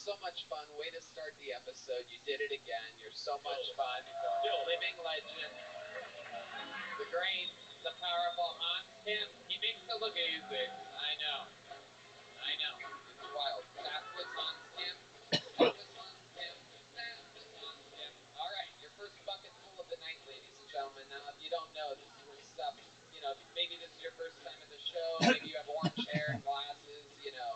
so much fun. Way to start the episode. You did it again. You're so much fun. Still living legend. The great, the powerful Hans Kim. He makes it look easy. I know. It's wild. That was Hans Kim. That was Hans Kim. That was Hans Kim. All right, your first bucket full of the night, ladies and gentlemen. Now, if you don't know, this is where stuff, you know, maybe this is your first time at the show. Maybe you have orange hair and glasses, you know,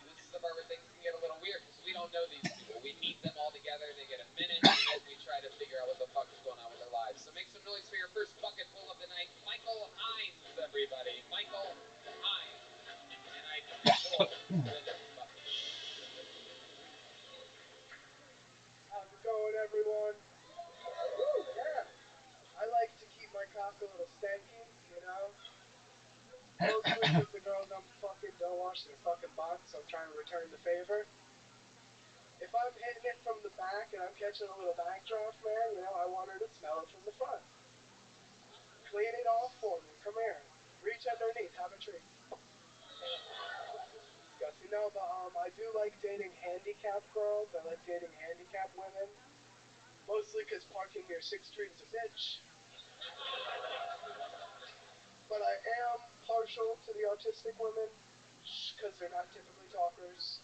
this is the part where things can get a little weird because we don't know these people. We meet them all together, they get a minute, and then we try to figure out what the fuck is going on with their lives. So make some noise for your first bucket full of the night. Michael Hines, everybody. Michael Hines. And I just pulled the next bucket. How's it going, everyone? Yeah. I like to keep my cock a little stanky, you know? Mostly because the girls I'm fucking don't wash their fucking butts, so I'm trying to return the favor. If I'm hitting it from the back and I'm catching a little backdraft, man, you know, I want her to smell it from the front. Clean it off for me. Come here. Reach underneath. Have a treat. Disgusting. No, but I do like dating handicapped girls. I like dating handicapped women. Mostly because parking near 6th Street is a bitch. But I am partial to the autistic women because they're not typically talkers.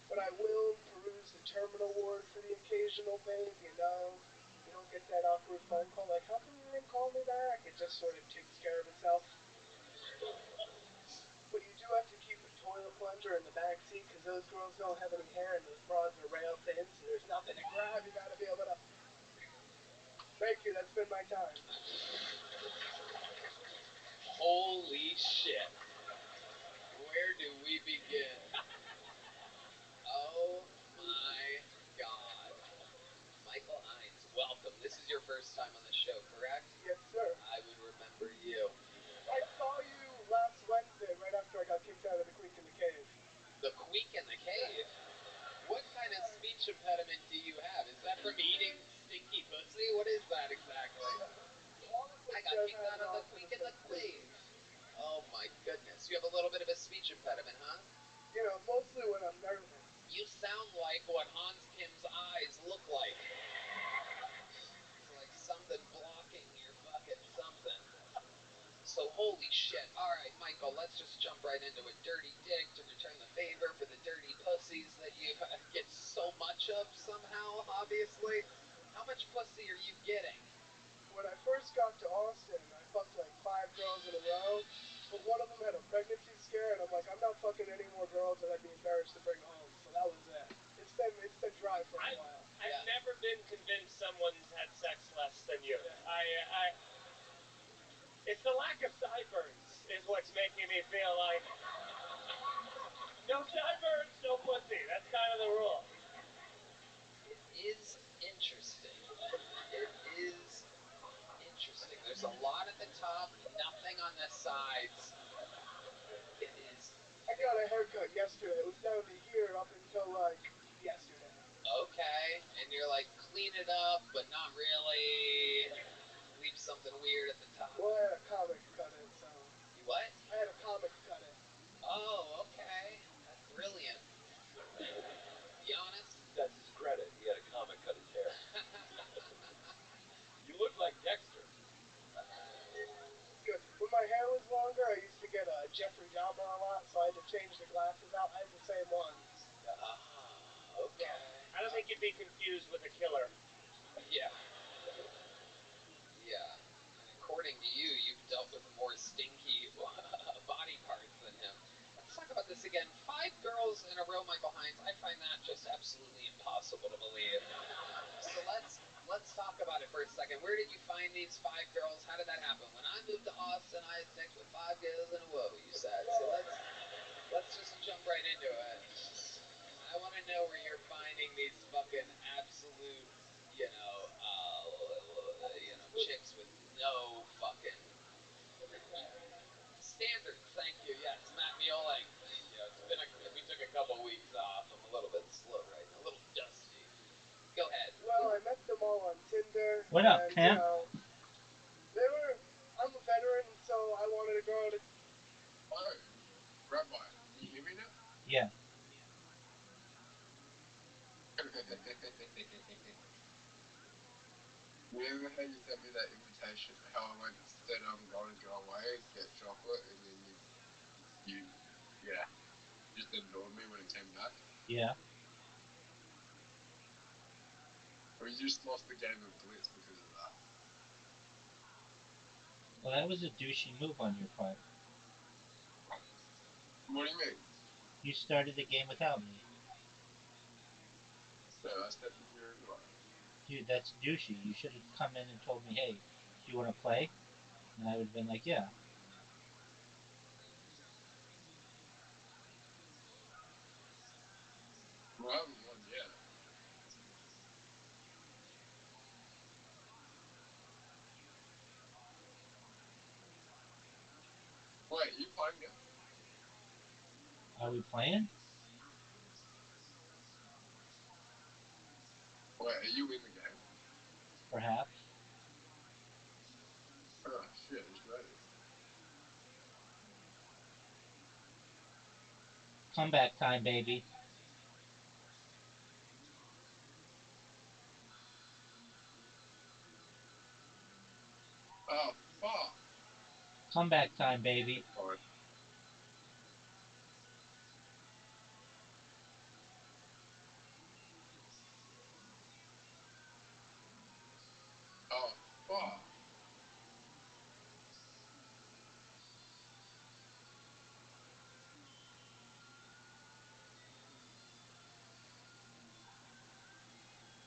But I will peruse the terminal ward for the occasional babe, you know. You don't get that awkward phone call like, how come you didn't call me back? It just sort of takes care of itself. But you do have to keep a toilet plunger in the back seat because those girls don't have any hair and those broads are rail thin, so there's nothing to grab. You gotta be able to. Thank you, that's been my time. Holy shit. Where do we begin? Oh my god. Michael Hines, welcome. This is your first time on the show, correct? Yes, sir. I would remember you. I saw you last Wednesday right after I got kicked out of the Queek in the Cave. The Queek in the Cave? What kind of speech impediment do you have? Is that from eating stinky pussy? What is that exactly? I got kicked out of the Queek in the Cave. Oh my goodness. You have a little bit of a speech impediment, huh? You know, mostly when I'm nervous. You sound like what Hans Kim's eyes look like. It's like something blocking your fucking something. So holy shit. Alright, Michael, let's just jump right into a dirty dick to return the favor for the dirty pussies that you get so much of somehow, obviously. How much pussy are you getting? When I first got to Austin, I fucked like 5 girls in a row, but one of them had a pregnancy scare, and I'm like, I'm not fucking any more girls that I'd be embarrassed to bring home. So that was it. It's been dry for a while. I've never been convinced someone's had sex less than you. It's the lack of sideburns is what's making me feel like no sideburns, no pussy. That's kind of the rule. It is interesting. It is interesting. There's a lot at the top, nothing on the sides. It is. I got a haircut yesterday. It was down to here up until like yesterday. Okay, and you're like, clean it up, but not really. Leave something weird at the top. Well, I had a comic cut it, so. You what? I had a comic cut it. Oh, okay. That's brilliant. Be honest? That's his credit. He had a comic cut his hair. You look like Dexter. Good. When my hair was longer, I used to get Jeffrey Dahmer a lot, so I had to change the glasses out. I had the same ones. Okay. I don't think you'd be confused with a killer. Yeah. Yeah. And according to you, you've dealt with more stinky body parts than him. Let's talk about this again. 5 girls in a row, Michael Hines. I find that just absolutely impossible to believe. So let's talk about it for a second. Where did you find these 5 girls? How did that happen? When I moved to Austin, I had sex with 5 girls in a row, you said. So let's just jump right into it. I want to know where you're finding these fucking absolute, chicks with no fucking standards. Thank you. Yes, Matt Miola. We took a couple weeks off. I'm a little bit slow right now, a little dusty. Go ahead. Well, I met them all on Tinder. What up, and, pimp? You know, I'm a veteran, so I wanted a girl to. Hi, Rabbi. Can you hear me now? Yeah. Remember how you sent me that invitation? How I went said I'm going to go away, get chocolate, and then you just ignored me when it came back. Yeah. Or you just lost the game of Blitz because of that. Well, that was a douchey move on your part. What do you mean? You started the game without me. No, I stepped into your invite. Dude, that's douchey. You should have come in and told me, hey, do you want to play? And I would have been like, yeah. Well, I haven't won yet. Wait, you playing it? Are we playing? Wait, are you in the game? Perhaps. Oh shit, it's ready. Comeback time, baby. Oh fuck. Comeback time, baby. Sorry. Oh fuck.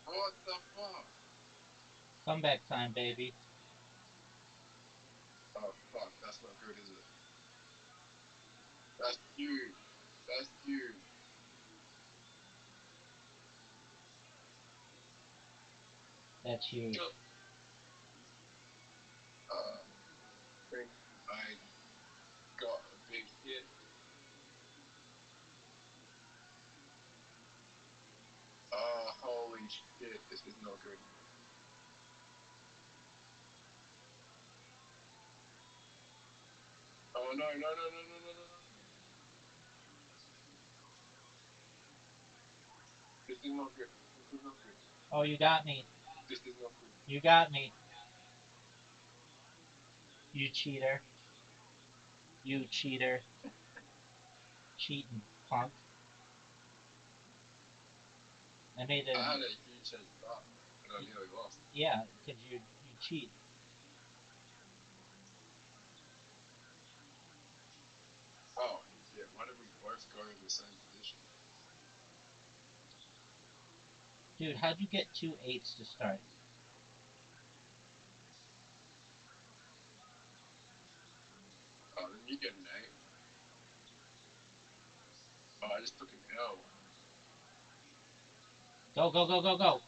What the fuck? Comeback time, baby. Oh fuck, that's not good, is it? That's huge. That's huge. That's huge. I think I got a big hit. Oh, holy shit, this is not good. Oh no, no, no, no, no, no, no, no. This is not good. This is not good. Oh, you got me. This is not good. You got me. You cheater. You cheater. Cheating, punk. I made I a. had a huge head start, and I nearly lost. Yeah, because you cheat. Oh, yeah, why did we both go in the same position? Dude, how'd you get 2 8s to start? Oh, then you get an 8. Oh, I just took an L. Go, go, go, go, go.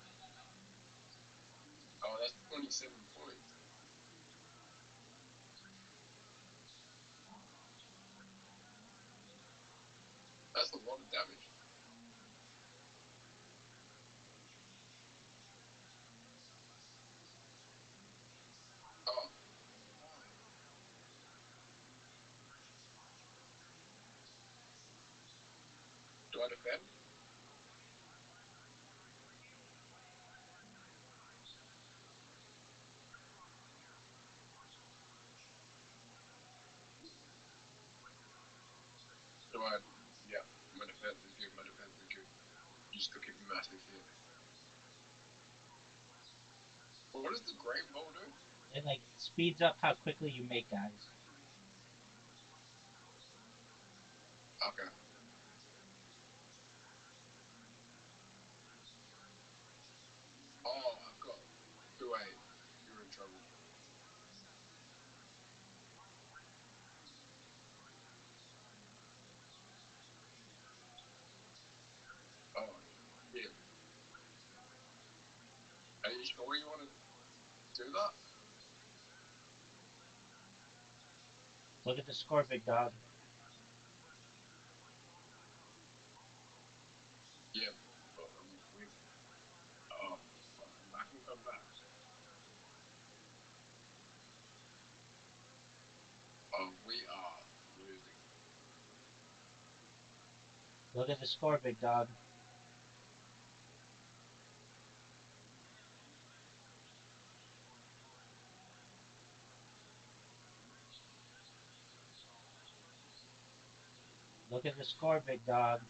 Oh, that's 27 points. That's a lot of damage. Oh, do I defend? Do I? Yeah, my defense is good. My defense is good. You just took a massive hit. What does the great ball do? It like speeds up how quickly you make guys. Okay. Oh, I've got 2-8. You're in trouble. Oh, yeah. Are you sure you want to do that? Look at the score, big dog. Yeah, but we. Oh, fuck. I can come back. Oh, we are losing. Look at the score, big dog. Look at the score, big dog.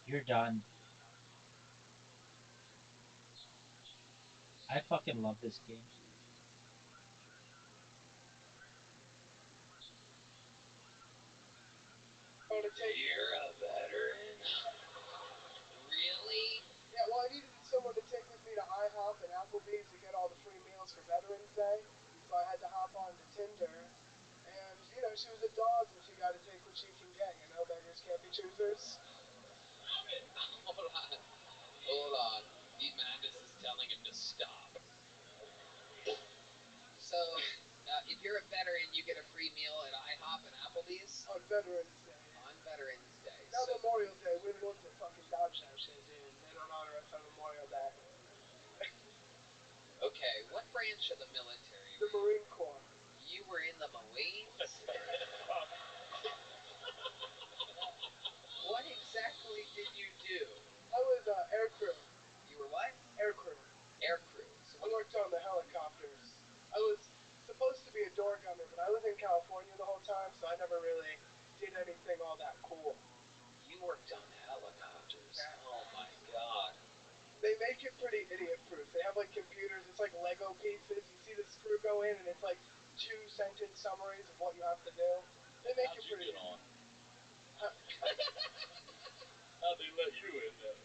You're done. I fucking love this game. You're a veteran. Really? Yeah, well, I needed someone to take with me to IHOP and Applebee's to get all the free meals for Veterans Day, so I had to hop on to Tinder. And, you know, she was a dog, and she got to take what she can get, you know, beggars can't be choosers. Hold on. Hold on. Pete Madness is telling him to stop. So, if you're a veteran, you get a free meal at IHOP and Applebee's On Veterans Day. on Veterans Day. Not So, Memorial Day. We're the ones that fucking dodged that shit, dude. They don't honor us on Memorial Day. okay, what branch of the military The were you? Marine Corps. You were in the Marines? What exactly did you do? I was air crew. You were what? Air crew. Air crew. So I worked on the helicopters. I was supposed to be a door gunner, but I was in California the whole time, so I never really did anything all that cool. You worked on helicopters. Yeah. Oh my god. They make it pretty idiot-proof. They have like computers. It's like Lego pieces. You see the screw go in, and it's like 2-sentence summaries of what you have to do. They make How'd it you pretty. get on? How'd they let you in there?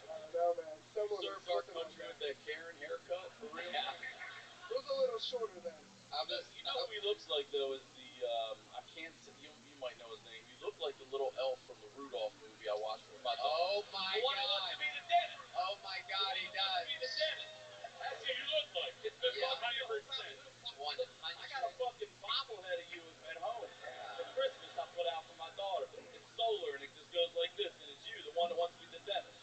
I don't know, man. Someone was Served our flipping my country guy. with that Karen haircut, for real? Yeah. It was a little shorter then. You know who he looks like though is the I can't say, you might know his name. He looked like the little elf from the Rudolph movie I watched with my dog. Oh my The one who god. wants to be the dentist. Oh my god, he does. Be the dentist. That's who you look like. It's been Yeah. bugging me the whole time. 100. I got a fucking bobblehead of you at home. Yeah. For Christmas I put out for my daughter. It's solar and it just goes like this, and it's you, the one that wants to be the dentist.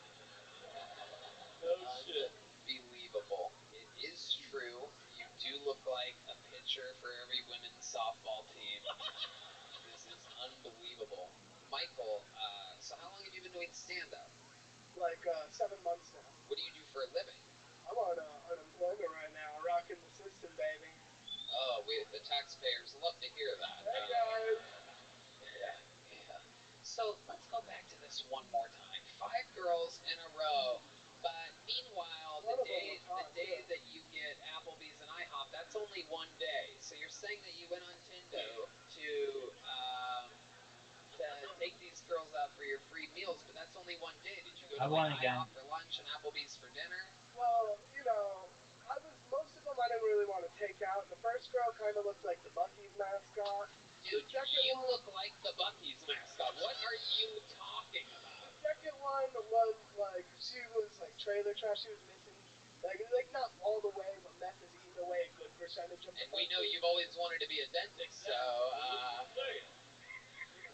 No shit. Unbelievable. It is true. You do look like a pitcher for every women's softball team. This is unbelievable. Michael, so how long have you been doing stand-up? Like 7 months now. What do you do for a living? I'm on unemployment right now, rocking the system, baby. Oh, the taxpayers love to hear that. Hey guys. Yeah, yeah. So let's go back to this one more time. 5 girls in a row. But meanwhile, One the of them day was hot, day too. that you get Applebee's and IHOP, that's only one day. So you're saying that you went on Tinder to take these girls out for your free meals, but that's only one day. Did you go to like IHOP for lunch and Applebee's for dinner? Well, you know, most of them I didn't really want to take out. The first girl kind of looked like the Buc-ee's mascot. Dude, the second you one, look like the Buc-ee's mascot. What are you talking about? The second one was like she was like trailer trash. She was missing like not all the way, but meth is eating away a good percentage of the And we know pussy. you've always wanted to be a dentist, so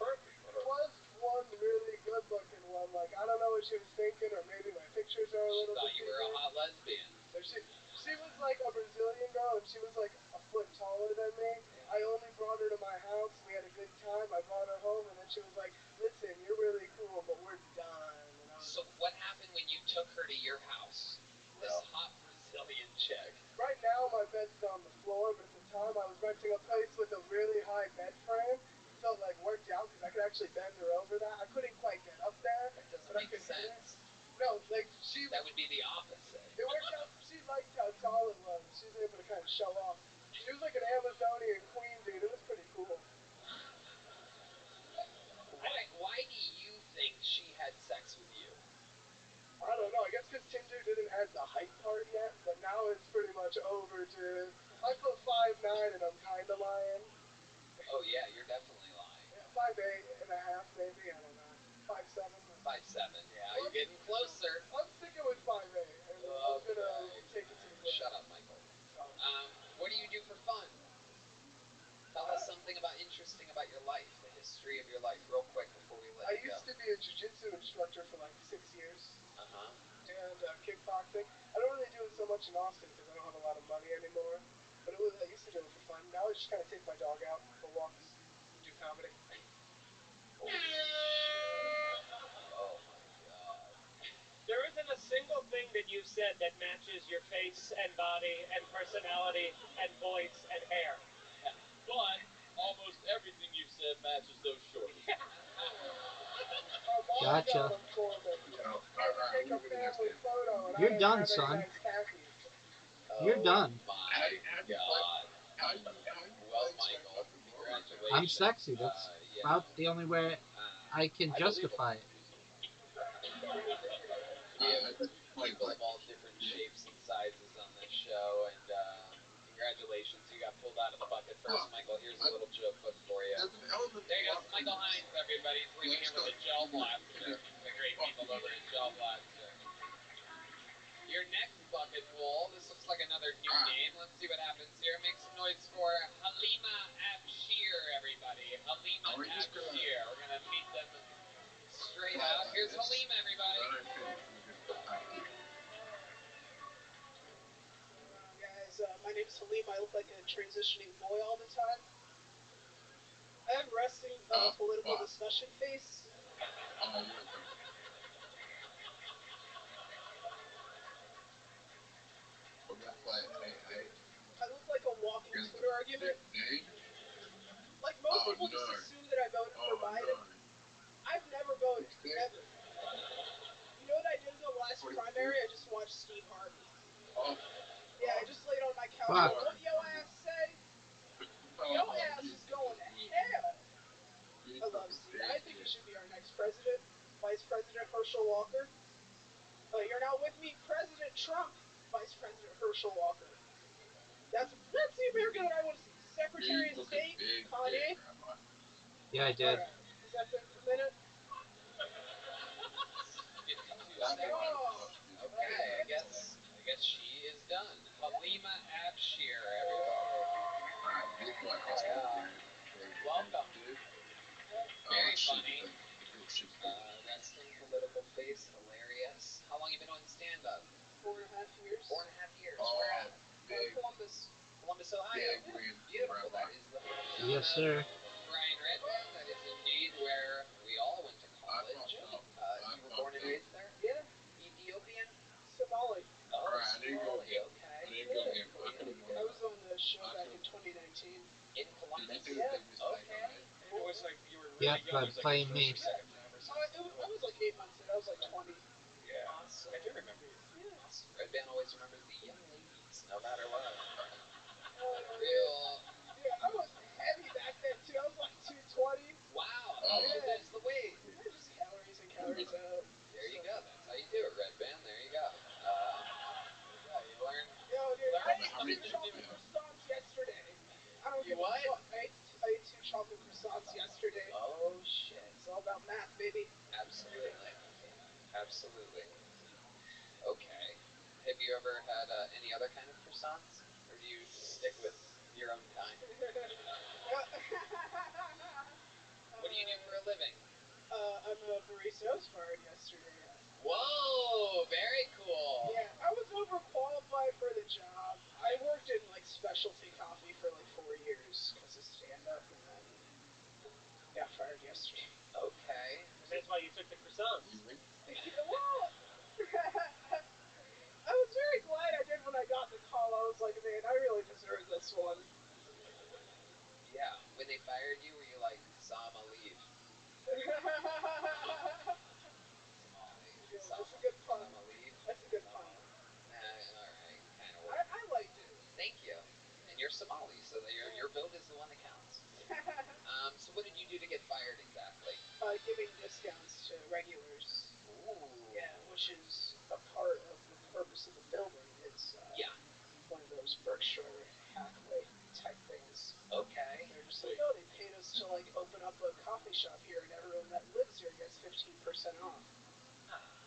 Perfect for There her. was one really good looking one. Like I don't know what she was thinking, or maybe my pictures are a she little thought you were a deceiving. hot lesbian. So she was like a Brazilian girl, and she was like a foot taller than me. I only brought her to my house. We had a good time. I brought her home, and then she was like, "Listen, you're really cool, but we're done." And I was So what happened when you took her to your house? This hot Brazilian chick. right now my bed's on the floor, but at the time I was renting a place with a really high bed frame, so it like worked out because I could actually bend her over that. I couldn't quite get up there, That doesn't but I make could hit her. sense. No, like she. That would be the opposite. It worked out. She liked how tall it was. She was able to kind of show off. She was like an Amazonian queen, dude. It was pretty cool. Why do you think she had sex with you? I don't know. I guess because Tinder didn't add the height part yet, but now it's pretty much over, dude. I put 5'9" and I'm kind of lying. Oh yeah, you're definitely lying. Yeah, 5'8.5" maybe. I don't know. 5'7". 5'7". Yeah, you're getting closer. I'm sticking with 5'8", and I'm gonna take it to the grave. Shut up, Michael. Oh. What do you do for fun? Tell us something interesting about your life, the history of your life, real quick before we let I you go. used to be a jiu-jitsu instructor for like 6 years. Uh-huh. And kickboxing. I don't really do it so much in Austin because I don't have a lot of money anymore. But I used to do it for fun. Now I just kind of take my dog out for walks and do comedy. Holy shit. Oh my god. There isn't a single thing that you've said that matches your face and body and personality and voice and hair. Yeah. But almost everything you've said matches those shorts. My mom Gotcha. got 'em for me. She had to take a family photo, and You're I didn't done, have son. any nice khakis. You're Oh done. my god. Well, Michael, congratulations. I'm sexy. That's yeah. about the only way I can I believe justify it. We have people of all different shapes and sizes on this show, and congratulations, you got pulled out of the bucket first, Michael. Here's a little joke book for you. There you go, Michael Hines, everybody. He's leaving here with a gel blaster. The great people over at Gel Blaster. Your next bucket full. This looks like another new name. Let's see what happens here. Make some noise for Halima Abshir, everybody. Halima Abshir. We're gonna meet them straight out. Here's Halima, everybody. Guys, my name is Halim. I look like a transitioning boy all the time. I have resting political discussion face. I look like a walking Twitter argument. Like most people just assume that I voted for Biden. I've never voted, ever. You know what I did in the last primary? I just watched Steve Harvey. Yeah, I just laid on my couch. Fuck. What yo ass say? Yo ass is going to hell. I love Steve. I think he should be our next president. Vice President Herschel Walker. You're not with me, President Trump. Vice President Herschel Walker. That's the American that I want to see. Secretary of State, Kanye. Yeah, I did. Alright. Has that been a minute? 52 seconds. Okay, I guess she is done. Halima Abshir, everybody. Welcome. Very funny. Resting political face, hilarious. How long you been doing stand-up? 4.5 years. 4.5 years. Where at? Columbus, Ohio. Beautiful. That is the hometown Yes, sir. Brian Redman. That is indeed where we all went to college. You were born and raised there? Yeah. Ethiopian? Somali. Oh, Somali. Okay. I was on the show back in 2019. In Columbus? Yeah. Okay. It was like you were really Yep, young. but It was like playing your first me. or second time or something. I was like 8 months in. I was like 20. Yeah. Awesome. I do remember you. Yeah. Awesome. Red Band always remembers the young ladies, no matter what. Yeah, Real. I was heavy back then too. I was like 220. Wow. How did you lose the weight? Yeah, just calories in, calories out. There you go. That's how you do it, Red Band. There you go. Yeah, you learn. Yo, dude, I ate something 2 new. chocolate croissants yesterday. I don't You give a what? fuck. I ate 2 chocolate croissants yesterday. Oh shit. It's all about math, baby. Absolutely. Absolutely. Okay. Have you ever had any other kind of croissants, or do you stick with your own kind? What do you do for a living? I'm a barista. I was fired yesterday. Whoa, very cool. Yeah, I was overqualified for the job. I worked in like specialty coffee for like 4 years because of stand-up, and then got fired yesterday. Okay. And that's why you took the croissants. Well, I was very glad I did when I got the call. I was like, man, I really deserve this one. Yeah. When they fired you, were you like, Sama, leave? Somali. Yeah, that's a good pun. Sama, leave? That's a good pun. Alright. Kind of I liked it. Thank you. And you're Somali, so your vote is the one that counts. So what did you do to get fired exactly? Giving discounts to regulars. Ooh. Yeah, which is a part of the purpose of the building. It's Yeah. one of those Berkshire Hathaway type things. Okay. They're just like, oh, they paid us to like open up a coffee shop here, and everyone that lives here gets 15% off.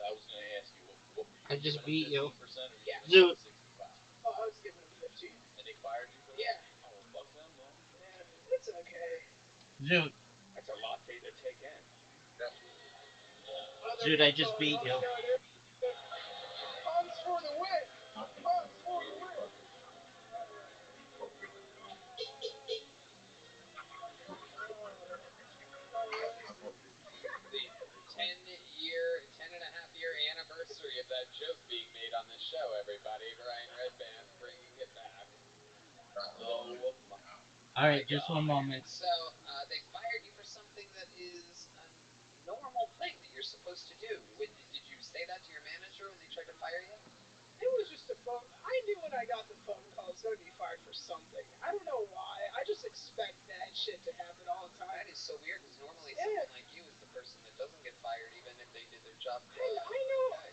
I was going to ask you, what were you I just giving beat them, you. 15% or Yeah. you giving them 65? Oh, I was giving them 15. And they fired you for that? Yeah. Oh, fuck them then. Yeah, it's okay. Dude, That's a latte to take in. dude, I just beat you. Cons for the win. Cons for the win. The 10.5 year anniversary of that joke being made on this show, everybody. Brian Redband bringing it back. Oh, my. All right, just one moment. So they fired you for something that is a normal thing that you're supposed to do. Did you say that to your manager when they tried to fire you? It was just a phone. I knew when I got the phone call I was going to be fired for something. I don't know why. I just expect that shit to happen all the time. That is so weird because normally Yeah. someone like you is the person that doesn't get fired even if they did their job good. I know. Okay.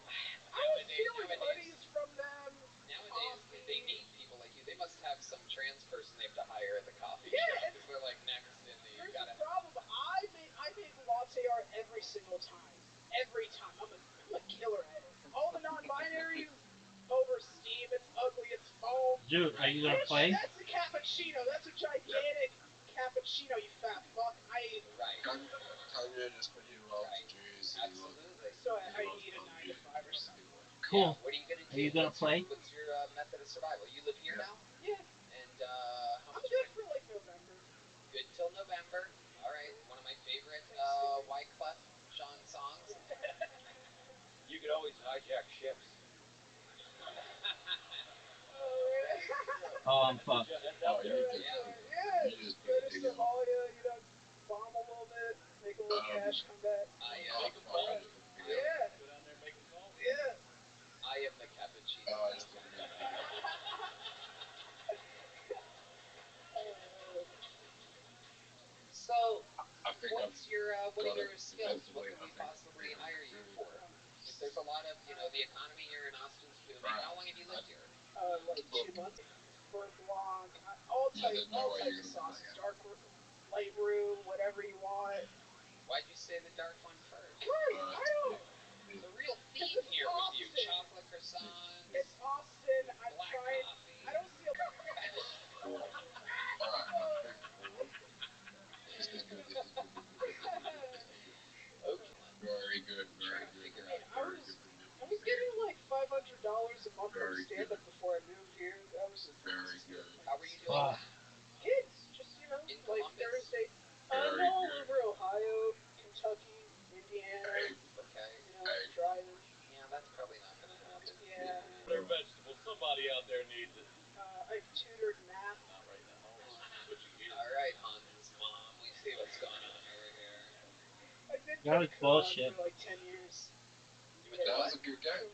I was stealing hoodies from them. Nowadays, coffee. they need people like you. They must have some trans person they have to hire at the coffee Yeah, shop and because they're like next in the. Here's Gotta. the problem. I make latte art every single time. Every time. I'm a killer at it. All the non-binaries over steam. It's ugly. It's foam. Dude, are you gonna play? That's a cappuccino. That's a gigantic cappuccino. You fat fuck. Right. Kanye just put he loves Jews. Absolutely. So I need a 9 to 5 or something. Cool. Yeah, what are you gonna do? Are you gonna play? What's your method of survival? You live here now, Yeah. and how I'm much? good for like November. Good till November. All right. One of my favorite Wyclef Jean songs. You could always hijack ships. Oh, I'm fucked. That's out there. Yeah. You just Go to dig it up. Somalia, bomb a little bit, make a little cash, come back. Make a call. Yeah. Go down there and make a call. Yeah. I am the cappuccino. I just put it So, I think what's your what are got your it skills? What defensively, can we I think possibly we hire you really for? If there's a lot of, the economy here in Austin's booming. Right. How long have you lived here? Like 2 months. Beurre Blanc, all types of sauces. Dark, light roux, whatever you want. Why'd you say the dark one first? I don't. There's a real theme It's here with you. Austin. Chocolate croissants. It's Austin. I'm black trying. coffee. I don't see a. This is good. This is good. Okay. Very good. Trying Very to good. figure I out. Very good. I was getting like $500 a month from Very stand-up good. before I moved here. That was Very good. How were you doing? Gigs, just In like Columbus? Thursday. Very No, good. over Ohio, Kentucky, Indiana. Okay. Driving. Yeah, that's probably not gonna happen. Yeah. They're vegetables. Somebody out there needs it. I've tutored math. Not right now. But you hear. All right, Hans's mom. We see what's going on over here. I did That was bullshit. for like 10 years. You went to That what? was a good game.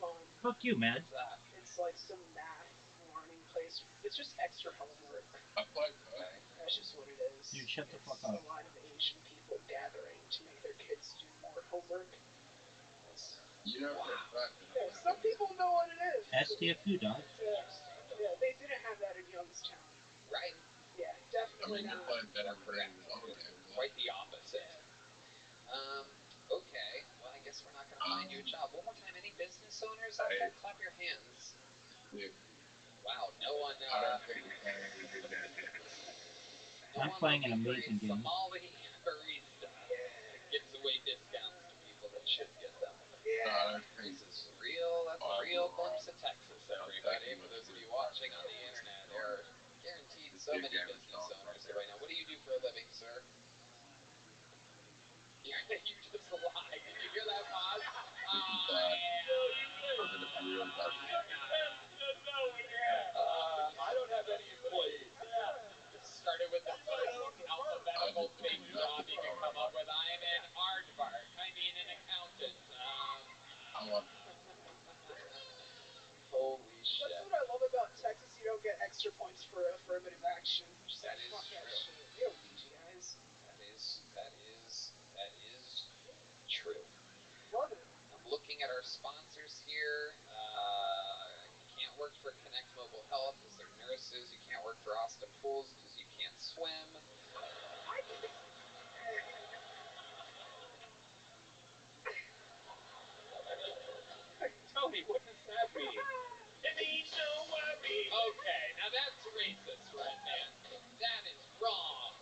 Fuck you, man. What's that? It's like some math learning place. It's just extra homework. I played for Okay. That's just what it is. Dude, shut the fuck It's up. a lot of Asian people gathering to make their kids do more homework. You know for a fact that I'm not Some people know what it is. SDFU, dog. Yeah, they didn't have that in Youngstown. Right. Yeah, I definitely mean, you're not. playing better than the other game. Quite the opposite. Okay. Well, I guess we're not going to find you a job. One more time, any business owners out there, clap your hands. Yeah. Wow, no one. I don't think we can even do that yet. No I'm one playing an looking amazing for a game. Somali barista that gives away discounts to people that should get them. No, I don't think This is real. That's a real glimpse of Texas, everybody. For those of you watching on the internet, there are guaranteed so many business owners here right now. What do you do for a living, sir? You just lied. Did you hear that, Boz? I don't have any employees. Started with the most alphabetical fake job you can come up with. I am an aardvark. I mean an accountant. Holy shit. That's what I love about Texas. You don't get extra points for affirmative action. Just That like, is fuck that true. shit. We don't need you guys. That is true. Love it. I'm looking at our sponsors here. You can't work for Connect Mobile Health because they're nurses. You can't work for Austin Pools because you can't swim. Tony, what does that mean? It means no worry. Okay, now that's racist, Red Man. That is wrong.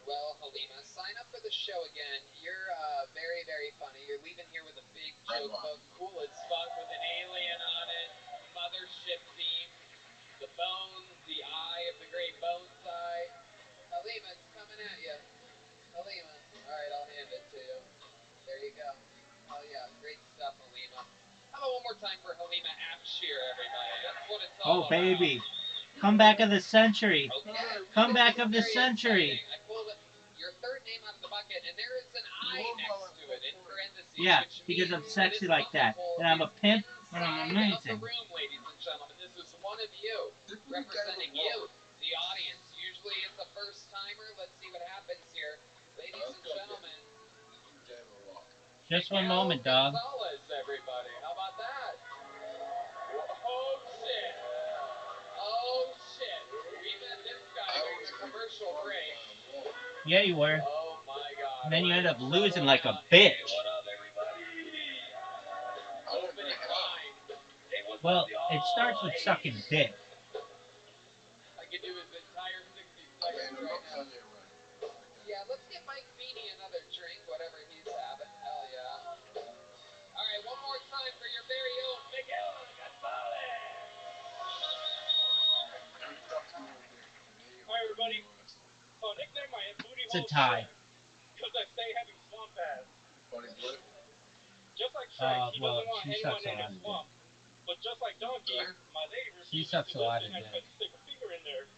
Well, Halima, sign up for the show again. You're very, very funny. You're leaving here with a big joke book, cool as fuck, with an alien on it, mothership theme, the bones, the eye of the great bones eye. Halima, it's coming at you. Halima. All right, I'll hand it to you. There you go. Hell yeah, great stuff, Halima. How about one more time for Halima Afshir, everybody? That's what it's all Oh, about. baby. Comeback of the century. Okay. Comeback This is of the very century. exciting. I pulled your third name out of the bucket, and there is an I next to it in parentheses. Yeah, which because means I'm sexy this like that. bucket hole And I'm a is pimp, and I'm inside amazing. Of the room, ladies and gentlemen. This is one of you representing you, the audience. Usually it's a first timer. Let's see what happens here, ladies and gentlemen. Just one Miguel moment, dog. Gonzalez, everybody. How about that? Oh shit! Oh shit! We met this guy during the commercial break. Yeah, you were. Oh my god. And then you end up losing like a bitch. What up, everybody? Opening line. Well, it starts with sucking dick. I could do his entire 60 seconds right now. Yeah, let's get Mike Feeney another drink, whatever he's having. Hell yeah. All right, one more time for your very own Miguel Gonzalez. Hi, everybody. So, nickname my booty It's a hole tie. because I stay heavy swamp ass. Just like Shrek, he Well, doesn't want she anyone sucks a in lot his of swamp. But just like Donkey, my lady She refuses sucks to a lot listen of and dick. tries to stick a finger in there.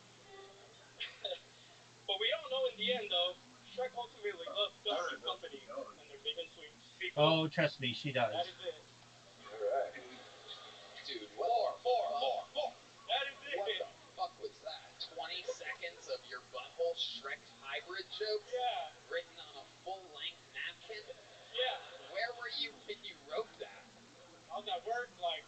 But we all know in the end, though, Shrek ultimately loves Donkey's company, and they're big and sweet people. Oh, trust me, she does. That is it. Alright. Dude, what? More. That is it. What the fuck was that? 20 seconds of your butthole Shrek hybrid jokes? Yeah. Written on a full-length napkin? Yeah. Where were you when you wrote that? I was at work, like,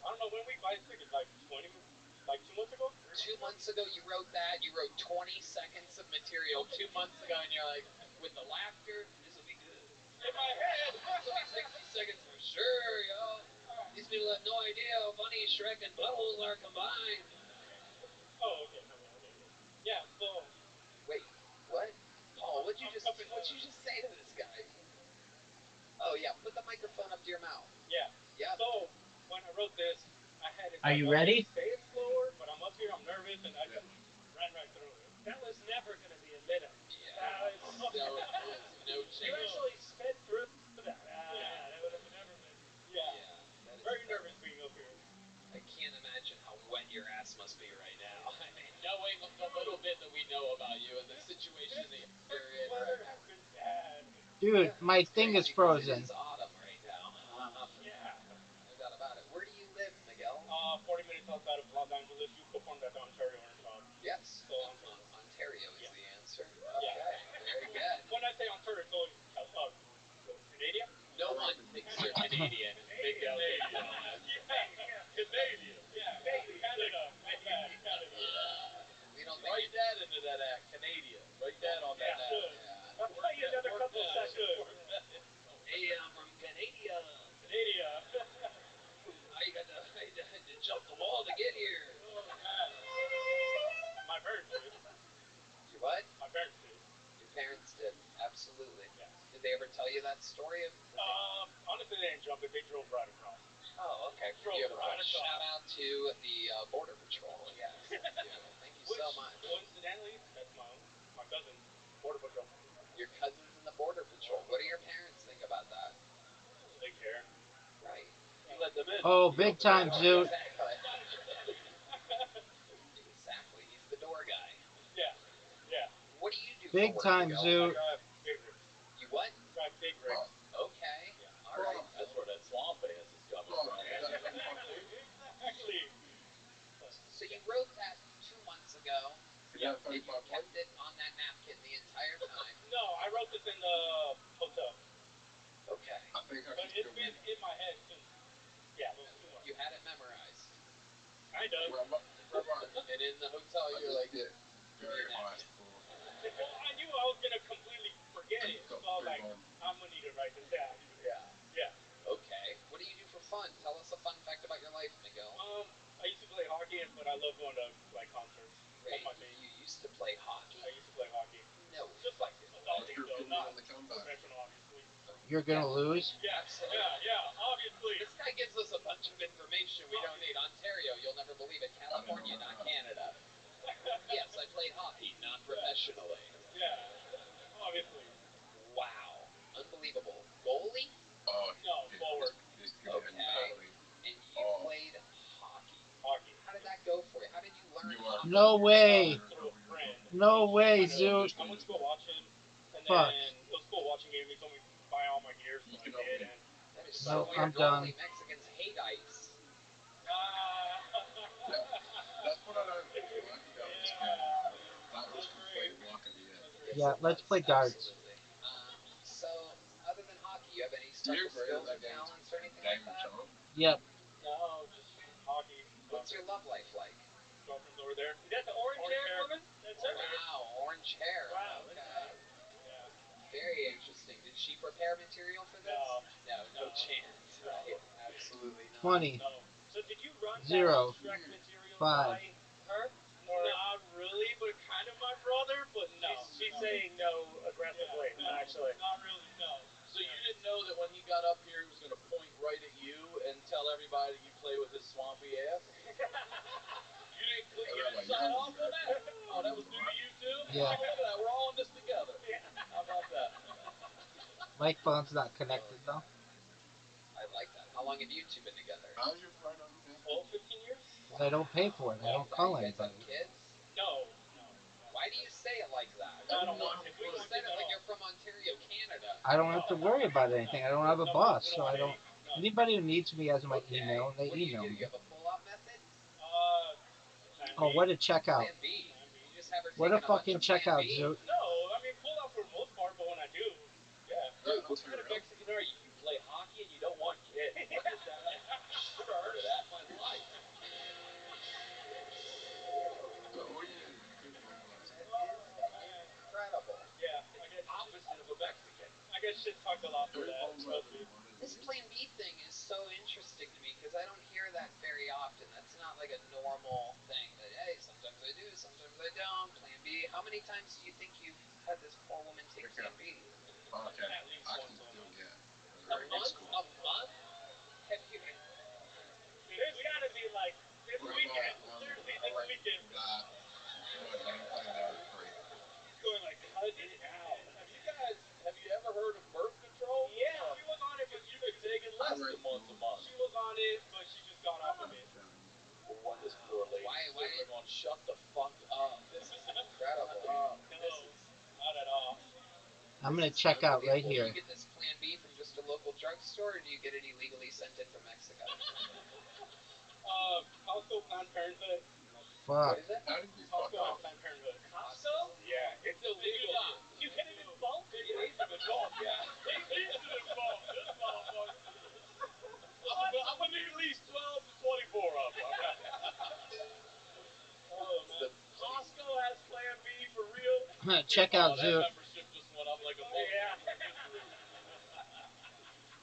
I don't know when we bicycled, like 2 months ago? 2 months ago you wrote that. You wrote 20 seconds of material 2 months ago, and you're like, with the laughter, this will be good. In my head. This will be 60 seconds for sure, yo. These people have no idea how funny Shrek and buttholes are combined. Oh, okay. Yeah, so. Wait, what? Paul, what'd you just say to this guy? Oh yeah, put the microphone up to your mouth. Yeah. Yep. So, when I wrote this, I had it. Are you ready? Say it slower, but I'm up here, I'm nervous, and I just ran right through it. That was never going to be a minute. Yeah. So, there's no chance. You actually sped through that. Yeah, that would have never been. Yeah. That is Very nervous being up here. I can't imagine how wet your ass must be right now. I mean, knowing the little bit that we know about you and the situation that you're in right now. Has been bad. Dude, my thing is frozen. It is autumn right now. Yeah. No doubt about it. Where do you live, Miguel? 40 minutes outside of Los Angeles. You performed at the Ontario Orange Hub. Yes. So Ontario is the answer. Yeah. Okay, very good. When I say Ontario, it's always Canadian? No one thinks you're Canadian. Miguel Gonzalez. Canadian. Yeah. Canada. Canada. We don't think Write that into that act, Canadian. Write that on that act. Yeah. I'll play you another couple of sessions. Hey, I'm from Canada. Canada. I had to jump the wall to get here. My parents did. Your what? My parents did. Your parents did. Absolutely. Yeah. Did they ever tell you that story? Honestly, they didn't jump it. They drove right across. Oh, okay. Beautiful. Shout out to the Border Patrol. Yes. Beautiful. Thank you so much. Coincidentally, that's my cousin, Border Patrol. Your cousin's in the Border Patrol. What do your parents think about that? They care. Right. You let them in. Oh, big time, Zoot. Exactly. He's the door guy. Yeah. What do you do Big for work, time, Miguel? Zoot. I drive big rigs. You what? Drive big rigs. Okay. Yeah. All right. That's where that swamp ass is coming from. Exactly. So you wrote that 2 months ago. Yeah. And you kept it on that napkin the entire time. No, I wrote this in the hotel. Okay. But it's been in my head since, those 2 months. You had it memorized. Kind of. And in the hotel, you're like, very hard. Well, I knew I was going to completely forget it. So I was like, I'm going to need to write this down. Yeah. Okay. What do you do for fun? Tell us a fun fact about your life, Miguel. I used to play hockey, but I love going to like concerts. That's my thing. You used to play hockey? I used to play hockey. No. Just like adult league, though, not professional, obviously. You're gonna lose? Yeah, absolutely. Yeah, obviously. This guy gives us a bunch of information we don't need. Ontario, you'll never believe it. California, not Canada. Yes, I played hockey, not professionally. Yeah, obviously. Wow. Unbelievable. Goalie? No, forward. Okay. No way. through a friend. No way, I know. Zoot. I went to go watch him, and Fuck. then it was cool watching him. He told me to buy all my gear, so I did. And That is No, so weird. I'm done. Normally Mexicans hate ice. That's what I don't think about this game. That was complete luck at the end. Yeah, let's play darts. Absolutely. So, other than hockey, you have any Do you special agree skills or that that game's talents or anything game like of that? charm? Yep. no, just hockey. What's your love life like? Girlfriend's over there? Is that the orange-haired woman? That's her. Wow, orange hair. Wow, Okay. Yeah. Very interesting. Did she prepare material for this? No No. chance, No. right? Absolutely not. 20. No. So did you run Zero. that Shrek material 5. by her? Or? Not really, but kind of my brother. But no, she's saying no aggressively. Yeah, no, actually, not really. No. So you didn't know that when he got up here, he was going to point right at you and tell everybody that you play with his swampy ass? You didn't sign off on that? Oh, that was new to you too? Yeah. Oh, look at that. We're all in this together. How about that? My phone's not connected though. I like that. How long have you two been together? How's your phone on here? 12, 15 years? Because I don't pay for it. I don't call You guys have anybody. kids? No. Why do you say it like that? I don't want to. You said it like you're from Ontario, Canada. I don't have to worry about anything. I don't have a boss, so I don't. Anybody who needs me has my Okay. email, and they What do email you do? me. You have a pull-up method? Oh, what a checkout! Plan B. You just have her What a taking bunch fucking of Plan checkout, B? Zoot. No, I mean pull out for the most part, but when I do, yeah. What kind of Mexican are you? You play hockey and you don't want kids. What is that? I've never heard of that in my life. So all you did was cook breakfast. That is incredible. Yeah, I guess opposite of a Mexican. I get shit talked a lot for Two that. bowls over the one of This you. Plan B thing is so interesting to me because I don't hear that very often. That's not like a normal thing. That hey, sometimes I do, sometimes I don't. Plan B. How many times do you think you've had this poor woman take Plan B? Okay, At least I once can a still month. get a A very good month? score. A month? Have you? There's gotta be like this What weekend. about Seriously, I this rate weekend. that my game plan out of 3. He's going like cut it out. Have you ever heard of birth control? Yeah, she was on it, but You've been taking less than once a month. she was on it, but she just got off of it. What this poor lady? Why They're going, shut the fuck up. This is incredible. No, This is. not at all. I'm gonna check out right Do here. you get this Plan B from just a local drugstore, or do you get it illegally sent in from Mexico? Costco, Planned Parenthood. Fuck. What is it? How did you fuck Costco and off? Planned Parenthood. Costco? Yeah, It's illegal. You get it in bulk. Take an agent in bulk, yeah. Take instant in bulk. This motherfucker. I'm gonna need at least 12 to 24 of them. Oh man. Costco has Plan B for real. Check out That Zoot. membership just went up like a boat.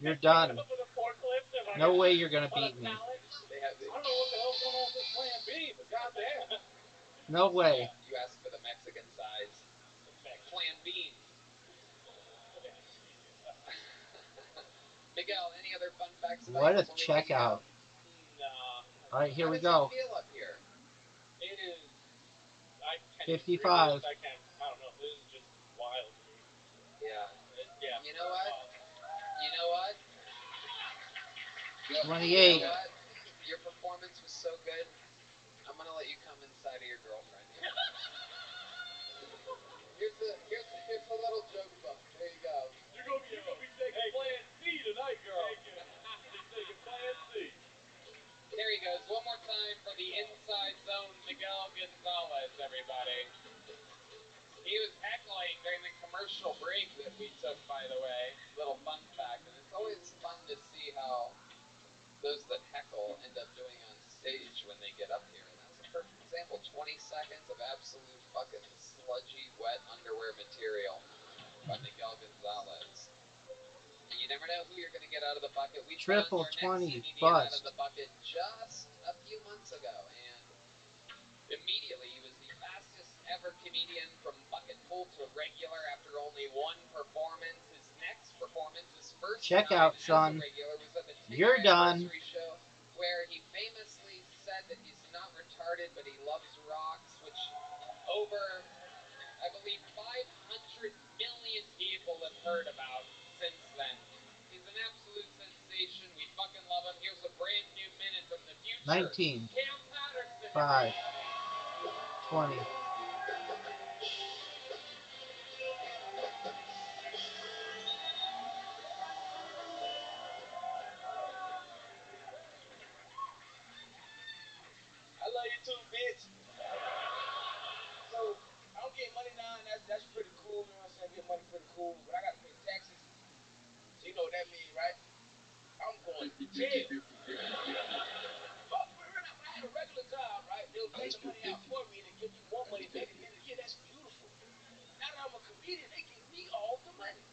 You're done. With a forklift and like No way you're gonna beat me. They have. I don't know what the hell's going on with this Plan B, but goddamn. No way. You ask for the Mexican size. Plan beans. Miguel, any other fun facts about What your a woman checkout. Nah. All right, here we How go. does it feel up here? It is. I can't 55. I can't. I don't know. This is just wild to me. Yeah. Yeah. You know what? You know what? 28. You know what? Your performance was so good. I'm gonna let you come inside of your girlfriend. Here's a little joke book. There you go. You're gonna be taking Plan C tonight, girl. You're taking Plan C. There he goes. One more time for the inside zone, Miguel Gonzalez, everybody. He was heckling during the commercial break that we took, by the way. Little fun fact, and it's always fun to see how those that heckle end up doing on stage when they get up here. And that was a perfect example. 20 seconds of absolute fucking sludgy, wet underwear material by Miguel Gonzalez. And you never know who you're going to get out of the bucket. We Triple found our 20 next comedian out bust. of the bucket just a few months ago, and immediately he was the fastest ever comedian from bucket full to regular after only one performance. His next performance, his first Check time out, as son. a regular, was at the 10-year You're done. anniversary show where he famously said that he's not retarded, but he loves rocks, which over, I believe, 500 million people have heard about since then. He's an absolute sensation. We fucking love him. Here's a brand new minute from the future. 19. Cam Patterson. 5. 20. I love you too, bitch. So I'm getting money now, and that's pretty cool. You know what I'm saying? Getting money pretty cool, but I got to pay taxes. So you know what that means, right? I'm going to jail. But when I had a regular job, right, they would pay the money out for me and they give me more money back at the end of the year. That's beautiful. Now that I'm a comedian, they give me all the money.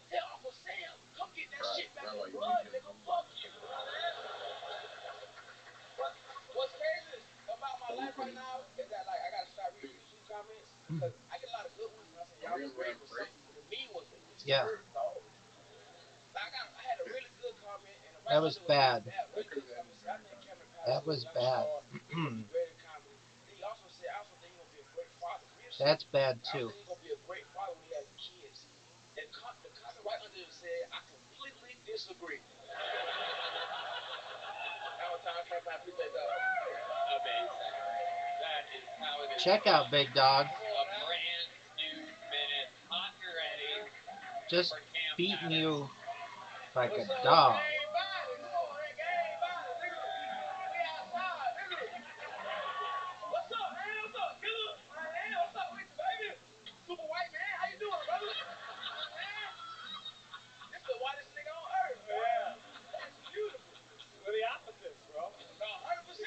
Tell Uncle Sam, come get that shit back in blood, nigga. Fuck you. What's crazy about my life right now is that like I gotta start reading YouTube comments because I get a lot of good ones. You know what I'm saying? Y'all be great, but some the mean ones make me scared, dog. Like I had a really good comment and right That was under bad. really good comment. Said I think Cameron That Patterson was is a young bad. star. He's gonna be great in comedy. Then he also said I also think he's gonna be a great father. Real shit. That's bad I too. think he's gonna be a great father when he has kids. And the comment right under it said I completely disagree. That was time came out. Appreciate that. Amazing. That is how it is. Check out Big Dog. A brand new minute, hot and ready Just for Cam beating Patterson. you like a What's up, dog. everybody? Come on, man. Everybody, nigga. We outside, nigga. What's up, man? What's up, killer? Man, what's up with you, baby? Super white man, how you doing, brother? Man, this the whitest nigga on earth. Yeah. That's beautiful. We're the opposites, bro. No, 100%.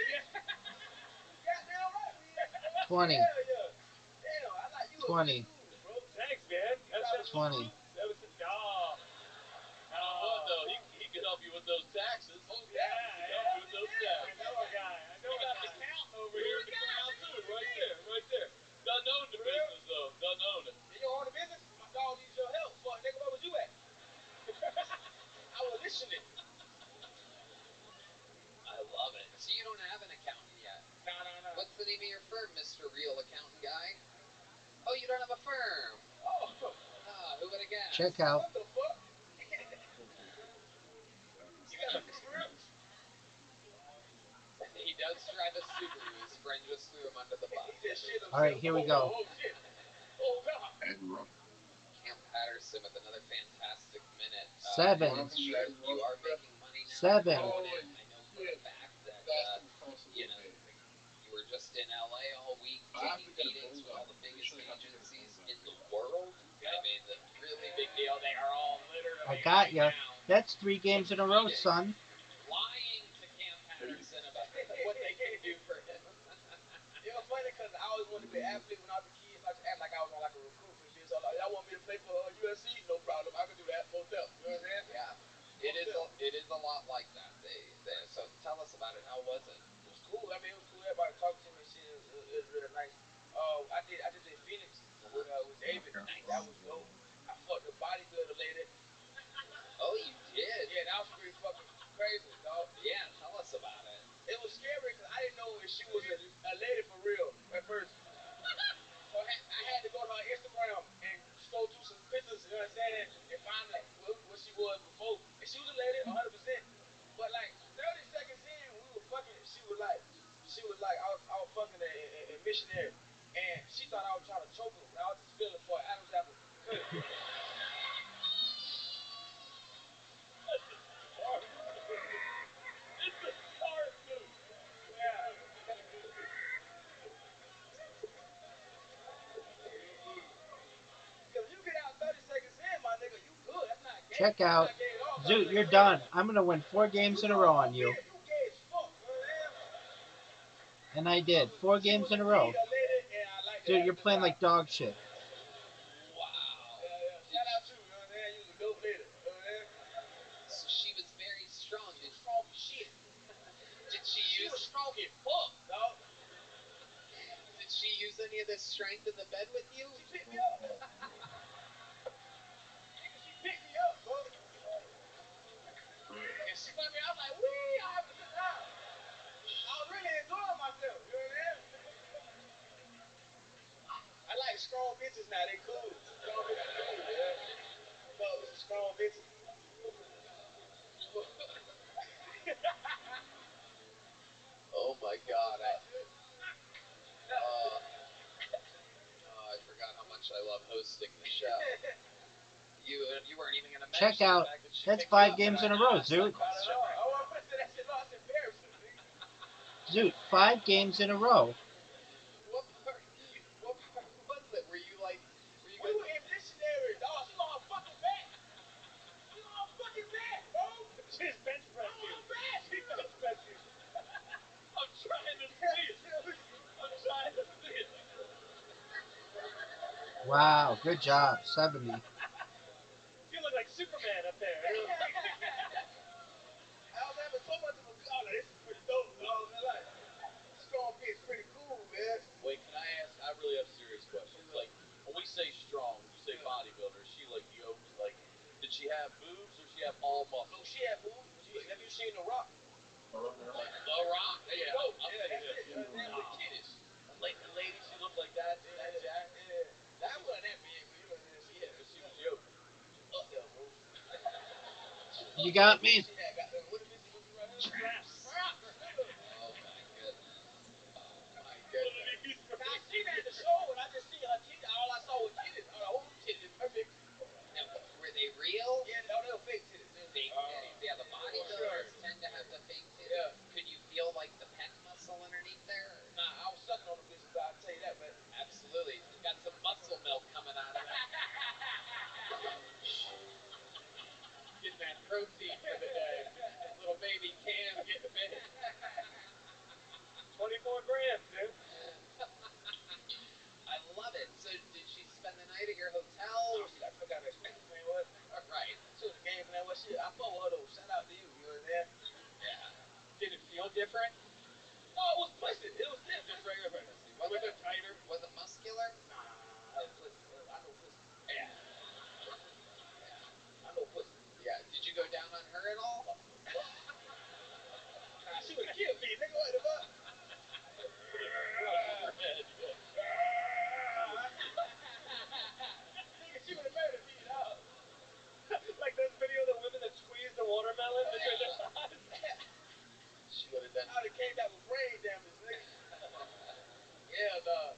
Goddamn right we is, bro. 20. Hell yeah. Damn, I like you 20. too, bro. Thanks, man. That was 20. That was no. Oh, what No. though? He could help you with those taxes. Oh Yeah, yeah, he could yeah. help you with those I taxes. know a guy. I know You a got guy. the accountant over here in the crowd too, right there, right there. Doesn't own the business though. Doesn't own it. You own the business? My dog needs your help. Fuck, nigga, where was you at? I was listening. I love it. So you don't have an accountant yet? No. What's the name of your firm, Mr. Real Accountant Guy? Oh, you don't have a firm. Oh, Who would have guessed? Check out. what the fuck? You got a for real? He does drive a Subaru. His friend just threw him under the bus. He just shit himself. All right, here we go. Oh shit. Oh god. Cam Patterson with another fantastic minute. 7. You are making money now. 7. Conan, I know for a fact that you know you were just in LA all week taking meetings with all the biggest agencies in the world. I mean, the really big deal. They are all literally I got right ya. now That's 3 games in a row, son. lying to Cam Patterson about what they can do for him. It was funny because I always wanted to be an athlete when I was a kid, so I just act like I was on like a recruitment shit. So like, y'all want me to play for USC? No problem. I can do that. Most up. You know what I'm saying? Yeah, it is a lot like that. So tell us about it. How was it? It was cool. I mean, it was cool. Everybody talking to me and shit. It was really nice. I did it in Phoenix with David. Nice. That was dope. I fucked the bodybuilder lady. Oh, you did? Yeah, that was pretty fucking crazy, dog. Yeah, tell us about it. It was scary because I didn't know if she was a lady for real at first. So I had to go to her Instagram and scroll through some pictures, you know what I'm saying, and find like what she was before. And she was a lady, 100%. But like 30 seconds in, we were fucking. She was like, I was fucking a missionary, and she thought I was trying to choke her, but I was just feeling for Adam's apple. Cause it's the start, dude. Yeah. Because if you get out 30 seconds in, my nigga, you good. That's not gay. Check out. That's not gay at all. Zoot, you're done. I'm going to win 4 games in a row on you. You gay as fuck, you know what I'm saying? And I did. 4 games in a row. Dude, you're playing like dog shit. Wow. Yeah. Shout out to you, know what I'm saying? You was a dope lady, you know what I'm saying? So she was very strong. She was strong as shit. Did she She use was strong as fuck, dog. Did she use any of this strength in the bed with you? She picked me up. Nigga, she picked me up, bro. And she let me, I was like, wee, I have a good time. I was really enjoying myself, you know what I'm saying? I like strong bitches now, they cool. Strong bitches cool, man. Fuck with some strong bitches. Oh my God! Check actually, out. the fact that she That's picked you 5 up games in and a I row, asked that dude. question. I want to say that shit lost embarrassing. Dude, 5 games in a row. What part was it? Were you like, We were in missionary, dog. She on her fucking back. She on her fucking back, bro. She's bench pressed On you. her back. She bench pressed you. I'm trying to see it. I'm trying to see it. Wow, good job. 70. You look like Superman up there. I was having so much of a good. Like, this is pretty dope, dog. Man, like, strong bitch, pretty cool, man. Wait, can I ask? I really have serious questions. Like, when we say strong, you say bodybuilder. Is she like yoked? Like, did she have boobs or she have all muscle? No, she had boobs. Have you seen The Rock? Like The Rock. There you go. I'll Yeah, take that's it. it. Damn with titties. A lady, she looked like that. That jack. Yeah. That wasn't that big, but you know what I'm saying? Yeah, but she was yoked. She was up there, bro. You got me. She had got what the bitch looking right here? Straps. Oh my goodness. Oh my goodness. Now, I seen that at the show, and I just seen her titties. All I saw was titties. I was like, oh, them titties is perfect. Now, were they real? Yeah, they were fake titties. Fake titties. Yeah, the bodybuilders tend to have the fake titties. Yeah. Could you feel like the pec muscle underneath there? Nah, I was sucking on the bitches, but I'll tell you that, man. Absolutely. Got some muscle milk coming out of that. Getting that protein for the day. Little baby Cam getting big. 24 grams, dude. I love it. So, did she spend the night at your hotel? Oh, she got fuck out of expensive, man. What? Right. She was a game plan. What shit? I fuck with her though. Shout out to you. You know what I'm saying? Yeah. Did it feel different? No, it was pussy. It was just regular pregnancy. Was it tighter? Was it muscular? Nah, that was pussy. I know pussy. Yeah. I know pussy. Yeah. Did you go down on her at all? Nah, she would have killed me, nigga. What the fuck? Nigga, she would have murdered me, dog. Like those video of the women that squeeze the watermelon between their thighs. She would have done. I would have came back with brain damage, nigga. Yeah, dog.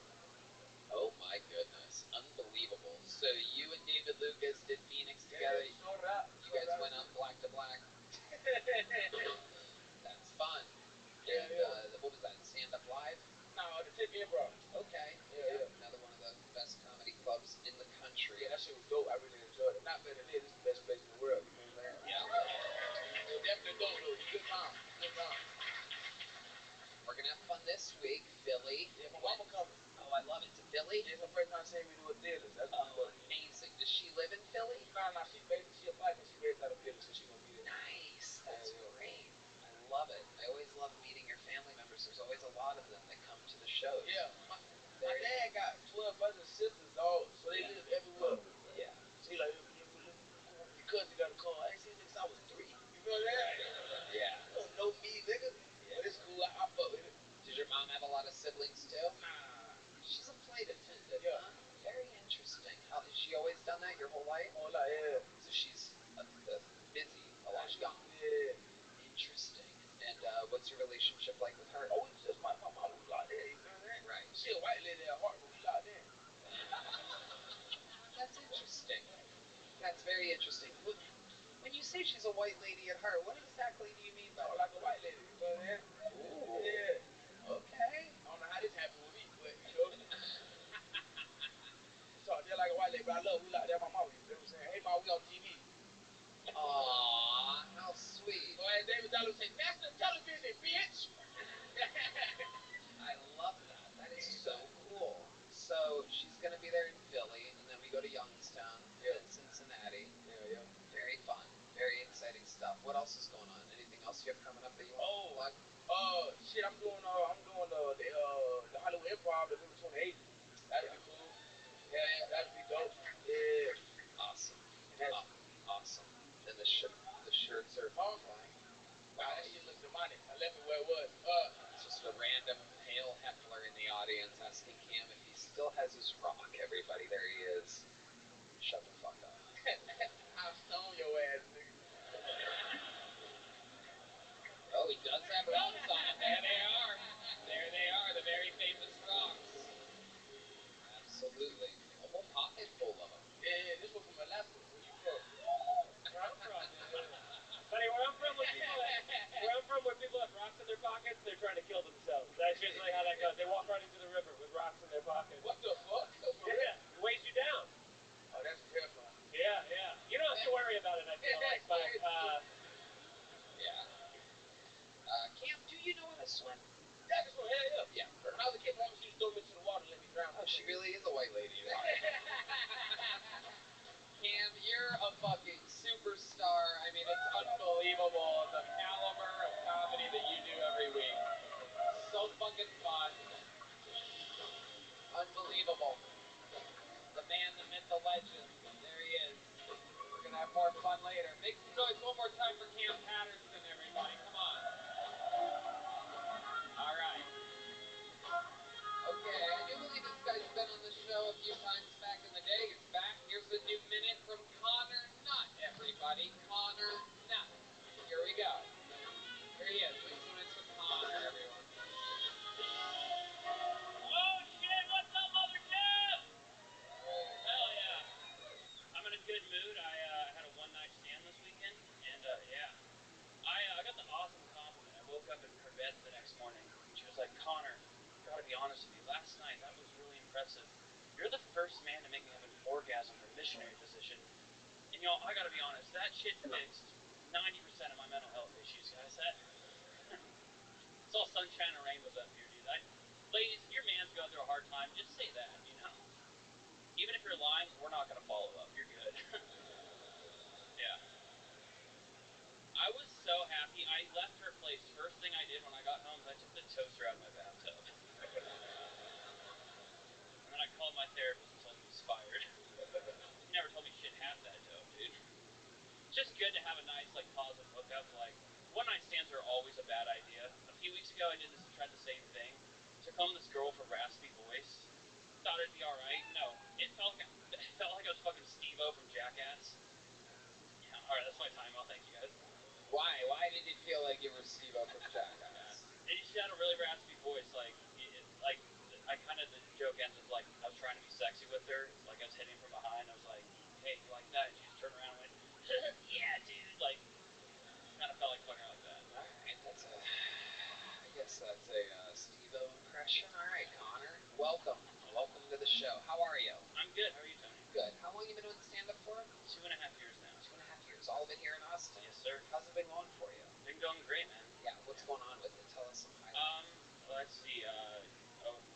Oh my goodness. Unbelievable. So, you and David Lucas did Phoenix together. Yeah, sorted out. You guys went on black to black. That's fun. Yeah, And what was that? Stand Up Live? No, the Tip Improv. Okay. Yeah. Another one of the best comedy clubs in the country. Yeah, that shit was dope. I really enjoyed it. Not better than this. This is the best place in the world. You know what I'm saying? Yeah. It was definitely dope, though. Good time. Good time. We're gonna have fun this week, Philly. Yeah, my mama coming. Oh, I love it. To Philly? Yeah, it's her first time seeing me do a theater. That's pretty dope. Amazing. Does she live in Philly? Nah, she applied and she based out of Philly, so she gonna be there. Nice. That's great. I love it. I always love meeting your family members. There's always a lot of them that come to the shows. Yeah, my dad got 12 brothers and sisters, dog, so they live everywhere. Yeah. So he like, your cousin got a car. I ain't seen niggas since I was 3. You feel that? Yeah. You don't know me, nigga. Yeah. But it's cool. I fuck with it. Does your mom have a lot of siblings too? Nah. She's a flight attendant. Yeah. Huh? Very interesting. Has she always done that your whole life? Oh, like, yeah. So she's busy a lot. Yeah. Interesting. And what's your relationship like with her? Oh, it's just my mama. We locked in. You feel that? Right. She a white lady at heart, but we locked in. That's interesting. That's very interesting. When you say she's a white lady at heart, what exactly do you mean by Oh, that? like a white lady. You feel that? Ooh. Yeah. Okay. I don't know how this happened with me, but you know. She talk just like a white lady, but I love her. We like that. My mama. You know what I'm saying? Hey, ma, we on TV. Aww, how sweet. So as David Dollar say, national television, bitch. I love that. That is so cool. So she's going to be there in Philly, and then we go to Youngstown, Yeah. and Cincinnati. Yeah. Very fun. Very exciting stuff. What else is going on? Anything else you have coming up that you want to plug? Shit, I'm doing the Hollywood Improv November 28th. That'll be cool. Yeah, that'll be dope. Yeah. Awesome. And that's Awesome. And the shirts are flying. wow, that shit looks demonic. I left it where it was. It's just a random pale heckler in the audience asking Cam if he still has his rock. Everybody, there he is. Shut the fuck up. I'll stone your ass, nigga. Oh, he does have rocks on it. There they are. There they are, the very famous rocks. Absolutely. A whole pocket full of them. Yeah, this one from Alaska. Where you from? pockets, they're trying to kill themselves. That's usually how that goes. They walk right into the river with rocks in their pockets. What the fuck? For real? Yeah, it weighs you down. Oh, that's terrifying. Yeah, yeah. You don't have to worry about it, I feel like. But, Yeah. Cam, do you know how to swim? Yeah, I can swim. Hell yeah. Yeah, When I was a kid, mom used to throw me into the water and let me drown. Oh, she really is a white lady. Cam, you're a fucking superstar. I mean, it's unbelievable the caliber of comedy that you do every week. So fucking fun. Unbelievable. The man, the myth, the legend. There he is. We're gonna have more fun later. Make some noise one more time for Cam Patterson, everybody. Come on. All right. Okay, I do believe this guy's been on the show a few times back in the day. He's back. Here's a new minute from Connor Nutt, everybody. Connor Nutt. Here we go. Here he is. Make some noise for Connor, everyone. oh shit! What's up, Mother Jeff? Hell yeah! I'm in a good mood. I had a one-night stand this weekend, and yeah, I got the awesome compliment. I woke up in her bed the next morning. She was like, "Connor, gotta be honest with you. Last night that was really impressive. You're the first man to make me have an orgasm from missionary position. And y'all, I gotta be honest, that shit fixed 90% of my mental health issues, guys. It's all sunshine and rainbows up here, dude. Ladies, if your man's going through a hard time, just say that, you know? Even if you're lying, we're not gonna follow up. You're good." Yeah. I was so happy. I left her place. First thing I did when I got home is I took the toaster out of my bathtub. And then I called my therapist and told him he was fired. He never told me shit half that dope, dude. It's just good to have a nice, like, positive hookup. Like, one-night stands are always a bad idea. A few weeks ago, I tried the same thing. Took home this girl with a raspy voice. Thought it'd be alright. No. It felt like I was fucking Steve-O from Jackass. Yeah, alright, that's my time. I'll thank you guys. Why? Why did it feel like you were Steve-O from Jackass? And she had a really raspy voice, like I kind of, the joke ends with, like, I was trying to be sexy with her, like, I was hitting from behind, I was like, "Hey, you like that?" And she just turned around and went, "Yeah, dude," like, kind of felt like fucking like that. Alright, I guess that's a Steve-O impression. Alright, Connor, welcome to the show. How are you? I'm good, how are you, Tony? Good. How long you been doing stand-up for? 2.5 years now. 2.5 years. All of it here in Austin? Yes, sir. How's it been going for you? Been going great, man. Yeah, what's going on with it? Tell us some highlights. Let's see,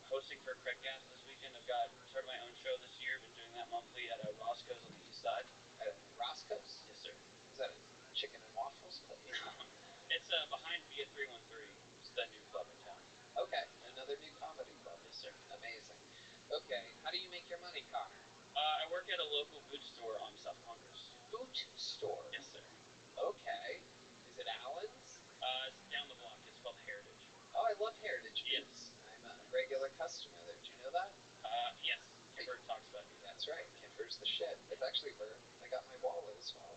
hosting for Craig Gas this weekend. I've started my own show this year, been doing that monthly at Roscoe's on the east side. At Roscoe's? Yes, sir. Is that a chicken and waffles place? It's behind Via 313. It's the new club in town. Okay, another new comedy club. Yes, sir. Amazing. Okay, how do you make your money, Connor? I work at a local boot store on South Congress. Boot store? Yes, sir. Okay. Is it Allen's? It's down the block. It's called Heritage. Oh, I love Heritage Yes. Boots. I'm a regular customer there. Do you know that? Yes. Kimber talks about you. That's right. Kimber's the shit. It's actually where I got my wallet as well.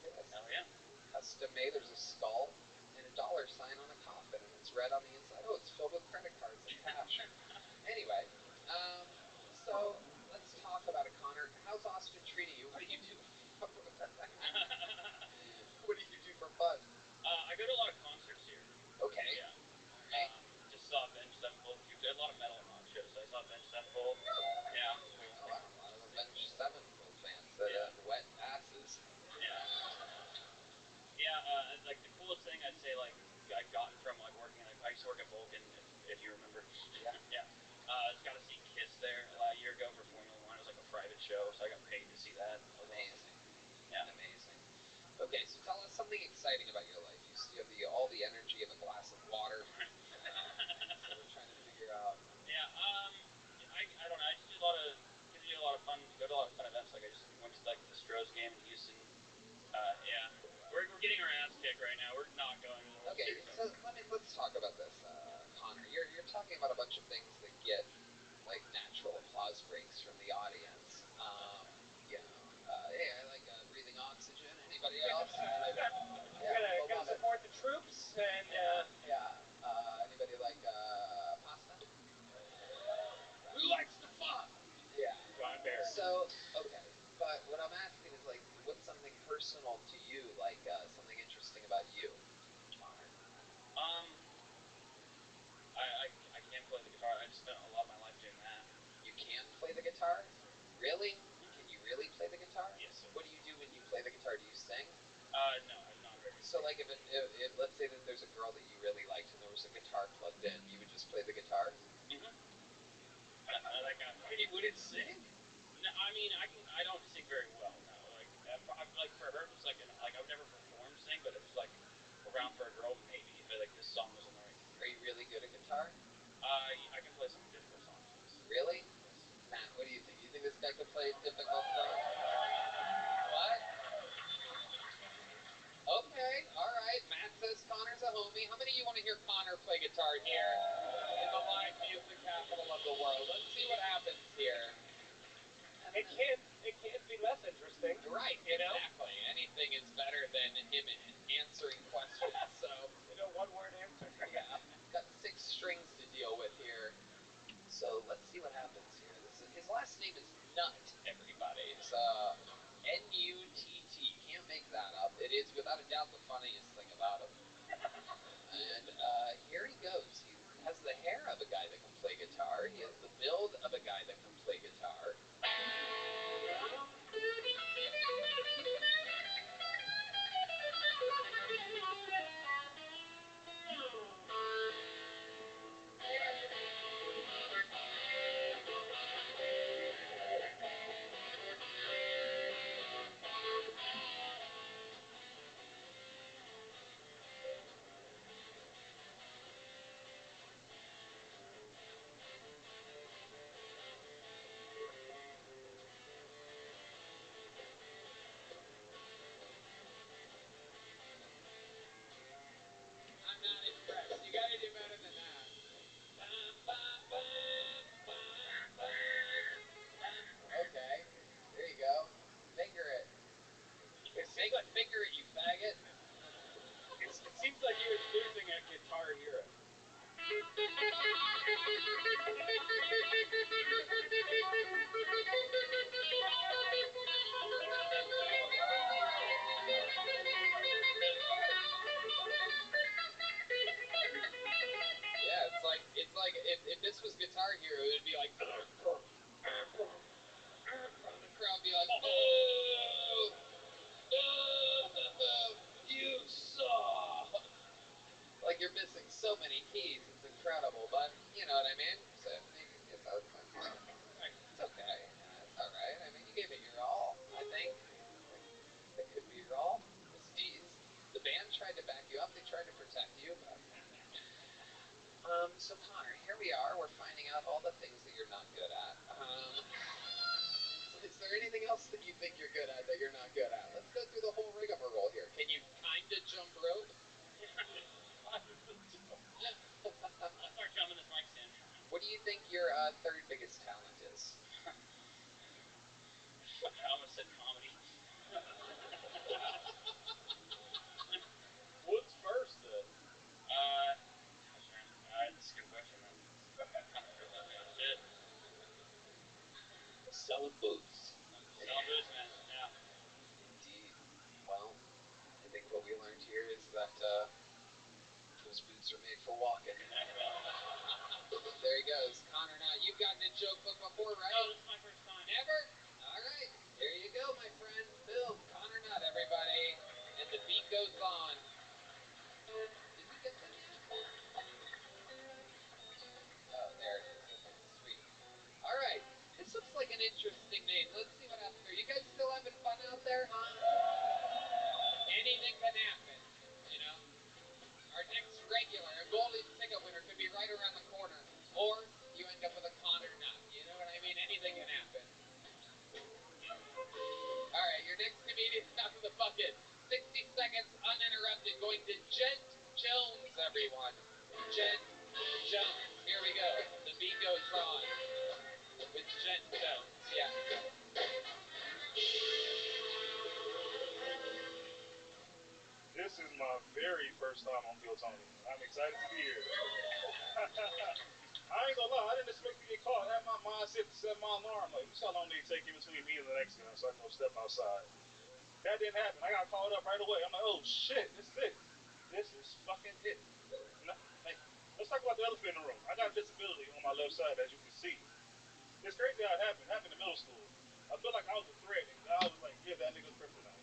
Yes. Hell yeah. Custom made. There's a skull and a dollar sign on a coffin, and it's red on the inside. Oh, it's filled with credit cards and cash. Anyway, so let's talk about it, Connor. How's Austin treating you? What do you do? What do you do for fun? I go to a lot of concerts here. Okay. Yeah. Right. Just saw Avenged Sevenfold. A lot of metal and rock shows. I saw Avenged Sevenfold. Yeah. Oh, wow. A lot of Avenged Sevenfold fans that have wet asses. Yeah. Yeah, like the coolest thing I'd say, like, I've gotten from, like, working, like, I used to work at Vulcan, if you remember. Yeah. Yeah. Got to see Kiss there a year ago for Formula One. It was like a private show, so I got paid to see that. Amazing. Yeah. Amazing. Okay, so tell us something exciting about your life. You have all the energy of a glass of water. So we're trying to figure out. Yeah, I don't know. I just do a lot of fun, go to a lot of fun events. Like, I just went to, like, the Stros game in Houston. Yeah. We're getting our ass kicked right now. We're not going to the World Okay, Series. so let's talk about this, Connor. You're talking about a bunch of things that get, like, natural applause breaks from the audience. You know, hey, I like breathing oxygen. Anybody else? We're gonna support the troops and Anybody like pasta? Who likes to fuck? Yeah. John Barrett. So, okay, but what I'm asking is, like, what's something personal to you, like something interesting about you, Connor? sing? No, I mean, I don't sing very well. No, like for her, if it's like like I would never perform sing, but if it's like around for a girl, maybe if like this song was in the right key. Are you really good at guitar? I can play some difficult songs. Yes. Really? Yes. Matt, what do you think? You think this guy could play a difficult song? What? Okay, all right. Matt says Connor's a homie. How many of you want to hear Connor play guitar here in the live music capital of the world? Let's see what happens here. It can't be less interesting. Right, you know? exactly. Anything is better than him answering questions. So, One-word answer. yeah, got 6 strings to deal with here. So let's see what happens here. His last name is Nut, everybody. It's N-U-T-T. Can't make that up. It is without a doubt the funniest thing about him. And here he goes. He has the hair of a guy that can play guitar. He has the build of a guy that can play guitar. I'm not impressed. You gotta do better than that. Okay, there you go. Finger it. Finger it, you faggot. It seems like he was losing at Guitar Hero. Yeah, it's like if this was Guitar Hero, it would be like, and the crowd would be like, oh, you suck. Like you're missing so many keys. It's incredible, but you know what I mean. So it's okay. It's all right. I mean, you gave it your all. I think that could be your all. The band tried to back you up. They tried to protect you, but. So Connor, here we are. We're finding out all the things that you're not good at. Is there anything else that you think you're good at that you're not good at? Let's go through the whole rigmarole here. Can you kinda jump rope? I'll start jumping this mic stand. What do you think your third biggest talent is? I almost said comedy. What's first, then? That's a good question, man. Shit. Selling boots. Selling boots, man. Yeah. Indeed. Well, I think what we learned here is that those boots are made for walking. There he goes. Connor, now you've gotten a joke book before, right? No, this is my first time. Never? All right. There you go, my friend. Boom. Connor Nutt, everybody. And the beat goes on. Did we get them yet? Oh, there it is. Okay, sweet. All right. This looks like an interesting name. Let's see what happens here. You guys still having fun out there, huh? Anything can happen, you know? Our next regular, a golden ticket winner, could be right around the corner. Or you end up with a Connor Nutt. You know what I mean? Anything can happen. All right, your next comedian out of the bucket. 60 seconds uninterrupted. Going to Gent Jones, everyone. Gent Jones. Here we go. The beat goes on with Gent Jones. Yeah. This is my very first time on Bill Tony. I'm excited to be here. I ain't gonna lie, I didn't expect to get caught. I had my mind set to set my alarm. Like, you see how long they take in between me and the next guy so I can go step outside. That didn't happen. I got called up right away. I'm like, oh shit, this is it. This is fucking it. You know? Like, let's talk about the elephant in the room. I got disability on my left side, as you can see. It's crazy how it happened. It happened in middle school. I felt like I was a threat, and God was like, give that nigga kryptonite.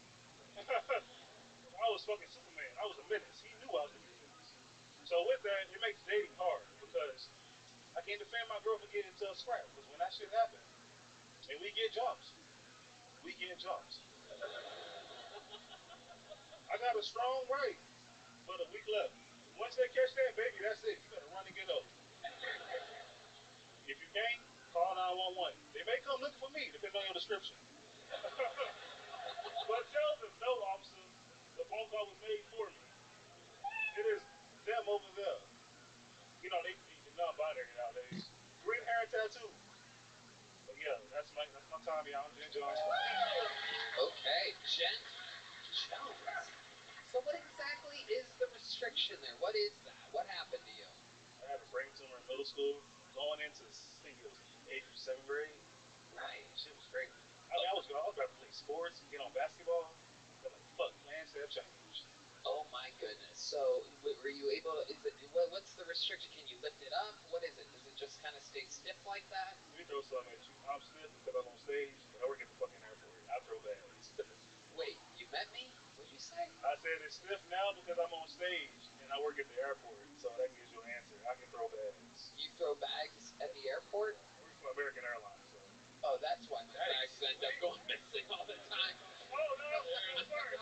I was fucking Superman. I was a menace. He knew I was gonna be a menace. So with that, it makes dating hard because I can't defend my girl for getting into a scrap. Because when that shit happened, and we get jumps. We get jumps. I got a strong right, but a weak left. Once they catch that baby, that's it. You better run and get up. If you can't, call 911. They may come looking for me, depending on your description. But tell them, no, officer, the phone call was made for me. It is them over there. You know, they non-binary nowadays. Green hair and tattoo. But yeah, that's my Tommy. I'm Jen Jones. Okay, Jen Jones. So what exactly is the restriction there? What is that? What happened to you? I had a brain tumor in middle school. Going into, I think it was 8th or 7th grade. Right. Shit was crazy. I mean, I was about to play sports and get on basketball. But like, fuck, plans have changed. Oh my goodness. So were you able to? What's the restriction? Can you lift it up? What is it? Does it just kind of stay stiff like that? Let me throw something at you. I'm stiff because I'm on stage, but I work at the fucking airport. I throw bags. Wait, you met me? What'd you say? I said it's stiff now because I'm on stage and I work at the airport. So that gives you an answer. I can throw bags. You throw bags at the airport? I work for American Airlines. So. Oh, that's why my bags end up going missing all the time. Oh no! Sorry.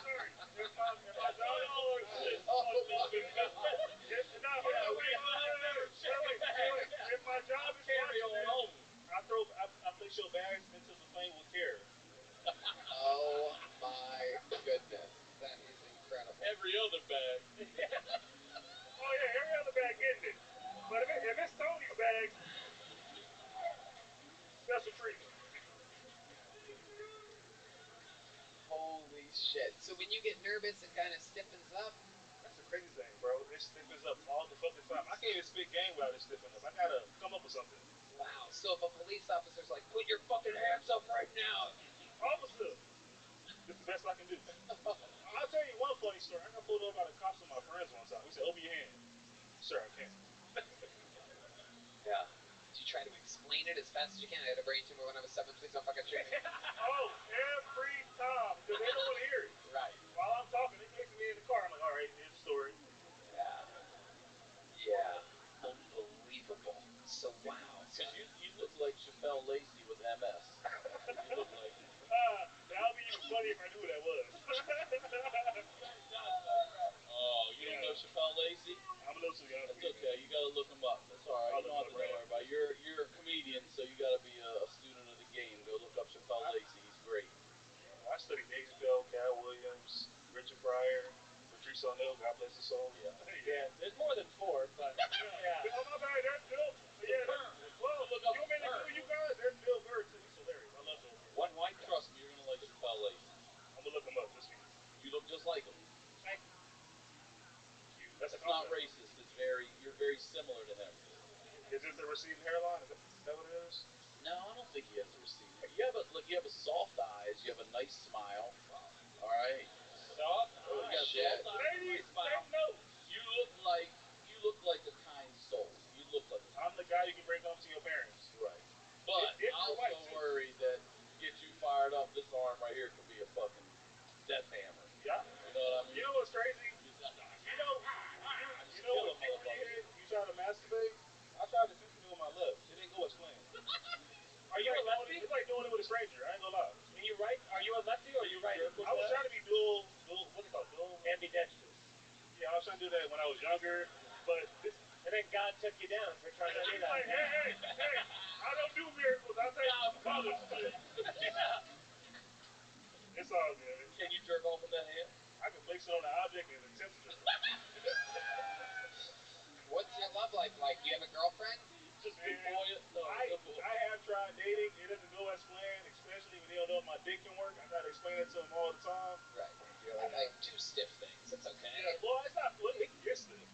If my job is if my job is I place your bags into the plane with care. Oh my goodness, that is incredible. Every other bag. Oh yeah, every other bag getting it. But if it's Tony's bags, special treatment. Holy shit. So when you get nervous, it kind of stiffens up? That's the crazy thing, bro. It stiffens up all the fucking time. I can't even spit game without it stiffening up. I gotta come up with something. Wow. So if a police officer's like, put your fucking hands up right now. Officer, this is the best I can do. I'll tell you one funny story. I got pulled over by the cops with my friends one time. He said, open your hand. Sir, I can't. Yeah. Did you try to explain it as fast as you can? I had a brain tumor when I was 7. Please don't fucking shoot me. Oh, every time. Because they don't want to hear it. Right. While I'm talking, they texting me in the car. I'm like, all right, here's the story. Yeah. Unbelievable. So, wow. Because you look like Chappelle Lacey with MS. You look like. That would be even funny if I knew who that was. Oh, you don't know Chappelle Lacey? I'm a little too young. That's okay. You gotta look him up. That's all right. You don't have to know everybody. You're a comedian, so you gotta be a student of the game. Go look up Chappelle Lacey. He's great. I studied Dave Chappelle, Cal Williams, Richard Pryor, Patrice O'Neal, God bless his soul. Yeah. There's more than 4, but yeah. Oh my bad, there's Bill. Well, Look up you want me to include you guys? There's Bill Burr too. He's hilarious. I love Bill Burr. One white, trust me, you're gonna like Chappelle Lacey. I'm gonna look him up just for you. You look just like him. Thank you. That's not racist. You're very similar to him. Is it the receding hairline? Is that what it is? No, I don't think he has a receding hair. You have a soft eyes. You have a nice smile. All right. Soft? You got soft eyes. Ladies, take notes. You look like a kind soul. You look like. I'm the guy you can bring home to your parents. Right. But if I you're also white, worry that get you fired up. This arm right here could be a fucking death hammer. Yeah. You know what I mean? You know what's crazy? You know what people did? You try to masturbate. I tried to symphony with my left. It didn't go as planned. Are you a lefty? It's like doing it with a stranger. I ain't gonna lie. Are you right? Are you a lefty or are you right? I was trying to be dual. What's it called? Dual. Ambidextrous. Yeah, I was trying to do that when I was younger, but and then God took you down for trying to do that. Like, hey, I don't do miracles. I take colors. It's all good. Can you jerk off with that hand? I can place it on the object and attempt to jerk. What's your love life like? Do you have a girlfriend? Just before you. No, I have tried dating. It doesn't go as planned, especially when they don't know if my dick can work. I gotta explain it to them all the time. Right. You're like, I have 2 stiff things. It's okay. Yeah, well, it's not. Well, it can get stiff.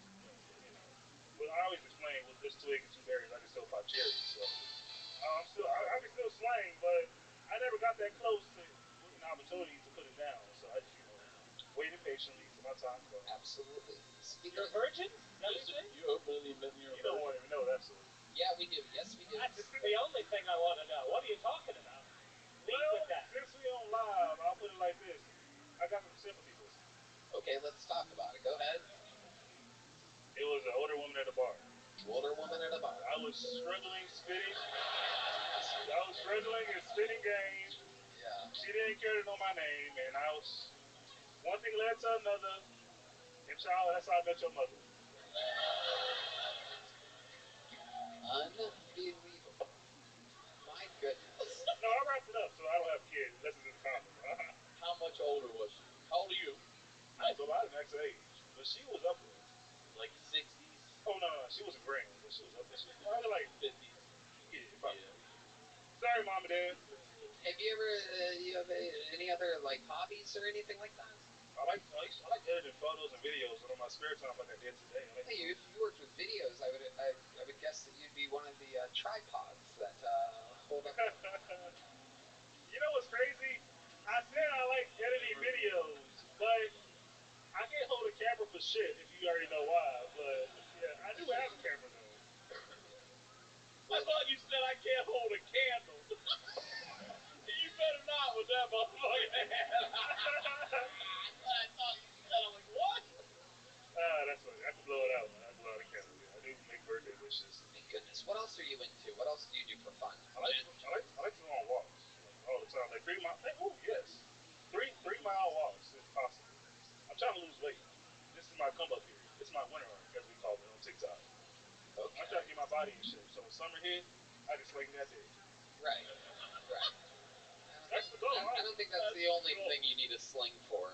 But I always explain with this twig and 2 berries, I can still pop cherries. So I can still slang, but I never got that close to an opportunity to put it down. So I just, waited patiently for my time to come. Absolutely. You're a virgin? You openly admit you're a virgin? You don't want to even know that story. Yeah, we do. Yes, we do. That's the only thing I want to know. What are you talking about? Lead with that. Since we on live, I'll put it like this. I got some sympathy for you. Okay, let's talk about it. Go ahead. It was an older woman at a bar. Older woman at a bar. I was struggling spitting. I was struggling and spinning game. Yeah. She didn't care to know my name, and I was one thing led to another. And child, that's how I met your mother. Unbelievable. My goodness. No, I wrapped it up, so I don't have kids unless it's in the condom. How much older was she? How old are you? I was about an X age, but she was up there. Like 60s? Oh no, she wasn't grand, but she was up there. She was probably like 50s? yeah, probably. Yeah. Sorry, mom and dad. Have you ever, you have any other, like, hobbies or anything like that? I like editing photos and videos, and on my spare time, like I did today, I like. Hey, if you worked with videos, I would guess that you'd be one of the tripods that hold up. You know what's crazy? I said I like editing videos, but I can't hold a camera for shit if you already know why. But yeah, I do have a camera though. I thought you said I can't hold a candle. You better not with that motherfucking hand. I thought you said, I'm like, what? That's funny. I can blow it out. I blow out a candle. Yeah, I do make birthday wishes. My goodness, what else are you into? What else do you do for fun? I like to go on walks like all the time, like 3 mile. Hey, oh yes, 3 mile walks if possible. I'm trying to lose weight. This is my come up period. This is my winter arc, as we call it on TikTok. Okay. I'm trying to get my body in shape. So when summer hit, I can sling that dick. Right. Right. That's the goal. I don't think that's the only thing you need a sling for.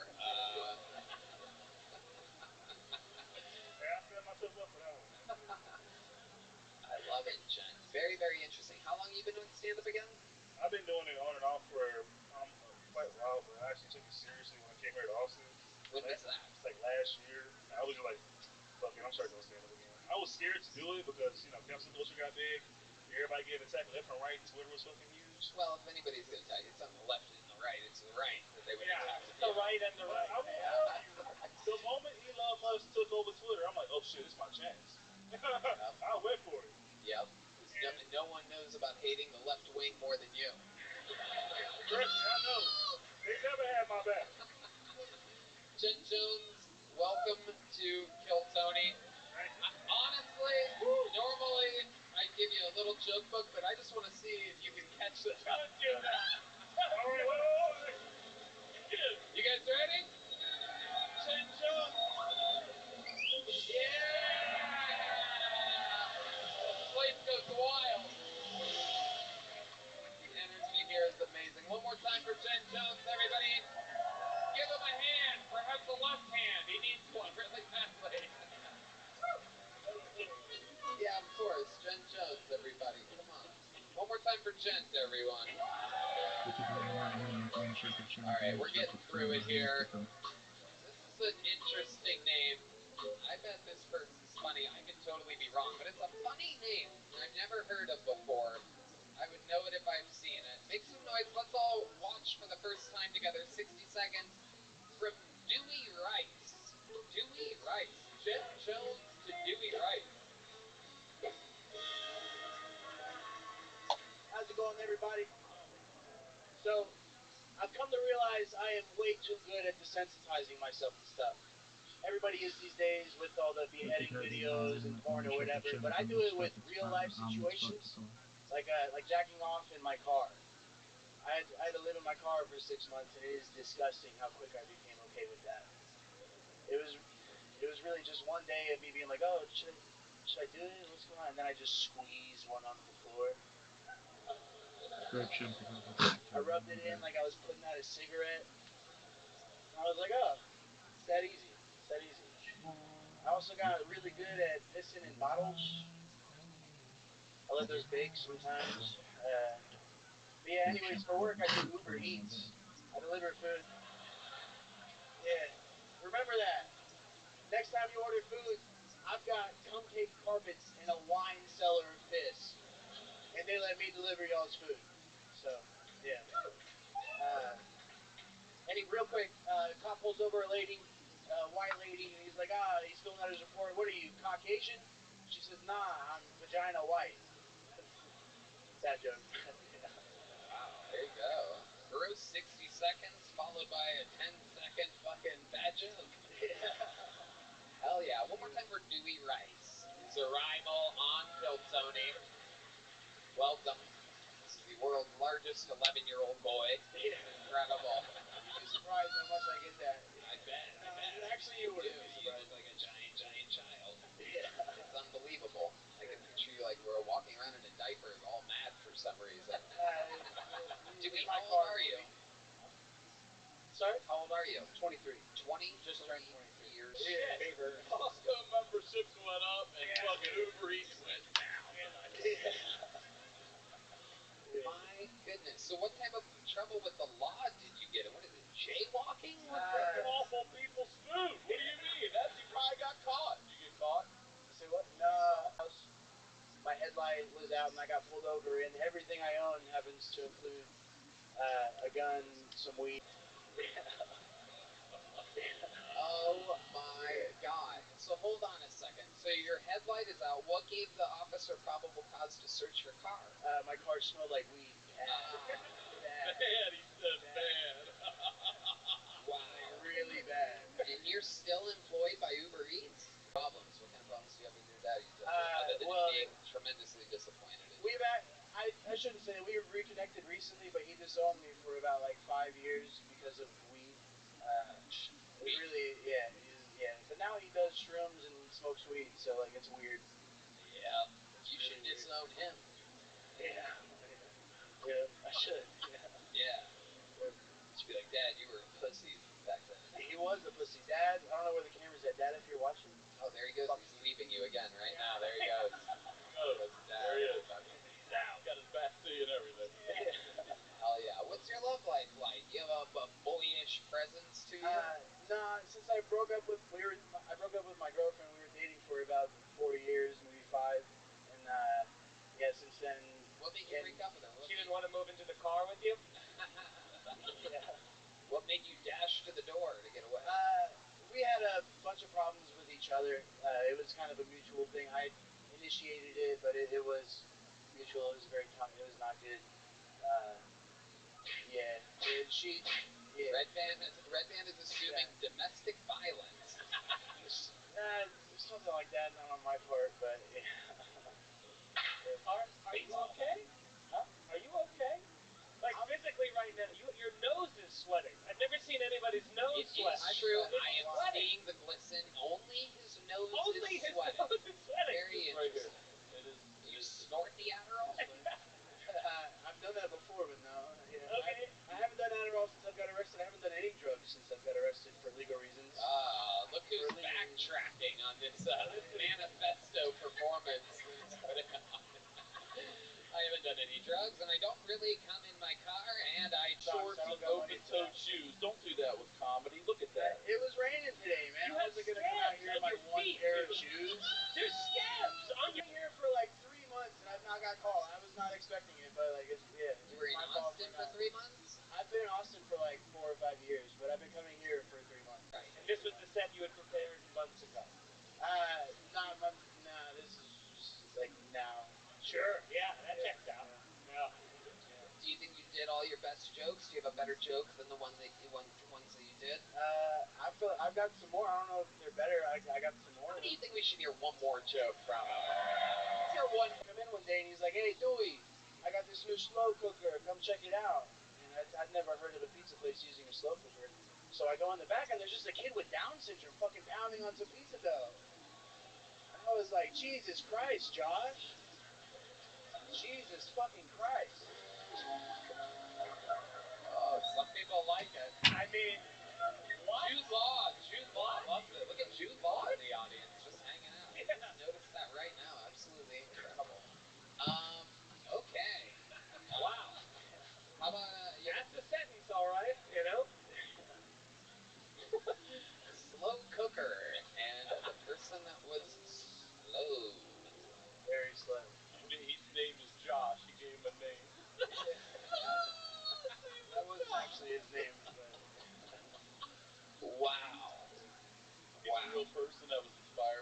Yeah, I set myself up for that one. I love it, Jen. Very, very interesting. How long have you been doing stand-up again? I've been doing it on and off for quite a while, but I actually took it seriously when I came here to Austin. When was that? It's like last year. I was just like, fuck it, I'm starting doing stand up again. I was scared to do it because, cancel culture got big. Everybody getting attacked left and right. Twitter was fucking huge. Well, if anybody's going to attack, it's on the left and the right. It's the right that they would attack. The right and the But right. I will tell you, the moment Elon Musk took over Twitter, I'm like, oh shit, it's my chance. I went for it. Yep. Because no one knows about hating the left wing more than you. Trust me, I know. They never had my back. Jen Jones, welcome to Kill Tony. Honestly, normally I'd give you a little joke book, but I just want to see if you can catch the. Don't do that. All right, wait. You guys ready? Jen Jones. Yeah! The place goes wild. The energy here is amazing. One more time for Jen Jones, everybody. Give him a hand. Perhaps a left hand. He needs one really badly. Yeah, of course. Jen Jones, everybody. Come on. One more time for Jen, everyone. Alright, we're getting through it here. This is an interesting name. I bet this person's funny. I could totally be wrong, but it's a funny name I've never heard of before. I would know it if I've seen it. Make some noise. Let's all watch for the first time together. 60 seconds from Dewey Rice. Dewey Rice. Jen Jones to Dewey Rice. How's it going, everybody? So, I've come to realize I am way too good at desensitizing myself to stuff. Everybody is these days with all the beheading videos and porn or whatever, but I do it with real life situations, like jacking off in my car. I had to live in my car for 6 months, and it is disgusting how quick I became okay with that. It was really just one day of me being like, oh, should I do it? What's going on? And then I just squeezed one onto the floor. I rubbed it in like I was putting out a cigarette. And I was like, oh, it's that easy. It's that easy. I also got really good at pissing in bottles. I let those bake sometimes. But yeah, anyways, for work I do Uber Eats. I deliver food. Yeah, remember that. Next time you order food, I've got cum-cake carpets and a wine cellar of piss. And they let me deliver y'all's food. So, yeah. Real quick, cop pulls over a lady, white lady, and he's like, he's filling out his report. What are you, Caucasian? She says, nah, I'm vagina white. Bad joke. Wow, there you go. Gross 60 seconds, followed by a 10-second fucking bad joke. Hell yeah. One more time for Dewey Rice. His arrival on Kill Tony. Welcome. This is the world's largest 11-year-old boy. Yeah. Incredible. You'd be surprised how much I get that. I bet. Actually, you would. You look like a giant child. Yeah. It's unbelievable. I can picture you like we're walking around in a diaper, all mad for some reason. How old are you? Sorry? How old are you? 23. 20? Just turned 23. Years. Yeah. Costco memberships went up and fucking Uber Eats went down. My goodness. So what type of trouble with the law did you get? What is it? Jaywalking? Ripping off on people's food. What do you mean? You probably got caught. Did you get caught? Say what? No. My headlight was out and I got pulled over, and everything I own happens to include a gun, some weed. Oh my God. So hold on a second. So your headlight is out. What gave the officer probable cause to search your car? My car smelled like weed. Bad. Bad, he said bad. Wow. Really bad. And you're still employed by Uber Eats? Problems. What kind of problems do you have with your dad? Other than being tremendously disappointed in you? I shouldn't say we reconnected recently, but he disowned me for about like 5 years because of weed. Really, yeah. But now he does shrooms and smokes weed, so like it's weird. Yeah. You should disown him. Yeah, I should. Yeah. Just be like, Dad, you were a pussy back then. He was a pussy. Dad, I don't know where the camera's at. Dad, if you're watching. Oh, there he goes. He's leaving you again right now. There he goes. There he is. Now, got his back to you and everything. Hell yeah. What's your love life like? You have a boyish presence to you? Nah, since I broke up with my girlfriend. We were dating for about 4 years, maybe 5, and since then. What made you break up with her? She didn't want to move into the car with you? Yeah. What made you dash to the door to get away? We had a bunch of problems with each other. It was kind of a mutual thing. I initiated it, but it was mutual. It was very tough. It was not good. Red Band is assuming domestic violence. Something like that, not on my part, but yeah. Are you okay? Huh? Are you okay? Like physically right now, your nose is sweating. I've never seen anybody's nose sweat. It's true. It's I am sweating. seeing the glisten. Only his nose Only is his sweating. nose is sweating. Very interesting. It is. You snort the Adderall? I've done that before, but no. Yeah. Okay. I haven't done Adderall since I've got arrested. I haven't done any drugs since I've got arrested for legal reasons. Look who's backtracking on this manifesto performance. I haven't done any drugs, and I don't really come in my car, and I Shorts and open-toed shoes. Don't do that with comedy. Look at that. It was raining today, man. You I have wasn't gonna come out here in scabs my on your one feet, pair of dude. shoes. There's scabs on I've been here for like 3 months, and I've not got called. I was not expecting it, but like, You were in my fault Austin for for 3 months? I've been in Austin for like 4 or 5 years, but I've been coming here for 3 months. Right. And this was the set you had prepared months ago. This is just like now. Sure. Yeah, that checks out. Yeah. Do you think you did all your best jokes? Do you have a better joke than the ones that you did? I feel I've got some more. I don't know if they're better. I got some more. How do you think we should hear one more joke from him? Let's hear one. Come in one day and he's like, "Hey, Dewey, I got this new slow cooker. Come check it out." And I'd never heard of a pizza place using a slow cooker. So I go in the back and there's just a kid with Down syndrome fucking pounding on some pizza dough. And I was like, Jesus Christ, Josh. Jesus fucking Christ. Oh, some people like it. I mean, what? Jude Law loves it. Look at Jude Law in the audience, just hanging out. Yeah. Just notice that right now. Absolutely incredible. Okay. Wow. How about That's the sentence, all right. You know. slow cooker and the person that was slow. Very slow. His name is Josh. He gave him a name. That wasn't actually his name, but Wow. He's a real person that was inspired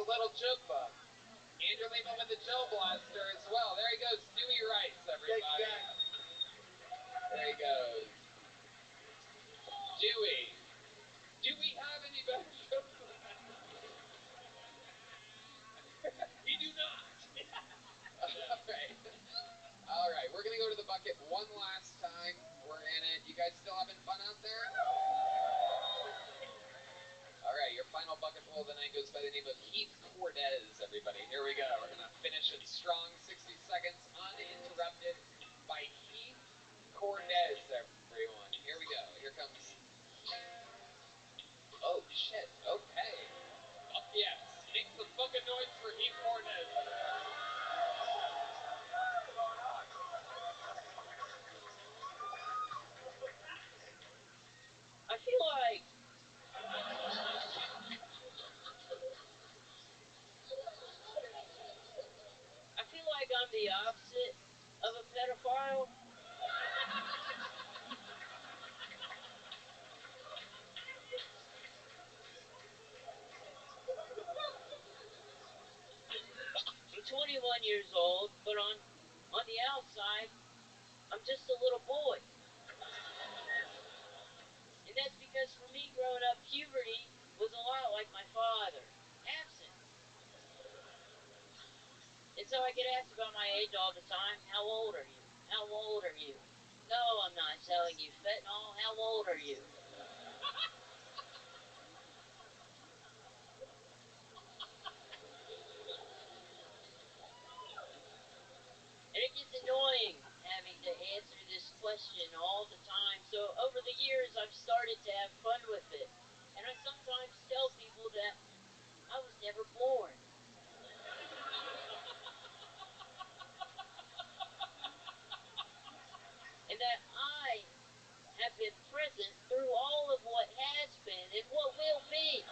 a little joke bug. Andrew Lehman with the Joe Blaster as well. There he goes, Dewey Rice, everybody. There he goes. Dewey. Do we have any better jokes than that? We do not. All right. We're going to go to the bucket one last time. We're in it. You guys still having fun out there? All right. Your final bucket full of the night goes by the name of Heath Cordes, everybody. Here we go. We're going to finish it strong. 60 seconds uninterrupted by Heath Cordes, everyone. Here we go. Here comes... Oh, shit. Okay. Fuck yes. Make some fucking noise for Heath Cordes. I feel like I'm the opposite of a pedophile. I'm 21 years old, but on the outside, I'm just a little boy. And that's because for me growing up, puberty was a lot like my father, absent. And so I get asked about my age all the time. How old are you? How old are you? No, I'm not selling you fentanyl. How old are you? And it gets annoying having to answer this question all the time. So over the years, I've started to have fun with it. And I sometimes tell people that I was never born. And that I have been present through all of what has been and what will be.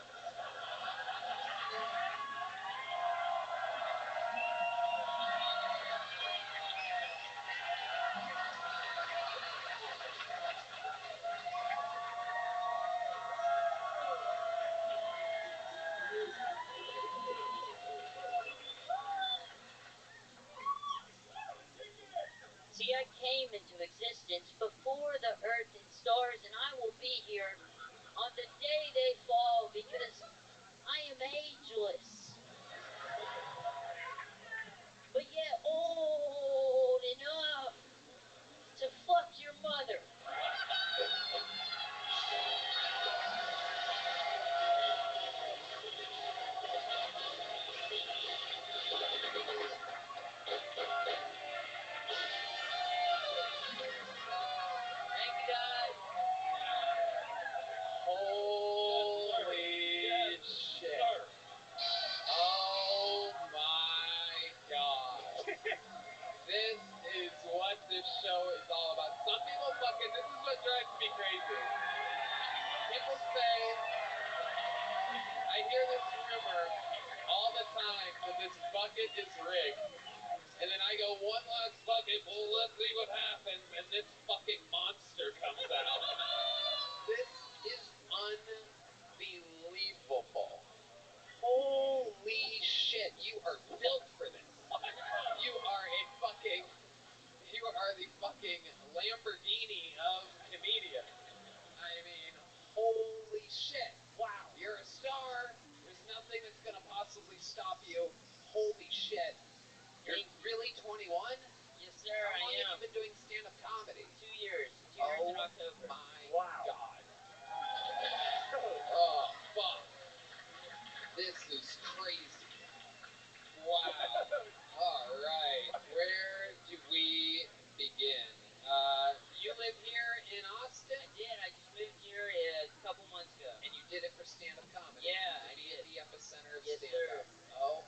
See, I came into existence before the earth and stars, and I will be here on the day they fall because I am ageless. But yet old enough to fuck your mother. Thank you, guys. Holy shit. Oh my god. This is what this show is all about. Some people fucking, this is what drives me crazy. People say, I hear this rumor all the time that this bucket is rigged. And then I go, one last bucket, well, let's see what happens. And this fucking monster comes out. This is unbelievable. Holy shit, you are built for this. You are the fucking Lamborghini of comedians. I mean, holy shit. Wow. You're a star. There's nothing that's going to possibly stop you. Holy shit. You're really 21? Yes, sir, How long I am. have you been doing stand-up comedy? 2 years. 2 years in October. My god. Oh, fuck. This is crazy. Wow. All right. Where do we begin? You live here in Austin? I did. I just moved here a couple months ago. And you did it for stand-up comedy? Yeah, to I be did. at the epicenter of Yes, stand-up. sir. Oh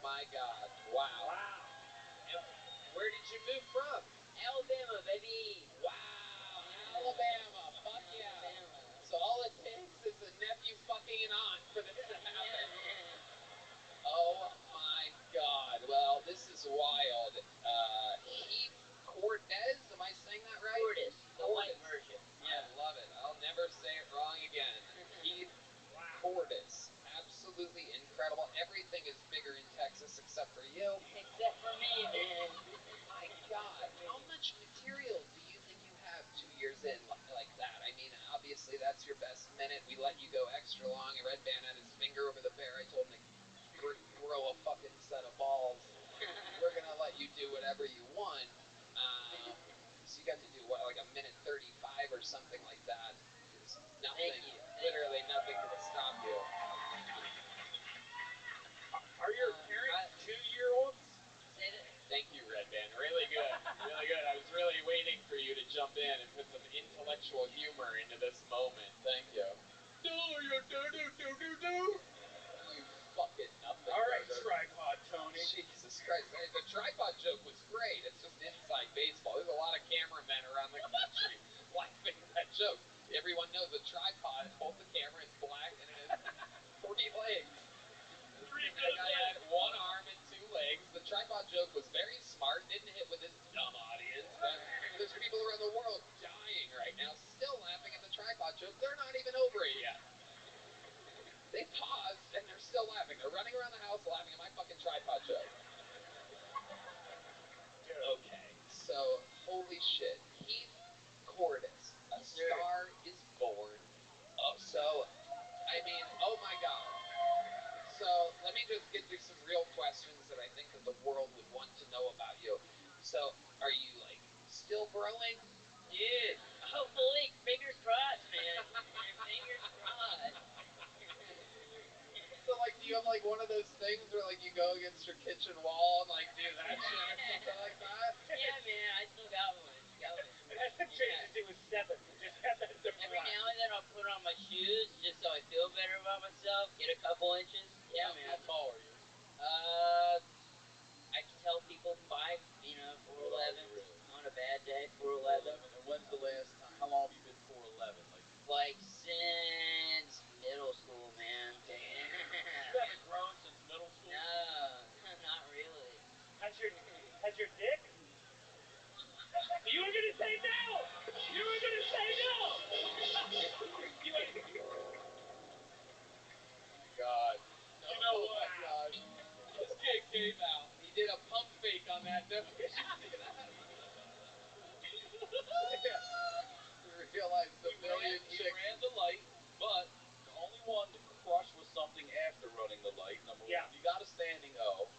minute, we let you go extra long, and Red Band had his finger over the bear. I told him to grow a fucking set of balls. We're gonna let you do whatever you want. So you got to do what, like a minute 35 or something like that. Nothing, literally nothing to stop you. Are your parents 2-year-olds? Thank you, Red Band. Really good. Really good. I was really waiting for you to jump in and put some intellectual humor into this moment. Thank you. You fucking nothing. All right, tripod, Tony. Jesus Christ. The tripod joke was great. It's just inside baseball. There's a lot of cameramen around the country laughing at that joke. Everyone knows a tripod holds the camera, it's black, and it has 3 legs. That guy had 1 arm and 2 legs. The tripod joke was very smart, didn't hit with this dumb audience. But there's people around the world dying right now, still laughing at the tripod joke. They're not even over it yet. They paused, and they're still laughing. They're running around the house laughing at my fucking tripod joke. Okay, so, holy shit. Heath Cordis, A Star is Born. Oh, so, I mean, oh my God. So, let me just get through some real questions that I think that the world would want to know about you. So, are you, like, still growing? Dude, hopefully, fingers crossed, man. Fingers crossed. So, like, do you have, like, one of those things where, like, you go against your kitchen wall and, like, do that shit or something like that? Yeah, man, I still got one. It hasn't changed since he was 7. Just have that at the Every front. now and then I'll put on my shoes just so I feel better about myself, get a couple inches. Yeah, man. How tall are you? I can tell people 5, 4'11". Really? On a bad day, 4'11". And when's the last time? How long have you been 4'11"? Like since middle school, man. Damn. You haven't grown since middle school? No, not really. Has your dick? You were gonna say no! You were gonna say no! God. No, You know what? my God. This kid came out. He did a pump fake on that. Did you see that? You realize the million She chicks. ran the light, but the only one to crush was something after running the light. Number Yeah. 1, you got a standing O.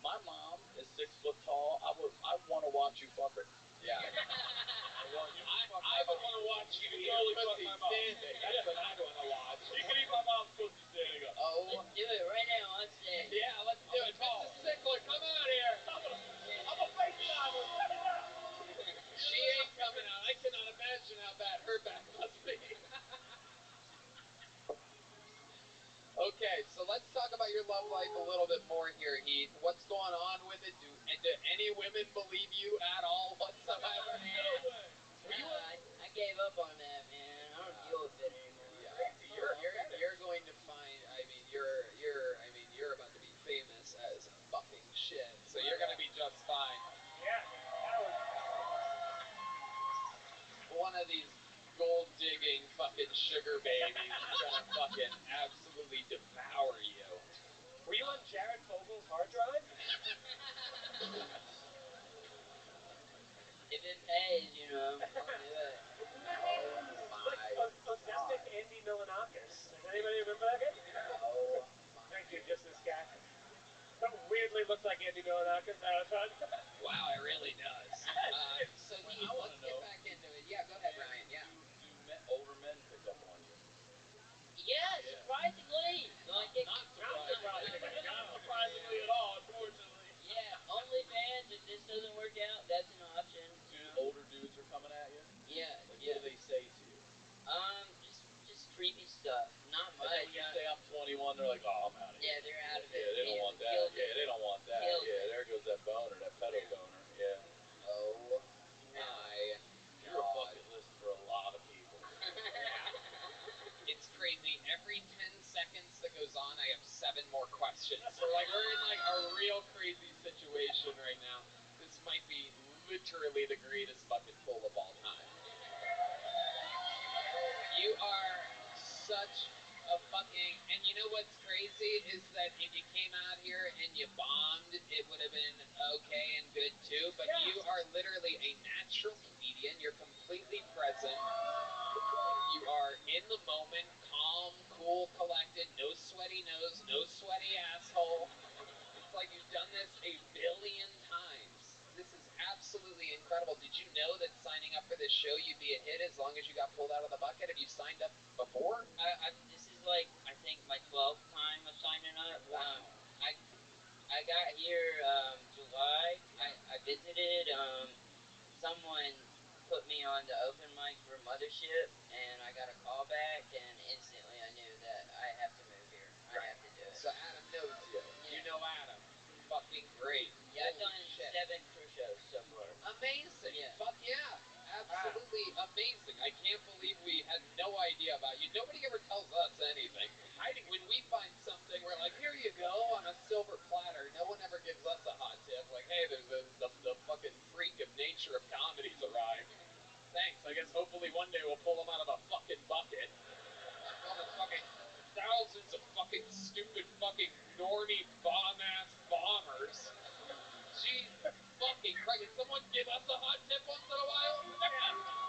My mom is 6 foot tall. I want to watch you fuck her. Yeah. I want you to fuck I my would want to mom. watch you can eat totally fuck pussy my mom. standing. That's what I'd want to watch. You can eat my mom's pussy standing up. Oh. Let's do it right now on stage. Yeah, let's do it. Mrs. Sickler, come out here. I'm a FaceTime her. Set it up. She ain't coming out. I cannot imagine how bad her back must be. Okay, so let's talk about your love life a little bit more here, Heath. What's going on with it? Do any women believe you at all whatsoever? No way. I gave up on that, man. I don't deal with it anymore. Yeah, you're going to find. I mean, you're about to be famous as fucking shit. So you're gonna be just fine. Yeah. One of these gold digging fucking sugar babies is gonna fucking absolutely devour you. Were you on Jared Fogel's hard drive? If it pays, I'll do it. Like autistic Andy Milonakis. Does anybody remember that guy? Oh my. Thank you, just this guy. That weirdly looks like Andy Milonakis. Wow, it really does. So Heath, let's get back into it. Yeah, go ahead, Ryan. Yeah. Do older men pick up on you? Yeah, surprisingly. Like Not surprisingly. Not surprisingly at all, unfortunately. Yeah, OnlyFans, if this doesn't work out, that's an option. Older dudes are coming at you? Yeah, What do they say to you? Just creepy stuff. Not much. And then when you say I'm 21, they're like, oh, I'm out of here. Yeah, they're out of it. Yeah, they don't want that. Yeah, they don't want that. Yeah, there goes that boner, that pedo boner. Yeah. Oh my. You're a bucket list for a lot of people. It's crazy. Every 10 seconds that goes on, I have 7 more questions. So, we're in, a real crazy situation right now. This might be literally the greatest bucket full of all time. You are such a fucking... And you know what's crazy is that if you came out here and you bombed, it would have been okay and good, too. But you are literally a natural comedian. You're completely present. You are in the moment, cool, collected, no sweaty nose, no sweaty asshole. It's like you've done this a billion times. This is absolutely incredible. Did you know that signing up for this show, you'd be a hit as long as you got pulled out of the bucket? Have you signed up before? This is like, I think, my 12th time of signing up. Wow. I got here July. I visited. Someone put me on the open mic for Mothership, and I got a call back, and instantly I knew that I have to move here. I have to do it. So Adam knows you. Yeah. You know Adam. Fucking great. Yeah, I've Holy done shit. 7 crew shows so far. Amazing. Yeah. Fuck yeah. Absolutely amazing. I can't believe we had no idea about you. Nobody ever tells us anything. When we find something, we're like, here you go, on a silver platter. No one ever gives us a hot tip. Like, hey, there's the fucking freak of nature of comedy's arrived. Thanks. I guess hopefully one day we'll pull them out of a fucking bucket. All the fucking thousands of fucking stupid fucking normie bomb-ass bombers. Jesus fucking Christ. Can someone give us a hot tip once in a while?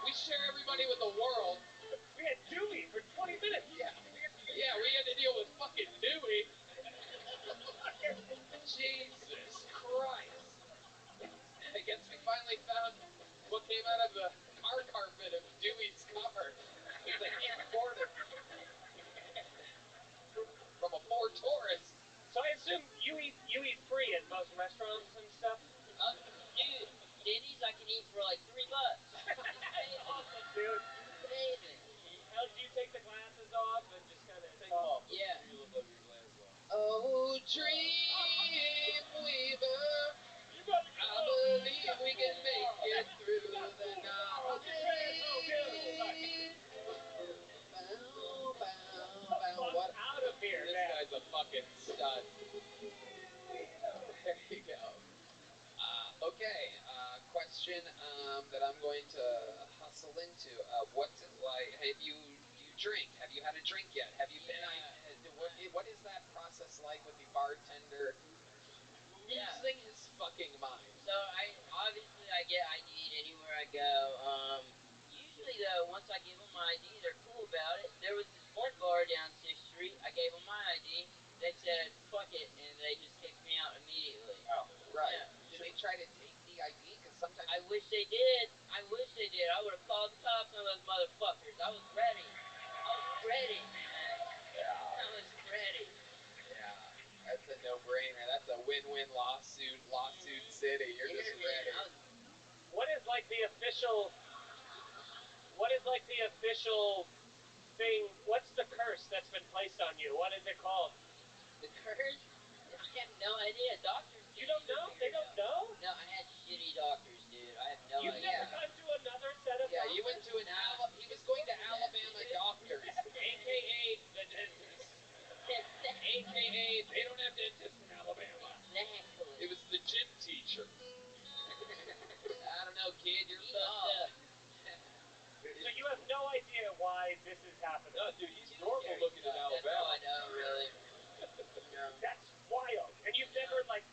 We share everybody with the world. We had Dewey for 20 minutes. Yeah, we had to deal with fucking Dewey. Jesus Christ. I guess we finally found what came out of the car carpet of Dewey's cover. It's a hand quarter. From a Ford Taurus. So I assume you eat free at most restaurants and stuff? Dude, Denny's I can eat for like $3. It's amazing. Awesome, dude. It's amazing. How do you take the glasses off and just kind of Take them off. Yeah. You look like your glasses off. Oh, dream weaver, You got to I believe we can make it through the night. Bow, bow, bow. What? Out of here, This man. guy's a fucking stud. There you go. Okay, question that I'm going to hustle into. What's it like? Do you drink? Have you had a drink yet? Have you been? What is that process like with the bartender losing his fucking mind? So I get ID'd anywhere I go. Usually though, once I give them my ID, they're cool about it. There was this one bar down 6th Street. I gave them my ID. They said fuck it, and they just kicked me out immediately. Oh, right. Yeah. Did they try to take the ID? Because sometimes I wish they did. I would have called the cops on those motherfuckers. I was ready, man. Yeah. I was ready. Yeah, that's a no-brainer. That's a win-win lawsuit city. You're just ready. What is like the official thing? What's the curse that's been placed on you? What is it called? The curse? I have no idea. Doctors. You don't know? They don't know? No, I had shitty doctors, dude. I have no You've idea. never gone to another set of Yeah, doctors? you went to he was going to Alabama doctors, a.k.a. the dentist, a.k.a. they don't have dentists in Alabama. Exactly. It was the gym teacher. I don't know, kid, you're fucked up. So you have no idea why this is happening? No, dude, he's normal looking in That's Alabama. all I know, really. No. That's wild. And you've never, like,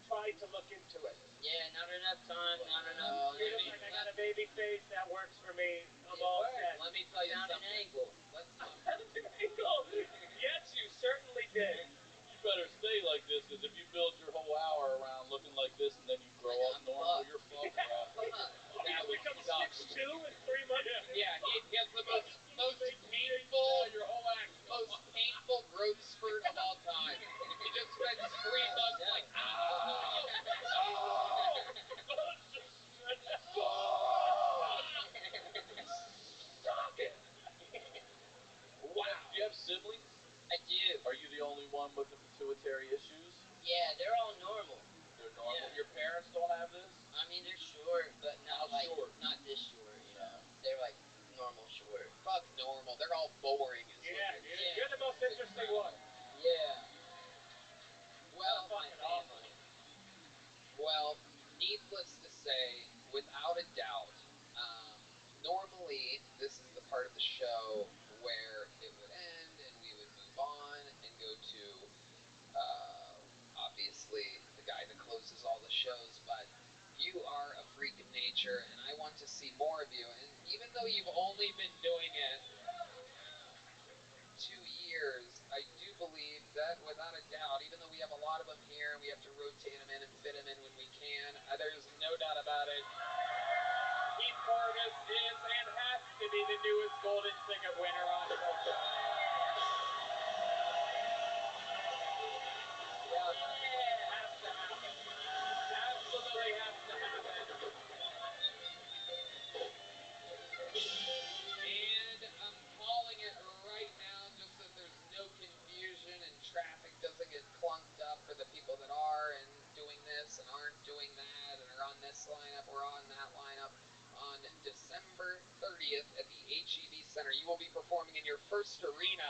tried to look into it? Yeah, not enough time, not enough. You're just like, I got a baby face, that works for me. I'm It all works. set. Let me tell you Found an something. angle. Let's Found an angle. Yes, you certainly did. You better stay like this, because if you build your whole hour around looking like this and then you grow up normal, you're fucked, bro. That would become suck. 6'2" in 3 months. Yeah, he has the most painful, Your whole act. most painful growth spurt of all time. He just spent 3 months like, Stop it. wow. Do you have siblings? I do. Are you the only one with the pituitary issues? Yeah, they're all normal. They're normal. Yeah. Your parents don't have this? I mean, they're short, but not How like short? not this short. You know, they're like normal short. Fuck normal. They're all boring. Yeah, you're the most interesting one. Yeah. Well, my fucking family. well, needless to say, without a doubt, normally this is the part of the show where it would end and we would move on and go to, obviously, the guy that closes all the shows, but you are a freak of nature and I want to see more of you. And even though you've only been doing it without a doubt, even though we have a lot of them here and we have to rotate them in and fit them in when we can, there's no doubt about it. Keith Corvus is and has to be the newest golden ticket winner on the show. Yeah, has to happen. Absolutely has to happen. And I'm calling it right now just so there's no confusion and traffic doesn't get clunked up for the people that are and doing this and aren't doing that and are on this lineup or on that lineup. On December 30th at the HEB Center, you will be performing in your first arena.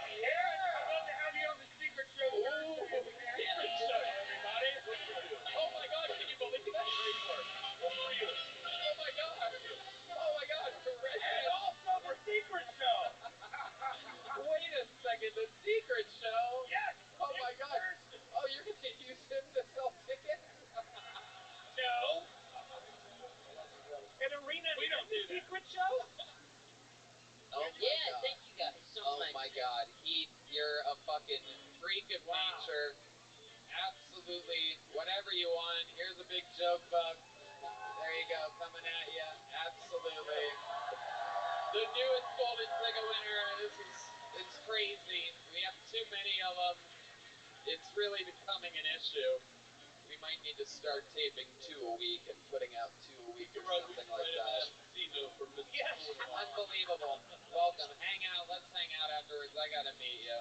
Yeah, I'd love to have you on the secret show. Secret show, everybody. Oh my God, can you believe that? Oh my God. Oh my God. And also the secret show. Wait a second, the secret show? Yes. Oh my God. Oh, you're going to use him to sell tickets? No. An arena We don't do that. secret show? Oh my Yeah, God. thank you guys so Oh much. my God. Heath, you're a fucking freak of nature. Absolutely. Whatever you want. Here's a big joke buck. There you go. Coming at you. Absolutely. The newest golden ticket winner. It's crazy. We have too many of them. It's really becoming an issue. We might need to start taping 2 a week and putting out 2 a week or something like that. Yes. Unbelievable. Welcome. Hang out. Let's hang out afterwards. I gotta meet you.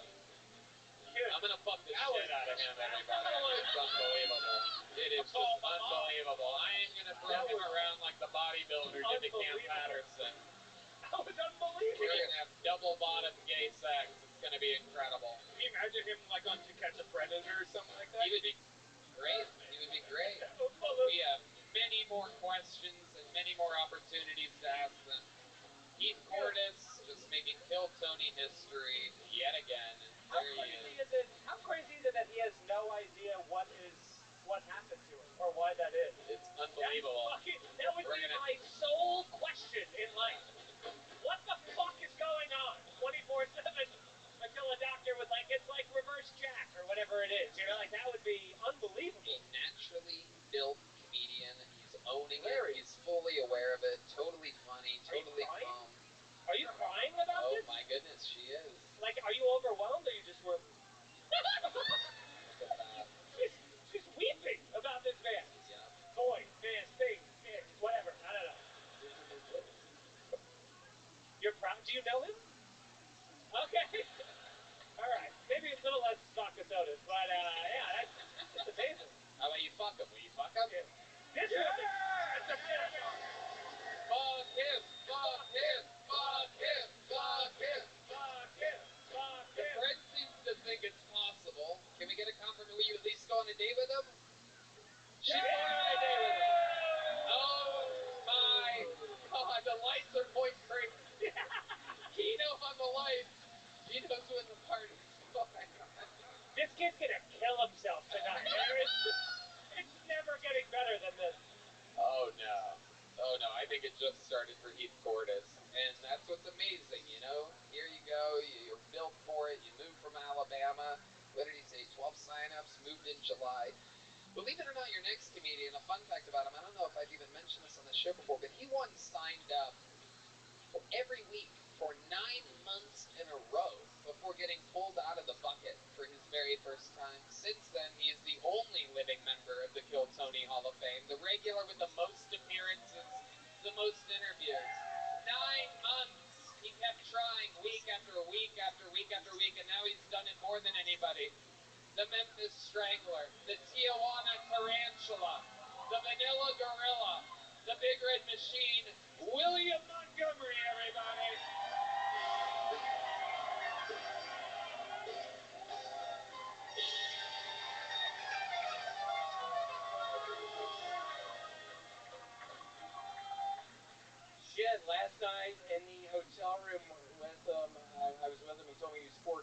Dude, I'm gonna fuck the shit out of him, everybody. It's unbelievable. It is just unbelievable. I am gonna throw him around like the bodybuilder did to Cam Patterson. That was unbelievable. We're gonna have double bottom gay sex. It's gonna be incredible. Can you imagine him like on To Catch a Predator or something like that? He would be great. He would be great. We have many more questions and many more opportunities to ask them. Keith Cordes just making Kill Tony history yet again. How There he crazy is. is it? How crazy is it that he has no idea what happened to him or why that is? It's unbelievable. That would be my sole question in life. What the fuck is going on 24/7 until a doctor was like, it's like reverse jack or whatever it is. You know, like that would be unbelievable. A naturally built comedian. He's owning it. He's fully aware of it. Totally funny. Totally calm. Are you crying about this? Oh my goodness, she is. Like, are you overwhelmed or you just were? Look at that. She's weeping about this man. Yeah. Toys, this, things, it, whatever. I don't know. You're proud? Do you know him? Okay. All right. Maybe a little less vodka sodas, but yeah, that's amazing. How about you fuck him? Will you fuck him? Yeah. This Yeah. was a Fuck him! Fuck him! Fuck him! Fuck him! fuck him, fuck The him. friend seems to think it's possible. Can we get a confirmation? Will you at least go on a date with him? She's going on a date with him. Oh my God! The lights are going crazy. Keno on the lights. He knows when the party's going on. This kid's gonna kill himself tonight. It's never getting better than this. Oh no. Oh no, I think it just started for Heath Cordes. And that's what's amazing, you know? Here you go, you're built for it, you moved from Alabama. What did he say, 12 signups, moved in July. Believe it or not, your next comedian, a fun fact about him, I don't know if I've even mentioned this on the show before, but he once signed up every week for 9 months in a row before getting pulled out of the bucket for his very first time. Since then, he is the only living member of the Kill Tony Hall of Fame, the regular with the most appearances, the most interviews. 9 months! He kept trying week after week after week after week, and now he's done it more than anybody. The Memphis Strangler, the Tijuana Tarantula, the Manila Gorilla, the Big Red Machine, William Montgomery, everybody. Shit, last night in the hotel room with him, I was with him, he told me he was 14.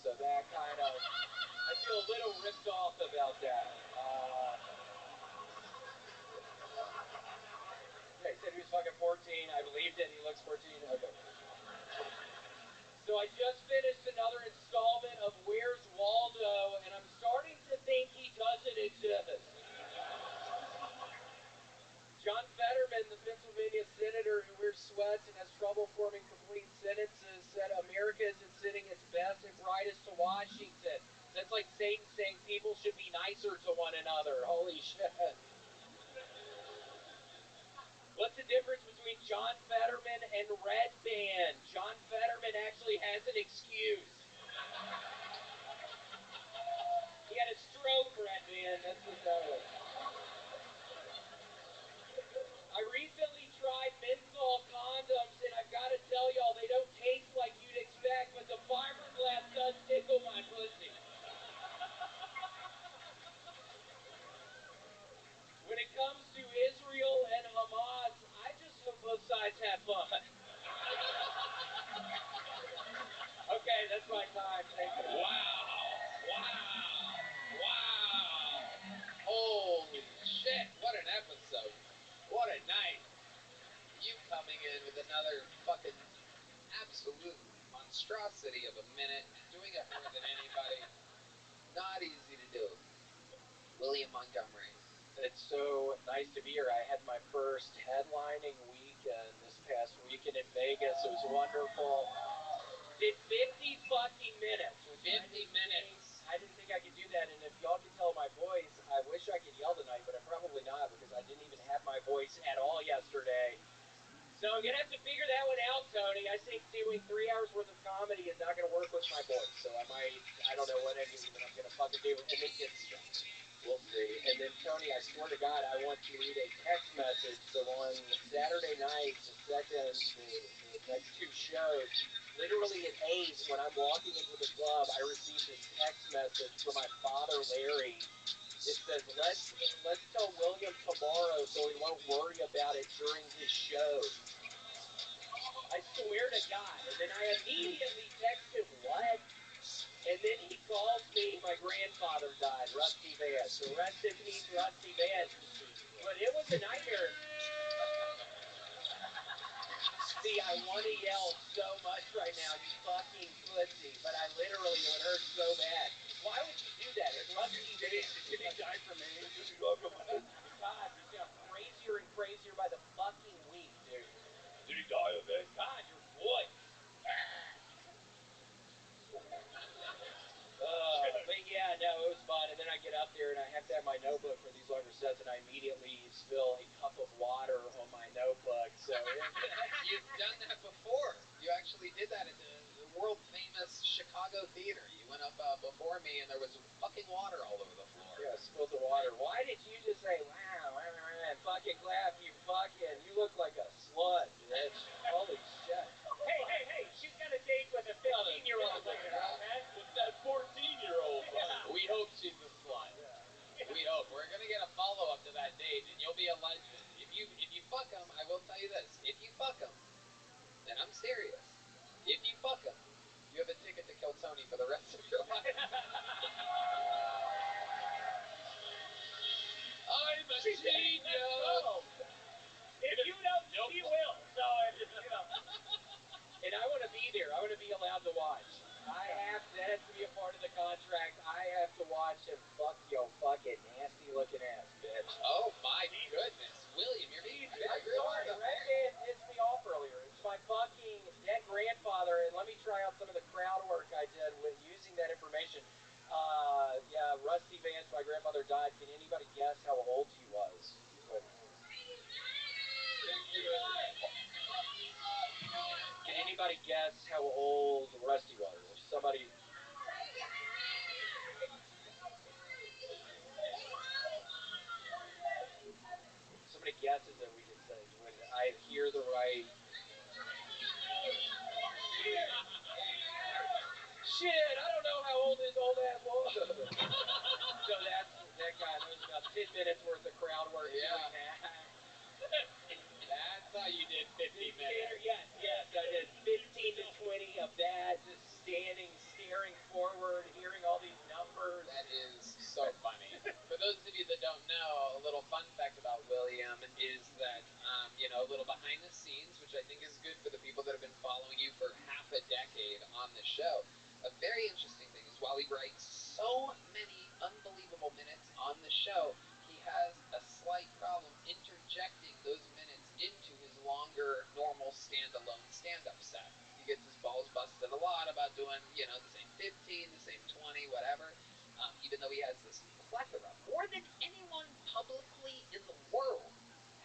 So that kind of, I feel a little ripped off about that. Yeah, he said he was fucking 14. I believed it. He looks 14. Okay. So I I just finished another installment of Where's Waldo, and I'm starting to think he doesn't exist. John Fetterman, the Pennsylvania senator who wears sweats and has trouble forming complete sentences, said America isn't sitting its best and brightest to Washington. That's like Satan saying people should be nicer to one another. Holy shit. What's the difference between John Fetterman and Red Band? John Fetterman actually has an excuse. He had a stroke, Red Band. That's what that was. I recently tried menthol condoms, and I've got to tell y'all, they don't taste like you'd expect, but the fiberglass does tickle my pussy. When it comes to Israel and Hamas, I just hope both sides have fun. Okay, that's my time. Thank you. Wow. Holy shit, what an episode. What a night. You coming in with another fucking absolute monstrosity of a minute, doing it more than anybody. Not easy to do. William Montgomery. It's so nice to be here. I had my first headlining weekend this past weekend in Vegas. It was wonderful. Did 50 fucking minutes. 50 minutes. I didn't think I could do that, and if y'all can tell my voice, I wish I could yell tonight, but I'm probably not because I didn't even have my voice at all yesterday. So I'm going to have to figure that one out, Tony. I think doing 3 hours worth of comedy is not going to work with my voice, so I don't know what even I'm going to fucking do, and then get stressed. We'll see. And then, Tony, I swear to God, I want to read a text message. So on Saturday night, the next two shows, literally at 8, when I'm walking into the club, I received this text message from my father, Larry. It says, let's tell William tomorrow so he won't worry about it during his shows. I swear to God. And then I immediately text him, what? And then he calls me, my grandfather died, Rusty Vance. So rest in peace, Rusty Vance. But it was a nightmare. See, I want to yell so much right now, you fucking pussy. But I literally, it hurts so bad. Why would you do that? It's Rusty Vance. Did he die from AIDS? Did he go from God, he's got crazier and crazier by the fucking week, dude. Did he die of it? God, your voice. But yeah, no, it was fun. And then I get up there and I have to have my notebook for these longer sets, and I immediately spill a cup of water on my notebook. So You've done that before. You actually did that at the world famous Chicago Theater. You went up before me and there was fucking water all over the floor. yeah, spilled the water. Why did you just say, wow, fucking clap, you look like a slut, bitch. Holy shit. Hey, she's got a date with a 15-year-old later, okay? With that 14-year-old. Yeah. We hope she's a slut. Yeah. We hope. We're gonna get a follow-up to that date, and you'll be a legend. If you fuck him, I will tell you this. If you fuck him, then I'm serious. If you fuck him, you have a ticket to kill Tony for the rest of your life. I'm a genius. If you don't, she will. So, and I want to be there. I want to be allowed to watch. That has to be a part of the contract. I have to watch him fuck your fucking nasty-looking ass, bitch. Oh my goodness, William, you're being very Sorry, Red Band pissed me off earlier. It's my fucking dead grandfather, and let me try out some of the crowd work I did with using that information. Yeah, Rusty Vance, my grandfather died. Can anybody guess how old he was? Can anybody guess how old Rusty was? Somebody. Somebody guesses that we can say when I hear the right. Shit, I don't know how old his old ass was. So that guy. That was about 10 minutes worth of crowd work. Yeah. Doing that. That's how you did 50 minutes. Yes, I did 15 to 20 of that, just standing, staring forward, hearing all these numbers. That is so funny. For those of you that don't know, a little fun fact about William is that, a little behind the scenes, which I think is good for the people that have been following you for half a decade on the show. A very interesting thing is while he writes so many unbelievable minutes on the show, he has a slight problem interjecting those minutes into his longer, normal, standalone stand-up set. He gets his balls busted a lot about doing, the same 15, the same 20, whatever, even though he has this plethora, more than anyone publicly in the world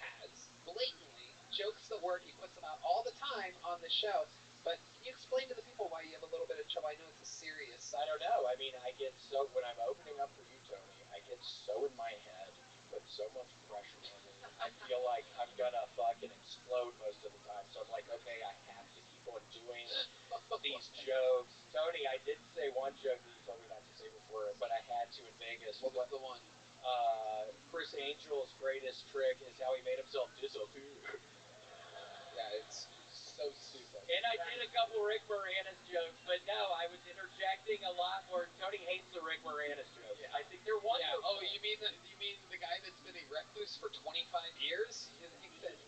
has, blatantly, jokes that work. He puts them out all the time on the show. But can you explain to the people why you have a little bit of trouble? I know it's a serious I don't know. I mean, I get so, when I'm opening up for you, Tony, I get so in my head. You put so much pressure on me. I feel like I'm gonna fucking explode most of the time. So I'm like, okay, I have to keep on doing these jokes. Tony, I did say one joke that you told me not to say before, but I had to in Vegas. What was the one? Chris Angel's greatest trick is how he made himself disappear. Yeah, it's so stupid. And I did a couple Rick Moranis jokes, but no, I was interjecting a lot more. Tony hates the Rick Moranis jokes. Yeah. I think they're wonderful. Yeah. Oh, you mean the guy that's been a recluse for 25 years? You think that?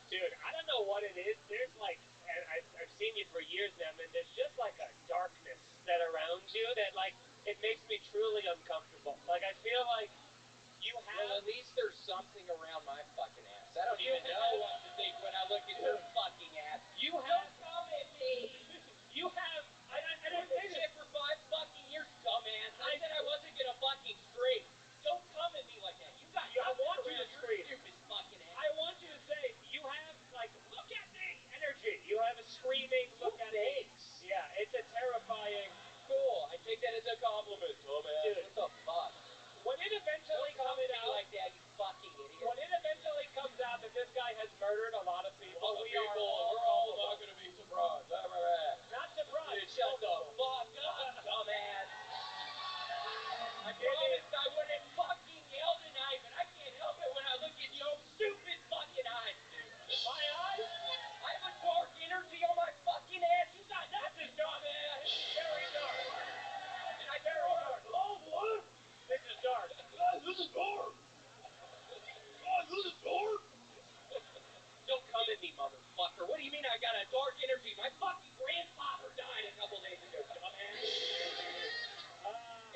Dude, I don't know what it is. There's like, and I've seen you for years now, and there's just like a darkness that around you that like, it makes me truly uncomfortable. Like, I feel like you have... Well, at least there's something around my fucking ass. I don't even know what to think when I look at your fucking ass. You have... Don't come at me! You have... I didn't say shit for 5 fucking years, dumbass. I said I wasn't gonna fucking scream. Don't come at me like that. You got... I want you to scream. Stupid fucking ass. I want you to say, you have, like, look at me energy. You have a screaming look at me. Yeah, it's a terrifying... Cool. I take that as a compliment, dumbass. Dude. What the fuck? When it eventually comes out like that, you fucking idiot. When it eventually comes out that this guy has murdered a lot of people, we're all not going to be surprised. Not surprised. Dude, shut the fuck up, dumbass. I promised I wouldn't fucking yell tonight, but I can't help it when I look at your stupid fucking eyes, dude. My eyes? I have a dark energy on my fucking ass. You got nothing, dumbass. This is very dark. And I very dark. Oh, what? This is dark. This is dark. This is dark. Don't come at me, motherfucker. What do you mean I got a dark energy? My fucking grandfather died a couple days ago, dumbass.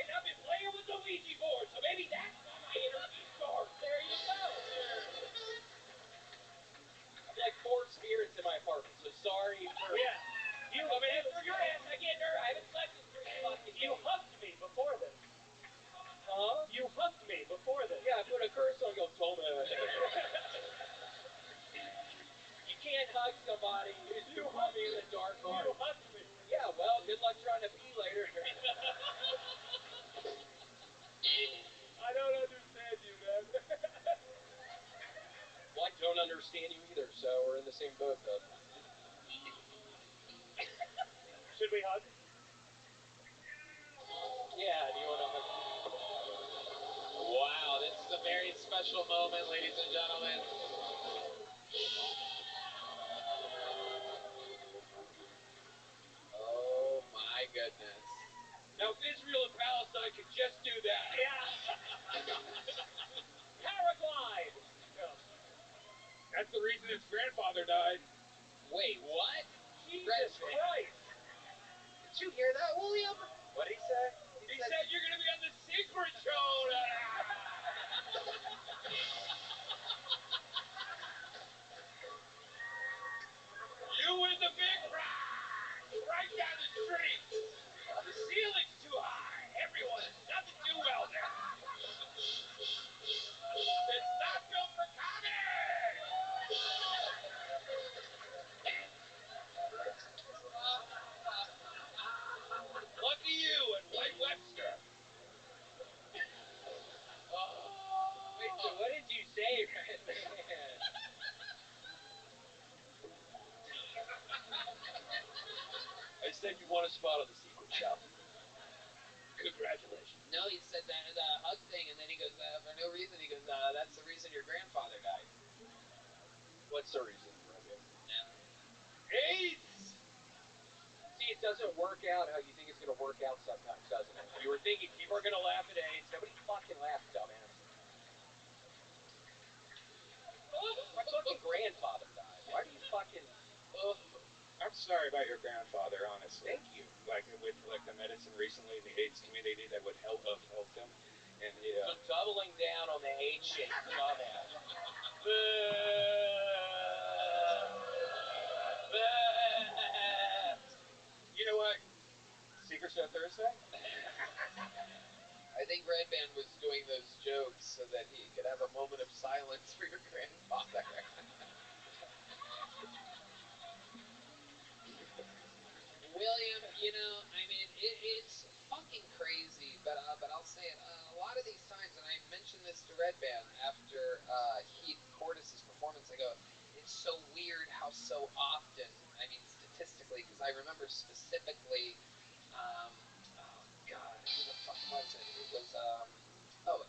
And I've been playing with the Ouija board, so maybe that's why my energy's dark. There you go. I've like 4 spirits in my apartment, so sorry for... Yeah. You coming in through your ass again, nerd. I haven't slept in 3 fucking days. You hugged me before this. Huh? You hugged me before this. Yeah, I put a curse on your dumbass. You can't hug somebody who's you hugged me in the dark heart. You hugged me. Yeah, well, good luck trying to pee later. I don't understand you, man. Well, I don't understand you either, so we're in the same boat, then. Should we hug? Yeah, do you want to hug? Wow, this is a very special moment, ladies and gentlemen. Oh my goodness. Now, if Israel and Palestine could just do that. Yeah. Paraglide. No. That's the reason his grandfather died. Wait, what? Jesus Christ. Did you hear that, William? What did he say? He said you're going to be on the secret show. You win the big prize. Right down the street. The ceiling's too high. Everyone doesn't do well there. It's not built for comedy. Lucky you and White Webster. Wait, so what did you say, Red Man? I said you won a spot on the secret show. Congratulations. No, he said that the hug thing, and then he goes, for no reason, he goes, that's the reason your grandfather died. What's the reason, Red Man? AIDS. See, it doesn't work out how you think it's going to work out sometimes, doesn't it? You were thinking people are going to laugh at AIDS. Nobody fucking laughs, dumbass. My fucking grandfather died. Why do you fucking... I'm about your grandfather, honestly. Thank you. Like with the medicine recently in the AIDS community that would help have helped him. And So doubling down on the AIDS shit. Saw that. you know what? Secret Show Thursday? I think Red Band was doing those jokes so that he could have a moment of silence for your grandfather. William, I mean, it's fucking crazy, but I'll say it. A lot of these times, and I mentioned this to Red Band after Heath Portis's performance, I go, it's so weird how so often, I mean, statistically, because I remember specifically, oh God, who the fuck was it? It was,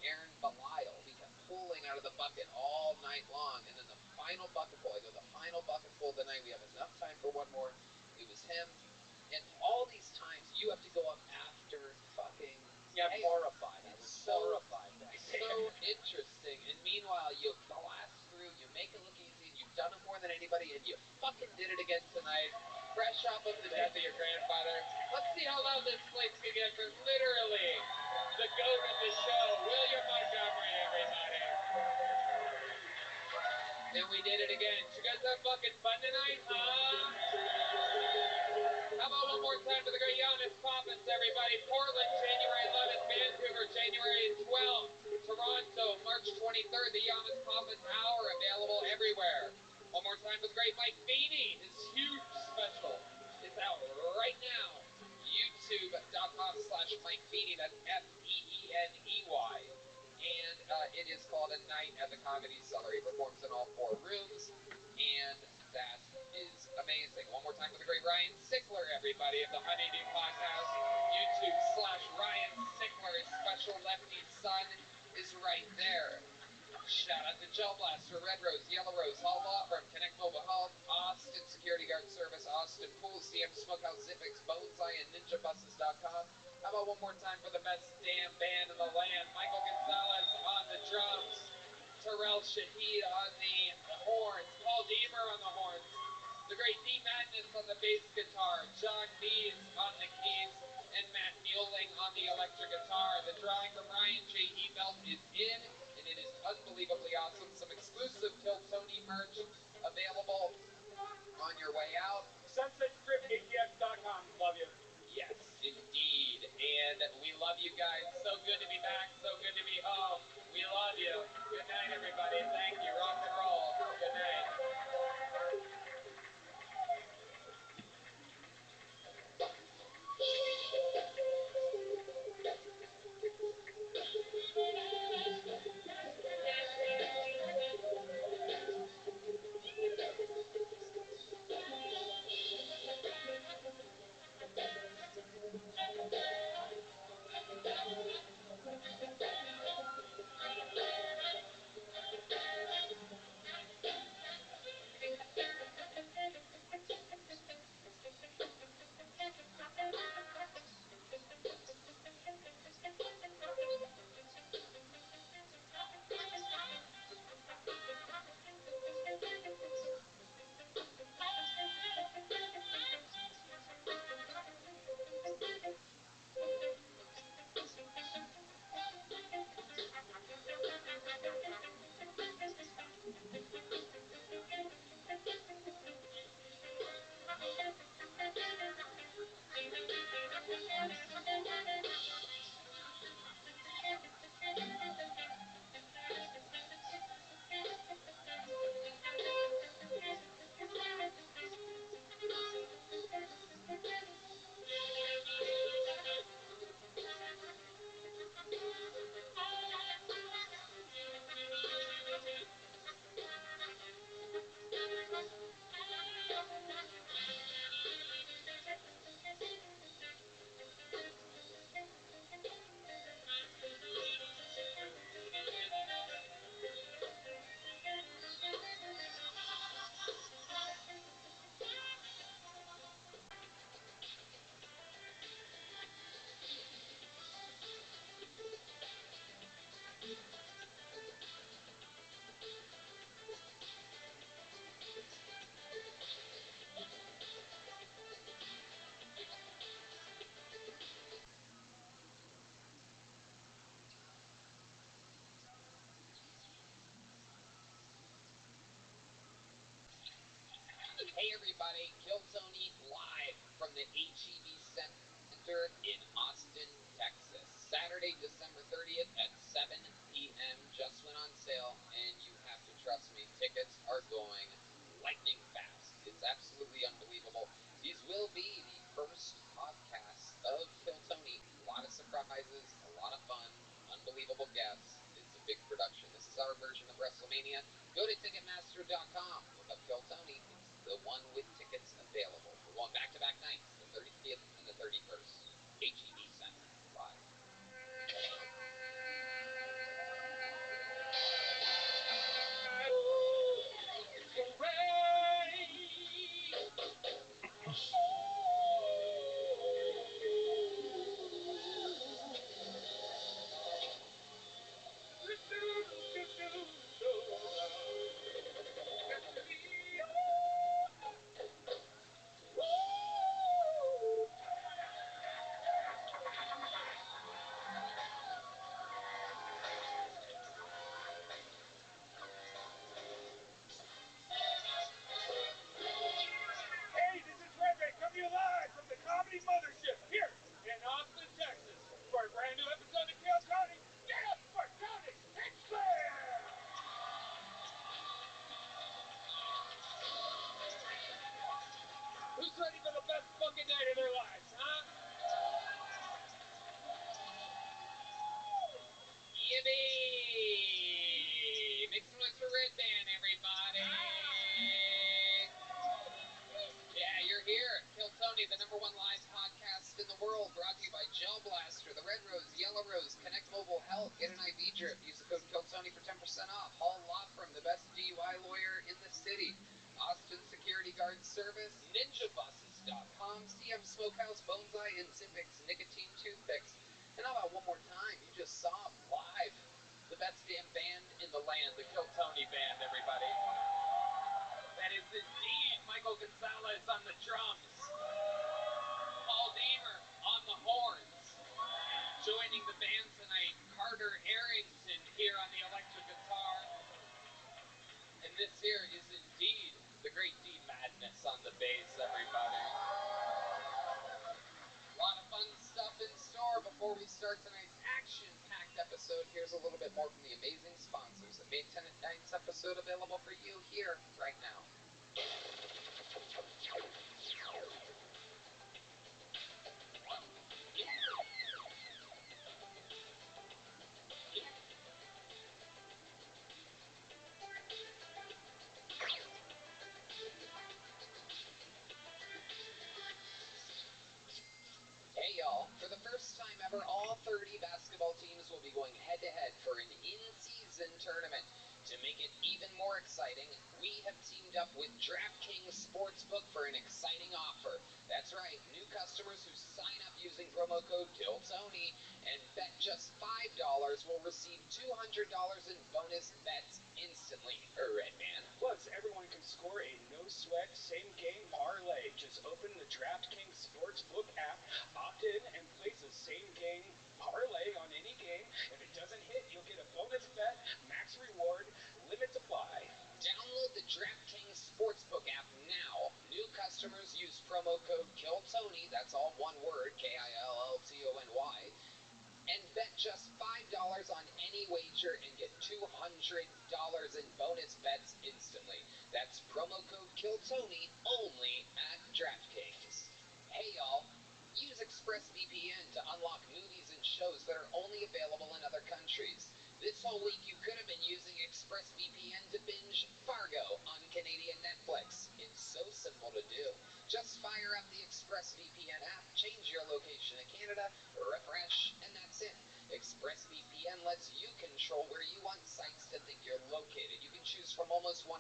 Aaron Belial. He kept pulling out of the bucket all night long, and then the final bucketful, I go, the final bucketful of the night, we have enough time for one more. It was him. And all these times, you have to go up after fucking. Yeah, I'm horrified. I was horrified. So interesting. And meanwhile, you blast through, you make it look easy, and you've done it more than anybody, and you fucking did it again tonight. Fresh off of the death of your grandfather. Let's see how loud this place can get for literally the goat of the show, William Montgomery, everybody. And we did it again. Did you guys have fucking fun tonight, huh? How about one more time for the great Giannis Poppins, everybody? Portland, January 11th. Vancouver, January 12th. Toronto, March 23rd. The Giannis Poppins Hour, available everywhere. One more time for the great Mike Feeney. His huge special is out right now. YouTube.com/Mike Feeney. That's Feeney. And it is called A Night at the Comedy Cellar. He performs in all 4 rooms. And that is amazing. One more time for the great Ryan Sickler, everybody, of the Honeydew Podcast. YouTube/Ryan Sickler. His special Lefty Son is right there. Shout out to Gel Blaster, Red Rose, Yellow Rose, Hall Law Firm, Connect Mobile Health, Austin Security Guard Service, Austin Pool, CM Smokehouse, Zippix, Bonsai, and NinjaBuses.com. How about one more time for the best damn band in the land? Michael Gonzalez on the drums, Terrell Shahid on the horns, Paul Deemer on the horns, the great D Madness on the bass guitar, John Dees on the keys, and Matt Mueling on the electric guitar. The drawing from Ryan J. Ebelt is in, and it is unbelievably awesome. Some exclusive Kill Tony merch available on your way out. SunsetStripATX.com. Love you. Yes, indeed. And we love you guys. So good to be back. So good to be home. We love you. Good night, everybody. Thank you. Rock and roll. Good night. everybody. Kill Tony live from the HEB Center in Austin, Texas. Saturday, December 30th at 7 p.m. Just went on sale, and you have to trust me, tickets are going lightning fast. It's absolutely unbelievable. These will be the first podcasts of Kill Tony. A lot of surprises, a lot of fun, unbelievable guests. It's a big production. This is our version of WrestleMania. Go to Ticketmaster.com. Look up Kill Tony. It's the one with tickets available. We're going back-to-back nights, the 30th and the 31st. HEB Center, live. Hey, this is Reggie coming to you live from the Comedy Mothership here in Austin, Texas for a brand new episode of Kill Tony. Get up for Tony Sinclair! Who's ready for the best fucking night of their lives, huh? Yippee! Make some noise for Red Band, everybody! Yeah, you're here. Kill Tony, the #1 live podcast in the world, brought to you by Gel Blaster, the Red Rose, Yellow Rose, Connect Mobile Health, get an IV drip, use the code KILLTONY for 10% off, Hall Law Firm, the best DUI lawyer in the city, Austin Security Guard Service, NinjaBuses.com, CM Smokehouse, Bonsai, and Zimpix Nicotine Toothpicks. And how about one more time? You just saw him live. The best damn band in the land, the Kill Tony Band, everybody. That is indeed Michael Gonzalez on the drums. Paul Deemer on the horns. Joining the band tonight, Carter Arrington here on the electric guitar. And this here is indeed the great D Madness on the bass, everybody. A lot of fun stuff in store before we start tonight's action-packed episode. Here's a little bit more from the amazing sponsors that made tonight's episode available for you here right now. Hey y'all, for the first time ever, all 30 basketball teams will be going head-to-head for an in-season tournament. To make it even more exciting, we have teamed up with DraftKings Sportsbook for an exciting offer. That's right, new customers who sign up using promo code KILLTONY and bet just $5 will receive $200 in bonus bets instantly. Red Man. Plus, everyone can score a no-sweat, same-game parlay. Just open the DraftKings Sportsbook app, opt in, and place a same-game parlay on any game. If it doesn't hit, you'll get a bonus bet, max reward, limits apply. Download the DraftKings Sportsbook app now. New customers use promo code KILLTONY, that's all one word, KILLTONY, and bet just $5 on any wager and get $200 in bonus bets instantly. That's promo code KILLTONY only at DraftKings. Hey y'all, use ExpressVPN to unlock movies and shows that are only available in other countries. This whole week you could have been using ExpressVPN to binge Fargo on Canadian Netflix. It's so simple to do. Just fire up the ExpressVPN app, change your location to Canada, refresh, and that's it. ExpressVPN lets you control where you want sites to think you're located. You can choose from almost 100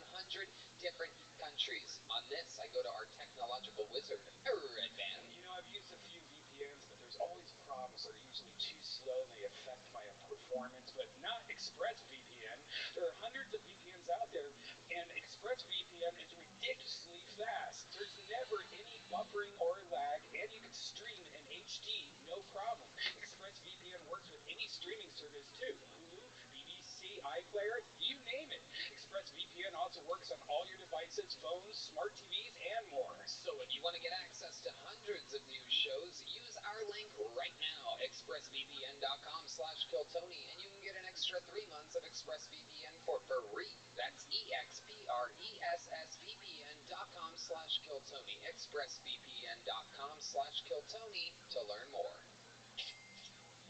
different countries. On this, I go to our technological wizard, Red Band. You know, I've used a few VPNs, but there's always problems. They're usually too slow, and they affect my performance, but not ExpressVPN. There are hundreds of VPNs out there, and ExpressVPN is ridiculously fast. There's never any buffering or lag, and you can stream in HD, no problem. ExpressVPN works with any streaming service, too. Hulu, BBC, iPlayer, you name it. ExpressVPN also works on all your devices, phone, phones, smart TVs, and more. So if you want to get access to hundreds of new shows, use our link right now, expressvpn.com/Kiltony, and you can get an extra 3 months of ExpressVPN for free. That's expressvpn.com/Kiltony, expressvpn.com/Kiltony to learn more.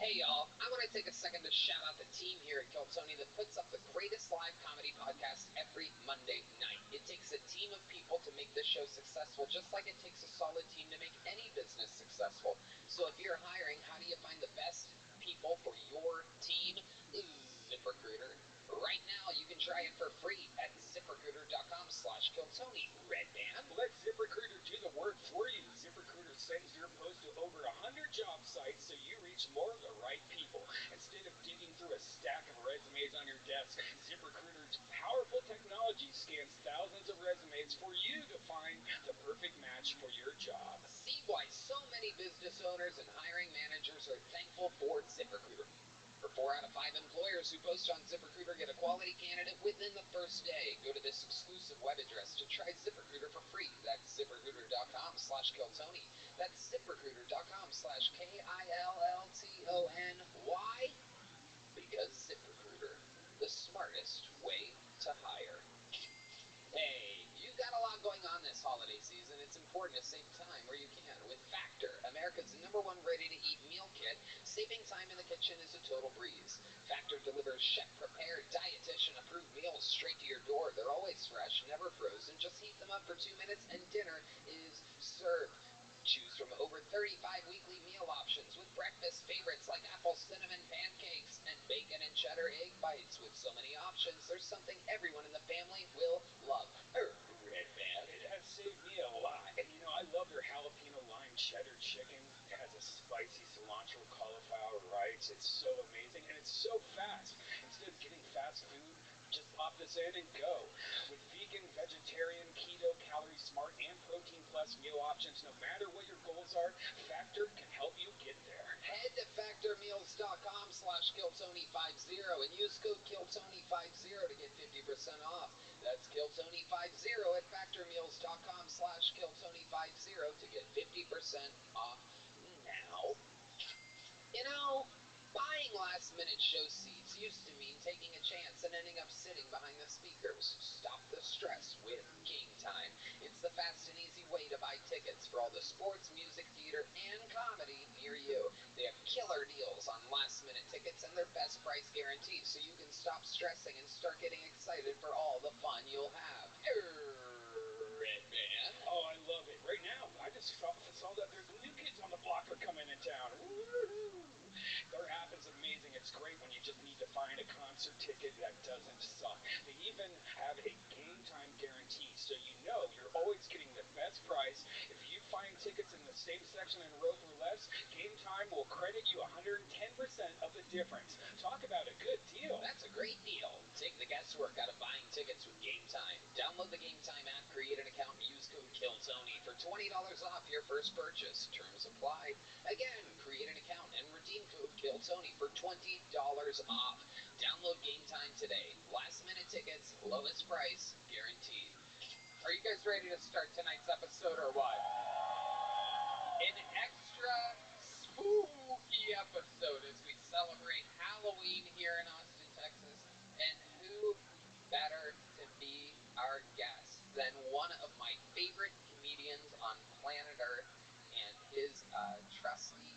Hey y'all, I want to take a second to shout out the team here at Kiltony that puts up the greatest live comedy podcast every Monday night. It takes a team of people to make this show successful, just like it takes a solid team to make any business successful. So if you're hiring, how do you find the best people for your team? ZipRecruiter. Right now, you can try it for free at ZipRecruiter.com/Kiltony. Red Band. Let ZipRecruiter do the work for you. ZipRecruiter sends your post to over 100 job sites so you reach more of the right people. Instead of digging through a stack of resumes on your desk, ZipRecruiter's powerful technology scans thousands of resumes for you to find the perfect match for your job. See why so many business owners and hiring managers are thankful for ZipRecruiter. For 4 out of 5 employers who post on ZipRecruiter get a quality candidate within the first day. Go to this exclusive web address to try ZipRecruiter for free. That's ZipRecruiter.com/Kiltony. That's ZipRecruiter.com/KILLTONY. Why? Because ZipRecruiter, the smartest way to hire. Hey, you've got a lot going on this holiday season. It's important to save time where you can. With Factor, America's #1 ready-to-eat meal kit, saving time in the kitchen is a total breeze. Factor delivers chef-prepared, dietitian-approved meals straight to your door. They're always fresh, never frozen. Just heat them up for 2 minutes and dinner is served. Choose from over 35 weekly meal options with breakfast favorites like apple cinnamon pancakes and bacon and cheddar egg bites. With so many options, there's something everyone in the family will love. Red Band. It has saved me a lot. And you know, I love their jalapeno lime cheddar chicken. It has a spicy cilantro cauliflower rice. It's so amazing and it's so fast. Instead of getting fast food, just pop this in and go. With vegan, vegetarian, keto, calorie smart, and protein plus meal options, no matter what your goals are, Factor can help you get there. Head to factormeals.com/Kiltony50 and use code Kiltony50 to get 50% off. That's Kiltony50 at factormeals.com/Kiltony50 to get 50% off now. You know, buying last-minute show seats used to mean taking a chance and ending up sitting behind the speakers. Stop the stress with Game Time. It's the fast and easy way to buy tickets for all the sports, music, theater, and comedy near you. They have killer deals on last-minute tickets and their best price guarantee, so you can stop stressing and start getting excited for all the fun you'll have. Red Band. Oh, I love it. Right now, I just saw that there's new kids on the block are coming in town. Woo-hoo! Their app is amazing. It's great when you just need to find a concert ticket that doesn't suck. They even have a game time guarantee, so you know you're always getting the best price. If you find tickets in the same section in a row for less, Game Time will credit you 110% of the difference. Talk about a good deal. That's a great deal. Take the guesswork out of buying tickets with Game Time. Download the Game Time app, create an account, and use code KILLTONY for $20 off your first purchase. Terms apply. Again, create an account and redeem code KILLTONY for $20 off. Download Game Time today. Last minute tickets, lowest price, guaranteed. Are you guys ready to start tonight's episode or what? An extra spooky episode as we celebrate Halloween here in Austin, Texas. And who better to be our guest than one of my favorite comedians on planet Earth and his trusty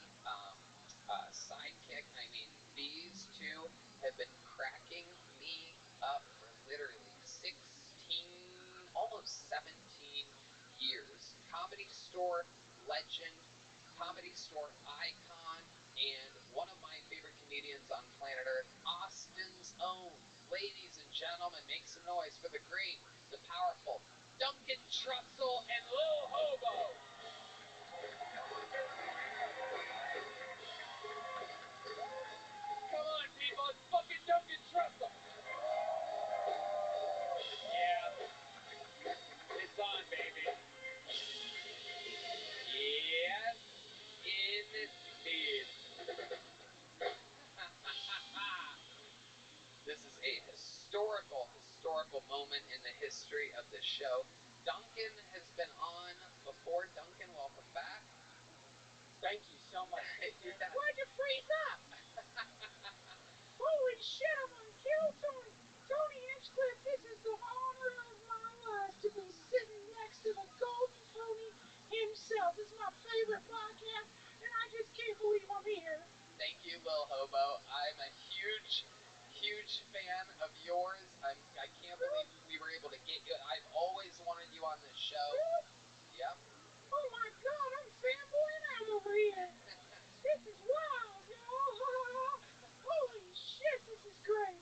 sidekick. I mean, these two have been cracking me up for literally 16, almost 17 years. Comedy Store legend, Comedy Store icon, and one of my favorite comedians on planet Earth, Austin's own. Ladies and gentlemen, make some noise for the great, the powerful Duncan Trussell and Lil Hobo. Come on, people, it's fucking Duncan Trussell. Yeah, it's on, baby. Yes, indeed. This is a historical moment in the history of the show. Duncan is my favorite podcast, and I just can't believe I'm here. Thank you, Lil Hobo. I'm a huge fan of yours. I can't believe we were able to get you. I've always wanted you on this show. Really? Yep. Oh my God, I'm fanboying out over here. This is wild, y'all. Holy shit, this is great.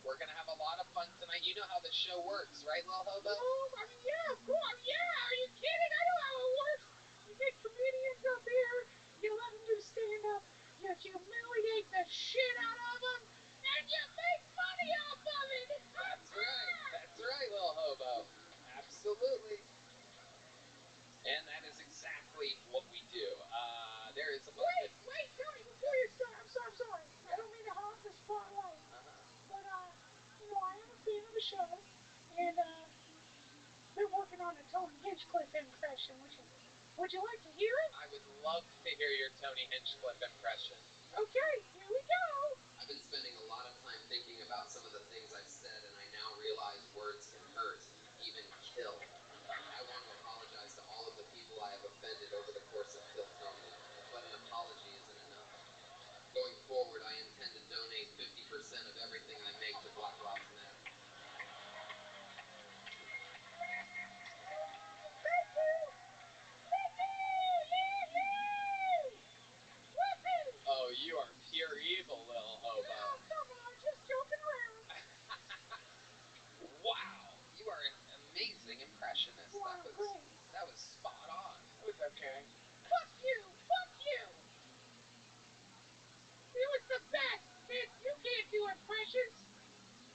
We're gonna have a lot of fun tonight. You know how the show works, right, Lil Hobo? No, I mean, yeah, of course. I mean, yeah, are you kidding? I know how it works. You get comedians up here, you let them do stand-up, you humiliate the shit out of them, and you make money off of it. That's right, Lil Hobo. Absolutely. And that is exactly what we do. There is a Wait, Tony, before you start, I'm sorry. I don't mean to hog the spotlight. But, I am a fan of the show, and, been working on a Tony Hinchcliffe impression. Would you like to hear it? I would love to hear your Tony Hinchcliffe impression. Okay, here we go. I've been spending a lot of time thinking about some of the things I've said, and I now realize words can hurt, even kill. I want to apologize to all of the people I have offended over the course of Kill Tony, but an apology isn't enough. Going forward, I intend to donate 50% of everything I make to Black Lives Matter. Thank you. Oh, you are pure evil, Lil Hobo. Oh, come on, just joking around. Wow, you are an amazing impressionist. Wow, great. That was spot on. It was okay. Fuck you. It was the best. You can't do impressions.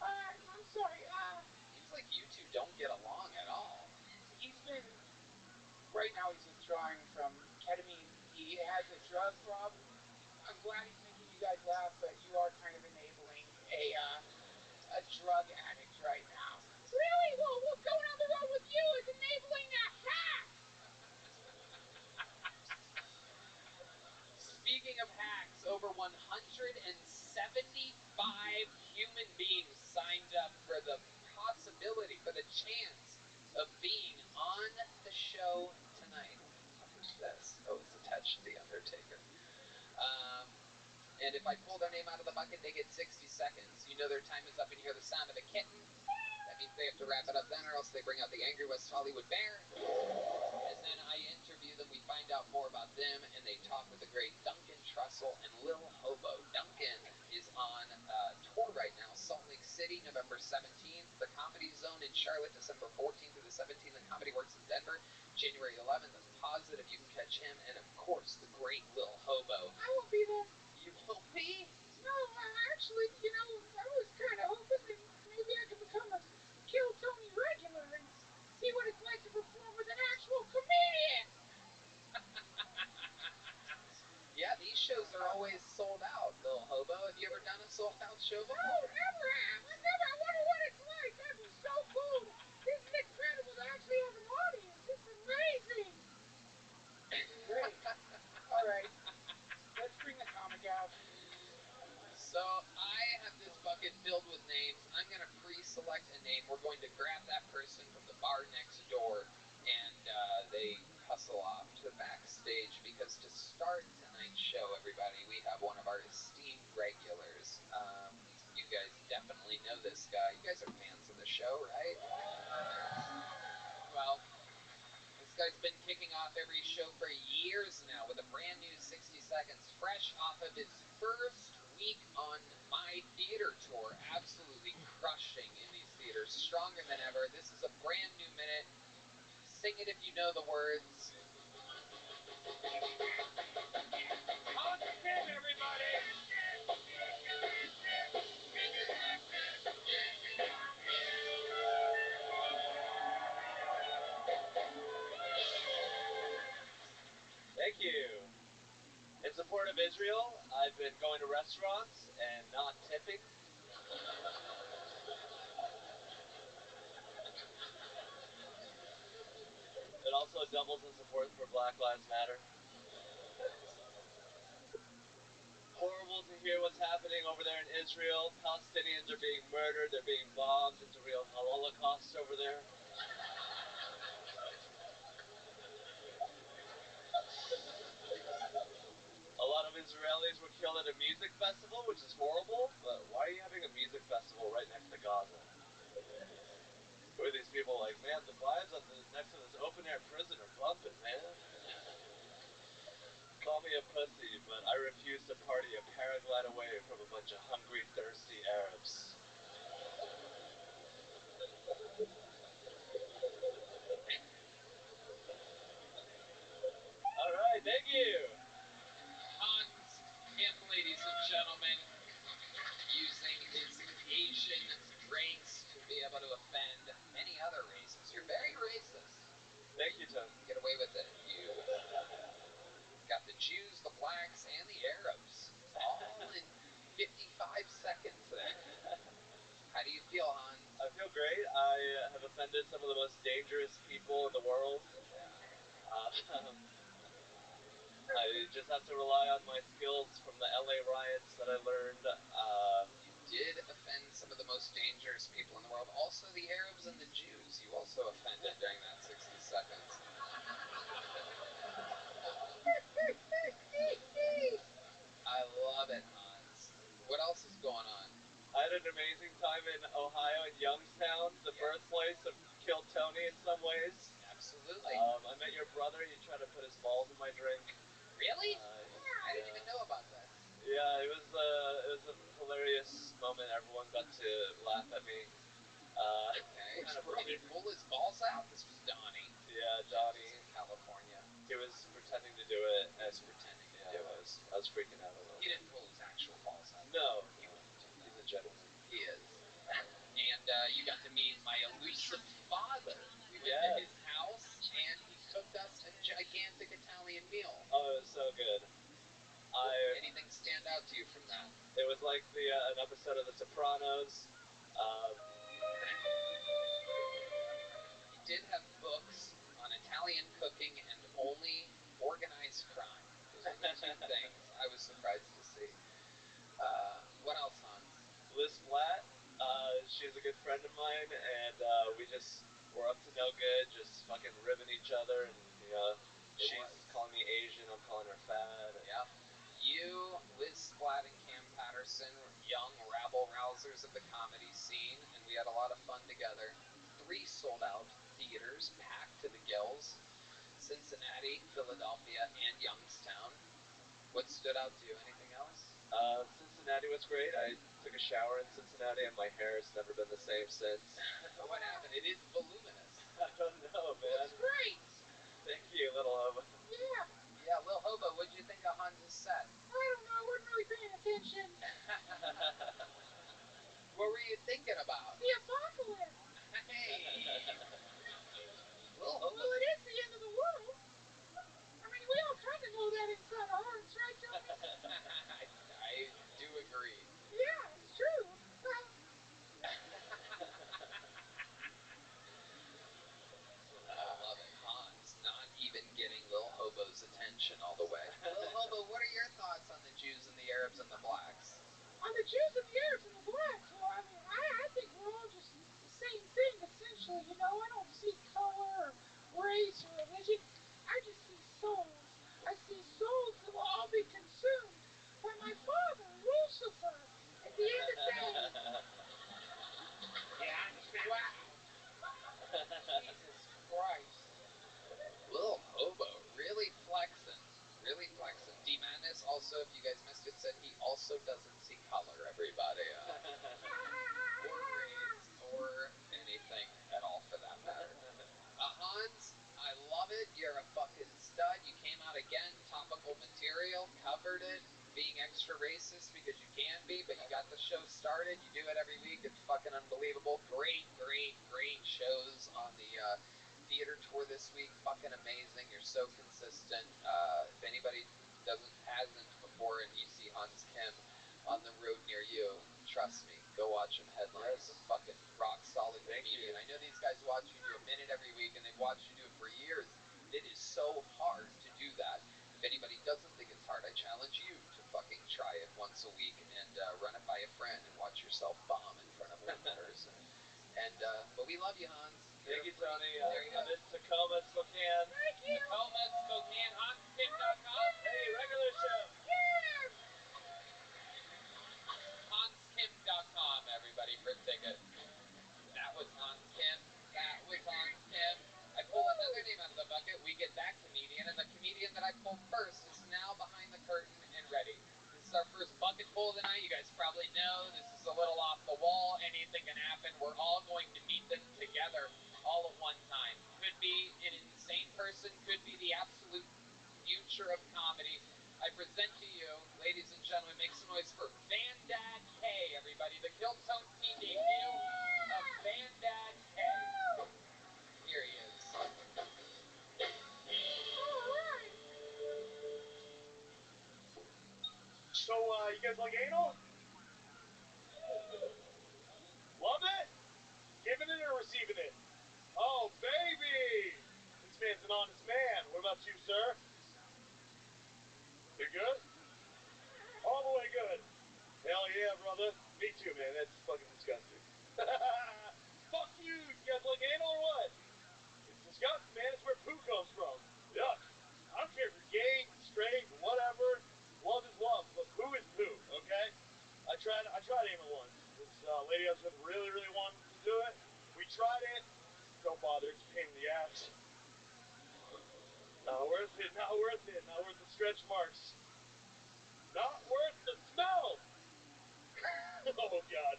I'm sorry. Seems like you two don't get along at all. Right now he's withdrawing from ketamine. He has a drug problem. I'm glad he's making you guys laugh, but you are kind of enabling a drug addict right now. Really? Well, going on the road with you is enabling a hack. Speaking of hacks, over 175 human beings signed up for the possibility, for the chance of being on the show tonight. Who's this? Oh, it's attached to The Undertaker. And if I pull their name out of the bucket, they get 60 seconds. You know their time is up, and you hear the sound of a kitten. That means they have to wrap it up then, or else they bring out the Angry West Hollywood Bear. And then I interview them, we find out more about them, and they talk with the great Duncan Trussell and Lil Hobo. Duncan is on tour right now, Salt Lake City, November 17th, the Comedy Zone in Charlotte, December 14th through the 17th, the Comedy Works in Denver, January 11th, that's positive, you can catch him, and of course, the great Lil Hobo. I won't be there. You won't be? No, actually, I was kind of hoping that maybe I could become a Kill Tony regular and see what it's like to perform with an actual comedian. Yeah, these shows are always sold out, Lil Hobo. Have you ever done a sold-out show before? No, never have. I wonder what it's like. That'd be so cool. This is incredible to actually have an audience. It's amazing. Great. All right. Let's bring the comic out. So I have this bucket filled with names. I'm going to pre-select a name. We're going to grab that person from the bar next door, and they hustle off to the backstage, because to start tonight's show, everybody, we have one of our esteemed regulars. You guys definitely know this guy. You guys are fans of the show, right? Well, this guy's been kicking off every show for years now with a brand new 60 seconds, fresh off of his first week on my theater tour, absolutely crushing in these theaters, stronger than ever. This is a brand new minute. Sing it if you know the words. On to Tim, everybody! Thank you. In support of Israel, I've been going to restaurants and not tipping. It also doubles in support for Black Lives Matter. Horrible to hear what's happening over there in Israel. Palestinians are being murdered, they're being bombed. It's a real Holocaust over there. a music festival, which is horrible, but why are you having a music festival right next to Gaza? Who are these people like, man, the vibes next to this open-air prison are bumping, man. Call me a pussy, but I refuse to party a paraglide away from a bunch of hungry, thirsty Arabs. All right, thank you. Hans Kim, ladies and gentlemen, using his Asian race to be able to offend many other races. You're very racist. Thank you, Tom. Get away with it. You got the Jews, the blacks, and the Arabs all in 55 seconds there. How do you feel, Hans? I feel great. I have offended some of the most dangerous people in the world. I just have to rely on my skills from the LA riots that I learned. You did offend some of the most dangerous people in the world. Also the Arabs and the Jews. You also offended during that 60 seconds. I love it, Hans. What else is going on? I had an amazing time in Ohio, in Youngstown, the birthplace of Kill Tony in some ways. Absolutely. I met your brother. He tried to put his balls in my drink. Really? I didn't even know about this. Yeah, it was a hilarious moment. Everyone got to laugh at me. Okay. Did he pull his balls out? This was Donnie. Yeah, Donnie. In California. He was pretending to do it. He was pretending to do it. I was freaking out a little. He didn't pull his actual balls out. No. He's a gentleman. He is. And you got to meet my elusive father. We went to his house, and he cooked us a gigantic Italian meal. Oh, it was so good. Anything stand out to you from that? It was like an episode of The Sopranos. He did have books on Italian cooking and only organized crime. Those were the two things I was surprised to see. What else, Hans? Liz Flat, she's a good friend of mine, and we just were up to no good, just fucking ribbing each other, and she's calling me Asian, I'm calling her fat. Yeah. You, Liz Splat, and Cam Patterson were young rabble-rousers of the comedy scene, and we had a lot of fun together. 3 sold-out theaters, packed to the gills. Cincinnati, Philadelphia, and Youngstown. What stood out to you? Anything else? Cincinnati was great. I took a shower in Cincinnati, and my hair has never been the same since. What happened? It is voluminous. I don't know, man. It's great. Thank you, Little Hobo. Yeah. Yeah, Lil Hobo, what'd you think of Hans' set? I don't know. I wasn't really paying attention. What were you thinking about? The apocalypse. Hey. Lil Hobo. Well, it is the end of the world. I mean, we all kind of know that inside our hearts, right, Tony? I do agree. Yeah, it's true. I love it. Hans not even getting Lil Hobo's attention all the way. Lil Hobo, what are your thoughts on the Jews and the Arabs and the blacks? On the Jews and the Arabs and the blacks, well, I mean, I think we're all just the same thing, essentially. You know, I don't see color or race or religion. I just see souls. I see souls that will all be consumed by my father, Lucifer, at the end of days. Yeah, I'm just wow. Jesus Christ. Lil Hobo, really flexing. Really flexing. D-Madness also, if you guys missed it, said he also doesn't see color, everybody. Or race, or anything at all for that matter. Hans, I love it. You're a fucking stud. You came out again, topical material, covered it, being extra racist because you can be, but you got the show started. You do it every week. It's fucking unbelievable. Great, great, great shows on the theater tour this week. Fucking amazing. You're so consistent. If anybody hasn't before and you see Hans Kim on the road near you, trust me, go watch him headline. He's a fucking rock solid comedian. I know these guys watch you do a minute every week, and they've watched you do it for years. It is so hard to do that. If anybody doesn't think it's hard, I challenge you to fucking try it once a week and run it by a friend and watch yourself bomb in front of one person. And but we love you, Hans. Thank you, Tony. There you go. I'm in Tacoma, Spokane. Thank you. Tacoma, Spokane, HansKim.com. Hey, regular show. Yeah. Well, first, it's now behind the curtain and ready. This is our first bucket full of the night. You guys probably know this is a little off the wall. Anything can happen. We're all going to meet them together all at one time. Could be an insane person, could be the absolute future of comedy. I present to you, ladies and gentlemen, make some noise for Vandad K, everybody. The Killtone T debut of Vandad K. Here he is. So, you guys like anal? Love it? Giving it or receiving it? Oh, baby! This man's an honest man. What about you, sir? You're good? All the way good. Hell yeah, brother. Me too, man. That's fucking disgusting. Fuck you! You guys like anal or what? It's disgusting, man. It's where poo comes from. Yuck. I don't care if you're gay, straight, whatever. Love is love, but poo is poo, okay? I tried anal once. This lady I was with really wanted to do it. We tried it. Don't bother. It's a pain in the ass. Not worth it. Not worth it. Not worth the stretch marks. Not worth the smell. Oh God.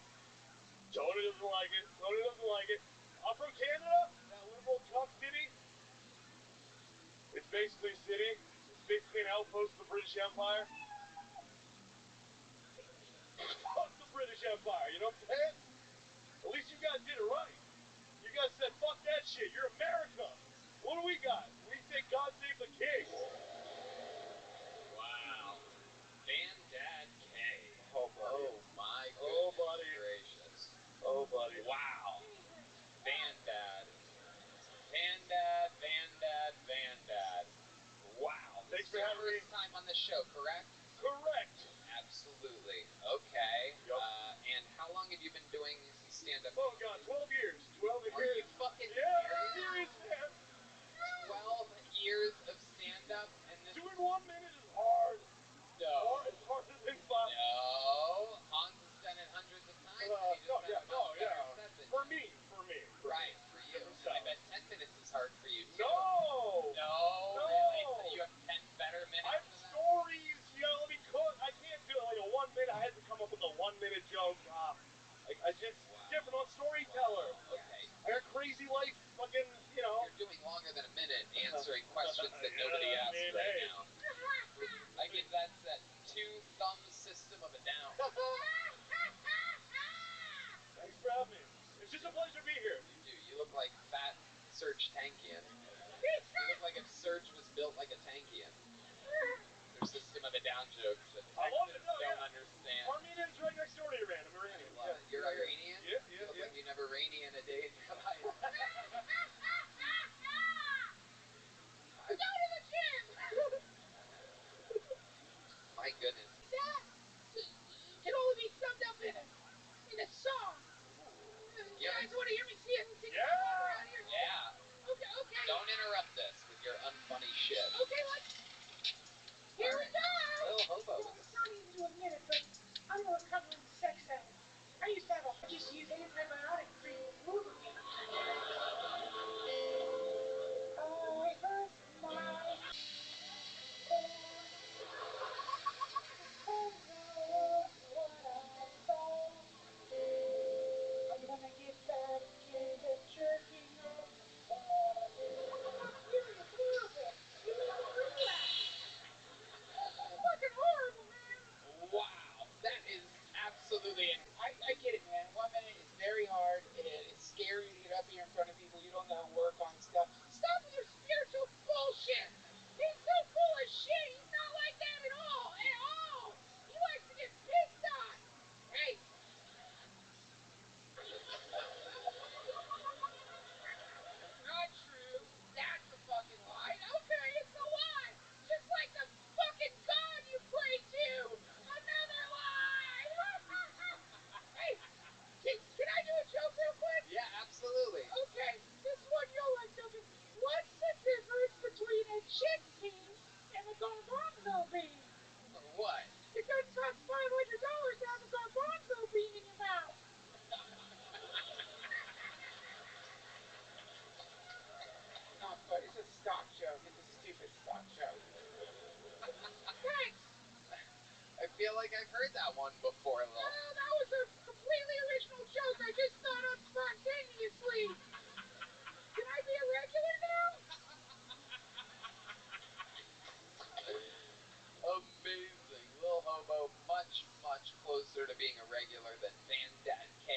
Tony doesn't like it. Tony doesn't like it. I'm from Canada. That liberal cuck city. It's basically a city. It's basically an outpost of the British Empire. Fuck the British Empire. You know what I'm saying? At least you guys did it right. You guys said, fuck that shit. You're America. What do we got? We say God save the king. Wow. Vandad K. Oh, buddy. Oh, my goodness buddy. gracious. Oh, buddy. Wow. Vandad. Vandad. Wow. Thanks This is for your having me. first time on the show, correct? Correct. Absolutely. Okay. Yep. And how long have you been doing stand-up? Oh, God. 12 years. 12 years. Are you fucking serious? serious? Man. 12 years of stand-up, and this... Doing 1 minute is hard. No. It's harder than 5. No. Hans has done it hundreds of times, and he just had a much better set than For you. me. Right, for you. And I bet 10 minutes is hard for you, too. No. No, really? So you have 10 better minutes I have than that? stories. You gotta let me cook. I can't do it like a 1 minute. I had to come up with a 1 minute joke. It's different on Storyteller. Wow. Okay. I got crazy life fucking, you know. You're doing longer than a minute answering questions that nobody asked right now. I give that set 2 thumbs system of a down. Thanks for having me. It's just a pleasure to be here. You do. You look like fat Serge Tankian. You look like if Serge was built like a Tankian. Their system of a down jokes that Texans don't understand. Armenian's right next door to Iran. I'm Iranian. I love it. You're Iranian? Yeah. You look like you never Iranian a day in your life. Go to the gym! My goodness. That can only be summed up in a song. You guys want to hear me sing around here? Yeah. Okay. Don't interrupt us with your unfunny shit. Okay, here we go. Little hobos. It's not easy to admit it, but I'm a recovering sex addict. I used to use antibiotic cream with lubricant. I hurt my I'm gonna get back into jerking off. I'm serious, a little bit. You need to relax. It's fucking horrible, man. Wow. That is absolutely... I get it, man. 1 minute is very hard. It's scary to get up here in front of people. You don't know work on stuff. Stop with your spiritual bullshit. He's so full of shit. He's not like that at all. At all. He likes to get pissed on. Hey. Not true. That's a fucking lie. Okay, it's a lie. Just like the fucking God you pray to. Another lie. Hey, can I do a joke real quick? Yeah, absolutely. Okay, this one you'll like, Duncan. What's the difference between a chickpea and a garbanzo bean? What? It doesn't cost $500 to have a garbanzo bean in your mouth. No, but it's a stock joke. It's a stupid stock joke. feel like I've heard that one before, though. Oh, that was a completely original joke I just thought up spontaneously. Can I be a regular now? Amazing. Lil Hobo, much, much closer to being a regular than Van Dad K.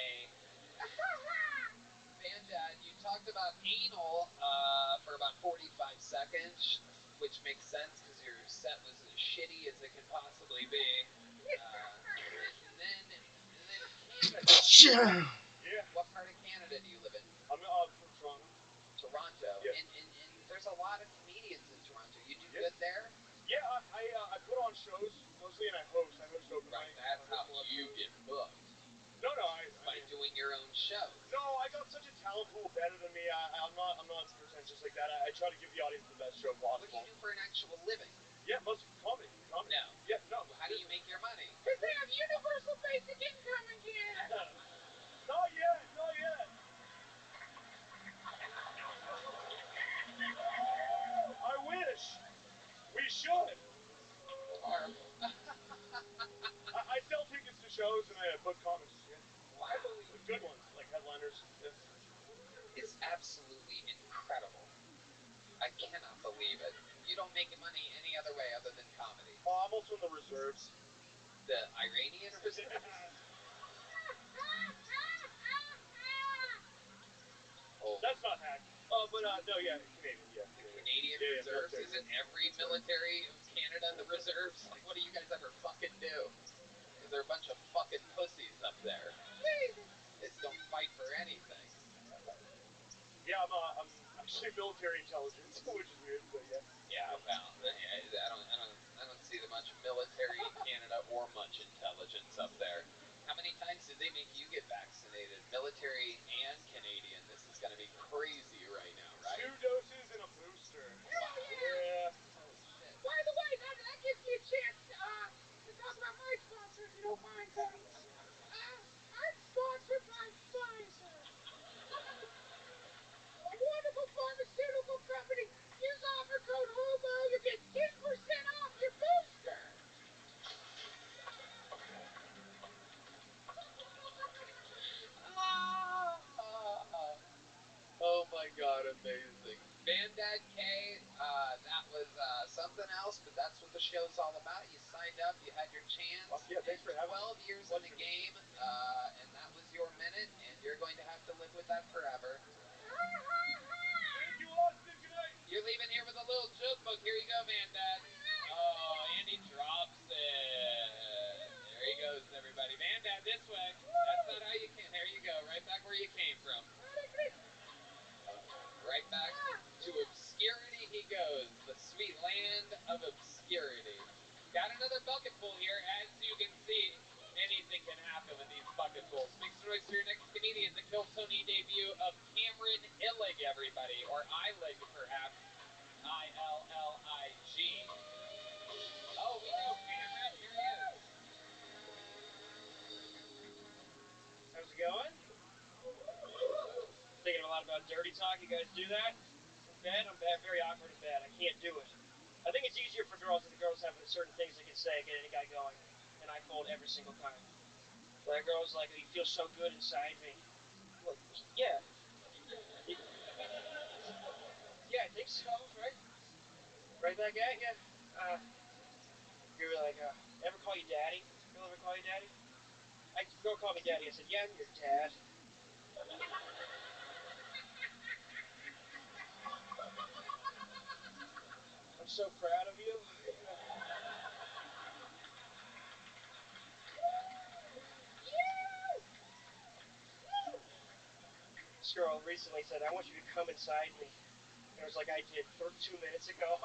Van Dad, you talked about anal for about 45 seconds, which makes sense because your set was as shitty as it could possibly be. And then Canada. Yeah. What part of Canada do you live in? I'm from Toronto. Toronto. Yeah. And there's a lot of comedians in Toronto. You do Yes. good there? Yeah, I put on shows mostly, and I host open Right, mics. that's how you get booked. No, By doing your own shows. No, I got such a talent pool better than me. I'm not pretentious like that. I try to give the audience the best show possible. What do you do for an actual living? Yeah, mostly comedy. No. Yeah, no. How do you make your money? Because they have universal basic income in Canada. Not yet. I wish. We should. I sell tickets to shows and I book comics. Yeah. Wow. Good ones, like headliners. Yeah. It's absolutely incredible. I cannot believe it. You don't make money any other way other than comedy. I'm also in the reserves. The Iranian reserves? Oh. That's not hack. But no, yeah, Canadian, yeah. The Canadian reserves? Isn't every military of Canada the reserves? Like, what do you guys ever fucking do? Because they're a bunch of fucking pussies up there. Jesus. They just don't fight for anything. Yeah, I'm actually military intelligence, which is weird, but yeah. Yeah, well, I don't see much military in Canada or much intelligence up there. How many times did they make you get vaccinated? Military and Canadian. This is going to be crazy right now, right? 2 doses and a booster. Hell yeah. Holy shit. By the way, that gives me a chance to talk about my sponsor, if you don't mind, Cody. I'm sponsored by Pfizer. A wonderful pharmaceutical company. Use offer code HOBO. You get 10% off your booster. Oh my god, amazing. Bandad K, that was something else, but that's what the show's all about. You signed up, you had your chance. Yeah, thanks for having 12 years in the game, and that was your minute, and you're going to have to live with that forever. Thank you, Austin. Good night. You're leaving here with a little joke book. Here you go, Bandad. Oh, and he drops it. There he goes, everybody. Bandad, this way. That's not how you came. There you go, right back where you came from. Right back to obscurity he goes, the sweet land of obscurity. Got another bucketful here, as you can see. Anything can happen with these bucketfuls. Make some noise for your next comedian, the Kill Tony debut of Cameron Illig, everybody, or Ilig, perhaps. I-L-L-I-G. Oh, we know Cameron. Here he is. How's it going? Thinking a lot about dirty talk. You guys do that? In bed? I'm very awkward in bed. I can't do it. I think it's easier for girls if the girls have certain things they can say, get any guy going. And I fold every single time. That girl's like, you feel so good inside me. I'm like, yeah. Yeah, I think so, right? Right back at you. You were like, ever call you daddy? Girl ever call you daddy? Girl called me daddy. I said, yeah, I'm your dad. I'm so proud of you. This girl recently said, I want you to come inside me. And it was like I did 2 minutes ago.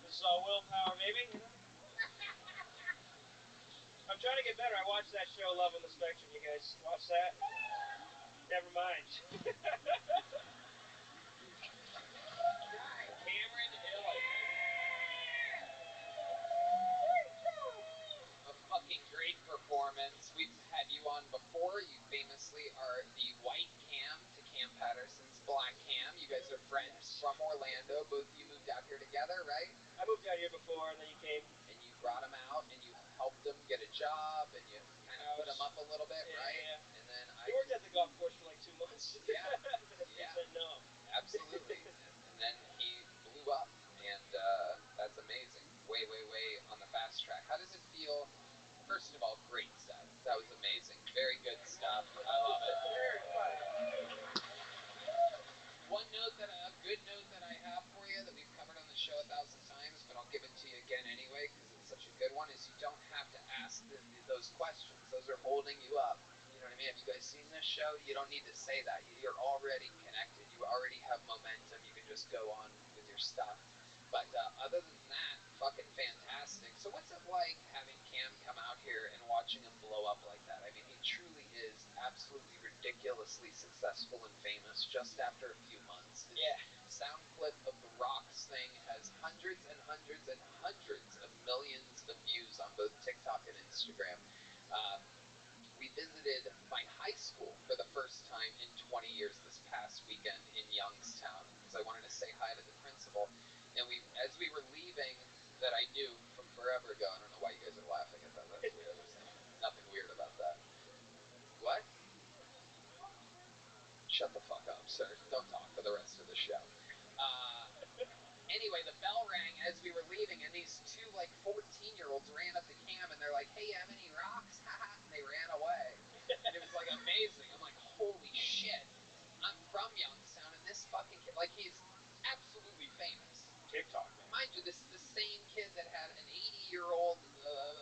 This is all willpower, baby. You know? I'm trying to get better. I watched that show, Love on the Spectrum. You guys watch that? Never mind. Cameron Illig. A fucking great performance. We've had you on before. You famously are the white Cam to Cam Patterson's black Cam. You guys are friends from Orlando. Both of you moved out here together, right? I moved out here before, and then you came. And you brought him out and you helped him get a job and you kind of put him up a little bit, right? Yeah. And then He worked at the golf course for like 2 months. Yeah. And then he said no. Absolutely. And then he blew up, and that's amazing. Way on the fast track. How does it feel? First of all, great set. That was amazing. Very good stuff. I love it. Very funny. A good note that I have for you that we've covered on the show 1,000 times, but I'll give it to you again anyway because it's such a good one, is you don't have to ask those questions. Those are holding you up. You know what I mean? Have you guys seen this show? You don't need to say that. You're already connected. You already have momentum. You can just go on with your stuff. But other than that, fucking fantastic. So what's it like having Cam come out here and watching him blow up like that? I mean, he truly is absolutely ridiculously successful and famous just after a few months. His sound clip of the Rocks thing has hundreds and hundreds and hundreds of millions of views on both TikTok and Instagram. We visited my high school for the first time in 20 years this past weekend in Youngstown because I wanted to say hi to the principal. And as we were leaving, that I knew from forever ago. I don't know why you guys are laughing at that. That's weird. There's nothing weird about that. What? Shut the fuck up, sir. Don't talk for the rest of the show. Anyway, the bell rang as we were leaving, and these two, 14-year-olds ran up to Cam, and they're like, hey, you have any rocks? And they ran away. And it was, amazing. I'm like, holy shit. I'm from Youngstown, and this fucking kid, he's absolutely famous. TikTok, man. Mind you, this is the same kid that had an 80-year-old,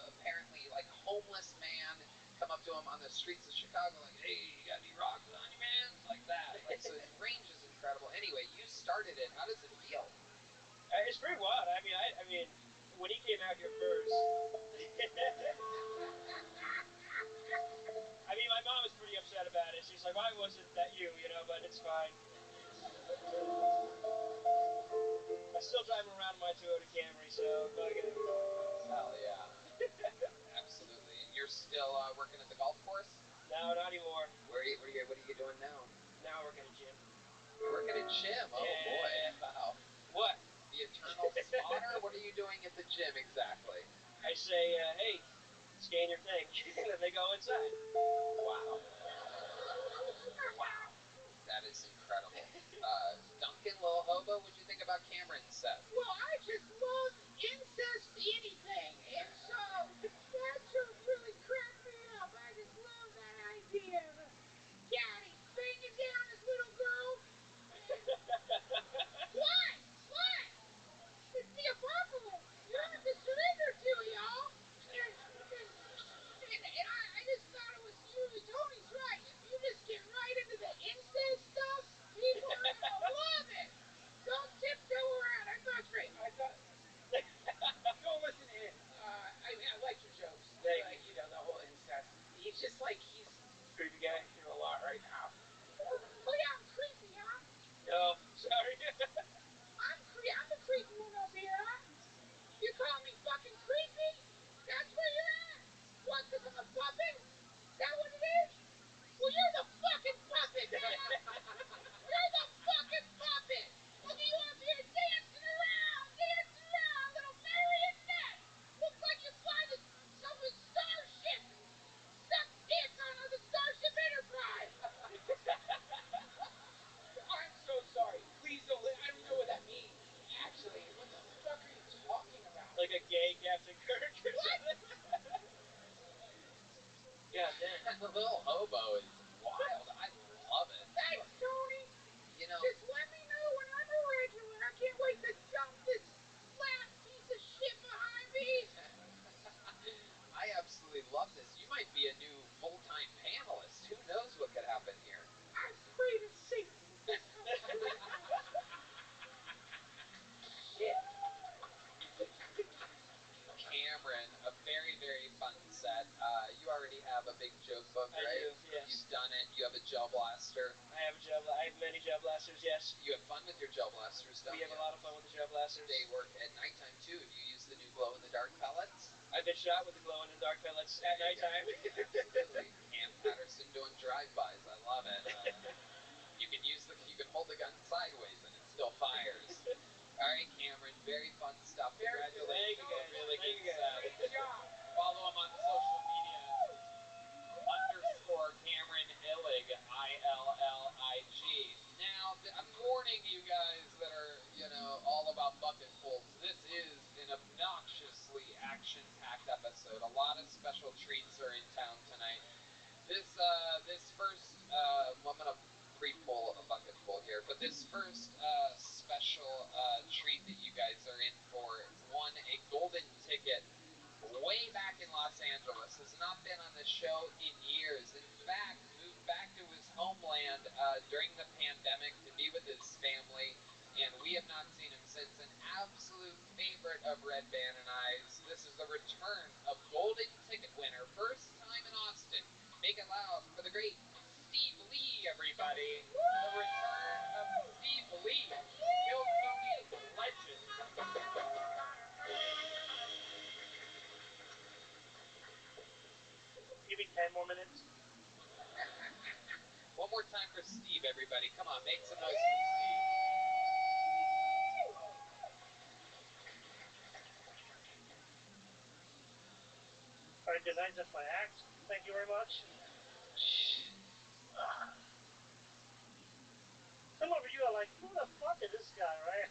apparently, homeless man come up to him on the streets of Chicago, like, hey, you got any rocks on you, man? Like that. So his range is incredible. Anyway, you started it. How does it feel? It's pretty wild. I mean, when he came out here first, I mean, my mom was pretty upset about it. She's like, why wasn't that you, but it's fine. I still drive him around in my Toyota Camry, so fucking... Hell yeah. Absolutely. And you're still working at the golf course? No, not anymore. What are you doing now? Now I work at a gym. You're working at gym? Oh, boy. Wow. What? The eternal spotter? What are you doing at the gym exactly? I say, hey, scan your thing, and then they go inside. Wow. Wow. That is incredible. Duncan, Lil Hobo, what'd you think about Cameron's set? Well, I just love incest anything, and so that joke really cracked me up. I just love that idea of a daddy banging down his little girl. What? What? It's the apocalypse. You have to surrender to it, y'all. And I just thought it was Tony's right. If you just get right into the incest stuff, people are gonna love it. Don't tiptoe around. I thought it's great. No, listen, I liked your jokes. Thank you. The whole incest. He's just he's Creepy guy. through a lot right now. Oh yeah, I'm creepy, huh? No, sorry. I'm the creepy one up here, huh? You call me fucking creepy? That's where you're at? What, because I'm a puppet? Is that what it is? Well, you're the fucking puppet, man! You're the fucking puppet! Look at you up here dancing around, little marionette! Looks like you fly some starship and suck dick on the Starship Enterprise! I'm so sorry. Please don't. I don't know what that means. Actually, what the fuck are you talking about? Like a gay Captain Kirk or something? God damn. The Lil Hobo is wild. I love it. Thanks, Tony! You know, Just let me know when I'm a regular. I can't wait to dump this flat piece of shit behind me. I absolutely love this. You might be a new full-time panelist. Who knows what could happen here? I pray to Satan. Shit. Cameron, a very, very fun set. You already have a big joke book, right? I do, yes. You've done it. You have a gel blaster. I have many gel blasters, yes. You have fun with your gel blasters, don't you? We have a lot of fun with the gel blasters. They work at nighttime, too. Do you use the new glow-in-the-dark pellets? I've been shot with the glow-in-the-dark pellets at nighttime. Absolutely. Cam Patterson doing drive-bys. I love it. You can hold the gun sideways and it still fires. All right, Cameron, very fun stuff. Congratulations. Thank you, guys. Really Thank good you, guys. set. treat that you guys are in for. Won a golden ticket way back in Los Angeles. Has not been on the show in years. In fact, moved back to his homeland during the pandemic to be with his family, and we have not seen him since. An absolute favorite of Red Band and I's. This is the return of golden ticket winner, first time in Austin. Make it loud for the great Steve Lee, everybody. The return of Steve Lee, Kill Tony legend. Give me 10 more minutes. One more time for Steve, everybody. Come on, make some noise for Steve. All right, good night. That's my act. Thank you very much. Some of you are like, who the fuck is this guy, right?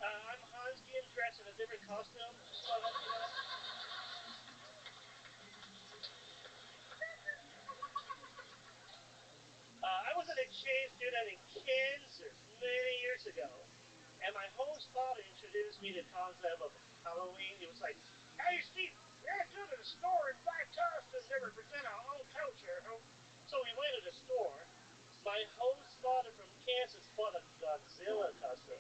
I'm Hans Gim dressed in a different costume. Just want to let you know. I was an exchange student in Kansas many years ago, and my host father introduced me to the concept of Halloween. He was like, "Hey, Steve, let's go to the store and buy costumes that represent our own culture." So we went to the store. My host father from Kansas bought a Godzilla costume,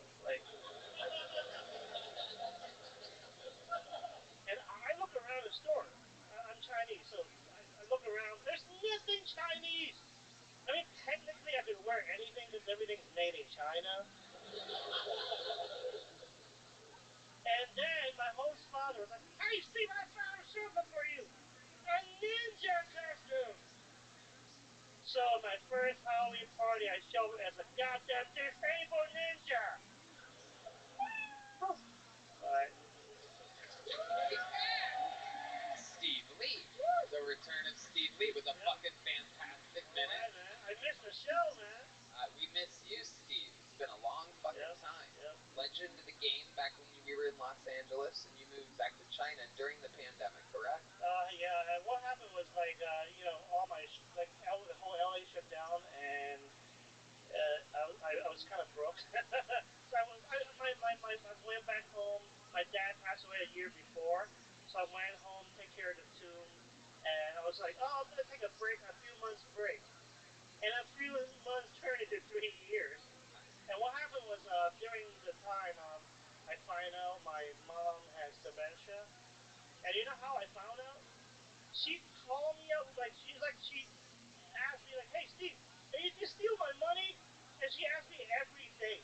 and I look around the store. I'm Chinese, so I look around. There's nothing Chinese. I mean, technically, I could wear anything because everything's made in China. And then my host father was like, "Hey, Steve, I found something for you. A ninja costume." So at my first Halloween party, I showed up as a goddamn disabled ninja. Alright. Steve Lee. The return of Steve Lee with a fucking fantastic minute. Alright, man. I missed the show, man. We miss you, Steve. It's been a long fucking time. Yep. Legend of the game back when we were in Los Angeles and you moved back to China during the pandemic, correct? Yeah, and what happened was all my the whole LA shut down, and I was kind of broke. So I went back home. My dad passed away a year before, so I went home, take care of the tomb, and I was like, oh, I'm gonna take a break, a few months break, and a few months turned into 3 years. And what happened was during the time I find out my mom has dementia, and you know how I found out? She called me up she asked me hey Steve, did you steal my money? And she asked me every day.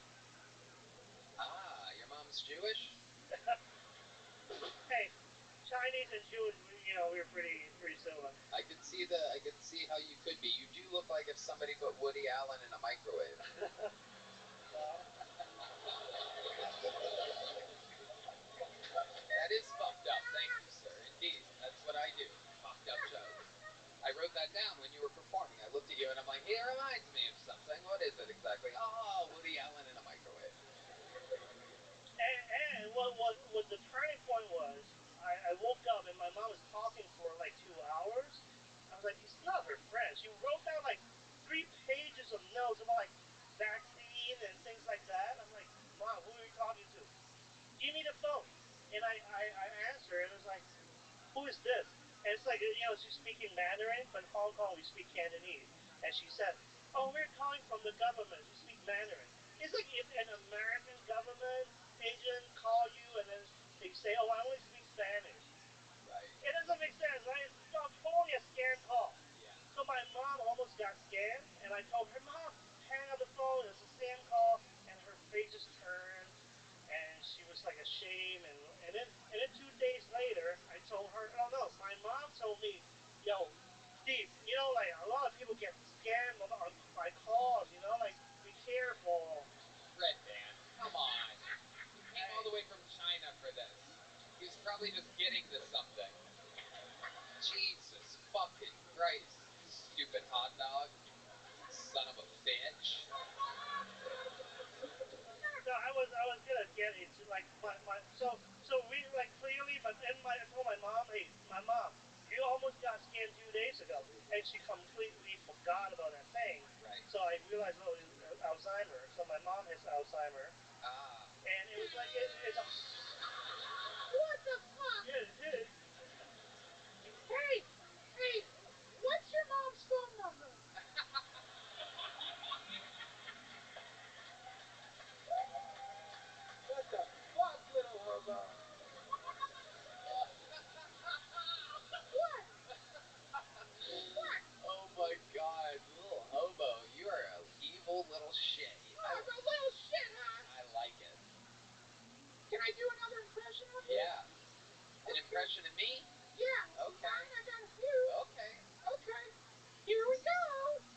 Your mom's Jewish? Hey, Chinese and Jewish, we were pretty similar. I could see how you could be. You do look like if somebody put Woody Allen in a microwave. That is fucked up. Thank you, sir. Indeed, that's what I do. Fucked up jokes. I wrote that down when you were performing. I looked at you and I'm like, hey, it reminds me of something. What is it exactly? Oh, Woody Allen in a microwave. And what the turning point was, I woke up and my mom was talking for 2 hours. I was like, it's not her friend. She wrote down 3 pages of notes about vaccine and things like that. I'm like, Mom, who are you talking to? Give me the phone. And I answer and it's like, who is this? And it's she's speaking Mandarin, but in Hong Kong we speak Cantonese. And she said, oh, we're calling from the government. We speak Mandarin. It's like if an American government agent call you and then they say, oh, I only speak Spanish. Right. It doesn't make sense, right? It's totally a scam call. Yeah. So my mom almost got scammed, and I told her, Mom, hang up the phone. It's a scam call. And her face just turned, and she was ashamed. And then 2 days later, I told her, oh no, my mom told me, yo, Steve, a lot of people get scammed by calls, be careful. Red Band, come on. He came all the way from China for this. He was probably just getting to something. Jesus fucking Christ, stupid hot dog. Son of a bitch. No, I was gonna get into so we clearly, but then I told my mom, hey, my mom, you almost got scammed 2 days ago, and she completely forgot about that thing. Right. So I realized, oh, it's Alzheimer's. So my mom has Alzheimer's. Yeah. An impression of me? Yeah. Okay. Fine, I got a few. Okay. Okay. Here we go.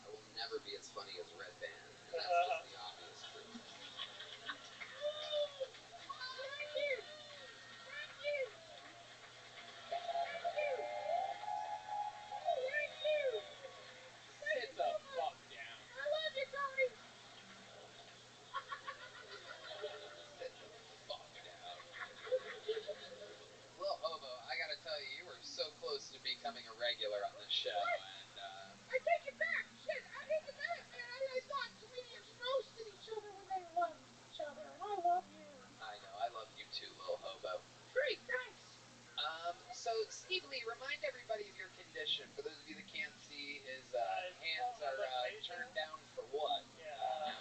I will never be as funny as Red Band, and that's just the obvious truth. Thank you. Thank you. Thank you. Thank you. Sit the fuck down. I love you, Tony. Sit the fuck down. Lil Hobo, I gotta tell you, you were so close to becoming a regular on this show, and I take it back. Shit, I take it back, man. I thought comedians roasted each other when they loved each other, and I love you. I know, I love you too, Lil Hobo. Great, thanks. So Steve Lee, remind everybody of your condition. For those of you that can't see, his hands are turned down for what? Yeah.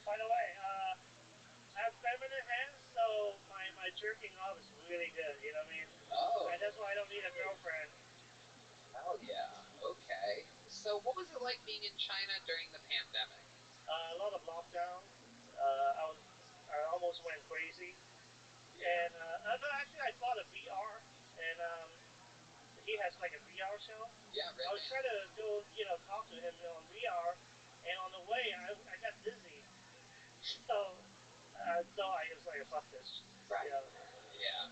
By the way, I have feminine hands, so my jerking off is really good. You know what I mean? Oh. And that's why I don't need a girlfriend. Hell yeah. Okay. So what was it like being in China during the pandemic? A lot of lockdown. I almost went crazy. Yeah. And no, actually, I bought a VR, and he has like a VR show. Yeah, Red I was trying to go, talk to him on VR, and on the way, I got dizzy. So I was like, fuck this. Right. Yeah,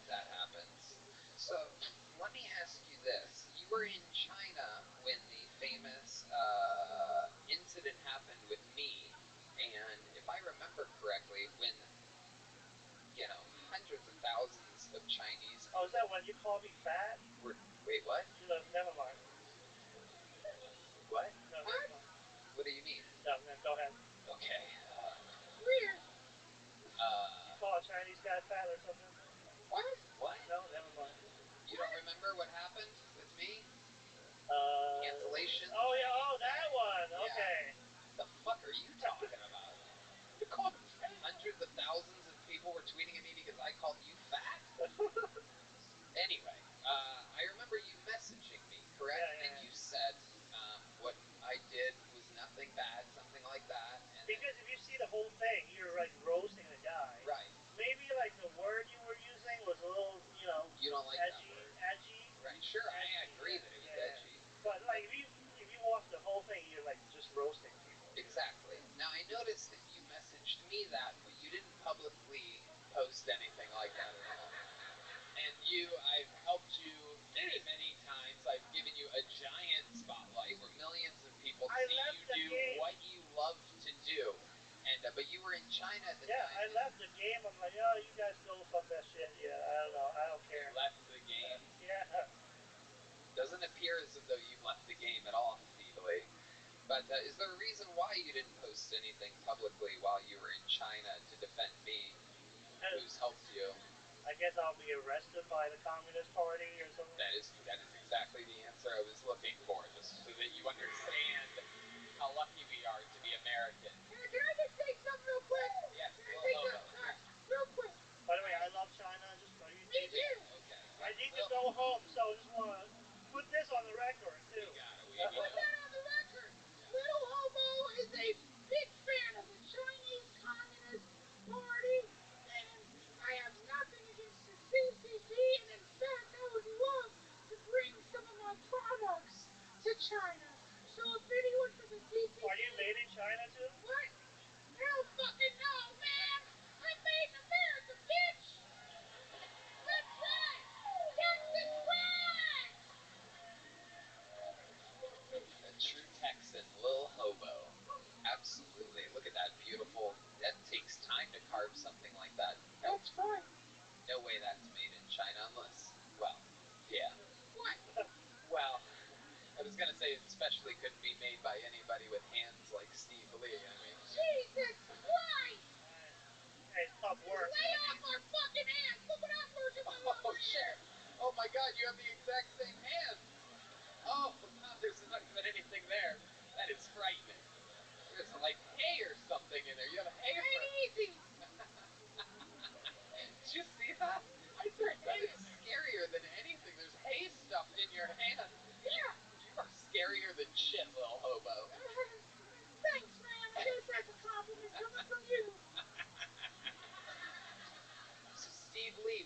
that happens. So let me ask you this: you were in China when the famous incident happened with me, and if I remember correctly, when hundreds of thousands of Chinese. Oh, is that when you called me fat? Wait, what? No, never mind. What? No, never mind. What do you mean? No, go ahead. Okay. Weird. You call a Chinese guy fat or something? What? What? No, never mind. You don't remember what happened with me? Cancellation? Oh, yeah, that one. Yeah. Okay. The fuck are you talking about? You called him fat. Hundreds of thousands of people were tweeting at me because I called you fat? Anyway, I remember you messaging me, correct? Yeah. And you said what I did was nothing bad, something like that. And because if you see the whole thing, you're like roasting the guy. Right. Maybe like the word you were using was a little, you don't like edgy. that word. Edgy. Right. Sure, Edgy, I agree that it was edgy. But like if you watch the whole thing, you're like just roasting people. Exactly. Now I noticed that you messaged me that, but you didn't publicly post anything like that at all. And I've helped you many times. I've given you a giant spotlight where millions of people see you do what you love to do. And but you were in China at the time. Yeah, I left the game. I'm like, oh, you guys go fuck that shit. Yeah, I don't know. I don't care. You left the game? Yeah. Doesn't appear as though you've left the game at all, Steve Lee. But is there a reason why you didn't post anything publicly while you were in China to defend me, who's helped you? I guess I'll be arrested by the Communist Party or something. That is exactly the answer I was looking for, just so that you understand how lucky we are to be American. Can I just say something real quick? Yes, real quick. By the way, I love China. Me too. Okay. I need to go home, so I just want to put this on the record too. Put that on the record. Little Hobo is a big fan of the Chinese Communist Party, and I have nothing against the CCP, and in fact, I would love to bring some of my products to China. So if anyone from the CCP... Are you made in China too? What?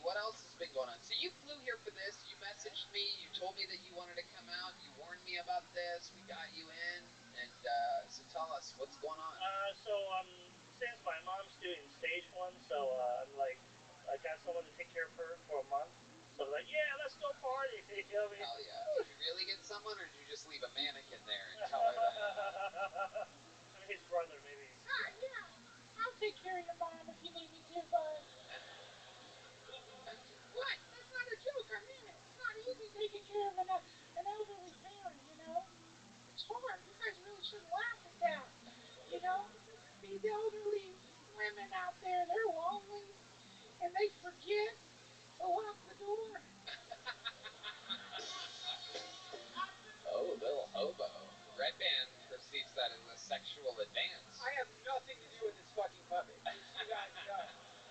what else has been going on? So you flew here for this. You messaged me. You told me that you wanted to come out. You warned me about this. We got you in. And so tell us, what's going on? So since my mom's doing stage 1, so I'm like, I got someone to take care of her for a month. So like, yeah, let's go party. You know what I mean? Hell yeah. Did you really get someone, or did you just leave a mannequin there and tell her that? I mean, his brother, maybe. Yeah. I'll take care of your mom if you need me to, bud. What? That's not a joke. I mean it. It's not easy taking care of an elderly parent, you know? It's hard. You guys really shouldn't laugh at that. You know? These elderly women out there, they're lonely and they forget to lock the door. Oh, little hobo. Red Band perceives that as a sexual advance. I have nothing to do with this fucking puppet. Just so you guys know.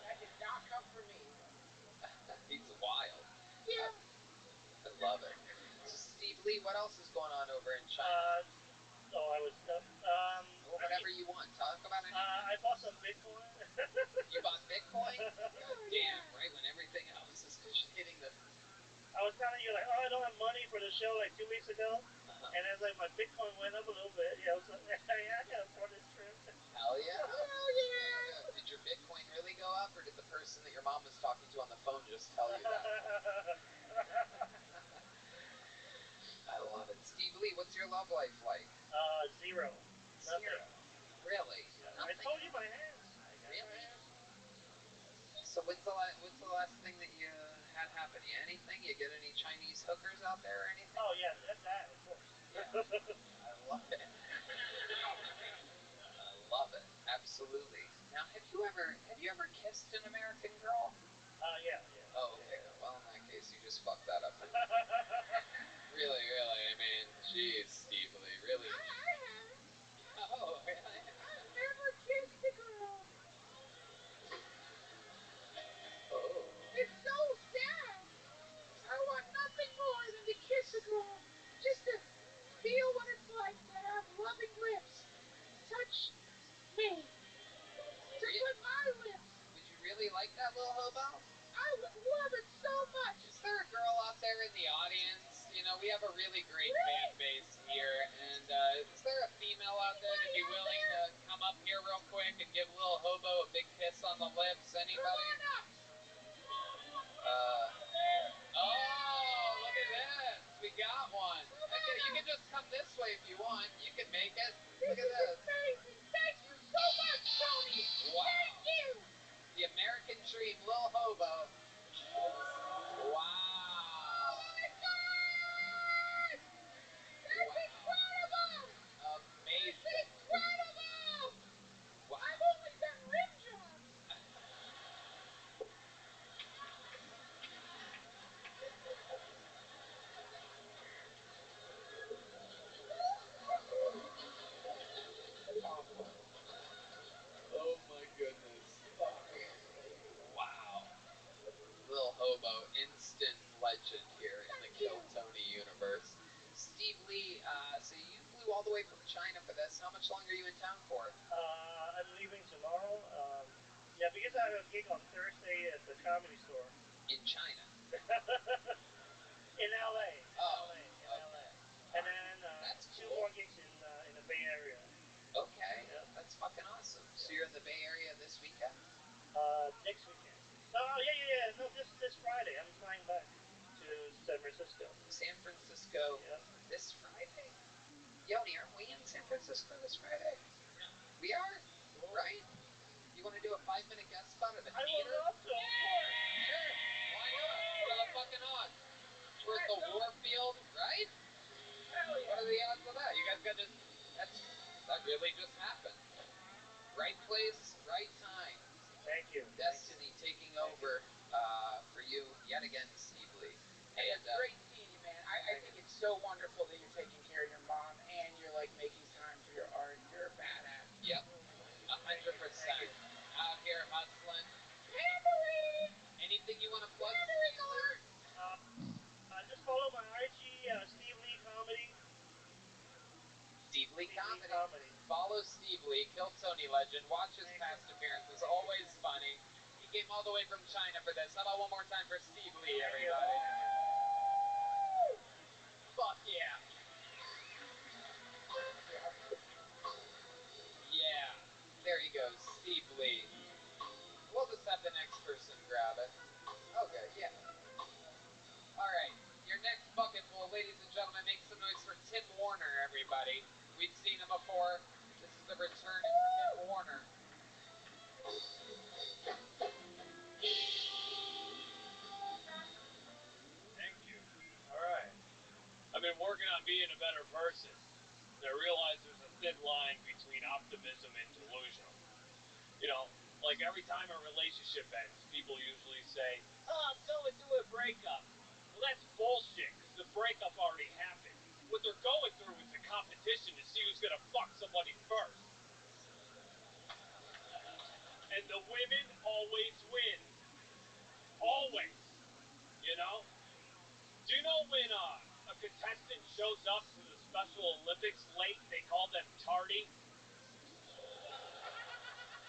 That did not come from me. He's wild. Yeah. I love it. So Steve Lee, what else is going on over in China? I was whatever you want. Talk about anything. I bought some Bitcoin. You bought Bitcoin? Damn, right when everything else is hitting the... I was telling you, like, I don't have money for the show like 2 weeks ago. And it's like my Bitcoin went up a little bit. Yeah, I was like, yeah, I can afford this trip. Hell yeah. Hell yeah. Did your Bitcoin really go up, or did the person that your mom was talking to on the phone just tell you that? I love it. Steve Lee, what's your love life like? Zero. Nothing. Really? I told you my hands. Really? So when's the last thing that you had happen? Anything? You get any Chinese hookers out there or anything? Oh yeah, that of course. Yeah. I love it. I love it. Absolutely. Now, have you ever kissed an American girl? Yeah. Oh, okay. Well, in that case, you just fucked that up. Really. I mean, jeez, Steve Lee, really. I haven't. Oh, really? I've never kissed a girl. Oh. It's so sad. I want nothing more than to kiss a girl, just to feel what it's like to have loving lips touch me, to put my lips. Would you really like that, little hobo? I would love it so much. Is there a girl out there in the audience? You know, we have a really great fan base here, and is there a female out there that'd be willing to come up here real quick and give little hobo a big kiss on the lips? Anybody? Come on up. Oh, look at this. We got one. Okay, you can just come this way if you want. You can make it. Look at this. Amazing. Thank you so much, Tony. Wow. Thank you. The American Dream, Lil Hobo. Wow. Oh my God! That's incredible! Amazing. That's incredible! Wow. I've only done rim jobs. Oh my goodness. Wow. Lil Hobo, instant legend here in the Kill Tony universe. Steve Lee, so you flew all the way from China for this. How much longer are you in town for? I'm leaving tomorrow. Yeah, because I have a gig on Thursday at the Comedy Store. In China? In LA. Oh. In LA. And then that's cool. 2 cool. more gigs in the Bay Area. Okay. Yep. That's fucking awesome. So you're in the Bay Area this weekend? Next weekend. Oh, yeah. No, this Friday. I'm flying back to San Francisco. San Francisco. Yep. This Friday? Yoni, aren't we in San Francisco this Friday? We are? Right? You want to do a 5-minute guest spot at the theater? I would love to, of course. Sure. Why not? What are the fucking odds? We're at the Warfield, right? Hell yeah. What are the odds of that? You guys got to... That really just happened. Right place, right time. Thank you. Destiny taking over for you yet again, Steve Lee. Hey, it's great seeing you, man. I think it's so wonderful that you're taking care of your mom and you're like making time for your art. You're a badass. Yep. 100%. Out here hustling. Family. Anything you want to plug? Family alert. Just follow my IG, Steve Lee Comedy. Steve Lee Comedy. Follow Steve Lee, Kill Tony legend. Watch his past appearances. Always funny. He came all the way from China for this. How about one more time for Steve Lee, everybody? Fuck yeah. Yeah. There he goes, Steve Lee. We'll just have the next person grab it. Okay, yeah. Alright, your next bucketful, ladies and gentlemen, make some noise for Tim Warner, everybody. We've seen him before. This is the return of Tim Warner. Thank you. Alright. I've been working on being a better person. I realize there's a thin line between optimism and delusional. You know, like every time a relationship ends, people usually say, oh, I'm going through a breakup. Well, that's bullshit, because the breakup already happened. What they're going through is a competition to see who's going to fuck somebody first. And the women always win. Always. You know? Do you know when a contestant shows up to the Special Olympics late, they call them tardy?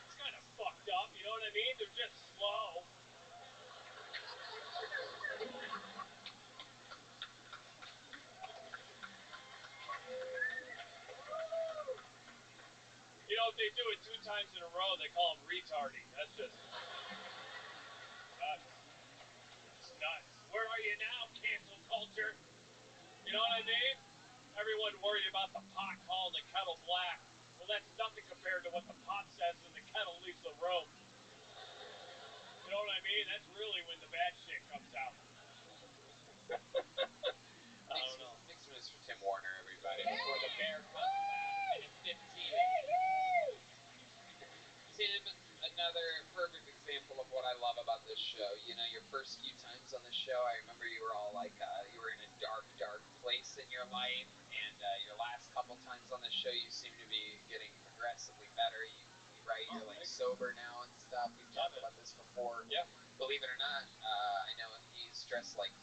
It's kind of fucked up, you know what I mean? They're just slow. You know, if they do it 2 times in a row, they call them retarding. That's just nuts. It's nuts. Where are you now, cancel culture? You know what I mean? Everyone worried about the pot calling the kettle black. Well, that's nothing compared to what the pot says when the kettle leaves the room. You know what I mean? That's really when the bad shit comes out. I don't know. Make some noise for Tim Warner, everybody, before the bear comes out in 15. Tim, another perfect example of what I love about this show. You know, your first few times on the show, I remember you were all like, you were in a dark, dark place in your life, and your last couple times on the show, you seem to be getting progressively better. You're like sober now and stuff. We've talked about this before. Yeah. Believe it or not, I know he's dressed like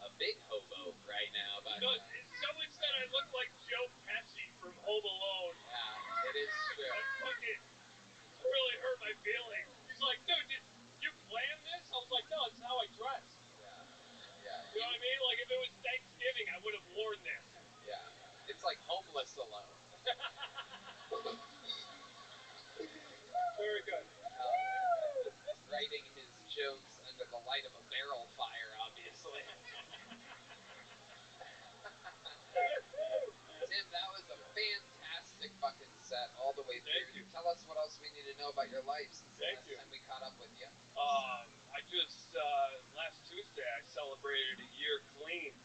a big hobo right now, but someone said I look like Joe Pesci from Home Alone. Yeah, it is true. Fucking really hurt my feelings. He's like, dude, did you plan this? I was like, no, it's how I dress. Yeah. You know what I mean? Like, if it was Thanksgiving, I would have worn this. Yeah. It's like Homeless Alone. Very good. Writing his jokes under the light of a barrel fire, obviously. Tim, that was a fantastic fucking set all the way through. Thank you. Tell us what else we need to know about your life since the last time we caught up with you. I just, last Tuesday, I celebrated a year clean.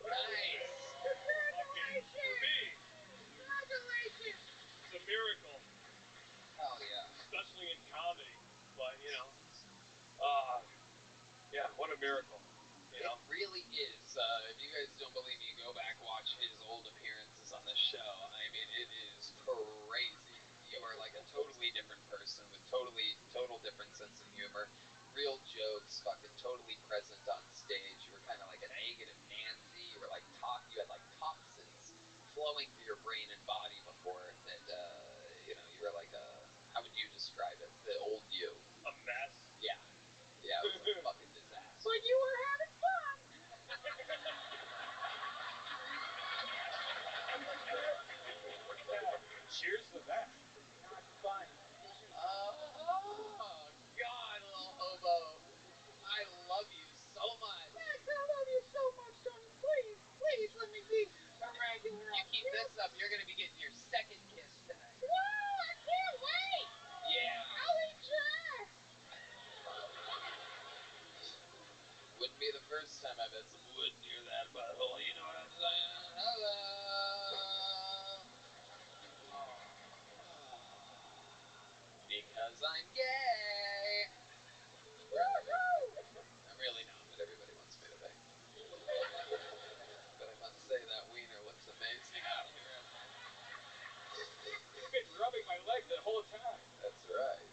Nice. Congratulations. For me. Congratulations. It's a miracle. Hell yeah. Especially in comedy. But, you know, yeah, what a miracle. You know? It really is. If you guys don't believe me, go back, watch his old appearances on the show. I mean, it is crazy. You are like a totally different person with total different sense of humor. Real jokes, fucking totally present on stage. You were kind of like a negative Nancy. You were like you had like toxins flowing through your brain and body before that, you know, you were like how would you describe it? The old you. A mess? Yeah. Yeah, it was a fucking disaster. But you were having fun. Cheers to that. Not fun. Oh, God, little hobo. I love you so much. Max, I love you so much, darling. Please let me be a regular. You keep this up, you're going to be getting your second kiss tonight. Wow, I can't wait. Yeah. I'll eat your ass. Wouldn't be the first time I've had some wood near that butthole, you know what I'm saying? Hello. Because I'm gay. I'm really not, but everybody wants me to be. But I must say that wiener looks amazing out here. You've been rubbing my leg the whole time. That's right.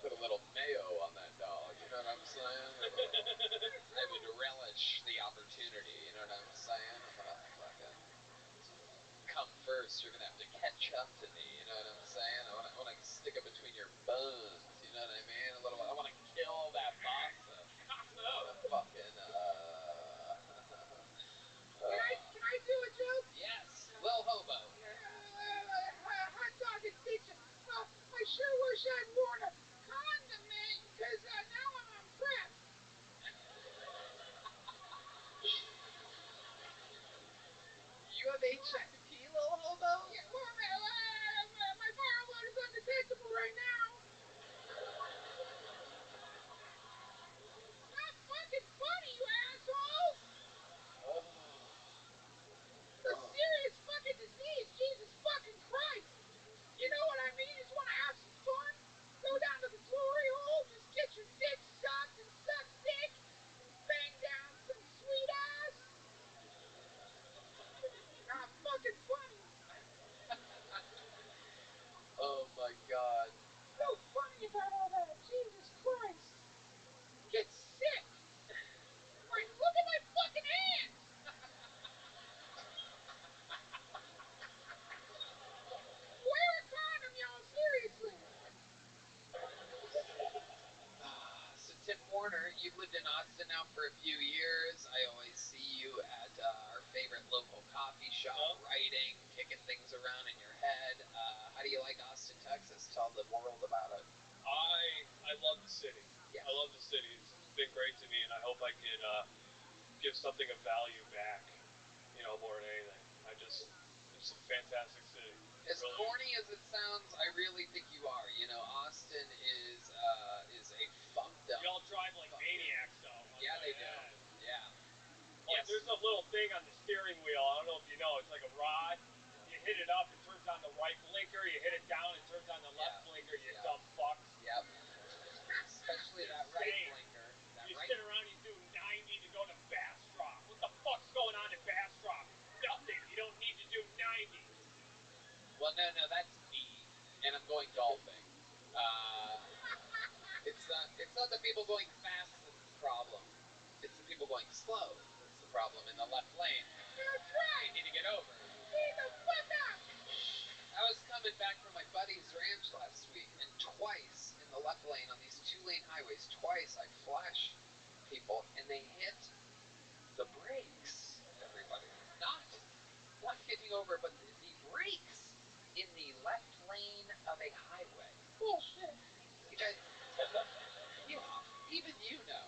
Put a little mayo on that dog, you know what I'm saying? I would relish the opportunity, you know what I'm saying? I'm gonna fucking come first, you're gonna have to catch up to me, you know what I'm saying? I wanna stick it between your buns, you know what I mean? I wanna you've lived in Austin now for a few years. I always see you at our favorite local coffee shop, writing, kicking things around in your head. How do you like Austin, Texas? Tell the world about it. I love the city. Yes. I love the city. It's been great to me, and I hope I can give something of value back. You know, more than anything. It's a fantastic city. As really corny as it sounds, I really think you are. You know, Austin is a funked up. Y'all drive like maniacs, though. Yeah, they do. Yeah. Like, there's a little thing on the steering wheel. I don't know if you know. It's like a rod. You hit it up, it turns on the right blinker. You hit it down, it turns on the left blinker. You dumb fucks. Yep. Especially that right blinker. You sit around, you do 90 to go to Bastrop. What the fuck's going on at Bastrop? Nothing. You don't need to do 90. Well, no, that's me, and I'm going golfing. It's not the people going fast that's the problem. It's the people going slow that's the problem in the left lane. That's right. You need to get over. Get the fuck up. I was coming back from my buddy's ranch last week, and twice in the left lane on these 2-lane highways, twice I flashed people, and they hit the brakes, everybody. Not getting over, but the brakes in the left lane of a highway. Bullshit. You guys, even you know.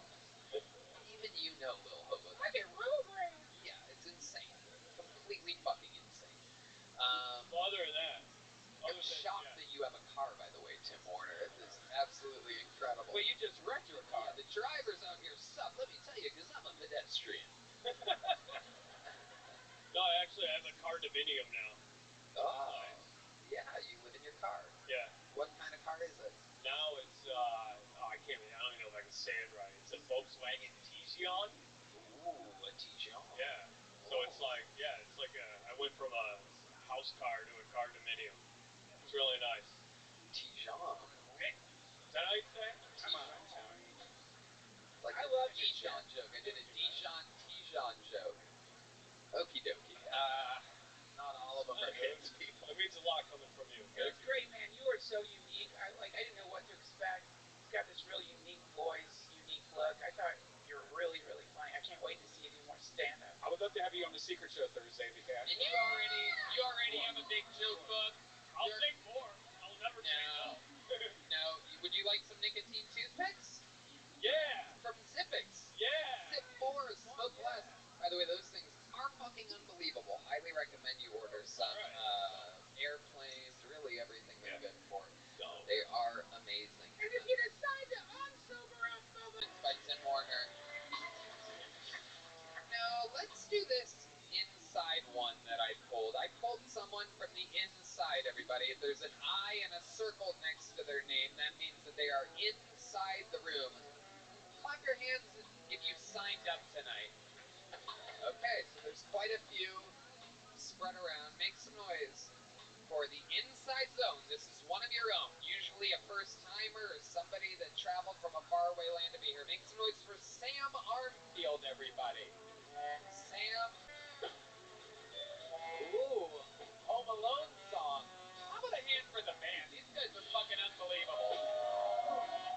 Even you know, Lil Hobo. I get road rage. Yeah, it's insane. Completely fucking insane. Other than that, I'm shocked that you have a car, by the way, Tim Warner. It is absolutely incredible. Well, you just wrecked your car. Yeah, the drivers out here suck, let me tell you, because I'm a pedestrian. No, actually, I have a car dominium now. Oh, yeah, you live in your car. Yeah. What kind of car is it? Now it's, I don't even know if I can say it right. It's a Volkswagen Tiguan. Ooh, a Tiguan. Yeah. So it's like I went from a house car to a car dominium. It's really nice. Tiguan. Hey, is that how you say it? Come on, like I a love Dijon joke. I did a Dijon joke. Okie dokie. Not all of them are hits, people. It means a lot coming from you. It was great, man. You are so unique. I didn't know what to expect. He's got this real unique voice, unique look. I thought you were really, really funny. I can't wait to see you do more stand-up. I would love to have you on the Secret Show Thursday, Vikash. And you already have a big joke book. I'll take more. I'll never say no. No. Would you like some nicotine toothpicks? Yeah. From Zippix. Yeah. Zip more, smoke less. By the way, those things are fucking unbelievable. Highly recommend you order some. Airplanes, really everything they're good for. They are amazing. And if you decide to unsober up, By Tim Warner. Now, let's do this inside one that I pulled. I pulled someone from the inside, everybody. If there's an I and a circle next to their name, that means that they are inside the room. Clap your hands if you signed up tonight. Okay, so there's quite a few spread around. Make some noise for the Inside Zone. This is one of your own, usually a first-timer or somebody that traveled from a faraway land to be here. Make some noise for Sam Armfield, everybody. Sam. Ooh, Home Alone song. How about a hand for the band? These guys are fucking unbelievable.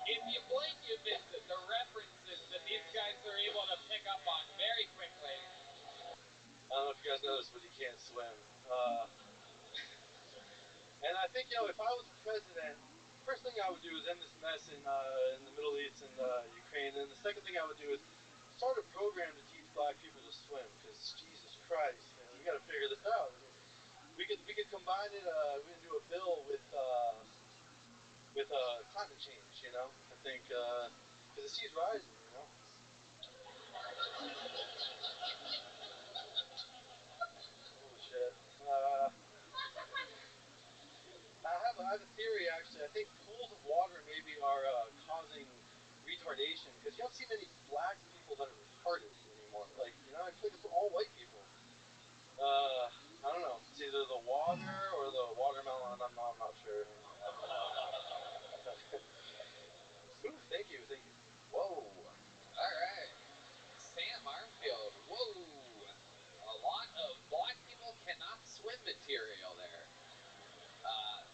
If you blink, you miss it. The references that these guys are able to pick up on very quickly. I don't know if you guys noticed, but he can't swim. And I think, if I was president, first thing I would do is end this mess in the Middle East and Ukraine. And the second thing I would do is start a program to teach black people to swim. Because Jesus Christ, man, we got to figure this out. I mean, we could combine it. We can do a bill with climate change. I think because the sea's rising. Holy shit. I have a theory, actually. I think pools of water maybe are causing retardation, because you don't see many black people that are retarded anymore. I feel like it's all white people. I don't know. It's either the water or the watermelon. I'm not sure. Ooh, thank you. Whoa. All right. Sam Armfield. Whoa. A lot of black people cannot swim material there.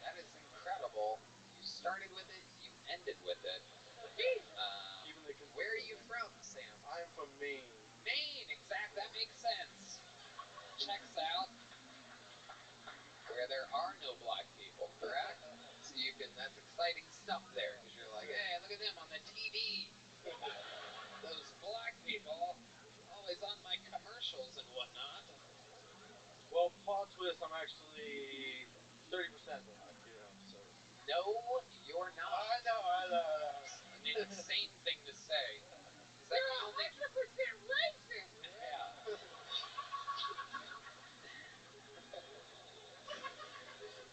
That is incredible. You started with it, you ended with it. Where are you from? up there because you're like, hey, look at them on the TV. Those black people, always on my commercials and whatnot. Well, plot twist, I'm actually 30% black, you know, so. No, you're not. I know. An insane thing to say. Is that You're the only... 100% racist. Yeah.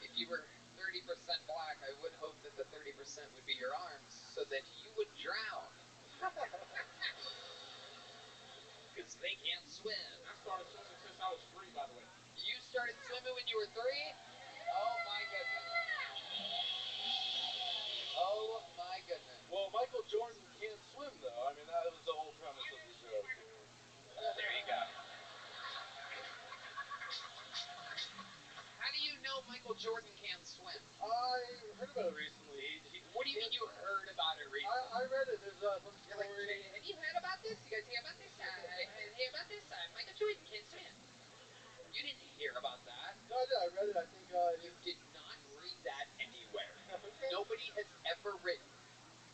If you were 30% black, I would hope that the 30% would be your arms so that you would drown. Because they can't swim. I started swimming since I was 3, by the way. You started swimming when you were 3? Oh my goodness. Oh my goodness. Well, Michael Jordan can't swim, though. I mean, that was the whole premise of the joke. There you go. How do you know Michael Jordan can't swim? I heard about it recently. What do you mean you heard about it recently? I read it. There's some story. Like, have you heard about this? You guys hear about this? Hear about this? Michael Jordan can't swim. You didn't hear about that. No, I did. I read it. I think you did not read that anywhere. Okay. Nobody has ever written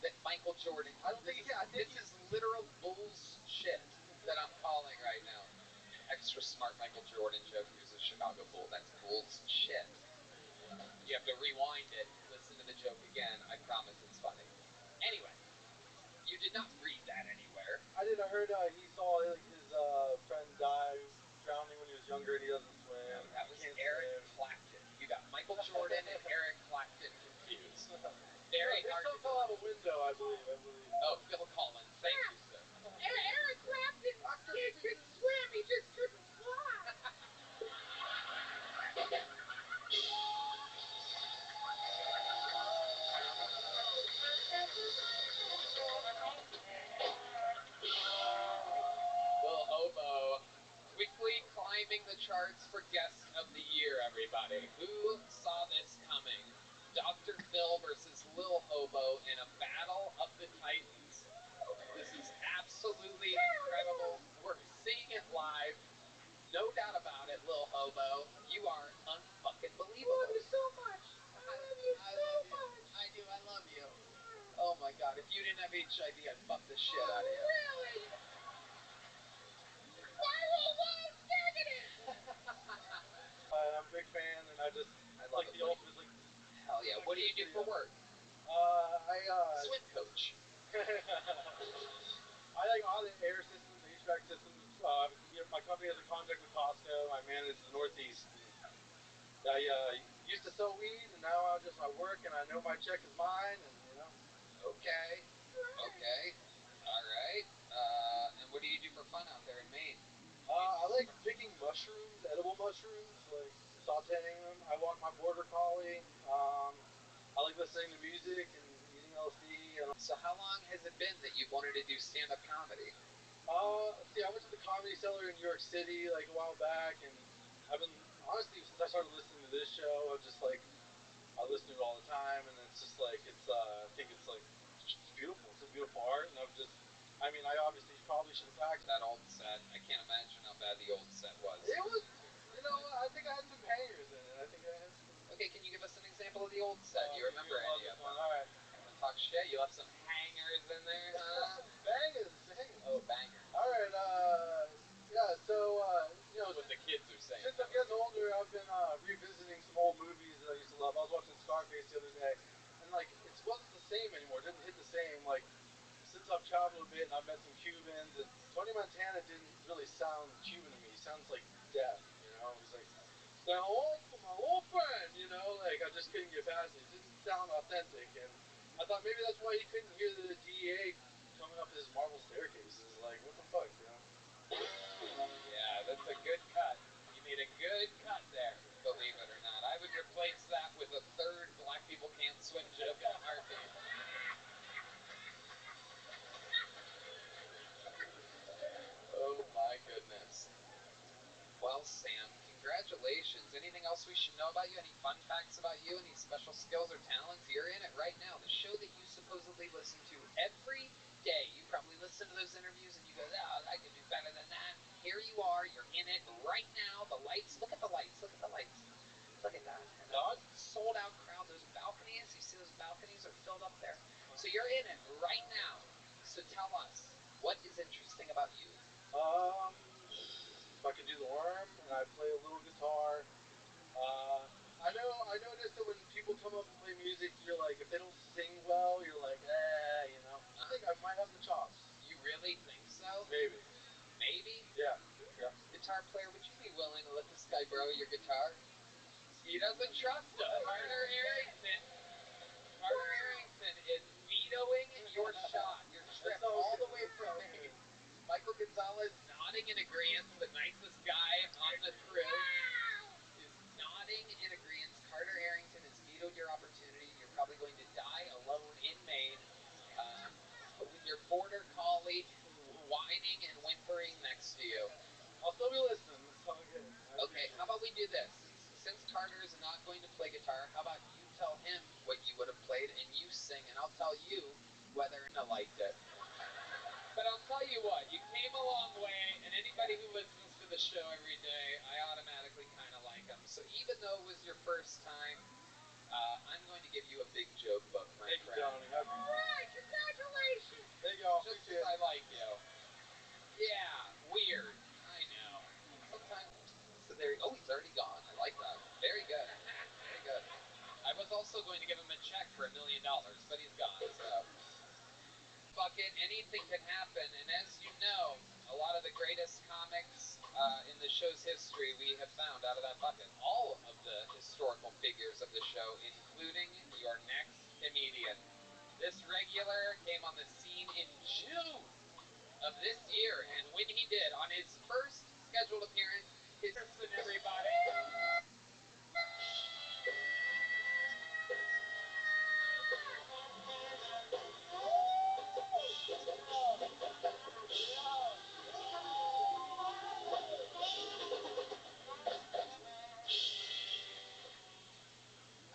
that Michael Jordan. I don't think he can. This is literal bullshit that I'm calling right now. Extra smart Michael Jordan joke. He was a Chicago Bull. That's bullshit. You have to rewind it, listen to the joke again. I promise it's funny. Anyway, you did not read that anywhere. I did. I heard he saw like his friend die drowning when he was younger and he doesn't swim. No, that was Eric Clapton. You got Michael Jordan and Eric Clapton confused. Very hard. hard. He fell out of a window, I believe. Oh, Phil Collins. Thank you, sir. Eric Clapton couldn't swim. He just couldn't fly. Lil Hobo quickly climbing the charts for Guest of the Year, everybody. Who saw this coming? Dr. Phil versus Lil Hobo in a battle of the Titans. This is absolutely incredible. We're seeing it live. No doubt about it, Lil Hobo. You are unfucking believable. I love you so much. I love you so much. I do. I love you. Oh my God. If you didn't have HIV, I'd fuck the shit out of you. Really? I'm a big fan, and I love like the ultimate. Like, hell yeah. What do you do for work? Swim coach. I like audit air systems, HVAC systems. My company has a contract with Costco. I manage the Northeast. I used to sell weed, and now I work, and I know my check is mine, and you know. Okay. All right. And what do you do for fun out there in Maine? I like picking mushrooms, edible mushrooms, like sauteing them. I walk my border collie. I like listening to music and eating LSD. So how long has it been that you've wanted to do stand-up comedy? See, I went to the Comedy Cellar in New York City like a while back, and I've been, honestly, since I started listening to this show, I listen to it all the time, and it's just like, I think it's like, it's beautiful. It's a beautiful art, and I obviously probably should have practiced. That old set, I can't imagine how bad the old set was. It was, I think I had some hangers in it. Okay, can you give us an example of the old set? Do you remember any of them? All right. Talk shit. You left some hangers in there, huh? Bangers. Oh, bangers. All right. Yeah. So what the kids are saying. Since I'm getting older, I've been revisiting some old movies that I used to love. I was watching Scarface the other day, and like it wasn't the same anymore. It didn't hit the same. Like since I've traveled a bit and I've met some Cubans, and Tony Montana didn't really sound Cuban to me. He sounds like deaf. You know, he's like. My old friend, like I just couldn't get past it. It didn't sound authentic, and I thought maybe that's why he couldn't hear the DEA coming up his marble staircases. Like, what the fuck, Yeah, that's a good cut. You made a good cut there, believe it or not. I would replace that with a third black people can't swim joke in a heartbeat. Oh my goodness. Well, Sam, congratulations. Anything else we should know about you? Any fun facts about you? Any special skills or talents? You're in it right now. The show that you supposedly listen to every day. You probably listen to those interviews and you go, oh, I could do better than that. Here you are. You're in it right now. The lights. Look at the lights. Look at the lights. Look at that. And the sold-out crowd. Those balconies. You see those balconies are filled up there? So you're in it right now. So tell us, what is interesting about you? If I could do the worm and I play a little guitar. I noticed that when people come up and play music, you're like, if they don't sing well, you're like, you know. I think I might have the chops. You really think so? Maybe. Maybe? Yeah. Guitar player, would you be willing to let this guy borrow your guitar? He doesn't trust him. Carter Arrington is vetoing your shot, your trip all the way from Maine. Michael Gonzalez nodding in agreement, the nicest guy on the crew, is nodding in agreement. Carter Arrington has vetoed your opportunity. You're probably going to die alone in Maine with your border collie whining and whimpering next to you. I'll still be listening. It's all good. Okay, how about we do this? Since Carter is not going to play guitar, how about you tell him what you would have played and you sing, and I'll tell you whether or not I liked it. But I'll tell you what, you came a long way, and anybody who listens to the show every day, I automatically kind of like them. So even though it was your first time, I'm going to give you a big joke book, my friend. Thank you, Johnny. All right, congratulations. Thank y'all. Just because I like you. Yeah, weird. I know. Sometimes. So there. Oh, he's already gone. I like that. Very good. Very good. I was also going to give him a check for $1 million, but he's gone. So. Bucket, anything can happen, and as you know, a lot of the greatest comics in the show's history we have found out of that bucket. All of the historical figures of the show, including your next comedian. This regular came on the scene in June of this year, and when he did, on his first scheduled appearance, his person, everybody.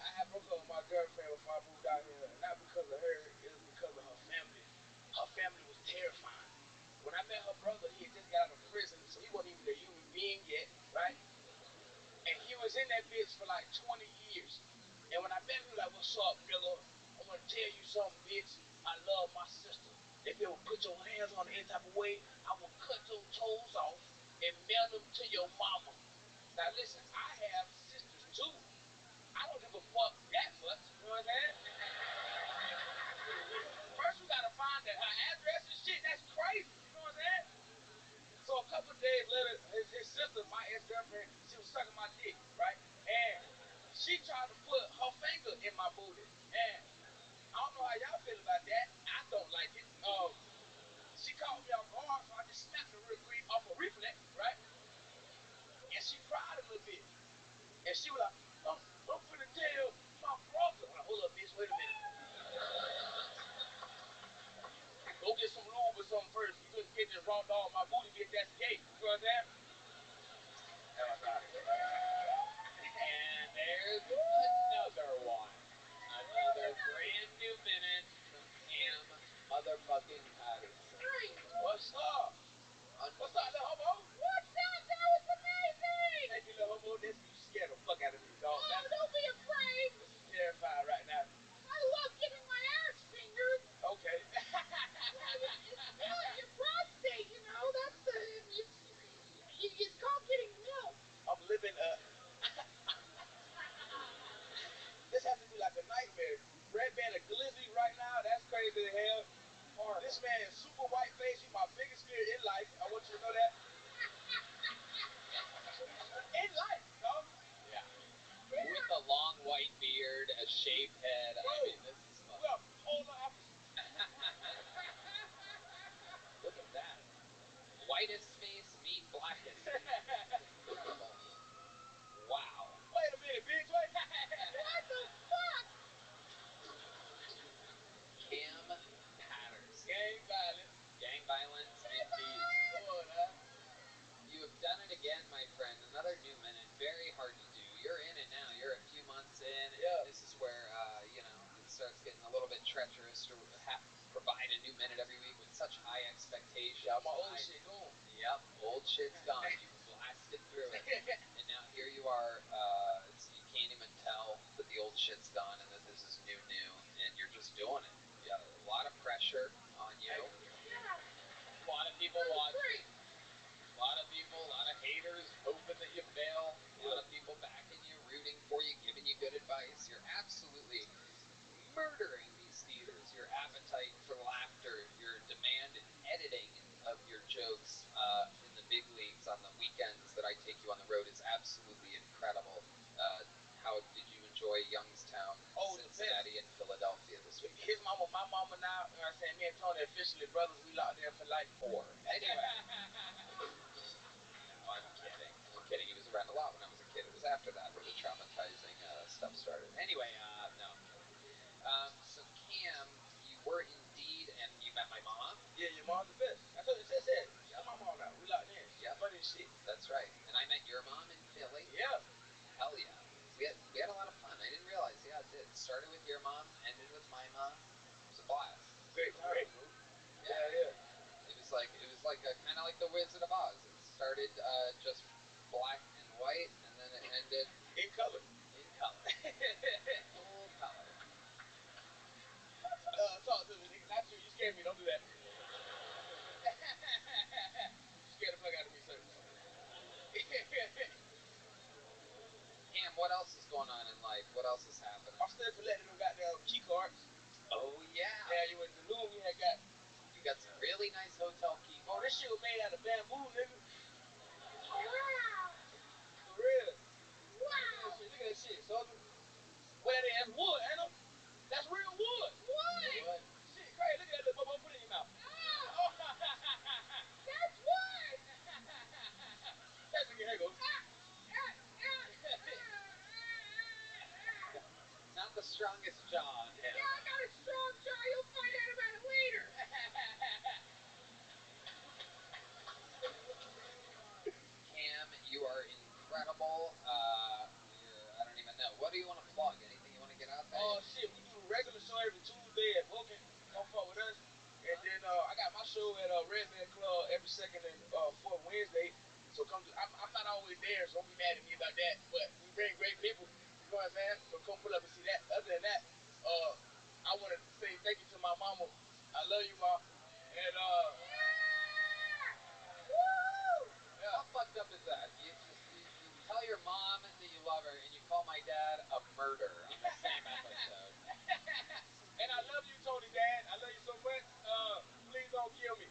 I had broke up with my girlfriend before I moved out here, and not because of her, it was because of her family. Her family was terrifying. When I met her brother, he had just got out of prison, so he wasn't even a human being yet, right? And he was in that bitch for like 20 years. And when I met him, he was like, what's up, nigga? I'm gonna tell you something, bitch. I love my sister. If you would put your hands on her any type of way, I will cut your toes off and mail them to your mama. Now listen, I have sisters too. I don't give a fuck that much, you know what I'm saying? First you gotta find that her address and shit, that's crazy, you know what I'm saying? So a couple of days later, his sister, my ex-girlfriend, she was sucking my dick, right? And she tried to put her finger in my booty. And I don't know how y'all feel about that. I don't like it. She caught me off guard, so I just snapped her real quick off a reflex, right? And she cried a little bit. And she was like, I'm finna tell my brother. I'm like, hold up, bitch, wait a minute. Go get some lube or something first. You couldn't get this raw dog my booty, bitch, that's gay. You know what I'm saying? That was right. And there's another one. Another brand new minute from Cam motherfucking Patterson. What's up? What's up, little homo? What's up? That was amazing. Thank you, little homo. This you scared the fuck out of me, dog. Oh, don't be afraid. I'm terrified right now. I love getting my ass fingered. Okay. It's not your prostate, you know. It's called getting milk. I'm living this has to be like a nightmare. Red Band of Glizzy right now, that's crazy as hell. Horrible. This man is super white face. He's my biggest fear in life. I want you to know that. In life, dog. Yeah. With a long white beard, a shaved head. I mean, this is fun. We are polar opposites. Look at that. Whitest face meet blackest face. Incredible. Wow. Wait a minute, bitch. Wait. What the fuck? Cam Patterson. Gang violence. Gang violence indeed. Come on, huh? You have done it again, my friend. Another new minute. Very hard to do. You're in it now. You're a few months in. Yeah. And this is where, it starts getting a little bit treacherous to provide a new minute every week with such high expectations. Yeah, my old shit gone. Yep, old shit's gone. You blasted through it. And now here you are. You can't even tell that the old shit's gone and that this is new, and you're just doing it. Yeah, a now, you know what I'm saying? Me and Tony officially brothers. We locked in for life. 4. Anyway. No, I'm kidding. I'm kidding. He was around a lot when I was a kid. It was after that where the traumatizing stuff started. Anyway, no. So Cam, you were indeed, and you met my mom. Yeah, your mom's the best. That's what it said. She's my mom now. We locked in. She's funny as shit. That's right. And I met your mom in Philly. Yeah. Hell yeah. We had a lot of fun. I didn't realize. Yeah, it did. Started with your mom, ended with my mom. It was a blast. Great time, bro. Yeah. It was like kind of like the Wizard of Oz. It started just black and white, and then it ended in color. In color. Full color. Talk to me, nigga. Not you. You scared me. Don't do that. You scared the fuck out of me, sir. Cam, what else is going on in life? What else is happening? I'm still collecting them goddamn key cards. Oh, yeah. Yeah, you went to the room, you had got... You got some really nice hotel key cards. Oh, this shit was made out of bamboo, nigga. Wow. For real. Wow. Look at that shit, soldier. What that is? That's wood, ain't it? That's real wood. What? Shit, crazy. Look at that little bubble. Put it in your mouth. Oh. That's what? That's again. Here goes. Not the strongest jaw on him. Yeah, I got a strong jaw. You'll find out about it later. Cam, you are incredible. I don't even know. What do you want to plug? Anything you want to get out there? Oh, shit. We do the regular show every Tuesday at Woken. Come fuck with us. And then I got my show at Red Bear Club every second and fourth Wednesday. So come to, I'm not always there, so don't be mad at me about that. But we bring great people. You know what I'm saying? So come pull up and see that. Other than that, I want to say thank you to my mama. I love you, Ma. And How fucked up is that? You tell your mom that you love her, and you call my dad a murderer on the same episode. And I love you, Tony, Dad. I love you so much. Please don't kill me.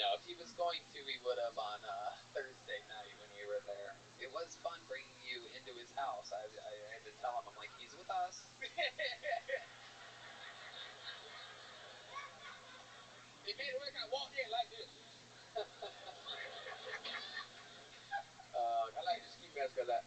No, if he was going to, he would have on Thursday night when we were there. It was fun bringing you into his house. I had to tell him, I'm like, he's with us. He made it work. I walked in like this. I like the ski mask a lot.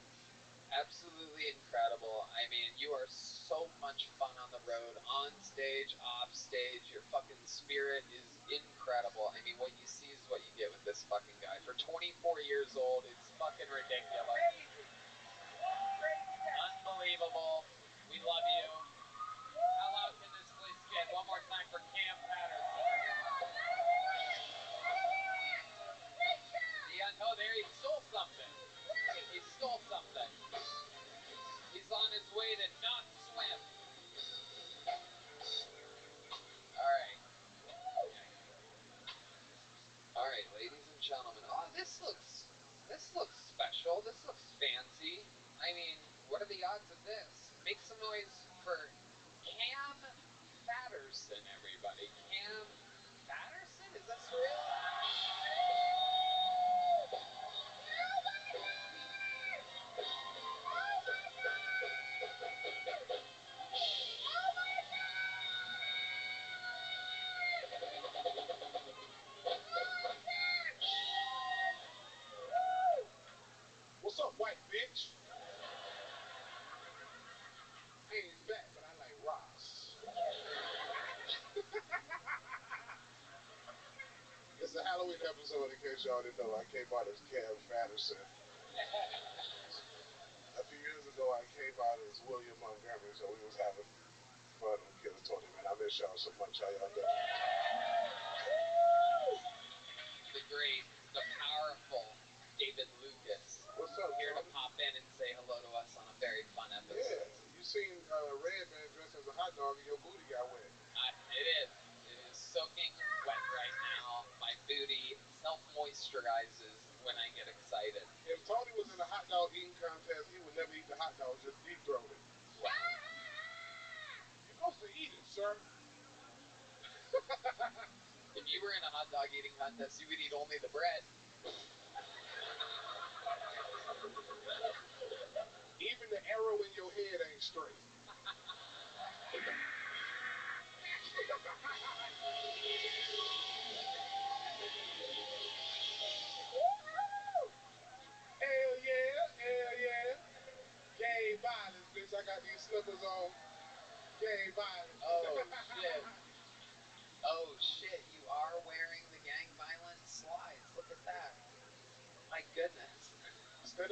Absolutely incredible. I mean, you are so much fun on the road, on stage, off stage. Your fucking spirit is incredible. I mean, what you see is what you get with this fucking guy. For 24 years old, it's fucking ridiculous. Unbelievable. We love you. How loud can this place get? One more time for Cam Patterson. Yeah, no, there he stole something. He stole something. He's on his way to not swim. All right, ladies and gentlemen. Oh, this looks special. This looks fancy. I mean, what are the odds of this? Make some noise for Cam Patterson, everybody. Cam Patterson? Is this real? What's up, white bitch? Haynes back, but I like Ross. It's a Halloween episode, in case y'all didn't know. I came out as Cam Patterson. A few years ago, I came out as William Montgomery, so we was having fun on Killer Tony, man. I miss y'all so much. How y'all doing? The great, the powerful David Lucas. What's up, here Tony? to pop in and say hello to us on a very fun episode. Yeah, you seen Red Man dressed as a hot dog and your booty got wet. It is. It is soaking wet right now. My booty self-moisturizes when I get excited. If Tony was in a hot dog eating contest, he would never eat the hot dog, just deep throat it. Wow. You're supposed to eat it, sir. If you were in a hot dog eating contest, you would eat only the bread. Even the arrow in your head ain't straight.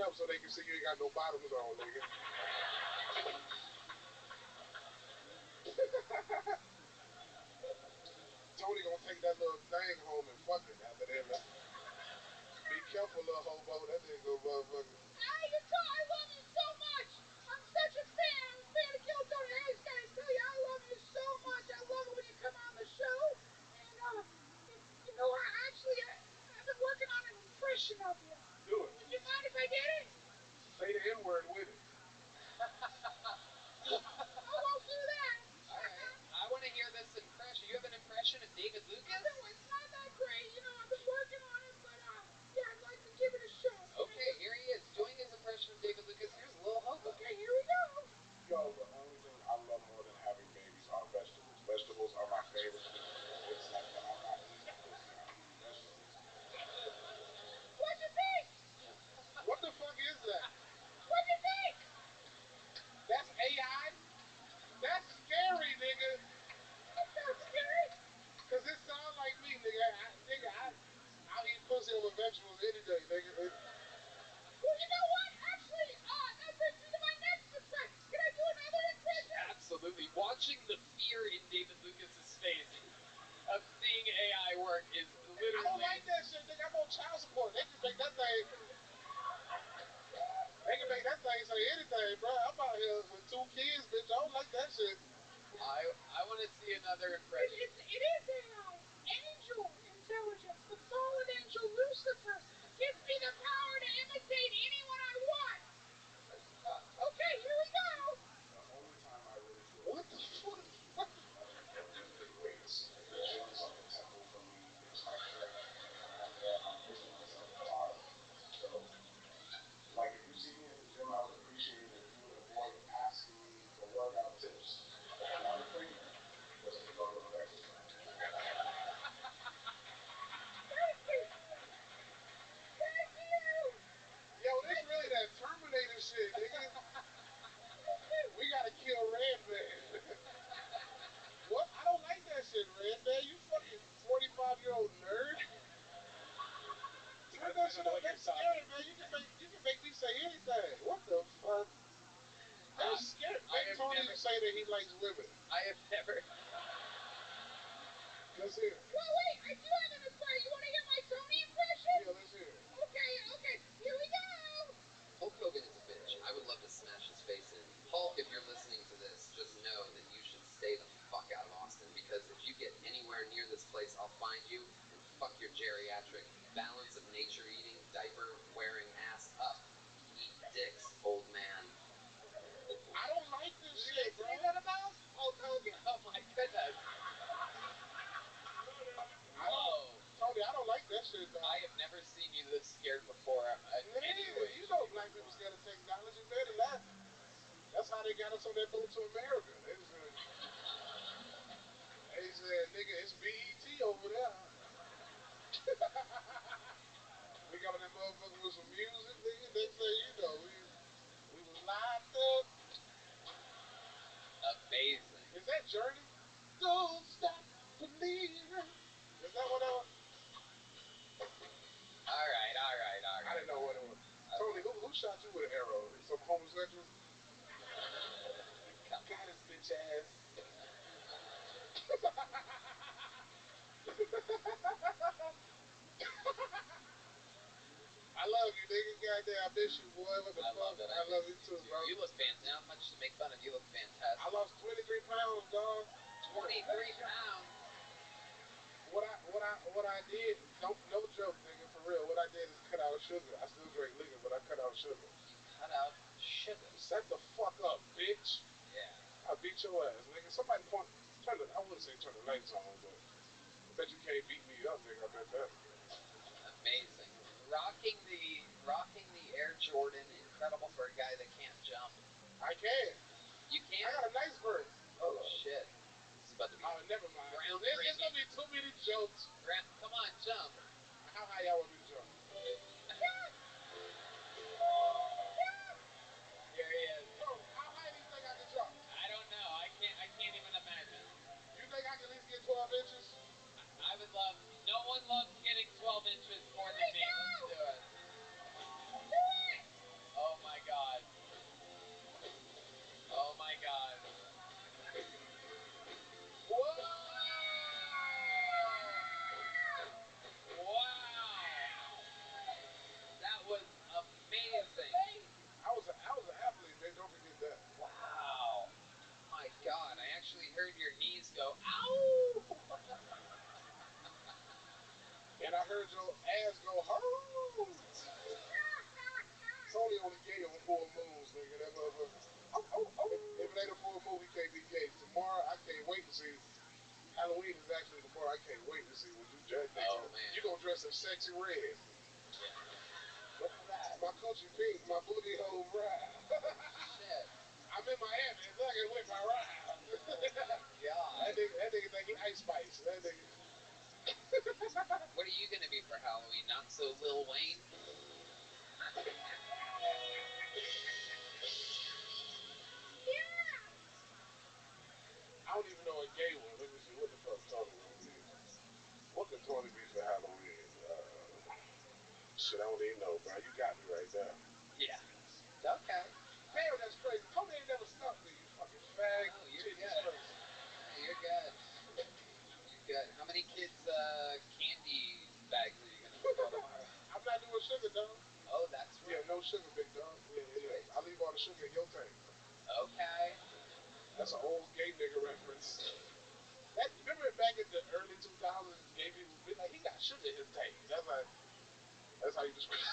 up so they can see you ain't got no bottoms on, nigga. Tony gonna take that little thing home and fuck it after that. Be careful, little hobo. That nigga go motherfucker. Hey, I love you so much. I'm such a fan. I'm a fan of Kill Tony. I just gotta tell you, I love you so much. I love it when you come on the show. And you know, I've been working on an impression of you. Do it. Would you mind if I did it? Say the N-word with it. I won't do that. Alright, I want to hear this impression. You have an impression of David Lucas? No, it's not that great. You know, I've been working on it, but yeah, I'd like to give it a shot. Okay, here he is doing his impression of David Lucas. Here's Lil Hobo. Okay, here we go. Yo, the only thing I love more than having babies are vegetables. Vegetables are my favorite thing. It's like when I'm not eating pussy, I'm eating vegetables. What'd you think? What the fuck is that? What'd you think? That's AI? That's scary, nigga. That's not scary. Cause it sounds like me, nigga. I'll eat pussy over vegetables any day, nigga. Well, you know what? Actually, that brings me to my next impression. Can I do another impression? Absolutely. Watching the fear in David Lucas's face of seeing AI work is literally... I don't like that shit, nigga. I'm on child support. They can make that thing... They can make that thing say anything, bro. I'm out here with 2 kids, bitch. I don't like that shit. I want to see another impression. It is AI. Angel intelligence. The fallen angel Lucifer gives me the power to imitate anyone I want. Okay, here we go. The only time I really feel... What the fuck? Olympic weights. The gym is like a temple for me. It's my church. When I'm there, I'm putting myself apart. So, like, if you see me at the gym, I would appreciate it if you would avoid asking me for workout tips. Not a thing. Just a level of exercise. Thank you. Yo, this really that Terminator shit, nigga. We gotta kill Red Man. What? I don't like that shit, Red Man. You fucking 45-year-old nerd. Turn that shit up. That's scary, man. You can make me say anything. What the fuck? That's scary. Make Tony say that he likes women. I have never... Let's hear it. Well, wait, I do have an impression. You want to hear my Tony impression? Yeah, let's hear it. Okay, here we go. Hulk Hogan is a bitch. I would love to smash his face in. Hulk, if you're listening to this, just know that you should stay the fuck out of Austin, because if you get anywhere near this place, I'll find you and fuck your geriatric, balance of nature eating, diaper wearing ass up. Eat dicks, old man. I don't like this shit, bro. Say that about Hulk Hogan? Oh my goodness. Tony, I don't like that shit, dog. I have never seen you this scared before. Anyway, you know black people scared of technology, man. That's how they got us on that boat to America. They said, nigga, it's BET over there. We got on that motherfucker with some music, nigga. They say, you know, we was locked up. Amazing. Is that Journey? Don't stop believing. Is that what that was? All right. I didn't know what it was. Tony, who shot you with an arrow? Some homosexual? Got his bitch ass. I love you, nigga. Goddamn, I miss you, boy. What the fuck? I love you too, bro. You look fantastic. Not much to make fun of. You look fantastic. I lost 23 pounds, dog. 23 pounds. What I did, no joke, nigga, for real. What I did is cut out sugar. I still drink liquor, but I cut out sugar. You cut out sugar. Shut the fuck up, bitch. Yeah. I beat your ass, nigga. Somebody I wouldn't say turn the lights on, but I bet you can't beat me up, nigga. I bet that. Amazing. Rocking the Air Jordan, incredible for a guy that can't jump. I can. You can? I got a nice bird. Oh shit. This is about to be never mind. ground There's breaking. gonna be too many jokes. Come on, jump. How high y'all want me to jump? Here he is. Tony, how high do you think I can jump? I don't know. I can't even imagine. You think I can at least get 12 inches? I would love. No one loves getting 12 inches more than me. Let's do it. Do it! heard your ass go hurt. Tony only gay on full moons, nigga. That motherfucker. If it ain't a full moon, he can't be gay. Tomorrow, I can't wait to see. Halloween is actually tomorrow. I can't wait to see what you dress. Oh, man. You gonna dress in sexy red. What's that? My coochie pink, my booty hole brown. Shit. I'm in Miami. It's like it went my ride. God. That nigga think he Ice Spice. That nigga. What are you gonna be for Halloween? Not so Lil Wayne? I don't even know a gay one. Let me see. What the fuck Tony gonna be? What could Tony be for Halloween? Shit, I don't even know, bro. You got me right there. Yeah. Okay. Damn, that's crazy. Tony ain't never stumped me, you fucking fag. Oh, you're good. Hey, you're good. You're good. How many kids' candy bags are you gonna throw tomorrow? I'm not doing sugar, dog. Oh, that's right. Yeah, no sugar, big dog. Yeah. I leave all the sugar in your tank. Okay. That's an old gay nigga reference. Remember back in the early 2000s, gay people be like, he got sugar in his tank. That's how you describe it.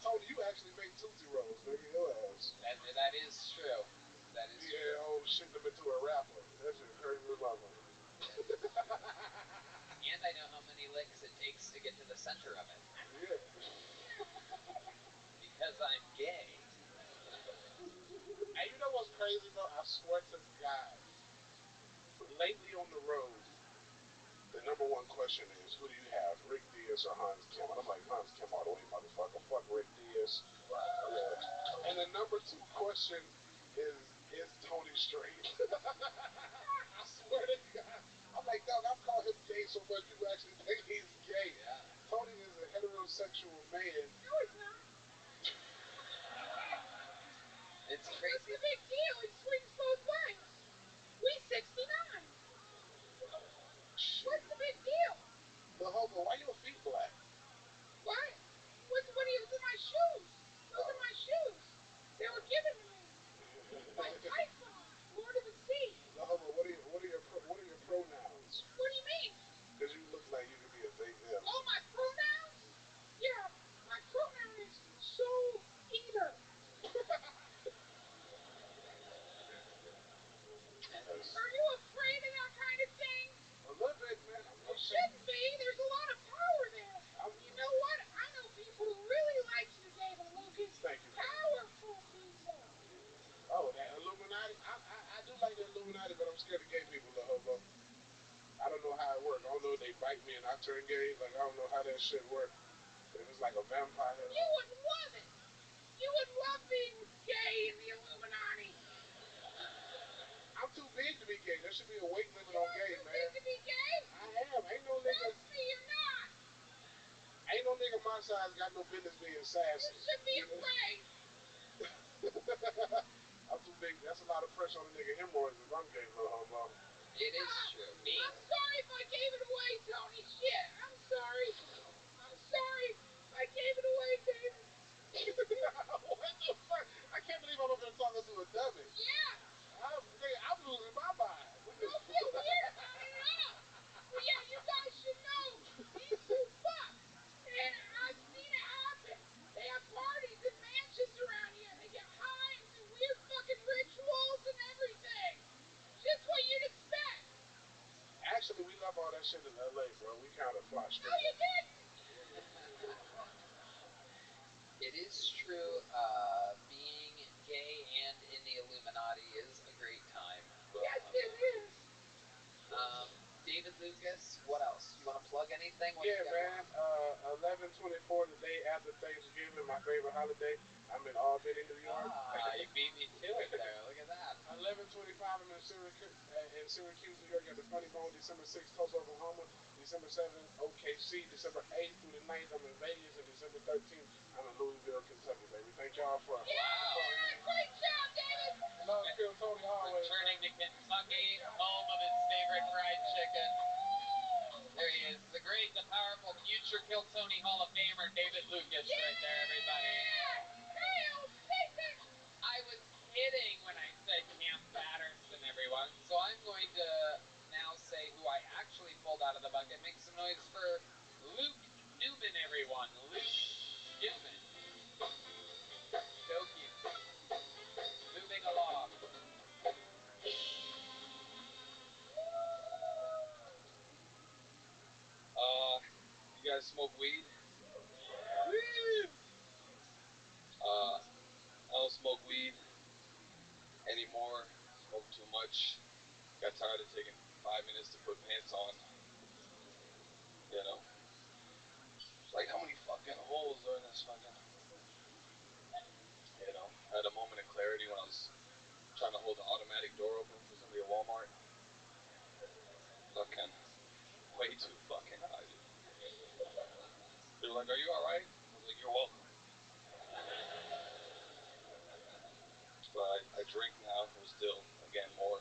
Tony, you actually make Tootsie Rolls, nigga. Your ass. That is true. That is true. Yeah, old shit them into a rapper. That shit crazy as mother. And I know how many licks it takes to get to the center of it. Yeah. Because I'm gay. Hey, you know what's crazy, bro? I swear to God. Lately on the road, the number one question is, who do you have, Rick Diaz or Hans Kim? And I'm like, Hans Kim all the way, motherfucker. Fuck Rick Diaz. Yeah. And the number two question is Tony straight? I swear to God. I'm like, dog, I've called him gay so much people actually think he's gay. Yeah. Tony is a heterosexual man. No, he's not. It's crazy. What's the big deal? He swings both ways. We 69. Shit. What's the big deal? The hobo, why your feet black? What? What are you? Those are my shoes. Those are my shoes. They were given to me by Typhon, Lord of the Sea. The hobo, what are your pronouns? What do you mean? Because you look like you could be a they them. Oh, my pronouns? Yeah, my pronoun is soul eater. Are you afraid of that kind of thing? A little bit, man. You shouldn't be. There's a lot of power there. You know what? I know people who really like you, David Lucas. Thank you. Powerful people. Oh, that Illuminati? I do like the Illuminati, but I'm scared of gay people, the hobo. I don't know how it works. I don't know if they bite me and I turn gay. Like, I don't know how that shit works. If it's like a vampire. You would love it. You would love being gay in the Illuminati. I'm too big to be gay. There should be a weight limit on gay, man. You are too big to be gay? I am. Ain't no nigga. Trust me, you're not. Ain't no nigga my size got no business being sassy. You should be afraid. I'm too big. That's a lot of pressure on a nigga hemorrhoids if I'm gay, little homo. It is true. I'm sorry if I gave it away, Tony. Shit, I'm sorry. I'm sorry. I gave it away, David. What the fuck? I can't believe I'm up here talking to a dummy. Yeah. I'm losing my mind. Don't feel weird about it at all. But yeah, you guys should know these two fuck. And I've seen it happen. They have parties in mansions around here. They get high and do weird fucking rituals and everything. Just what you'd expect. Actually, we love all that shit in LA, bro. We kind of fly straight. No, you didn't. It is true. Being gay and in the Illuminati is a great time. Yes, it is. David Lucas, what else? You want to plug anything? Yeah, man. 11/24, the day after Thanksgiving, my favorite holiday. I'm in Albany, New York. You beat me to it there. Look at that. 11/25, I'm in Syracuse, New York at the Funny Bone. December 6th, Tulsa, Oklahoma. December 7th, OKC. December 8th through the 9th, I'm in Vegas. And December 13th, I'm in Louisville, Kentucky, baby. Thank y'all for... Great job, David. Love, Kill Tony always. Returning to Kentucky, home of his favorite fried chicken. There he is. The great, the powerful, future Kill Tony Hall of Famer, David Lucas, right there, everybody. Hey, I was kidding. I was kidding when I said Camp Patterson, everyone. So I'm going to now say who I actually pulled out of the bucket make some noise for Luke Newman, everyone. Luke Newman. Dokie. Moving along. You guys smoke weed? I don't smoke weed anymore. Smoke too much. Got tired of taking 5 minutes to put pants on. You know? It's like, how many fucking holes are in this fucking... You know? I had a moment of clarity when I was trying to hold the automatic door open for somebody at Walmart. Fucking... way too fucking high, dude. They were like, are you alright? I was like, you're welcome. But I drink now. We're still, again, more.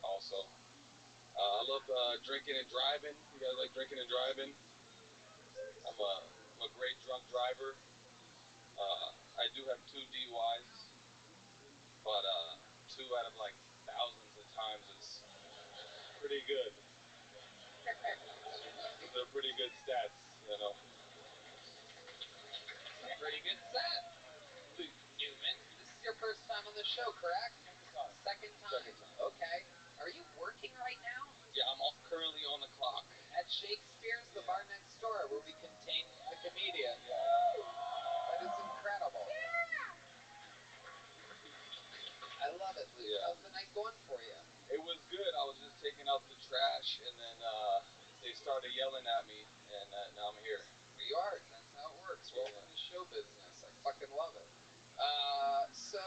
Also. I love drinking and driving. You guys like drinking and driving? I'm a great drunk driver. I do have 2 DUIs, but 2 out of like thousands of times is pretty good. They're pretty good stats, you know. Pretty good set. Luke Newman. This is your first time on the show, correct? Second time. Second time. Okay. Are you working right now? Yeah, I'm currently on the clock. At Shakespeare's, the bar next door, where we contain the comedian. That is incredible. I love it, Luke. Yeah. How's the night going for you? It was good. I was just taking out the trash, and then they started yelling at me, and now I'm here. Here you are. That's how it works. Welcome to show business. I fucking love it. So,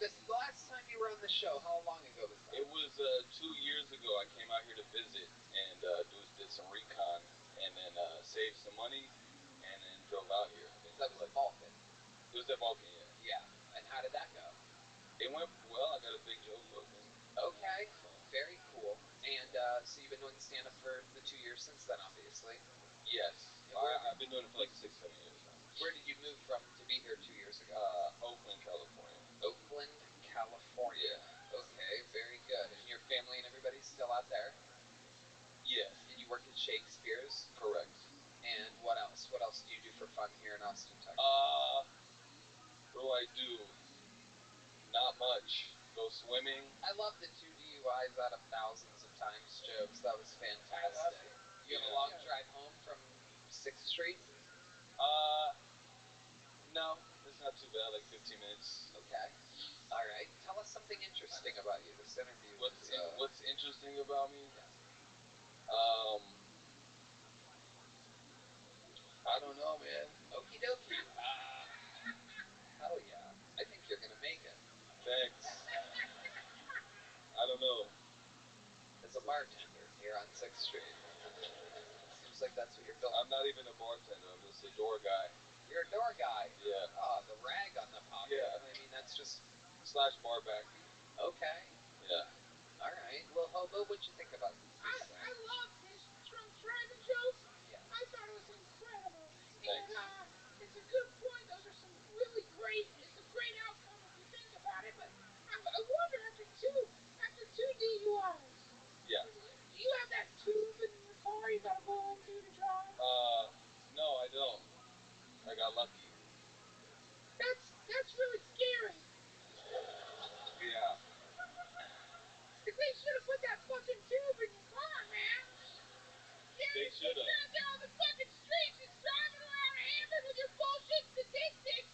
this last time you were on the show, how long ago was that? It was 2 years ago. I came out here to visit and did some recon, and then saved some money, and then drove out here. That was at Vulcan. It was at Vulcan, yeah. Yeah. And how did that go? It went well. I got a big joke booked. Okay. Very cool. And so you've been doing stand-up for the 2 years since then, obviously. Yes. I've been doing it for like 6, 7 years now. Where did you move from to be here 2 years ago? Oakland, California. Oakland, California. Yeah. Okay, very good. And your family and everybody's still out there? Yes. And you work at Shakespeare's? Correct. And what else? What else do you do for fun here in Austin, Texas? What do I do? Not much. Go swimming. I love the 2 DUIs out of thousands of times jokes. That was fantastic. You have a long drive home from 6th Street? No, it's not too bad, like 15 minutes. Okay. All right. Tell us something interesting about you. This interview What's interesting about me? Yeah. I don't know, man. Okie dokie. Hell yeah. I think you're going to make it. Thanks. I don't know. As a bartender here on 6th Street. Seems like that's what you're built. I'm not even a bartender. I'm just a door guy. You're a door guy. Yeah. Oh, the rag on the pocket. Yeah. I mean, that's just... / bar back. Okay. Yeah. All right. Little Hobo, what'd you think about this? I love his drunk driving joke. Yeah. I thought it was incredible. Thanks. And it's a good point. Those are some really great, it's a great outcome if you think about it. But I wonder, after two DUIs, Yeah. do you have that tube in your car you gotta blow into to drive? No, I don't. I got lucky. That's really scary. Yeah. Cause they should have put that fucking tube in your car, man. Yeah, They should have. You're down the fucking street just driving around hammered with your bullshit statistics.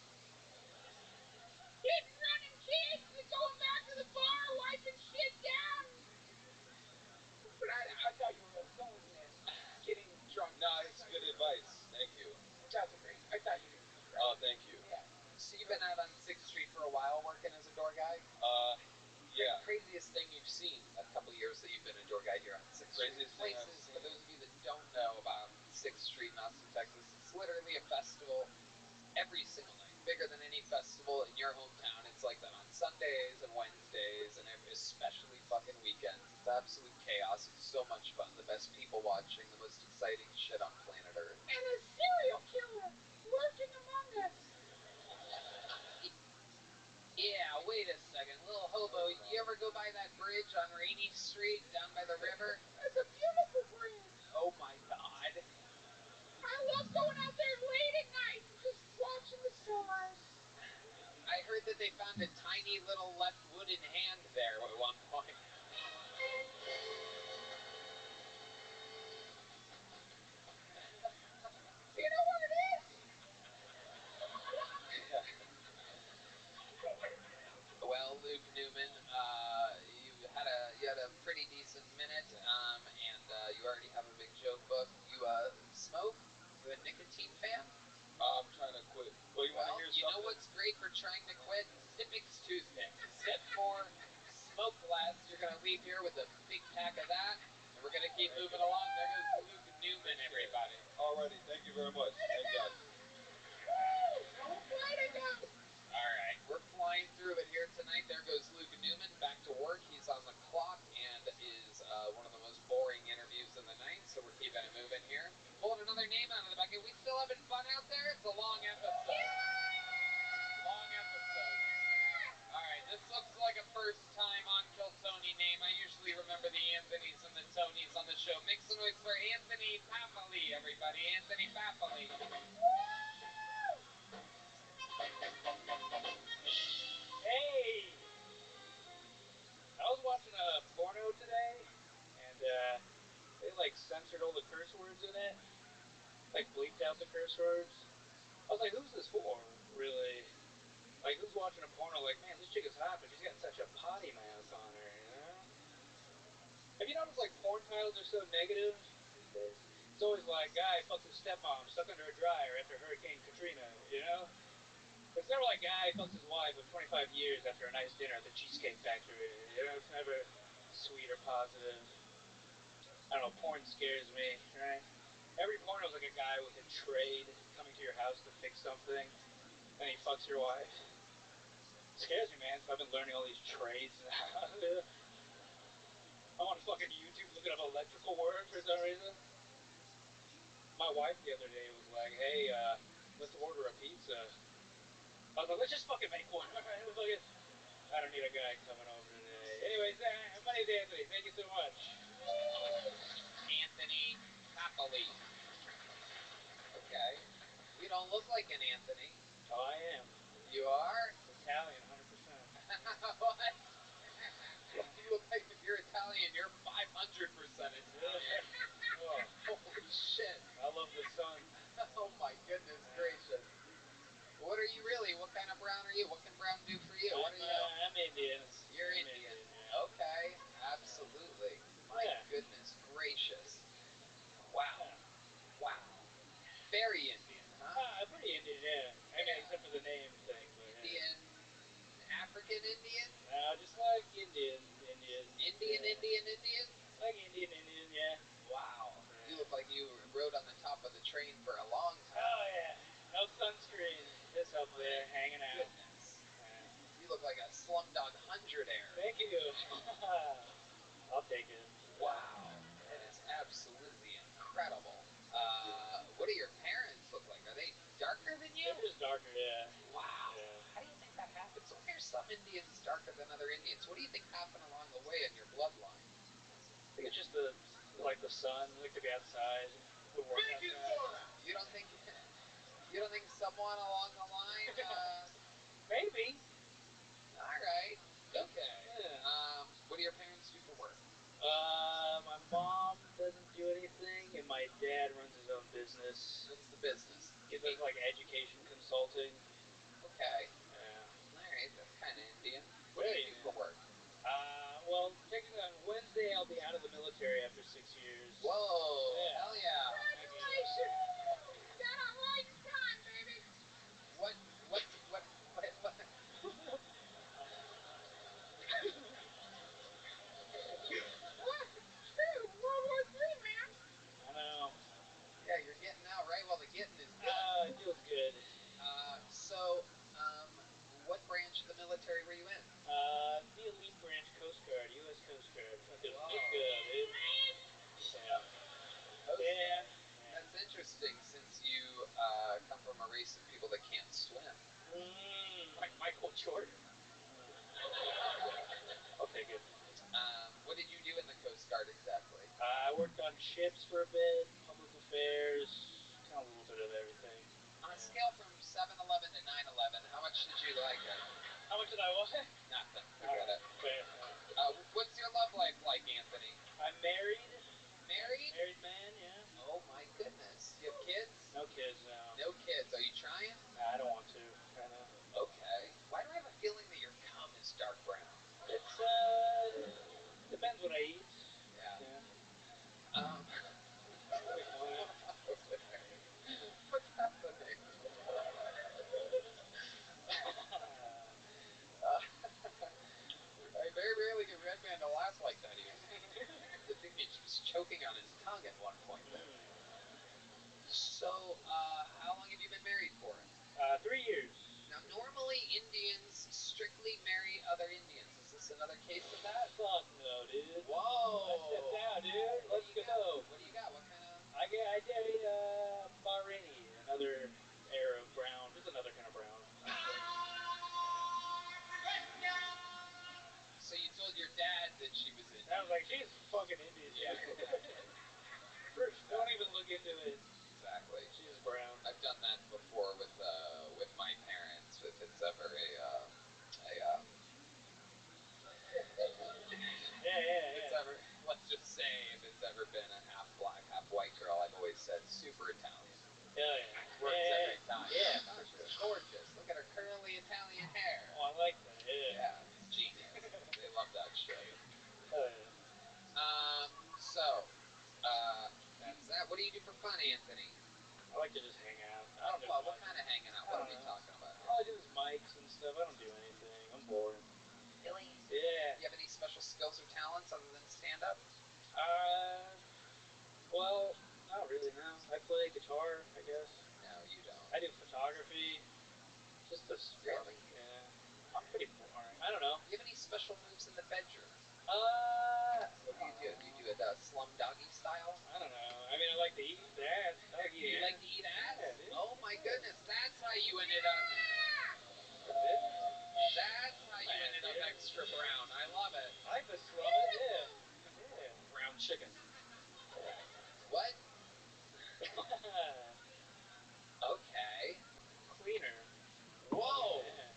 Hitting, running kids, and going back to the bar, wiping shit down. But I thought you were going and getting drunk. No, it's good advice. Thank you. That's great. I thought you did great. Oh, thank you. Yeah. So you've been out on 6th Street for a while working as a door guy? Yeah. Craziest thing you've seen a couple years that you've been a door guy here on 6th Street? Craziest thing I've Places, seen. for those of you that don't know about 6th Street in Austin, Texas, it's literally a festival every single night. Bigger than any festival in your hometown. It's like that on Sundays and Wednesdays and especially fucking weekends. It's absolute chaos. It's so much fun. The best people watching, the most exciting shit on planet Earth. And a serial killer lurking among us. Yeah, wait a second. Little Hobo, you ever go by that bridge on Rainy Street down by the river? It's a beautiful bridge. Oh my God. I love going out there late at night and just watching the stars. I heard that they found a tiny little left wooden hand there at one point. Do you know where it is? Well, Luke Newman, you had a pretty decent minute, and you already have a big joke book. You smoke? You a nicotine fan? I'm trying to quit. Well, you want to hear you something? know what's great for trying to quit? Tippix toothpicks. Sip more, smoke less. You're gonna leave here with a big pack of that, and we're gonna keep moving along. There goes Luke Newman, everybody. Alrighty, thank you very much. Thank God. Way to go! All right, we're flying through it here tonight. There goes Luke Newman back to work. He's on the clock and is one of the most boring interviews of the night, so we're keeping it moving here. Pulling another name out of the bucket. We still having fun out there? It's a long episode. Long episode. All right, this looks like a first time on Kill Tony name. I usually remember the Anthonys and the Tonys on the show. Make some noise for Anthony Papali, everybody. Anthony Papali. Hey! I was watching a porno today, and they like censored all the curse words in it. Like bleeped out the curse words. I was like, who's this for, really? Like, who's watching a porno like, man, this chick is hot, but she's got such a potty mouth on her, you know? Have you noticed, like, porn titles are so negative these days? It's always like, guy fucks his stepmom stuck under a dryer after Hurricane Katrina, you know? It's never like, guy fucks his wife of 25 years after a nice dinner at the Cheesecake Factory, you know? It's never sweet or positive. I don't know, porn scares me, right? Every porno is like a guy with a trade coming to your house to fix something, and he fucks your wife. It scares me, man, so I've been learning all these trades now. I'm on fucking YouTube looking up electrical work for some reason. My wife the other day was like, hey, let's order a pizza. I was like, let's just fucking make one. I don't need a guy coming over today. Anyways, my name's Anthony. Thank you so much. Anthony Papali. Okay. You don't look like an Anthony. Oh, I am. You are? Italian, 100%. What? You look like if you're Italian, you're 500% Italian. Oh, holy shit. I love the sun. Oh my goodness gracious. What are you really? What kind of brown are you? What can brown do for you? What are you? I'm Indian. You're Indian. Yeah. Okay, absolutely. My goodness gracious. Wow. Wow. Very Indian, huh? Pretty Indian, yeah. I mean, except for the name thing. But, Indian, African Indian? No, just like Indian. Indian, Like Indian, yeah. Wow. You look like you rode on the top of the train for a long time. Oh, yeah. No sunscreen. Just up there, hanging out. Goodness. Yeah. You look like a Slumdog 100-aire. Thank you. I'll take it. Wow. That is absolutely incredible. What do your parents look like? Are they darker than you? They're just darker, yeah. Wow. Yeah. How do you think that happens? I hear some Indians darker than other Indians. What do you think happened along the way in your bloodline? I think it's just the sun. I like to be outside. The work outside. You don't think someone along the line? Maybe. All right. Okay. Yeah. What do your parents do for work? My mom doesn't do anything, and my dad runs his own business. What's the business? He does like education consulting. Okay. Yeah. All right. That's kind of Indian. What do you do for work? Well, technically on Wednesday I'll be out of the military after 6 years. Whoa! Yeah. Hell yeah! Congratulations! Got out right in time, baby. What? What? True. World War III, man. I know. Yeah, you're getting out right while the getting is good. It feels good. So, what branch of the military were you in? The elite branch, Coast Guard, U.S. Coast Guard. Fucking dude. Yeah. Coast Yeah. That's interesting since you come from a race of people that can't swim. Like Michael Jordan. I'll take it. What did you do in the Coast Guard exactly? I worked on ships for a bit, public affairs, kind of a little bit of everything. On a scale from 7-Eleven to 9/11, how much did you like it? How much did I what? Nothing. Forget it. Fair. What's your love life like, Anthony? I'm married. Married? Married man, yeah. Oh my goodness. You have kids? No kids, no. No kids. Are you trying? Nah, I don't want to. Kind of. Okay. Why do I have a feeling that your cum is dark brown? It's depends what I eat. Yeah. What's going on over there? What's happening? I very rarely get Redman to laugh like that. I think he was choking on his tongue at one point there. So, how long have you been married for? 3 years. Now, normally Indians strictly marry other Indians. Is this another case of that? Fuck no, dude. Whoa! I stepped out, dude. Let's go. What do you got? What kind of? I did Bahraini, another Arab brown, just another kind of brown. So you told your dad that she was Indian. I was like, she's fucking Indian. Yeah, exactly. Don't even look into it. Exactly. She's brown. I've done that before with my parents. If it's ever It's ever, let's just say, if it's ever been a half black, half white girl, I've always said super Italian. Hell yeah. Works every time. Yeah, oh, she's gorgeous. Look at her curly Italian hair. Oh, I like that. Yeah. Yeah, it's genius. They love that shit. Hell yeah. That's that. What do you do for fun, Anthony? I like to just hang out. I don't do What much. kind of hanging out? What are we talking about? All I do is mics and stuff. I don't do anything. I'm bored. Really? Yeah. Do you have any special skills or talents other than stand-up? Well, not really, no. I play guitar, I guess. No, you don't. I do photography. Just the stuff. Really? Yeah. I'm pretty boring. I don't know. Do you have any special moves in the bedroom? What do you do? Do you do it slum doggy style? I don't know. I mean, I like to eat that. I like to eat You ass. like to eat ass? Yeah, dude. Oh my goodness, that's how you ended up. That's how you ended up extra brown. I love it. I like the slum it, yeah. Brown chicken. What? Okay. Cleaner. Whoa! Yeah.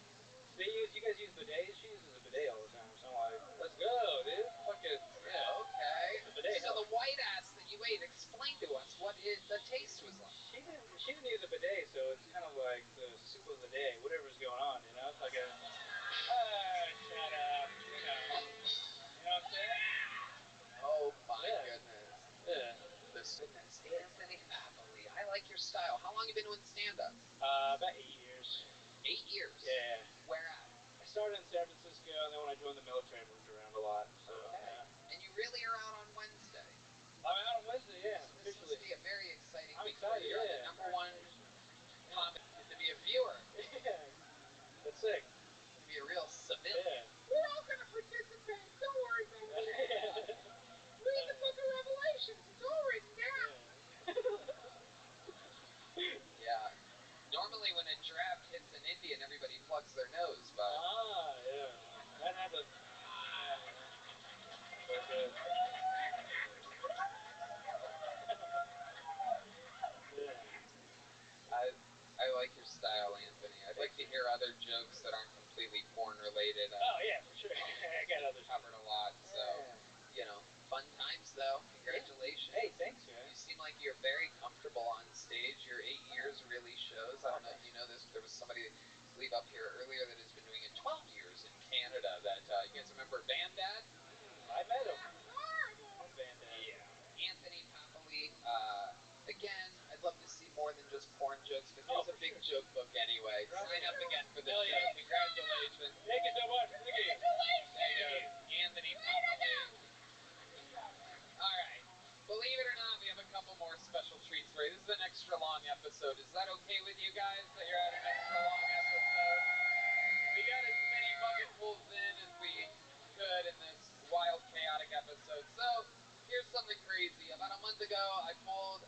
You guys use bidets? She uses a bidet all the time, so I'm like, let's go, dude. Fucking, yeah. Okay. The bidet So helps. the white ass that you ate, explain to us what the taste was like. She didn't use a bidet, so it's kind of like the soup of the day, whatever's going on, you know? It's like a, shut up, you know. You know what I'm saying? Oh my goodness. Yeah. Goodness. Anthony Papali, I like your style. How long have you been doing stand-up? About 8 years. 8 years? Yeah. Where at? I started in San Francisco, and then when I joined the military, I moved around a lot. So, okay. And you really are out on Wednesday? I'm out on Wednesday, yeah, So officially. this must be a very exciting I'm week for excited, you. You're yeah. the number one comic to be a viewer. Yeah. That's sick. To be a real civilian. Yeah. We're all gonna participate. Don't worry about it. Read the book of Revelations. It's all written down. Yeah. Normally when a draft hits an Indian, everybody plugs their nose, but... yeah. That happens. Okay. I like your style, Anthony. I'd like to hear other jokes that aren't completely porn related. Oh yeah, for sure. I got others. Covered a lot, so fun times though. Congratulations. Hey, thanks, man. You seem like you're very comfortable on stage. Your 8 years really shows. I don't know if you know this. There was somebody, I believe, up here earlier that has been doing it 12 years in Canada. That you guys remember Van Dad? I met him. Van Dad. Yeah. Anthony Papali. Again, I'd love to see more than just porn jokes, but here's a big joke book anyway. Sign up again for the show. Congratulations. Thank you so much. There you go. Anthony Papali. All right. Believe it or not, we have a couple more special treats for you. This is an extra long episode. Is that okay with you guys, that you're at an extra long episode? We got as many bucket pulls in as we could in this wild, chaotic episode. So, here's something crazy. About a month ago, I pulled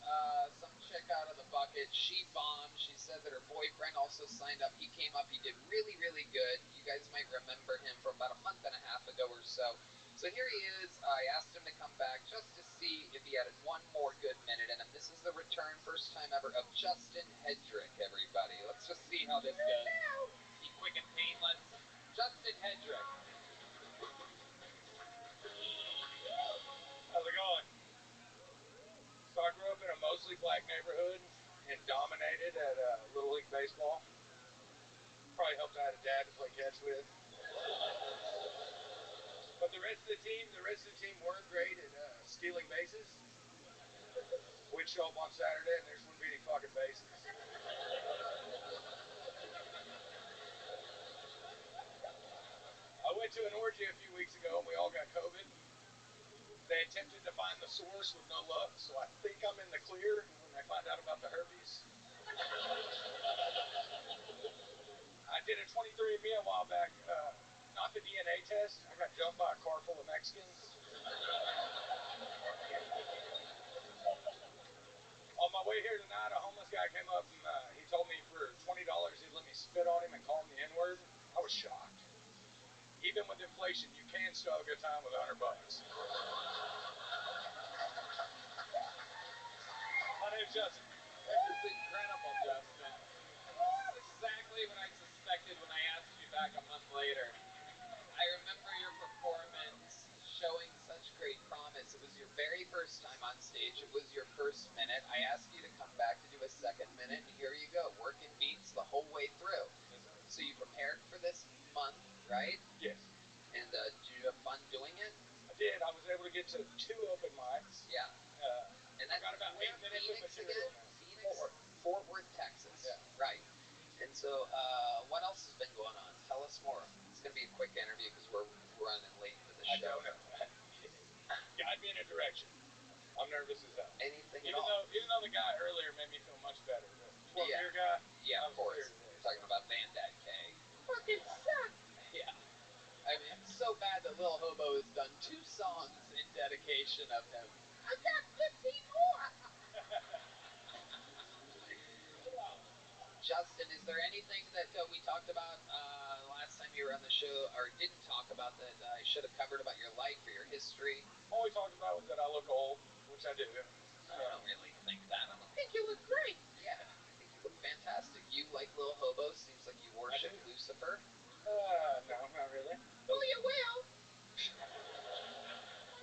some chick out of the bucket. She bombed. She said that her boyfriend also signed up. He came up. He did really, really good. You guys might remember him from about a month and a half ago or so. So here he is. I asked him to come back just to see if he had one more good minute in him. This is the return, first time ever, of Justin Hedrick, everybody. Let's just see how this goes. Be quick and painless. Justin Hedrick. How's it going? So I grew up in a mostly black neighborhood and dominated at Little League Baseball. Probably helped I had a dad to play catch with. But the rest of the team weren't great at stealing bases. We'd show up on Saturday and there just wouldn't be any fucking bases. I went to an orgy a few weeks ago and we all got COVID. They attempted to find the source with no luck, so I think I'm in the clear when they find out about the herpes. I did a 23andMe a while back, not the DNA test. I got jumped by a car full of Mexicans. On my way here tonight, a homeless guy came up and he told me for $20 he'd let me spit on him and call him the N-word. I was shocked. Even with inflation, you can still have a good time with $100. My name's Justin. This is incredible, Justin. This is exactly what I suspected when I asked you back a month later. I remember your performance showing such great promise. It was your very first time on stage. It was your first minute. I asked you to come back to do a second minute, and here you go, working beats the whole way through. So you prepared for this month, right? Yes. And did you have fun doing it? I did. I was able to get to 2 open mics. Yeah. And I got about 8 minutes of material now. Fort Worth, Texas. Yeah. Right. And so, what else has been going on? Tell us more. It's going to be a quick interview because we're running late for the show. I don't know. Guide me in a direction. I'm nervous as hell. Anything even at all. Even though the guy earlier made me feel much better. The 12-year guy. Yeah, of course. Talking about Van Dad K. Fucking suck. Yeah. I mean, it's so bad that Lil Hobo has done 2 songs in dedication of him. I got 15 more. Justin, is there anything that we talked about last time you were on the show, or didn't talk about, that I should have covered about your life or your history? All we talked about was that I look old, which I do. I don't really think that. I think you look great. Yeah, I think you look fantastic. You, like Lil Hobo, seems like you worship Lucifer. No, not really. Well, you will.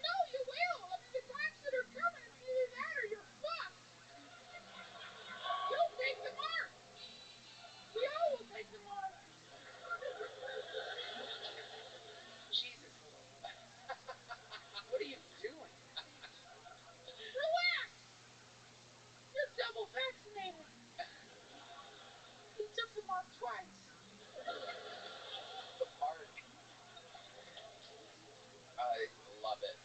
No, you will. I mean, the times that are coming, it's either that or you're fucked. You'll take the mark. We all will take the mark. Jesus. What are you doing? Relax. You're double vaccinated. He took the mark twice. The mark. I love it.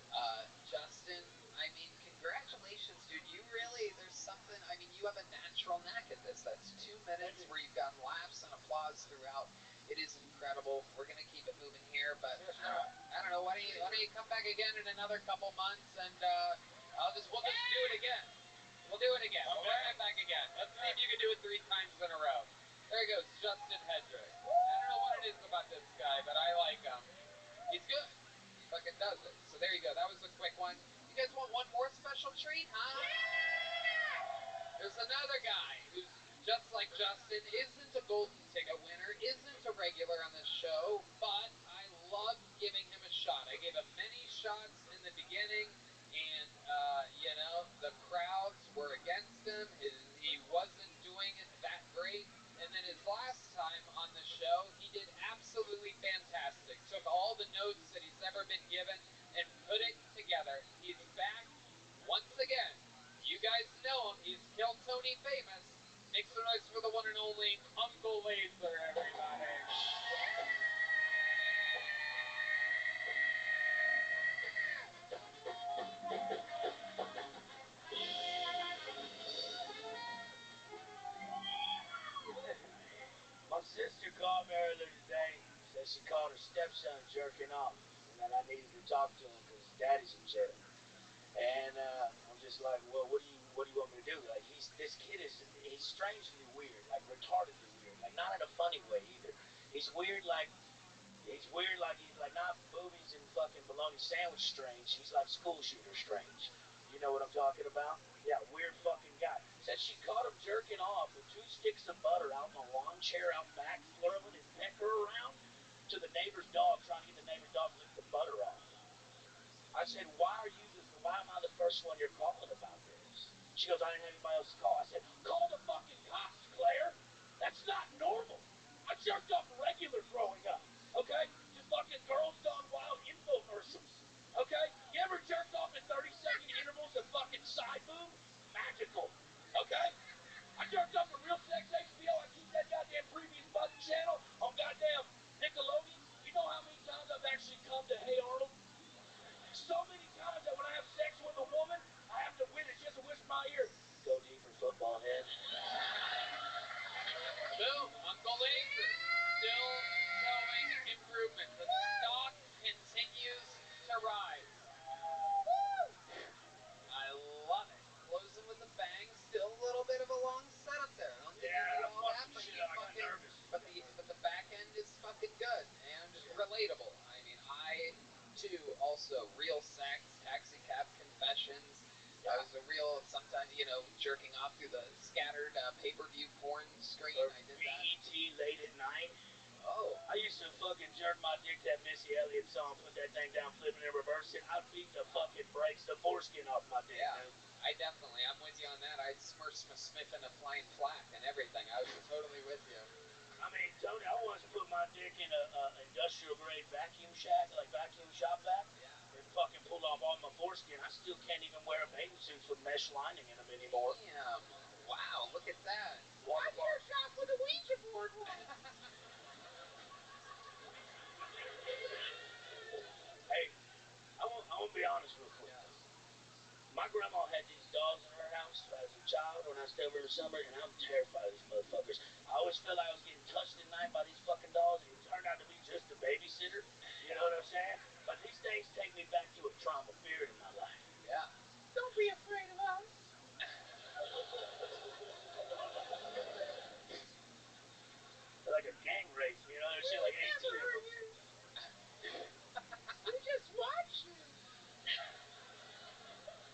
Justin, I mean, congratulations, dude. You really, there's something, I mean, you have a natural knack at this. That's 2 minutes where you've gotten laughs and applause throughout. It is incredible. We're going to keep it moving here, but I don't know. Why don't you come back again in another couple months, and we'll just do it again. We'll do it again. We'll bring it back again. Let's see if you can do it 3 times in a row. There he goes, Justin Hedrick. I don't know what it is about this guy, but I like him. He's good. He fucking does it. So there you go. That was a quick one. You guys want one more special treat, huh? There's another guy who's just like Justin, isn't a golden ticket winner, isn't a regular on this show, but I love giving him a shot. I gave him many shots in the beginning, and, the crowds were against him. He wasn't doing it that great. And then his last time on the show, he did absolutely fantastic. Took all the notes that he's ever been given and put it together. He's back once again. You guys know him. He's killed Tony Famous. Make some noise for the one and only Uncle Laser, everybody. My sister called me earlier today. Said she caught her stepson jerking off, and that I needed to talk to him because daddy's in jail. And I'm just like, well, what do you want me to do? Like, this kid is strangely weird, like retardedly weird, like not in a funny way either. He's weird, like He's weird, like he's like not boobies and fucking bologna sandwich strange. He's like school shooter strange. You know what I'm talking about? Yeah, weird fucking guy. Said she caught him jerking off with 2 sticks of butter out in a lawn chair out back, flurling his pecker around to the neighbor's dog, trying to get the neighbor's dog to lick the butter off. I said, why am I the first one you're calling about this? She goes, I didn't have anybody else to call. I said, call the fucking cops, Claire. That's not normal. I jerked off regular growing up, okay? To fucking Girls Gone Wild infomercials, okay? You ever jerked off at 30-second intervals of fucking side boob? Magical, okay? I jerked off to Real Sex HBO. I keep that goddamn previous button channel on goddamn Nickelodeon. You know how many times I've actually come to Hey Arnold? So many times that when I have sex with a woman, I have to witness just to whisper in my ear, go deeper, football head. Boom, Uncle Laser, still showing improvement. The stock continues to rise. I love it. Closing with a bang. Still a little bit of a long setup there. I don't think you need all that, but you fucking, but the back end is fucking good and relatable. I mean, I too also real sex, taxi cab confessions. I was a real sometimes jerking off through the scattered pay-per-view porn screen. I did that. BET late at night. Oh. I used to fucking jerk my dick to that Missy Elliott song, put that thing down, flip it and reverse it. I'd beat the fucking brakes, the foreskin off my dick. Yeah, Dude. I'm with you on that. I'd smurf my Smith in a flying flack and everything. I was totally with you. I mean, Tony, I once put my dick in a industrial grade vacuum shack, like vacuum shop vac. Yeah. And fucking pulled off all my foreskin. I still can't even wear a bathing suits with mesh lining in them anymore. Damn. Wow, look at that. I jerked off with a Ouija board once. Hey, I want to be honest real quick. Yeah. My grandma had these dogs in her house as a child when I stayed over in the summer, and I'm terrified of these motherfuckers. I always felt like I was getting touched at night by these fucking dogs, and it turned out to be just a babysitter. You know what I'm saying? But these things take me back to a trauma period in my life. Yeah. Don't be afraid of us. They're like a gang rape, you know? There's shit like 18 of them. We just watch you.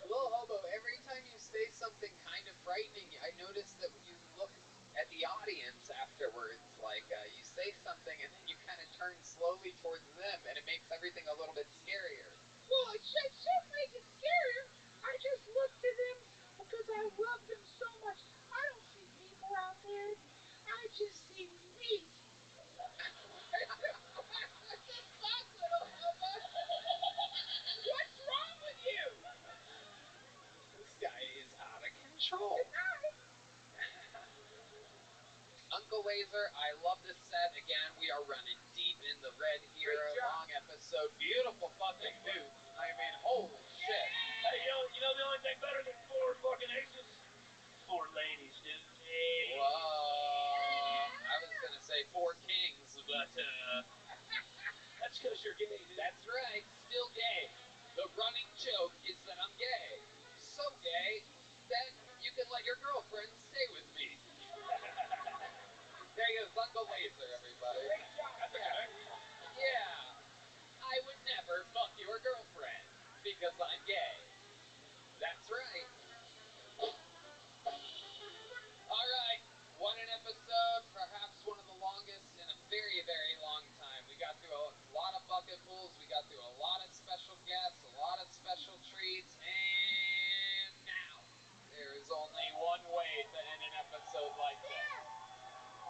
Little Hobo, every time you say something kind of frightening, I notice that you look at the audience afterwards, like you say something and then you kind of turn slowly towards them, and it makes everything a little bit scarier. Well, it should make it scarier. I just look to them because I love them so much. I don't see people out there. I just see meat. What's wrong with you? This guy is out of control. Uncle Laser, I love this set. Again, we are running deep in the red here. Long episode. Beautiful fucking boots. I mean, holy shit. Hey, you know the only thing better than 4 fucking aces? 4 ladies, dude. Hey. Whoa. I was going to say 4 kings, but that's because you're gay, dude. That's right. Still gay. The running joke is that I'm gay. So gay that you can let your girlfriend stay with me. There goes Uncle Laser, everybody. Yeah. I would never fuck your girlfriend because I'm gay. That's right. All right. What an episode. Perhaps one of the longest in a very, very long time. We got through a lot of bucket pulls. We got through a lot of special guests, a lot of special treats. And now, there is only one way to end an episode like this.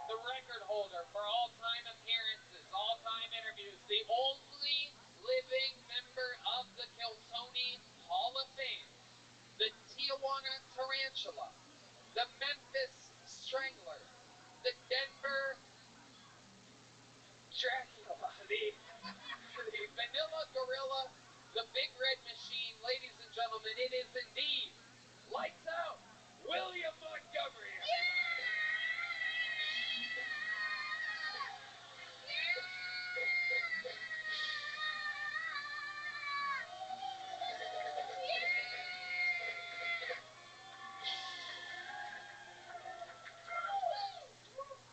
The record holder for all-time appearances, all-time interviews, the only living member of the Kiltony Hall of Fame, the Tijuana Tarantula, the Memphis Strangler, the Denver Dracula, the Vanilla Gorilla, the Big Red Machine. Ladies and gentlemen, it is indeed Lights Out, William Montgomery.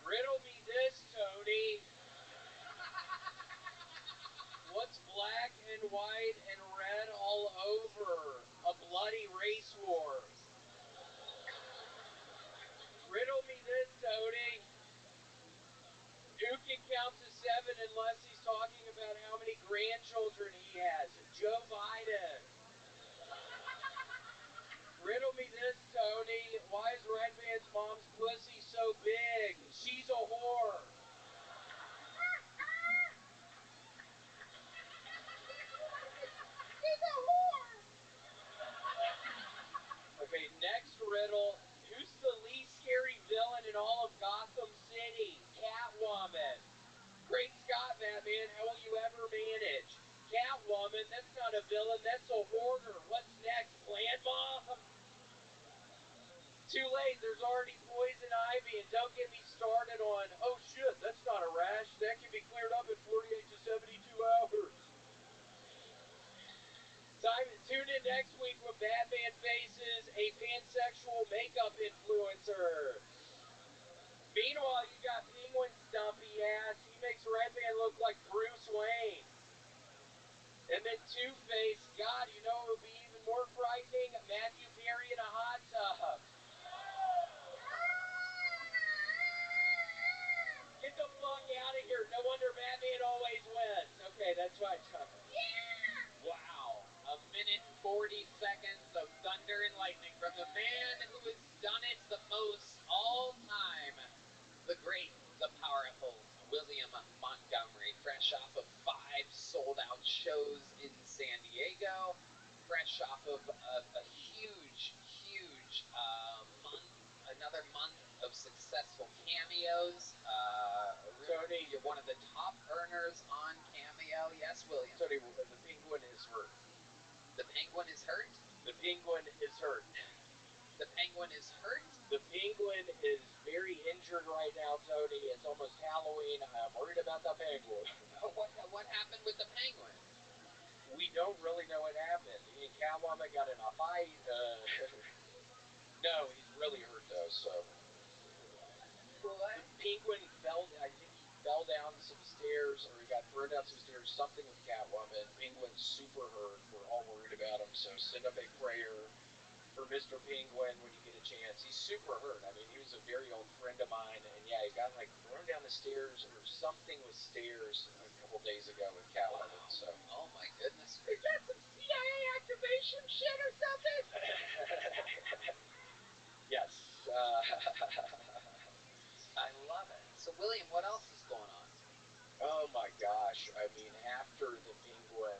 Riddle me this, Tony. not a villain, that's a hoarder. What's next, plant bomb? Too late, there's already poison ivy, and don't get me started on, oh shit, that's not a rash, that can be cleared up in 48 to 72 hours. Tune in next week when Batman faces a pansexual makeup influencer. Meanwhile, you got Penguin's stumpy ass. He makes Redman look like Bruce Wayne. And then Two-Face, God, you know it would be even more frightening? Matthew Perry in a hot tub. Get the fuck out of here. No wonder Batman always wins. Okay, that's right, Tucker. Yeah! Wow. 1 minute 40 seconds of thunder and lightning from the man who has done it the most all time. The great, the powerful William Montgomery, fresh off of 5 sold-out shows in San Diego, fresh off of a huge month, another month of successful cameos. Tony, you're one of the top earners on Cameo. Yes, William. Tony, the Penguin is hurt. The Penguin is hurt? The Penguin is hurt. The Penguin is hurt? The Penguin is very injured right now, Tony. It's almost Halloween. I'm worried about the Penguin. What happened with the Penguin? We don't really know what happened. He and Catwoman got in a fight. No, he's really hurt, though, so... What? The Penguin fell, I think he fell down some stairs, or he got thrown down some stairs, something with Catwoman. Penguin's super hurt. We're all worried about him, so send up a prayer for Mr. Penguin when you get a chance. He's super hurt. I mean, he was a very old friend of mine, and yeah, he got like thrown down the stairs or something with stairs a couple days ago with Catwoman, so. Oh my goodness. Is that some CIA activation shit or something? Yes. I love it. So, William, what else is going on? Oh my gosh. I mean, after the Penguin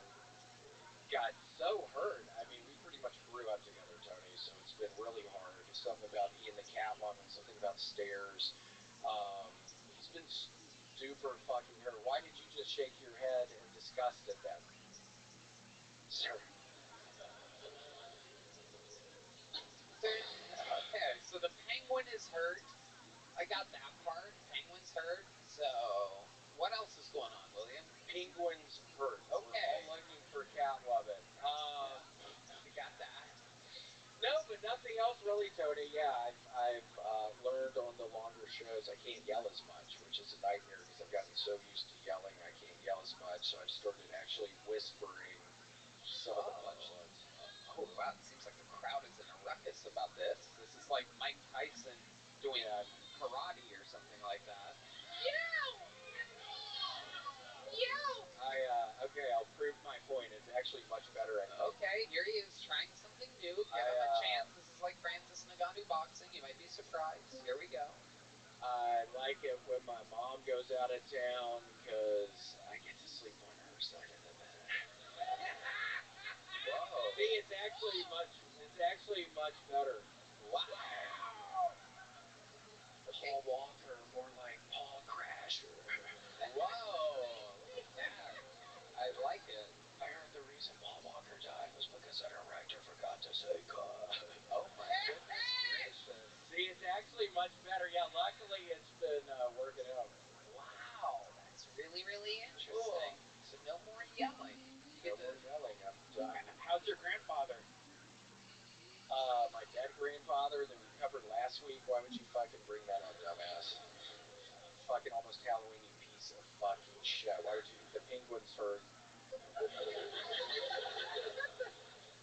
got so hurt, I mean, we pretty much grew up together, Tony, so it's been really hard. Something about he and the Catwoman, something about stairs. He's been super fucking hurt. Why did you just shake your head in disgust at that, sir? Okay, so the Penguin is hurt. I got that part. Penguin's hurt. So, what else is going on, William? Penguin's hurt. Okay. We're all looking for Catwoman. We got that. No, but nothing else really, Tony. Yeah, I've learned on the longer shows I can't yell as much, which is a nightmare because I've gotten so used to yelling I can't yell as much. So I've started actually whispering some of the punchlines. Oh, wow. It seems like the crowd is in a ruckus about this. This is like Mike Tyson doing karate or something like that. Yow! Yow! Okay, I'll prove my point. It's actually much better, I think. Okay, here he is trying something new. Give him a chance. This is like Francis Ngannou boxing. You might be surprised. Here we go. I like it when my mom goes out of town because I get to sleep on her side of the bed. Whoa. See, it's actually much better. Wow. Paul Walker, more like Paul Crasher. Whoa. Look at that. I like it. I heard the reason Paul Walker died was because the director forgot to say cut. Oh my goodness gracious. See, it's actually much better. Yeah, luckily it's been working out. Wow, that's really, really interesting. So no more yelling. No more yelling. I'm done. How's your grandfather? My dead grandfather that we covered last week. Why would you fucking bring that up, dumbass? Fucking almost Halloween-y piece of fucking shit. Why would you? The Penguin's hurt.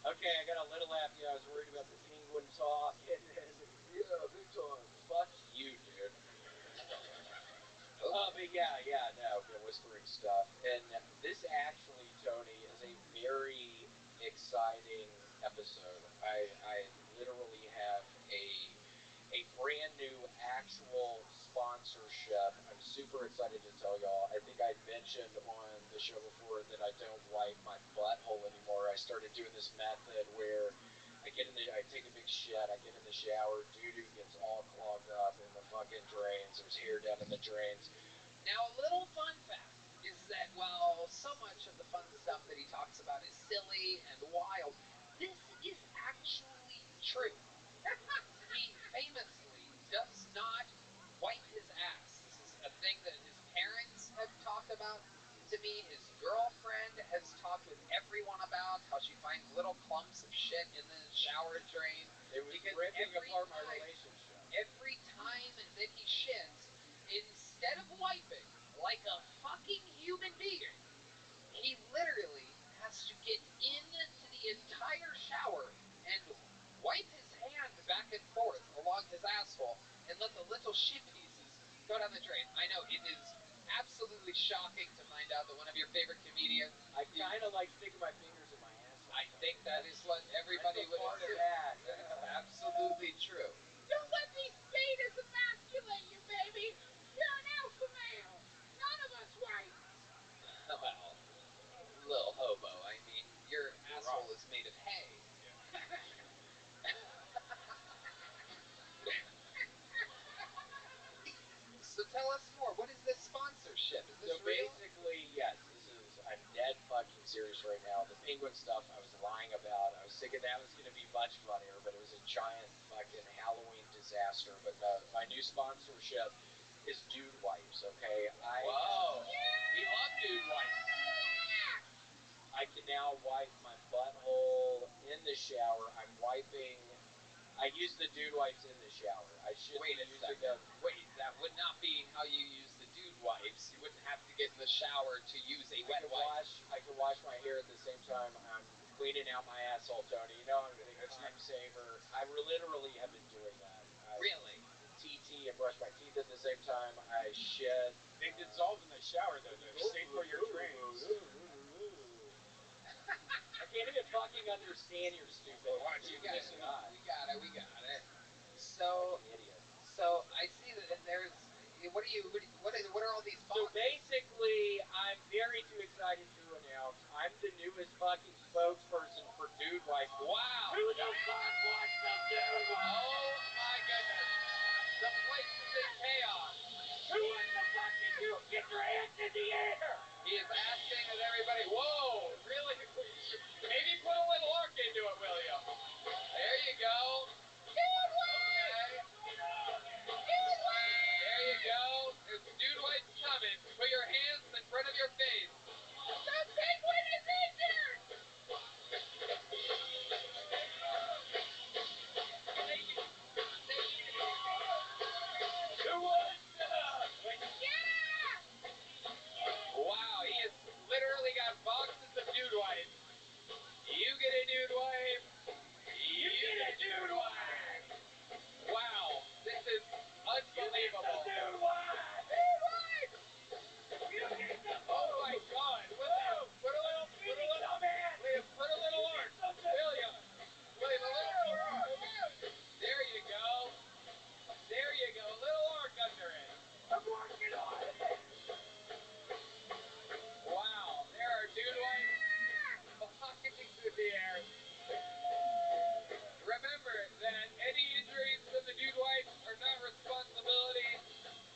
Okay, I got a little happy. I was worried about the Penguin talk, and then, yeah, big time. Fuck you, dude. But yeah, no, I've been whispering stuff. And this actually, Tony, is a very exciting episode. I literally have a brand new actual sponsorship. I'm super excited to tell y'all. I think I mentioned on the show before that I don't wipe my butthole anymore. I started doing this method where I take a big shit, I get in the shower, doo-doo gets all clogged up in the fucking drains, there's hair down in the drains. Now, a little fun fact is that while so much of the fun stuff that he talks about is silly and wild, this is actually true. He famously does not wipe his ass. This is a thing that his parents have talked about to me. His girlfriend has talked with everyone about how she finds little clumps of shit in the shower drain. It was ripping apart my relationship. Every time that he shits, instead of wiping like a fucking human being, he literally has to get into the entire shower and wipe his hand back and forth along his asshole and let the little shit pieces go down the drain. I know, it is absolutely shocking to find out that one of your favorite comedians... I kind of like sticking my fingers in my asshole. I think that is what everybody would assume. That is absolutely true. Don't let these betas emasculate you, baby. You're an alpha male. None of us wipe. Well, little hobo, I mean, your asshole is made of hay. So tell us more. What is this sponsorship? Is this real? Basically, yes, I'm dead fucking serious right now. The penguin stuff I was lying about. I was thinking that was going to be much funnier, but it was a giant fucking Halloween disaster. But no, my new sponsorship is Dude Wipes, okay? Whoa! We love Dude Wipes. I can now wipe my butthole in the shower. I'm wiping... I use the Dude Wipes in the shower. I should Wait a second. Wait, that would not be how you use the Dude Wipes. You wouldn't have to get in the shower to use a wet wipe. I can wash my hair at the same time I'm cleaning out my asshole, Tony. You know, I'm a big time saver. I literally have been doing that. Really? TT and brush my teeth at the same time. I shit. They dissolve in the shower, though. They're safe for your drains. I can't even fucking understand your stupid. We got it. So, idiot. So I see that, and there's. What are all these boxes? So basically, I'm very too excited to announce I'm the newest fucking spokesperson for Dude Wipes. Wow! Who the fuck wants some Dude Wipes? Oh my goodness! The place is in chaos. Who in the fuck did you get your hands in the air? He is asking that everybody. Whoa! Really? Maybe put a little arc into it, William. There you go. Dude Wipes! There you go. There's Dude Wipes coming. Put your hands in front of your face. The penguin is injured! Wow, he has literally got boxes of Dude Wipes. You get a Dude Wipe. You get a Dude Wipe. Wow, this is unbelievable. Dude Wipes! Dude Wipes! Oh my God! William, put a little arc. William, a little arc. There you go. There you go. A little arc under it. I'm working on it! Wow, there are Dude Wipes flying through the air. Remember that any injuries from the Dude Wipes are not responsibility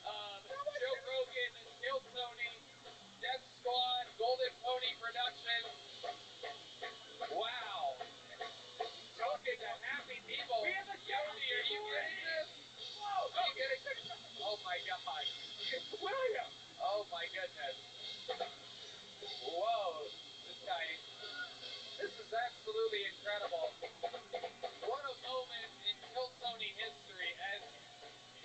of Joe Rogan, Kill Tony, Death Squad, Golden Pony Productions. Wow. Talking to happy people. We have a Yoni, are you getting this? Whoa! Are you getting this? Oh my God. William! Oh my goodness. Whoa. This is absolutely incredible. What a moment in Kill Tony history as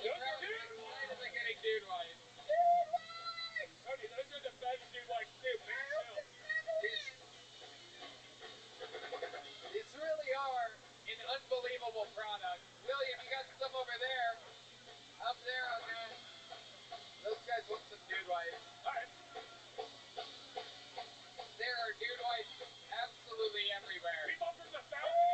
the crowd is excitedly getting Dude Wipes. Dude Wipes! Tony, those are the best Dude Wipes, too. Big chill. These really are an unbelievable product. William, you got some over there. Up there on that. Those guys want some Dude Wipes. All right. There are Dude Wipes absolutely everywhere. People from the fountain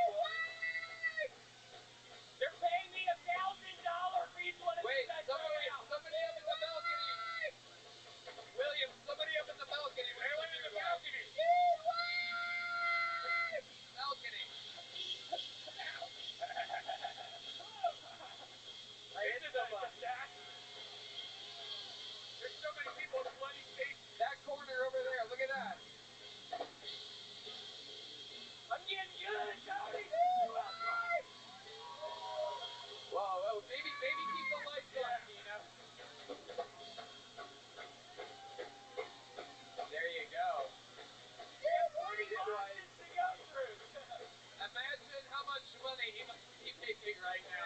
right now.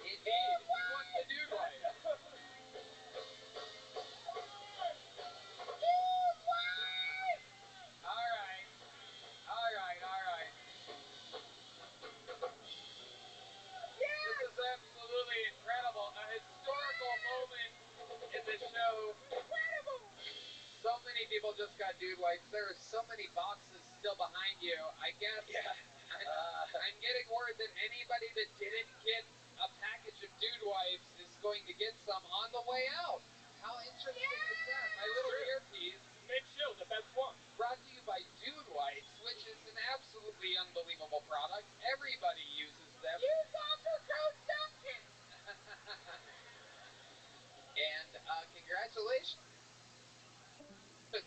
Indeed, he wants the dude wife. All right. This is absolutely incredible. A historical moment in the show. Incredible! So many people just got dude wipes. There are so many boxes still behind you. I guess I'm getting word that anybody that didn't get a package of dude wipes is going to get some on the way out. How interesting is that? My little earpiece. Mid-show, the best one. Brought to you by Dude Wipes, which is an absolutely unbelievable product. Everybody uses them. Use offer code Duncan! And congratulations.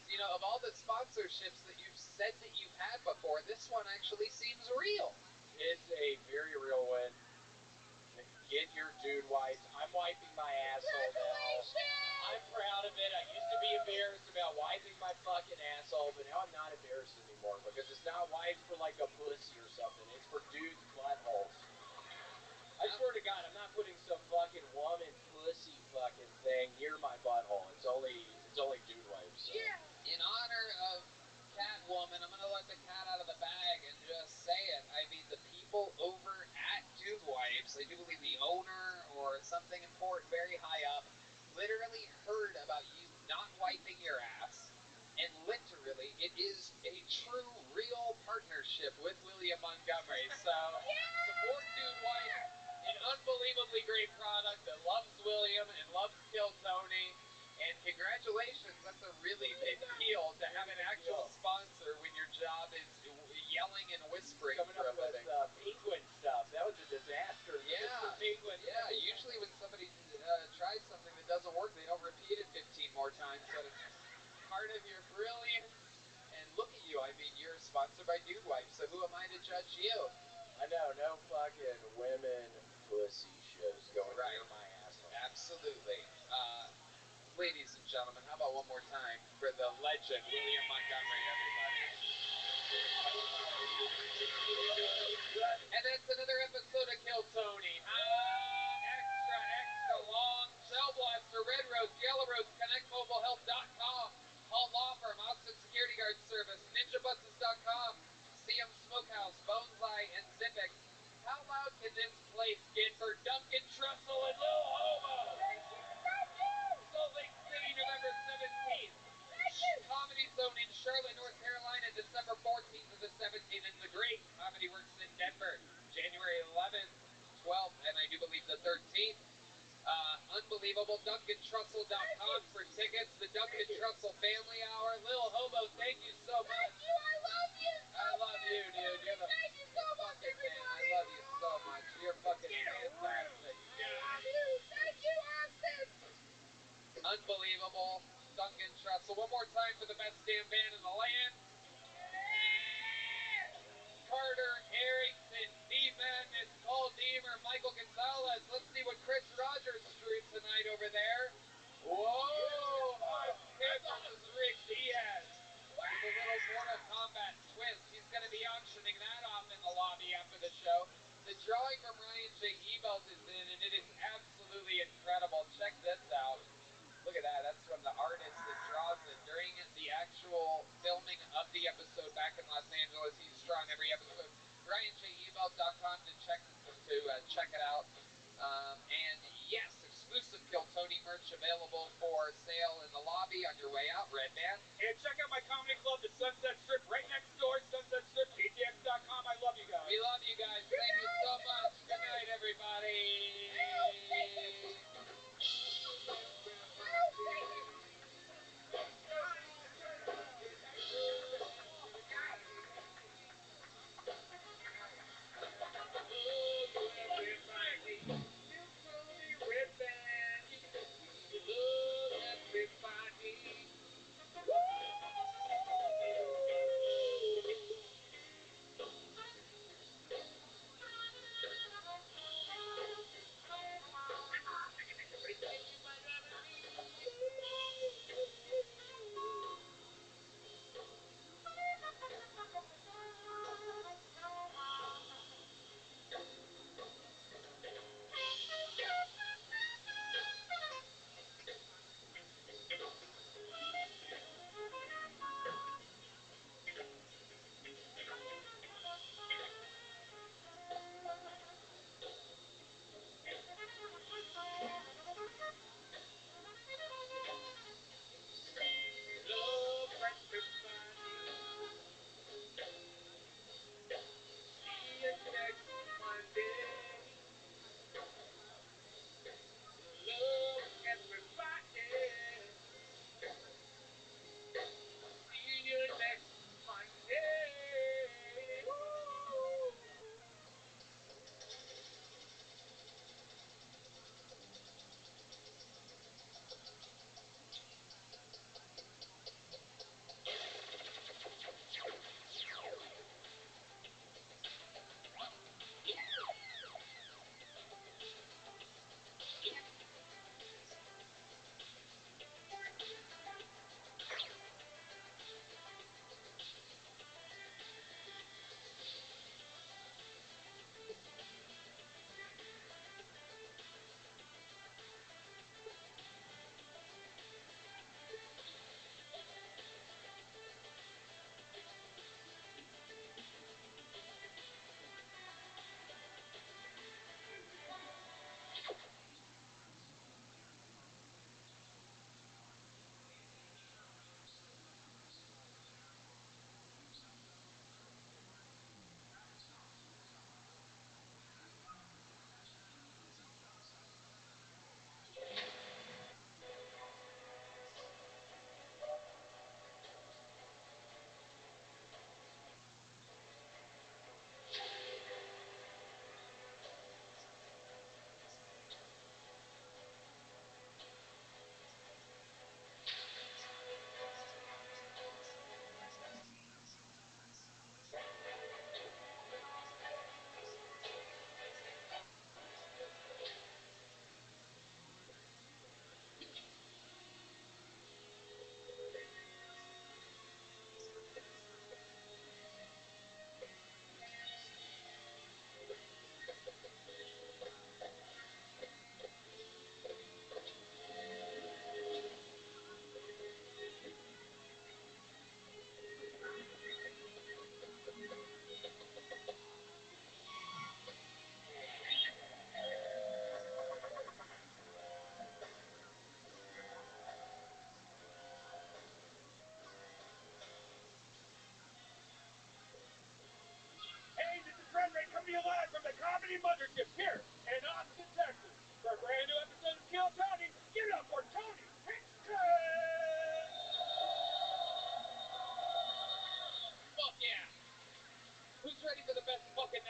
You know, of all the sponsorships that you've said that you've had before, this one actually seems real. It's a very real one. Get your dude wipes. I'm wiping my asshole now. I'm proud of it. I used to be embarrassed about wiping my fucking asshole, but now I'm not embarrassed anymore because it's not wipes for like a pussy or something. It's for dudes' buttholes. I swear to God, I'm not putting some fucking woman pussy fucking thing near my butthole. It's only dude wipes. So. Yeah. In honor of Catwoman, I'm going to let the cat out of the bag and just say it. I mean, the people over at Dude Wipes, I do believe the owner or something important very high up, literally heard about you not wiping your ass. And literally, it is a true, real partnership with William Montgomery. So, support Dude Wipes, an unbelievably great product that loves William and loves Kill Tony. And congratulations, that's a really big deal to have an actual sponsor when your job is yelling and whispering Coming for up a living. with penguin stuff. That was a disaster. Yeah, Penguin. yeah. Usually when somebody tries something that doesn't work, they don't repeat it 15 more times. So it's part of your brilliance. And look at you. I mean, you're sponsored by Dude Wipes, so who am I to judge you? I know, no fucking women pussy shows going near my asshole. Absolutely. Ladies and gentlemen, how about one more time for the legend, William Montgomery, everybody. And that's another episode of Kill Tony. Extra long. Shell Blaster, Red Rose, Yellow Rose, ConnectMobileHealth.com, Hall Law Firm, Austin Security Guard Service, NinjaBuses.com, CM Smokehouse, Bonsai, and Zippix. How loud can this place get for Duncan Trussell and Lil Hobo? Salt Lake City, November 17th. Comedy Zone in Charlotte, North Carolina, December 14th to the 17th. And the Great Comedy Works in Denver, January 11th, 12th, and I do believe the 13th. Unbelievable. DuncanTrussell.com for tickets. The Duncan Trussell Family Hour. Lil Hobo, thank you so much. Thank you, I love you so I love you, dude. You're the Thank you so much, fucking man. I everybody. love you so much. You're fucking fantastic. I love you. Thank you, Austin. Unbelievable. Duncan Trussell. One more time for the best damn band in the land. Carter Erickson, Steve Madness, Paul Deemer, Michael Gonzalez. Let's see what Chris Rogers drew tonight over there. Whoa! I thought it was Rick Diaz. With a little Mortal Kombat twist. He's going to be auctioning that off in the lobby after the show. The drawing from Ryan J. Ebelt is in, and it is absolutely incredible. Check this out. Look at that. That's from the artist that draws it during the actual filming of the episode back in Los Angeles. He's drawn every episode. RyanJEbelt.com to check it out. And yes, exclusive Kill Tony merch available for sale in the lobby on your way out, Red Band. And check out my comedy club, the Sunset Strip, right next door, Sunset Strip, ATX.com. I love you guys. We love you guys. Thank you so much. Good night, everybody.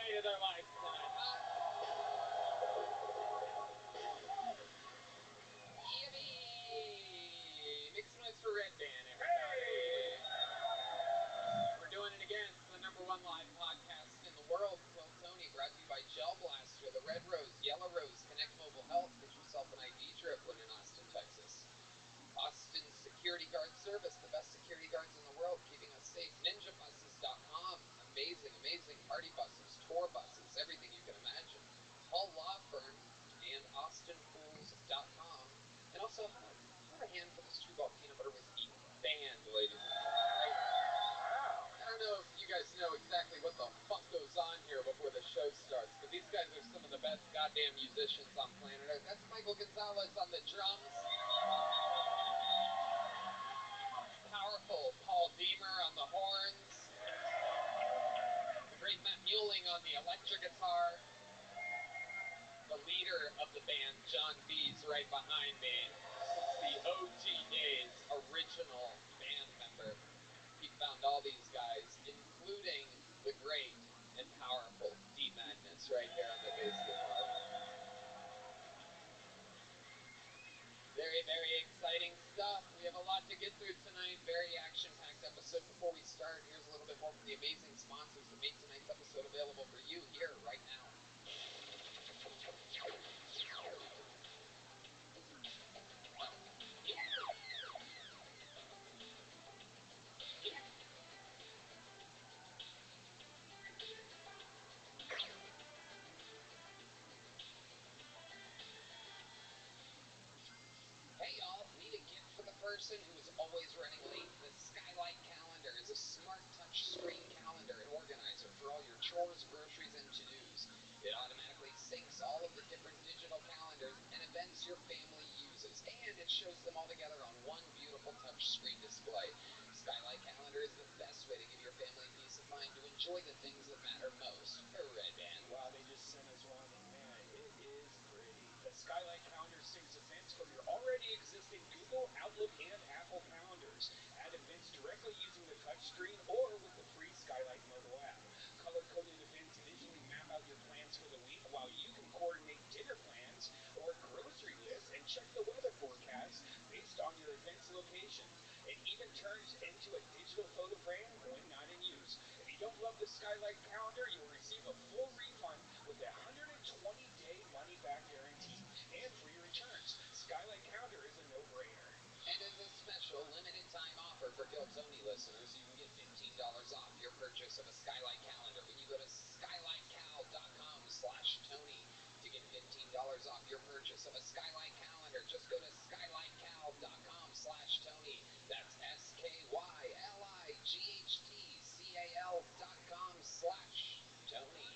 night of their life tonight, huh? Yippee! Make some noise for Red Band, everybody. We're doing it again. It's the #1 live podcast in the world. Kill Tony, brought to you by Gel Blaster, the Red Rose, Yellow Rose, Connect Mobile Health. Get yourself an ID trip when in Austin, Texas. Austin Security Guard Service, the best security guards in the world, keeping us safe. NinjaBuses.com, amazing, amazing party buses, tour buses, everything you can imagine. Hull Law Firm and AustinPools.com. And also, how about a hand for the Screwball Peanut Butter Whiskey Band, ladies and gentlemen. I don't know if you guys know exactly what the fuck goes on here before the show starts, but these guys are some of the best goddamn musicians on planet Earth. That's Michael Gonzalez on the drums. Powerful Paul Deemer on the horns. The great Matt Mueling on the electric guitar. The leader of the band, John B's, right behind me. Since the OG days, original band member. He found all these guys, including the great and powerful D Madness right here on the bass guitar. Very, very exciting stuff. We have a lot to get through tonight. Very action-packed episode. Before we start, here's a little bit more from the amazing sponsors that made tonight's episode available for you here right now. Hey y'all, need a gift for the person who is always running late? The Skylight Calendar is a smart touchscreen calendar and organizer for all your chores, groceries, and to-dos. It automatically syncs all of the different digital calendars and events your family uses, and it shows them all together on one beautiful touchscreen display. Skylight Calendar is the best way to give your family peace of mind to enjoy the things that matter most. Red Band. Wow, they just sent us one, and man, it is pretty. The Skylight Calendar syncs events from your already existing Google, Outlook, and Apple calendars. Add events directly using the touchscreen or with the free Skylight mobile app. Color-coded events visually map out your plans for the week, while you can coordinate dinner plans or grocery lists and check the weather forecast based on your event's location. It even turns into a digital photo frame when not in use. If you don't love the Skylight Calendar, you'll receive a full refund with a 120-day money-back guarantee and free returns. Skylight Calendar is a no-brainer. And as a special limited-time offer for Kill Tony listeners, you can get $15 off your purchase of a Skylight Calendar when you go to skylightcal.com/Tony. To get $15 off your purchase of a Skylight Calendar, just go to skylightcal.com/Tony. That's skylighthtcal.com/Tony.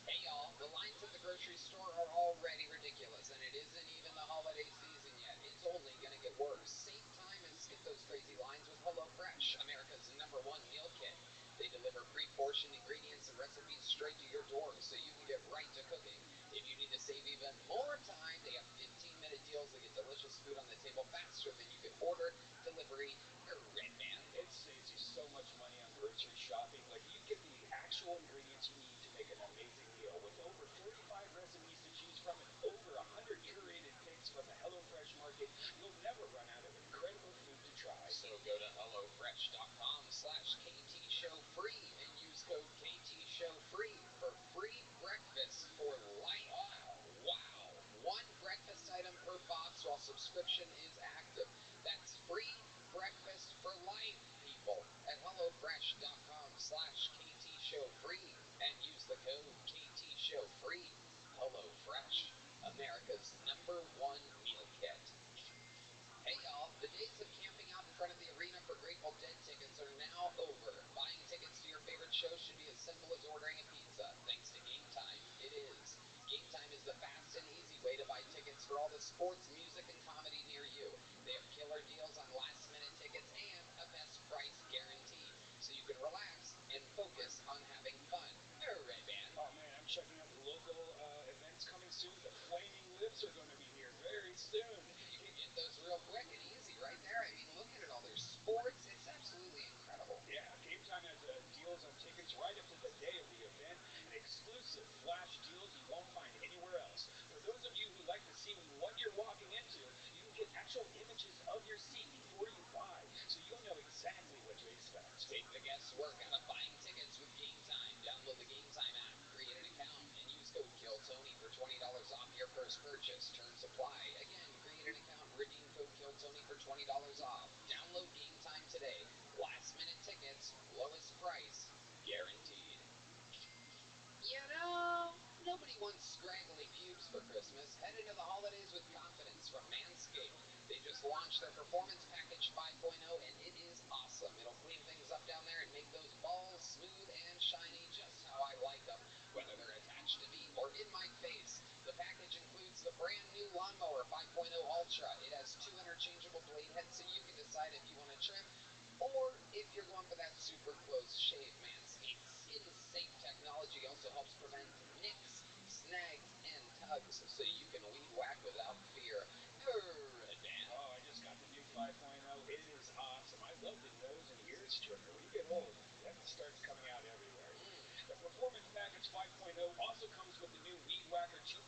Hey y'all, the lines at the grocery store are already ridiculous, and it isn't even the holiday season yet. It's only gonna get worse. Save time and skip those crazy lines with HelloFresh, America's #1 meal kit. They deliver pre-portioned ingredients and recipes straight to your door so you can get right to cooking. If you need to save even more time, they have 15-minute deals that get delicious food on the table faster than you can order, delivery, or Red Band. It saves you so much money on grocery shopping. Like, you get the actual ingredients you need to make an amazing meal. With over 45 recipes to choose from and over 100 curated picks from the HelloFresh market, you'll never run out of incredible food to try. So go to hellofresh.com/KTShowFree and use code KTShowFree for free breakfast for life. Wow. One breakfast item per box while subscription is active. That's free breakfast for life, people, at hellofresh.com/KTShowFree and use the code KTShowFree. HelloFresh, America's #1 meal kit. Hey y'all, the days of camping out in front of the arena for Grateful Dead tickets are now over. Buying tickets to your favorite show should be as simple as ordering a pizza. Thanks to Game Time, it is. Game Time is the fast and easy way to buy tickets for all the sports, music, and comedy near you. They have killer deals on last-minute tickets and a best price guarantee, so you can relax and focus on having fun. Red Band. Oh man, I'm checking out the local events coming soon. The Flaming Lips are going to be here very soon. You can get those real quick and easy right there. I mean, look at it all. There's sports. It's absolutely incredible. Yeah, Game Time has deals on tickets right up to the day of the event. work out of buying tickets with Game Time. Download the Game Time app, create an account, and use code KILLTONY for $20 off your first purchase. Terms apply. Again, create an account, redeem code KILLTONY for $20 off. Download Game Time today. Last minute tickets, lowest price, guaranteed. You know, nobody wants scraggly pubes for Christmas. Head into the holidays with confidence from Manscaped. They just launched their Performance Package 5.0, and it is awesome. It'll clean things up down there and make those balls smooth and shiny just how I like them, whether they're attached to me or in my face. The package includes the brand new Lawnmower 5.0 Ultra. It has 2 interchangeable blade heads, so you can decide if you want to trim or if you're going for that super close shave. Manscaped's skin-safe technology also helps prevent nicks, snags, and tugs, so you can weed whack without fear. Dan. Oh, I just got the new 5.0. It is awesome. I love the nose and ears trimmer. When you get old, that starts coming out everywhere. The Performance Package 5.0 also comes with the new Weed Whacker 2.0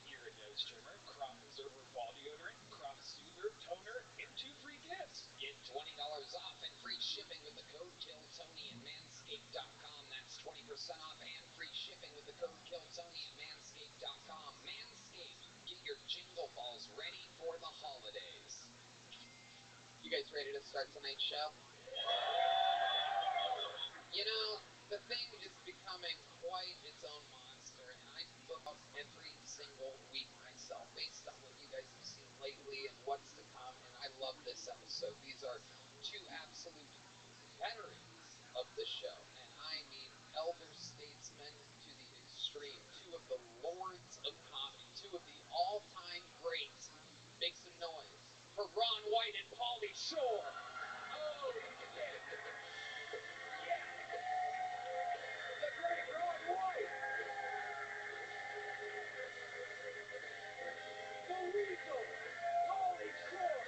ear and nose trimmer, Crop Preserver Ball Deodorant, Crop Soother, Toner, and 2 free gifts. Get $20 off and free shipping with the code KILLTONY at Manscaped.com. That's 20% off and free shipping with the code KILLTONY at Manscaped.com. Manscaped, get your jingle balls ready for the holidays. You guys ready to start tonight's show? You know, the thing is becoming quite its own monster, and I book out every single week myself, based on what you guys have seen lately and what's to come, and I love this episode. These are 2 absolute veterans of the show, and I mean elder statesmen to the extreme, 2 of the lords of comedy, 2 of the all-time greats. Make some noise for Ron White and Pauly Shore. Oh, yeah. The great Ron White. The Weasel, Pauly Shore.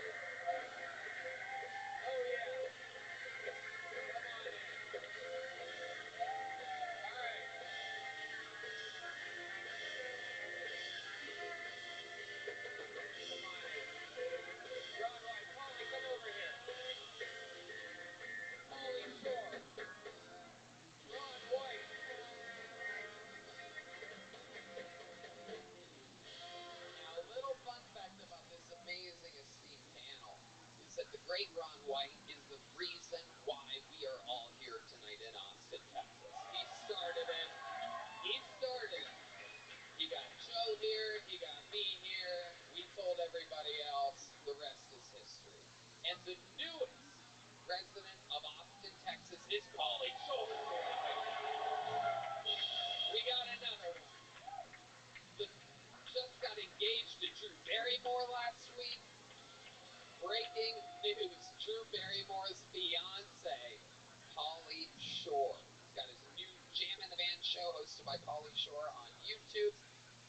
Oh, yeah. Come on in. All right. Come on in. Ron White, Pauly, come over here. Pauly Shore. Ron White. Now, a little fun fact about this amazing, esteemed panel is that the great Ron White is the reason why we are all here tonight in Austin, Texas. He started it. He got Joe here. He got me here. We told everybody else. The rest is history. And the newest resident of Austin, Texas is Pauly Shore. We got another one. Just got engaged to Drew Barrymore last week. Breaking news. Drew Barrymore's fiance, Pauly Shore. He's got his new Jam in the Band show hosted by Pauly Shore on YouTube,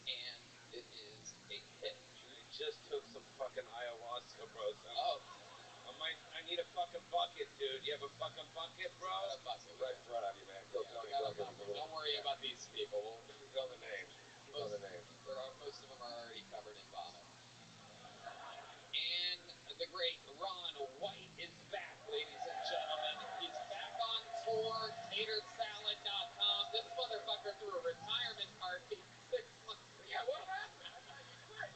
and it is a hit. I just took some fucking ayahuasca, bro. Oh. I need a fucking bucket, dude. You have a fucking bucket, bro? Got a bucket right in front of you, man. Don't worry about these people. Who's on the names? Most of them are already covered in vomit. And the great Ron White is back, ladies and gentlemen. He's back on tour, tatersalad.com. This motherfucker threw a retirement party 6 months ago. Yeah, what happened? I thought you quit.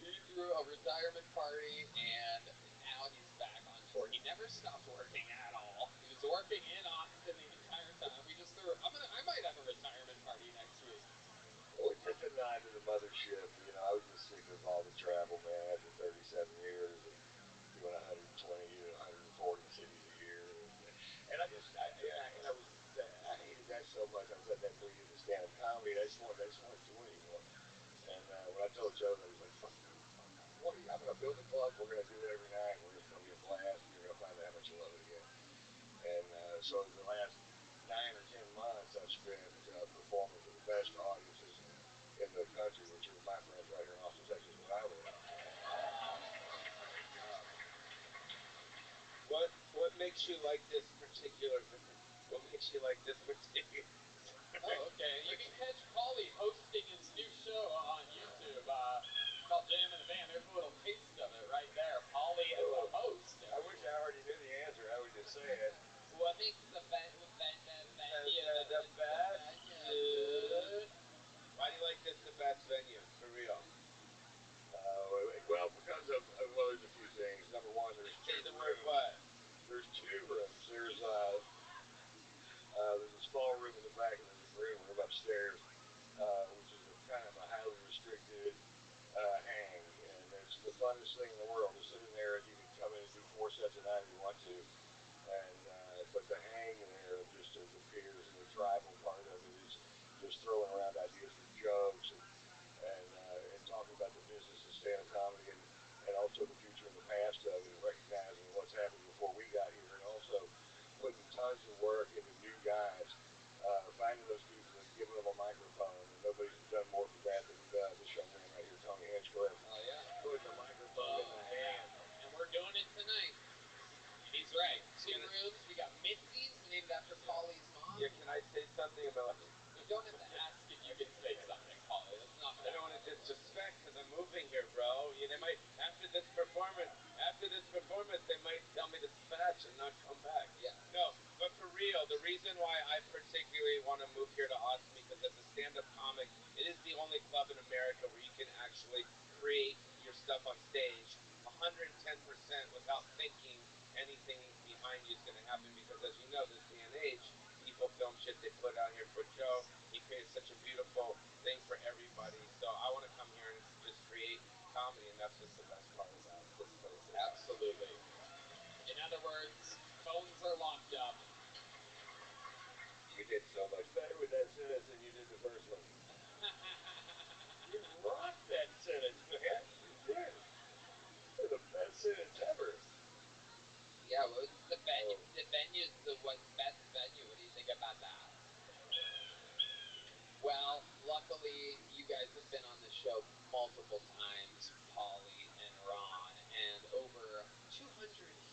He threw a retirement party, and now he's back on tour. He never stopped working at all. He was working in Austin the entire time. We just threw. I might have a retirement party next week. Well, we took the 9 to the mothership. You know, I was just sick of all the travel, man, after 37 years and doing 120 to 140 cities a year. And I hated that so much. I was letting that bleed into stand-up comedy. I just wanted to do it anymore. And when I told Joe that, he's like, fuck no. I'm going to build a club. We're going to do it every night. It's going to be a blast. You're going to find out how much you love it again. And so the last 9 or 10 months, I've spent performing for the best audiences in the country, which are my friends right here in Austin, Texas, where I live. What makes you like this particular? What makes you like this particular? Oh, okay. You can catch Pauly hosting his new show on YouTube called Jam in the Band. There's a little taste of it right there. Pauly as a host. I wish I just throwing around ideas for jokes and talking about the business of stand-up comedy and also the future and the past of it, and recognizing what's happened before we got here, and also putting tons of work into new guys, finding those people and giving them a microphone. And nobody's done more for that than this young man right here, Tony Hinchcliffe. Oh yeah, putting the microphone in the hand. And we're doing it tonight. He's right. 2 rooms. We got Misty's, named after Polly's mom. Yeah, can I say something about? You don't have to ask if you can say something, Polly. That's not. I don't want to disrespect because I'm moving here, bro. Yeah, they might after this performance, they might tell me to spatch and not come back. Yeah. No, but for real, the reason why I particularly want to move here to Austin because as a stand-up comic, it is the only club in America where you can actually create your stuff on stage 110% without thinking anything behind you is going to happen because as you know, this day and age, people film shit they put out here for Joe. He creates such a beautiful thing for everybody. So I want to come here and just create comedy, and that's just the best part about this place. Absolutely. In other words, phones are locked up. You did so much better with that sentence than you did the first one. You rocked that sentence, man. You did. You're the best sentence ever. Yeah, well, the venue. The venue's the best venue. What do you think about that? Well, luckily, you guys have been on the show multiple times, Polly and Ron, and over 200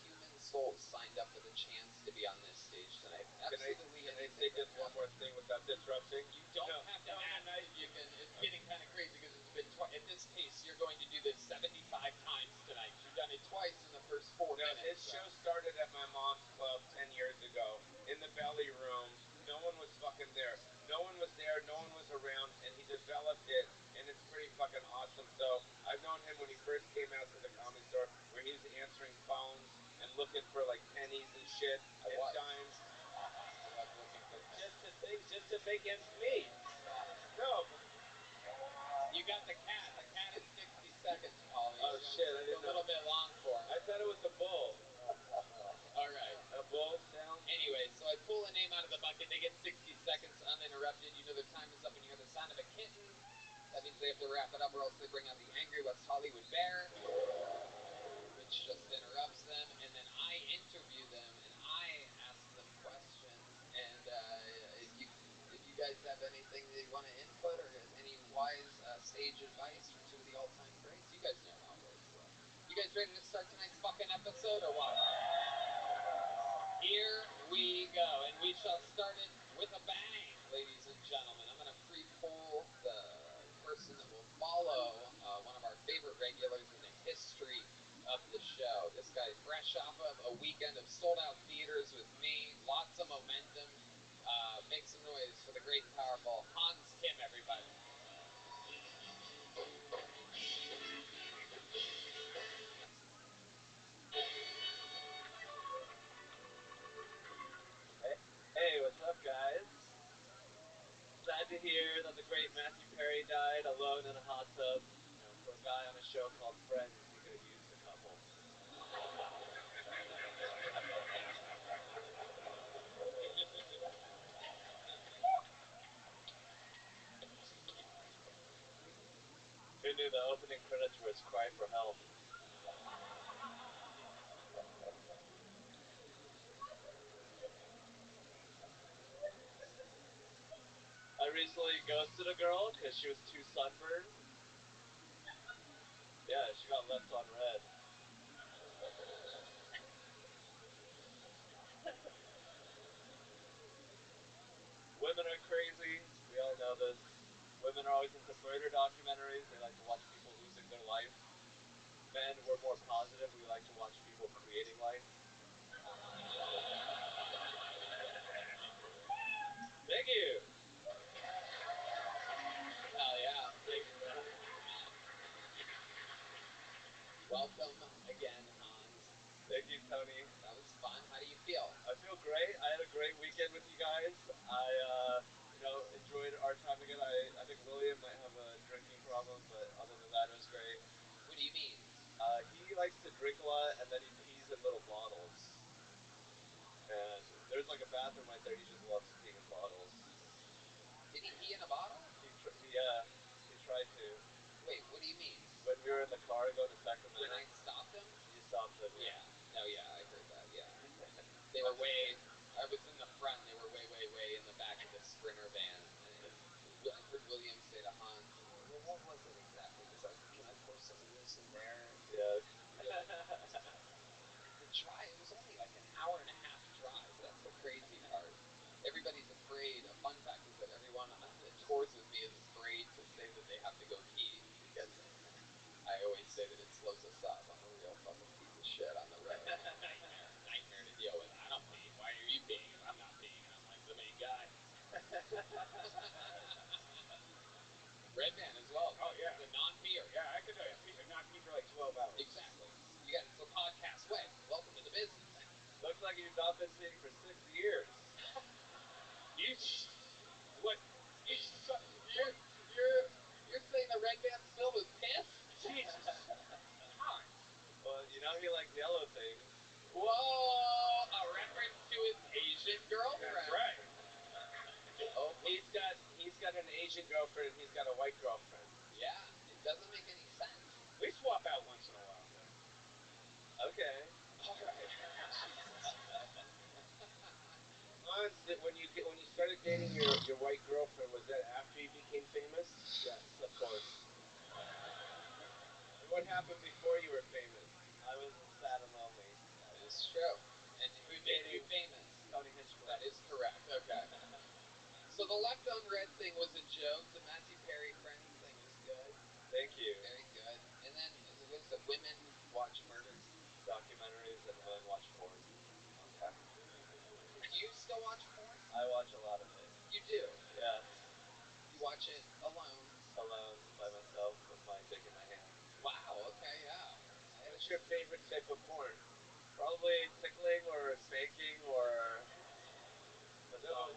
human souls signed up for the chance to be on this stage tonight. Absolutely. Can I say just one more thing without disrupting? You don't have to ask if you can. It's getting kind of crazy because it's been at this pace, you're going to do this 75 times tonight. You've done it twice in the first 4 minutes. This show started at my mom's club 10 years ago in the belly room. No one was fucking there. No one was there. No one was around, and he developed it, and it's pretty fucking awesome. So I've known him when he first came out to the Comedy Store, where he was answering phones and looking for like pennies and shit and dimes. I was looking for Just to make ends meet. No. You got the cat. The cat in 60 seconds, Polly. Oh shit! I didn't know. A little bit long for him. I thought it was a bull. All right. A bull sound? Anyway, so I pull a name out of the bucket. They get 60 seconds uninterrupted. You know their time is up when you hear the sound of a kitten. That means they have to wrap it up or else they bring out the angry West Hollywood bear, which just interrupts them. And then I interview them and I ask them questions. And if you guys have anything that you want to input or any wise stage advice from 2 of the all-time greats, you guys know how it works. So. You guys ready to start tonight's fucking episode or what? Here we go, and we shall start it with a bang, ladies and gentlemen. I'm going to pre-poll the person that will follow one of our favorite regulars in the history of the show. This guy's fresh off of a weekend of sold-out theaters with me, lots of momentum. Make some noise for the great and powerful Hans Kim, everybody. Hey, what's up, guys? Sad to hear that the great Matthew Perry died alone in a hot tub. You know, for a guy on a show called Friends, he could have used a couple. Who knew the opening credits was Cry for Help? I recently ghosted a girl because she was too sunburned. Yeah, she got left on red. Women are crazy. We all know this. Women are always into murder documentaries. They like to watch people losing their life. Men, we're more positive. We like to watch people creating life. Thank you. Hell yeah. Welcome again, Hans. Thank you, Tony. That was fun. How do you feel? I feel great. I had a great weekend with you guys. I enjoyed our time together. I think William might have a drinking problem, but other than that, it was great. What do you mean? He likes to drink a lot, and then he pees in little bottles. And there's like a bathroom right there. He just loves peeing in bottles. Did he pee in a bottle? car to go to Sacramento? When I stopped them? You stopped them, Yeah. No, yeah, I heard that, yeah. They were way, I was in the front, they were way, way, way in the back of the Sprinter van. And I heard William say to Hans, well, what was it exactly? He's like, can I pour some of this in there? Yeah. The drive, it was only like an hour and a half drive. That's the crazy part. Everybody's afraid. A fun fact is that everyone that tours with me is afraid to say that they have to go pee because I always say that it slows us up. I'm a real fucking piece of shit on the road. Nightmare to deal with. I don't pee. Why are you peeing if I'm not peeing and I'm like the main guy? Red Man as well. Oh, yeah. The non-peer. Yeah, I could not pee for like 12 hours. Exactly. You got it's the podcast way. Welcome to the business. Looks like you've not been peeing for 6 years. What? You're saying the Red Man's filled with piss? Jesus. God. Well, you know he likes yellow things. Whoa! A reference to his Asian girlfriend. That's right. Oh, He's got an Asian girlfriend and he's got a white girlfriend. yeah. It doesn't make any sense. We swap out once in a while, though. Okay. All right. Hans, when you started dating your white girlfriend, was that after you became famous? Yes, of course. And what happened before you were famous? I was sad and lonely. That is true. And who made you famous? Tony Hinchcliffe. That is correct. Okay. So the left on red thing was a joke. The Matthew Perry Friends thing was good. Thank you. Very good. And then what is it? Women watch murder documentaries and men watch porn. Okay. Do you still watch porn? I watch a lot of it. You do? Yes. You watch it alone? Alone, by myself, with my dick in my hand. Wow, okay, yeah. What's your favorite type of porn? Probably tickling or spanking or...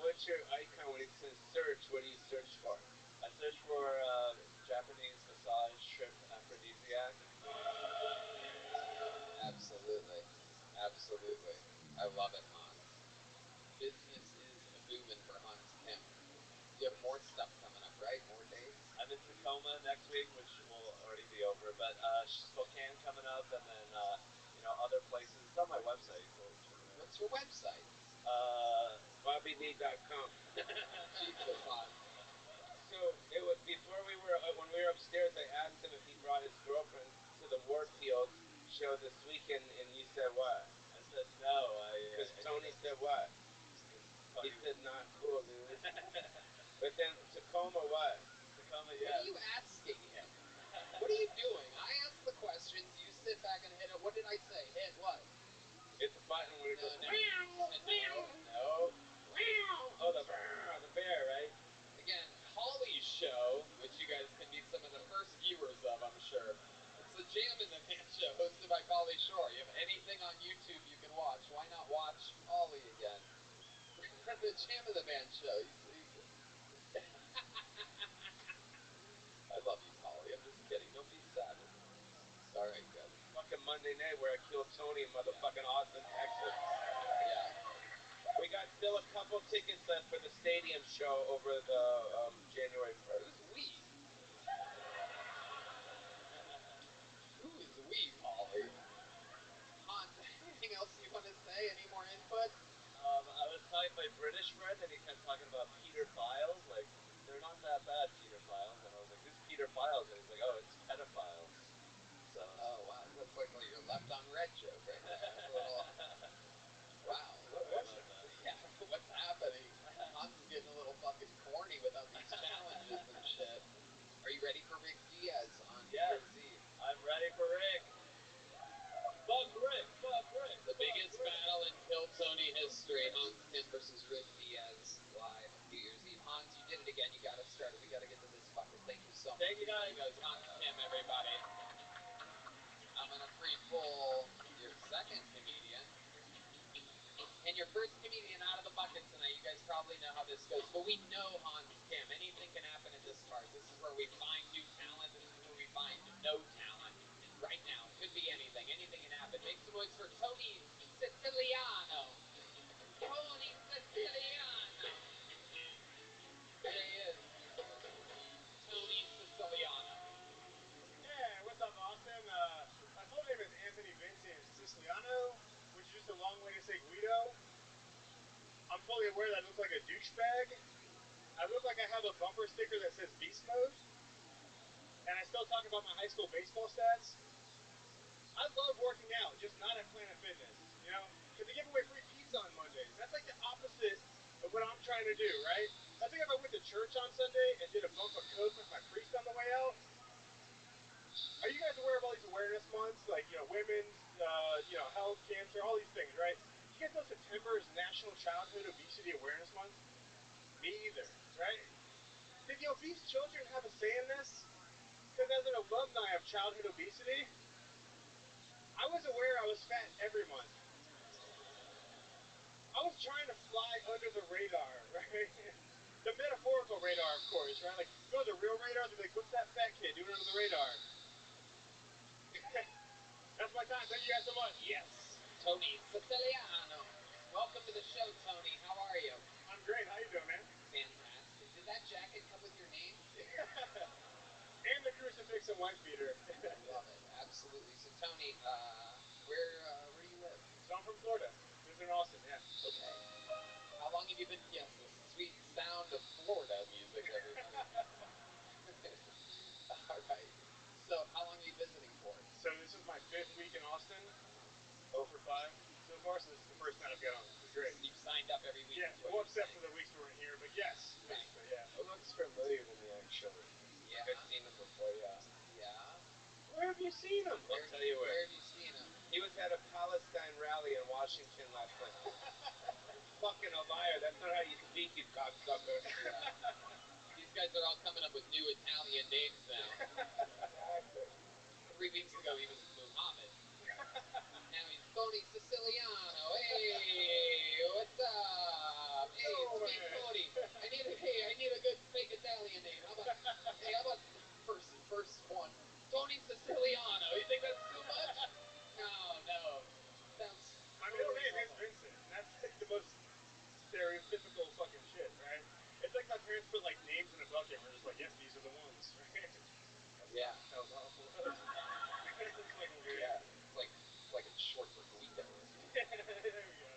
What's your icon when it says search? What do you search for? I search for Japanese massage shrimp aphrodisiac. Absolutely. Absolutely. I love it, Hans. Business is booming for Hans Kim. You have more stuff coming up, right? More dates? I'm in Tacoma next week, which will already be over, but Spokane coming up, and then, other places. It's on my website. So what's your website? BobbyD.com. Jesus, Hans. So, before when we were upstairs, I asked him if he brought his girlfriend to the Warfield show this weekend, and you said what? I said no. Because Tony said what? He said not cool, dude. But then Tacoma what? Tacoma, yeah. What are you asking him? What are you doing? I ask the questions, you sit back and hit it. What did I say? Hit what? Hit the button when it goes. No. Oh, the bear, right? Again, Holly's show, which you guys can be some of the first viewers of, I'm sure. It's the Jam in the Van show, hosted by Pauly Shore. You have anything on YouTube you can watch. Why not watch Holly again? The Jam in the Van show. I love you, Pauly. I'm just kidding. Don't be sad. All right, good. Fucking Monday night where I killed Tony in motherfucking Austin, Texas. Yeah. We got still a couple tickets left for the stadium show over the January 1st. Who's we? Who is we, Pauly? Hans, anything else you want to say? Any more input? I was telling my British friend, and he kept talking about Peter Files. Like, they're not that bad, Peter Files. And I was like, who's Peter Files? And he's like, oh, it's pedophiles. So. Oh, wow. That's like your left on red joke right there. That's a little... Wow. What's that? Yeah, what's happening? Hans is getting a little fucking corny without these challenges and shit. Are you ready for Rick Diaz on New Year's Eve? I'm ready for Rick. Fuck Rick, fuck Rick. The biggest battle in Kill Tony history, Hans Kim versus Rick Diaz, live New Year's Eve. Hans, you did it again. You got to start it. We got to get to this fucker. Thank you so much. Thank you, guys. Hans Kim, everybody. I'm going to pre-pull your second comedian. And your first comedian out of the bucket tonight. You guys probably know how this goes. But we know Hans Kim. Anything can happen at this part. This is where we find new talent. This is where we find no talent. Right now, could be anything. Anything can happen. Make some noise for Tony Siciliano. Tony Siciliano. There he is. Tony Siciliano. Yeah, what's up, Austin? wear that look like a douchebag. I look like I have a bumper sticker that says Beast Mode. And I still talk about my high school baseball stats. I love working out, just not at Planet Fitness, you know? Because they give away free pizza on Mondays. That's like the opposite of what I'm trying to do, right? That's like if I went to church on Sunday and did a bump of coke with my priest on the way out. Are you guys aware of all these awareness months? Like, you know, women's, health, cancer, all these things, right? Do you guys know September is National Childhood Obesity Awareness Month? Me either, right? Did the obese children have a say in this? Because as an alumni of childhood obesity, I was aware I was fat every month. I was trying to fly under the radar, right? The metaphorical radar, of course, right? Like, go to the real radar, they'd be like, what's that fat kid doing under the radar? That's my time. Thank you guys so much. Yes. Tony Siciliano. Welcome to the show, Tony. How are you? I'm great. How you doing, man? Fantastic. Did that jacket come with your name? And the crucifix and wife beater. Love it. Absolutely. So, Tony, where do you live? So I'm from Florida. Live in Austin, yeah. Okay. How long have you been? Yes, the sweet sound of Florida music, everybody. All right. So, how long are you visiting for? So this is my 5th week in Austin. 0 for 5 so far, so this is the first night I've got on. It's great. You've signed up every week? Yeah, well, except for the weeks we weren't here, but yes. Right. But yeah. It looks familiar to me, actually. Yeah. I've seen him before, yeah. Yeah. Where have you seen him? I'll tell you where. Where have you seen him? He was at a Palestine rally in Washington last night. Fucking a liar. That's not how you speak, you cocksucker. Yeah. These guys are all coming up with new Italian names now. Exactly. 3 weeks ago, he was Muhammad. Now he's Tony Siciliano. Hey, what's up? Hey, it's me, Tony. I need a good fake Italian name. How about first one? Tony Siciliano. You think that's too much? No. Sounds. My middle name is Vincent, and that's like the most stereotypical fucking shit, right? It's like my parents put like names in a bucket and we're just like, yep, these are the ones, right? Yeah. That was awful. It's fucking great. Yeah. It's like it's short for Guido. There we go.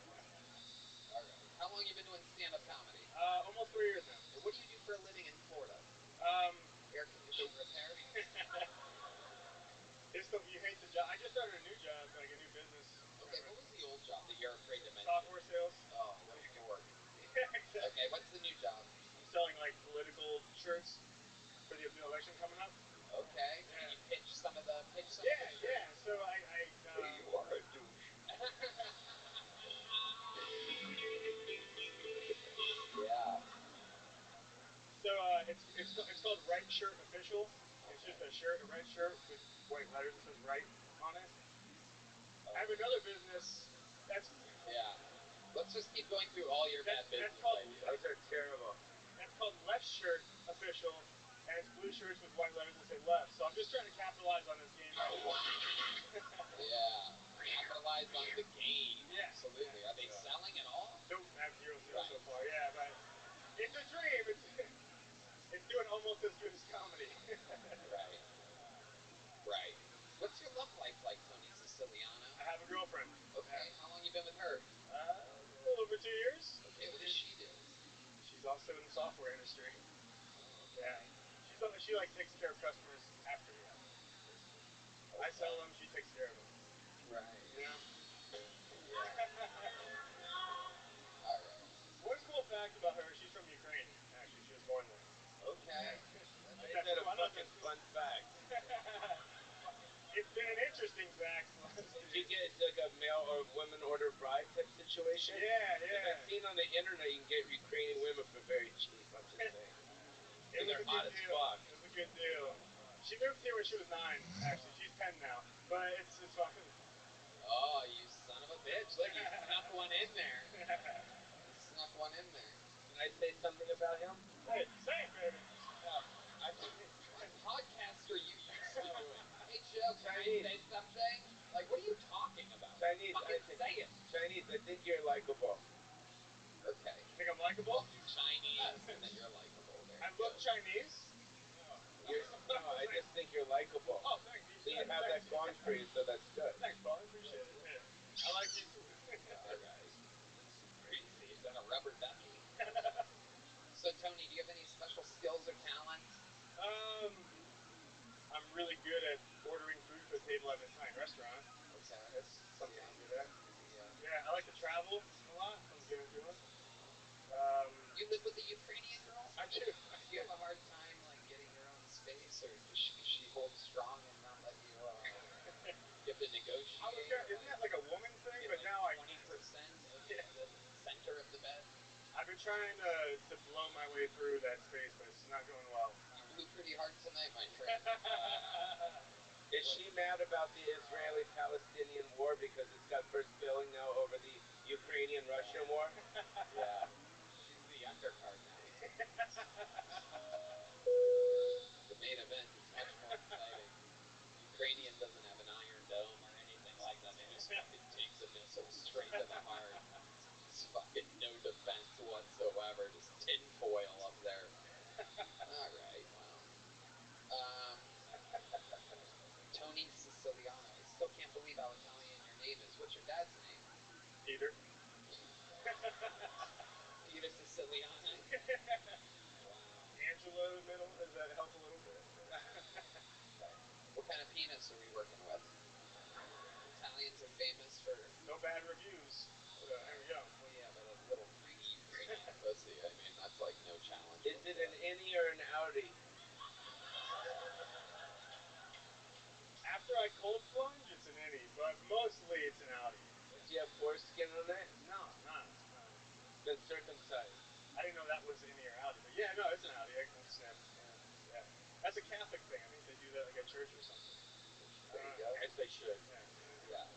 All right. How long have you been doing stand-up comedy? Almost 3 years now. And what do you do for a living in Florida? Air conditioning repair? You hate the job. I just started a new job, like a new business. Okay, what was the old job that you're afraid to mention? Software sales. Oh, what a dork. Yeah, exactly. Okay, what's the new job? I'm selling like political shirts for the election coming up. Okay. Yeah. Can you pitch some of the shirts? Yeah. So You are a douche. Yeah. So it's called Right Shirt Official. It's just a shirt, a red shirt with white letters that says right on it. I have another business that's Let's just keep going through all your bad business ideas. Those are terrible. That's called Left Shirt Official, and it's blue shirts with white letters that say left. So I'm just trying to capitalize on this game. Yeah. Capitalize on the game. Yeah. Absolutely. Are they selling at all? Nope, I have 0 sales so far. Yeah, but it's a dream. It's doing almost as good as comedy. Right. What's your love life like, Tony Siciliano? I have a girlfriend. Okay. How long you been with her? A little over 2 years. Okay. What does she do? She's also in the software industry. Oh, okay. Yeah. She like takes care of customers after me. Okay. I sell them. She takes care of them. Right. You know? Yeah. All right. One cool fact about her, she's from Ukraine, actually. She was born there. Okay. Is that a fucking fun fact? It's been an interesting fact. Did you get like a male or women order bride type situation? Yeah. I've seen on the internet you can get Ukrainian women for very cheap. I'm just saying. It was they're a hot good as deal. fuck. It was a good deal. She moved here when she was 9, actually. She's 10 now. But it's fine. Oh, you son of a bitch. Look, you snuck one in there. Can I say something about him? Say it, baby. What podcast are you used to? Hey, Joe, can I say something? Like, what are you talking about? Chinese. Say it. Chinese. I think you're likable. Okay. You think I'm likable? Well, you're Chinese and that you're likable. There I look Chinese? No, I just think you're likable. Oh, thanks. So you have that going for you, so that's good. Thanks, Paul. I appreciate it. Yeah. I like you too. All right. Crazy. Is that a rubber ducky. So Tony, do you have any special skills or talents? I'm really good at ordering food for the table at an Italian restaurant. Okay. That's something I'm good at. Yeah. Yeah, I like to travel a lot. I'm good at doing. You live with a Ukrainian girl? I do. Do you have a hard time like getting your own space, or does she hold strong and not let you? You have to negotiate. Isn't that like a woman thing? But now 20% of the center of the bed. I've been trying to blow my way through that space, but it's not going well. You blew pretty hard tonight, my friend. Is she mad about the Israeli-Palestinian war because it's got first billing now over the Ukrainian-Russian war? Yeah. She's the undercard now. The main event is much more exciting. Ukrainian doesn't have an iron dome or anything like that. They just fucking take the missile straight to the heart. Just fucking no defense whatsoever. Just tin foil up there. All right, well. Tony Siciliano. I still can't believe how Italian your name is. What's your dad's name? Peter. Peter Siciliano. Wow. Angelo in the middle. Does that help a little bit? What kind of penis are we working with? Italians are famous for no bad reviews. So here we go. Well, yeah, but a little greedy Ukrainian pussy. I mean, that's like no challenge. Is it an innie or an outie? After I cold plunge, it's an innie, but mostly it's an outie. Does he have foreskin on it? No. Been circumcised. I didn't know that was innie or outie, but yeah, no, it's an outie. I can snip. Yeah. That's a Catholic thing. I think they do that like at church or something. There you go. As they should. Yeah.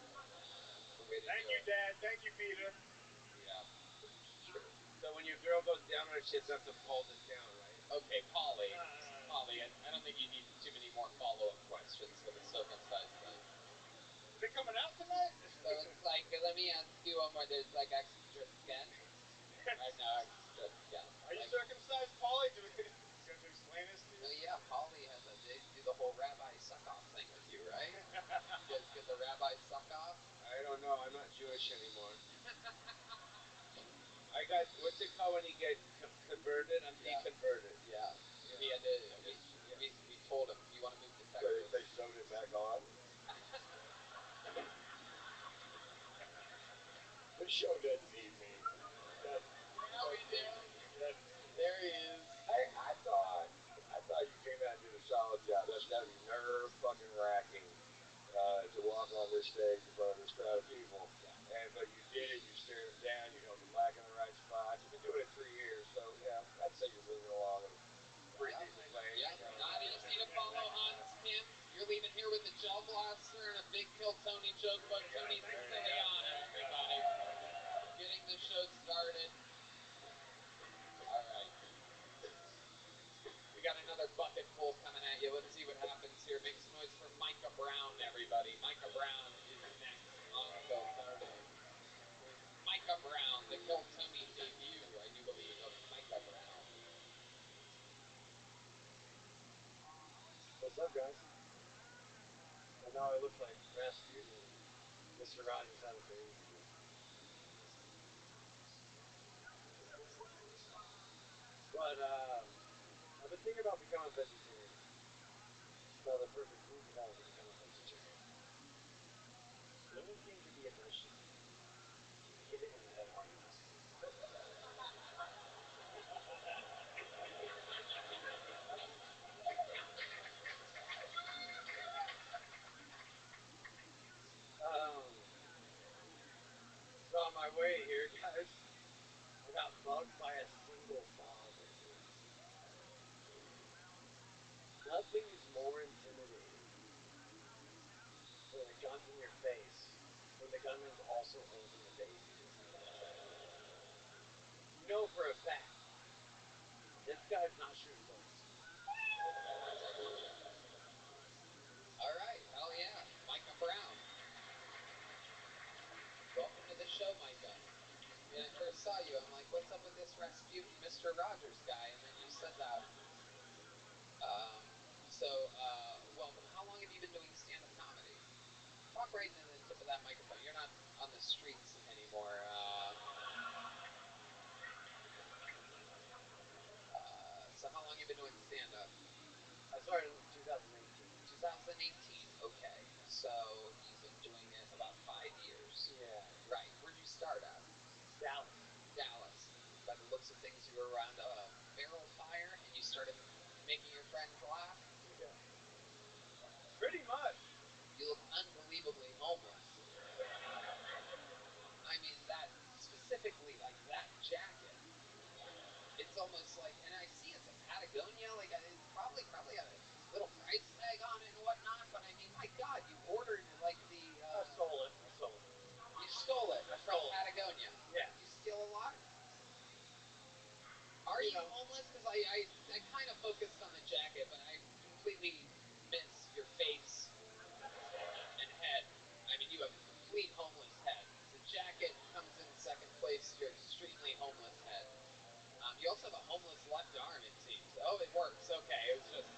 Thank you, Dad. Thank you, Peter. Yeah. Peter. So when your girl goes down on her shit, you have to pull this down, right? Okay, Polly. Polly, I don't think you need too many more follow-up questions for the circumcised thing. Is it coming out tonight? So it's like, let me ask you one more. There's like extra skin? Right now, extra skin. Are you circumcised, Polly? Do we have to explain this to you? Oh, yeah, Polly has they do the whole rabbi suck-off thing with you, right? You guys get the rabbi suck-off? I don't know. I'm not Jewish anymore. I got, what's it called when you get converted? I'm deconverted. Yeah. We had to, we told him, you want to move to Texas? So they sewed it back on? The show doesn't need me. Yeah, we do. There he is. I thought you came out and did a solid job. That's got to be nerve fucking racking to walk on this stage in front of this crowd of people. But you did it. You stared them down. You held the mic in the right spot. You've been doing it 3 years, so yeah, I'd say you're moving along at a pretty decent pace. Yeah, not easy to follow Hans Kim. You're leaving here with a gel blaster and a big Kill Tony joke about Tony Siciliano, everybody. Getting the show started. All right. We got another bucket full coming at you. Let's see what happens here. Make some noise for Micah Brown, everybody. Micah Brown is next on Kill Tony. Here's Micah Brown, the Kill Tony debut, I do believe, of Micah Brown. What's up, guys? I know I look like Rasputin. Mr. Rogers had a baby. But I've been thinking about becoming a vegetarian. So the perfect food for that is to become a vegetarian. Anything can be a vegetable. If you hit it in the head hard enough. So on my way here, guys, I got bugged by a single dog right here. Nothing is more intimidating than a gun's in your face when the gunman's also holding a baby. You know for a fact, this guy's not shooting bullets. All right, hell yeah, Micah Brown. Welcome to the show, Micah. When I first saw you, I'm like, what's up with this Rasputin Mr. Rogers guy? And then you said that. Welcome. How long have you been doing stand-up comedy? Talk right into the tip of that microphone. You're not on the streets anymore. doing stand up? I started in 2018. 2018. Okay, so you've been doing it about 5 years. Yeah. Right. Where'd you start at? Dallas. Dallas. By the looks of things, you were around a barrel fire and you started making your friends laugh. Yeah. Pretty much. You look unbelievably homeless. I mean, that specifically, like that jacket. It's almost like, and I see it's a Patagonia, like it's probably got a little price tag on it and whatnot. But I mean, my God, you ordered like the. I stole it. You stole it from Patagonia. Yeah. You steal a lot. Are you homeless? Because I kind of focused on the jacket, but I completely miss your face and head. I mean, you have a complete homeless head. The jacket comes in second place. Your extremely homeless head. You also have a homeless left arm, it seems. Oh, it works. Okay, it was just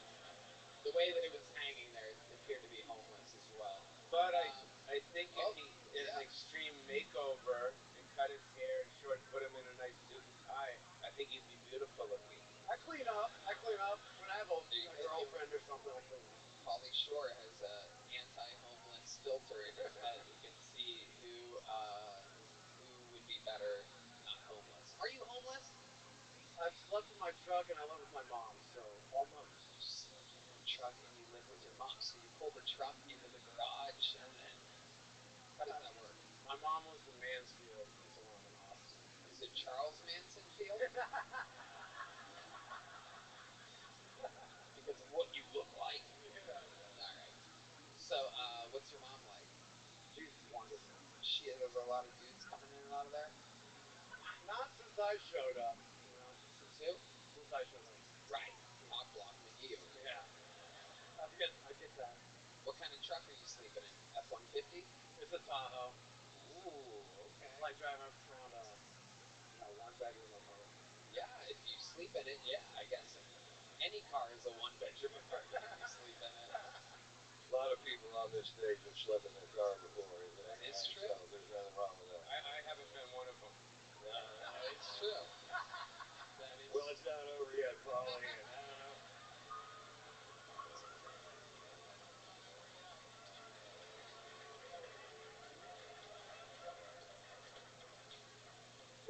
the way that it was hanging there. It appeared to be homeless as well. But I think if he did an extreme makeover and cut his hair and short and put him in a nice suit and tie, I think he'd be beautiful looking. I clean up. When I have a girlfriend or something, I clean up. Pauly Shore has an anti-homeless filter in his head. He can see who would be better not homeless. Are you homeless? I've slept in my truck and I live with my mom, so almost. You slept in your truck and you live with your mom, so you pull the truck into the garage and then how does that work? My mom lives in Mansfield, and so I'm an officer. Is it Charles Manson Field? Because of what you look like? Yeah. Alright. So, what's your mom like? She's wonderful. There's a lot of dudes coming in and out of there? Not since I showed up, you know. Since who? Since I showed up. Right. Cock Block McGee over here. Yeah. I get that. What kind of truck are you sleeping in? F-150? It's a Tahoe. Ooh, okay. It's like driving around a one-bedroom apartment. Yeah, if you sleep in it, yeah, I guess any car is a one-bedroom apartment if you sleep in it. A lot of people on this stage have slept in their car before. That is true. So there's nothing wrong with that. I haven't been one of them. It's true. That is Well, it's not over yet, Paulie. I don't know.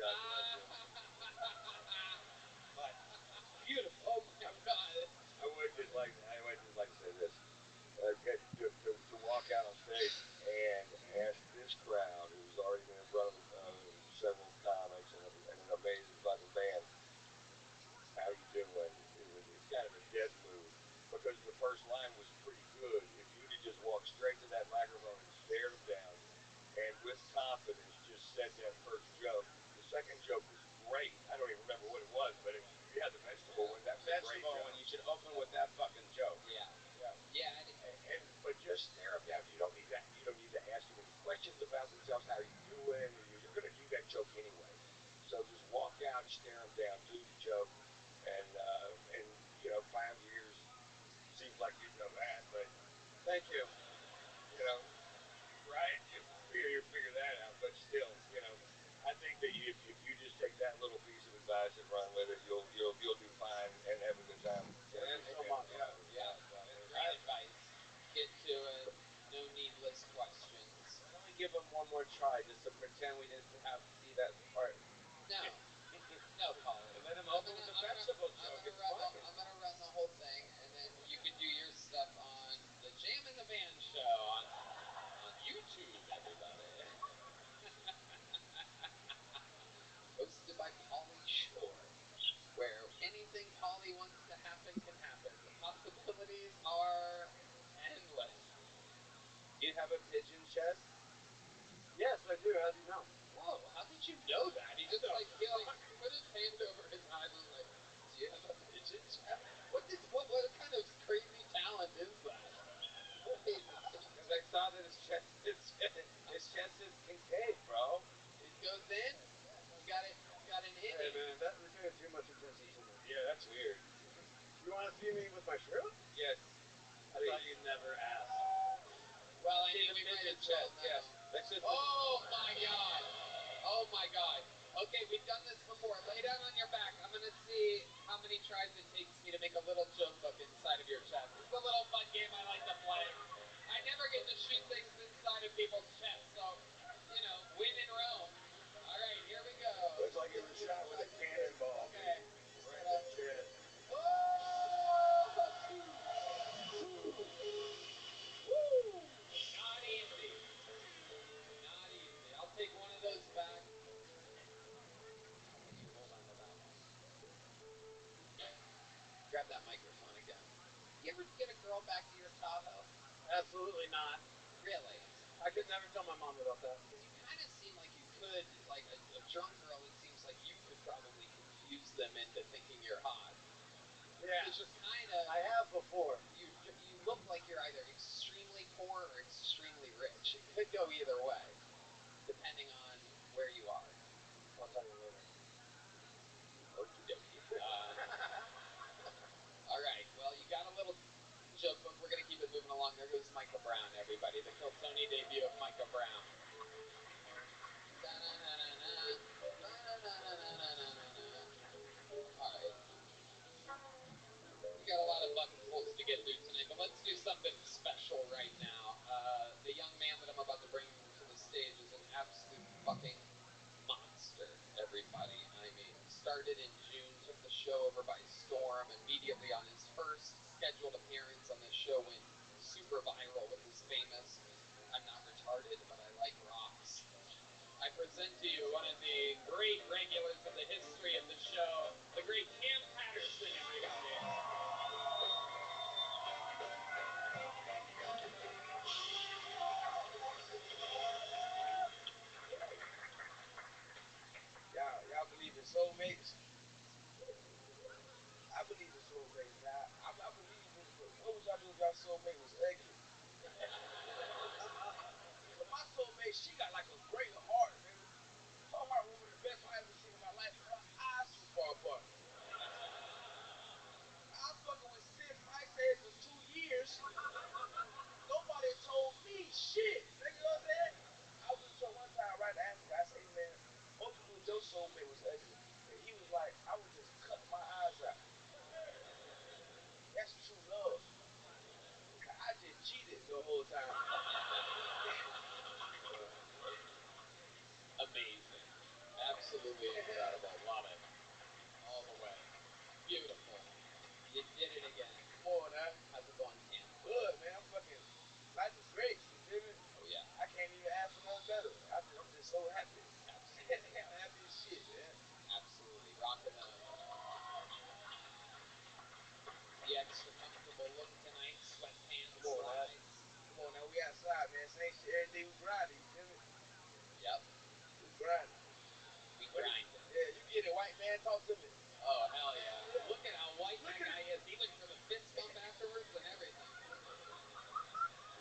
God bless you. But beautiful. Oh my God. I would just like to say this. To walk out on stage and ask this crowd, who's already been in front of several comics and an amazing fucking band, how you doing? It was kind of a dead move because the first line was pretty good. If you'd have just walked straight to that microphone and stared them down, and with confidence just said that first joke. The second joke was great. I don't even remember what it was, but you had the vegetable one. That was a great joke. One. You should open with that fucking joke. Yeah. Yeah. But just stare them down. You don't need that. You don't need to ask them any questions about themselves. How are you doing? You're going to do that joke anyway. So just walk out, stare them down, do the joke, and 5 years seems like you'd know that, but Thank you. Right? You figure that out, but still, I think that if you just take that little piece of advice and run with it, you'll do fine and have a good time. Thank you so much. Yeah. Great advice. Get to it. No needless questions. Why don't we give him one more try just to pretend we didn't have to see that part? No. No, Paulie. And let him open with the vegetable joke. I'm gonna run the whole thing, and then you can do your stuff on the Jam and the Band show on YouTube, everybody. Hosted by Pauly Shore, where anything Pauly wants to happen can happen. The possibilities are endless. You have a pigeon chest? Yes, I do. How do you know? Whoa, how did you know that? He just he put his hand over his eyes and was like, do you have a pigeon chest? What kind of crazy talent is that? Because I saw that his chest is concave, bro. It goes in? You got an innie. Hey man, you're paying too much attention to me. Yeah, that's weird. You want to see me with my shirt? Yes. I thought you'd never ask. Well, I mean, we might as well now. Yes. Let's just. Oh my God! Oh my God! Okay, we've done this before. Lay down on your back. I'm gonna see how many tries it takes me to make a little joke book inside of your chest. It's a little fun game I like to play. I never get to shoot things inside of people's chests, so, you know, win in Rome. All right, here we go. Looks like it was shot with a cannonball. Okay. Right in the chest. Oh! Woo! Not easy. Not easy. I'll take one of those back. I'll let you hold on to that one. Grab that microphone again. You ever get a girl back to your Tahoe? Absolutely not. Really? I could never tell my mom about that. Because you kind of seem like you could, like a drunk girl, it seems like you could probably confuse them into thinking you're hot. Yeah. Because you're kind of... I have before. You look like you're either extremely poor or extremely rich. It could go either way, depending on where you are. I'll tell you later. Okie dokie. All right, well, you got a little joke book. We're going to keep it moving along. There goes Micah Brown, everybody. The Kill Tony debut of Micah Brown. All right. We got a lot of bucketfuls to get through tonight, but let's do something special right now. The young man that I'm about to bring to the stage is an absolute fucking monster, everybody. I mean, started in June, took the show over by storm. Immediately on his first scheduled appearance on this show, went super viral with his famous "I'm not retarded, but I like rocks." I present to you one of the great regulars of the history of the show, the great Cam Patterson, everybody. Y'all believe in soulmates? I believe in soulmates. Now, I believe in, but what would y'all do if y'all soulmate was ugly? Cause my soulmate, she got like a great heart, nigga. Her heart was one of the best heart I've ever seen in my life, but her eyes too far apart. I was fucking with Sid Pricehead for 2 years. Nobody told me shit. Nigga, you know what I'm saying? I was with her one time, right? I asked the guy, I said, hey man, what would you do if your soulmate was ugly? And he was like, I would just cut my eyes out. That's true love. I just cheated the whole time. Amazing. Absolutely incredible. Love it. All the way. Beautiful. You did it again. Come on, now. How's it going, Cam? Good, man. I'm fucking, life is great. You feel me? Oh, yeah. I can't even ask for nothing better. I'm just so happy. Absolutely. I'm happy as shit, man. Absolutely. Rocking the extra comfortable look tonight. Sweatpants, Come on, now. slides. Come on, now. We outside, man. Same shit every day. We grinding. You feel me? Yep. We grinding. We grinding. Yeah, you get it, white man. Talk to me. Oh, hell yeah. Look at how white that guy is, even for the fist bump afterwards and everything.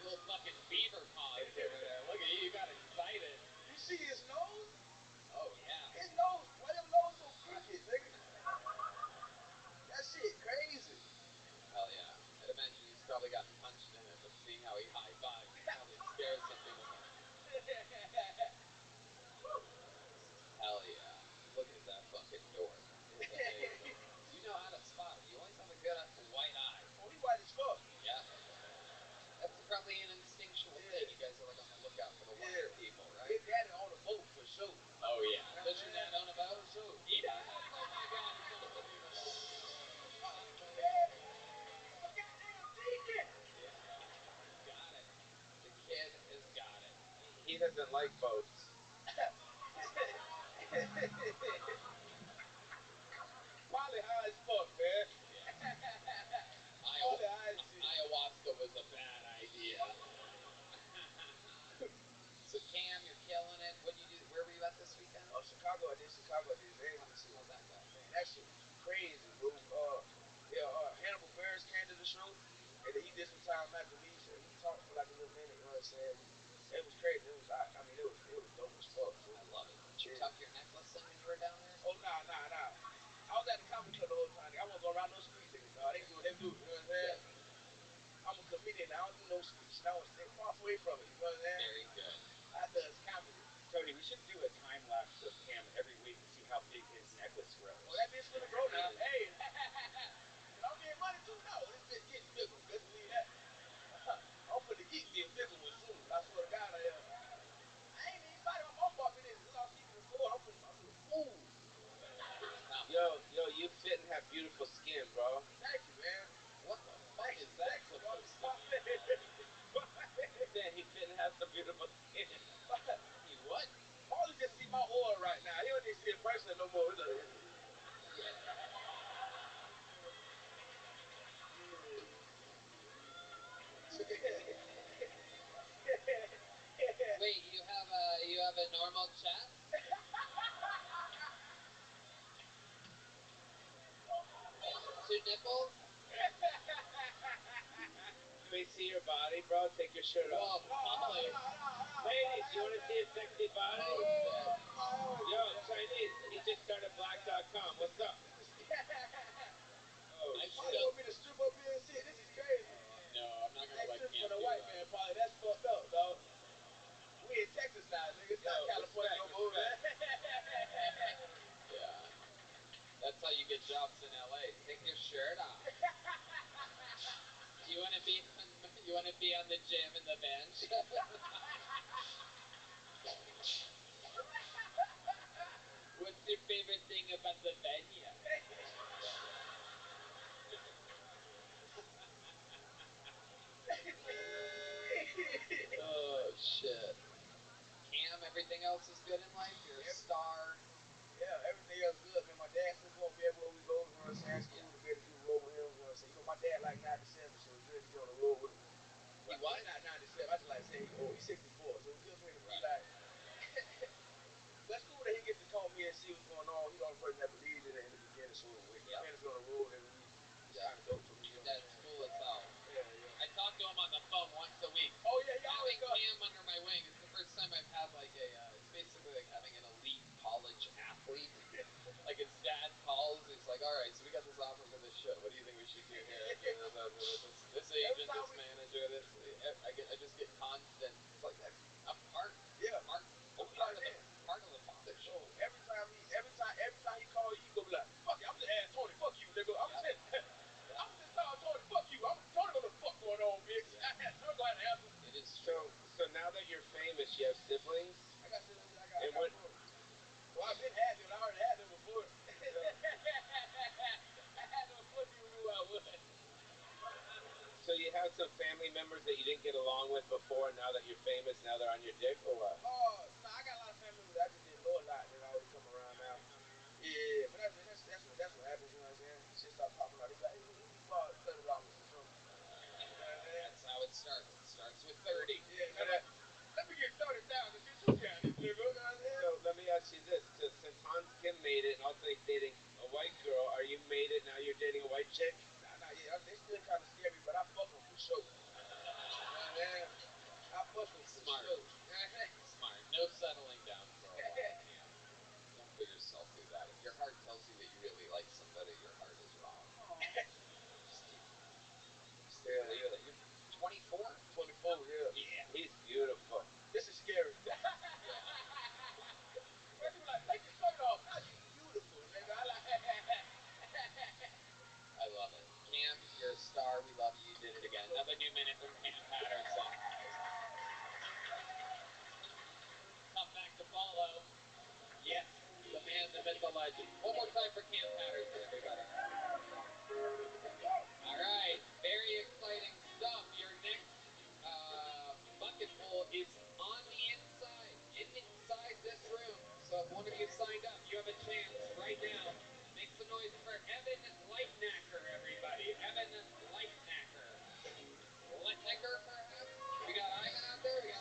Little fucking beaver paws over there. Look at you got excited. You see his nose? Oh, yeah. His nose, why your nose so crooked, nigga? That shit crazy. Hell yeah. I'd imagine he's probably gotten punched in it, but seeing how he high-fives probably scares some people. Hell yeah. Look at that fucking dork. It's amazing. You know how to spot him. You always have a good white eye. Oh, he white as fuck. Yeah. That's probably an instinctual thing. You guys are like on the lookout for the white people, right? His daddy on a boat for sure. Oh yeah. Does your dad own a boat? For sure. He does? Oh my god, it's unbelievable. Man, I'm a goddamn deacon. Yeah. He's got it. The kid has got it. He doesn't like boats. Probably high as fuck, man. Probably high as shit. Ayahuasca was a bad idea. So Cam, you're killing it. What did you do? Where were you at this weekend? Chicago. I did Chicago. I did Vegas this week. How'd that go? Man, that shit was crazy, bro. Hannibal Buress came to the show, and then he did some time after me, so he talked for like a little minute. You know what I'm saying? It was crazy. It was, I mean, it was dope as fuck. Bro. I love it. Did you tuck your necklace in when you were down there? Oh nah. I was at the comedy club the whole time. I won't go around no street niggas. Nah, they can do what they do. You know what I'm saying? I'm a comedian. I don't do no streets. I want to stay far away from it. You know what I'm saying? Very good. I does comedy. Tony, we should do a time lapse of Cam every week a normal chest? Two nipples? Let me see your body, bro. Take your shirt off. Ladies, you want to see a sexy body? Yo, Chinese, he just started black.com. What's up? Oh, shit. You want me to strip up here and shit? This is crazy. No, I'm not gonna let Cam for the do white that. man, probably. That's fucked up, dog. We in Texas now, nigga. It's not California no more, man. Yeah. That's how you get jobs in LA. Take your shirt off. You wanna be on the gym and the bench? What's your favorite thing about the venue? Oh shit. Cam, everything else is good in life? You're a star. Yeah, everything else good, man. My dad still going me everywhere we go, you know what I'm saying? It's cool to be able to do the road with him, you know what I'm saying? You know, my dad like 97, so it's good to be on the road with him. He was? Not 97, I just like to say he's 64, so it's good for him to be like... But it's cool that he gets to call me and see what's going on. He's the only person that believed in it in the beginning, so when he came to be on the road every week, it's kind of dope for me. Your dad's cool as hell. Yeah. I talk to him on the phone once a week. Oh, yeah, he always Having Cam under my wing is the first time I've had like it's basically like having an elite college athlete. Like his dad calls, he's like, all right, so we got this offer for this show. What do you think we should do here? This agent, this manager, this. I just get constant. It's like I'm part. Yeah. Part of the father show. Oh, every time he call you, he go be like, fuck it, I'm just ask Tony, fuck you, nigga. I'm just tell Tony, fuck you. Tony know the fuck going on, bitch. Tony gonna have to answer. It is true. So now that you're famous, you have siblings? I got siblings. I got 4. Well, I've been had them. I already had them before. I had them before people knew I was. So you have some family members that you didn't get along with before, and now that you're famous, now they're on your dick, or what? No, I got a lot of family members that I just didn't know a lot that always come around now. Yeah, but that's what happens, you know what I'm saying? Shit start popping out. They be like, hey, we need about $30 or something. That's how it starts. It starts with 30. Yeah, let me get 30,000. Shit, you got it, nigga. So let me ask you this: since Hans Kim made it, and also he's dating a white girl, are you made it now? You're dating a white chick? Nah, yeah, they still kind of scary, but I fuck them for sure. You know what I mean? I fuck them for sure. Smart. No settling down for a while, Cam. Don't put yourself through that. If your heart tells you that you really like somebody, your heart is wrong. You're 24? 24, yeah. Yeah, he's beautiful. This is scary. When people like, take your shirt off. Now you beautiful, nigga. I love it. Cam, you're a star. We love you. You did it again. Another new minute from Cam Patterson. Tough act to follow. Yes, the man, the myth, the legend. One more time for Cam Patterson, everybody. All right, very exciting stuff. Your next bucket pool is on the inside this room. So if one of you signed up, you have a chance right now. Make some noise for Evan Lightnacker, everybody. Evan Lightnacker. Lightnacker, perhaps? We got Ivan out there?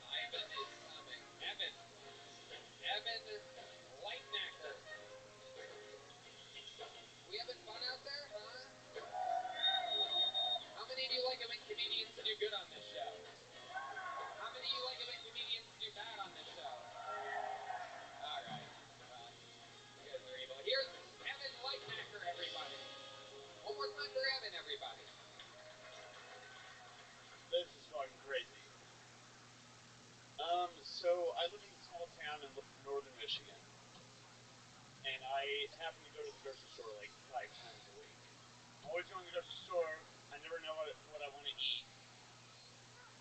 Ivan is coming. Evan Lightnacker. We having fun out there, huh? How many of you like it when comedians do good on this show? How many of you like it when comedians do bad on this show? All right. Well, you guys are evil. Here's Evan Lightnacker, everybody. One more time for Evan, everybody. This is fucking crazy. So I live in a small town in northern Michigan, and I happen to go to the grocery store like 5 times a week. I'm always going to the grocery store. I never know what I want to eat.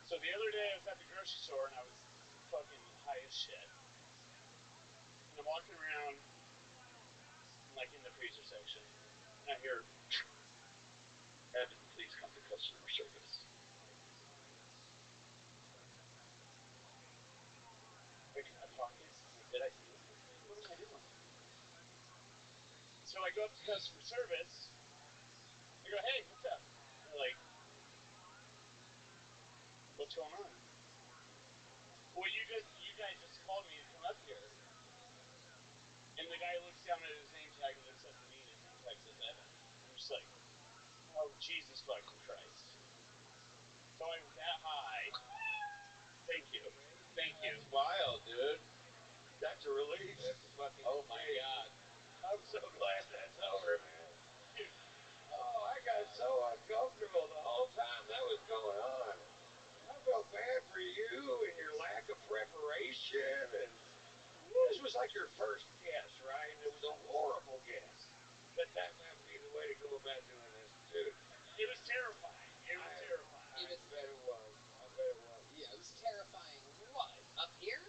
So the other day I was at the grocery store and I was fucking high as shit. And I'm walking around, like in the freezer section, and I hear, Evan, please come to customer service. Like in my pocket, like, did I see something? What am I doing? So I go up to customer service. I go, hey, what's up? They're like, what's going on? Well, you guys just called me to come up here. And the guy looks down at his name tag and looks up at me and his name tag says Evan. I'm just like, oh, Jesus fucking Christ. Going that high. Thank you. Thank you. That's wild, dude. That's a relief. That's fucking Oh my God. I'm so glad that's over, man. Dude. Oh, I got so uncomfortable the whole time that was going on. I felt bad for you and your lack of preparation, and this was like your first guess, right? It was a horrible guess that might be the way to go about doing this, dude. It was terrifying. It was terrifying. I bet it was. I bet it was. Yeah, it was terrifying. What? Up here?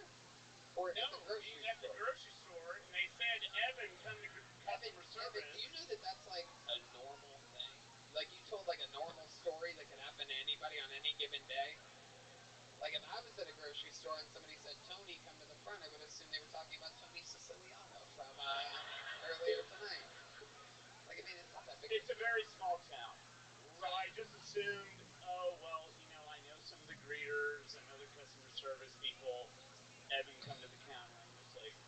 Or no, at the grocery store? At the grocery store, and they said, Evan, come to customer service. Evan, do you know that that's like a normal thing? Like you told like a normal story that could happen to anybody on any given day? Like if I was at a grocery store and somebody said, Tony, come to the front, I would assume they were talking about Tony Siciliano from earlier tonight. Like, I mean, it's not that big. It's a very small town. So I just assumed, oh, well, you know, I know some of the greeters, I know the customer service people. Evan, come to the counter. I'm just like...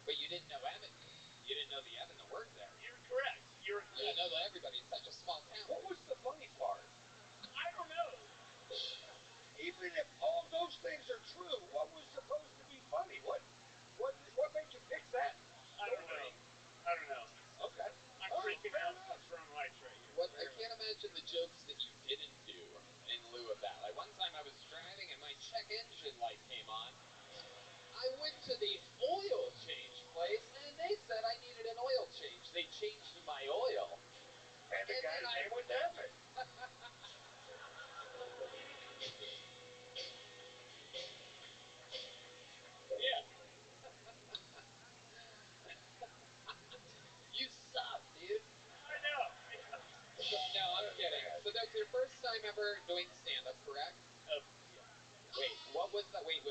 But you didn't know Evan. You didn't know the Evan that worked there. You're correct. You're correct. You know everybody. It's such a small town. What was the funny part? I don't know. Even if all those things are true, what was supposed to be funny? What made you pick that story? I don't know. I don't know. Okay. I'm freaking out from throwing lights right here. What I can't imagine the jokes that you didn't do in lieu of that. Like one time I was driving and my check engine light came on. I went to the oil change place and they said I needed an oil change. They changed my oil. And the guy's name was Evan. Yeah. You suck, dude. I know. No, I'm kidding. So that's your first time ever doing stand-up, correct? Yeah. Wait, what was that? Wait.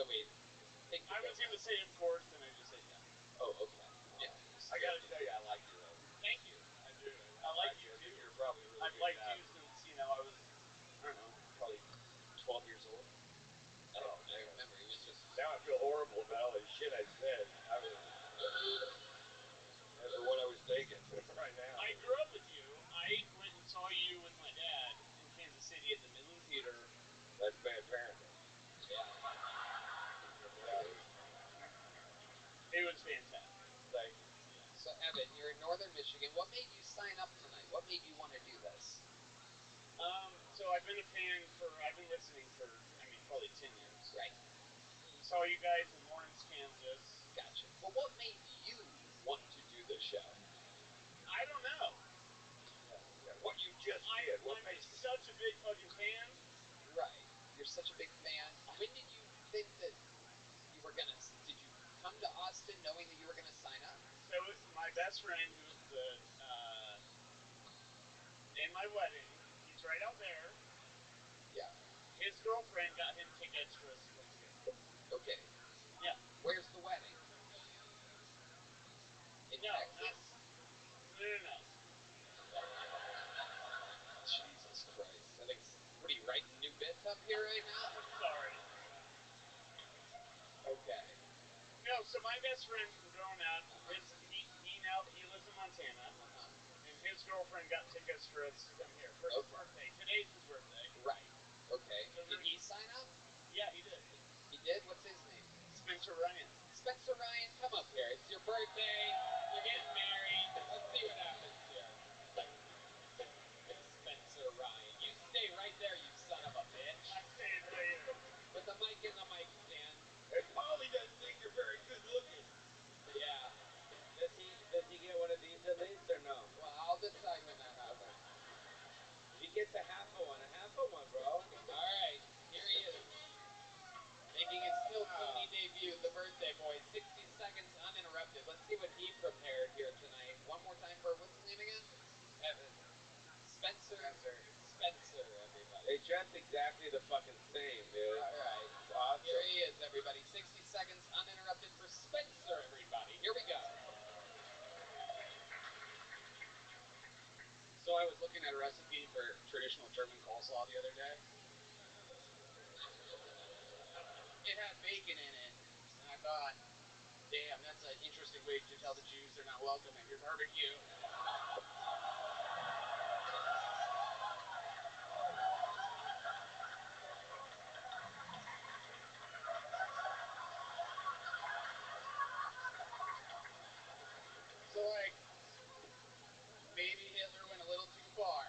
I was going to say, of course, and I just said, yeah. Oh, okay. Yeah. I got to tell you, I like you, though. Thank you. I do. I like you, I too. think you're probably a really I've good liked guy. you since, you know, I was, I don't know, probably 12 years old. I remember. He was just... Now I feel horrible about all the shit I said. That's the one I was taking right now. I grew up with you. I went and saw you with my dad in Kansas City at the Midland Theater. That's bad parenting. Yeah. It was fantastic. Thank you. So, Evan, you're in northern Michigan. What made you sign up tonight? What made you want to do this? So I've been a fan I've been listening for, I mean, probably 10 years. Right. Saw you guys in Lawrence, Kansas. Gotcha. But what made you want to do the show? I don't know. Yeah, what you just did. What I'm made you... such a big fucking fan. Right. You're such a big fan. When did you think that you were going to... Did you come to Austin knowing that you were going to sign up? So my best friend, who was in my wedding, he's right out there. Yeah. His girlfriend got him tickets for us to come together. Okay. Yeah. Where's the wedding? In Texas? No. Jesus Christ. I think, what are you writing new bits up here right now? I'm sorry. Okay. No, so my best friend from growing up, he lives in Montana, and his girlfriend got tickets for us to come here for his birthday. Today's his birthday. Right. Okay. So did he sign up? Yeah, he did. He did? What's his name? Spencer Ryan. Spencer Ryan, come up here. It's your birthday. You're getting married. Let's see what happens here. Spencer Ryan. You stay right there, you son of a bitch. I'm staying right here. Put the mic in the mic stand. And Polly doesn't think you're very good looking. Yeah. Does he get one of these at least or no? Well, I'll decide when that happens. He gets a half of one, bro. All right, here he is. Making his Still Tony debut, the birthday boy. 60 seconds uninterrupted. Let's see what he prepared here tonight. One more time for, what's his name again? Evan. Spencer, everybody. They dress exactly the fucking same, dude. All right. Awesome. Here he is, everybody. 60 seconds uninterrupted for Spencer, everybody. Here we go. So I was looking at a recipe for traditional German coleslaw the other day. It had bacon in it, Damn, that's an interesting way to tell the Jews they're not welcome at your barbecue. So, like, maybe Hitler went a little too far.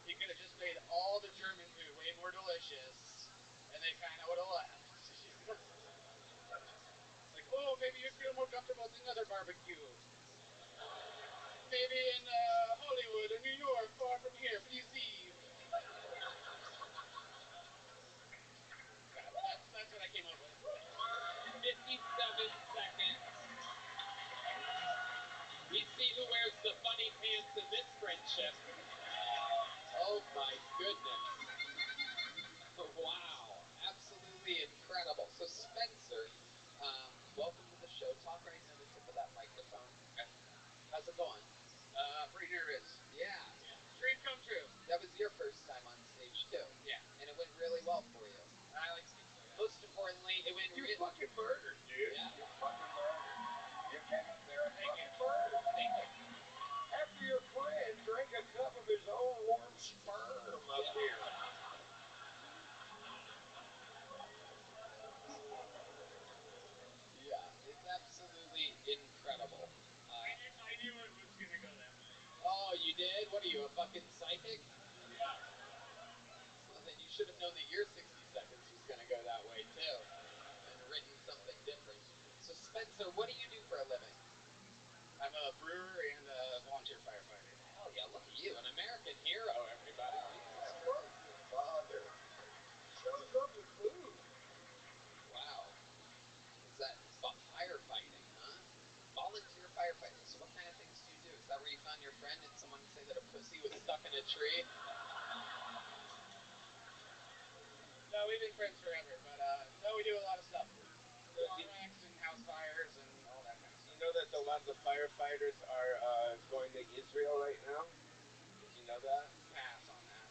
He could have just made all the German food way more delicious, and they kind of would have left. Like, oh, maybe you'd feel more comfortable at another barbecue. Maybe in Hollywood or New York, far from here. Please leave. That's what I came up with. 57 seconds. We see who wears the funny pants in this friendship. Oh my goodness. Wow. Absolutely incredible. So Spencer, welcome to the show. Talk right into the tip of that microphone. Okay. How's it going? Pretty nervous. Yeah. Dream come true. That was your first time on stage too. Yeah. And it went really well for you. I like to think so, yeah. Most importantly, it went You fucking murdered, dude. Yeah. You fucking murdered. You came up there and Thank you. fucking murdered. Thank you. After your friend drank a cup of his own warm sperm up here. Yeah, it's absolutely incredible. I knew it was going to go that way. Oh, you did? What are you, a fucking psychic? Yeah. Well, then you should have known that your 60 seconds was going to go that way, too, and written something different. So, Spencer, what do you do for a living? I'm a brewer and a volunteer firefighter. Hell yeah, look at you, an American hero, everybody. Jesus Look Christ. at your father. Shows up with food. Wow. Is that firefighting, huh? Volunteer firefighting. So what kind of things do you do? Is that where you found your friend? Did someone say that a pussy was stuck in a tree? No, we've been friends forever, but no, we do a lot of stuff. Car wrecks and house fires and all that kind of stuff. You know that a lot of the firefighters are going to Israel right now? Did you know that? Pass on that.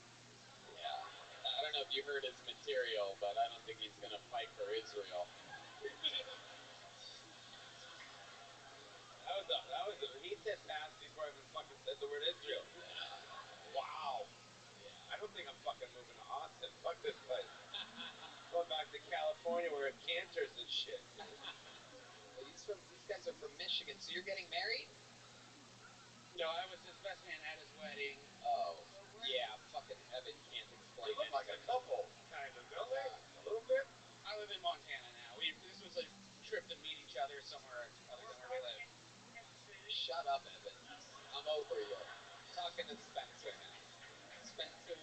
Yeah. I don't know if you heard his material, but I don't think he's going to fight for Israel. He said pass before I even fucking said the word Israel. Wow. Yeah. I don't think I'm fucking moving to Austin. Fuck this place. Going back to California where it canters and shit. Well, these guys are from Michigan, so you're getting married? No, I was his best man at his wedding. Oh, yeah, fucking Evan can't explain They look like a anything. couple. Kind of. Don't they? A little bit? I live in Montana now. This was a trip to meet each other somewhere other than where we live. Shut up, Evan. I'm over you. Talking to Spencer now. Spencer's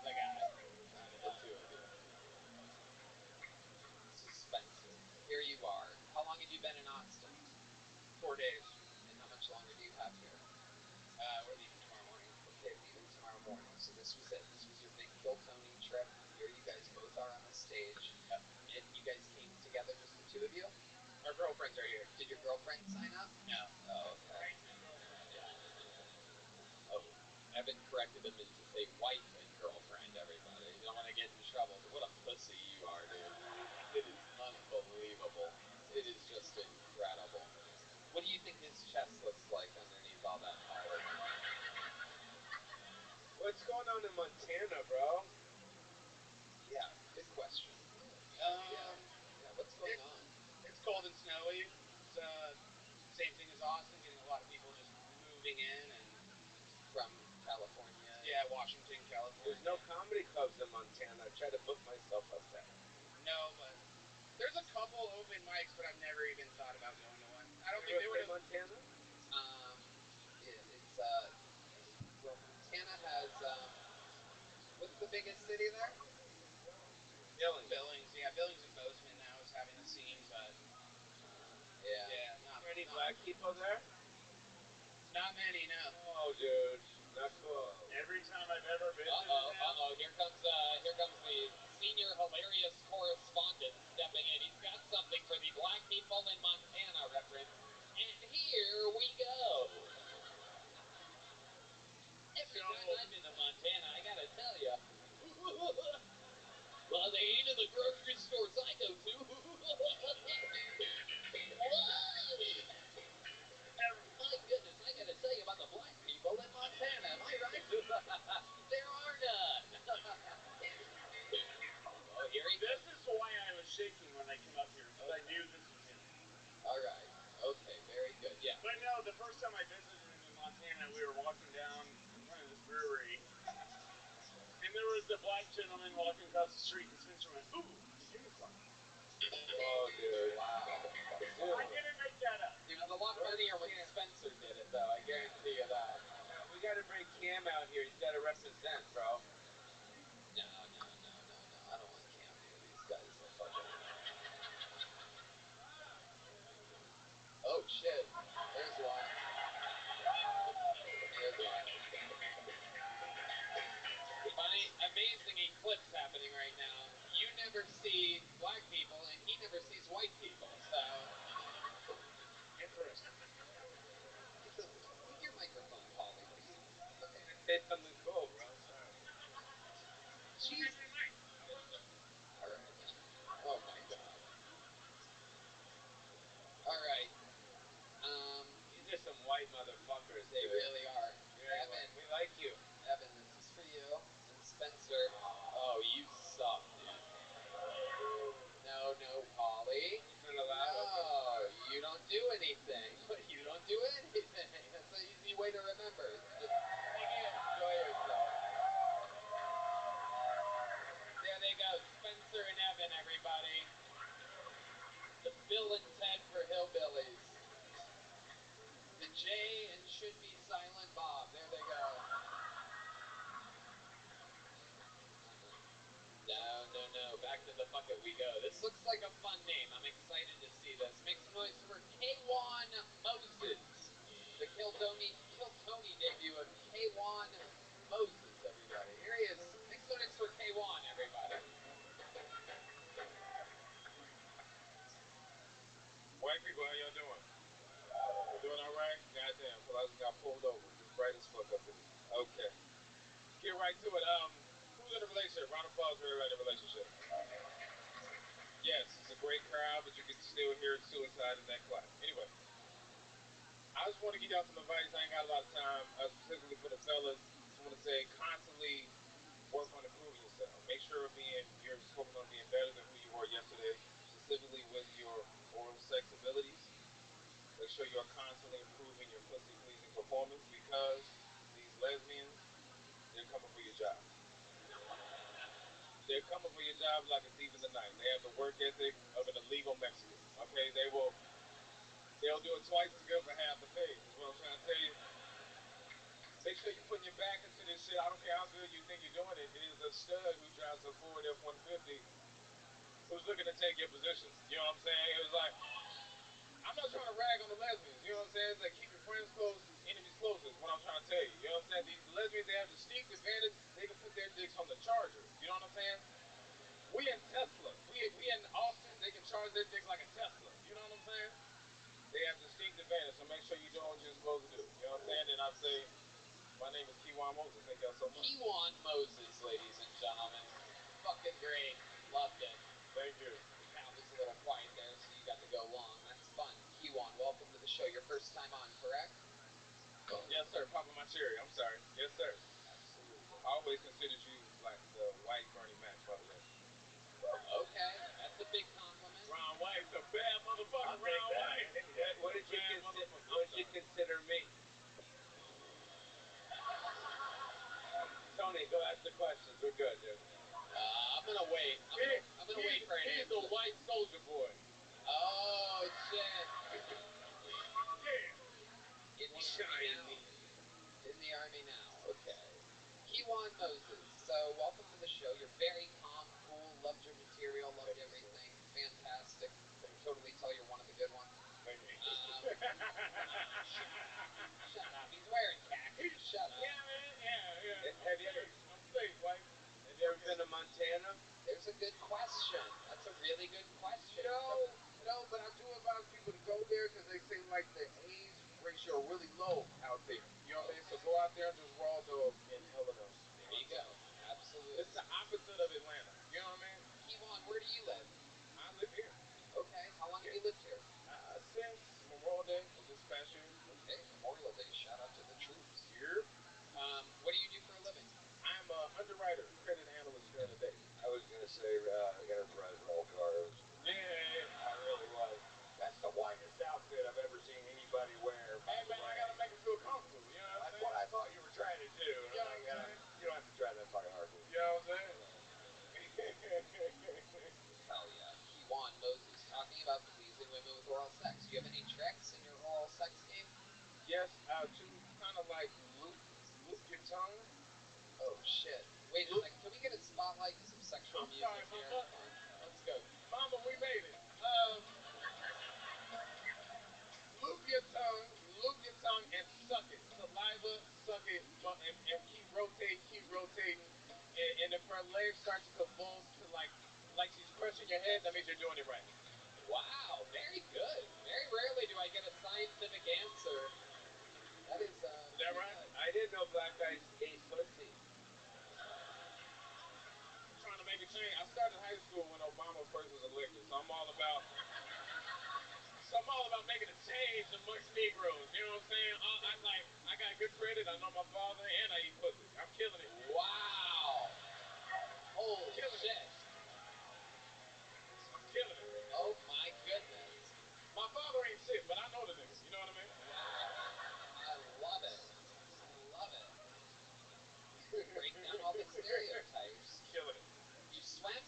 the guy out of the two of you. So Spencer, here you are. How long have you been in Austin? 4 days. And how much longer do you have here? We're leaving tomorrow morning. Okay, leaving tomorrow morning. So this was it. This was your big Kill Tony trip. Here you guys both are on the stage. Yep. And you guys came together, just the two of you? Our girlfriends are here. Did your girlfriend sign up? No. Oh, okay. Oh, Evan corrected him into say wife and girlfriend, everybody. You don't want to get in trouble. What a pussy you are, dude. It is unbelievable. It is just incredible. What do you think his chest looks like underneath all that powder? What's going on in Montana, bro? Yeah, good question. Yeah, what's going on? It's cold and snowy. It's same thing as Austin, getting a lot of people just moving in and from California. Yeah, Washington, California. There's no comedy clubs in Montana. I tried to book myself up there. No, but there's a couple open mics, but I've never even thought about going to one. I don't You think they would have. Montana? It's well, Montana has what's the biggest city there? Billings, yeah, Billings and Bozeman now is having a scene, but yeah, not any black people there? Not many, no. Oh, dude, not cool. Every time I've ever visited Here comes the senior hilarious correspondent stepping in. He's got something for the black people in Montana reference, and here we go. Every time I've been to Montana, I gotta tell you, well, they ain't in the grocery stores I go to. last time I visited him in Montana, we were walking down in front of this brewery, and there was the black gentleman walking across the street, and Spencer went, "Ooh, a unicorn." Oh, dude. Wow. I didn't make that up. It was a lot funnier when Spencer did it, though. I guarantee you that. We got to bring Cam out here. He's got to represent, bro. No. I don't want Cam here. These guys are fucking. Oh shit. There's one. Funny, amazing eclipse happening right now. You never see black people, and he never sees white people. So. Interesting. With your microphone, Polly, please. Okay. Say something cool, bro. Sorry. Jeez. All right. Oh my god. All right. These are some white motherfuckers. They really are. Evan, we like you. Evan, this is for you. And Spencer. Oh, you suck, dude. No, Polly. Isn't it allowed? No, you don't do anything. You don't do anything. That's an easy way to remember. Just enjoy yourself. There they go, Spencer and Evan, everybody. The Bill and Ted for hillbillies. The Jay and should be silent Bob. There they go. No. Back to the bucket we go. This looks like a fun name. I'm excited to see this. Make some noise for K1 Moses. The Kiltony debut of K1 Moses, everybody. Here he is. Make some noise for K1, everybody. White people, how y'all doing? Doing all right? Goddamn, well, I just got pulled over. It's bright as fuck up here. Okay. Get right to it. Who's in a relationship? Round of applause for everybody in a relationship. Yes, it's a great crowd, but you can still hear suicide in that clap. Anyway, I just want to give y'all some advice. I ain't got a lot of time, specifically for the fellas. Just want to say constantly work on improving yourself. Make sure you're focused on being better than who you were yesterday, specifically with your oral sex abilities. Make sure you're constantly improving your pussy-pleasing performance because these lesbians, they're coming for your job. They're coming for your job like a thief in the night. They have the work ethic of an illegal Mexican. Okay, they'll do it twice as good for half the pay. Is what I'm trying to tell you. Make sure you're putting your back into this shit. I don't care how good you think you're doing it. It is a stud who drives a Ford F-150 who's looking to take your position. You know what I'm saying? It was like, I'm not trying to rag on the lesbians. You know what I'm saying? It's like, keep your friends close, enemies close is what I'm trying to tell you. You know what I'm saying? These lesbians, they have distinct advantage. They can put their dicks on the Charger. You know what I'm saying? We in Tesla. We in Austin. They can charge their dick like a Tesla. You know what I'm saying? They have distinct advantage. So make sure you're doing what you're supposed to do. You know what I'm saying? And I say, my name is Kiwan Moses. Thank y'all so much. Kiwan Moses, ladies and gentlemen. Fucking great. Loved it. Thank you. The crowd was a little quiet there, so you got to go long. That's fun. Kiwan, welcome to the show. Your first time on, correct? Yes, sir. Papa my cherry. I'm sorry. Yes, sir. Absolutely. I always considered you like the white Bernie Mac, by the way. Okay, that's a big compliment. Ron White's a bad motherfucker. Ron White. What did you consider me? Tony, go ask the questions. We're good, dude. I'm gonna wait. I'm gonna wait for an answer. He's the white soldier boy. Oh shit. Yeah. In the army now. In the army now. Okay. Kiwan Moses. So welcome to the show. You're very calm, cool. Loved your material. Loved everything. Fantastic. Can totally tell you're one of the good ones. Thank you. Shut up. He's wearing khakis. Shut up. Yeah, man. Yeah. Have you ever? I'm safe, white. Have you ever been to Montana? There's a good question. That's a really good question. No, but I do advise people to go there because they seem like the AIDS ratio really low out there. You know what I mean? So go out there and just raw dog in Illinois. There you go. Absolutely. It's the opposite of Atlanta. You know what I mean? Kiwan, where do you live? I live here. Okay. How long have you lived here? Since Memorial Day of this past year. Okay, Memorial Day. Shout out to the troops. Here. What do you do for a living? I'm an underwriter, credit analyst during the day. I was going to say enterprise rental cars. Yeah. I really was. That's the whitest outfit I've ever seen anybody wear. Hey, man, I got to sexual I'm music sorry, here. Mama. Come on, let's go. Mama, we made it. Loop your tongue and suck it. Saliva, suck it, and keep rotating. And if her legs start to convulse to like she's crushing your head, that means you're doing it right. Wow, very good. Very rarely do I get a scientific answer. That is, Is that right? good. I didn't know black guys ate pussy. I'm trying to make a change. I started high school when Obama first was elected, so I'm all about making a change amongst Negroes. You know what I'm saying? I got good credit. I know my father, and I eat pussy. I'm killing it. Wow. Holy Killing shit. it. I'm killing it. Oh my goodness. My father ain't shit, but I know the nigga. You know what I mean? I love it. I love it. Break down all the stereotypes. Killing it. You swim?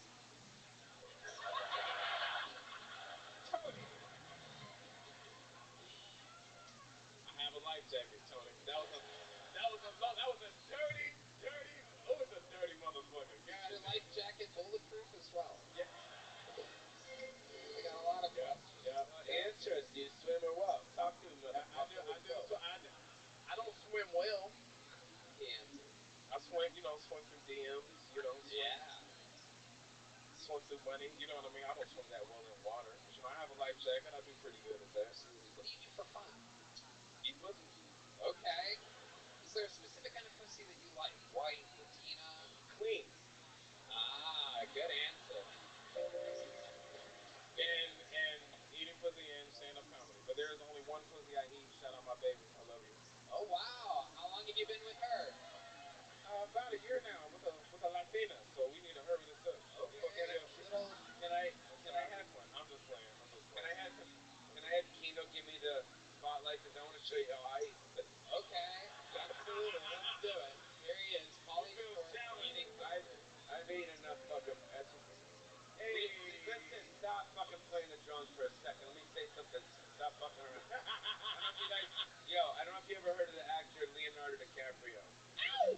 Tony. I have a life jacket, Tony. That was a dirty. Oh, it's a dirty motherfucker. Is your life jacket bulletproof as well? Yeah. I got a lot of questions. Yeah. Answer us. Do you swim or what? Talk to me, I motherfucker. do. So I don't swim well. He answered. I swim through DMs. Swim through money. You know what I mean? I don't swim that well in water. But I have a life jacket. I do pretty good at that. What do you do for fun? Eat pussy. Okay. Is there a specific kind of pussy that you like? White, Latina? Clean. Good answer. And eating pussy and stand-up comedy. But there is only one pussy I eat. Shout out my baby. I love you. Oh wow! How long have you been with her? About a year now with a Latina. So we need to hurry this up. So Can I have one? I'm just playing. Can I have Kino give me the spotlight because I want to show you how I eat pussy. Okay, absolutely. Let's do it. Here he is, Pauly Shore eating pussy. I've eaten enough fucking. Hey, listen, stop fucking playing the drums for a second. Let me say something. Stop fucking around. I don't know if you ever heard of the actor Leonardo DiCaprio. Ow!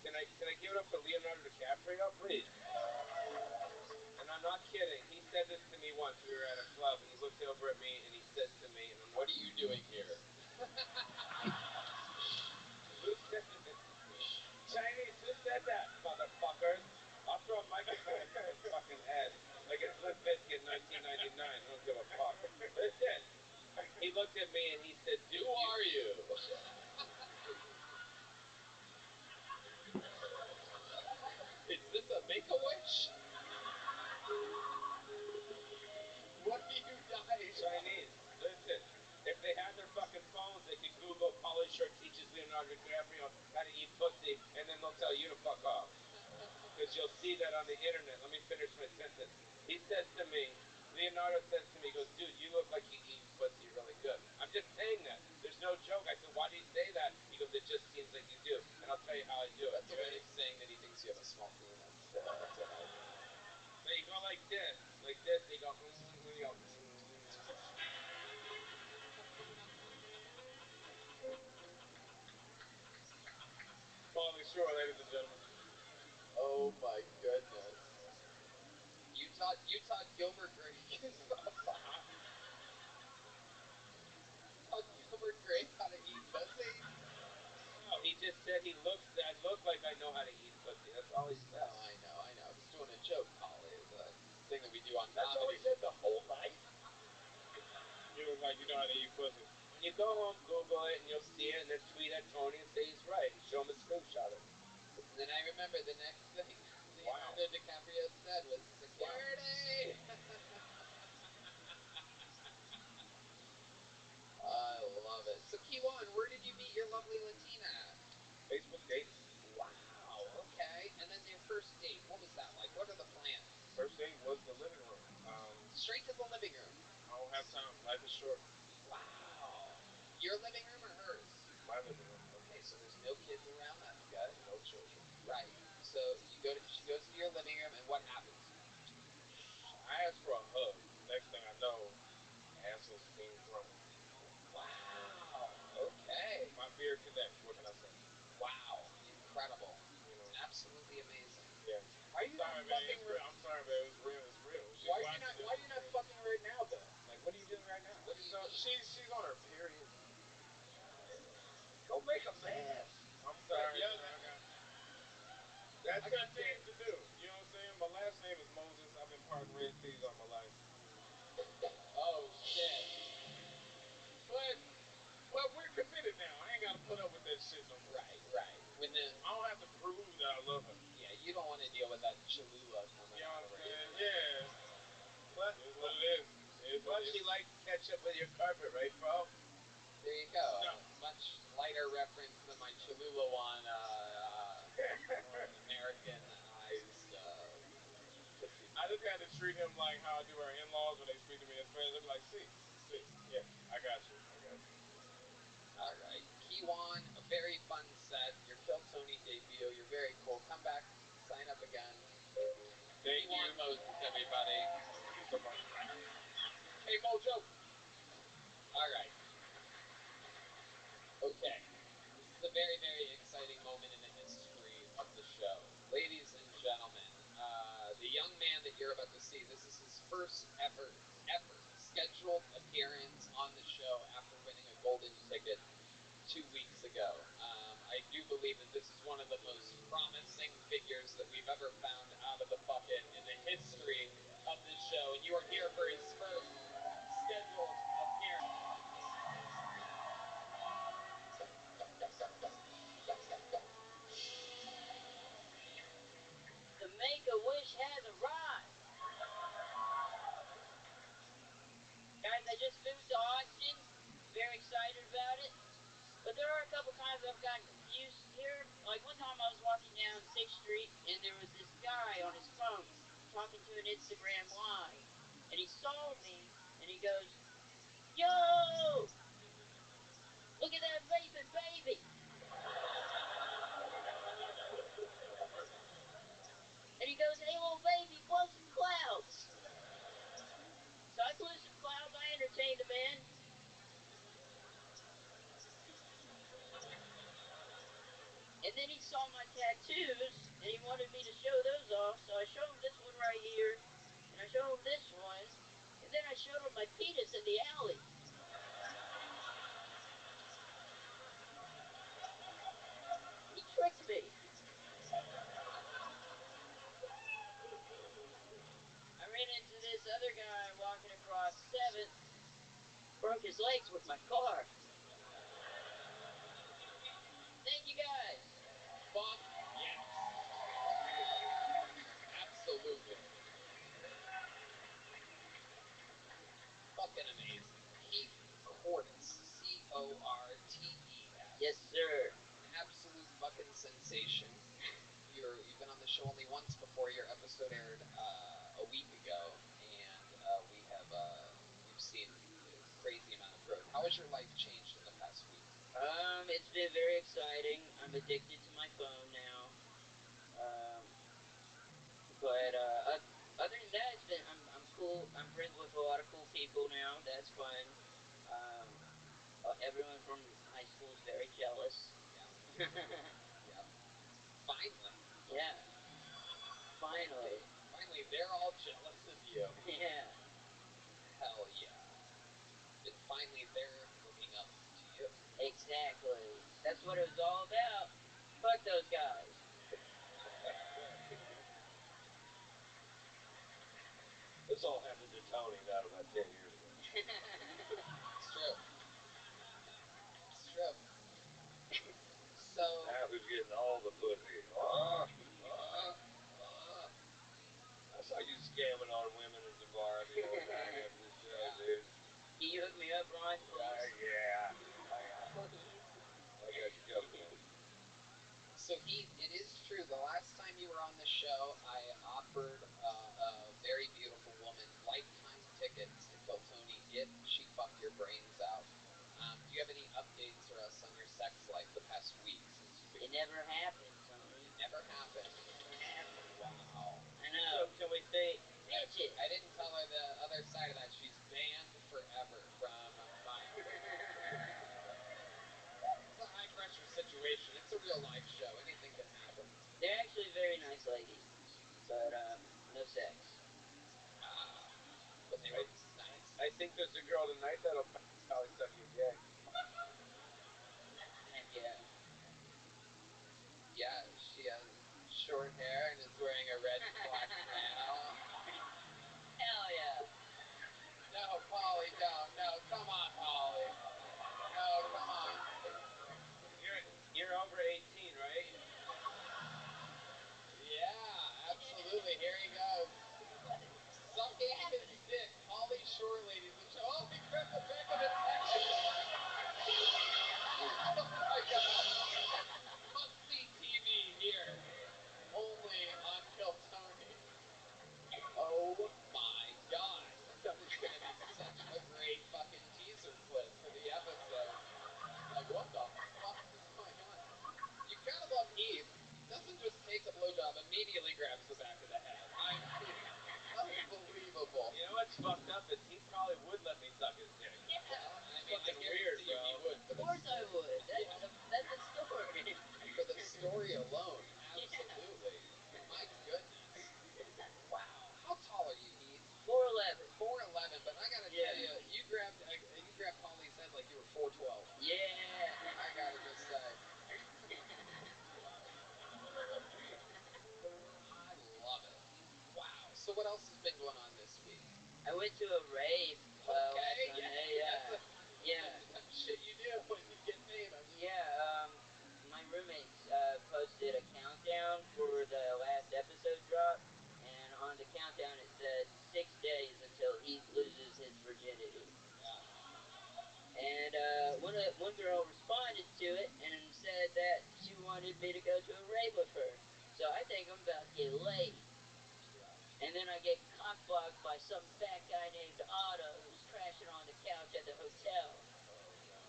Can I give it up for Leonardo DiCaprio, please? And I'm not kidding. He said this to me once. We were at a club, and he looked over at me, and he said to me, and I'm not, "What are you doing here?" Chinese, who said that, motherfuckers? I'll throw a microphone to his fucking head. Like it's Limp Bizkit in 1999. I don't give a fuck. Listen, he looked at me and he said, "Who are you?" Is this a Make-A-Wish? What are you dying? Chinese, listen. If they had their fucking phones, they could Google Pauly Shore teaches Leonardo DiCaprio how to eat pussy, and then they'll tell you to fuck off. Because you'll see that on the internet. Let me finish my sentence. He says to me, Leonardo says to me, he goes, dude, you look like you eat pussy really good. I'm just saying that. There's no joke. I said, why do you say that? He goes, it just seems like you do. And I'll tell you how I do it. That's a way of saying that he thinks you have a small penis. That's what I think. So you go like this, and you go, and you go. Pauly Shore, ladies and gentlemen. Oh my goodness. You taught Gilbert Grape. Taught Gilbert Grape how to eat pussy? No, he just said I look like I know how to eat pussy. That's all he said. Oh, I know. I was doing a joke, Pauly. It's a thing that we do on That's all he comedy. said the whole night? You look like you know how to eat pussy. When you go home, Google it, and you'll see it, and then tweet at Tony and say he's right, and show him a screenshot of it. And then I remember the next thing Leonardo DiCaprio said was, "Security!" I love it. So, Kiwan, where did you meet your lovely Latina at? Facebook dating. Wow, okay. And then your first date, what was that like? What are the plans? First date was the living room. Straight to the living room. I don't have time. Life is short. Wow. Your living room or hers? My living room. Okay, so there's no kids around. That's good. No children. Right. So she goes to your living room, and what happens? I asked for a hug. Next thing I know, assholes being thrown. Wow. Okay. My fear connects. What can I say? Wow. Incredible. Absolutely amazing. Yeah. Are you got things to do. You know what I'm saying? My last name is Moses. I've been parting red thieves all my life. Oh shit. But we're committed now. I ain't got to put up with that shit no more. Right. When I don't have to prove that I love her. yeah, you don't want to deal with that Cholula coming You know out what of I'm her. saying? Yeah. But, It is what it is. but she likes to catch up with your carpet, right, bro? There you go. No. Much lighter reference than my Cholula one. Americanized. I just had to treat him like how I do our in-laws when they speak to me in Spanish. They be like, see, yeah, I got you. All right, Kiwan, a very fun set. Your Kill Tony debut. You're very cool. Come back, sign up again. Thank Kiwan you. Moses, everybody. Thank you so much. Hey, Mojo. All right. Okay. This is a very, very exciting moment in the history of the show. Ladies and gentlemen, the young man that you're about to see, this is his first ever scheduled appearance on the show after winning a golden ticket 2 weeks ago. I do believe that this is one of the most promising figures that we've ever found out of the bucket in the history of this show, and you are here for his first scheduled appearance. The Make-A-Wish has arrived. Guys, I just moved to Austin. Very excited about it. But there are a couple times I've gotten confused here. Like one time I was walking down 6th Street and there was this guy on his phone talking to an Instagram live. And he saw me and he goes, "Yo! Look at that vaping baby!" And he goes, "Hey little baby, blow some clouds." So I blew some clouds, I entertained the man. And then he saw my tattoos, and he wanted me to show those off, so I showed him this one right here, and I showed him this one, and then I showed him my penis in the alley. He tricked me. I ran into this other guy walking across 7th, broke his legs with my car. Thank you guys. Fuck yes. Absolutely. Fucking amazing. Keith Cordes. C-O-R-T-E-S. Yes, sir. Absolute fucking sensation. You've been on the show only once before. Your episode aired a week ago, and we've seen a crazy amount of growth. How has your life changed in the past week? It's been very exciting. I'm addicted to my phone now. But other than that, I'm cool. I'm friends with a lot of cool people now. That's fun. Everyone from high school is very jealous. Yeah. Yeah. Finally. Yeah. Finally. Finally, they're all jealous of you. Yeah. Hell yeah. And finally, they're looking up to you. Exactly. That's what it was all about. Fuck those guys. This all happened to Tony not about 10 years ago. It's true. It's true. So now who's getting all the pussy? I saw you scamming on women in the bar the other night after the show, dude. Can you hook me up, Ron, please? Yeah. Please. I got you covered, man. So it is true. The last time you were on the show, I offered a very beautiful woman lifetime tickets to Kill Tony if she fucked your brains out. Do you have any updates for us on your sex life the past week? It never happened, Tony. It never happened. Never happened. Wow. I know. So can we say, bitches? I didn't tell her the other side of that. She's banned forever from my. It's a high pressure situation. It's a real life show. Anything can happen. They're actually very nice ladies, but no sex. But they were nice. I think there's a girl tonight that'll probably suck your dick. Heck yeah. Yeah, she has short hair So what else has been going on this week? I went to a rave last Sunday. Yeah. That's the kind of shit you do when you get famous. Yeah, my roommates posted a countdown for the last episode drop, and on the countdown it said 6 days until he loses his virginity. And one girl responded to it and said that she wanted me to go to a rave with her. So I think I'm about to get laid. And then I get cockblocked by some fat guy named Otto who's crashing on the couch at the hotel. Oh no.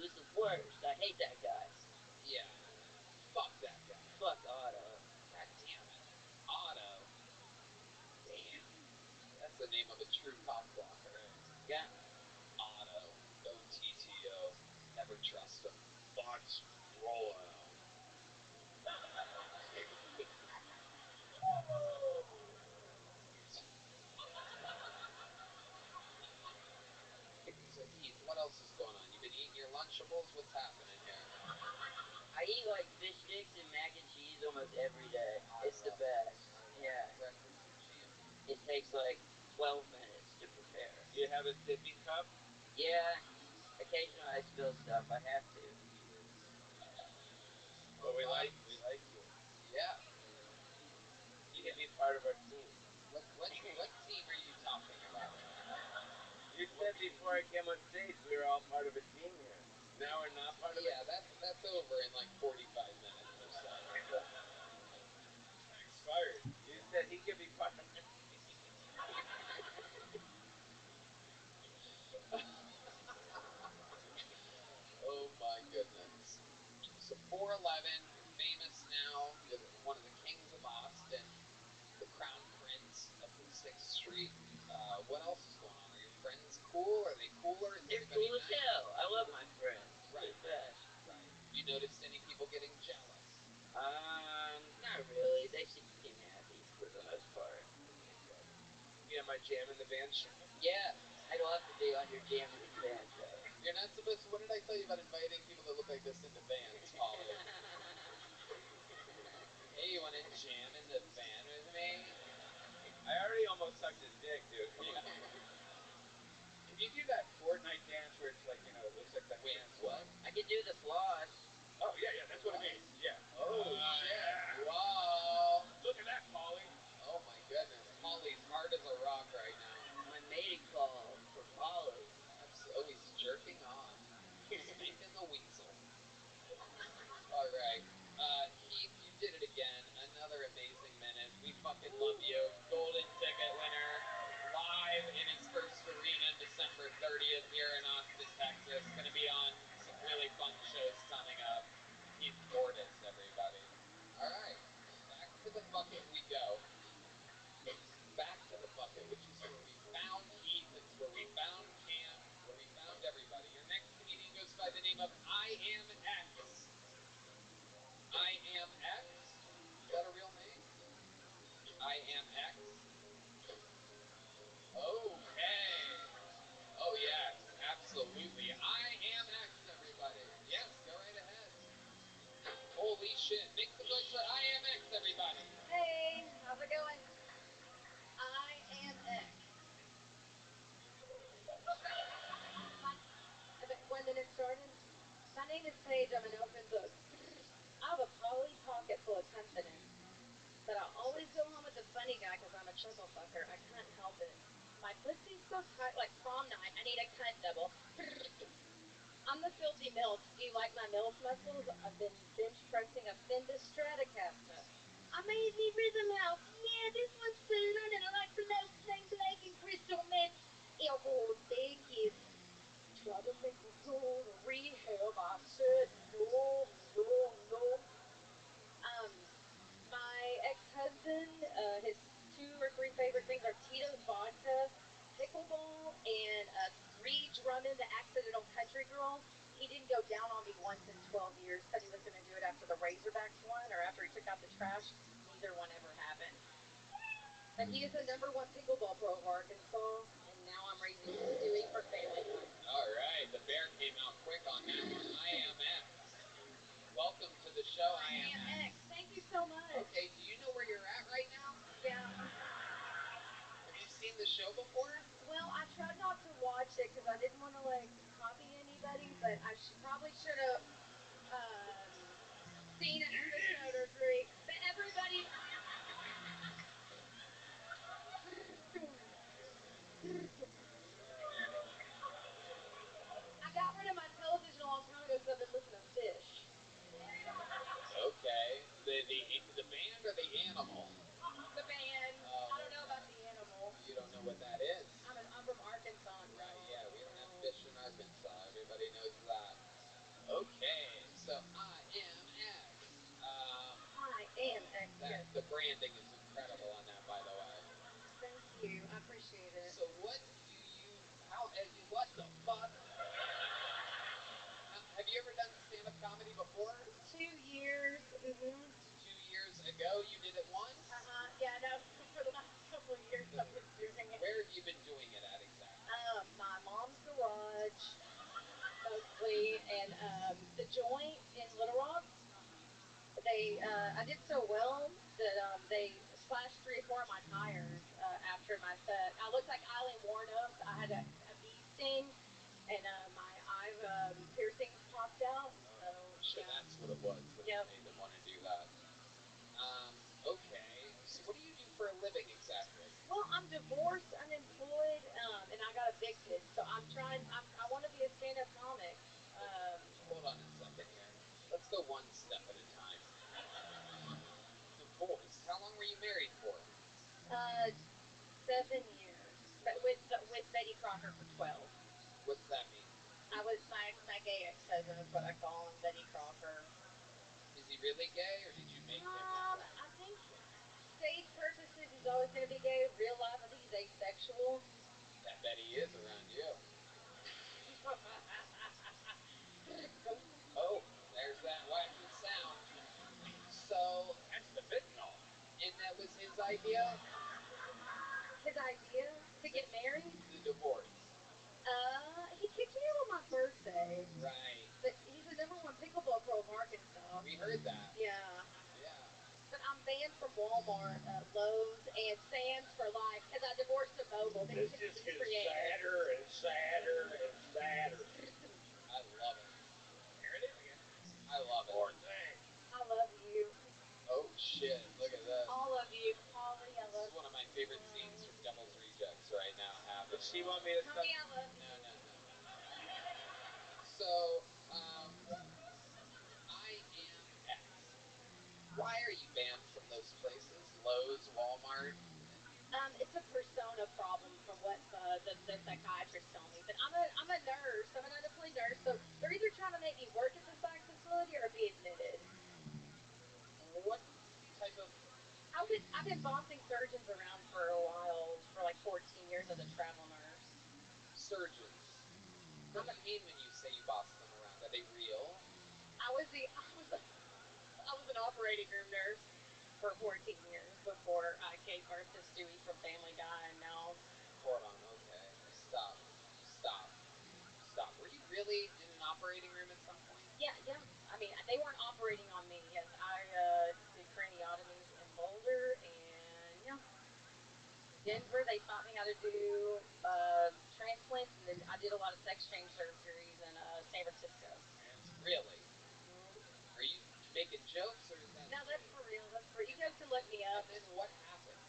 It was the worst. I hate that guy. Yeah. Fuck that guy. Fuck Otto. God damn it. Otto. Damn. That's the name of a true cock blocker. Yeah. Otto. O-T-T-O. Never trust him. Butts roll out. So Heath, what else is going on? You been eating your Lunchables? What's happening here? I eat like fish sticks and mac and cheese almost every day. It's the best. Yeah. Breakfast of champions. It takes like 12 minutes to prepare. You have a sippy cup? Yeah. Occasionally I spill stuff. I have to. But we like you. Yeah. You can be part of our team. What team are you talking about? You said before I came on stage we were all part of a team here. Now we're not part of Yeah, that's over in like 45 minutes or so. Expired. You said he could be part of our team. Oh my goodness. So 411, you're famous now. You're one of the kings of Austin, the crown prince of the 6th Street. What else is going on? Are your friends cool? Are they cooler? Is They're everybody cool as nice? hell. I love my friends. Right. They're the best. Right. You noticed any people getting jealous? Not really. They seem happy for the most part. Okay, good. Be on my Jam in the Van show? Yeah. I'd love to be on your Jam in the Van show. You're not supposed to. What did I tell you about inviting people that look like this into vans, Polly? Hey, you want to jam in the van with me? I already almost sucked his dick, dude. Come on. Can you do that Fortnite dance where it's like, it looks like the hands? What? I could do the floss. Oh, yeah, that's what it means. Yeah. Oh, shit. Yeah. Wow. Look at that, Polly. Oh, my goodness. Polly's hard as a rock right now. My mating call for Polly. Oh, he's jerking off. Spanking the weasel. All right. Heath, you did it again. Another amazing minute. We fucking love you. Golden ticket winner. Live in his first arena December 30th here in Austin, Texas. Going to be on some really fun shows coming up. Heath Fortis, everybody. All right. Back to the bucket we go. Back to the bucket, which is where we found Heath. It's where we found Cam, where we found everybody. Your next comedian goes by the name of I Am X. I Am X? Is that a real name? I Am X? Okay. Oh, yes, absolutely. I Am X, everybody. Yes, go right ahead. Holy shit. Make some noise for I Am X, everybody. Hey, how's it going? I am X. When did it started? My name is Paige. I'm an open book. I have a Polly pocket full of confidence. But I always go home with the funny guy because I'm a chuckle fucker. I can't help it. My pussy's so tight, like prom night. I need a cunt double. I'm the filthy MILF. Do you like my MILF muscles? I've been bench pressing a Fender Stratocaster. I made me rhythm house. Yeah, this one's fun, and I like to know plain Blake and crystal meth. Oh, thank you. Try to make me go to rehab. I said no, no, no. Um, my ex-husband, his 2 or 3 favorite things are Tito's vodka, pickleball, and 3 Drummond accidental country girls. He didn't go down on me once in 12 years. Said he was going to do it after the Razorbacks won or after he took out the trash. Neither one ever happened. But he is the #1 pickleball pro of Arkansas, and now I'm raising Stewie for family time. All right, the bear came out quick on that one. I Am X. Welcome to the show, I Am X. Thank you so much. Okay, do you know where you're at right now? Yeah. show before? Well, I tried not to watch it because I didn't want to like copy anybody, but I probably should have seen an episode or three. But everybody. I got rid of my television a long time ago because I've been listening to Fish. Okay. The band or the animal? The band. I don't know about the animal. You don't know what that is. I'm from Arkansas. Right, yeah, we don't have fish in Arkansas. Everybody knows that. Okay, so I am X. I am X. Yes. The branding is incredible on that, by the way. Thank you. I appreciate it. So what do you, what the fuck? Have you ever done stand-up comedy before? 2 years. 2 years ago, you did it once? Yeah, no, for the last couple of years I've been doing it. Where have you been doing it at exactly? My mom's garage, mostly, and the Joint in Little Rock. I did so well that they slashed 3 or 4 of my tires after my set. I looked like Eileen Warnos. I had a bee sting, and my eye piercings popped out. So Sure, yeah. that's what it was that made them want to do that. Okay. So what do you do for a living exactly? Well, I'm divorced, unemployed, and I got evicted. So I'm trying. I want to be a stand-up comic. Hold on a second here. Let's go one step at a time. Divorced. How long were you married for? 7 years, but with Betty Crocker for 12. What's that mean? I was my gay ex-husband is what I call him, Betty Crocker. Is he really gay, or did you make him? I think stage purposes he's always going to be gay. Real life, I think he's asexual. I bet he is around you. Oh, there's that wacky sound. So that's the fentanyl. And that was his idea? His idea to get married? The divorce. He kicked me out on my birthday. Right. But he's the #1 pickleball pro of Arkansas. We heard that. Yeah. Yeah. But I'm banned from Walmart, Lowe's, and Sam's for life because I divorced a mogul. This just gets sadder and sadder and sadder. I love it. There it is again. I love it. Poor thing. I love you. Oh shit! Look at this. All of you, Holly. I love you. This is one of my favorite scenes from Devil's Rejects right now. Happening. Does she want me to? Honey, I love you. No. So, I am X. Why are you banned from those places? Lowe's, Walmart. It's a persona problem from what the psychiatrist told me. But I'm a nurse. I'm an unemployed nurse. So they're either trying to make me work at the psych facility or be admitted. What type of? I've been bossing surgeons around for a while, for like 14 years as a travel nurse. Surgeons. What do you mean when you say you boss them around? Are they real? I was an operating room nurse for 14 years before I gave birth to Stewie from Family Guy, and now. Hold on. Okay. Stop. Were you really in an operating room at some point? Yeah. I mean, they weren't operating on me. Yes, I did craniotomies in Boulder and Denver. They taught me how to do transplants, and then I did a lot of sex change surgeries in San Francisco. Really? Are you making jokes, or is that? No, that's for real. You guys can look me up. And then what happened?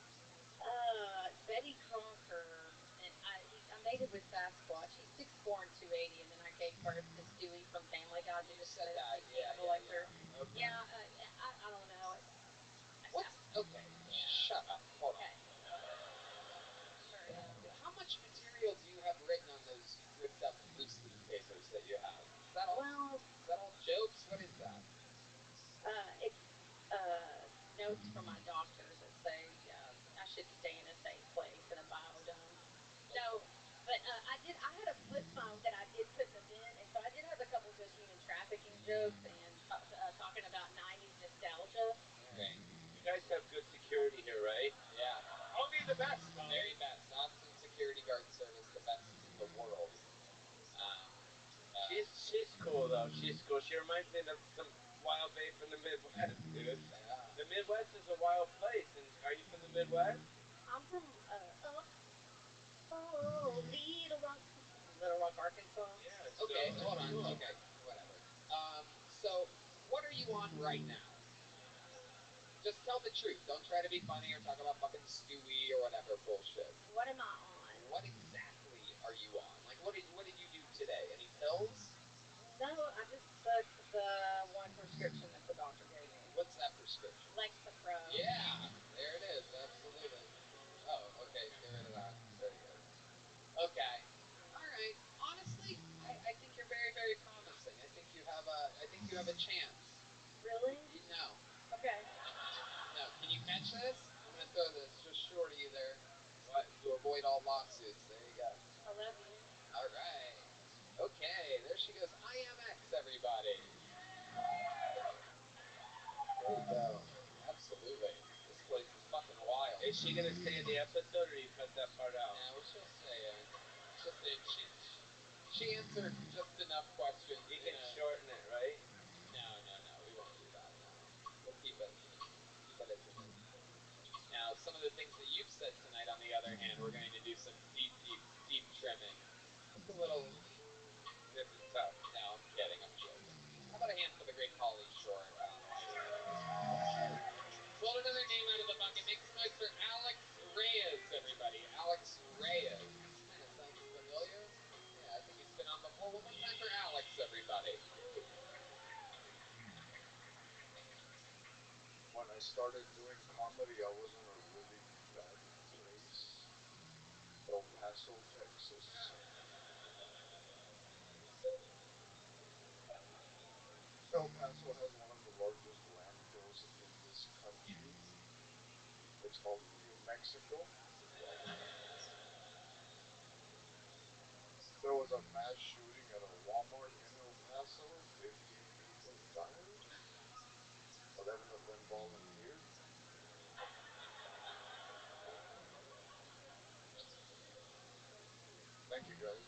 Betty Crocker, and I made it with Sasquatch. He's 6'4" and 280, and then I gave birth to Stewie from Family Guy. You said that, yeah. Okay. Yeah, I don't know. Okay, shut up. Hold on. Sorry. How much material do you have written on those ripped up loose leaf papers that you have? Is that all jokes? What is that? It's notes from my doctors that say I should stay in a safe place in a biodome. No, but I had a flip phone that I did put in the bin, and so I did have a couple good human trafficking jokes and talking about 90s nostalgia. Okay. You guys have good security here, right? Yeah. Only the best, Tommy. Very best. Austin Security Guard Service, the best in the world. She's cool though. She's cool. She reminds me of some wild babe from the Midwest, dude. Yeah. The Midwest is a wild place. And are you from the Midwest? I'm from Oh, Little Rock, Arkansas. Yeah. Okay, so hold on. cool. Okay, whatever. So what are you on right now? Just tell the truth. Don't try to be funny or talk about fucking Stewie or whatever bullshit. What am I on? What exactly are you on? Like, what did you do today? Any pills? No, I just took the one prescription that the doctor gave me. What's that prescription? Lexapro. Yeah, there it is. Absolutely. Oh, okay. Get rid of that. Very good. Okay. All right. Honestly, I think you're very, very promising. I think you have a chance. Really? No. Okay. No. Can you catch this? I'm gonna throw this just short of you there. What? To avoid all lawsuits. There you go. I love you. All right. Okay. There she goes. IMX, everybody. There you go. Absolutely. This place is fucking wild. Is she gonna stay in the episode, or do you cut that part out? Yeah, well, she'll say it. It's just that she answered just enough questions. You can shorten it, right? No, we won't do that. No, we'll keep it intimate. Now, some of the things that you've said tonight, on the other hand, we're going to do some deep trimming. Just a little. Nip and tuck. No, I'm kidding. I'm joking. How about a hand for the great Pauly Shore? I don't know why he did this. Pull another name out of the bucket. Make some noise for Alex Reyes, everybody. Alex Reyes. Kind of sounds familiar. Yeah, I think he's been on before. One more time for Alex, everybody. When I started doing comedy, I was in a really bad place. El Paso, Texas. El Paso has one of the largest landfills in this country. It's called New Mexico. There was a mass shooting at a Walmart in El Paso. 15 people died. 11 of them volunteered. Thank you, guys.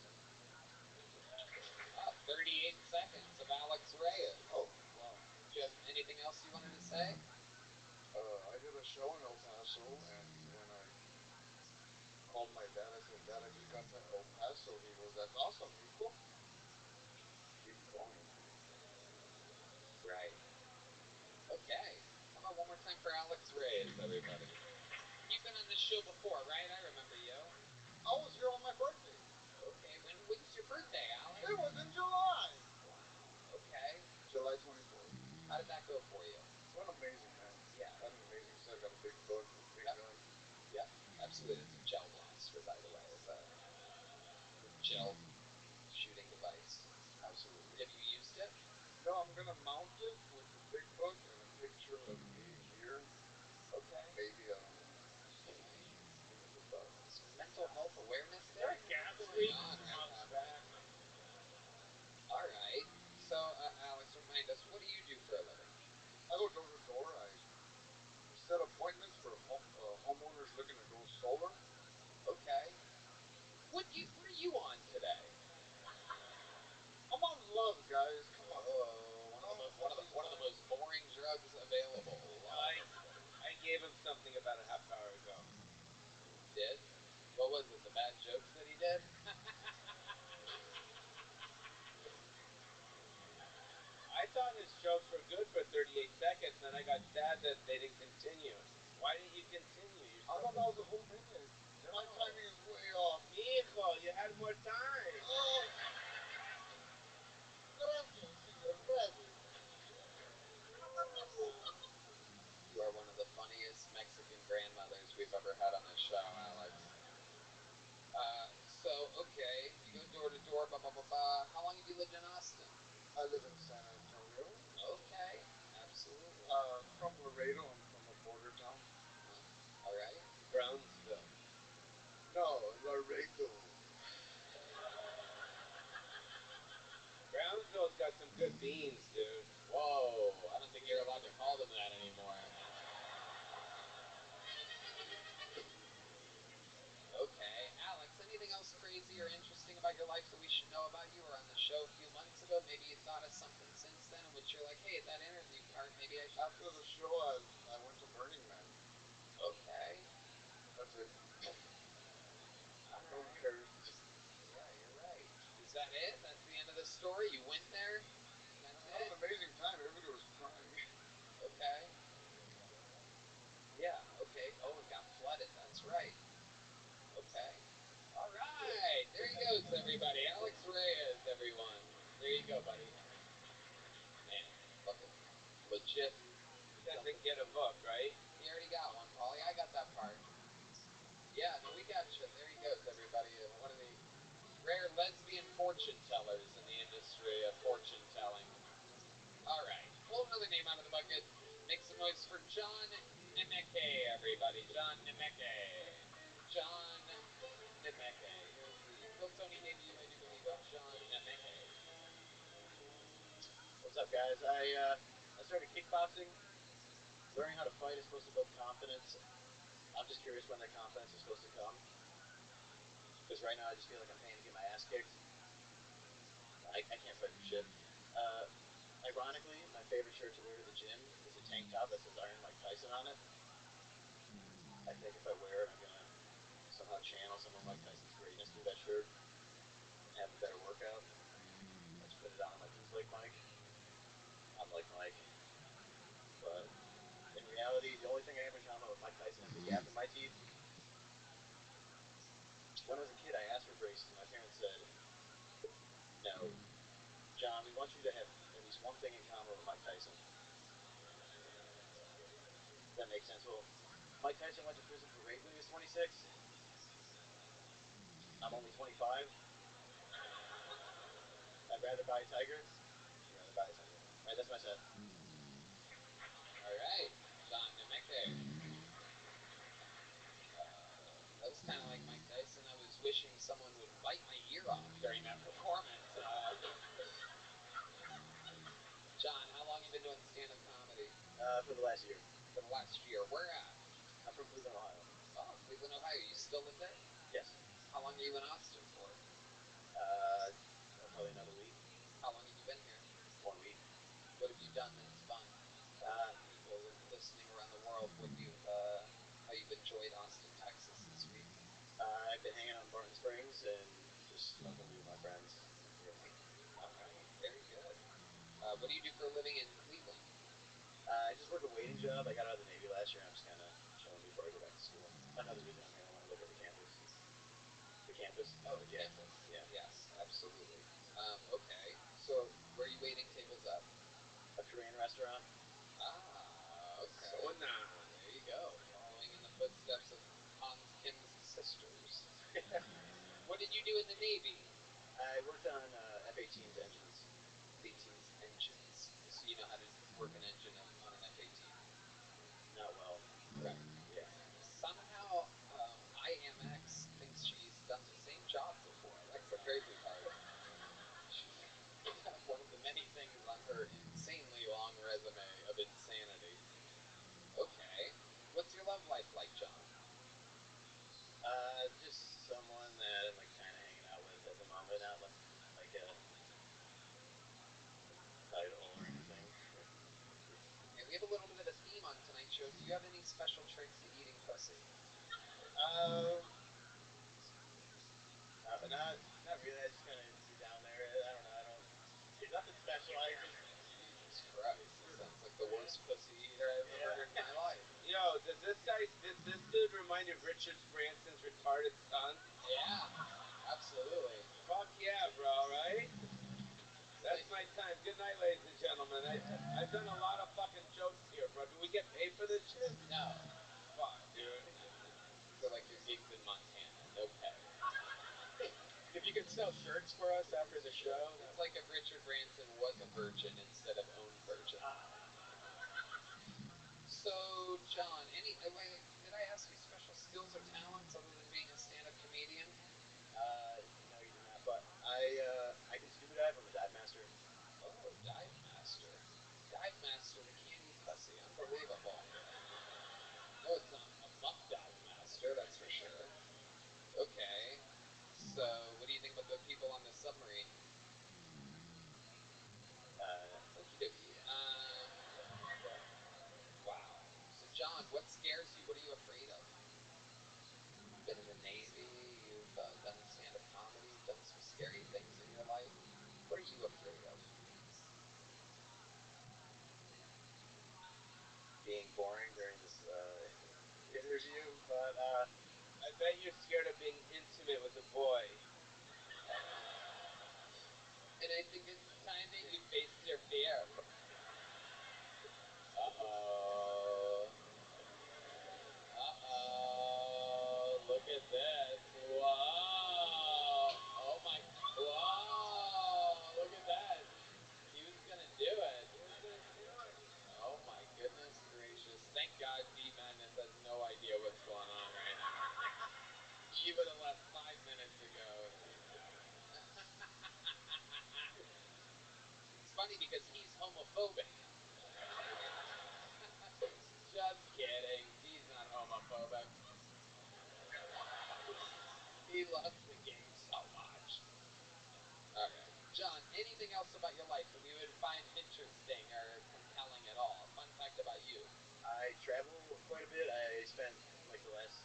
38 seconds of Alex Reyes. Oh, wow. Do you have anything else you wanted to say? I did a show in El Paso, and when I called my dad, I said, Dad, I just got to El Paso. He goes, that's awesome, hijo. Keep going. Right. Okay. How about one more time for Alex Reyes, everybody? You've been on this show before, right? I remember you. I was here on my birthday. Okay, when's your birthday, Alex? It was in July. Wow, okay. July 24th. How did that go for you? Went amazing, man. Yeah. Had an amazing set. Got a big book, big gun. Yep, absolutely. It's a gel blaster, by the way. It's a gel shooting device. Absolutely. Have you used it? No, I'm going to mount it with the big book and a picture of me here. Okay. Maybe, I don't know. Give us a thought. Some mental health awareness Is there there? a gas What's leak? going on right Mom's now? back. All right. So, Alex, remind us, what do you do for a living? I go door to door. I set appointments for homeowners looking to go solar. Okay. What are you on today? I'm on love, guys. Come on. Oh, one of the most boring drugs available. I gave him something about a half hour ago. Did? What was it? The bad jokes that he did? I thought his jokes were good for 38 seconds, and then I got sad that they didn't continue. Why didn't you continue? I thought that was the whole minute. My timing is way off. Hijo, you had more time. Oh. Gracias, señor. Gracias. You are one of the funniest Mexican grandmothers we've ever had on this show, Alex. Okay, you go door to door, blah, blah, blah, blah. How long have you lived in Austin? I live in San Antonio. Okay, absolutely. From Laredo. I'm from a border town. All right. Brownsville. No, Laredo. Brownsville's got some good beans, dude. Whoa, I don't think you're allowed to call them that anymore. Okay, Alex, anything else crazy or interesting about your life that we should know about? You were on the show a few months ago. Maybe you thought of something since then in which you're like, hey, at that interview part, maybe I should... After the show, I went to Burning Man. Okay. That's it. All right. it? That's the end of the story? You went there? That's That was it? an amazing time. Everybody was crying. Okay. Yeah, okay. Oh, it got flooded. That's right. Okay. All right. There he goes, everybody. Alex Reyes, everyone. There you go, buddy. Man, fucking legit. Doesn't get a book, right? He already got one, Paulie. I got that part. Yeah, no, we got you. There he goes, everybody. One of the rare lesbian fortune tellers in the industry of fortune telling. All right. Pull another name out of the bucket. Make some noise for John Nemeke, everybody. John Nemeke. John Nemeke. Here's the Phil Tony debut, I do believe, of John Nemeke. What's up, guys? I started kickboxing. Learning how to fight is supposed to build confidence. I'm just curious when that confidence is supposed to come. Because right now I just feel like I'm paying to get my ass kicked. I can't fight for shit. Ironically, my favorite shirt to wear to the gym is a tank top that says Iron Mike Tyson on it. I think if I wear it, I'm going to somehow channel some of Mike Tyson's greatness through that shirt and have a better workout. Let's put it on my who's like Mike. I'm like Mike. But in reality, the only thing I have in common with Mike Tyson is the gap in my teeth. When I was a kid, I asked for braces, and my parents said, no, John, we want you to have at least one thing in common with Mike Tyson. That makes sense. Well, Mike Tyson went to prison for rape when he was 26. I'm only 25. I'd rather buy a tiger. I'd rather buy a tiger. All right, that's my set. All right. John Nemeke. That was kind of like Mike Tyson. I was wishing someone would bite my ear off during that performance. John, how long have you been doing stand-up comedy? For the last year. For the last year. Where at? I'm from Cleveland, Ohio. Oh, Cleveland, Ohio. You still live there? Yes. How long are you in Austin for? Probably another week. How long have you been here? 1 week. What have you done that's fun? People listening around the world, what have you, how you've enjoyed Austin, Texas this week? I've been hanging out in Barton Springs and just smoking weed with my friends. All right, very good. What do you do for a living in Cleveland? I just work a waiting job. I got out of the Navy last year. I'm just kind of chilling before I go back to school. Another reason I'm here, I want to look at the campus. The campus? Oh, the campus. Yeah. Yes, absolutely. Okay, so where are you waiting tables at? A Korean restaurant. Ah, okay. So now. There you go. Following in the footsteps of Hans Kim's sisters. What did you do in the Navy? I worked on F-18's engines. F-18's engines. So you know how to work an engine on an F-18? Not well. Right. Yeah. Somehow, IMX thinks she's done the same job before. That's the crazy part. She's one of the many things on her insanely long resume of insanity. Okay. What's your love life like, John? Just someone that I'm like kind of hanging out with at the moment. Not like a title or anything. Okay, we have a little bit of a theme on tonight's show. Do you have any special tricks to eating pussy? Not really. I just kind of get down there. I don't know. I don't. Nothing special. I just. Jesus Christ. This sounds like the worst pussy eater I've ever heard in my life. Yo, does this dude remind you of Richard Branson's retarded son? Yeah, absolutely. Fuck yeah, bro, right? That's my time. Good night, ladies and gentlemen. I've done a lot of fucking jokes here, bro. Do we get paid for this shit? No. Fuck, dude. These are like your gigs in Montana. No pay. If you could sell shirts for us after the show. It's like if Richard Branson was a virgin instead of owned virgin. So, John, did I ask you special skills or talents other than being a stand-up comedian? No, you did not. But I can scuba dive. I'm a dive master. Oh, dive master. Dive master that can't eat pussy. Unbelievable. No, it's not a muck dive master, that's for sure. Okay. So, what do you think about the people on the submarine? Okie dokie. Wow. So, John, what scares you? What are you afraid of? You've been in the Navy, you've done stand-up comedy, you've done some scary things in your life. bet you're scared of being intimate with a boy. And I think it's time that you face your fear. Uh-oh. Uh-oh. Look at this. Whoa. Oh my. Whoa. Look at that. He was gonna do it. Oh my goodness gracious. Thank God D Madness has no idea what's going on right now. He would have left 5 minutes ago. It's funny because he's homophobic. Just kidding. He's not homophobic. He loves the game so much. Okay. John, anything else about your life that we would find interesting or compelling at all? Fun fact about you. I travel quite a bit. I spent like the last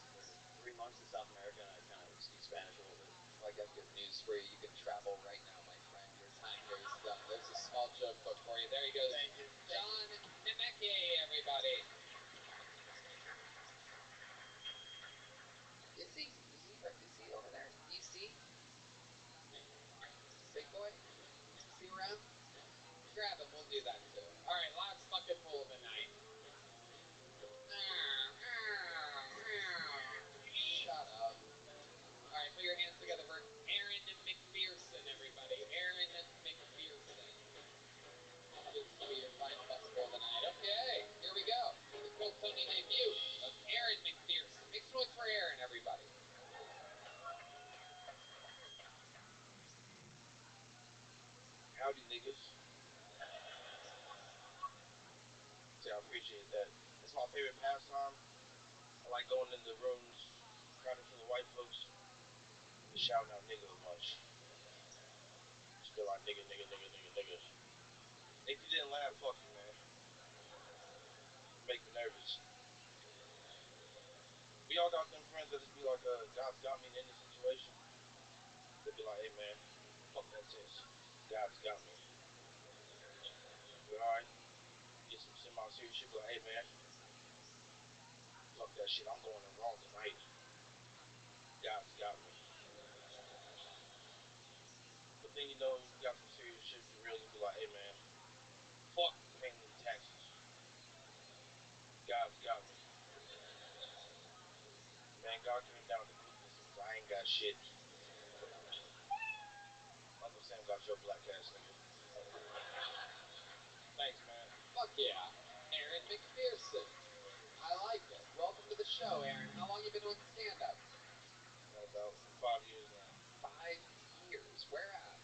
3 months in South America, and I kind of speak Spanish a little bit. Well, I got good news for you. You can travel right now, my friend. Your time here is done. There's a small joke book for you. There he goes. Thank you. John Nemeke, everybody. Is he over there? DC? Big boy? Is he around? Grab him, we'll do that too. Alright, last bucket full of the night. Shut up. Alright, put your hands together for Aaron McPherson, everybody. Aaron McPherson. This will be your final bucket full of the night. Okay, here we go. The Colt Tony debut of Aaron McPherson. Make some noise for Aaron, everybody. Howdy, niggas. See, I appreciate that. It's my favorite pastime. I like going in the rooms, crowded full of white folks, and shouting out nigga a bunch. Just be like, nigga, nigga, nigga, nigga, nigga. If you didn't laugh, fuck you, man. You make me nervous. We all got them friends that just be like, God's got me in any situation. They be like, hey, man, fuck that sense. God's got me. Be alright. Get some semi-serious shit. Be like, hey, man, fuck that shit. I'm going in wrong tonight. God's got me. But then, you know, you got some serious shit for real and be like, hey, man, fuck paying them taxes. God's got me. Man, God came down to cook me since I ain't got shit. Uncle Sam got your black ass, nigga. Thanks, man. Fuck yeah. Aaron McPherson. I like it. Welcome to the show, Aaron. How long you been doing stand-up? About 5 years now. 5 years. Where at?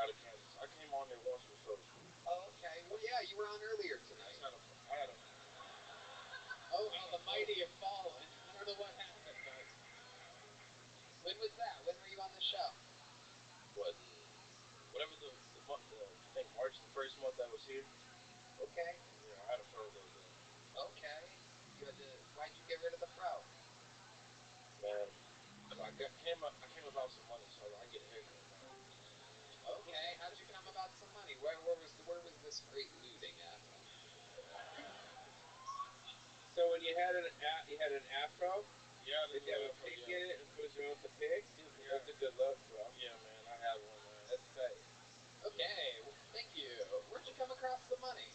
Out of Kansas. I came on there once before. Oh, okay. Well, yeah, you were on earlier tonight. Oh, how the mighty have fallen. I don't know what happened, but... When was that? When were you on the show? Whatever the month, I think March, the first month I was here. Okay. Yeah, I had a fro though. Okay. Why'd you get rid of the fro? Man, I came about some money, so I get a haircut now. Okay, how'd you come about some money? Where was this great looting at? So when you had an afro, yeah, did you have a pick in it and put you with the pick? Yeah. That's a good look, bro. Yeah, man, I have one, man. That's tight. Okay, well, thank you. Where'd you come across the money?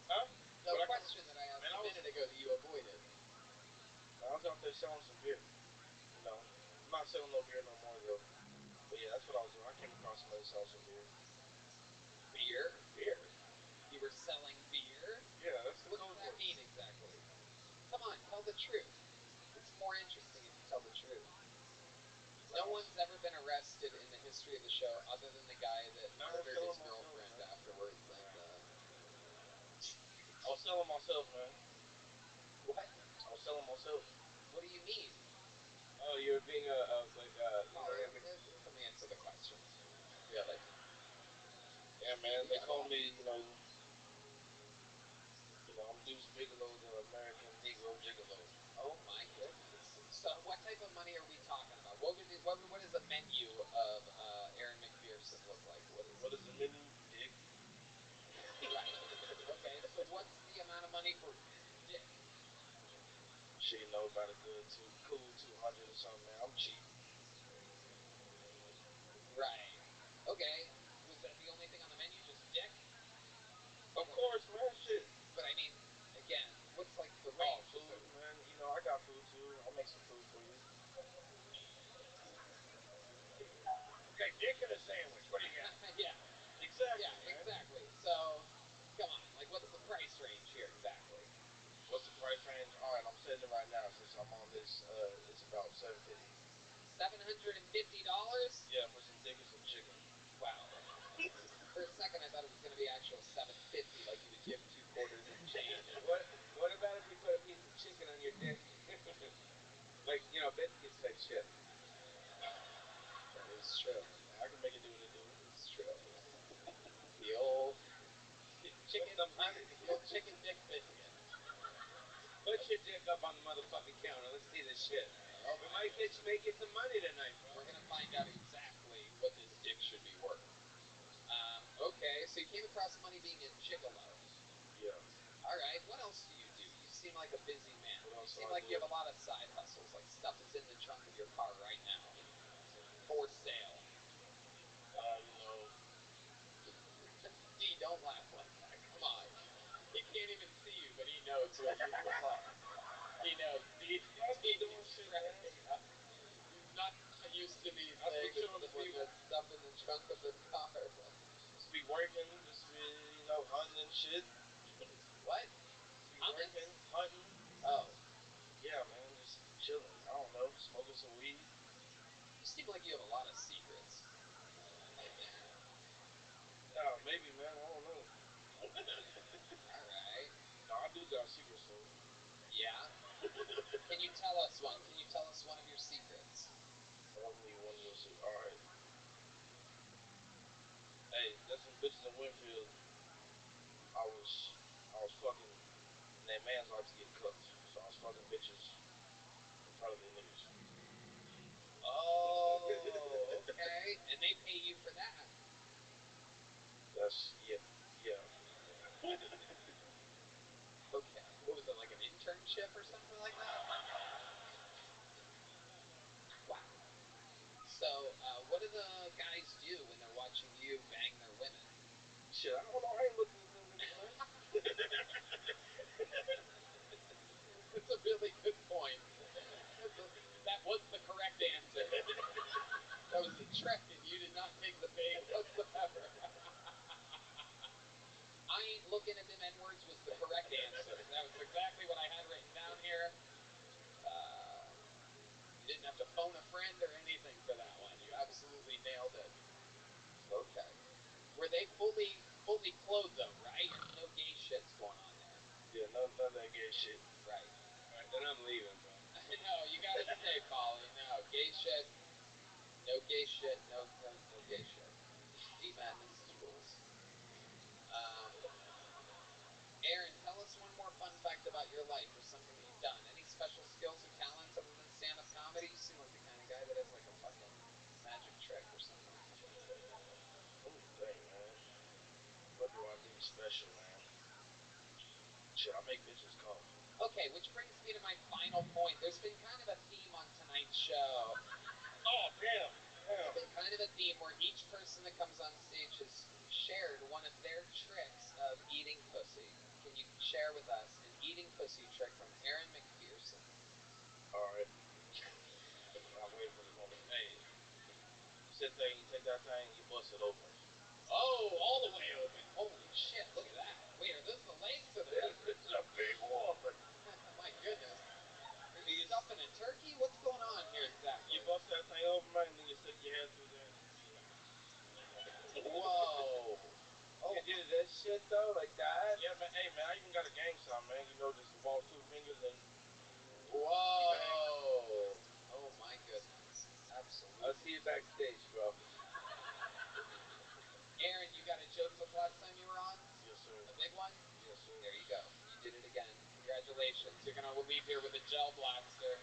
Huh? The question that I asked a minute ago that you avoided. I was out there selling some beer. You know, I'm not selling no beer no more though. But yeah, that's what I was doing. I came across somebody selling some beer. Beer? Beer. You were selling beer? Yeah, that's the What does that mean exactly? Come on, tell the truth. It's more interesting if you tell the truth. No one's ever been arrested in the history of the show other than the guy that murdered his girlfriend afterwards. And I was selling myself, man. What? I was selling myself. What do you mean? Oh, you're being Let me answer the question. Really? Yeah, man. They call me, I'm Deuce Bigelow, the American Negro Gigolo. Oh my goodness. So what type of money are we talking about? What does a menu of Aaron McPherson look like? What is the menu? Dick. Right. Okay, so what's the amount of money for dick? Shit, you know about it good too. Cool too. 200 or something, man. I'm cheap. Right. Okay. Was that the only thing on the menu? Just dick? Of course, man. Shit. But I mean, again, what's like the Oh, range? food, man. You know, I got food too. I'll make some food for you. Okay, dick and a sandwich. What do you got? Yeah. Exactly. Yeah, man. exactly. So, come on. Like, what's the price range here exactly? What's the price range? All right, I'm setting it right now since I'm on this. It's about $750. $750? Yeah, for some dick and some chicken. Wow. For a second, I thought it was going to be actual $750, like you would give 2 quarters and change. What about if we put a piece of chicken on your dick? Like, you know, biscuits type shit. That is true. I can make it do what it do. It's true. The old chicken, What's the money? the old chicken dick biscuit. Put your dick up on the motherfucking counter. Let's see this shit. Oh, we might make you some money tonight, bro. We're gonna find out exactly what this dick should be worth. Okay, so you came across money being a gigolo. Yeah. All right, what else do you do? You seem like a busy man. What else You seem do I like do? you have a lot of side hustles, like stuff that's in the trunk of your car right now. For sale. You know. D, don't laugh like that. Come on. He can't even see you, but he knows what you look like. He knows. D, doing shit, man. He's not used to these I things be chilling when there's stuff in the trunk of the car. Just be working, just be, you know, hunting and shit. What? Be working, hunting. Oh. Yeah, man, just chilling. I don't know, smoking some weed. You seem like you have a lot of secrets. Yeah, maybe, man. I don't know. Alright. No, I do got secrets, though. Yeah? Can you tell us one? Can you tell us one of your secrets? Tell me one of your secrets. Alright. Hey, there's some bitches in Winfield. I was fucking, and their mans like to get cooked. So I was fucking bitches in front of their niggas. Oh, okay. And they pay you for that. That's, yeah. Okay. What was it, like an internship or something like that? Wow. So, what do the guys do when they're watching you bang their women? Shit, I don't know. I ain't looking at them niggas, man. That's a really good point. That was the correct answer. That was a trick, and you did not take the bait whatsoever. I ain't looking at them N-words was the correct answer. That was exactly what I had written down here. You didn't have to phone a friend or anything for that one. You absolutely nailed it. Okay. Were they fully clothed though, right? No gay shit's going on there. Yeah, none of that gay shit. Right. Alright, then I'm leaving, bro. No, you gotta stay, Polly. No, gay shit. No gay shit. No gay shit. D-Madness rules. Aaron, tell us one more fun fact about your life or something that you've done. Any special skills or talents other than stand-up comedy? You seem like the kind of guy that has like a fucking magic trick or something. Let me think, man. What do I do special, man? Shit, I make bitches come. Okay, which brings me to my final point. There's been kind of a theme on tonight's show. Oh, damn. There's been kind of a theme where each person that comes on stage has shared one of their tricks of eating pussy. Can you share with us an eating pussy trick from Aaron McPherson? Alright. I'm waiting for this moment. Hey, you sit there and you take that thing, you bust it open. Oh, all the way open. Holy shit, look at that. Wait, are those the legs or the feet? It's a big whopping. My goodness. Are you stuffing a turkey? What's going on here exactly? You bust that thing open, man, and then you stick your head through there. Whoa. Oh, you do this shit though, like that? Yeah, man. Hey, man, I even got a gang sign, man. You know, just involve 2 fingers and. Whoa. Oh my goodness. Absolutely. I'll see you backstage, bro. Aaron, you got a joke book last time you were on? Yes, sir. A big one? Yes, sir. There you go. You did it again. Congratulations. You're going to leave here with a gel blaster.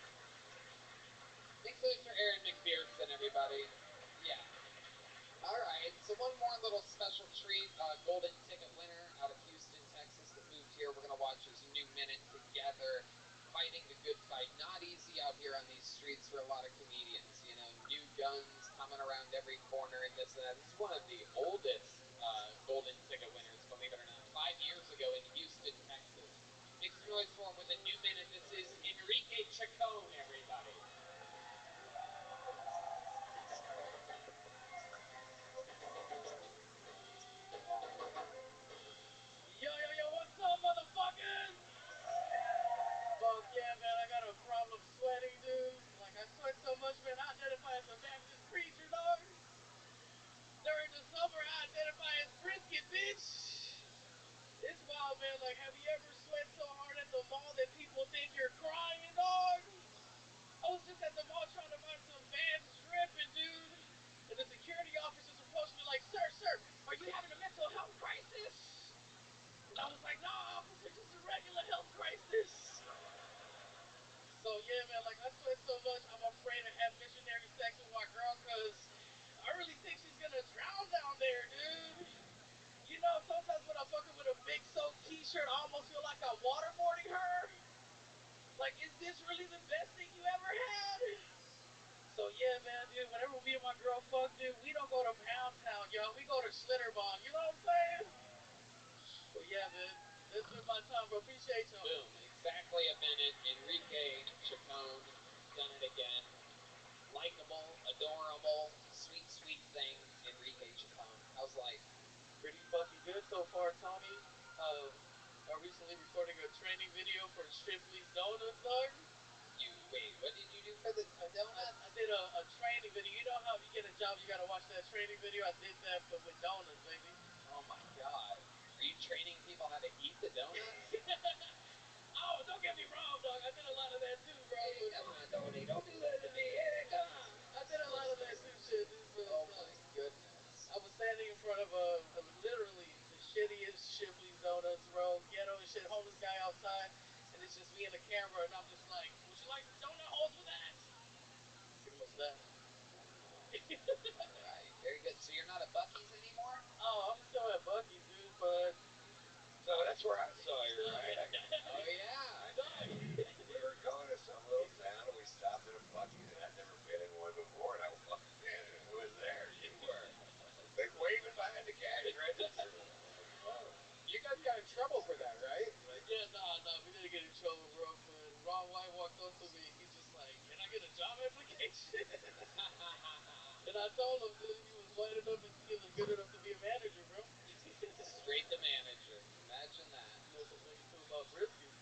Make noise for Aaron McPherson, everybody. Yeah. All right, so one more little special treat. Golden ticket winner out of Houston, Texas that moved here. We're going to watch his new minute together. If I fighting the good fight. Not easy out here on these streets for a lot of comedians. You know, new guns coming around every corner and this and that. This is one of the oldest golden ticket winners, believe it or not. 5 years ago in Houston, Texas. Make some noise for him with a new minute. This is Enrique Chacon, everybody. Yo, what's up, motherfuckers? Fuck yeah, man, I got a problem sweating, dude. Like, I sweat so much, man, I identify as a Baptist preacher, dog. During the summer, I identify as brisket, bitch. It's wild, man. Like, have you ever sweat so hard at the mall that people think you're crying, dog? I was just at the mall trying to buy some Vans dripping, dude. And the security officers approached me like, sir, are you having a mental health crisis? And I was like, nah, officer, just a regular health crisis. So, yeah, man, like, I sweat so much, I'm afraid to have missionary sex with my girl, because I really think she's going to drown down there, dude. You know, sometimes when I'm fucking with a big soaked t-shirt, I almost feel like I'm waterboarding her. Like, is this really the best thing you ever had? So, yeah, man, dude, whenever me and my girl fuck, dude, we don't go to Pound Town, yo. We go to Schlitterbahn, you know what I'm saying? So, yeah, man, this has been my time, bro. Appreciate y'all. Boom. Exactly a minute. Enrique Chacon done it again. Likeable, adorable, sweet, sweet thing. Enrique Chacon. How's life? Pretty fucking good so far, Tony. I recently recording a training video for Shipley's Donuts, dog. Wait, what did you do for the donut? I did a training video. You know how if you get a job, you gotta watch that training video? I did that, but with donuts, baby. Oh my god. Are you training people how to eat the donuts? Oh, don't get me wrong, dog. I did a lot of that too, bro. Hey, come on, Tony. Don't do that to me. Hey, come on. I did a lot of that too, shit, dude. But, oh my goodness. I was standing in front of literally the shittiest Shipley's Donuts, bro. Ghetto and shit, homeless guy outside. And it's just me and the camera, and I'm just like, would you like donut holes with that? Pretty much that. Alright, very good. So you're not at Buc-ee's anymore? Oh, I'm still at Buc-ee's, dude, but... So that's where I saw you, right? Oh, yeah. We were going to some little town, and we stopped at a Buc-ee's, and I'd never been in one before, and I walked in, and who was there? You were. Like, waving behind the cash register. Whoa. You guys got in trouble for that, right? Like, yeah, nah, we didn't get in trouble, bro, but Ron White walked up to me, he's just like, can I get a job application? And I told him, dude, he was white enough and skin and good enough to be a manager, bro. Straight to manager. Imagine that. You know something too about brisket.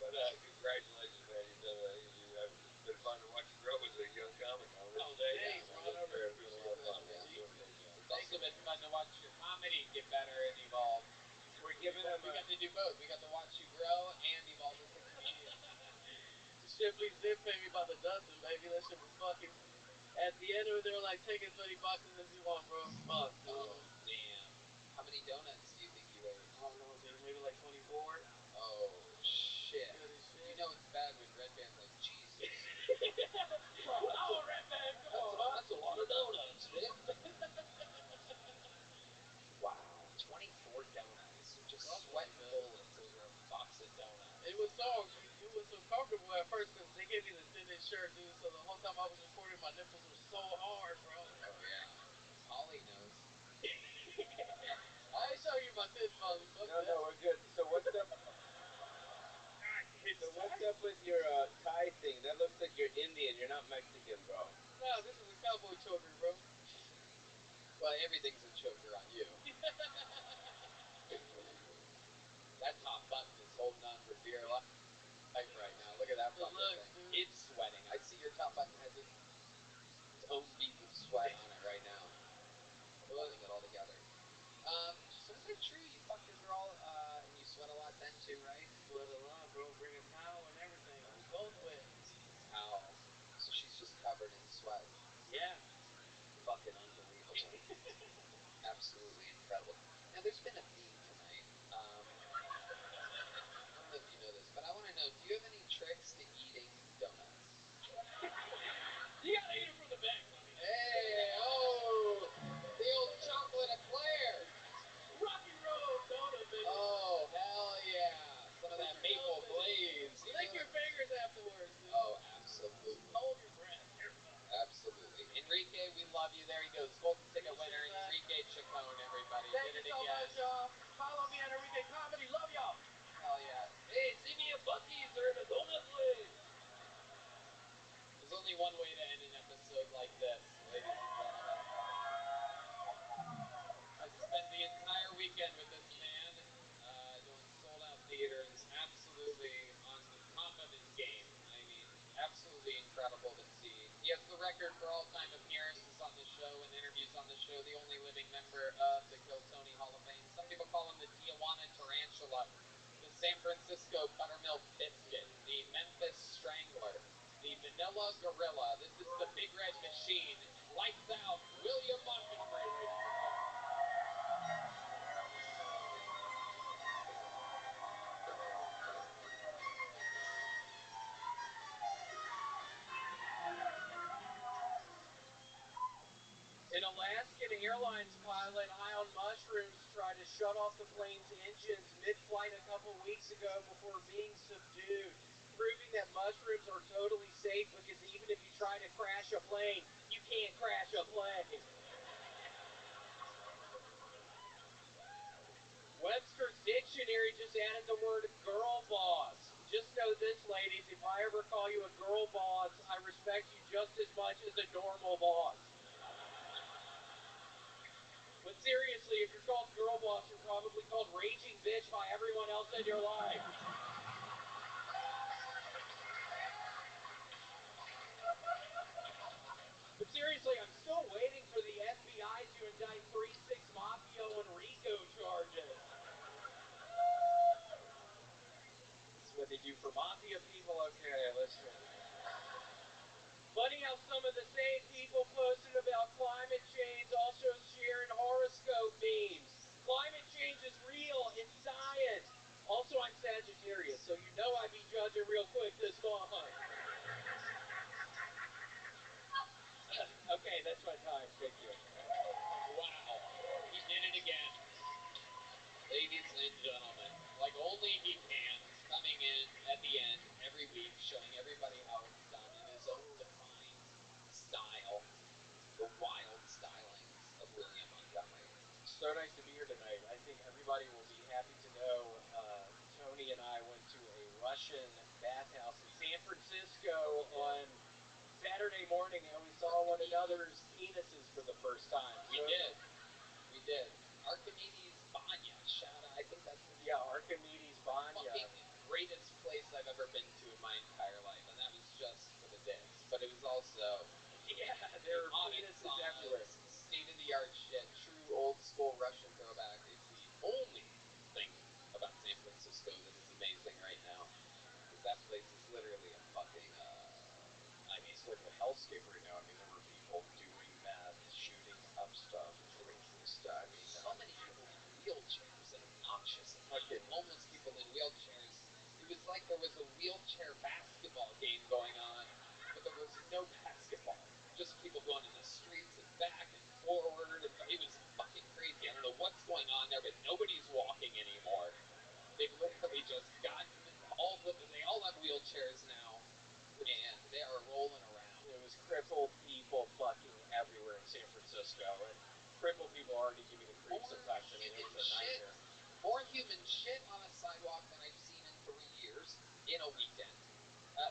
But congratulations, man. It's been fun to watch you grow as a young comic. Thanks, Ron. I really appreciate that. It's also been fun to watch your comedy get better and evolve. We're giving them. We got to do both. We got to watch you grow and evolve as a comedian. Shipley's did pay me by the dozen, baby. That shit was fucking. At the end of it, they were like, take as many boxes as you want, bro. Fuck, dude. Oh, damn. How many donuts do you think you ate? I don't know, dude. Maybe like 24. Oh, shit. You know it's bad when Red Band's like, Jesus. Oh, Red Band, come on. That's a lot of donuts, man. Wow, 24 donuts. Just sweating bullets over a box of donuts. It was so comfortable at first because they gave me the thinnest shirt, dude. So the whole time I was recording, my nipples were so hard, bro. Oh yeah, Holly knows. I ain't showing you my tits, Molly. No, we're good. So what's up? What's up with your tie thing? That looks like you're Indian. You're not Mexican, bro. Nah, this is a cowboy choker, bro. Well, everything's a choker on you. That top button is holding on for dear life right now. Look at that fucking thing. Dude. It's sweating. I see your top button has its own bead of sweat on it right now. Holding it all together. So is it true you fuck your girl and you sweat a lot then too, right? Sweat a lot, bro. Bring a towel and everything. We both wet. Wow. So she's just covered in sweat. Yeah. Fucking unbelievable. Absolutely incredible. Now there's been a theme tonight. I don't know if you know this, but I want to know, do you have any tricks to eating donuts? You gotta eat it from the back, buddy. Hey, oh, the old chocolate eclair. Rocky Road donut, baby. Oh, hell yeah. Some of that maple glaze. Lick your finger Chacon, everybody. Thank Did you it so again. much, y'all. Follow me on Everyday Comedy. Love y'all. Hell yeah. Hey, see me at Buc-ee's or at a donut place. There's only one way to end an episode like this, ladies and gentlemen. I spent the entire weekend with this man, doing sold-out theaters, absolutely on the top of his game. I mean, absolutely incredible to see. He has the record for all-time appearances on the show and interviews on the show, the only living member of the Kill Tony Hall of Fame. Some people call him the Tijuana Tarantula, the San Francisco Buttermilk Biscuit, the Memphis Strangler, the Manila Gorilla. This is the Big Red Machine. Lights out, William Mockenfree, ladies and gentlemen. An Alaskan Airlines pilot high on mushrooms tried to shut off the plane's engines mid-flight a couple weeks ago before being subdued, proving that mushrooms are totally safe because even if you try to crash a plane, you can't crash a plane. Webster's Dictionary just added the word girl boss. Just know this, ladies, if I ever call you a girl boss, I respect you just as much as a normal boss. But seriously, if you're called girl boss, you're probably called raging bitch by everyone else in your life. But seriously, I'm still waiting for the FBI to indict 3-6 Mafia and RICO charges. This is what they do for Mafia people? Okay, let's go. Funny how some of the same people posted about climate change also sharing horoscope memes. Climate change is real, it's science. Also, I'm Sagittarius, so you know I'd be judging real quick this month. Okay, that's my time. Thank you. Wow. He did it again. Ladies and gentlemen, like only he can, coming in at the end every week, showing everybody how it's done in his own defined style, the wild stylings of William Montgomery. So nice to be here tonight. I think everybody will be happy to know Tony and I went to a Russian bathhouse in San Francisco on Saturday morning, and we saw one another's penises for the first time. We did. We did. Archimedes Banya. Shout out. I think that's his Yeah, Archimedes Banya. fucking greatest place I've ever been to in my entire life, and that was just for the dicks. But it was also there are penises everywhere. State-of-the-art shit, true old-school Russian throwback. It's the only thing about San Francisco that is amazing right now. Because that place is literally a fucking, I mean, it's like a hellscape right now. I mean, there were people doing meth, shooting up stuff, drinking stuff. I mean, so many people in wheelchairs and obnoxious and fucking homeless people in wheelchairs. It was like there was a wheelchair basketball game going on, but there was no basketball. Just people going in the streets and back and forward. And it was fucking crazy. I don't know what's going on there, but nobody's walking anymore. They've literally just gotten they all have wheelchairs now, and they are rolling around. It was crippled people fucking everywhere in San Francisco, and crippled people already give me the creeps sometimes. I mean, it was a nightmare. More human shit on a sidewalk than I've seen in 3 years in a weekend.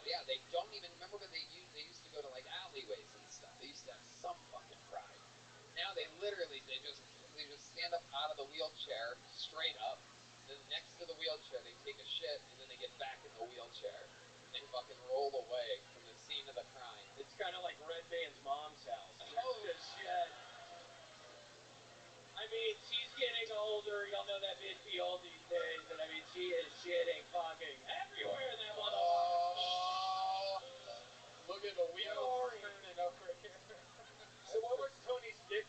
Yeah, they don't even remember what they used. They used to go to like alleyways and stuff. They used to have some fucking pride. Now they just stand up out of the wheelchair straight up. Then next to the wheelchair, they take a shit and then they get back in the wheelchair and they fucking roll away from the scene of the crime. It's kind of like Red Man's mom's house. Oh shit! I mean, she's getting older. Y'all know that bitch be old these days, and I mean, she is shitting fucking everywhere in that motherfucker. Look at the wheels turning over here. So what was Tony's dick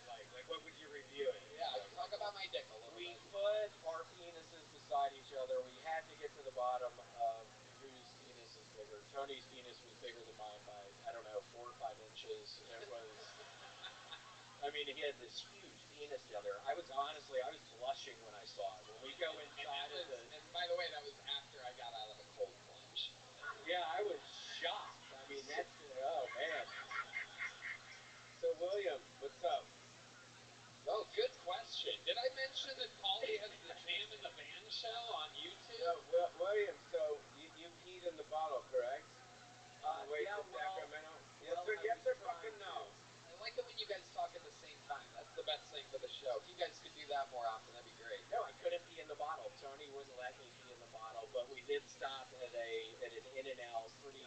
like? Like, what would you review it? Yeah, talk about my dick a little bit. We put our penises beside each other. We had to get to the bottom of whose penis is bigger. Tony's penis was bigger than mine by, I don't know, 4 or 5 inches. It was... I mean, he had this huge penis down there. I was blushing when I saw it. When we go inside of the... And by the way, that was after I got out of the cold plunge. Yeah, I was shocked. I mean, that's... Oh, man. So, William, what's up? Oh, good mention that Paulie has the Jam in the Van show on YouTube? No, William, so you peed in the bottle, correct? On the way to Sacramento? Yes, sir. Yes, sir. Fucking no. I like it when you guys talk at the same time. That's the best thing for the show. If you guys could do that more often, that'd be great. No, I couldn't pee in the bottle. Tony wouldn't let me pee in the bottle, but we did stop at an In-N-Out pretty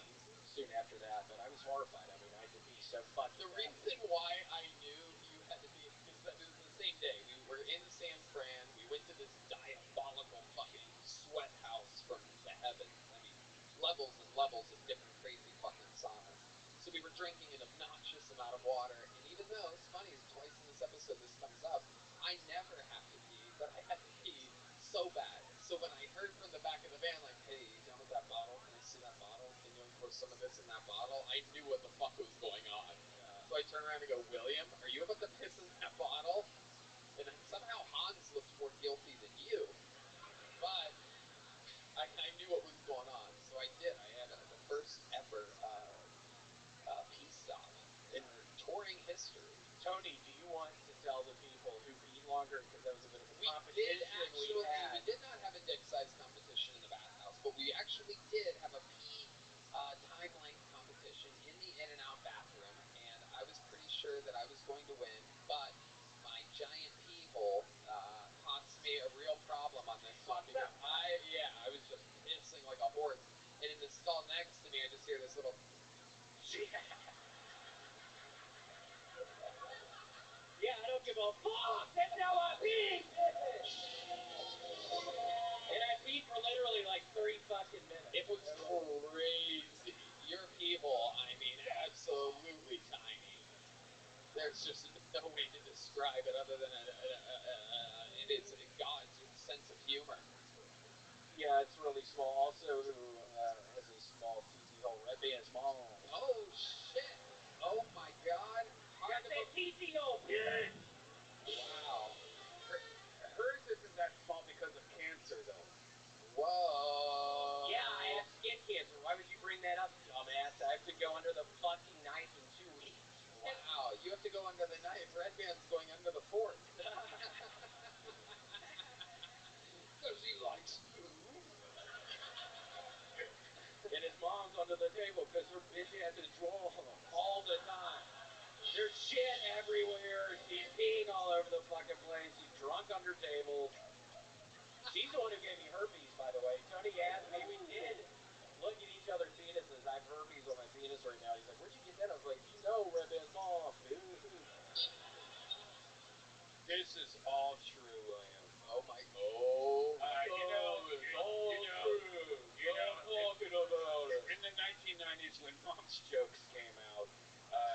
soon after that. But I was horrified. I mean, I had to pee so fucking. The reason why I knew you had to be because it was the same day. We were in San Fran. We went to this diabolical fucking sweat house from the heavens. I mean, levels and levels of different crazy fucking saunas. So we were drinking an obnoxious amount of water, and even though it's funny, twice in this episode this comes up, I never have to pee, but I had to pee so bad. So when I heard from the back of the van, like, hey, you done with that bottle? Can I see that bottle? Can you pour some of this in that bottle? I knew what the fuck was going on. So I turn around and go, William, are you about to piss in that bottle? And then somehow Hans looked more guilty than you, but I knew what was going on. So I did. I had the first ever pee stop in touring history. Tony, do you want to tell the people who peed longer, because that was a bit of a competition we had? We did not have a dick size competition in the bathhouse, but we actually did have a pee time length competition in the In-N-Out bathroom, and I was pretty sure that I was going to win, but my giant pee hole cost me a real problem on this one because I was just pissing like a horse, and in the stall next to me, I just hear this little. Yeah, I don't give a fuck. That's how I pee. And I peed for literally like 3 fucking minutes. It was crazy. Your pee hole, I mean, absolutely tiny. There's just no way to describe it other than it is God's sense of humor. Yeah, it's really small. Also, who has a small TT hole? Red Band's mom. Oh shit! Oh my God! Got that TT hole, bitch! Wow. Hers isn't that small because of cancer, though. Whoa. Yeah, I have skin cancer. Why would you bring that up, dumbass? I have to go under the fucking knife in 2 weeks. Wow, you have to go under the knife. Red Band's going under the fork. Because he likes food. And his mom's under the table because her bitch has a draw all the time. There's shit everywhere. She's peeing all over the fucking place. She's drunk under tables. She's the one who gave me herpes, by the way. Tony asked me, we did look at each other's penises. I have herpes on my penis right now. He's like, where'd you get that? I was like, you know, Red Band's mom. This is all true, William. Oh my God. It's all true. Talking about it. In the 1990s, when Mom's Jokes came out,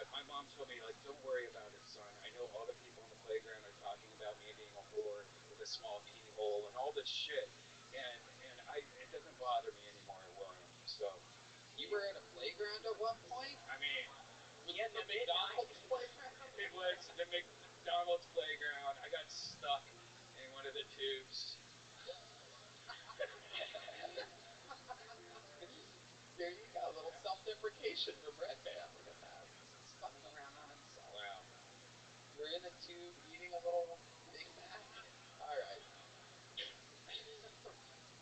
my mom told me, like, don't worry about it, son. I know all the people on the playground are talking about me being a whore with a small pee hole and all this shit. And it doesn't bother me anymore, William. So. You were at a playground at one point? I mean, yeah, the McDonald's playground? It was the McDonald's playground. I got stuck in one of the tubes. There you go, a little self-deprecation from Red Band. Look at that. He's fucking around on himself. Wow. You're in a tube eating a little Big Mac? All right.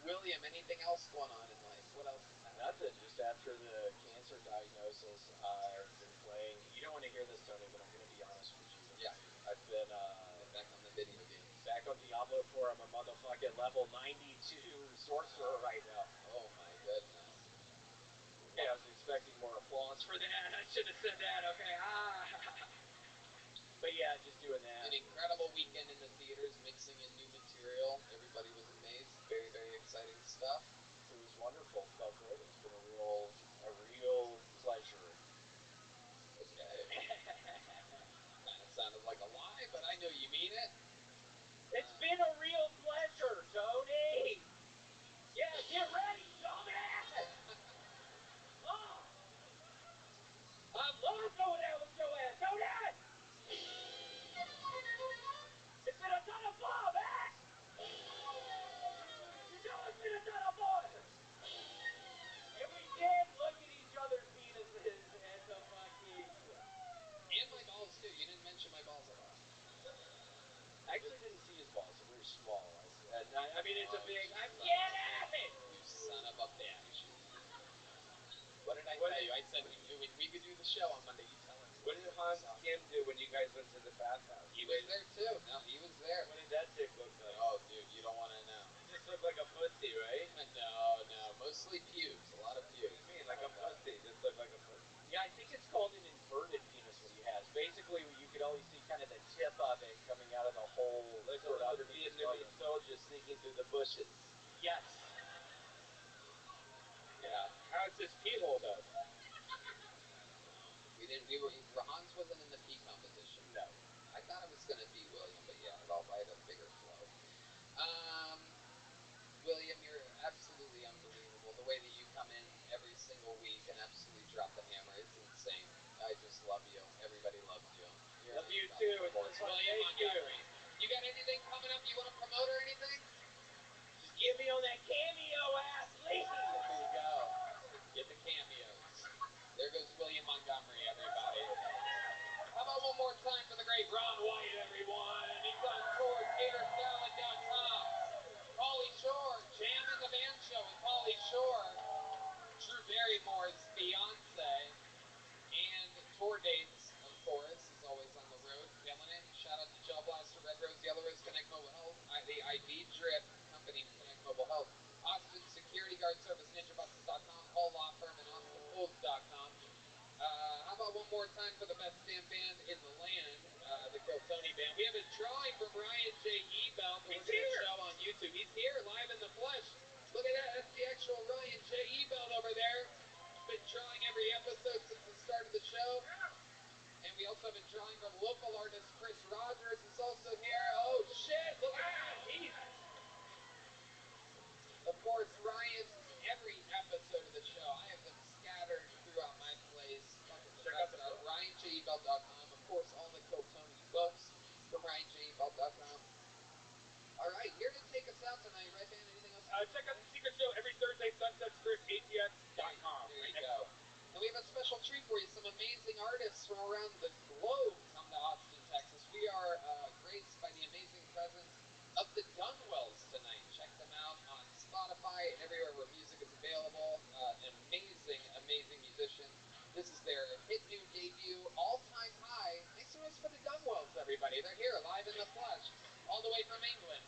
William, anything else going on in life? What else is happening? Nothing. Just after the cancer diagnosis, I've been playing. You don't want to hear this, Tony, but I'm going to be honest with you. Yeah. I've been back on the video games. Back on Diablo 4. I'm a motherfucking level 92 sorcerer right now. Oh my goodness. Yeah, I was expecting more applause for that. I should have said that. Okay. But yeah, just doing that. An incredible weekend in the theaters, mixing in new material. Everybody was amazed. Very, very exciting stuff. It was wonderful. Felt good. It's been a real pleasure. Okay. Kind of sounded like a lie, but I know you mean it. It's been a real pleasure, Tony. Yeah, get ready, dumbass. Oh. I love going out with your ass, Tony. It's been a ton of fun, man. You know it's been a ton of fun. And we did look at each other's penises at the fucking... And my balls, too. You didn't mention my balls at all. I actually didn't see his balls, so we were small. I mean, it's a big. I'm son get of it. You son of a bitch. What did I What tell did- you? I said we could do the show on Monday. You tell him. What did Hans Kim do when you guys went to the bathhouse? He was there too. No, he was there. What did that dick look like? Oh, dude, you don't want to know. It just looked like a pussy, right? No, mostly pubes. A lot of pubes. What do you mean, like a pussy? Just looked like a pussy. Yeah, I think it's called an inverted penis. What he has. Basically, you could always see kind of the tip of it coming out of the hole. Like sort a of little underneath his Vietnamese garment. soldier sneaking through the bushes. Yes. Yeah. How's his pee hole though? Hans wasn't in the pee competition. No. I thought it was going to be William, but yeah, I had a bigger flow. William, you're absolutely unbelievable. The way that you come in every single week and absolutely drop the hammer, it's insane. I just love you. Everybody loves you. You're Love you too. William Montgomery. You got anything coming up you want to promote or anything? Just get me on that cameo ass, please. There you go. Get the cameos. There goes William Montgomery, everybody. How about one more time for the great Ron White, everyone? He's on tour, TaterSalad.com. Pauly Shore, Jam in the Band Show with Pauly Shore. Drew Barrymore's fiance. And tour dates, of course, is always on the road, killing it. Shout out to Gel Blaster, Red Rose, Yellow Rose, Connect Mobile Health, the IV Drip Company, Connect Mobile Health, Austin Security Guard Service, NinjaBuses.com, Hall Law Firm, and AustinFoods.com. How about one more time for the best damn band in the land, the Kiltony Band. We have a drawing from Ryan J. Ebelt that we're going to show on YouTube. He's here, live in the flesh. Look at that. That's the actual Ryan J. Ebelt over there. Been drawing every episode since the start of the show. And we also have a drawing from local artist Chris Rogers, who's also here. Oh, shit. Look at that. He's... Of course, Ryan's every episode of the show. I have them scattered throughout my place. Check out RyanJebelt.com. Of course, all the Kiltony books from RyanJebelt.com. All right, here to take us out tonight, right, man? Anything else? Check out the secret show every Thursday, Sunset Strip, ATX.com. There you go. And we have a special treat for you. Some amazing artists from around the globe come to Austin, Texas. We are graced by the amazing presence of the Dunwells tonight. Check them out on Spotify and everywhere where music is available. Amazing, amazing musicians. This is their hit new debut, All Time High. Make some noise for the Dunwells, everybody. They're here, live in the flesh, all the way from England.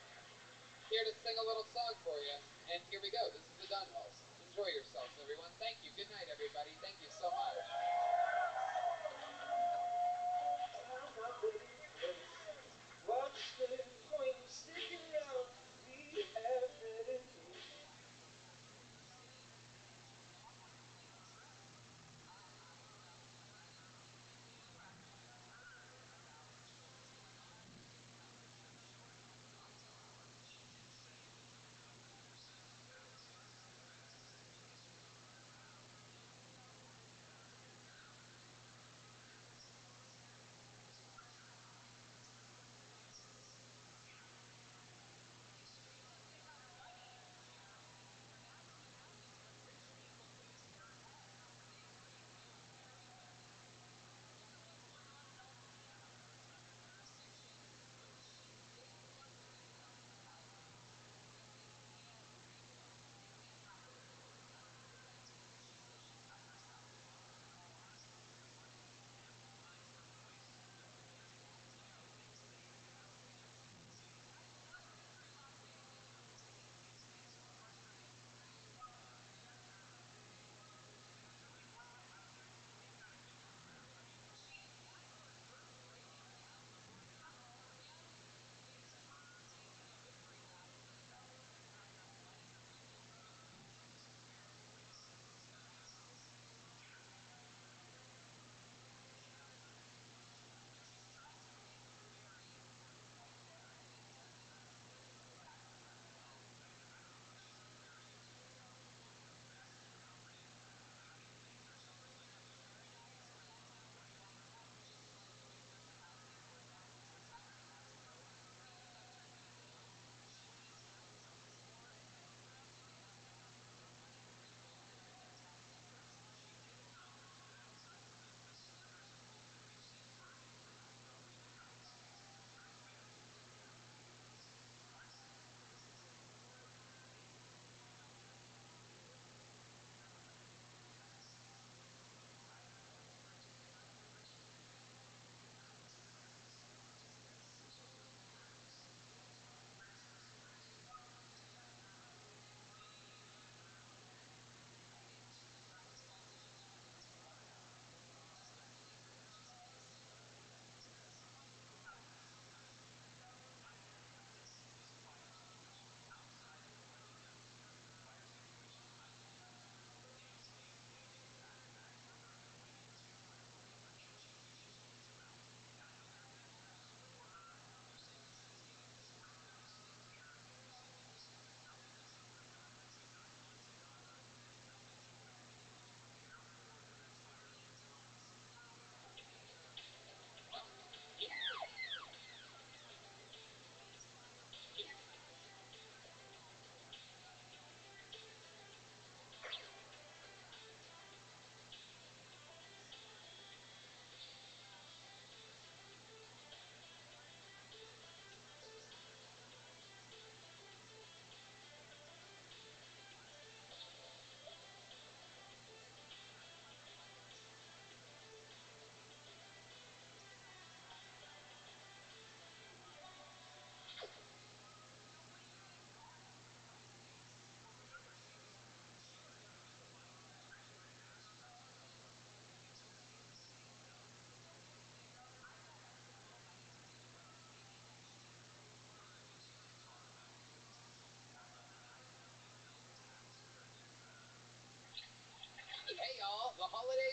Here to sing a little song for you. And here we go. This is the Dunwells. Enjoy yourselves, everyone. Thank you. Good night, everybody. Thank you so much. What's the point of sticking around? We have better days.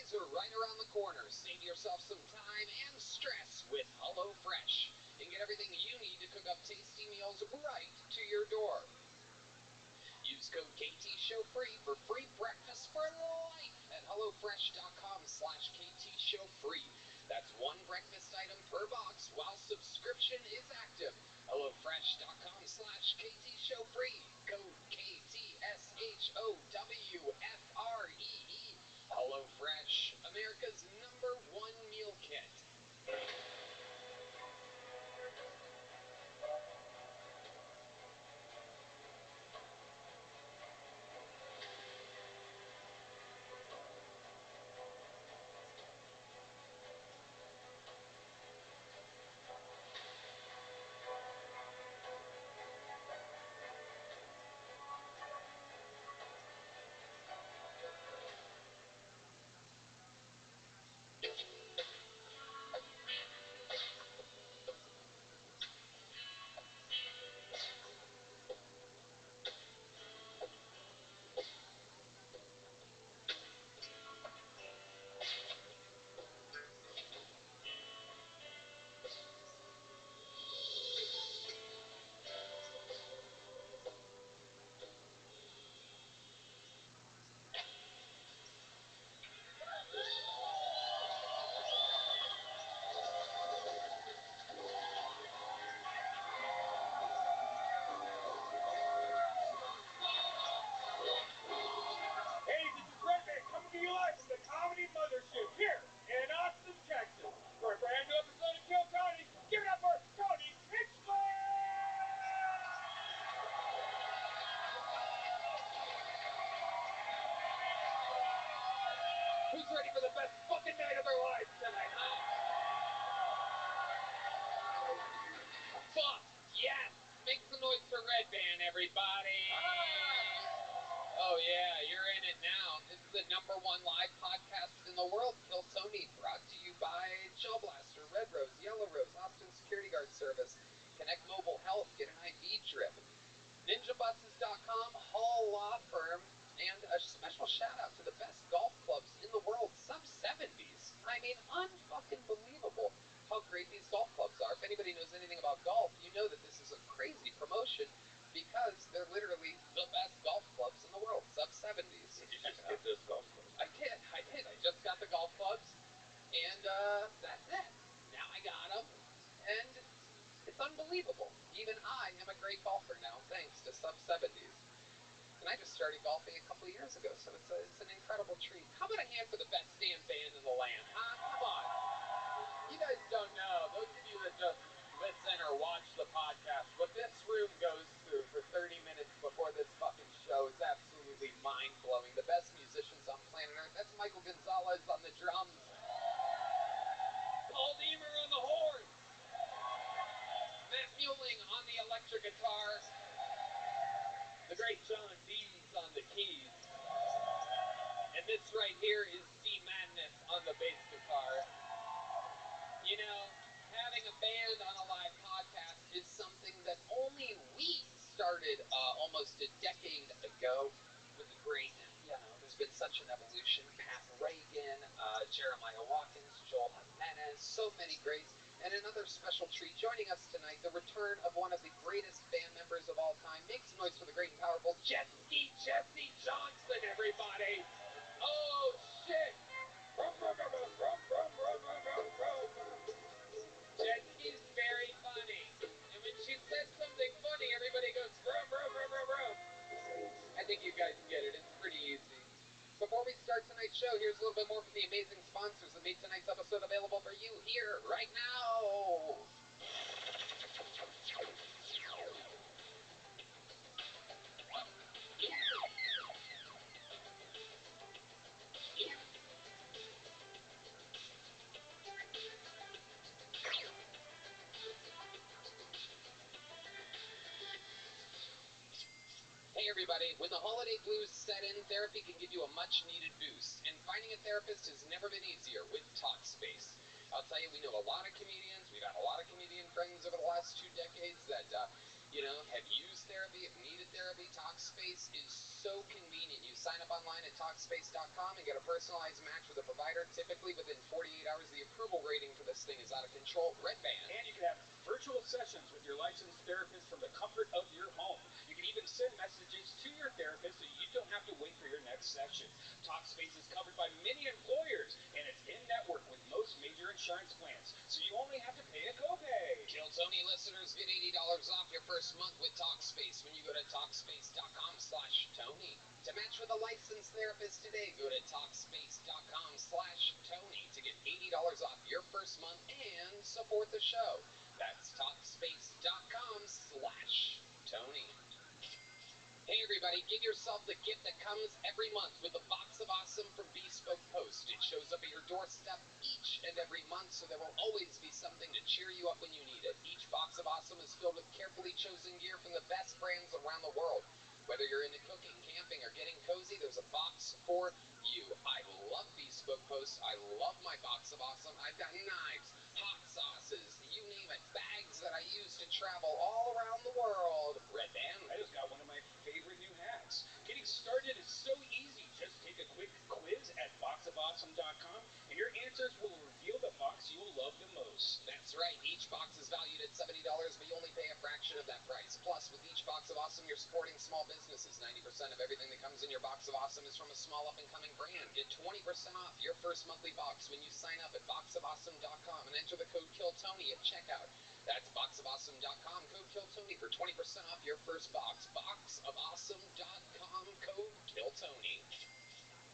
holidays are right around the corner. Save yourself some time and stress with HelloFresh and get everything you need to cook up tasty meals right to your door. Use code KTShowFree for free breakfast for life at HelloFresh.com/KTShowFree. That's one breakfast item per box while subscription is active. HelloFresh.com/KTShowFree. Code KTSHOWFREE. HelloFresh, America's #1 meal kit. Hey, this is Redman coming to you live from the Comedy Mothership here in Austin, Texas, for a brand new episode of Kill Tony. Give it up for Tony Pitchford! Who's ready for the best fucking night of their lives tonight, huh? Fuck, yes! Make some noise for Red Band, everybody! Oh yeah, you're in it now. This is the #1 live podcast in the world, Kill Tony, brought to you by Chill Blaster, Red Rose, Yellow Rose, Austin Security Guard Service, Connect Mobile Health, get an IV drip, NinjaBuses.com, Hall Law Firm, and a special shout out to the best golf clubs in the world, sub-70s. I mean, unfucking believable how great these golf clubs are. If anybody knows anything about golf, you know that this is a crazy promotion because they're literally the best golf clubs in the world, sub-70s. Did you just get those golf clubs? I did. I just got the golf clubs, and that's it. Now I got them, and it's unbelievable. Even I am a great golfer now, thanks to sub-70s. And I just started golfing a couple of years ago, so it's an incredible treat. How about a hand for the best damn band in the land, huh? Come on. You guys don't know, those of you that just listen or watch the podcast, what this room goes through for 30 minutes before this fucking show is absolutely mind-blowing. The best musicians on planet Earth. That's Michael Gonzalez on the drums. Paul Deemer on the horns. Matt Muelling on the electric guitar. The great John Dees on the keys. And this right here is C Madness on the bass guitar. You know, having a band on a live podcast is something that only we started almost a decade ago with the great, you know, there's been such an evolution. Pat Reagan, Jeremiah Watkins, Joel Jimenez, so many greats. And another special treat joining us tonight, the return of one of the greatest band members of all time. Make some noise for the great and powerful Jesse Johnson, everybody. Oh, shit. Jesse's very funny. And when she says something funny, everybody goes, brum, brum, brum, brum, brum. I think you guys get it. It's pretty easy. Before we start tonight's show, here's a little bit more from the amazing sponsors that made tonight's episode available for you here, right now. Hey everybody, when the holiday blues set in, therapy can give you a much-needed boost, and finding a therapist has never been easier with Talkspace. I'll tell you, we know a lot of comedians, we've had a lot of comedian friends over the last 2 decades that, you know, have used therapy, have needed therapy, Talkspace is so convenient. You sign up online at Talkspace.com and get a personalized match with a provider. Typically within 48 hours, the approval rating for this thing is out of control. Red Band. And you can have virtual sessions with your licensed therapist from the comfort of your home. You can even send messages to your therapist so you don't have to wait for your next session. Talkspace is covered by many employers, and it's in-network with most major insurance plans, so you only have to pay a copay. Kill Tony listeners get $80 off your first month with Talkspace when you go to Talkspace.com/Tony. To match with a licensed therapist today, go to Talkspace.com/Tony to get $80 off your first month and support the show. That's Talkspace.com/Tony. Hey everybody, give yourself the gift that comes every month with a box of awesome from Bespoke Post. It shows up at your doorstep each and every month, so there will always be something to cheer you up when you need it. Each box of awesome is filled with carefully chosen gear from the best brands around the world. Whether you're into cooking, camping, or getting cozy, there's a box for you. I love Bespoke Post. I love my box of awesome. I've got knives, hot sauces, you name it, bags that I use to travel all around the world. Red Band. I just got one of my favorite new hacks. Getting started is so easy. Just take a quick quiz at boxofawesome.com, and your answers will reveal the box you will love the most. That's right. Each box is valued at $70, but you only pay a fraction of that price. Plus, with each box of awesome, you're supporting small businesses. 90% of everything that comes in your box of awesome is from a small up-and-coming brand. Get 20% off your first monthly box when you sign up at boxofawesome.com and enter the code KILLTONY at checkout. That's boxofawesome.com, code KILLTONY for 20% off your first box. Boxofawesome.com, code KILLTONY.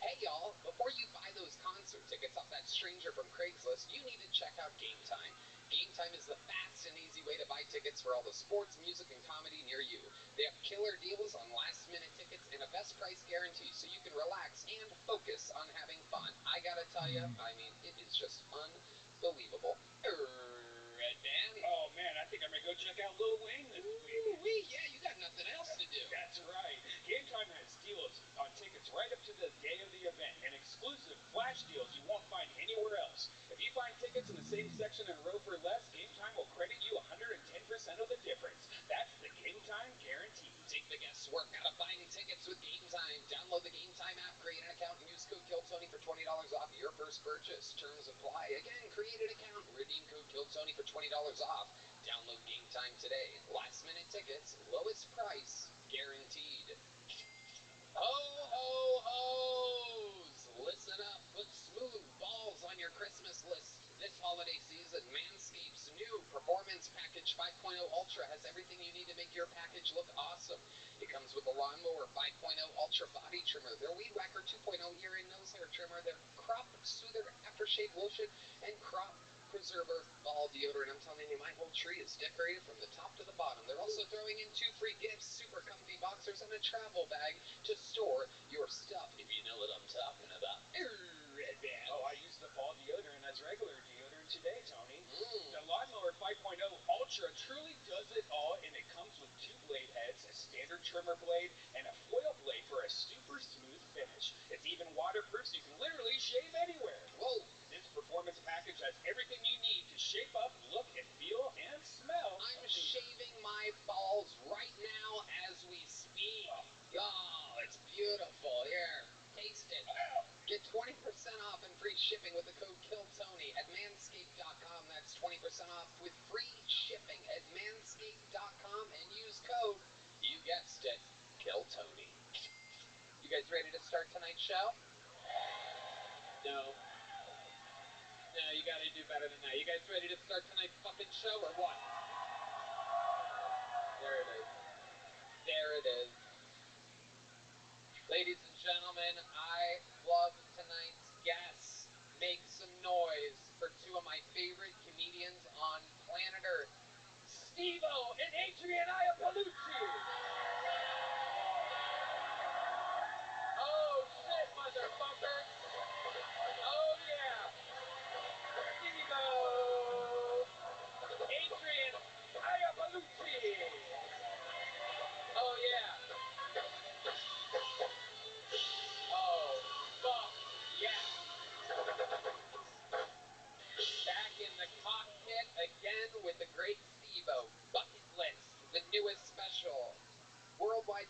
Hey y'all, before you buy those concert tickets off that stranger from Craigslist, you need to check out Game Time. Game Time is the fast and easy way to buy tickets for all the sports, music, and comedy near you. They have killer deals on last-minute tickets and a best price guarantee, so you can relax and focus on having fun. I gotta tell you, I mean, it is just unbelievable. Red Band. Oh man, I think I'm gonna go check out Lil Wayne this week. Yeah, you got nothing else to do. That's right. Game Time has deals on tickets right up to the day of the event, and exclusive flash deals you won't find anywhere else. If you find tickets in the same section and row for less, Game Time will credit you 110% of the difference. That's the Game Time guarantee. Take the guesswork out of buying tickets with Game Time. Download the Game Time app, create an account, and use code KILLTONY for $20 off your first purchase. Terms apply. Again, create an account, redeem code KILLTONY for $20 off. Download Game Time today. Last minute tickets, lowest price, guaranteed. Ho, ho, hoes! Listen up. Put smooth balls on your Christmas list. This holiday season, Manscaped's new Performance Package 5.0 Ultra has everything you need to make your package look awesome. It comes with the Lawnmower 5.0 Ultra Body Trimmer, their Weed Whacker 2.0 Ear and Nose Hair Trimmer, their Crop Soother Aftershave Lotion, and Crop Preserver Ball Deodorant. I'm telling you, my whole tree is decorated from the top to the bottom. They're also throwing in 2 free gifts, super comfy boxers, and a travel bag to store your stuff, if you know what I'm talking about. Red Band. Oh, I use the ball deodorant as regular deodorant today, Tony. The Lawnmower 5.0 Ultra truly does it all, and it comes with 2 blade heads, a standard trimmer blade, and a foil blade for a super smooth finish. It's even waterproof, so you can literally shave anywhere. Whoa! This performance package has everything you need to shape up, look, and feel, and smell. I'm shaving my balls right now as we speak. Oh, it's beautiful. Here, taste it. Get 20% off and free shipping with the code KILLTONY at manscaped.com. That's 20% off with free shipping at manscaped.com and use code, you guessed it, KILLTONY. You guys ready to start tonight's show? No. No, you gotta do better than that. You guys ready to start tonight's fucking show or what? There it is. There it is. Ladies and gentlemen, I love tonight's guests. Make some noise for 2 of my favorite comedians on planet Earth, Steve-O and Adrian Iapolucci. Oh shit, motherfucker. Oh yeah. Steve-O. Adrian Iapolucci. Oh yeah. Oh, fuck, yes. Back in the cockpit again with the great Steve-O. Bucket List, the newest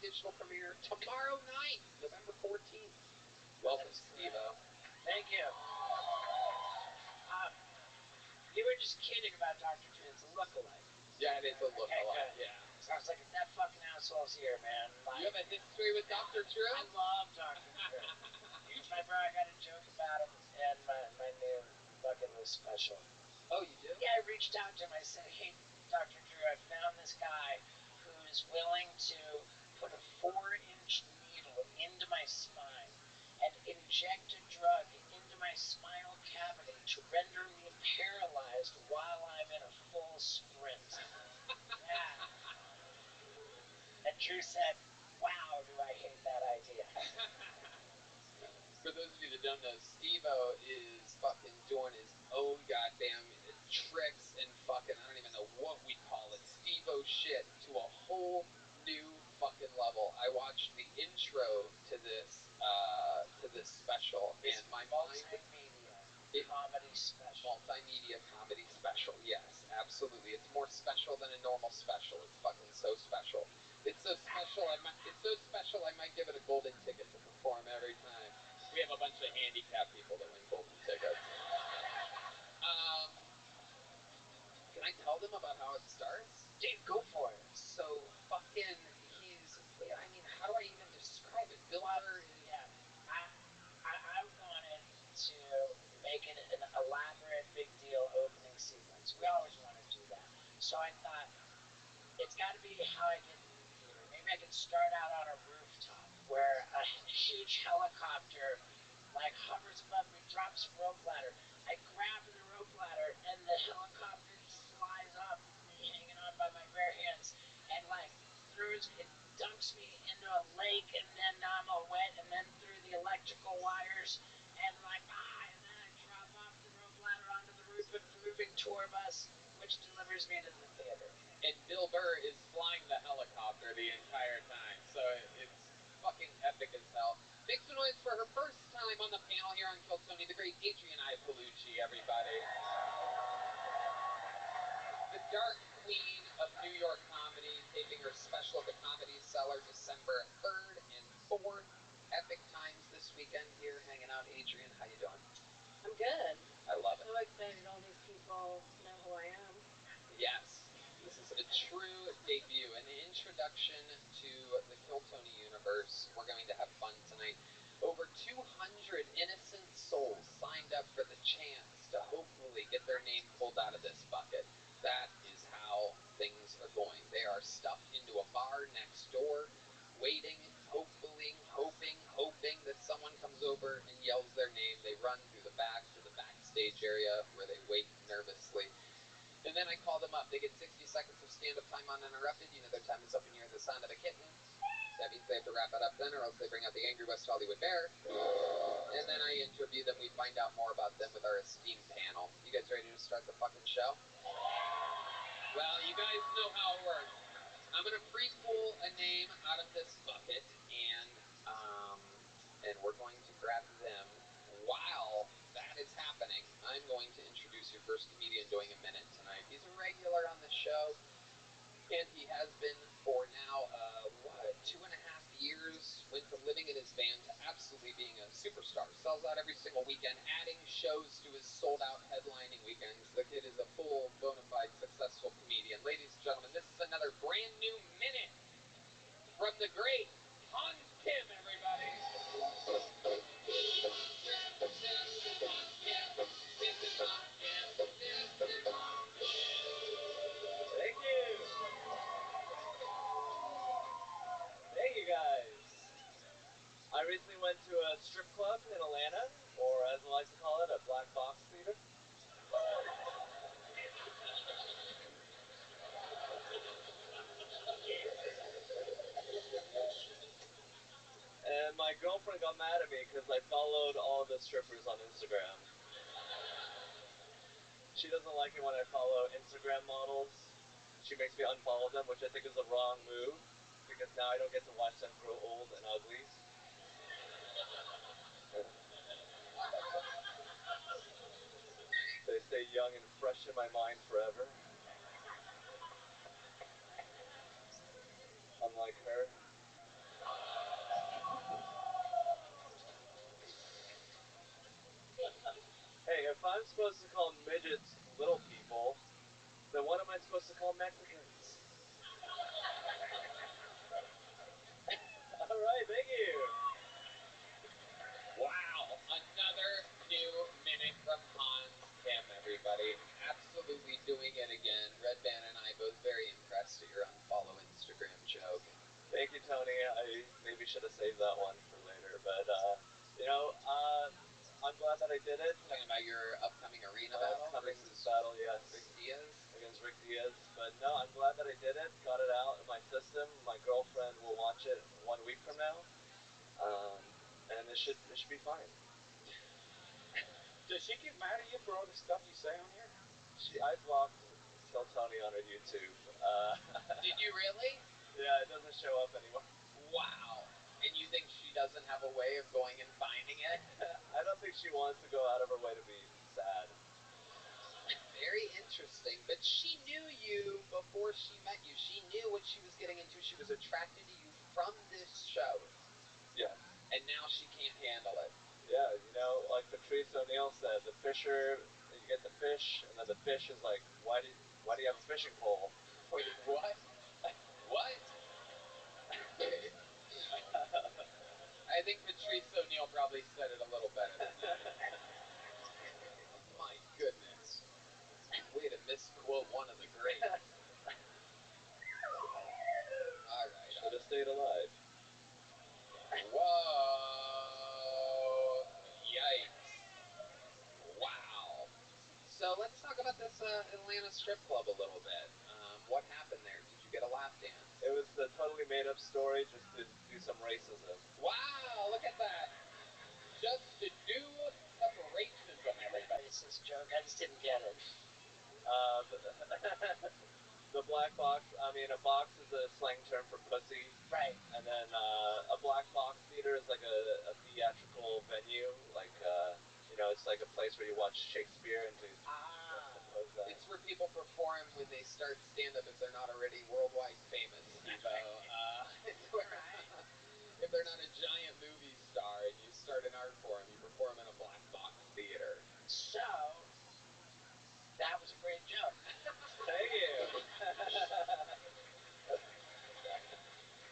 digital premiere tomorrow night, November 14th. Welcome, Steve-O. Thank you. You were just kidding about Dr. Drew. It's a look-alike. Yeah, it is a look-alike. Okay, Yeah. So I was like, if that fucking asshole's here, man. You have a history with Dr. Drew? I love Dr. Drew. My brother, I got a joke about him and my new bucket list special. Oh, you do? Yeah, I reached out to him. I said, hey, Dr. Drew, I found this guy who is willing to put a 4-inch needle into my spine and inject a drug into my spinal cavity to render me paralyzed while I'm in a full sprint. Yeah. And Drew said, wow, do I hate that idea. For those of you that don't know, Steve-O is fucking doing his own goddamn tricks and fucking, I don't even know what we call it, Steve-O shit to a whole new fucking level. I watched the intro to this special, and my mind... Multimedia comedy special, yes, absolutely. It's more special than a normal special. It's fucking so special. It's so special, I might give it a golden ticket to perform every time. We have a bunch of handicapped people that win golden tickets. Can I tell them about how it starts? Dude, go for it. So, fucking, how do I even describe it? Bill Burr is... Yeah, I wanted to make it an elaborate, big deal opening sequence. We always want to do that. So I thought, it's got to be how I get into the theater. Maybe I can start out on a rooftop where a huge helicopter hovers above me, drops a rope ladder. I grab the rope ladder and the helicopter just flies off with me hanging on by my bare hands and it dunks me into a lake, and then now I'm all wet, and then through the electrical wires and then I drop off the rope ladder onto the roof of the moving tour bus, which delivers me to the theater. And Bill Burr is flying the helicopter the entire time, so it's fucking epic as hell. Make some noise for her first time on the panel here on Kill Tony, the great Adrienne Iapolucci, everybody. The Dark Queen of New York comedy, taping her special at the Comedy Cellar December 3rd and 4th. Epic times this weekend here, hanging out. Adrienne, how you doing? I'm good. I love it. So excited all these people know who I am. Yes. This is a true debut, an introduction to the Kill Tony universe. We're going to have fun tonight. Over 200 innocent souls signed up for the chance to hopefully get their name pulled out of this bucket. That is how things are going. They are stuffed into a bar next door, waiting, hoping that someone comes over and yells their name. They run through the back to the backstage area where they wait nervously. And then I call them up. They get 60 seconds of stand-up time uninterrupted. You know their time is up and you hear the sound of a kitten. That means they have to wrap it up then, or else they bring out the angry West Hollywood bear. And then I interview them. We find out more about them with our esteemed panel. You guys ready to start the fucking show? Well, you guys know how it works. I'm going to pre-pull a name out of this bucket, and we're going to grab them. While that is happening, I'm going to introduce your first comedian doing a minute tonight. He's a regular on the show, and he has been for now, 2.5 years. Went from living in his van to absolutely being a superstar. Sells out every single weekend, adding shows to his sold-out headlining weekends. The kid is a full, bona fide, successful comedian. Ladies and gentlemen, this is another brand new minute from the great Hans Kim, everybody. Thank you. Thank you guys. I recently went to a strip club in Atlanta, or as I like to call it, a black box theater. And my girlfriend got mad at me because I followed all the strippers on Instagram. She doesn't like it when I follow Instagram models. She makes me unfollow them, which I think is the wrong move, because now I don't get to watch them grow old and ugly. They stay young and fresh in my mind forever. Unlike her. supposed to call midgets little people, then what am I supposed to call Mexicans? All right, thank you. Wow, another new minute from Hans Kim, everybody. Absolutely doing it again. Red Band and I both very impressed at your unfollow Instagram joke. Thank you, Tony. I maybe should have saved that one for later, but I'm glad that I did it. Talking about your upcoming arena battle versus battle, yes. Rick Diaz? Against Rick Diaz. But no, I'm glad that I did it. Got it out of my system. My girlfriend will watch it 1 week from now. And it should be fine. Does she get mad at you for all the stuff you say on here? I blocked Kill Tony on her YouTube. Did you really? Yeah, it doesn't show up anymore. Wow. And you think she doesn't have a way of going and finding it? I don't think she wants to go out of her way to be sad. Very interesting. But she knew you before she met you. She knew what she was getting into. She was attracted to you from this show. Yes. And now she can't handle it. Yeah, like Patrice O'Neill said, the fisher, you get the fish, and then the fish is like, why do you have a fishing pole? Wait, what? What? I think Patrice O'Neill probably said it a little better than that. My goodness. Way to misquote one of the greats. All right. Should have stayed alive. Whoa. Yikes. Wow. So let's talk about this Atlanta strip club a little bit. What happened there? Did you get a lap dance? It was a totally made up story just to do some racism. Wow, look at that. Just to do some racism, everybody. Racist joke. I just didn't get it. The black box, a box is a slang term for pussy. Right. And then a black box theater is like a theatrical venue. Like, it's like a place where you watch Shakespeare and to juxtapose that. It's where people perform when they start stand-up if they're not already worldwide famous, Steve-O. If they're not a giant movie star and you start an art form, you perform in a black box theater. So, that was a great joke. Thank you.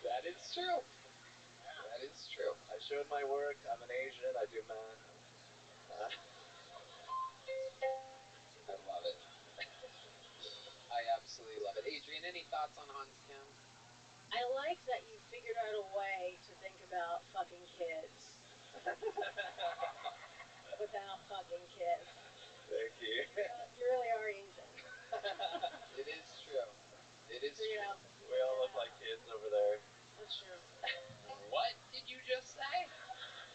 That is true. That is true. I showed my work. I'm an Asian. I do math. I love it. I absolutely love it. Adrian, any thoughts on Hans Kim? I like that you figured out a way to think about fucking kids without fucking kids. Thank you. You really are Asian. It is true. It is true. We all look like kids over there. That's true. What did you just say?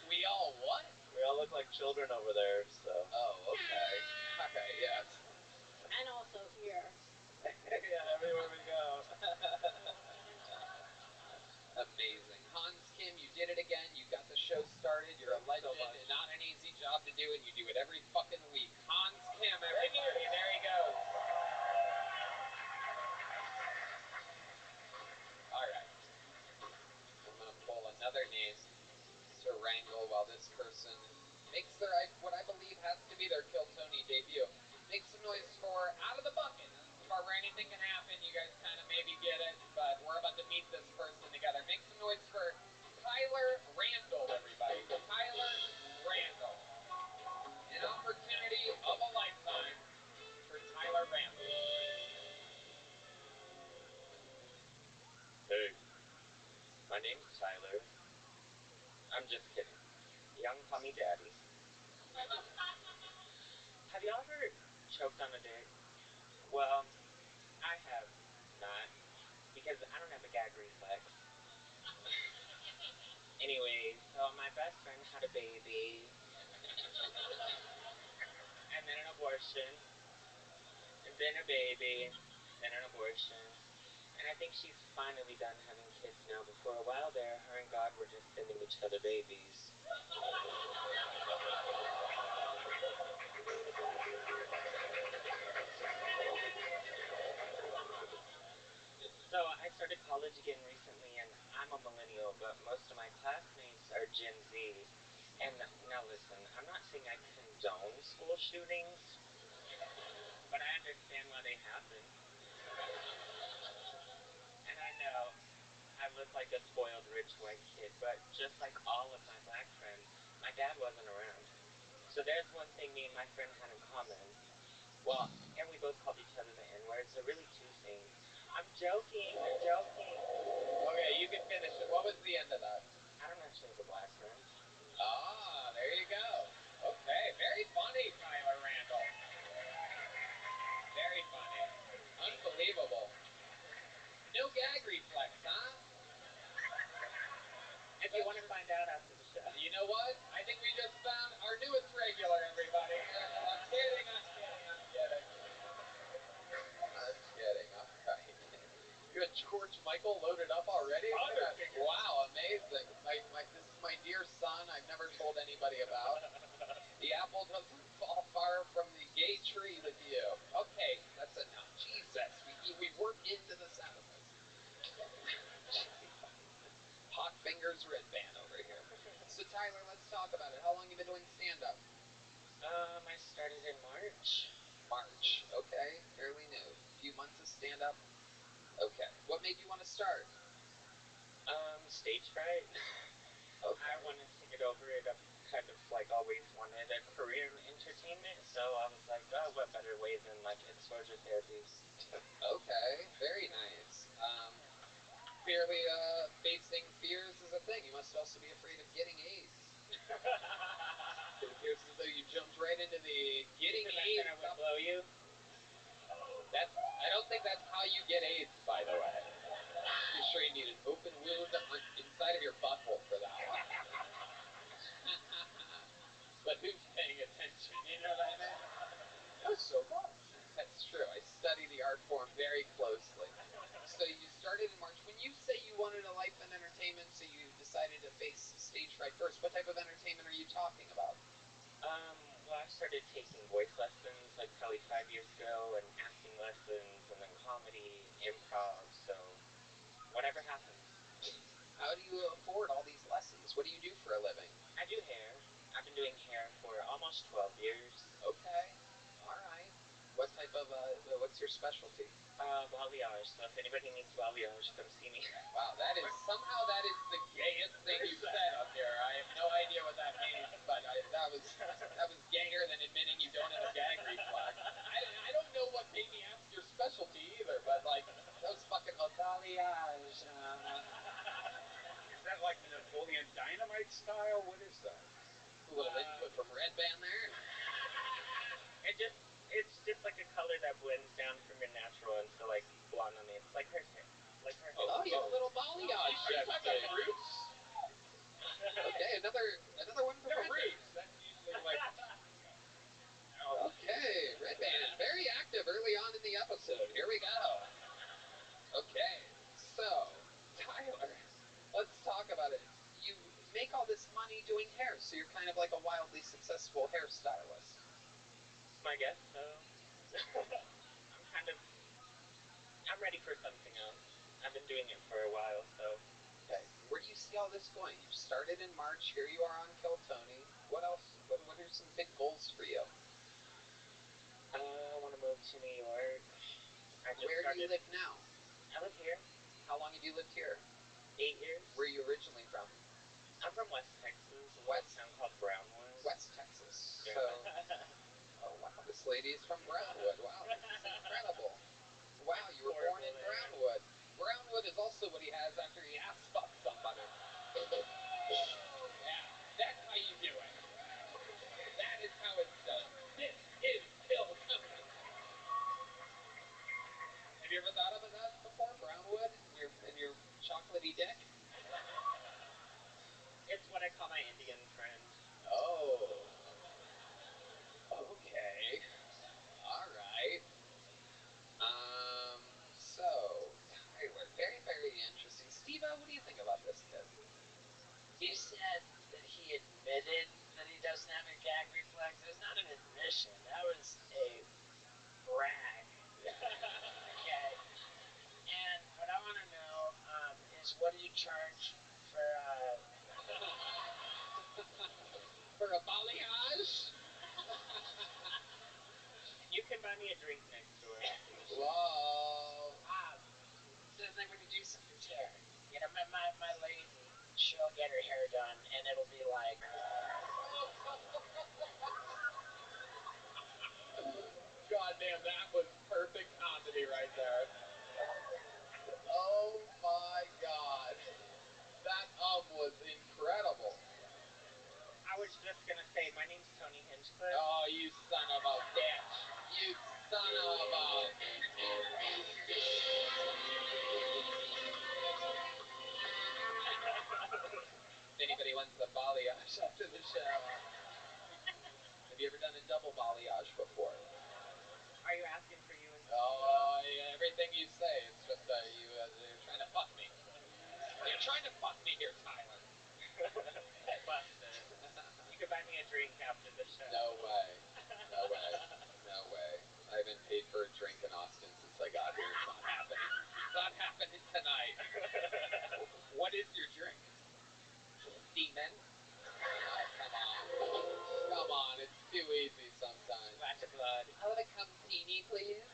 We all what? We all look like children over there, so. Oh, okay. All right, yes. And also here. Yeah, everywhere we go. Amazing. Hans Kim, you did it again. You got the show started. You're a legend. So not an easy job to do, and you do it every fucking week. Hans Kim, everybody. There he goes. All right. I'm going to pull another name to wrangle while this person makes their, what I believe has to be their Kill Tony debut. Make some noise for Out of the Bucket. This is the part where anything can happen. You guys kind of maybe get it, but we're about to meet this person together. Make some noise for Tyler Randall, everybody. Tyler Randall. An opportunity of a lifetime for Tyler Randall. Hey, my name's Tyler. I'm just kidding. Young Tommy Daddy. Have you ever choked on a dick? Well, I have not, because I don't have a gag reflex. Anyway, so my best friend had a baby, and then an abortion, and then a baby, then an abortion. And I think she's finally done having kids now, but for a while there, her and God were just sending each other babies. So I started college again recently, and I'm a millennial, but most of my classmates are Gen Z. And now listen, I'm not saying I condone school shootings, but I understand why they happen. And I know I look like a spoiled rich white kid, but just like all of my black friends, my dad wasn't around. So there's one thing me and my friend had in common. Well, and we both called each other the N-word, so really two things. I'm joking. Okay, you can finish it. What was the end of that? I don't actually have a black friend. Ah, there you go. Okay, very funny, Tyler Randall. Very funny. Unbelievable. No gag reflex, huh? If you want to find out after the show. You know what? I think we just found our newest regular, everybody. I'm kidding. All right. You had George Michael loaded up already? Wow, amazing. This is my dear son I've never told anybody about. The apple doesn't fall far from the gay tree with you. Okay, that's enough. Jesus, we work into the sounds. Hot fingers red band over here. So Tyler, let's talk about it. How long have you been doing stand-up? I started in March. March, okay, fairly new. A few months of stand-up. Okay, what made you want to start? Stage fright. Okay. I wanted to get over it. I've kind of like always wanted a career in entertainment, so I was like, oh, what better way than like exposure therapy? Okay, very nice. Clearly, facing fears is a thing. You must also be afraid of getting AIDS. It appears as though you jumped right into the getting AIDS. I would blow you. I don't think that's how you get AIDS, by the way. You're sure you need an open wound inside of your butthole for that one. But who's paying attention? You know what I mean? That's so much. That's true. I study the art form very closely. So you started in March. When you say you wanted a life in entertainment, so you decided to face stage fright first, what type of entertainment are you talking about? Well, I started taking voice lessons like probably 5 years ago, and acting lessons, and then comedy, improv, so whatever happens. How do you afford all these lessons? What do you do for a living? I do hair. I've been doing hair for almost 12 years. Okay. All right. What type of, what's your specialty? Balayage. So if anybody needs balayage, come see me. Wow, that is the gayest thing you've said up here. I have no idea what that means, but that was gayer than admitting you don't have a gag reflex. I don't know what made me ask your specialty either, but like, that was fucking balayage. Is that like the Napoleon Dynamite style? What is that? A little input from Red Band there. It's just like a color that blends down from your natural into like blonde on the end. Like her hair. Oh, you have a little balayage. Are you talking about Roots? Okay, another one from Roots. That's usually like. Okay, Red Band, very active early on in the episode. Here we go. Okay, so, Tyler, let's talk about it. You make all this money doing hair, so you're kind of like a wildly successful hairstylist. I guess so. I'm ready for something else. I've been doing it for a while, so. Okay, where do you see all this going? You started in March, here you are on Kill Tony. What else? What are some big goals for you? I want to move to New York. Where do you live now? I live here. How long have you lived here? 8 years. Where are you originally from? I'm from West Texas, a little town called Brownwood. West Texas. Yeah. So, oh wow, this lady is from Brownwood. Wow, this is incredible. Wow, you were born in Brownwood. Brownwood is also what he has after he ass fucks somebody. Yeah, that's how you do it. That is how it's done. This is Kill Tony. Have you ever thought about that before? Brownwood and your chocolatey dick? It's what I call my Indian friend. Oh. Okay. All right. So, Tyler, very, very interesting. Steve-O, what do you think about this kid? You said that he admitted that he doesn't have a gag reflex. It was not an admission. That was a brag. Okay. And what I want to know is what do you charge for for a balayage? You can buy me a drink next door after the show. Whoa. Says they want to do something to her. You know, my lady, she'll get her hair done, and it'll be like... God damn, that was perfect comedy right there. Oh my God. That was incredible. I was just gonna say, my name's Tony Hinchcliffe. Oh, you son of a bitch. You son of a... If anybody wants a balayage after the show, have you ever done a double balayage before? Are you asking for you and... Oh, yeah, everything you say, it's just you're trying to fuck me. You're trying to fuck me here, Tyler. Busted. You could buy me a drink after the show. No way. No way. No way. I haven't paid for a drink in Austin since I got here. It's not happening. It's not happening tonight. What is your drink? Semen? Oh, come on. Come on. It's too easy sometimes. Splash of blood. I'll have a Campini, please.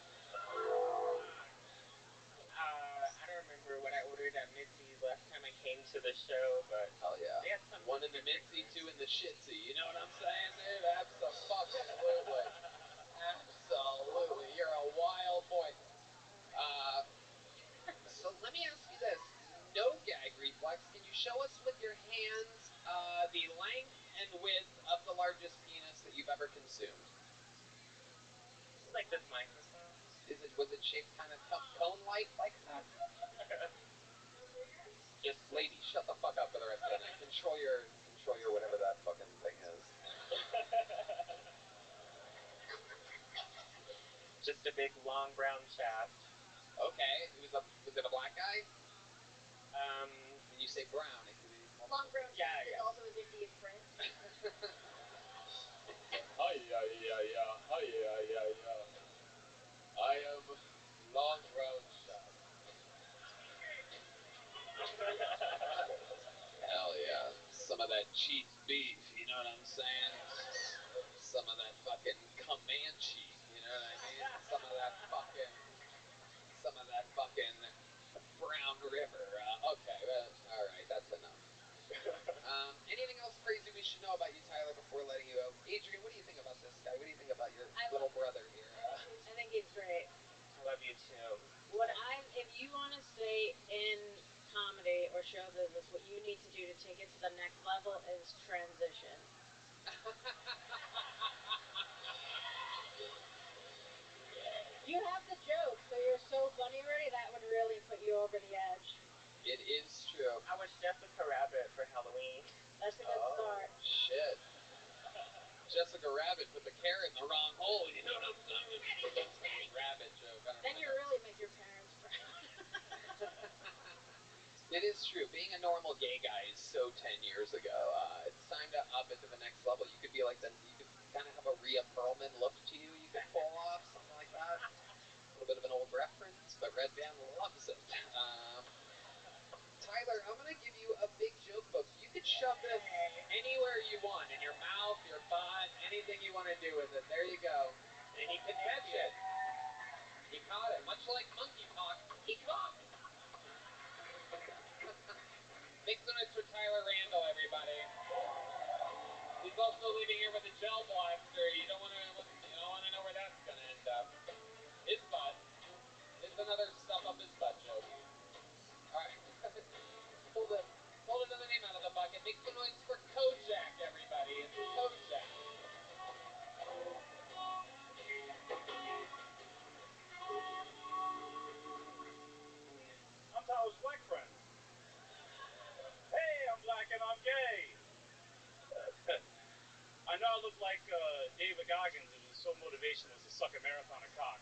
I don't remember what I ordered at Mitzi's last time I came to the show, but... Hell yeah. They had some one in the Mitzi, two in the Shitsy. You know what I'm saying, dude? Absolutely. Absolutely. You're a wild boy. So let me ask you this. No gag reflex. Can you show us with your hands the length and width of the largest penis that you've ever consumed? Just like this microphone. Was it shaped kind of cone-like like that? Just lady, shut the fuck up for the rest of the night. Control your whatever that fucking thing is. Just a big long brown shaft. Okay, was it a black guy? When you say brown, it could be Long brown shaft is yeah. also his Indian friend. I am long brown shaft. Hell yeah. Some of that cheap beef, you know what I'm saying? Some of that fucking Comanche, you know what I mean? Some of that fucking Brown River. Okay, alright, that's enough. Anything else crazy we should know about you, Tyler, before letting you go? Adrian, what do you think about this guy? What do you think about your little brother here? I think he's great. I love you too. If you want to stay in comedy or show business, what you need to do to take it to the next level is transition. You have the joke, so you're so funny already, that would really put you over the edge. It is true. I was Jessica Rabbit for Halloween. That's a good start. Shit. Jessica Rabbit put the carrot in the wrong hole, you know what I'm saying? Rabbit joke. Then you really make your parents proud. It is true. Being a normal gay guy is so 10 years ago. It's time to up it to the next level. You could be like you could kind of have a Rhea Perlman look to you. You could pull off something like that. A little bit of an old reference, but Red Band loves it. Tyler, I'm going to give you a big joke book. You could shove this anywhere you want, in your mouth, your butt, anything you want to do with it. There you go. And he can catch it. He caught it. Much like monkeypox, he caught it. Make some noise for Tyler Randall, everybody. He's also leaving here with a gel blaster. You don't want to know where that's going to end up. His butt. It's another stuff up his butt joke. All right. Pull another name out of the bucket. Make some noise for Kojak, everybody. It's Kojak. I'm Tyler's black friend. Hey, I'm black and I'm gay. I know I look like David Goggins if his sole motivation was to suck a marathon of cock.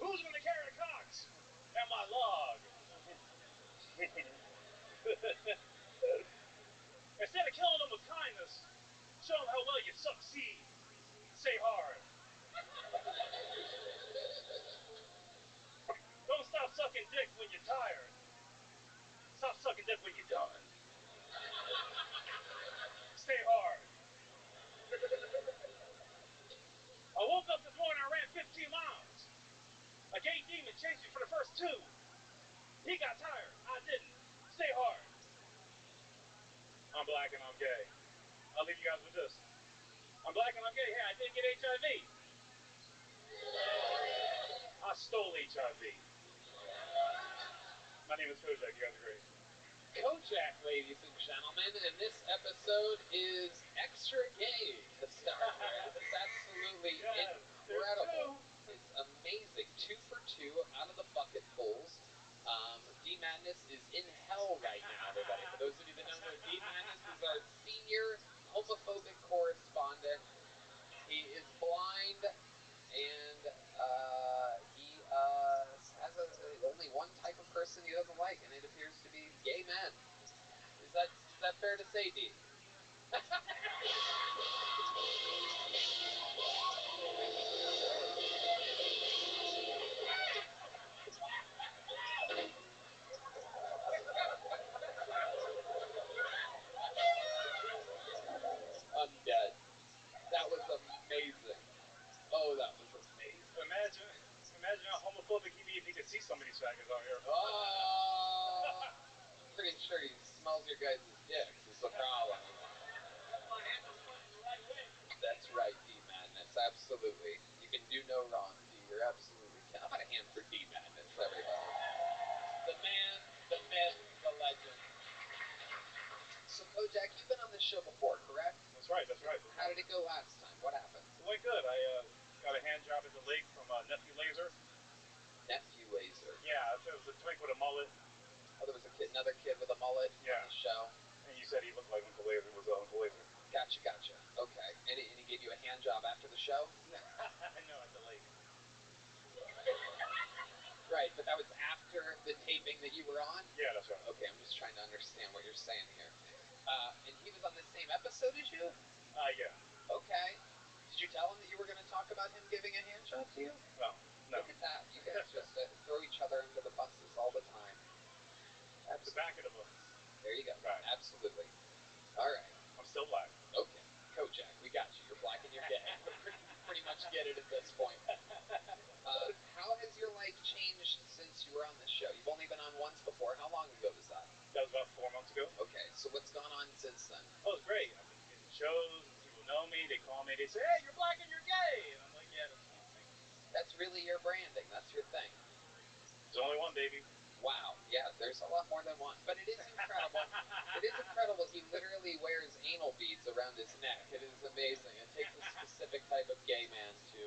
Who's going to carry the cocks? And my log. Instead of killing them with kindness, show them how well you succeed. Say hard. Don't stop sucking dick when you're tired. Stop sucking dick when you're done. Stay hard. I woke up this morning, I ran Green Demon chased me for the first 2. He got tired. I didn't. Stay hard. I'm black and I'm gay. I'll leave you guys with this. I'm black and I'm gay. Hey, I didn't get HIV. I stole HIV. My name is Kojak. You guys are great. Kojak, ladies and gentlemen, and this episode is extra gay to start with. It's absolutely incredible. It's amazing. 2 for 2 out of the bucket pulls. D-Madness is in hell right now, everybody. For those of you that don't know, D-Madness is our senior homophobic correspondent. He is blind, and he has only one type of person he doesn't like, and it appears to be gay men. Is that fair to say, D? I'm dead. That was amazing. Oh, that was amazing. Imagine how homophobic he'd be if he could see some of these faggots out here. Oh, pretty sure he smells your guys' dicks is the problem. That's right, D-Madness. Absolutely. You can do no wrong, D. You're absolutely... How about a hand for D-Madness, everybody? The man, the myth, the legend. So, Kojak, you've been on this show before, correct? That's right. How did it go last time? What happened? It went good. I got a hand job at the lake from Nephew Laser. Nephew Laser? Yeah, it was a twink with a mullet. Oh, there was another kid with a mullet on the show? And you said he looked like Uncle Laser. Was Uncle Laser? Gotcha. Okay. And he gave you a hand job after the show? No, at the lake. Right, but that was after the taping that you were on? Yeah, that's right. Okay, I'm just trying to understand what you're saying here. And he was on the same episode as you? Yeah. Okay. Did you tell him that you were going to talk about him giving a hand job to you? No. Look at that. You guys just throw each other under the buses all the time. The back of the bus. There you go. Right. Absolutely. All right. I'm still black. Okay. Kojak, we got you. You're black and you're gay. We pretty much get it at this point. How has your life changed since you were on this show? You've only been on once before. How long ago was that? That was about 4 months ago. Okay, so what's gone on since then? Oh, it's great. I've been getting shows, and people know me. They call me. They say, hey, you're black and you're gay. And I'm like, yeah, that's one thing. That's really your branding. That's your thing. There's only one, baby. Wow. Yeah, there's a lot more than one. But it is incredible. It is incredible. He literally wears anal beads around his neck. It is amazing. It takes a specific type of gay man to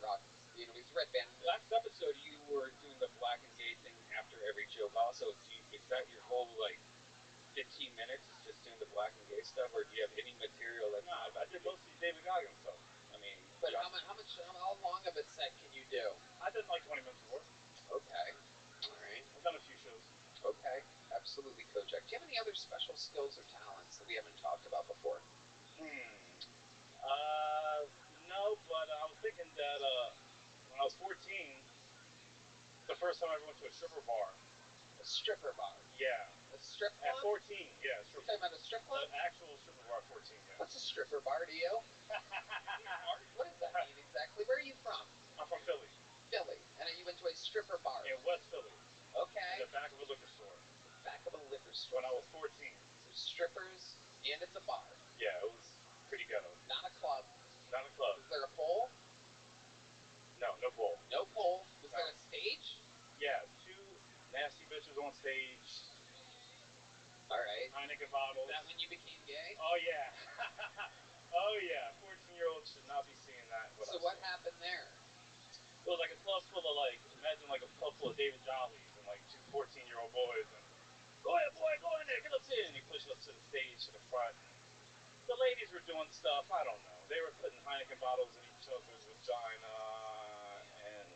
rock. You know, he's red band. Last episode, you were doing the black and gay thing after every joke. Also, is that your whole 15 minutes? Is just doing the black and gay stuff, or do you have any material that's not? I did mostly David Goggins stuff. I mean, but how long of a set can you do? I did like 20 minutes before. Okay. All right. I've done a few shows. Okay. Absolutely, Kojak. Do you have any other special skills or talents that we haven't talked about before? No, but I was thinking that when I was 14, the first time I ever went to a stripper bar. A stripper bar? Yeah. A strip club? At 14, yeah. You're talking about a strip club? An actual stripper bar at 14, yeah. What's a stripper bar to you? What does that mean exactly? Where are you from? I'm from Philly. Philly. And you went to a stripper bar? In West Philly. Okay. In the back of a liquor store. Back of a liquor store? When I was 14. So strippers, and it's a bar? Yeah, it was pretty ghetto. Not a club? Not a club. Was there a pole? No pole. No pole. Was there a stage? Yeah, 2 nasty bitches on stage. All right. Heineken bottles. Is that when you became gay? Oh, yeah. Oh, yeah. 14-year-olds should not be seeing that. So what happened there? It was like a club full of, imagine like a club full of David Jollies and 2 14-year-old boys. And, go ahead, boy, go in there, get up here. And he pushed us to the stage, to the front. The ladies were doing stuff, I don't know. They were putting Heineken bottles in each other's vagina, and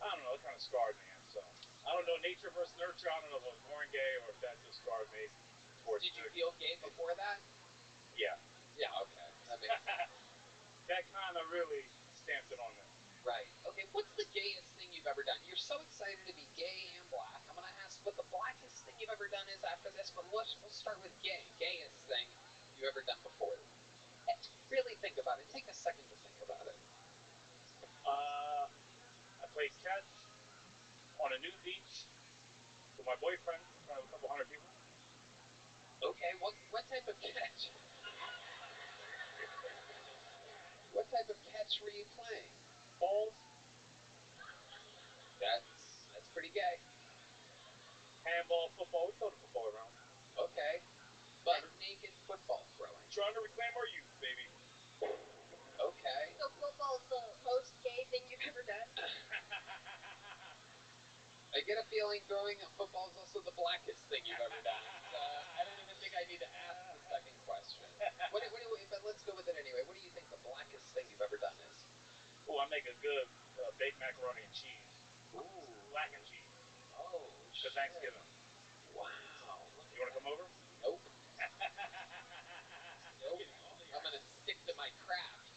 I don't know, it kind of scarred me. So, I don't know, nature versus nurture, I don't know if I was born gay or if that just scarred me. Did you feel gay before that? Yeah. Yeah, okay. That makes sense. That kind of really stamped it on me. Right. Okay, what's the gayest thing you've ever done? You're so excited to be gay and black. I'm going to ask what the blackest thing you've ever done is after this, but we'll start with gay. Gayest thing you ever done before. Really think about it. Take a second to think about it. I played catch on a nude beach with my boyfriend in front of a couple hundred people. Okay, what type of catch? What type of catch were you playing? Balls. That's pretty gay. Handball, football. We throw the football around. Okay. Butt naked football throwing. Trying to reclaim our youth, baby. Okay. So football's the most gay thing you've ever done? I get a feeling throwing a football is also the blackest thing you've ever done. I don't even think I need to ask the second question. But let's go with it anyway. What do you think the blackest thing you've ever done is? Oh, I make a good baked macaroni and cheese. Ooh. Black and cheese. Oh, for Thanksgiving. Wow. You want to come over? Nope. Nope. I'm going to stick to my craft.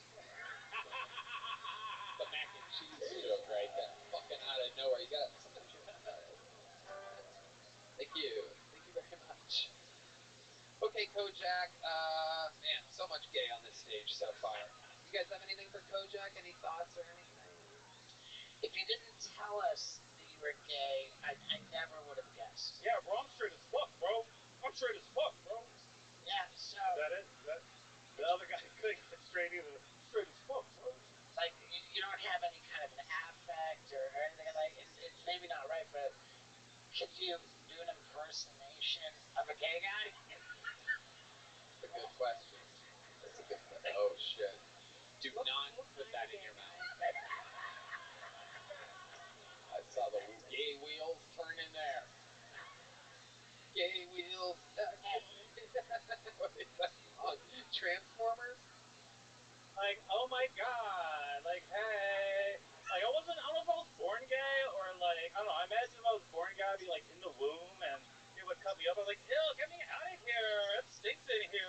The mac and cheese joke right there. Fucking out of nowhere. You got somebody. Thank you. Thank you very much. Okay, Kojak. Man, so much gay on this stage so far. You guys have anything for Kojak? Any thoughts or anything? If you didn't tell us that you were gay, I never would have guessed. Yeah, bro, I'm straight as fuck, bro. I'm straight as fuck, bro. Yeah, so... Is that it? Is that... The other guy couldn't get straight either. Straight as fuck, bro. Like, you don't have any kind of an affect or anything like... It's maybe not right, but... Could you do an impersonation of a gay guy? That's a good question. That's a good question. Oh, shit. Do not put that in your mouth. I saw the gay wheels turn in there. Gay wheels. What is that song? Transformers? Like, oh my god. Like, hey. Like, I don't know if I was born gay or like, I don't know. I imagine if I was born gay, I'd be like in the womb and it would cut me up. I was like, ew, get me out of here. It stinks in here.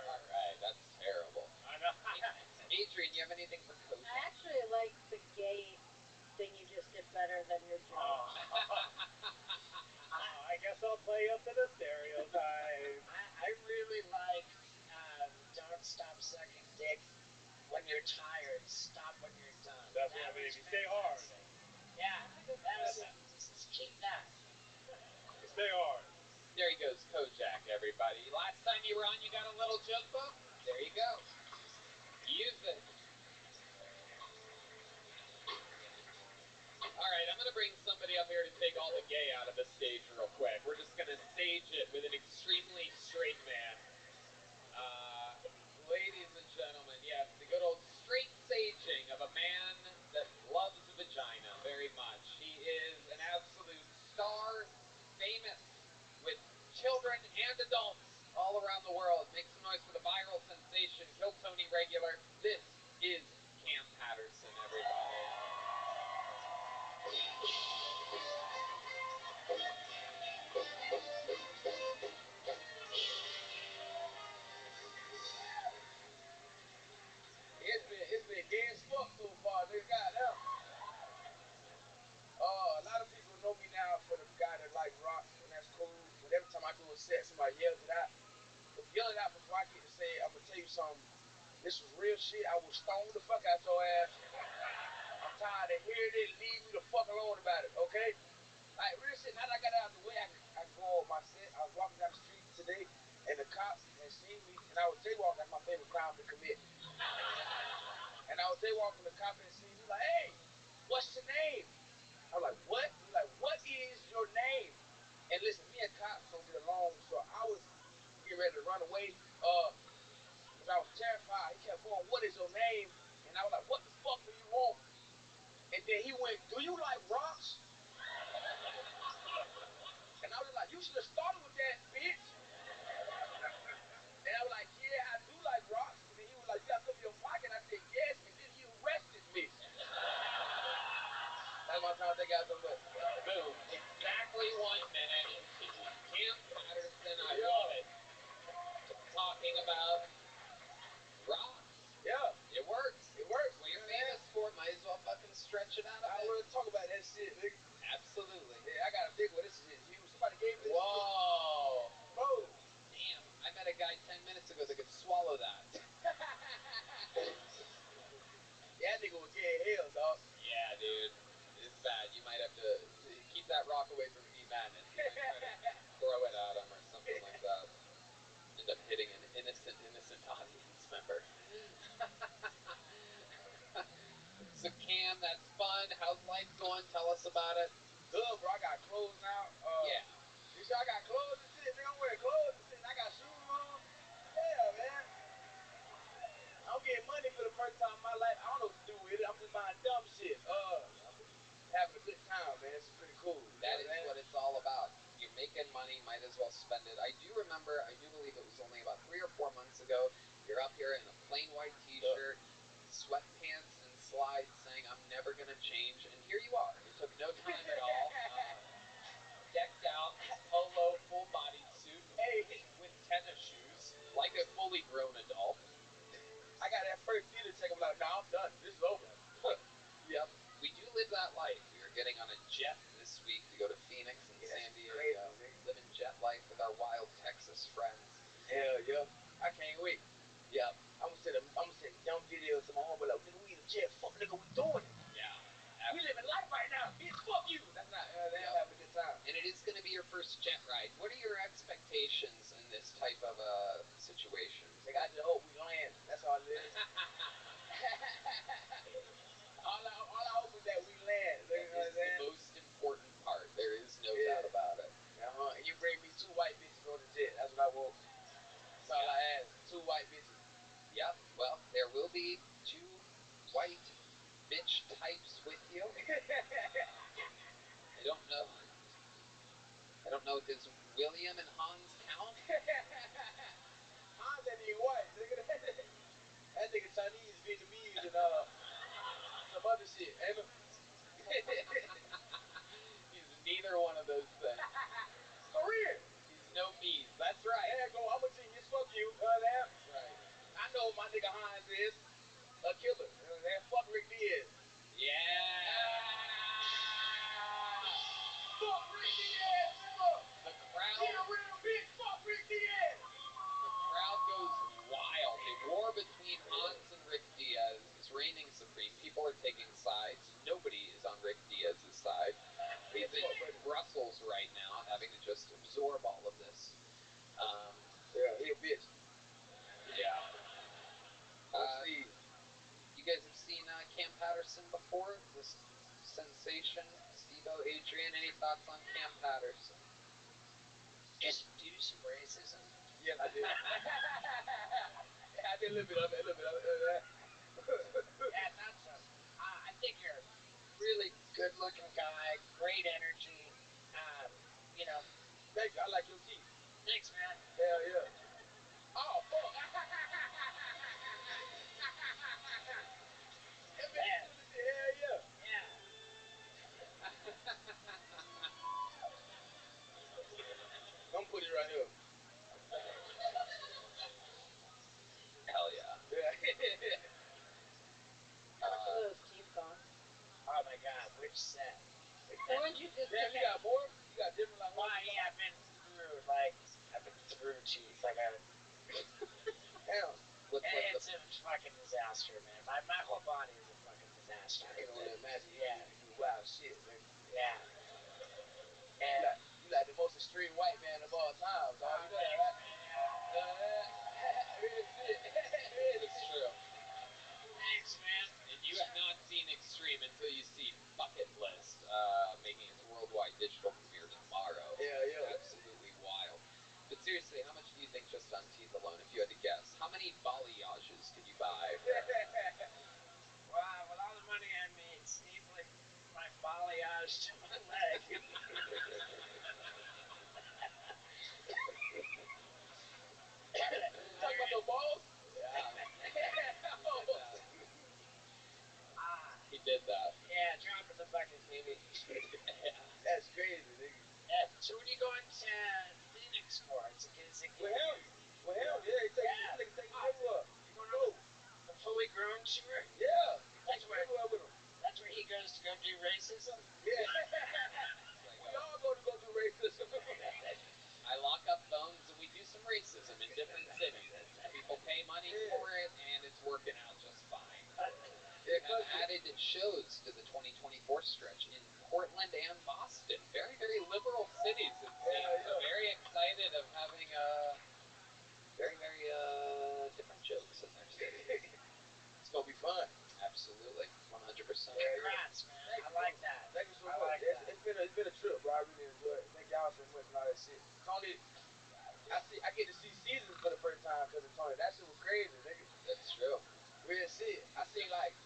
Alright, that's terrible. I know. Adrian, you have anything for Kojak? I actually like the gay thing you just did better than your joke. I guess I'll play up to the stereotype. I really liked don't stop sucking dick when you're tired. Stop when you're done. That's right, baby. Stay hard. Yeah, that was just keep that. Stay hard. There he goes, Kojak, everybody. Last time you were on, you got a little joke book? There you go. Use it. Alright, I'm going to bring somebody up here to take all the gay out of the stage real quick. We're just going to stage it with an extremely straight man. Ladies and gentlemen, yes, the good old straight saging of a man that loves vagina very much. He is an absolute star, famous with children and adults all around the world. Make some noise for the viral sensation, Kill Tony regular. This is Cam Patterson, everybody. It's been gay as fuck so far, nigga. Goddamn. A lot of people know me now for the guy that like rocks, and that's cool. But every time I do a set, somebody yells it out. But yell it out before I get to say it, I'm gonna tell you something. This was real shit. I will stone the fuck out your ass. I'm tired of hearing it. Leave me the fuck alone about it, okay? Like, real shit, now that I got out of the way, I can go on my set. I was walking down the street today, and the cops had seen me, and I was jaywalking. That's my favorite crime to commit. And I was jaywalking, the cop had seen me, like, hey, what's your name? I was like, what? He's like, what is your name? And listen, me and cops don't get along, so I was getting ready to run away, because I was terrified. He kept going, what is your name? And I was like, what the fuck do you want? And then he went, do you like rocks? And I was like, you should have started with that, bitch. And I was like, yeah, I do like rocks. And then he was like, you got something in your pocket? I said, yes. And then he arrested me. That's my time to take out some butt. Boom. Exactly 1 minute. Cam Patterson, I love it. Talking about rocks. Yeah. It works. It works. What you're famous for, might as well fucking stretch it out a bit. I want to talk about that shit, nigga. Absolutely. Yeah, I got a big one. This is huge. Somebody gave me this. Whoa. Bro. Damn. I met a guy 10 minutes ago that could swallow that. Yeah, that nigga was gay as hell, dog. Yeah, dude. It's bad. You might have to... away from He-Man and He-Man try to throw it at him or something like that. End up hitting an innocent audience member. So Cam, that's fun. How's life going? Tell us about it. Good, bro. I got clothes now. Yeah. You see, I got clothes and shit. Nigga, I'm wearing clothes and shit. And I got shoes on. Yeah, man. I'm getting money for the first time in my life. I don't know what to do with it. I'm just buying dumb shit. I'm having a good time, man. It's pretty cool. That is what it's all about. You're making money, might as well spend it. I do believe it was only about 3 or 4 months ago, you're up here in a plain white t-shirt, sweatpants and slides saying, I'm never going to change, and here you are. It took no time at all. Decked out, polo, full body suit, with tennis shoes, like a fully grown adult. I got that first theater check. I'm like, nah, I'm done. This is over. Yep. We do live that life. We are getting on a jet this week to go to Phoenix and San Diego. Crazy, living jet life with our wild Texas friends. Hell yeah. I can't wait. Yep. I'm gonna send dumb videos to my homeboy like, nigga, we in the jet. Fuck, nigga, we doing it. Yeah. We living life right now. Bitch, fuck you. That's not, they're having a good time. And it is going to be your first jet ride. What are your expectations in this type of situation? Nigga, I just hope we land. That's all it is. all I hope is that we land. That is the most important part. There is no doubt about it. And you bring me 2 white bitches on the jet. That's what I want. That's all I ask. 2 white bitches. Yep. Well, there will be 2 white bitch types with you. I don't know. Does William and Hans count? Hans ain't even white. That nigga Chinese, Vietnamese, and some other shit. Ain't it? He's neither one of those things. Korean. He's no me's. That's right. There you go. I'm a genius. Fuck you. That's right. I know my nigga Hans is a killer. Fuck Rick Diaz. Yeah. Fuck Rick Diaz, nigga. The crowd. He a real bitch. Fuck Rick Diaz. The crowd goes wild. A war between Hans and Rick Diaz is reigning supreme. People are taking sides. Nobody is on Rick Diaz's side. He's in Brussels right now, having to just absorb all of this. Yeah, he a bitch. Yeah. You guys have seen Cam Patterson before? This sensation, Steve-O, Adrian. Any thoughts on Cam Patterson? Just do some racism. Yes, I did. I did a little bit of it. Yeah, not so. I think you're a really good-looking guy, great energy. You know. Thank you. I like your teeth. Thanks, man. Hell yeah. Oh, fuck. Man. Hell yeah. Yeah. I'm putting it right here. Hell yeah. How much are those teeth cost? Oh my God, which set? The ones you just Damn, you got more? You got different like Why? Yeah, I've been through teeth. Like damn. It's a fucking disaster, man. My whole body is a fucking disaster. I can only imagine Yeah. you do wild shit, man. Yeah. And you like the most extreme white man of all time, dog. You know that, right? Real shit. It's true. Thanks, man. And you have not seen Extreme until you see Bucket List making its worldwide digital premiere tomorrow. Yeah. Absolutely wild. But seriously, how much do you think just on teeth alone, if you had to guess? How many balayages could you buy? Wow, with all the money I made, stapling my balayage to my leg. Talk about the balls? Yeah. He did that. Yeah, dropping the bucket, baby. Yeah. That's crazy, nigga. Yeah. So what are you going to Phoenix for? It's a Well, hell yeah. He takes me everywhere. You going on the fully grown tour? Yeah. He takes me everywhere with him. That's where he goes to go do racism? Yeah. We all go do racism. I lock up phones and we do some racism in different cities. People pay money for it and it's working out just fine. We have added shows to the 2024 stretch in Portland and Boston. Very, very it's been a trip, bro. I really enjoyed it. Thank y'all so much and all that shit. Tony, I get to see seasons for the first time because of Tony. That shit was crazy, nigga. That's true. Real shit. I seen like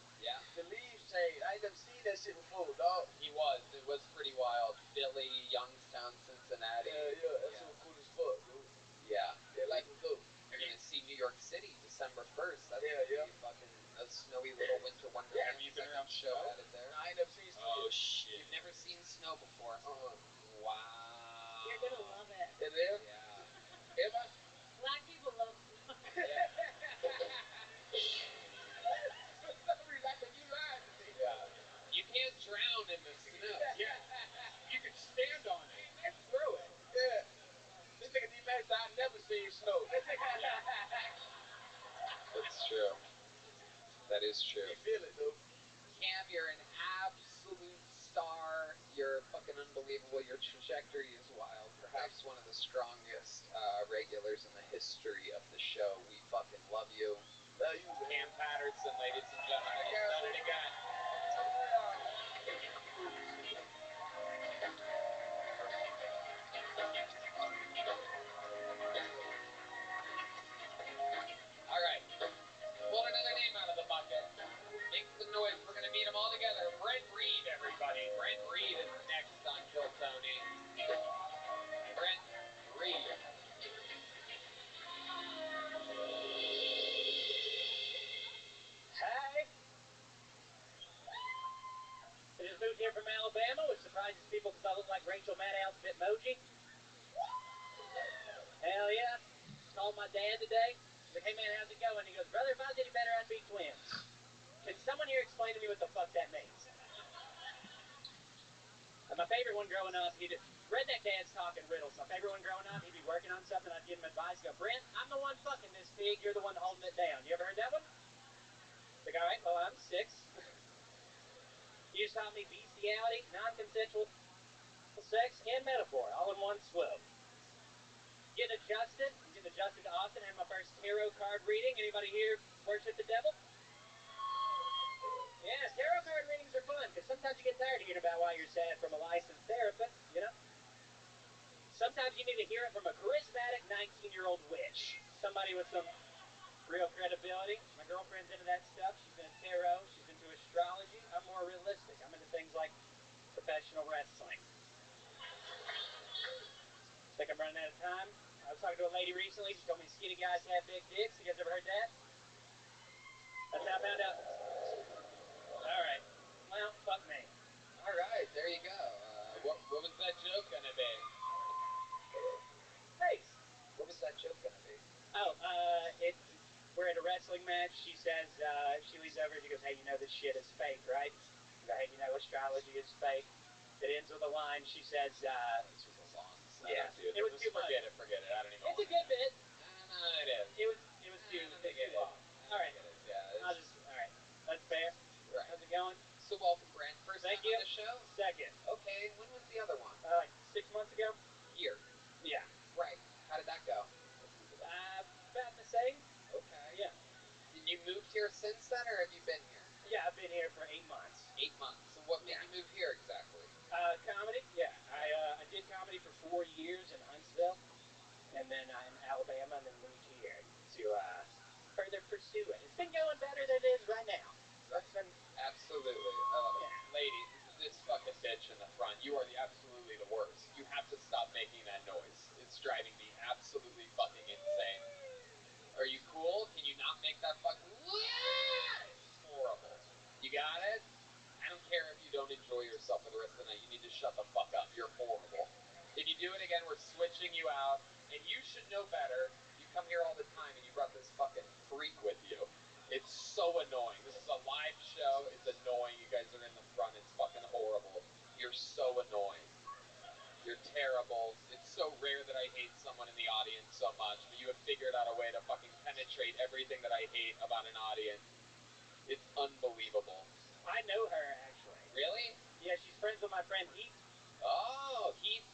the leaves change. I ain't never seen that shit before, dog. It was pretty wild. Philly, Youngstown, Cincinnati. Yeah. That shit was cool as fuck, dude. Yeah. Yeah, life was dope. You're gonna see New York City December 1st. That's Yeah, gonna be fucking a snowy little winter wonderland. Have you been around show snow? at it there. No, I ain't never seen snow. Oh shit. You've never seen snow before? Wow. You're gonna love it. It is? Yeah. Am I? Black people love snow. For some reason, I think you lied to me. Yeah. You can't drown in the snow. Yeah. You can stand on it and throw it. Yeah. This nigga D-Max, I never seen snow. That's true. That is true. You feel it, though. Cam, you're an absolute star. You're fucking unbelievable. Your trajectory is wild. Perhaps one of the strongest regulars in the history of the show. We fucking love you. Love you, man. Cam Patterson, ladies and gentlemen. He's done it again. All right. Pull another name out of the bucket. Make some noise. We're going to meet them all together. Brent Reed, everybody. Brent Reed is next on Kill Tony. Brent Reed. Hi. I just moved here from Alabama, which surprises people because I look like Rachel Maddow's Bitmoji. Hell yeah. Called my dad today. He's like, hey man, how's it going? He goes, brother, if I was any better, I'd be twins. Can someone here explain to me what the fuck that means? And my favorite one growing up, redneck dad's talking riddles. My favorite one growing up, he'd be working on something, I'd give him advice, go, Brent, I'm the one fucking this pig, you're the one holding it down. You ever heard that one? Like, all right, well, I'm 6. He just taught me bestiality, non-consensual sex, and metaphor, all in one swoop. Getting adjusted to Austin, had my first tarot card reading. Anybody here worship the devil? Yes, tarot card readings are fun, because sometimes you get tired of hearing about why you're sad from a licensed therapist, you know? Sometimes you need to hear it from a charismatic 19-year-old witch. Somebody with some real credibility. My girlfriend's into that stuff. She's into tarot. She's into astrology. I'm more realistic. I'm into things like professional wrestling. I think I'm running out of time. I was talking to a lady recently. She told me skinny guys have big dicks. You guys ever heard that? That's how I found out. All right. Well, fuck me. All right, there you go. What was that joke gonna be? Thanks. What was that joke gonna be? Oh, we're at a wrestling match. She says, she leans over and she goes, hey, you know this shit is fake, right? I go, hey, you know astrology is fake. It ends with a line. She says, this was a long setup, yeah, dude. it was too much. Forget it. I don't even It's a good bit. No, it is. It was too long. All right. Yeah, all right. That's fair. Right. How's it going? So welcome, Brent. First Thank time you. on the show? Second. Okay, when was the other one? Like 6 months ago. Here. Yeah. Right. How did that go? About the same. Okay. Yeah. And you moved here since then, or have you been here? Yeah, I've been here for 8 months. 8 months. So what made you move here exactly? Comedy. Yeah. I did comedy for 4 years in Huntsville, and then in Alabama, and then moved here to further pursue it. It's been going better than it is right now. That's been absolutely. I love it. Yeah. Lady, this fucking bitch in the front, you are absolutely the worst. You have to stop making that noise. It's driving me absolutely fucking insane. Are you cool? Can you not make that fucking... It's horrible. You got it? I don't care if you don't enjoy yourself for the rest of the night. You need to shut the fuck up. You're horrible. If you do it again, we're switching you out. And you should know better. You come here all the time and you brought this fucking freak with you. It's so annoying. This is a live show. It's annoying. You guys are in the front. It's fucking horrible. You're so annoying. You're terrible. It's so rare that I hate someone in the audience so much, but you have figured out a way to fucking penetrate everything that I hate about an audience. It's unbelievable. I know her, actually. Really? Yeah, she's friends with my friend Heath. Oh, Heath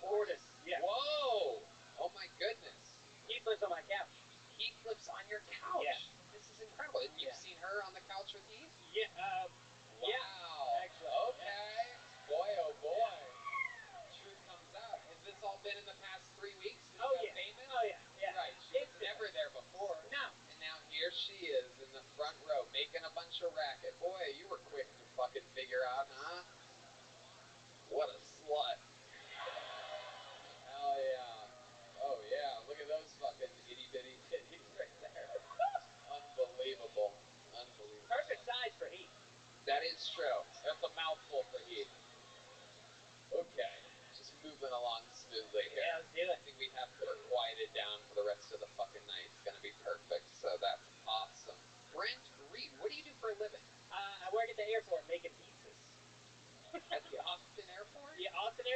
Cordis. Yeah. Whoa. Oh my goodness. Heath lives on my couch. Heath lives on your couch? Yeah. This is incredible. And you've seen her on the couch with Heath? Yeah. Wow. Yeah. Actually. Okay. Yeah. Boy, oh boy.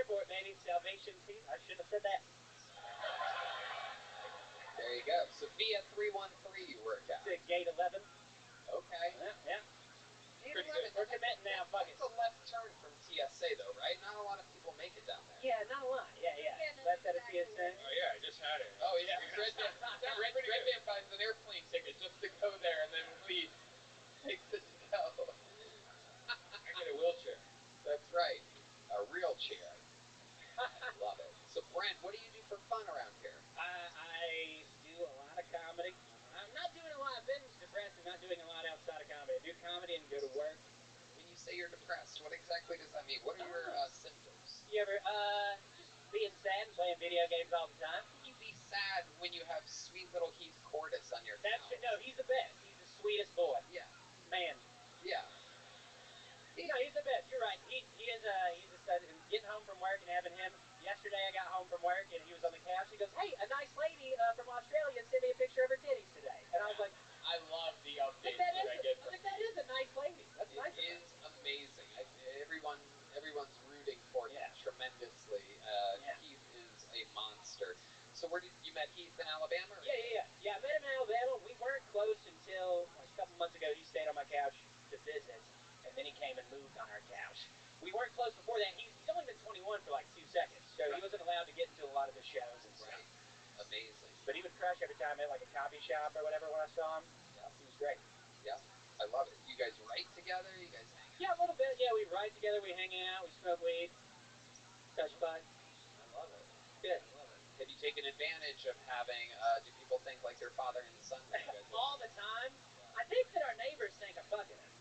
airport, baby. Salvation seat. I shouldn't have said that. There you go. Sophia 313 you work at. It's gate 11. Okay. Yeah. Pretty good. We're committing now. Fuck it. It's a left turn from TSA though, right? Not a lot of people make it down there. Yeah, not a lot. Yeah. Left out of TSA. Oh yeah, I just had it. Oh yeah. Red Man buys an airplane ticket just to go there and then leave. Takes it to go. I get a wheelchair. That's right. A real chair. I love it. So Brent, what do you do for fun around here? I do a lot of comedy. I'm not doing a lot. I've been depressed and not doing a lot outside of comedy. I do comedy and go to work. When you say you're depressed, what exactly does that mean? What are your symptoms? You ever, just being sad and playing video games all the time? How can you be sad when you have sweet little Heath Cordis on your couch? No, he's the best. He's the sweetest boy. Yeah. Man. Yeah. No, he's the best. You're right. He's a stud. And getting home from work and having him. Yesterday I got home from work and he was on the couch. He goes, "Hey, a nice lady from Australia sent me a picture of her titties today." And I was like, I love the updates that I get from that is a nice lady. That's nice. It is amazing. Everyone's rooting for him tremendously. Heath is a monster. So where did you met Heath in Alabama? Or? Yeah. I met him in Alabama. We weren't close until like a couple months ago. He stayed on my couch to visit. And then he came and moved on our couch. We weren't close before that. He's only been 21 for like 2 seconds, so he wasn't allowed to get into a lot of the shows and stuff. Right. Amazing. But he would crush every time at like a coffee shop or whatever when I saw him. Yeah, he was great. Yeah, I love it. You guys write together? You guys hang out? Yeah, a little bit. Yeah, we write together. We hang out. We smoke weed. Touch butt. I love it. Good. I love it. Have you taken advantage of having? Do people think like they're father and son? When you guys all the time. Yeah. I think that our neighbors think I'm fucking him.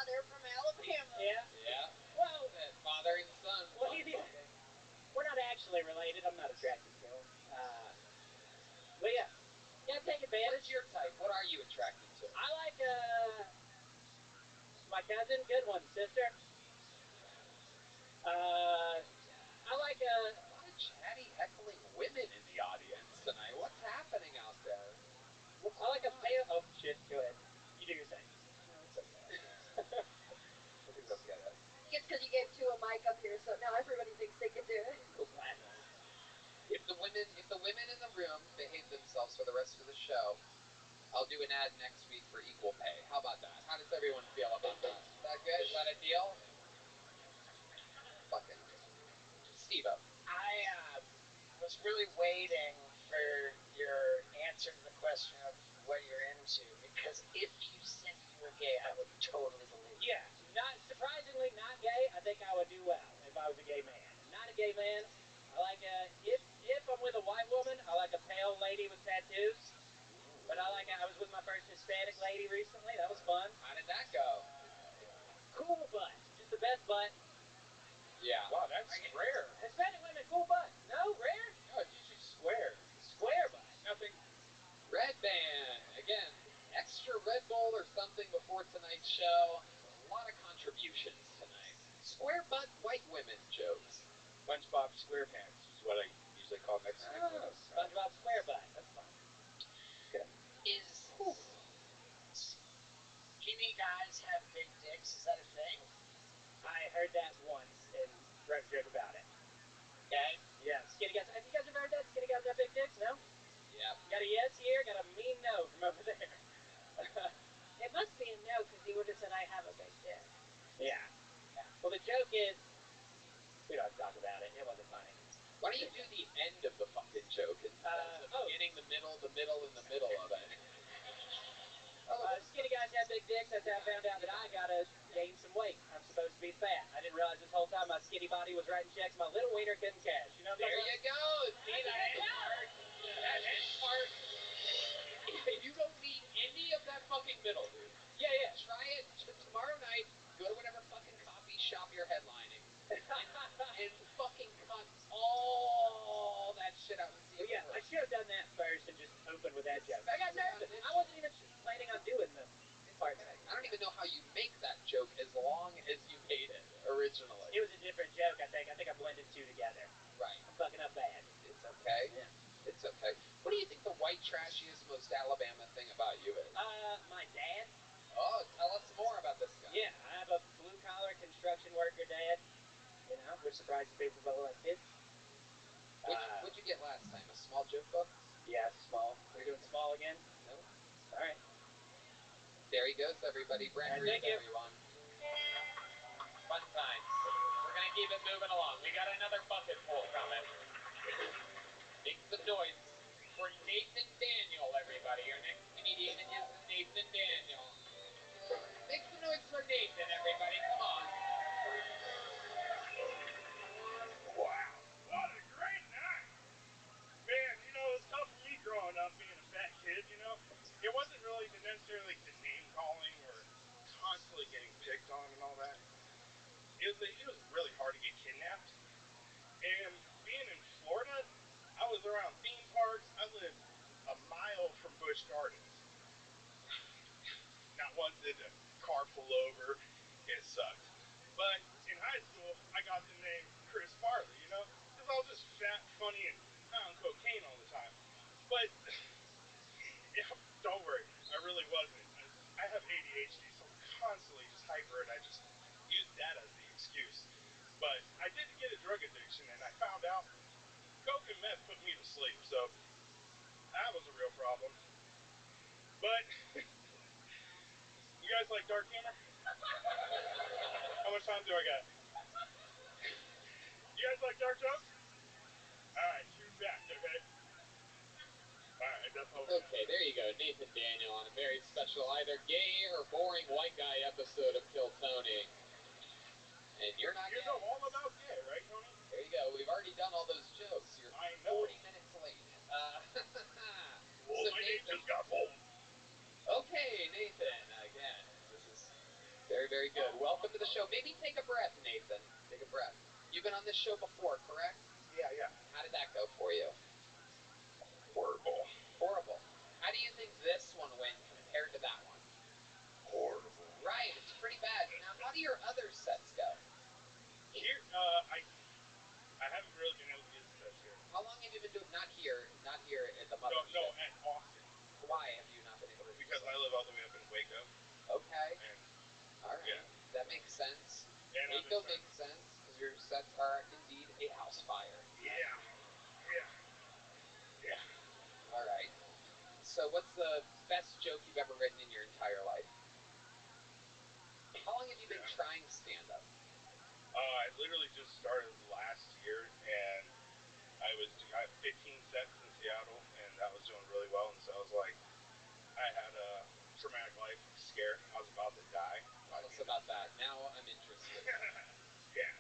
They're from Alabama. Yeah. Well, father and son. Well, we're not actually related. I'm not attracted to him. But yeah, take advantage. What's your type? What are you attracted to? I like my cousin, good one, sister. I like a lot of chatty, heckling women in the audience tonight. What's happening out there? I like a pale. Oh shit! Go ahead. You do your thing. No, it's okay. We'll do okay. I think it's because you gave two a mic up here, so now everybody thinks they can do it. If the women in the room behave themselves for the rest of the show, I'll do an ad next week for equal pay. How about that? How does everyone feel about that? Is that good? Is that a deal? Fucking Steve-O. I was really waiting for your answer to the question of what you're into, because if you said you were gay, I would totally believe it. Yeah, not surprisingly not gay. I think I would do well if I was a gay man. Not a gay man. I like if I'm with a white woman, I like a pale lady with tattoos. But I was with my first Hispanic lady recently. That was fun. How did that go? Cool butt. Just the best butt. Yeah. Wow, that's rare. Hispanic women, cool butt. No, rare? No, it's usually square. Square butt. Nothing. Red Band. Again, extra Red Bull or something before tonight's show. A lot of contributions tonight. Square butt white women jokes. SpongeBob SquarePants is what I usually call Mexican women. SpongeBob Square butt. That's fun. Good. Skinny guys have big dicks? Is that a thing? I heard that once and wrote a joke about it. Okay. Yeah, skinny guys. Have you guys ever heard that? Skinny guys have big dicks? No? Yeah. Got a yes here, got a mean no from over there. It must be a no, because he would have said, "I have a big dick." Yeah. Well, the joke is, we don't have to talk about it. It wasn't funny. Why don't you do the end of the fucking joke instead of the beginning, the middle, and the middle of it? Skinny guys have big dicks. That's how I found out that I gotta gain some weight. I'm supposed to be fat. I didn't realize this whole time my skinny body was writing checks my little wiener couldn't cash. You know what I'm There talking you go. See that end part? That end part. You don't need any of that fucking middle, dude. Yeah. Try it tomorrow night. Go to whatever fucking coffee shop you're headlining and fucking cut all that shit out and see if it works. I should have done that first and just opened with that joke. I got nervous. I wasn't even planning on doing the part. I don't even know how you for surprising faces about little kids. What'd you get last time? A small joke book? Yeah, it's small. We're doing small again? No. All right. There he goes, everybody. Brent Reed, thank you. everyone. Fun times. We're gonna keep it moving along. We got another bucket full coming. Make some noise for Nathan Daniel, everybody. Our next comedian is Nathan Daniel. Make some noise for Nathan, everybody. Come on. Wow, what a great night. Man, you know, it was tough for me growing up being a fat kid, you know. It wasn't really necessarily the name calling or constantly getting picked on and all that. It was really hard to get kidnapped. And being in Florida, I was around theme parks. I lived a mile from Busch Gardens. Not once did a car pull over. It sucked. But in high school, I got the name Chris Farley, you know, because I was just fat, funny, and high on cocaine all the time. But yeah, don't worry, I really wasn't. I have ADHD, so I'm constantly just hyper, and I just use that as the excuse. But I did get a drug addiction, and I found out coke and meth put me to sleep, so that was a real problem. But you guys like dark humor? How much time do I got? You guys like dark jokes? Alright, shoot back, okay? Alright, that's all we got. Okay, there you go. Nathan Daniel on a very special, either gay or boring white guy episode of Kill Tony. And you're not You gay. know all about gay, right, Tony? There you go. We've already done all those jokes. You're 40 minutes late. Well, my name just got pulled. Okay, Nathan. Again, this is very, very good. Welcome to the show. Maybe take a breath, Nathan. Take a breath. You've been on this show before, correct? Yeah. How did that go for you? Horrible. Horrible. How do you think this one went compared to that one? Horrible. Right, it's pretty bad. Now, how do your other sets go? Here, I haven't really been able to get sets here. How long have you been doing? Not here at the mothership. No, at Austin. Why have you not been able to? Because I live all the way up in Waco. Okay. And, all right. Yeah. That makes sense. And Waco makes sense because your sets are indeed a house fire. Yeah. All right. So, what's the best joke you've ever written in your entire life? How long have you been trying stand-up? I literally just started last year, and I have 15 sets in Seattle, and that was doing really well. And so I was like, I had a traumatic life scare. I was about to die. Tell us about that. Now I'm interested. Yeah.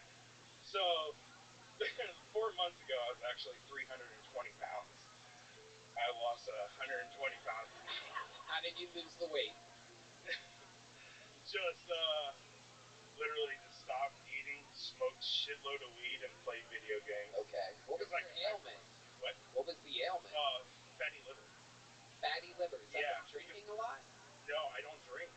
So 4 months ago, I was actually 320 pounds. I lost 120 pounds. How did you lose the weight? Just literally just stopped eating, smoked shitload of weed, and played video games. Okay. What was your ailment? What? What was the ailment? Fatty liver. Fatty liver. Is that from drinking a lot? No, I don't drink.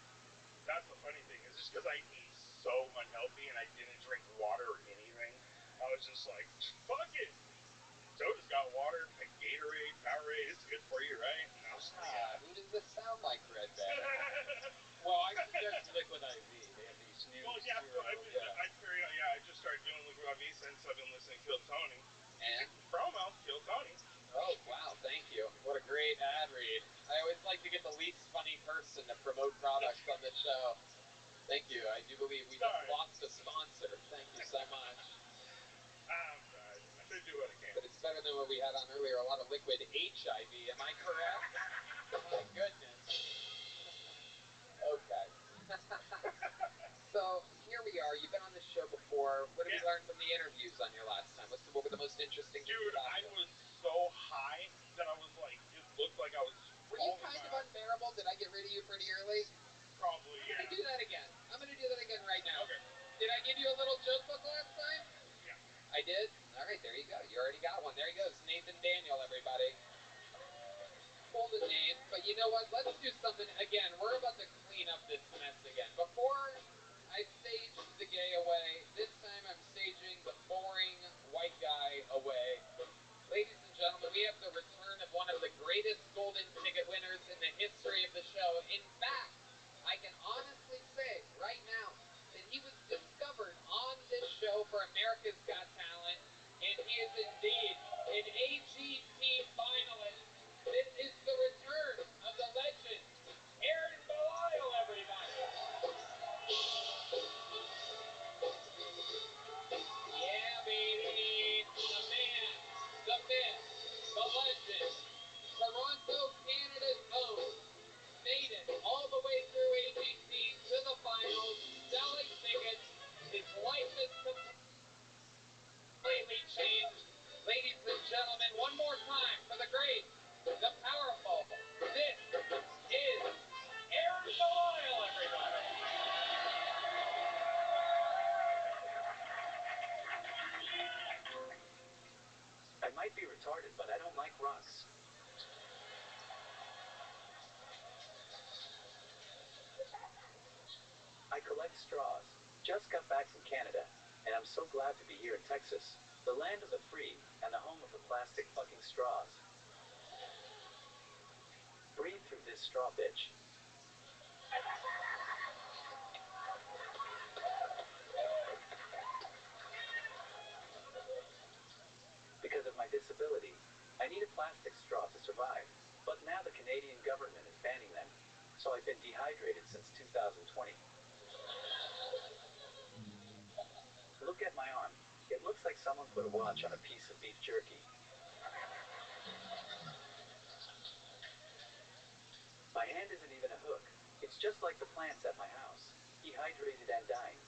That's the funny thing. It's just because I ate so unhealthy and I didn't drink water or anything. I was just like, fuck it. Soda's got water, like Gatorade, Powerade, it's good for you, right? And I was like, Who does this sound like, Red Band? Well, I suggest Liquid IV. They have these new Well, yeah, so I just started doing Liquid IV since I've been listening to Kill Tony. And? Promo, Kill Tony. Oh, wow, thank you. What a great ad read. I always like to get the least funny person to promote products on the show. Thank you. I do believe we just lost a sponsor. Thank you so much. I'm sorry. I should do what I can. But it's better than what we had on earlier, a lot of liquid HIV. Am I correct? My goodness. Okay. So, here we are. You've been on this show before. What did we learn from the interviews on your last time? What were the most interesting things about I you? was so high that I was like, it looked like I was Were you kind of unbearable? Did I get rid of you pretty early? Probably, I'm going to do that again. I'm going to do that again right now. Okay. Did I give you a little joke book last time? Yeah. I did? All right, there you go. You already got one. There he goes. Nathan Daniel, everybody. Pulled a name, but you know what? Let's do something. Again, we're about to clean up this mess again. Before I staged the gay away, this time I'm staging the boring white guy away. Ladies and gentlemen, we have the return of one of the greatest golden ticket winners in the history of the show. In fact, I can honestly say right now that he was discovered on this show for America's Got might be retarded, but I don't like rocks. I collect straws. Just got back from Canada, and I'm so glad to be here in Texas, the land of the free and the home of the plastic fucking straws. Breathe through this straw, bitch. Because of my disability, I need a plastic straw to survive, but now the Canadian government is banning them, so I've been dehydrated since 2020. Look at my arm. It looks like someone put a watch on a piece of beef jerky. My hand isn't even a hook. It's just like the plants at my house, dehydrated and dying.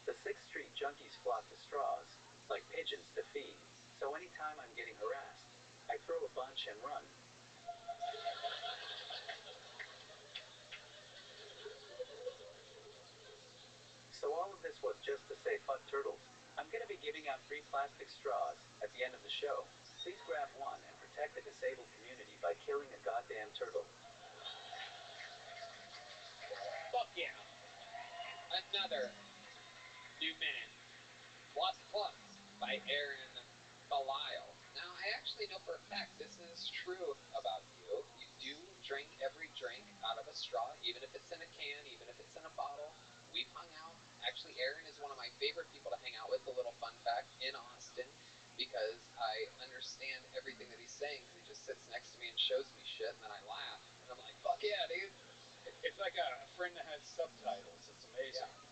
The 6th Street junkies flock to straws, like pigeons to feed, so anytime I'm getting harassed, I throw a bunch and run. So all of this was just to say fuck turtles. I'm gonna be giving out free plastic straws at the end of the show. Please grab one and protect the disabled community by killing a goddamn turtle. Fuck yeah. Another new minute. Plus Plus by Aaron Belial. Now, I actually know for a fact this is true about you. You do drink every drink out of a straw, even if it's in a can, even if it's in a bottle. We've hung out. Actually, Aaron is one of my favorite people to hang out with, a little fun fact, in Austin, because I understand everything that he's saying, because he just sits next to me and shows me shit, and then I laugh. And I'm like, fuck yeah, dude. It's like a friend that has subtitles. It's amazing. Yeah.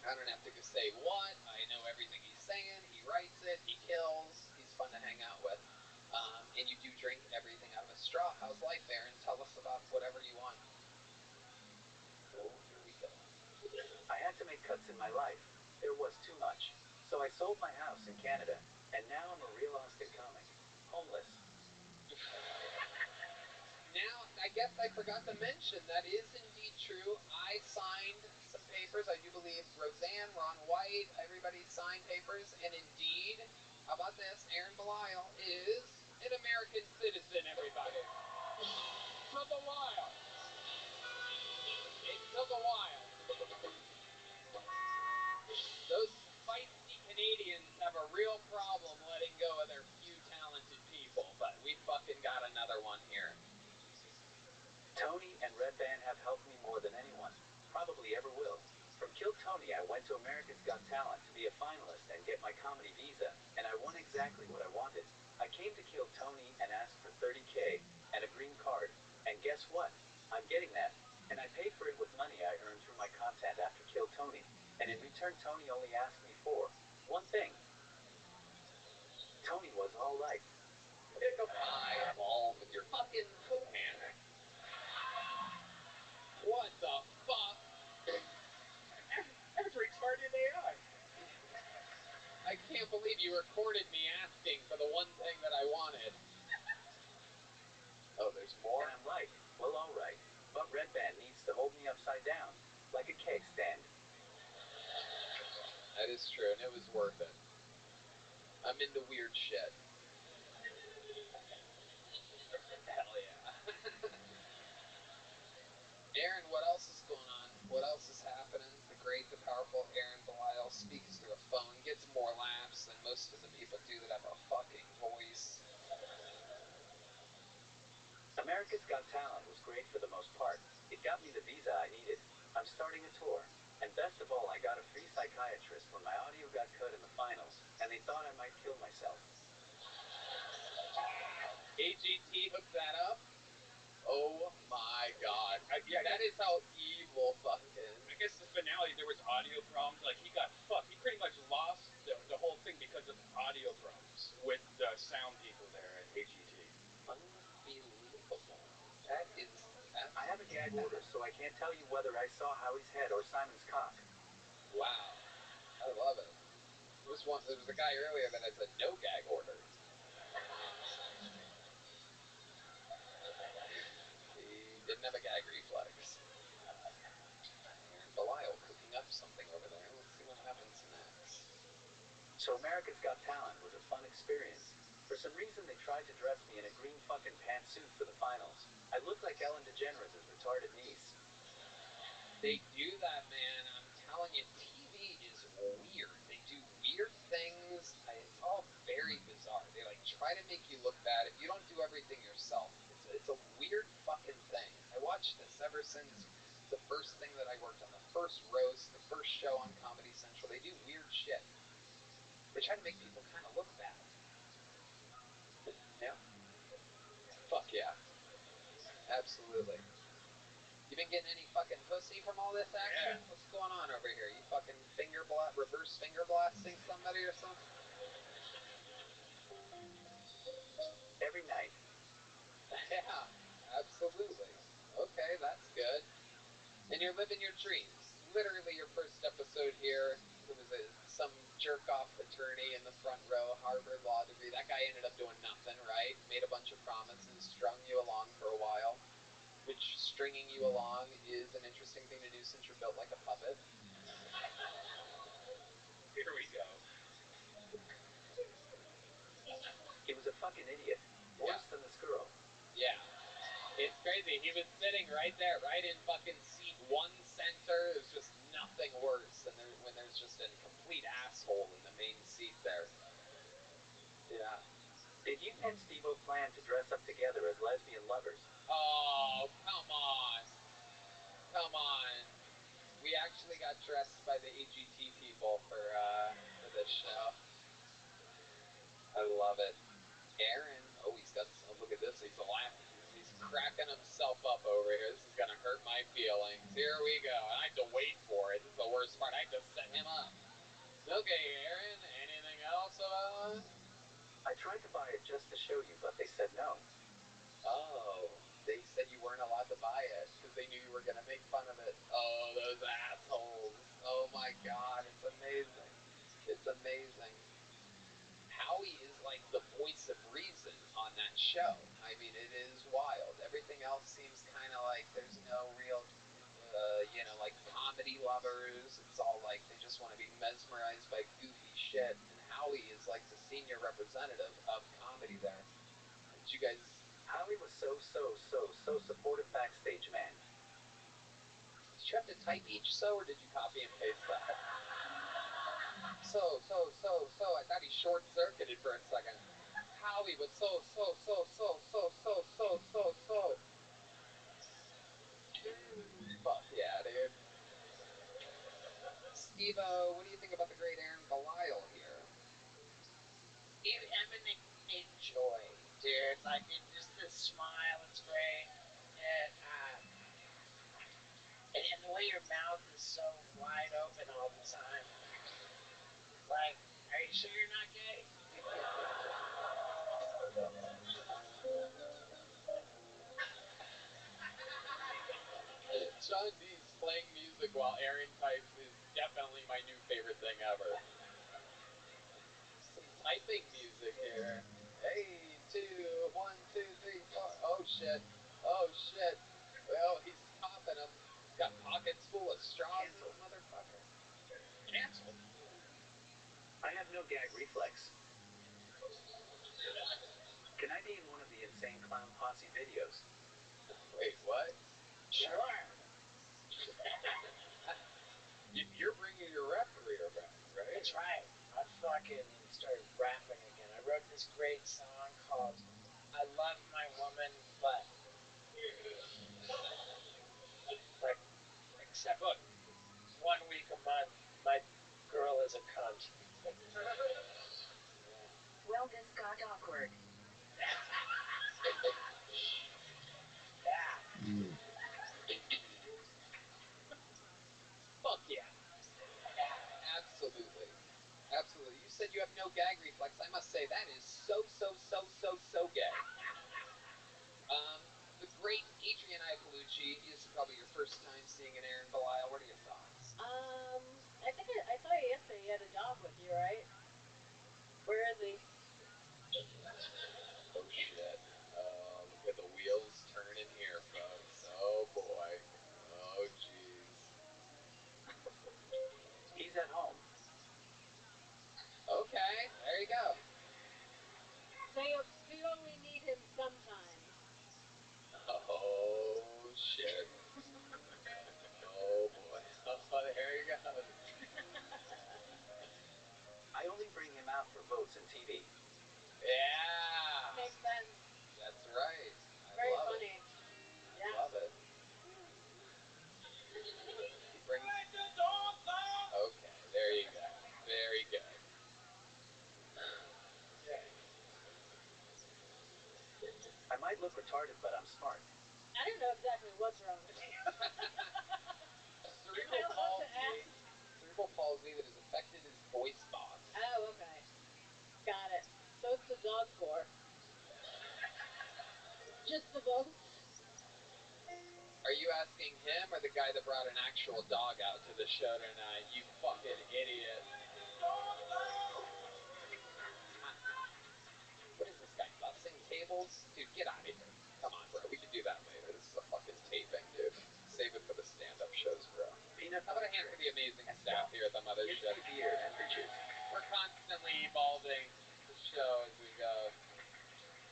I don't have to say what. I know everything he's saying. He writes it. He kills. He's fun to hang out with. And you do drink everything out of a straw. How's life, Aaron? Tell us about whatever you want. Oh, here we go. I had to make cuts in my life. There was too much. So I sold my house in Canada, and now I'm a real Austin comic. Homeless. Now, I guess I forgot to mention, that is indeed true. I signed some papers. I do believe Roseanne, Ron White, everybody signed papers. And indeed, how about this? Aaron Belial is an American citizen, everybody. Took a while. It took a while. Those feisty Canadians have a real problem letting go of their few talented people, but we fucking got another one here. Tony and Red Band have helped me more than anyone, probably ever will. From Kill Tony, I went to America's Got Talent to be a finalist and get my comedy visa, and I won exactly what I wanted. I came to Kill Tony and asked for $30K and a green card, and guess what? I'm getting that, and I paid for it with money I earned through my content after Kill Tony, and in return Tony only asked me for one thing. Tony was all like, pick a pie ball with your fucking hand. What the fuck? After he started AI. I can't believe you recorded me asking for the one thing that I wanted. Oh, there's more? And I'm like, well, all right, but Red Band needs to hold me upside down, like a keg stand. That is true, and it was worth it. I'm into weird shit. Hell yeah. Aaron, what else is going on? What else is happening? The great, the powerful Aaron Belial speaks through a phone, gets more laughs than most of the people do that have a fucking voice. America's Got Talent was great for the most part. It got me the visa I needed. I'm starting a tour. And best of all, I got a free psychiatrist when my audio got cut in the finals, and they thought I might kill myself. AGT hooked that up? Oh my god. Yeah, that is how evil fucking... I guess the finale, there was audio problems. Like, he got fucked. He pretty much lost the whole thing because of audio problems with the sound people there at AGT. Unbelievable. That is... I have a gag order, so I can't tell you whether I saw Howie's head or Simon's cock. Wow. I love it. There was a guy earlier that has a no gag order. He didn't have a gag reflex. Aaron Belial cooking up something over there. Let's see what happens next. experience. For some reason, they tried to dress me in a green fucking pantsuit for the finals. I looked like Ellen DeGeneres' retarded niece. They do that, man. I'm telling you, TV is weird. They do weird things. It's all very bizarre. They like try to make you look bad if you don't do everything yourself. It's a weird fucking thing. I watched this ever since the first thing that I worked on, the first roast, the first show on Comedy Central. They do weird shit. They try to make people kind of look bad. Yeah. Fuck yeah. Absolutely. You been getting any fucking pussy from all this action? Yeah. What's going on over here? You fucking reverse finger blasting somebody or something? Every night. Yeah, absolutely. Okay, that's good. And you're living your dreams. Literally your first episode here, it was some jerk-off attorney in the front row, Harvard Law degree. That guy ended up doing nothing, right? Made a bunch of promises, strung you along for a while. Which stringing you along is an interesting thing to do since you're built like a puppet. Here we go. He was a fucking idiot. Worse than this girl. Yeah. It's crazy. He was sitting right there, right in fucking seat 1 center. There's just nothing worse than when there's just a complete asshole in the main seat there. Yeah. Did you and Steve-O plan to dress up together as lesbian lovers? Oh, come on. Come on. We actually got dressed by the AGT people for this show. I love it. Aaron, oh, he's got, look at this, he's laughing. He's cracking himself up over here. This is going to hurt my feelings. Here we go. And I have to wait for it. This is the worst part. I have to set him up. Okay, Aaron, anything else about it? I tried to buy it just to show you, but they said no. Oh, they said you weren't allowed to buy it because they knew you were going to make fun of it. Oh, those assholes. Oh, my God. It's amazing. It's amazing. Howie is like the voice of reason on that show. I mean, it is wild. Everything else seems kind of like there's no real, like comedy lovers. It's all like they just want to be mesmerized by goofy shit. And Howie is like the senior representative of comedy there. Did you guys... Howie was so supportive backstage, man. Did you have to type each or did you copy and paste that? So. I thought he short-circuited for a second. Howie was so. Fuck yeah, dude. Steve-O, what do you think about the great Aaron Belial here? I'm gonna enjoy, dude. Like, just the smile, it's great. And the way your mouth is so wide open all the time. Like, are you sure you're not gay? John D's playing music while Aaron types is definitely my new favorite thing ever. Some typing music here. Hey, 2, 1, 2, 3, 4. Oh shit. Well, he's popping them. He's got pockets full of straws in him, motherfucker. Cancel. I have no gag reflex. Can I be in one of the Insane Clown Posse videos? Wait, what? Sure. You're bringing your rap career back, right? That's right. I fucking started rapping again. I wrote this great song called I Love My Woman, but... Like, except, look, 1 week a month, my girl is a cunt. Well, this got awkward. Yeah. Fuck yeah. Absolutely. Absolutely. You said you have no gag reflex. I must say, that is so gay. The great Adrian Iapolucci, this is probably your first time seeing an Aaron Belial. What are your thoughts? I saw you yesterday. You had a dog with you, right? Where is he? Oh, shit. Oh, look at the wheels turning here, folks. Oh, boy. Oh, jeez. He's at home. Okay, there you go. votes in TV. Yeah. Makes sense. That's right. Very love funny. It. Yeah. Love it. He brings. Okay, there you go. Very good. I might look retarded, but I'm smart. I don't know exactly what's wrong with you. Cerebral palsy. Cerebral palsy that has affected his voice box. Oh, okay. Got it. So it's the dog for? Just the votes? Are you asking him or the guy that brought an actual dog out to the show tonight? You fucking idiot. What is this guy, bussing tables? Dude, get out of here. Come on, bro. We can do that later. This is a fucking taping, dude. Save it for the stand-up shows, bro. How about a hand for the amazing staff here at the Mothership? We're constantly evolving the show as we go.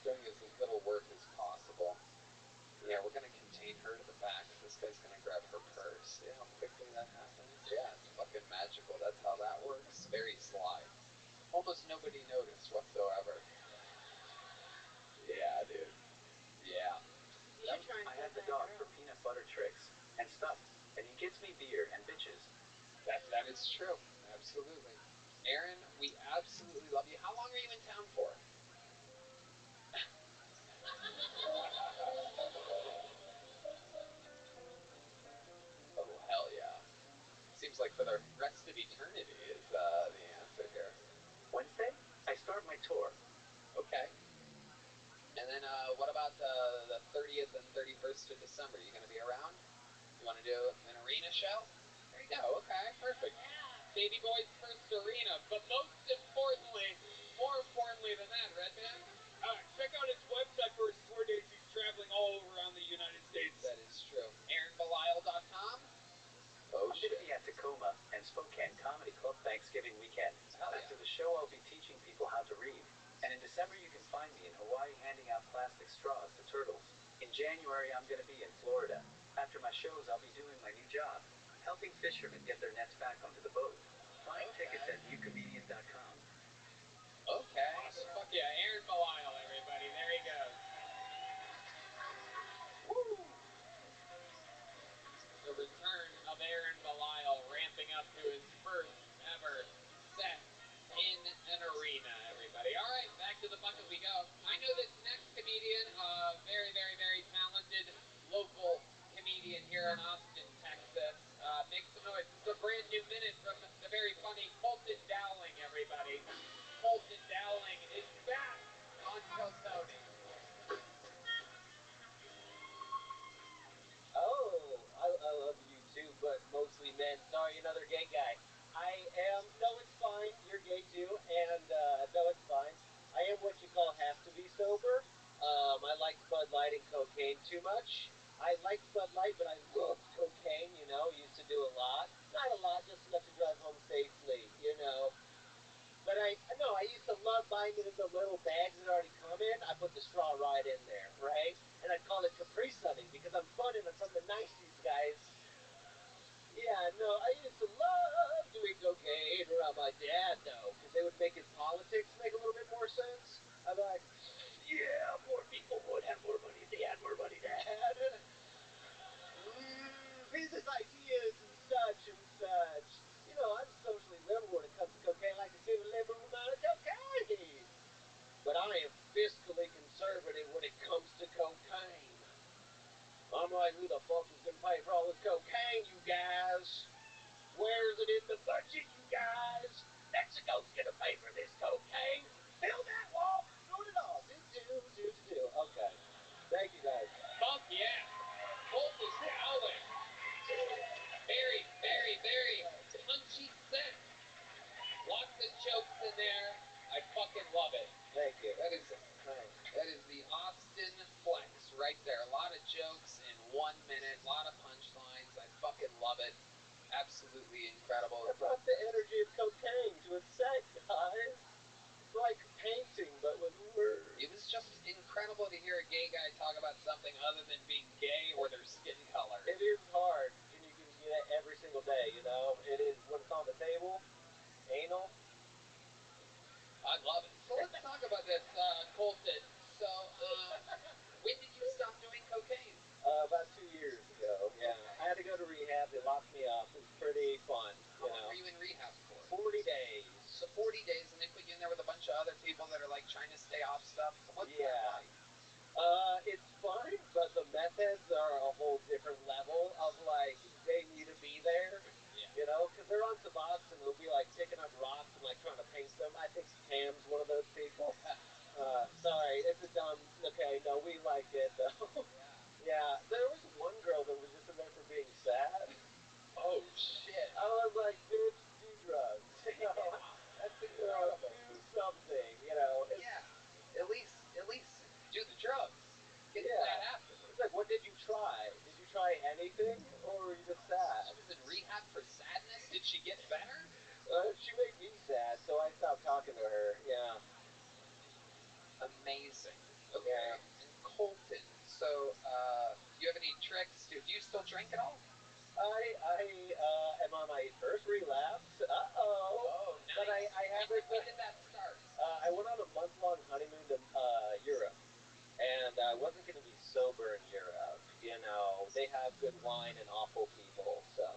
Doing as little work as possible. Yeah, we're going to contain her to the back. This guy's going to grab her purse. See how quickly that happens? Yeah, it's fucking magical. That's how that works. Very sly. Almost nobody noticed whatsoever. Yeah, dude. Yeah. You should try and I have the dog for peanut butter tricks and stuff, and he gets me beer and bitches. That is true. Absolutely. Aaron, we absolutely love you. How long are you in town for? Oh, hell yeah. Seems like for the rest of eternity is the answer here. Wednesday, I start my tour. Okay. And then what about the 30th and 31st of December? You going to be around? You want to do an arena show? There you go. Okay, perfect. Baby Boy's first arena. But more importantly than that, Red Band? Check out his website for his tour dates. He's traveling all around the United States. That is true. AaronBelial.com? I'm going to be at Tacoma and Spokane Comedy Club Thanksgiving weekend. After the show, I'll be teaching people how to read. And in December, you can find me in Hawaii handing out plastic straws to turtles. In January, I'm going to be in Florida. After my shows, I'll be doing my new job, helping fishermen get their nets back onto the boat. Buying tickets at newcomedian.com. Okay. Awesome. Fuck yeah. Aaron Belial, everybody. There he goes. Woo! The return of Aaron Belial ramping up to his first ever set in an arena, everybody. All right, back to the bucket we go. I know this next comedian, very, very, very talented local comedian here in Austin, Texas. Make some noise. This is a brand new minute from the very funny Colton Dowling, everybody. Colton Dowling is back on Kill Tony. Oh, I love you too, but mostly men. Sorry, another gay guy. I am, no, it's fine. You're gay too, and no, it's fine. I am what you call have to be sober. I liked Bud Light and cocaine too much. I liked Bud Light, but I loved cocaine, you know, used to do a lot. Not a lot, just enough to drive home safely, you know. But I used to love buying it in the little bags that already come in. I put the straw right in there, right? And I'd call it Capri Sunning because I'm fun and I'm from the 90s, guys. Yeah, no, I used to love doing cocaine around my dad, though, because they would make his politics make a little bit more sense. I'd be like, yeah, more people would have more money if they had more money, Dad. Business ideas and such and such. You know, I'm socially liberal when it comes to cocaine, like to save a liberal amount of cocaine. But I am fiscally conservative when it comes to cocaine. I'm like, who the fuck is gonna pay for all this cocaine, you guys? Where's it in the budget, you guys? Mexico's gonna pay for this cocaine. Fill that wall, do it all. Do. Okay. Thank you, guys. Fuck yeah. Colton Dowling. Very, very, very punchy set. Lots of jokes in there. I fucking love it. Thank you. That is the Austin flex right there. A lot of jokes in 1 minute, a lot of punchlines. I fucking love it. Absolutely incredible. I brought the energy of cocaine to a set, guys. It's like painting, but with words. It was just incredible to hear a gay guy talk about something other than being gay or their skin color. It is hard, and you can get it every single day, you know? It is when it's on the table. Anal. I love stuff. It's pretty fun. How long were you in rehab for? 40 days. So 40 days, and they put you in there with a bunch of other people that are like trying to stay off stuff. What's that like? It's fun, but the methods are a whole different level of like they need to be there. Yeah. You know, because they're on Suboxone, they'll be like picking up rocks and like trying to paint them. I think Pam's one of those people. Sorry, it's a dumb. Okay, no, we liked it though. Yeah, there was one girl that was just in there for being sad. Oh shit! I was like, bitch, do drugs. You know? That's incredible. Do something. You know? At least do the drugs. Get that after. It's like, what did you try? Did you try anything, or were you just sad? She was in rehab for sadness. Did she get better? She made me sad, so I stopped talking to her. Yeah. Amazing. Okay. And Colton, so do you have any tricks? Do you still drink at all? I am on my first relapse. Oh, nice. But I haven't. When did that start? I went on a month-long honeymoon to Europe, and I wasn't going to be sober in Europe. You know, they have good wine and awful people, so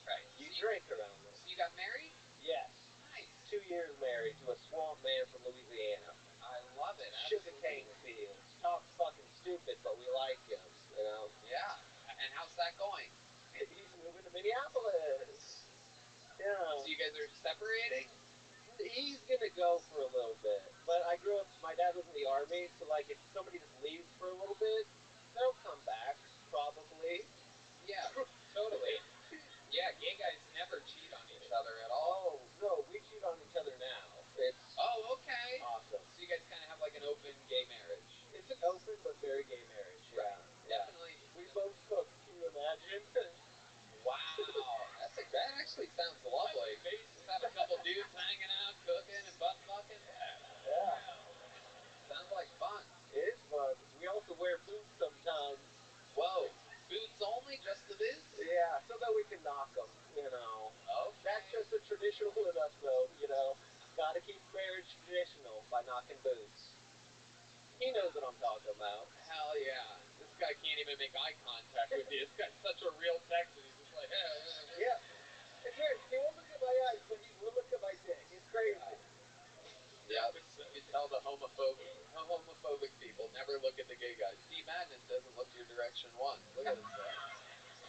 right. You drink around them. So you got married? Yes. Nice. 2 years married to a swamp man from Louisiana. I love it. Sugarcane fields. Talks fucking stupid, but we like him. You know. Yeah. And how's that going? He's moving to Minneapolis. Yeah. So you guys are separating? He's gonna go for a little bit, but I grew up. My dad was in the army, so like if somebody just leaves for a little bit, they'll come back probably. Yeah, totally. Yeah, gay guys never cheat on each other at all. Oh no, we cheat on each other now. It's okay. Awesome. So you guys kind of have like an open gay marriage. It's an open but very gay marriage. Right. Yeah. Definitely. We both cook. Can you imagine? Wow, that actually sounds lovely. Just have a couple dudes hanging out, cooking and butt fucking. Yeah. Sounds like fun. It is fun. We also wear boots sometimes. Whoa, boots only, just the boots? Yeah, so that we can knock them. You know. Okay. That's just a traditional with us, though. You know, got to keep marriage traditional by knocking boots. He knows what I'm talking about. Hell yeah. This guy can't even make eye contact with you. This guy's such a real Texan. He's just like, hey. Yeah. It's weird. He won't look at my eyes, but he will look at my dick. It's crazy. Yeah, you can tell the homophobic people never look at the gay guys. D Madness doesn't look your direction once. Look at this guy.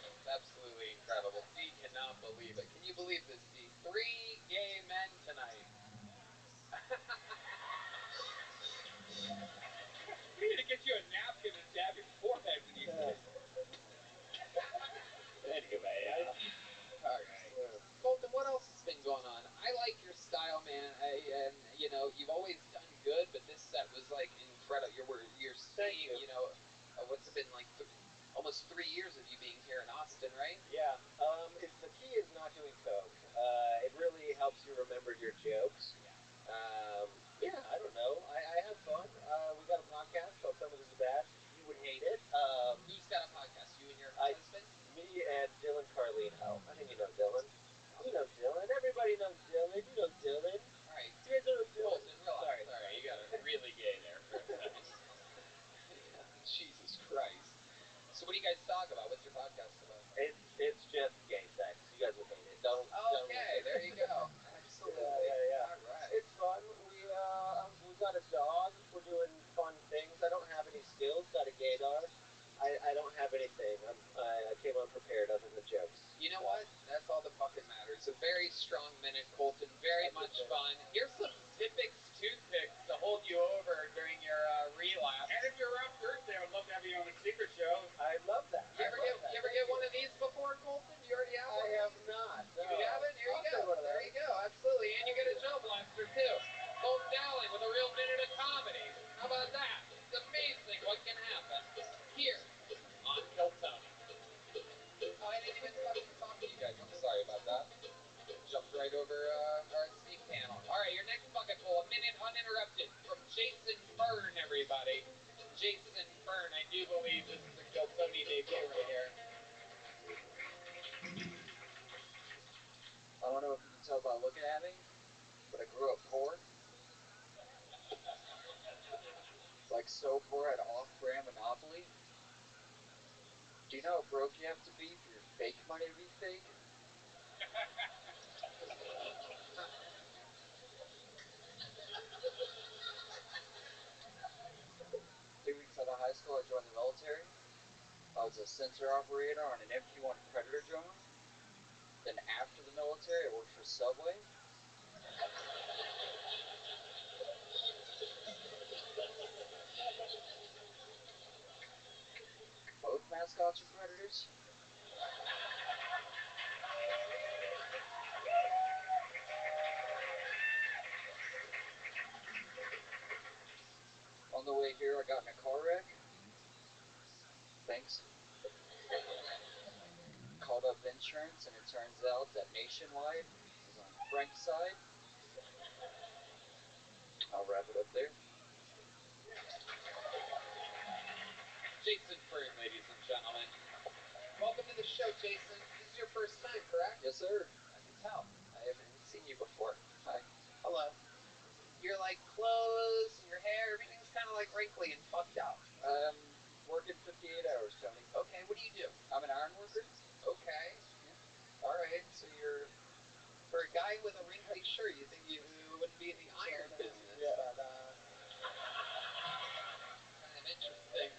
It's absolutely incredible. D cannot believe it. Can you believe this, D? 3 gay men tonight. We need to get you a napkin and dab your forehead when you say Anyway, all right. Colton, what else has been going on? I like your style, man. And you know, you've always done good, but this set was like incredible. You're seeing, you know, what's it been like? Almost 3 years of you being here in Austin, right? Yeah. The key is not doing coke. It really helps you remember your jokes. Yeah, I don't know. I have fun. We got a podcast called Some of This Is Bad. You would hate it. Who's got a podcast? You and your husband? Me and Dylan Carlino. I think you know Dylan. You know Dylan. Everybody knows Dylan. You know Dylan. All right. You guys know Dylan. Colton, relax. Sorry, you got really gay there for a second. Jesus Christ. So what do you guys talk about? What's your podcast about? It's just gay sex. You guys will hate it. Don't. Okay, there you go. Absolutely. Yeah. All right. It's fun. We got a dog. We're doing fun things. I don't have any skills. Got a gaydar. I don't have anything. I came unprepared other than jokes. You know what? That's all that fucking matters. A very strong minute, Colton. Very much fun. Here's some Zippix toothpicks to hold you over during your relapse. And if you're around Thursday, I would love to have you on the secret show. I love that. You ever get one of these before, Colton? You already have one? I have not. No. You haven't? Here you go. There you go. Absolutely. And you get a Joe Blaster, too. Colton Dowling with a real minute of comedy. How about that? It's amazing what can happen here on Kill Tony. Oh, I didn't even fucking talk to you guys. I'm sorry about that. Jumped right over our esteemed panel. All right, your next bucket full, a minute uninterrupted from Jason Byrne, everybody. Jason Byrne, I do believe this is a Kill Tony debut right here. I don't know if you can tell by looking at me, but I grew up poor. Like so poor I had off-brand Monopoly. Do you know how broke you have to be for your fake money to be fake? was a sensor operator on an MQ-1 Predator drone. Then after the military, I worked for Subway. Both mascots are predators. On the way here, I got in a car wreck. Thanks. Called up insurance, and it turns out that Nationwide was on Frank's side. I'll wrap it up there. Jason Fern, ladies and gentlemen. Welcome to the show, Jason. This is your first time, correct? Yes, sir. I can tell. I haven't seen you before. Hi. Hello. Your like clothes and your hair, everything's kind of like wrinkly and fucked up. Working 58 hours, Tony. Okay, what do you do? I'm an iron worker. Okay. Yeah. All right. So you're, for a guy with a wrinkly shirt, you think you wouldn't be in the iron business? Yeah. But kind of interesting.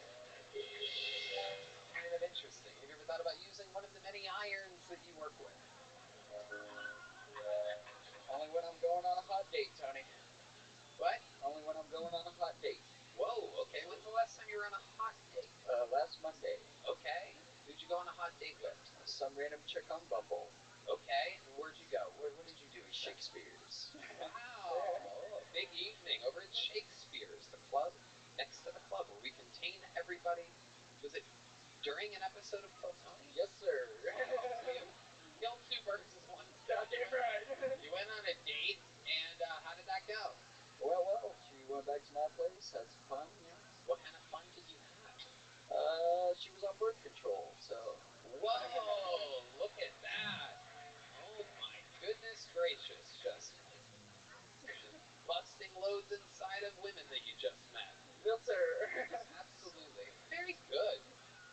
Kind of interesting. Have you ever thought about using one of the many irons that you work with? Only when I'm going on a hot date, Tony. What? Only when I'm going on a hot date. Whoa, okay. When's the last time you were on a hot date? Last Monday. Okay. Who'd you go on a hot date with? Some random chick on Bumble. Okay. And where'd you go? What did you do? Shakespeare's. Wow. A big evening over at Shakespeare's, the club next to the club where we contain everybody. Was it during an episode of Kill Tony? Yes, sir. So you killed two birds with one stone. Goddamn right. You went on a date, and how did that go? Well, she went back to my place, had some fun, yeah. What kind of fun did you have? She was on birth control, so. Whoa, look at that. Oh my goodness gracious, just busting loads inside of women that you just met. Yes, sir. Absolutely. Very good.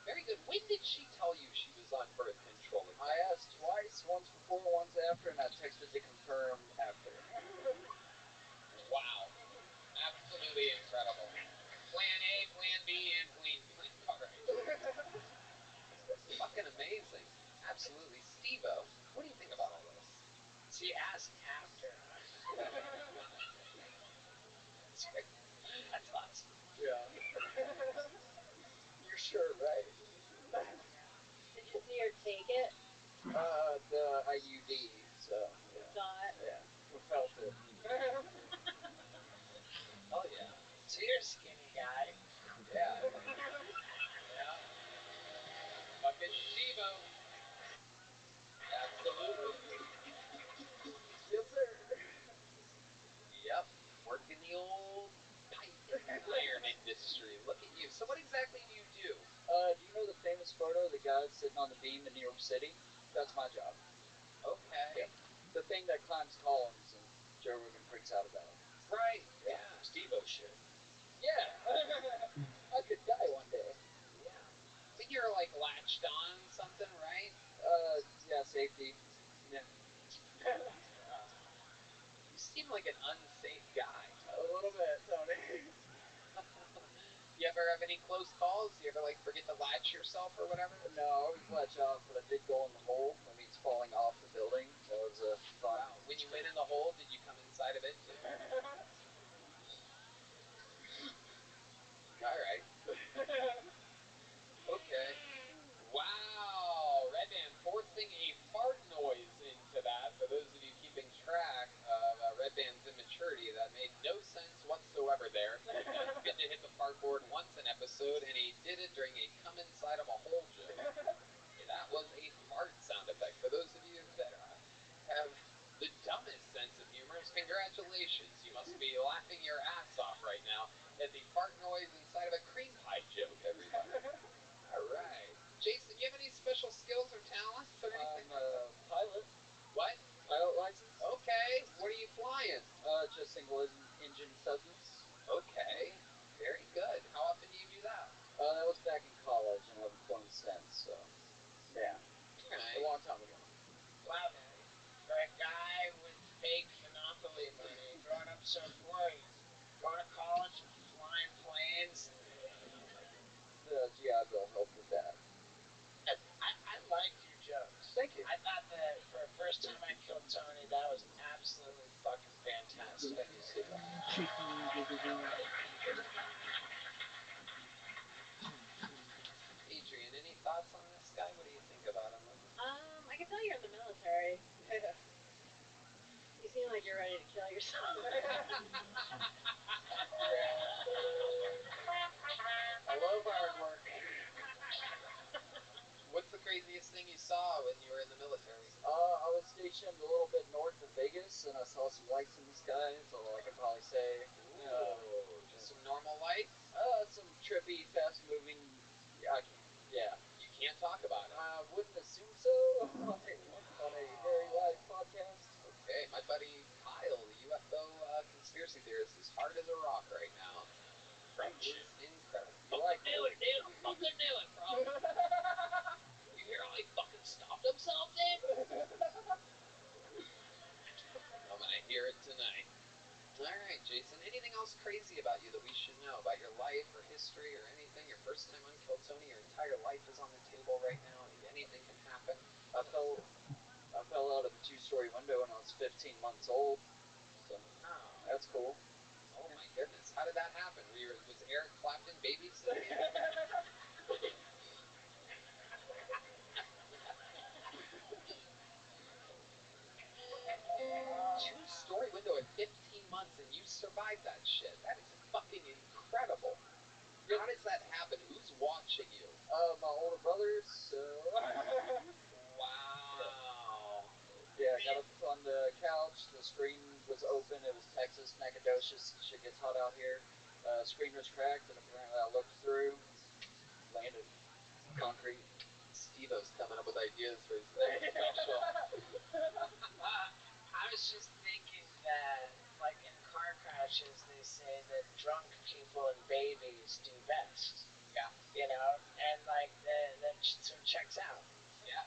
Very good. When did she tell you she was on birth control again? I asked twice, once before, once after, and I texted to confirm after. Wow. Absolutely incredible. Plan A, Plan B, and Plan all right. Fucking amazing. Absolutely. Steve-O, what do you think about all this? She asked after. That's great. That's awesome. Yeah. You're sure, right? Did you see her take it? The IUD, so. You saw it? Yeah. We felt it. Oh, yeah. So you're a skinny guy. Yeah. Yeah. Fucking Steve-O. Absolutely. Yes, sir. Yep. Working the old pipe and iron industry. Look at you. So what exactly do you do? Do you know the famous photo of the guy sitting on the beam in New York City? That's my job. Okay. Yep. The thing that climbs columns and Joe Rogan freaks out about. Right. Yeah. Steve-O shit. Yeah. I could die one day. Yeah. But you're like latched on something, right? Yeah, safety. Yeah. You seem like an unsafe guy. A little bit, Tony. You ever have any close calls? You ever like forget to latch yourself or whatever? No, I always latch off, but I did go in the hole. That means falling off the building. That was fun. Wow. When you went in the hole, did you come inside of it too? All right. Okay. Wow. Red Band forcing a fart noise into that. For those of you keeping track of Red Band's immaturity, that made no sense whatsoever there. Good to hit the fart board once an episode, and he did it during a come inside of a hole joke. Yeah, that was a fart sound effect. For those of you that have the dumbest sense of humor, congratulations. You must be laughing your ass off right now at the fart noise inside of a cream pie joke, everybody. All right. Jason, do you have any special skills or talents or anything? I'm a pilot. What? Pilot license. Okay. What are you flying? Just single engine Cessnas. Okay. Very good. How often do you do that? That was back in college, and I haven't flown since, so. Yeah. All right. A long time ago. Wow, for a guy with fake Monopoly money, growing up so poor, going to college and flying first time I killed Tony, that was absolutely fucking fantastic. Thank you, Steve. Adrian, any thoughts on this guy? What do you think about him? I can tell you're in the military. You seem like you're ready to kill yourself. I love hard work. What's the craziest thing you saw when you were in the military? I was stationed a little bit north of Vegas, and I saw some lights in the sky. That's all I can probably say. Just some normal lights? Some trippy, fast-moving. Yeah. You can't talk about it. I wouldn't assume so on a very live podcast. Okay, my buddy Kyle, the UFO conspiracy theorist, is hard as a rock right now. That is incredible. Fucking knew it, dude. I fucking knew it, bro. You hear how he fucking stopped himself, dude? I'm gonna hear it tonight. Alright, Jason, anything else crazy about you that we should know? About your life or history or anything? Your first time on Kill Tony, your entire life is on the table right now. Anything can happen. I fell out of the 2-story window when I was 15 months old. So that's cool. Oh my goodness. How did that happen? Was Eric Clapton babysitting? 2-story window at 15 months and you survived that shit. That is fucking incredible. How does that happen? Who's watching you? My older brothers, so... Wow. Yeah, I got up on the couch, the screen was open, it was Texas, Nacogdoches, shit gets hot out here. Screen was cracked, and apparently I looked through, landed concrete. Steve-O's coming up with ideas for his next special. I was just thinking that, like in car crashes, they say that drunk people and babies do best. Yeah. You know, and like that sort of checks out. Yeah.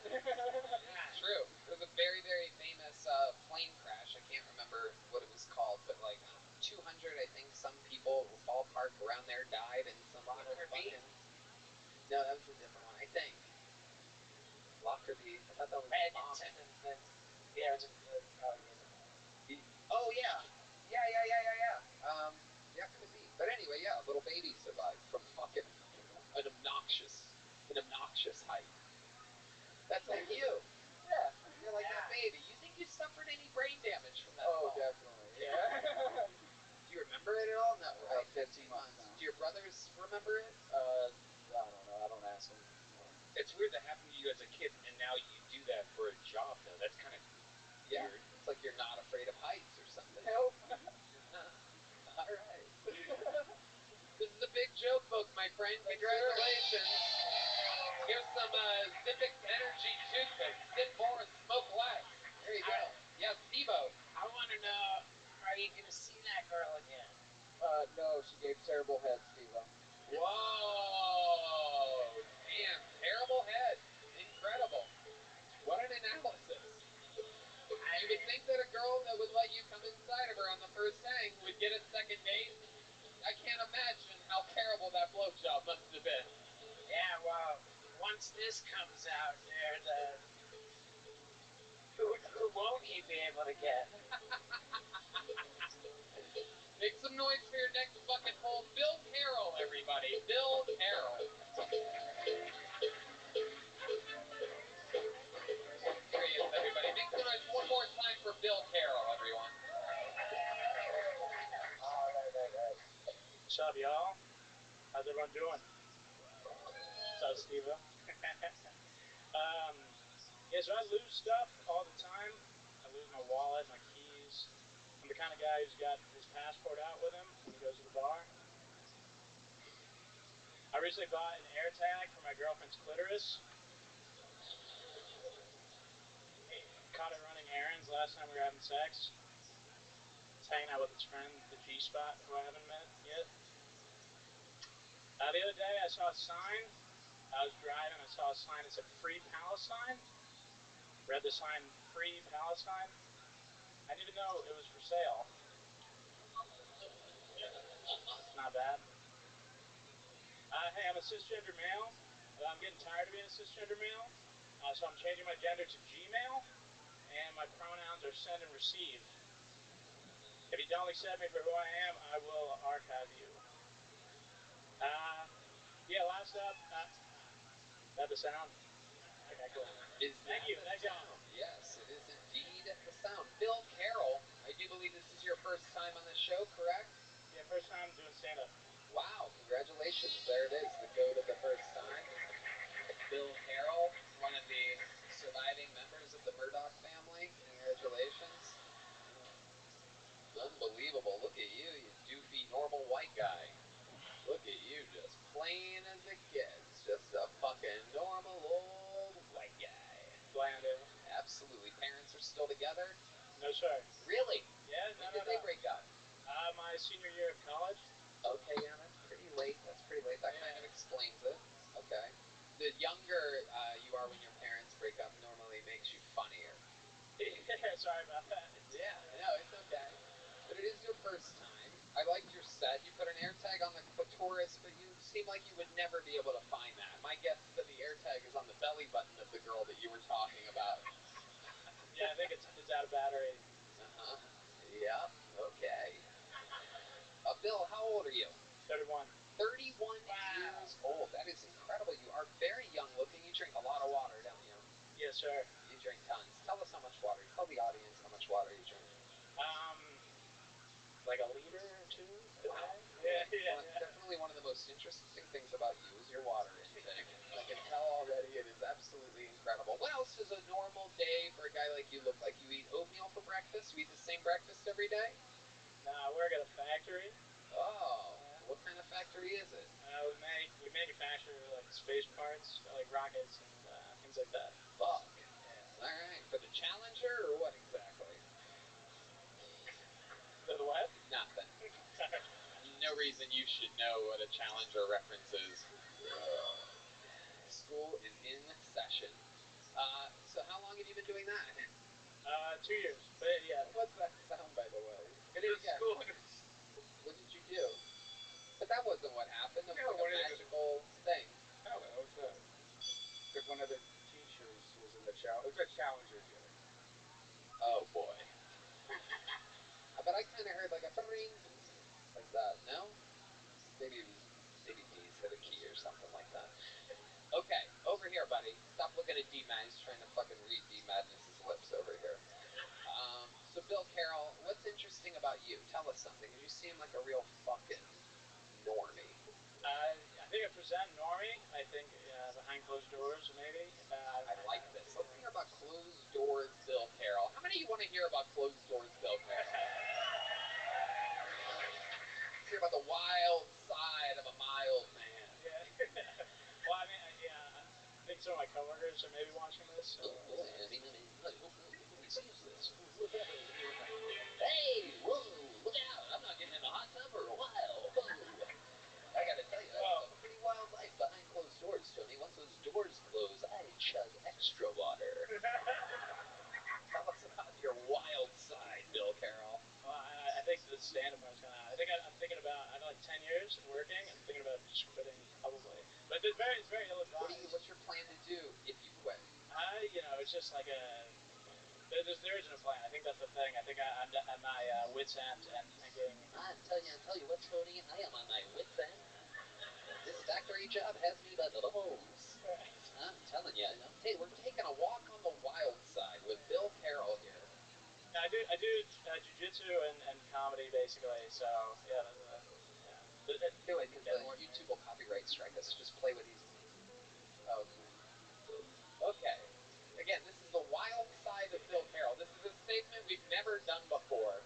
True. There's a very, very famous plane crash. I can't remember what it was called, but like 200, I think, some people ballpark around there died, and some little fucking... No, that was a different one, I think. Lockerbie. I thought that was a bomb. Yeah, it was Oh, yeah. Yeah. Yeah, could be. But anyway, yeah, a little baby survived from fucking an obnoxious height. That's like you. Yeah. You're like that baby. You think you suffered any brain damage from that fall? fall? Definitely. Yeah. Do you remember it at all? No, right? 15 months now. Do your brothers remember it? I don't know. I don't ask them. It's weird that happened to you as a kid, and now you do that for a job, though. That's kind of weird. It's like you're not afraid of heights or something. Nope. All right. This is a big joke book, my friend. Congratulations. Here's some Zippix Energy toothpaste. Sip more and smoke less. There you go. Yeah, Steve-O. I want to know, are you going to see that girl again? No, she gave terrible head, Steve-O. Whoa. Damn, terrible head. Incredible. What an analysis. You would think that a girl that would let you come inside of her on the first hang would get a second date. I can't imagine how terrible that blowjob must have been. Yeah, well, once this comes out, who won't he be able to get? Make some noise for your next fucking hole. Bill Carroll, everybody. Bill Carroll. Here he is, everybody. Make some noise one more time for Bill Carroll, everyone. What's up, y'all? How's everyone doing? What's up, Steve-O? Yeah, so I lose stuff all the time. I lose my wallet, my keys. I'm the kind of guy who's got his passport out with him when he goes to the bar. I recently bought an air tag for my girlfriend's clitoris. Caught it running errands last time we were having sex. It's hanging out with its friend, the G-Spot, who I haven't met yet. The other day I saw a sign. I was driving, I saw a sign that said Free Palestine. Read the sign, Free Palestine. I didn't even know it was for sale. It's not bad. Hey, I'm a cisgender male. I'm getting tired of being a cisgender male. So I'm changing my gender to Gmail. And and my pronouns are send and receive. If you don't accept me for who I am, I will archive you. Yeah, last up, that the sound? Okay, cool. Thank you. Sound? Yes, it is indeed the sound. Bill Carroll, I do believe this is your first time on the show, correct? Yeah, first time doing stand-up. Wow, congratulations. There it is, the goat of the first time. Bill Carroll, one of the surviving members of the Murdoch family. Congratulations. Unbelievable. Look at you, you doofy, normal white guy. Look at you, just plain as it gets. Just a fucking normal old white guy. Bland, Absolutely. Parents are still together? No, sir. Really? Yeah, When did they break up? My senior year of college. Okay, yeah, that's pretty late. That kind of explains it. Okay. The younger you are when your parents break up normally makes you funnier. Sorry about that. Yeah, no, it's okay. But it is your first time. I liked your set. You put an AirTag on the clitoris, but you seem like you would never be able to find that. My guess is that the AirTag is on the belly button of the girl that you were talking about. Yeah, I think it's out of battery. Uh-huh. Yep, okay. Bill, how old are you? 31. 31 years old. That is incredible. You are very young looking. You drink a lot of water, don't you? Yes, sir. You drink tons. Tell us how much water. Tell the audience how much water you drink. Like a liter or two? Wow. Yeah. Definitely one of the most interesting things about you is your water intake. I can tell already it is absolutely incredible. What else does a normal day for a guy like you look like? You eat oatmeal for breakfast? You eat the same breakfast every day? Nah, I work at a factory. Oh, what kind of factory is it? We manufacture like space parts for like rockets and things like that. Fuck. Yeah. All right. For the Challenger or what exactly? The what? Nothing. No reason you should know what a Challenger reference is. School is in session. So how long have you been doing that? 2 years. But yeah. What's that sound, by the way? Hit it again. What did you do? But that wasn't what happened. That was like a magical thing. Oh, it was Because one of the teachers was in the Challenger. It was a Challenger deal. Oh, boy. But I kind of heard like a ring, like that. No? Maybe D's hit a key or something like that. Okay, over here, buddy. Stop looking at D-Mad. He's trying to fucking read D-Madness's lips over here. So Bill Carroll, what's interesting about you? Tell us something. You seem like a real fucking normie. I think I present normie. I think behind closed doors, maybe. I like this. Let's hear about closed doors, Bill Carroll. How many of you want to hear about closed doors, Bill Carroll? Let's hear about the wild side of a mild man. Yeah. Well, I mean, I think some of my coworkers are maybe watching this. So. Oh boy, I mean, I hope nobody sees this. Hey, whoa, look out! I'm not getting in the hot tub for a while. Whoa. I gotta tell you, I have a pretty wild life behind closed doors, Tony. Once those doors close, I chug extra water. Tell us about your wild side, Bill Carroll. Well, I think the stand-up part's kind of. I think I'm thinking about. I have like 10 years working. I'm thinking about just quitting probably. But it's very ill-advised. What's your plan to do if you quit? It's just like a. There isn't a plan. I think that's the thing. I think I'm at my wit's end and thinking. I'll tell you what, Tony. I am on my wit's end. This factory job has me by the balls. I'm telling you. Hey, we're taking a walk on the wild side with Bill Carroll here. I do jiu-jitsu and comedy basically. So yeah. Do it because YouTube will copyright strike us. Just play what he's. Okay. Again, this is the wild side of Bill Carroll. This is a segment we've never done before.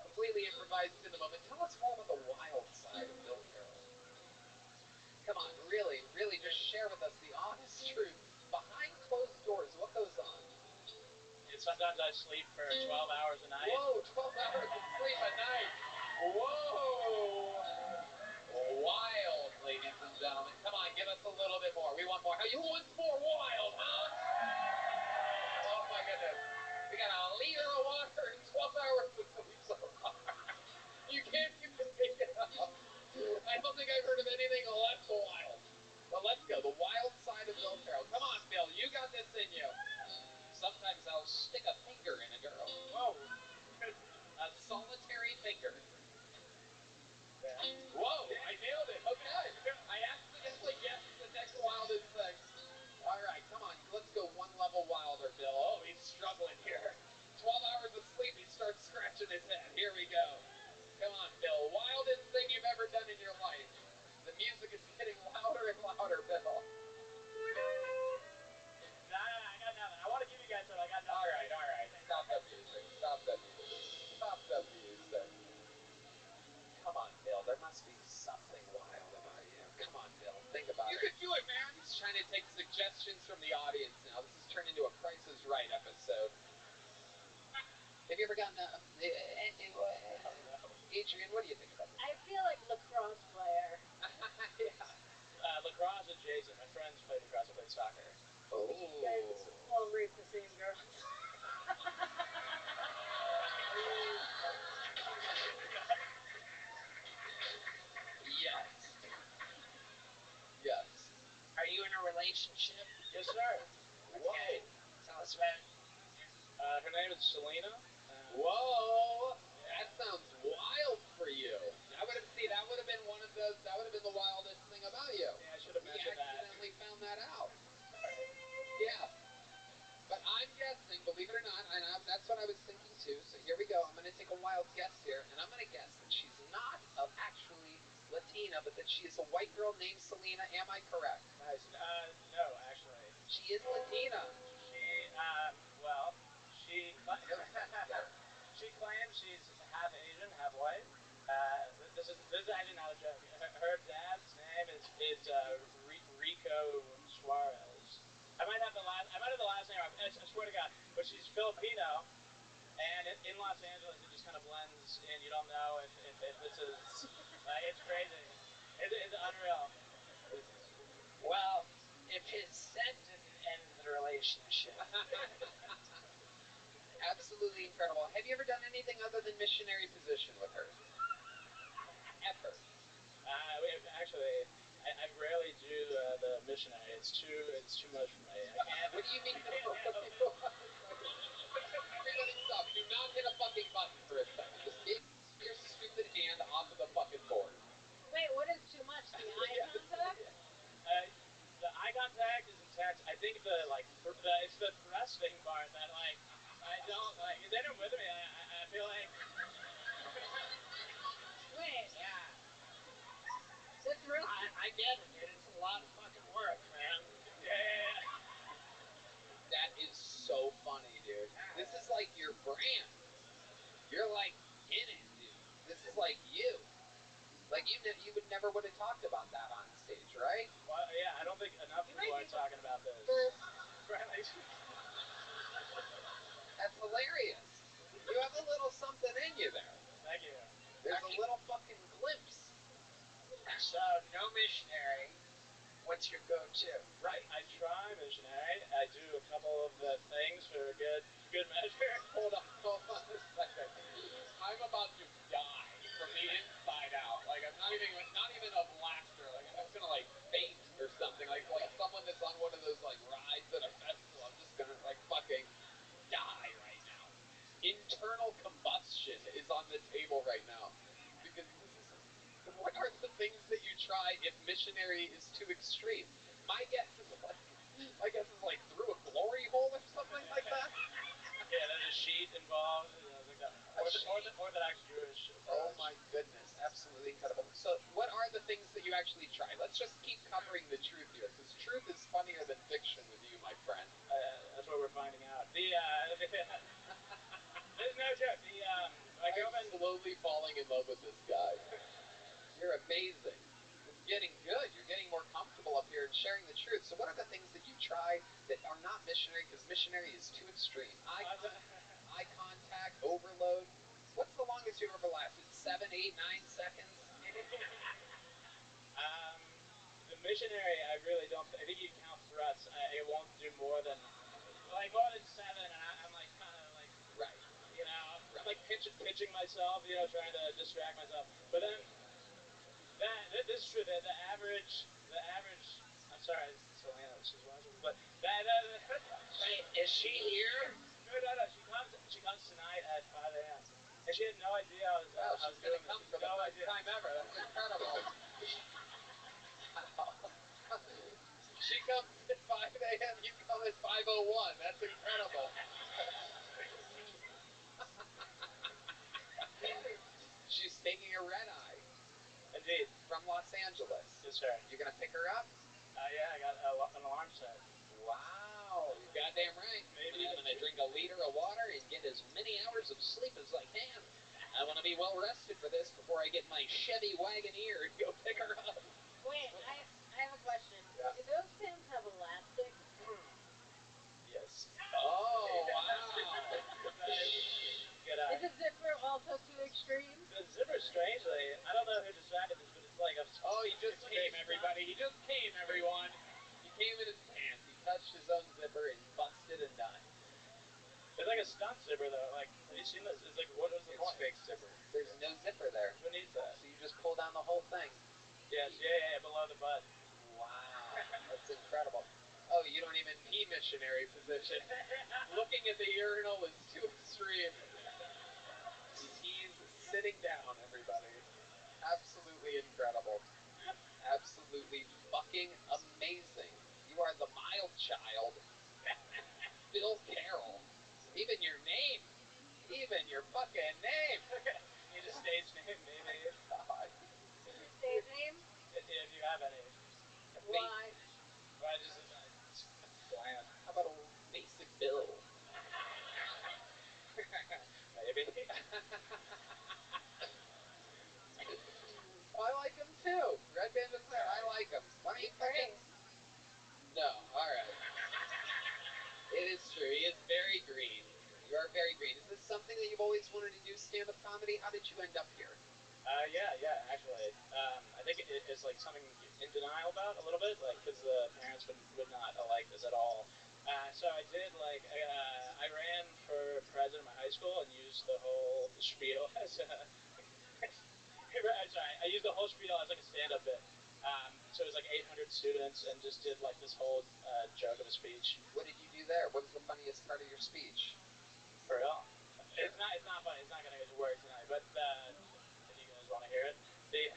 Completely improvised in the moment. Tell us more about the wild side of Bill Carroll. Come on, really, just share with us the honest truth. Behind closed doors, what goes on? Sometimes I sleep for 12 hours a night. Whoa, 12 hours of sleep a night. Whoa. Wild, ladies and gentlemen. Come on, give us a little bit more. We want more. You want more wild, huh? Oh, my goodness. We got a liter of water and 12 hours of sleep so far. You can't even make it up. I don't think I've heard of anything less wild. But let's go. The wild side of Bill Carroll. Come on, Bill. You got this in you. Sometimes I'll stick a finger take suggestions from the audience now. This has turned into a Price is Right episode. Have you ever gotten Adrian, what do you think about this? I feel like lacrosse player. Yeah. Lacrosse with Jason. My friends played lacrosse. I played soccer. Oh. You guys all rape the same girls. Yes. Yes. Are you in a relationship? Yes, sir. Okay. Tell us about it. Her name is Selena. Whoa, that sounds wild for you. That would have been one of those. That would have been the wildest thing about you. Yeah, I should have mentioned that. We accidentally found that out. Sorry. Yeah. But I'm guessing, believe it or not, that's what I was thinking too. So here we go. I'm going to take a wild guess here, and I'm going to guess that she's not actually Latina, but that she is a white girl named Selena. Am I correct? Nice. No, actually. She is Latina. She claims she's half Asian, half white. This is actually not a joke. Her dad's name is Rico Suarez. I might have the last name wrong. I swear to God, but she's Filipino, and in Los Angeles it just kind of blends in. You don't know if this is it's crazy. It's unreal. Well, if his scent didn't end the relationship. Absolutely incredible. Have you ever done anything other than missionary position with her? Ever? Actually, I rarely do the missionary. It's too much for me. I can't. What do you mean? Everybody stop. Do not hit a fucking button for a second. Just get your stupid hand off of the fucking board. Wait, what is too much? The eye contact? The eye contact is intense. I think it's the thrusting part that I don't like. Then I'm with me. I feel like. Wait. Yeah. That's real. I get it, dude. It's a lot of fucking work, man. Yeah. That is so funny, dude. This is like your brand. You're like in it, dude. This is like you. Like you would never would have talked about that on stage, right? Well, yeah, I don't think enough people are talking about this. That's hilarious. You have a little something in you there. Thank you. There's a little fucking glimpse. So, no missionary. What's your go-to? Right. I try missionary. I do a couple of the things for a good measure. Hold on a second. I'm about to die from the inside out. Like I'm not even of laughter. Like I'm just gonna faint or something. Like someone that's on one of those rides at a festival. I'm just gonna fucking die right now. Internal combustion is on the table right now because what are the things that you try if missionary is too extreme? My guess is through a glory hole or something like that. Yeah, there's a sheet involved. Orthodox Jewish. Oh my goodness, absolutely incredible. So, what are the things that you actually try? Let's just keep covering the truth here, because truth is funnier than fiction with you, my friend. That's what we're finding out. There's no joke. I'm slowly falling in love with this guy. You're amazing. It's getting good. You're getting more comfortable up here and sharing the truth. So what are the things that you try that are not missionary, because missionary is too extreme? Eye contact, overload. What's the longest you've ever lasted? 7, 8, 9 seconds? The missionary, I really don't. I think you count thrusts. I won't do more than 7, and I'm kind of right. I'm pitching myself, trying to distract myself. But then this is true. The average. I'm sorry, Selena, she's watching. But wait, is she here? No. She comes tonight at 5 a.m. And she had no idea I was going to come for the first time ever. That's incredible. She comes at 5 a.m. You come at 5:01. That's incredible. She's taking a red eye. Indeed. From Los Angeles. Yes, sir. You gonna pick her up? Yeah, I got an alarm set. Wow, you're goddamn right. Maybe I'm gonna drink a liter of water and get as many hours of sleep as I can. I want to be well rested for this before I get my Chevy Wagoneer and go pick her up. Wait, I have a question. Yeah. Do those pants have a latch? a stunt zipper though. Like, have you seen this? It's like, what was the It's point? fake zipper. There's no zipper there. Who needs that? So you just pull down the whole thing. Yes, yeah, below the butt. Wow, that's incredible. Oh, you don't even need missionary position. Looking at the urinal is too extreme. He's sitting down, everybody. Absolutely incredible. Absolutely fucking amazing. You are the mild child. Bill Carroll. Even your name. Even your fucking name. Need a stage name, maybe. God. Stage name? If you have any. Why? Why just it's bland. How about old Basic Bill? Maybe. I like him too. Red Bandit said I like him. Why don't you fucking... No, alright. It is true. He is very green. You are very green. Is this something that you've always wanted to do, stand-up comedy? How did you end up here? Yeah, actually. I think it's like something in denial about a little bit, like, because the parents would not like this at all. So I did, like, I ran for president of my high school and used the whole spiel as a... Sorry, I used the whole spiel as, like, a stand-up bit. So it was, like, 800 students and just did, like, this whole joke of a speech. What did you do there? What was the funniest part of your speech? For real? Sure. It's not funny. It's not going to work tonight, but... if you guys want to hear it. Okay.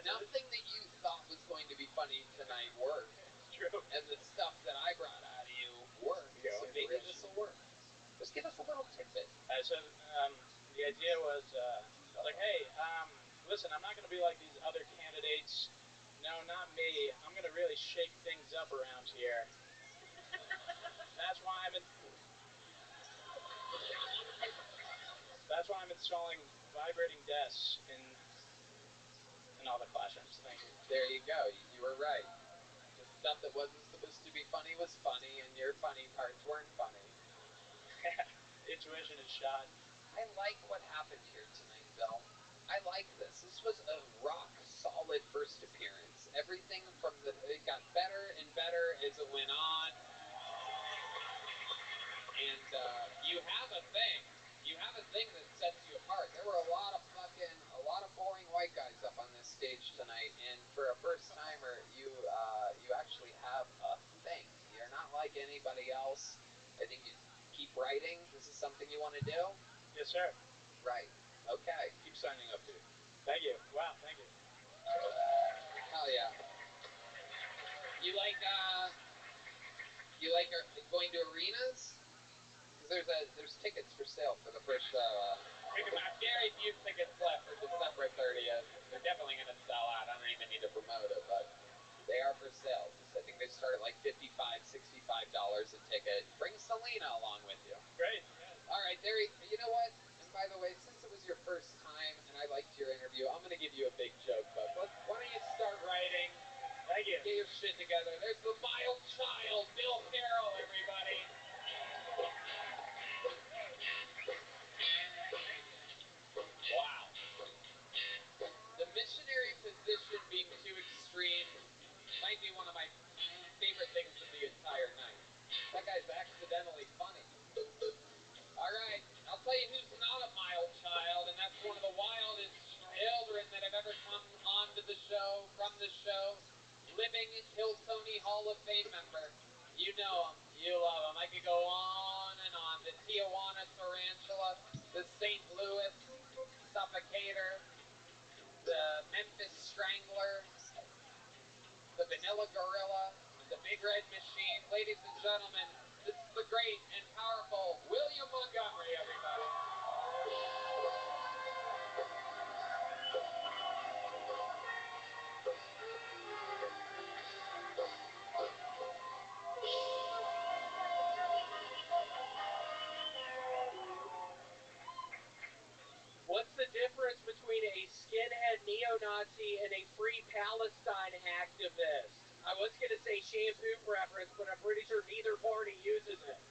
Nothing that you thought was going to be funny tonight worked. It's true. And the stuff that I brought out of you worked. Yeah, so maybe this will work. Just give us a little tidbit. So the idea was, I was like, hey, listen, I'm not going to be like these other candidates. No, not me. I'm going to really shake things up around here. That's why I'm installing vibrating desks in all the classrooms. Thank you. There you go. You were right. The stuff that wasn't supposed to be funny was funny, and your funny parts weren't funny. Intuition is shot. I like what happened here tonight, Bill. I like this. This was a rock-solid first appearance. Everything it got better and better as it went on. And you have a thing. You have a thing that sets you apart. There were a lot of boring white guys up on this stage tonight, and for a first-timer, you actually have a thing. You're not like anybody else. I think you keep writing. This is something you want to do? Yes, sir. Right. Okay. Keep signing up, dude. Thank you. Wow, thank you. Hell yeah. You like going to arenas? Because there's tickets for sale for the first show. Very few tickets left for December 30th. They're definitely going to sell out. I don't even need to promote it, but they are for sale. I think they start at like $55, $65 a ticket. Bring Selena along with you. Great. Yeah. All right, there. You know what? And by the way, since it was your first time and I liked your interview, I'm going to give you a big joke, bud. Why don't you start writing? Thank you. Get your shit together. There's the mild child, Bill Carroll, everybody. Wow. The missionary position being too extreme might be one of my favorite things of the entire night. That guy's accidentally funny. Alright, I'll tell you who's not a mild child, and that's one of the wildest children that have ever come onto the show, from the show. Living Hilltony Hall of Fame member. You know him. You love him. I could go on and on. The Tijuana Tarantula, the St. Louis Suffocator, the Memphis Strangler, the Vanilla Gorilla, the Big Red Machine. Ladies and gentlemen, this is the great and powerful William Montgomery, everybody. What's the difference between a skinhead neo-Nazi and a free Palestine activist? I was going to say shampoo preference, but I'm pretty sure neither party uses it.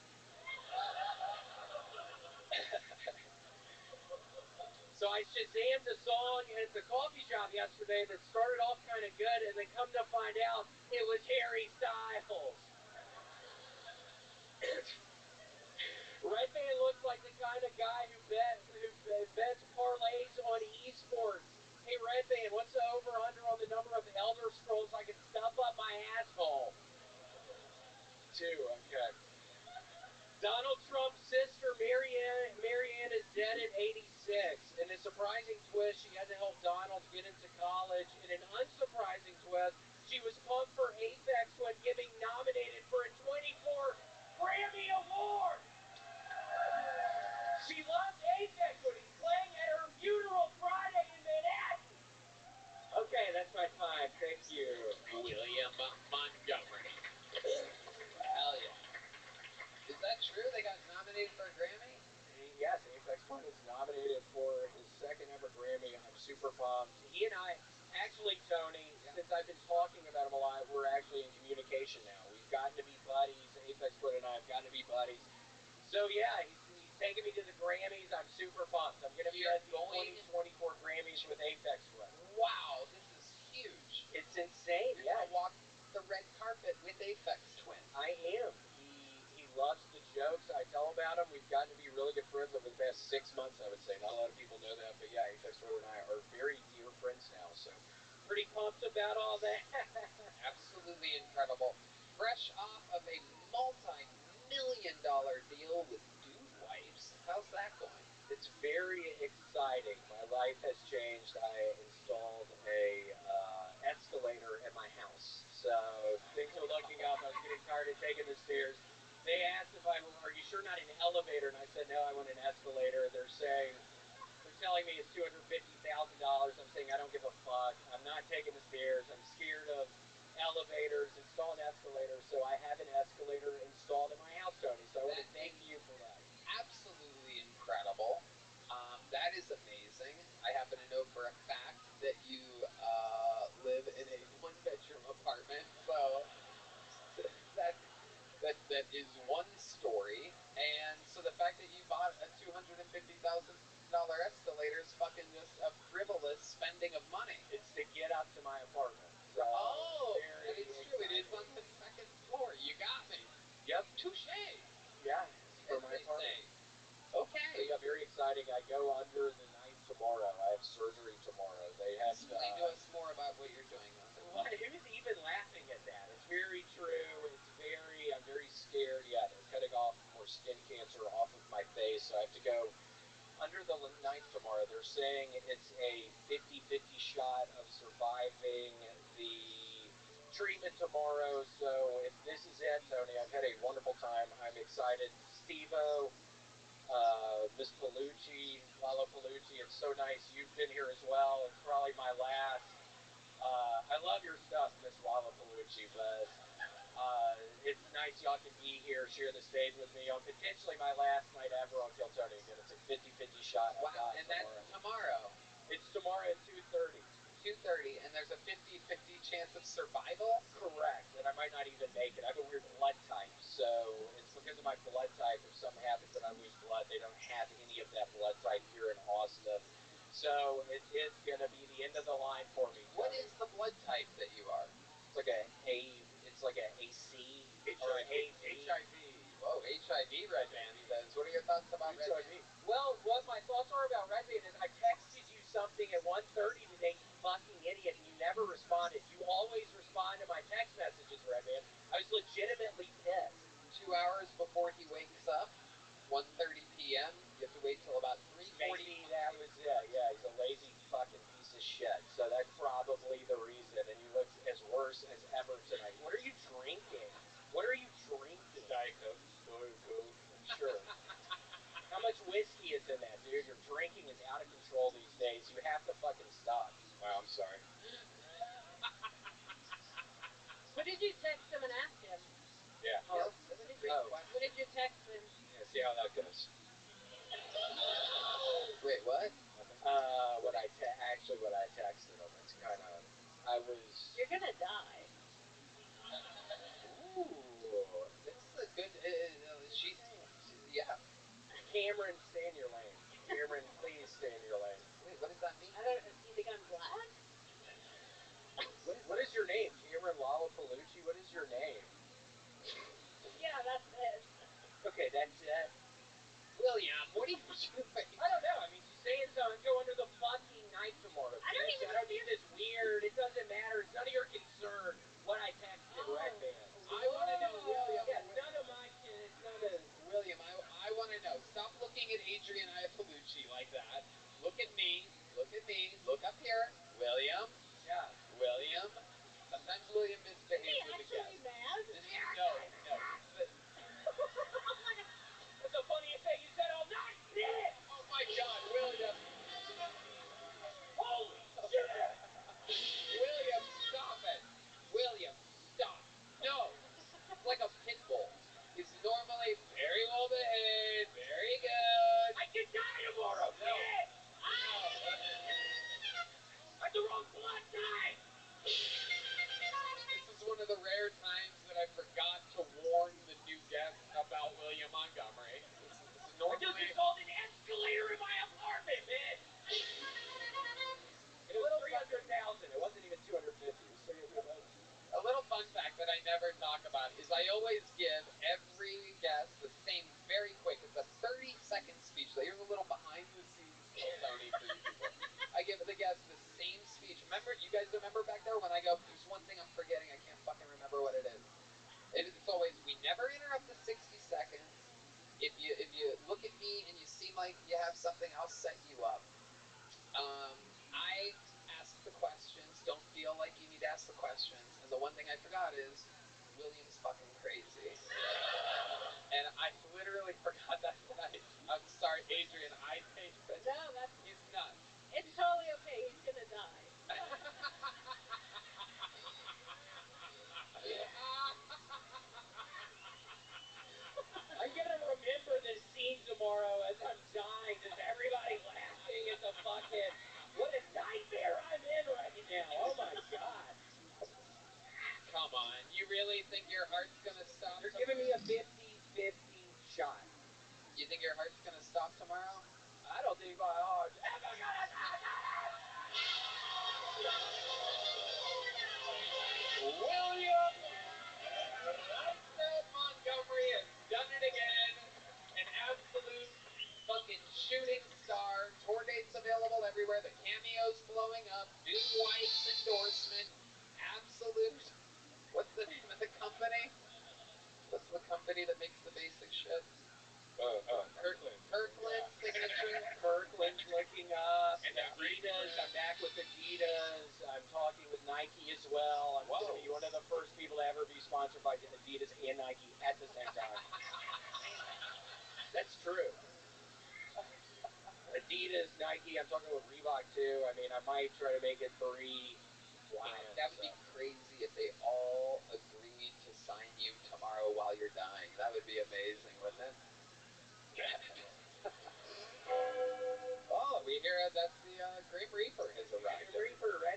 So I Shazammed a song at the coffee shop yesterday that started off kind of good, and then come to find out it was Harry Styles. kind of guy who bets parlays on esports. Hey, Red Band, what's the over-under on the number of Elder Scrolls I can stuff up my asshole? 2, okay. Donald Trump's sister, Marianne, is dead at 86. In a surprising twist, she had to help Donald get into college. In an unsurprising twist, she was pumped for Apex when getting nominated for a 24 Grammy Award. She loved Apex when he's playing at her funeral Friday in Manhattan. Okay, that's my time. Thank you. William Montgomery. Hell yeah. Is that true? They got nominated for a Grammy? Yes, Apex Twin is nominated for his second ever Grammy. I'm super pumped. He and I, actually, Tony, since I've been talking about him a lot, we're actually in communication now. We've gotten to be buddies. Apex Twin and I have gotten to be buddies. So yeah, he's taking me to the Grammys. I'm super pumped. I'm going to be at the 2024 Grammys with Apex Twin. Wow, this is huge. It's insane. You're going to walk the red carpet with Apex Twin. I am. He loves the jokes. I tell about him. We've gotten to be really good friends over the past 6 months, I would say. Not a lot of people know that, but yeah, Apex Twin and I are very dear friends now, so pretty pumped about all that. Absolutely incredible. Fresh off of a multi-million-dollar deal with Dude Wipes. How's that going? It's very exciting. My life has changed. I installed a escalator at my house, so things are looking up. I was getting tired of taking the stairs. They asked if are you sure not an elevator? And I said, no, I want an escalator. They're telling me it's $250,000. I'm saying I don't give a fuck. I'm not taking the stairs. I'm scared of elevators. Install an escalator. So I have an escalator installed at my house, Tony. So I want to thank you for that. Absolutely incredible. That is amazing. I happen to know for a fact that you live in a one-bedroom apartment, so that is one story. And so the fact that you bought a $250,000 escalator is fucking just a frivolous spending of money. It's to get up to my apartment. So that is true. It is on the second floor. You got me. Yep. Touche. Yeah, it's for my apartment. Okay. So yeah, very exciting. I go under the knife tomorrow. I have surgery tomorrow. They have explain to us more about what you're doing. Who's even laughing at that? It's very true. I'm very scared. Yeah, they're cutting off more skin cancer off of my face, so I have to go under the knife tomorrow. They're saying it's a 50-50 shot of surviving the treatment tomorrow. So if this is it, Tony, I've had a wonderful time. I'm excited. Steve-O, Miss Palucci, Lalo Palucci, it's so nice you've been here as well. It's probably my last. I love your stuff, Miss Lalo Palucci, but it's nice y'all can be here, share the stage with me on potentially my last night ever on Kill Tony again. It's a 50-50 shot. Wow, and that's tomorrow. It's tomorrow at 2:30. 2:30, and there's a 50-50 chance of survival? Correct, and I might not even make it. I have a weird blood type, so it's because of my blood type. If something happens and I lose blood, they don't have any of that blood type here in Austin. So it is going to be the end of the line for me. What is the blood type that you are? It's like a AC or an HIV. Whoa, HIV, Red Band says. What are your thoughts about Red Band? Well, what my thoughts are about Red Band is I texted you something at 1:30 today, you fucking idiot, and you never responded. You always respond to my text messages, Red Band. I was legitimately pissed. 2 hours before he wakes up, 1:30 p.m., you have to wait till about 3:40. Maybe that was it. Yeah, he's a lazy fucking piece of shit. So that's probably the reason. And he looks as worse as ever tonight. What are you drinking? What are you drinking? Diet Coke. I'm sure. How much whiskey is in that, dude? Your drinking is out of control these days. You have to fucking stop. Wow, I'm sorry. What did you text him and ask him? Yeah. What did you text him? Yeah, see how that goes. Wait, what? What I texted him. It's kind of, You're gonna die. Ooh. This is a good, yeah. Cameron, stay in your lane. Cameron, please stay in your lane. Wait, what does that mean? Do you think I'm black? What is your name? Cameron Lalapaloochie? What is your name? Yeah, that's it. Okay, that's it. William, what are you doing? I don't know. I mean, she's saying something. Go under the fucking knife tomorrow. I don't even I don't need this weird. It doesn't matter. It's none of your concern what I texted Red Band. I want to know, William. Yeah, none of my kids. None of. William, I want to know. Stop looking at Adrian Iafolucci like that. Look at me. Look at me. Look up here. William. Yeah. William. Sometimes William misbehaves with the guests. Mad? No. That's the funniest thing you said all night. Shit! Oh my God, William. Holy shit! William, stop it. William, stop. No. It's like a pit bull. He's normally very well behaved, very good. I could die tomorrow. No. Shit! At the wrong blood type. This is one of the rare times that I forgot to warn the new guests about William Montgomery. This is I just normally... installed an escalator in my apartment, man. It was 300,000. It wasn't even 250. It was 300,000. A little fun fact that I never talk about is I always give every guest the same, very quick, it's a 30-second speech. So here's a little behind-the-scenes Tony for you people. I give the guests the same speech. Remember, you guys remember back there when I go, there's one thing I'm forgetting, I can't fucking remember what it is. It's always, we never interrupt the 60 seconds. If you look at me and you seem like you have something, I'll set you up. I ask the questions. Don't feel like you need to ask the questions. And the one thing I forgot is William's fucking crazy. And I literally forgot that tonight. I'm sorry, Adrian. I think that he's nuts. It's totally okay. He's gonna die. I'm gonna remember this scene tomorrow as I'm dying. Just everybody laughing at the fucking. What a nightmare I'm in right now. Oh my God. Come on. You really think your heart's gonna stop? You're giving me a 50-50 shot. You think your heart's gonna stop tomorrow? I don't think my heart's ever gonna stop. William Montgomery has done it again. An absolute fucking shooting star. Tour dates available everywhere. The cameo's blowing up. New wife's endorsement. Absolute. What's the name of the company? What's the company that makes the basic shit? Kirkland. Kirkland signature. Kirkland's looking up. And Adidas. I'm back with Adidas. I'm talking with Nike as well. I'm going to be one of the first people to ever be sponsored by Adidas and Nike at the same time. That's true. Adidas, Nike. I'm talking with Reebok too. I mean, I might try to make it 3 brands. That would be crazy if they all agreed to sign you tomorrow while you're dying. That would be amazing, wouldn't it? Oh, we hear that the Grim Reaper has arrived. Grim Reaper, right?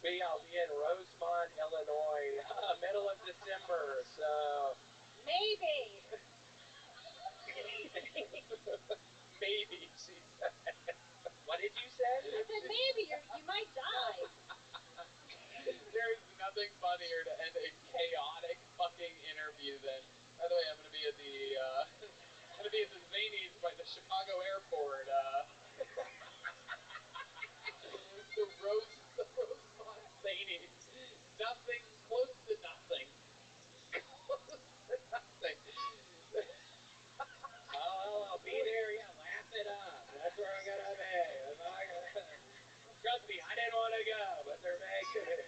I'll be in Rosemont, Illinois, middle of December, so... Maybe. Maybe, she said. What did you say? I said maybe. You might die. There's nothing funnier to end a chaotic fucking interview than... By the way, I'm going to be at the Zanies by the Chicago airport. the Rosemont Zanies. Nothing, close to nothing. Close to nothing. I'll be there, yeah, laugh it up. That's where I'm going to be. Trust me, I didn't want to go, but they're making it.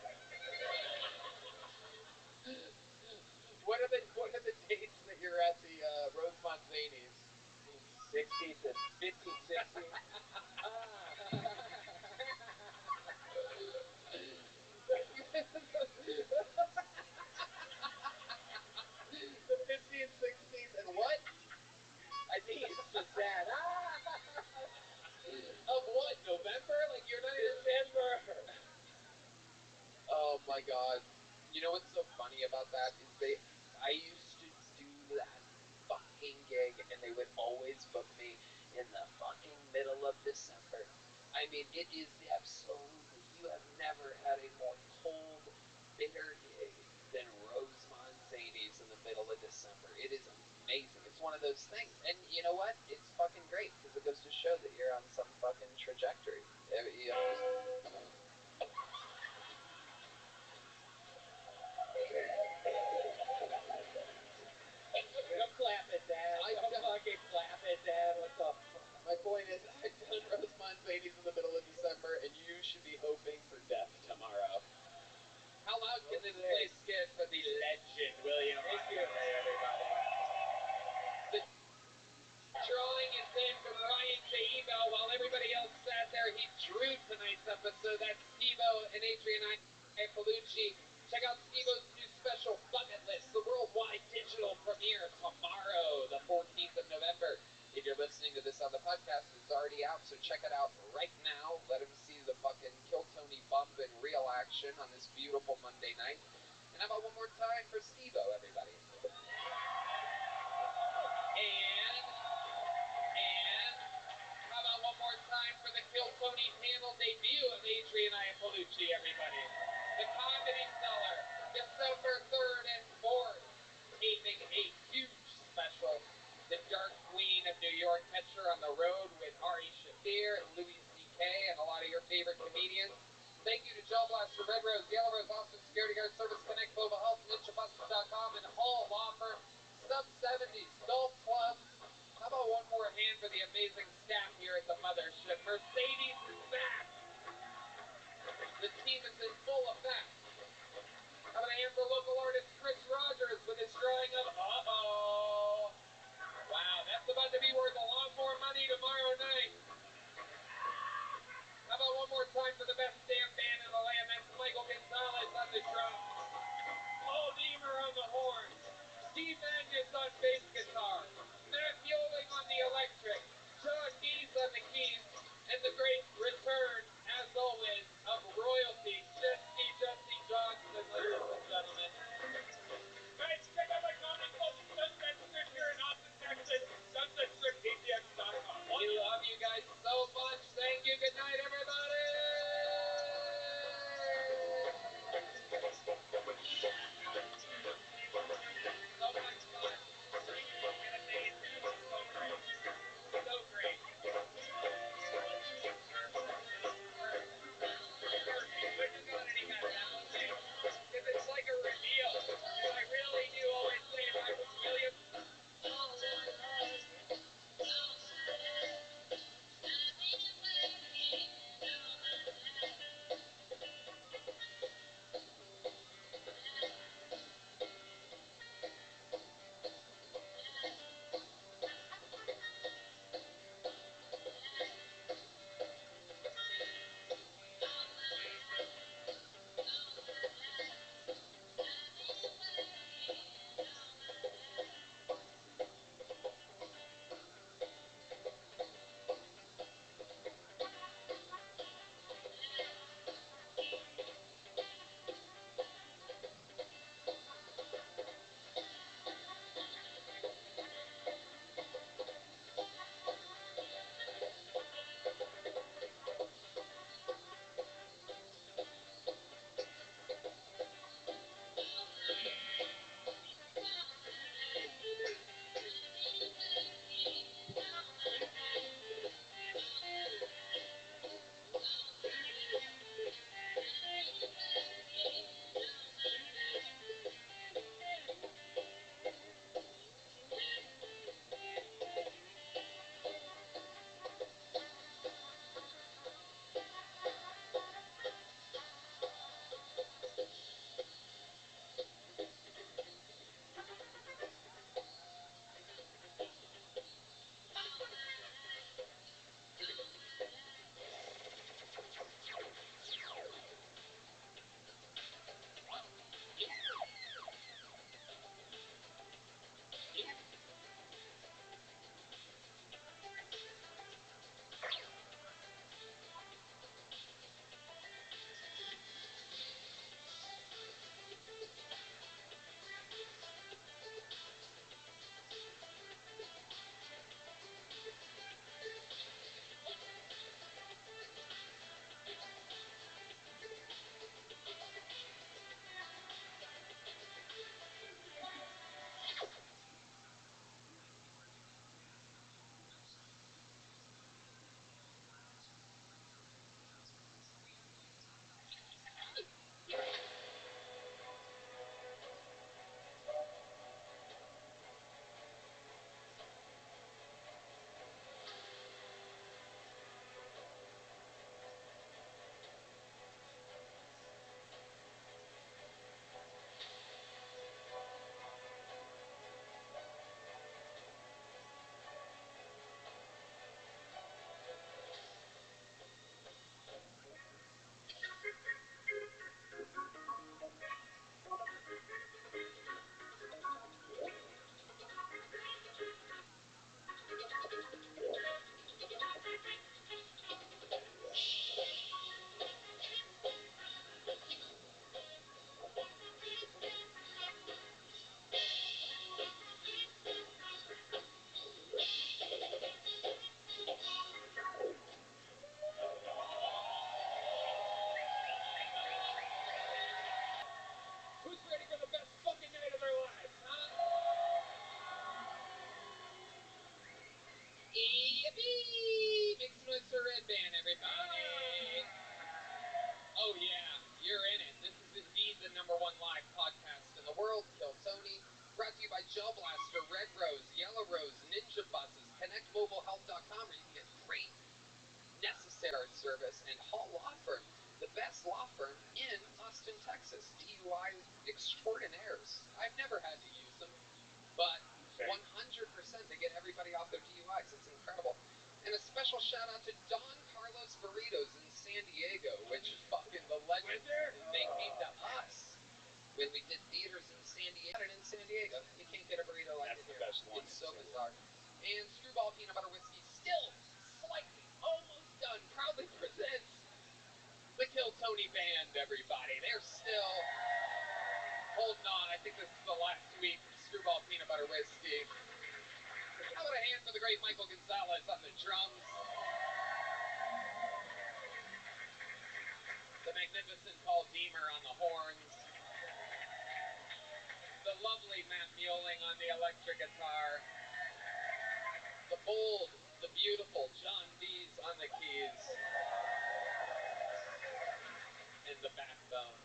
What are the dates that you're at the Rosemont Zanies? 16th and 15th, 16th. The 15th, 16th, and what? I think it's just that. Of what? November? Like you're not even... December. Oh my God. You know what's so funny about that is I used to do that fucking gig and they would always book me in the fucking middle of December. I mean, it is absolutely, you have never had a more cold, bitter gig than Rosemont Zanies in the middle of December. It is of those things. And you know what? It's fucking great because it goes to show that you're on some fucking trajectory. You know, Don't clap at that. Don't fucking clap at that. What the fuck? my point is, I've done Rosemont Ladies in the middle of December, and you should be hoping for death tomorrow. How loud can this place get for the legend, William Rothschild, everybody? The drawing is in for Brian Jaibo. While everybody else sat there, he drew tonight's episode. That's Steve-O and Adrian Palucci. Check out Steve-O's new special, Bucket List, the worldwide digital premiere tomorrow, the 14th of November. If you're listening to this on the podcast, it's already out, so check it out right now. Let him see the fucking Kill Tony bump in real action on this beautiful Monday night. And how about one more time for Steve-O, everybody? And how about one more time for the Kill Tony panel debut of Adrian Palucci, everybody? The Comedy Cellar, December 3rd and 4th, taping a huge special. The Dark Queen of New York, catch her on the road with Ari Shaffir, Louis C.K., and a lot of your favorite comedians. Thank you to Joe Blaster, Red Rose, Yellow Rose, Austin Security Guard, Service Connect, Global Health, NinjaBusters.com, and Hall Law Firm, Sub-70s, Golf Clubs. How about one more hand for the amazing staff here at the Mothership? Mercedes is back. The team is in full effect. How about a hand for local artist Chris Rogers with his drawing of Uh-Oh. Wow, that's about to be worth a lot more money tomorrow night. How about one more time for the best damn band in the land? That's Michael Gonzalez on the drums, Paul Deemer on the horns, Steve Magnus on bass guitar, Matt Yoling on the electric, John Dees on the keys, and the great return, as always, of royalty, Jesse Johnson, ladies and gentlemen. Guys, check out my comedy club, Sunset Strip here in Austin, Texas. SunsetStripATX.com. We love you guys so much. Thank you. Good night, everybody. So much fun. Tony. Brought to you by Gel Blaster, Red Rose, Yellow Rose, Ninja Buses, ConnectMobileHealth.com, where you can get great necessary service, and Hall Law Firm, the best law firm in Austin, Texas. DUI extraordinaires. I've never had to use them, but 100% they get everybody off their DUIs. It's incredible. And a special shout out to Don Carlos Burritos in San Diego, which is fucking the legend. They came to us when we did theaters in San Diego. In San Diego, you can't get a burrito like it here. It's so bizarre. And Screwball Peanut Butter Whiskey, still slightly almost done, proudly presents the Kill Tony Band, everybody. They're still holding on. I think this is the last week of Screwball Peanut Butter Whiskey. How about a hand for the great Michael Gonzalez on the drums? The magnificent Paul Deemer on the horns. The lovely Matt Mueling on the electric guitar. The bold, the beautiful John Dees on the keys. And the backbone,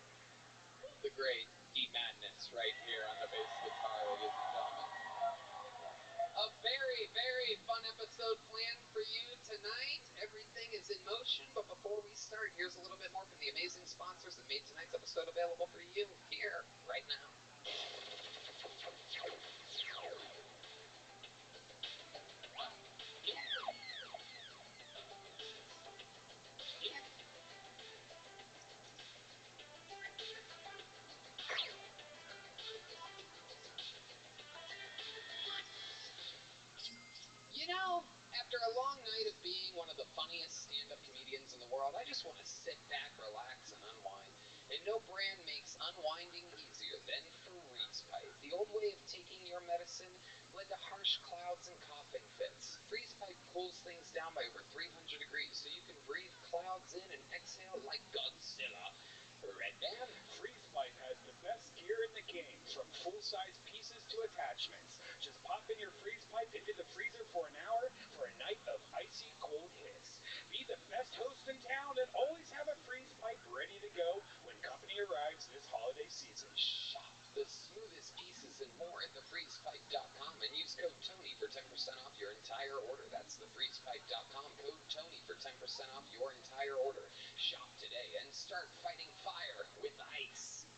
the great D Madness right here on the bass guitar, ladies and gentlemen. A very, very fun episode planned for you tonight. Everything is in motion, but before we start, here's a little bit more from the amazing sponsors that made tonight's episode available for you here, right now. You know, after a long night of being one of the funniest stand-up comedians in the world, I just want to sit back, relax, and unwind. And no brand makes unwinding easier than Freeze Pipe. The old way of taking your medicine led to harsh clouds and coughing fits. Freeze Pipe cools things down by over 300 degrees, so you can breathe clouds in and exhale like Godzilla. Red Band. Freeze Pipe has the best gear in the game, from full-size pieces to attachments. Just pop in your Freeze Pipe into the freezer for an hour for a night of icy cold hits. Be the best host in town and always have a Freeze Pipe ready to go when company arrives this holiday season. Shop the smoothest pieces and more at thefreezepipe.com and use code TONY for 10% off your entire order. That's thefreezepipe.com, code TONY for 10% off your entire order. Shop today and start fighting fire with ice.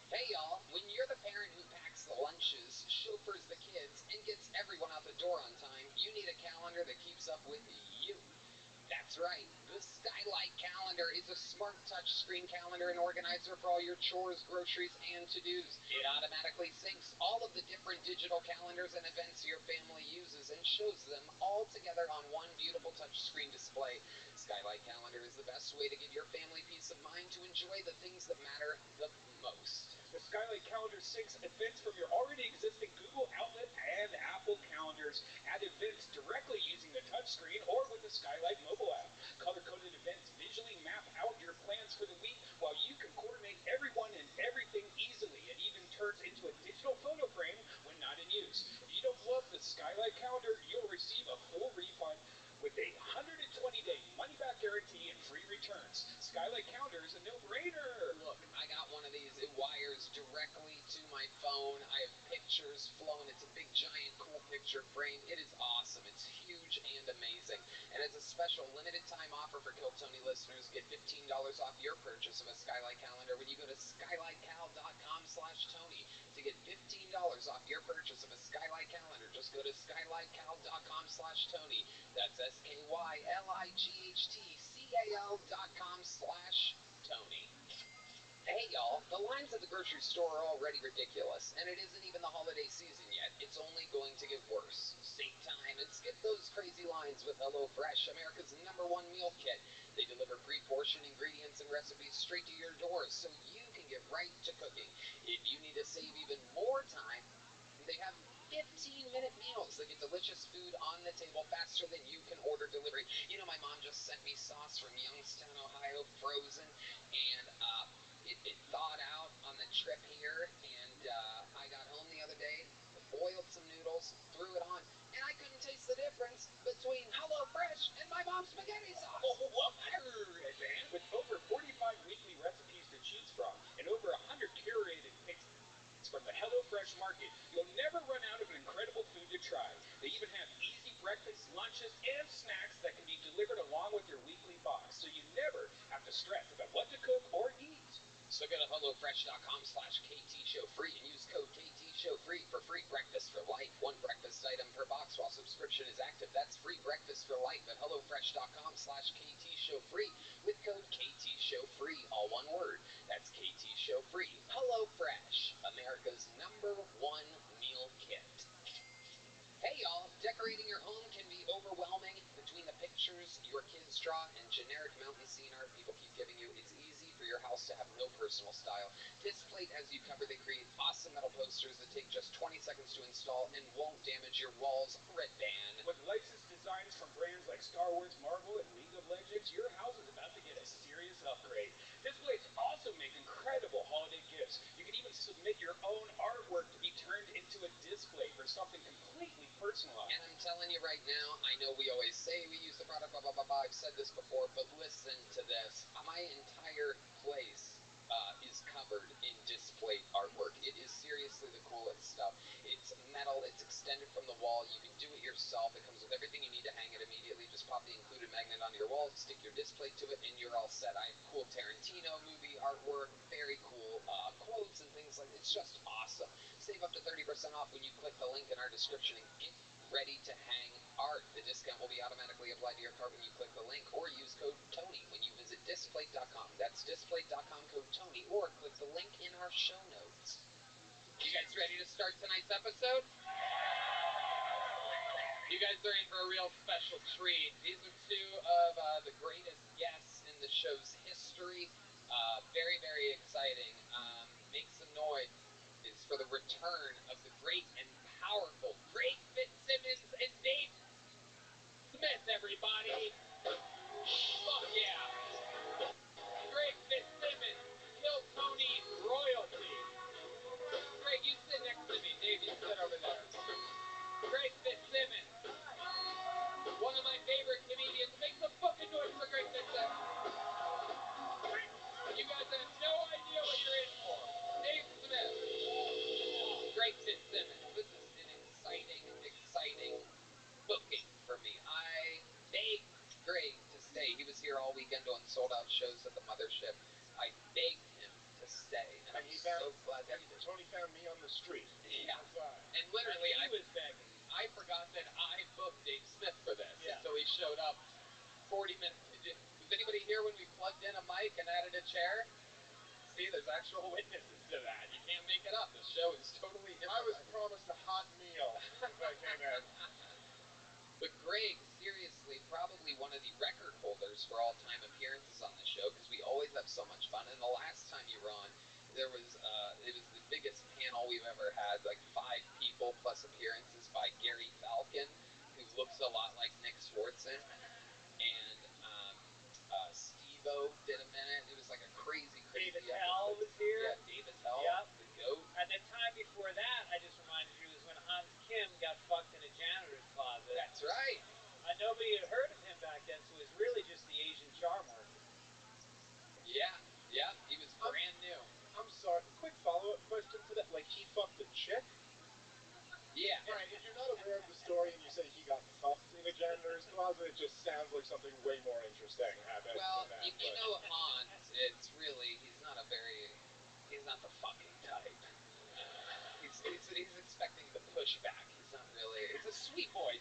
Hey y'all, when you're the parent who packs the lunches, chauffeurs the kids, and gets everyone out the door on time, you need a calendar that keeps up with you. That's right, the Skylight Calendar is a smart touchscreen calendar and organizer for all your chores, groceries, and to-dos. It automatically syncs all of the different digital calendars and events your family uses and shows them all together on one beautiful touchscreen display. Skylight Calendar is the best way to give your family peace of mind to enjoy the things that matter the most. The Skylight Calendar syncs events from your already existing Google Outlook and Apple calendars. Add events directly using the touchscreen or with the Skylight mobile app. Color-coded events visually map out your plans for the week while you can coordinate everyone and everything easily. It even turns into a digital photo frame when not in use. If you don't love the Skylight Calendar, you'll receive a full refund with a 120-day money-back guarantee and free returns. Skylight Calendar is a no-brainer. Look, I got one of these. It wires directly to my phone. I have pictures flowing. It's a big, giant, cool picture frame. It is awesome. It's huge and amazing. And as a special limited-time offer for Kill Tony listeners, get $15 off your purchase of a Skylight Calendar when you go to skylightcal.com/Tony. To get $15 off your purchase of a Skylight Calendar, just go to skylightcal.com/Tony. That's skylightcal.com/Tony. Hey y'all, the lines at the grocery store are already ridiculous, and it isn't even the holiday season yet. It's only going to get worse. Save time and skip those crazy lines with HelloFresh, America's #1 meal kit. They deliver pre-portioned ingredients and recipes straight to your doors so you can get right to cooking. If you need to save even more time, they have 15-minute meals that get delicious food on the table faster than you can order delivery. You know, my mom just sent me sauce from Youngstown, Ohio, frozen, and it thawed out on the trip here, and I got home the other day, boiled some noodles, threw it on, and I couldn't taste the difference between HelloFresh and my mom's spaghetti sauce. Oh, what? With over 45 weekly recipes to choose from and over 100 curated picks from the HelloFresh Fresh Market, you'll never run out of incredible food to try. They even have easy breakfasts, lunches, and snacks that can be delivered along with your weekly box, so you never have to stress about what to cook or eat. So go to HelloFresh.com/KTShowFree and use code KTShowFree for free breakfast for life. One breakfast item per box while subscription is active. That's free breakfast for life at HelloFresh.com/KTShowFree with code KTShowFree, all one word. That's KTShowFree. HelloFresh, America's #1 meal kit. Hey y'all, decorating your home can be overwhelming. Between the pictures your kids draw and generic mountain scene art people keep giving you, it's easy for your house to have no personal style. Displate has you covered. They create awesome metal posters that take just 20 seconds to install and won't damage your walls. Red Band. With licensed designs from brands like Star Wars, Marvel, and League of Legends, your house is about to get a serious upgrade. Displays also make incredible holiday gifts. You can even submit your own artwork to be turned into a display for something completely personalized. And I'm telling you right now, I know we always say we use the product, blah, blah, blah, blah. I've said this before, but listen to this. My entire place is covered in display artwork. It is seriously the coolest stuff. It's metal. It's extended from the wall. You can do it yourself. It comes with everything you need to hang it immediately. Just pop the included magnet onto your wall, stick your display to it, and you're all set. I have cool Tarantino movie artwork, very cool quotes and things like that. It's just awesome. Save up to 30% off when you click the link in our description and get ready to hang art. The discount will be automatically applied to your cart when you click the link, or use code TONY when you visit displate.com. That's displate.com, code TONY, or click the link in our show notes. You guys ready to start tonight's episode? You guys are in for a real special treat. These are two of the greatest guests in the show's history. Very, very exciting. Make some noise for the return of the great and powerful Greg Fitzsimmons and Dave Smith, everybody. Fuck yeah. Greg Fitzsimmons, Kill Tony royalty. Greg, you sit next to me. Dave, you sit over there. Greg Fitzsimmons, one of my favorite comedians. Make some fucking noise for Greg Fitzsimmons. You guys have no idea what you're in for. Dave Smith, Greg Fitzsimmons. This is an exciting booking for me. I begged Greg to stay. He was here all weekend doing sold-out shows at the Mothership. I begged him to stay, and I'm so glad that he did. Tony found me on the street. Yeah. And literally, he was begging. I forgot that I booked Dave Smith for this until he showed up 40 minutes. Was anybody here when we plugged in a mic and added a chair? See, there's actual witnesses to that. You can't make it up. The show is totally I was promised a hot meal if I came in. But Greg, seriously, probably one of the record holders for all-time appearances on the show, because we always have so much fun. And the last time you were on, it was the biggest panel we've ever had, like 5 people plus appearances by Gary Falcon, who looks a lot like Nick Swartzen, and Steve-O did a minute. It was like a crazy David episode. Hell was here. Yeah, David Hell, Yep. the GOAT. And the time before that, I just reminded you, was when Hans Kim got fucked in a janitor's closet. That's right. Nobody had heard of him back then, so it was really just the Asian charm worker. Yeah, he was brand new. I'm sorry, quick follow-up question to that. Like, he fucked a chick? Yeah. Alright, if you're not aware of the story and you say he got fucked in a janitor's closet, it just sounds like something way more interesting happened Well, than that. if you know Hans, it's really, he's not the fucking type. He's expecting the pushback. He's not really, he's a sweet boy.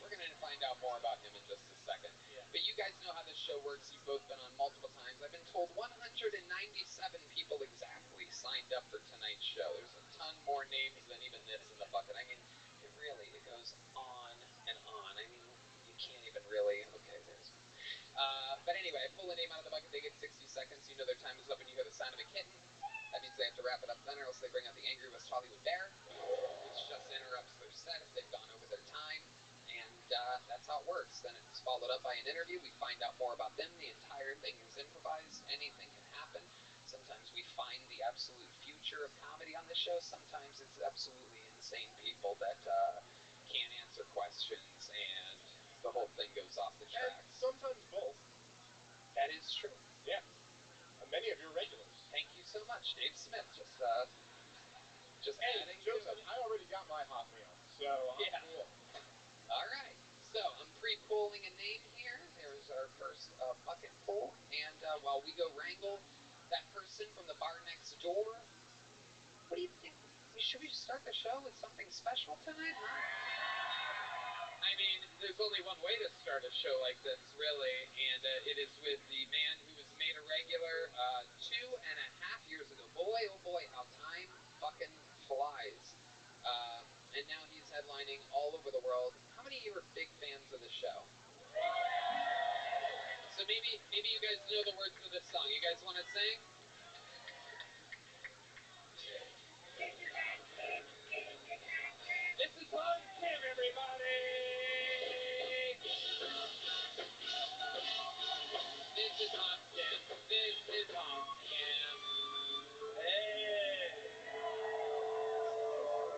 We're going to find out more about him in just a second. Yeah. But you guys know how this show works. You've both been on multiple times. I've been told 197 people exactly signed up for tonight's show. There's a ton more names than even this in the bucket. I mean, it goes on and on. I mean, you can't even really, okay, there's but anyway, I pull a name out of the bucket, they get 60 seconds, you know their time is up when you hear the sound of a kitten. That means they have to wrap it up then, or else they bring out the angry West Hollywood bear, which just interrupts their set if they've gone over their time. And that's how it works. Then it's followed up by an interview. We find out more about them. The entire thing is improvised. Anything can happen. Sometimes we find the absolute future of comedy on the show. Sometimes it's absolutely insane people that can't answer questions, and the whole thing goes off the tracks. And sometimes both. That is true. Yeah. And many of your regulars. Thank you so much, Dave Smith. Just adding my hot meal, so I'm cool. All right. So I'm pre-pulling a name here. There's our first bucket pull, and while we go wrangle that person from the bar next door, what do you think? Should we start the show with something special tonight, huh? I mean, there's only one way to start a show like this, really, and it is with the man who was made a regular 2.5 years ago. Boy, oh boy, how time fucking flies. And now he's headlining all over the world. How many of you are big fans of the show? So maybe you guys know the words of this song. You guys want to sing? This is Hans Kim, everybody! This is Hans Kim. This is Hans Kim. Hey!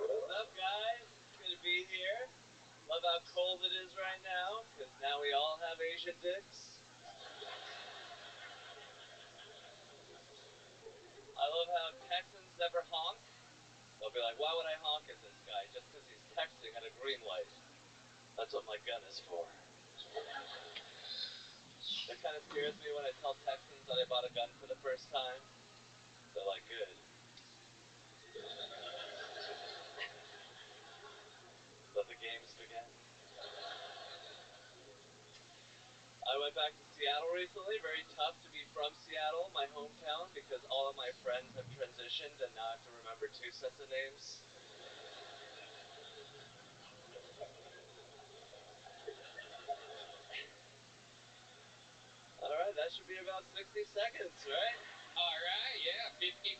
What's up, guys? It's good to be here. Love how cold it is right now, because now we all have Asian dicks. I love how Texans never honk. They'll be like, why would I honk at this guy? Just because he's texting at a green light. That's what my gun is for. It kind of scares me when I tell Texans that I bought a gun for the first time. They're like, good. Let the games begin. I went back to Seattle recently. Very tough to be from Seattle, my hometown, because all of my friends have transitioned and now I have to remember 2 sets of names. All right, that should be about 60 seconds, right? All right, yeah, 55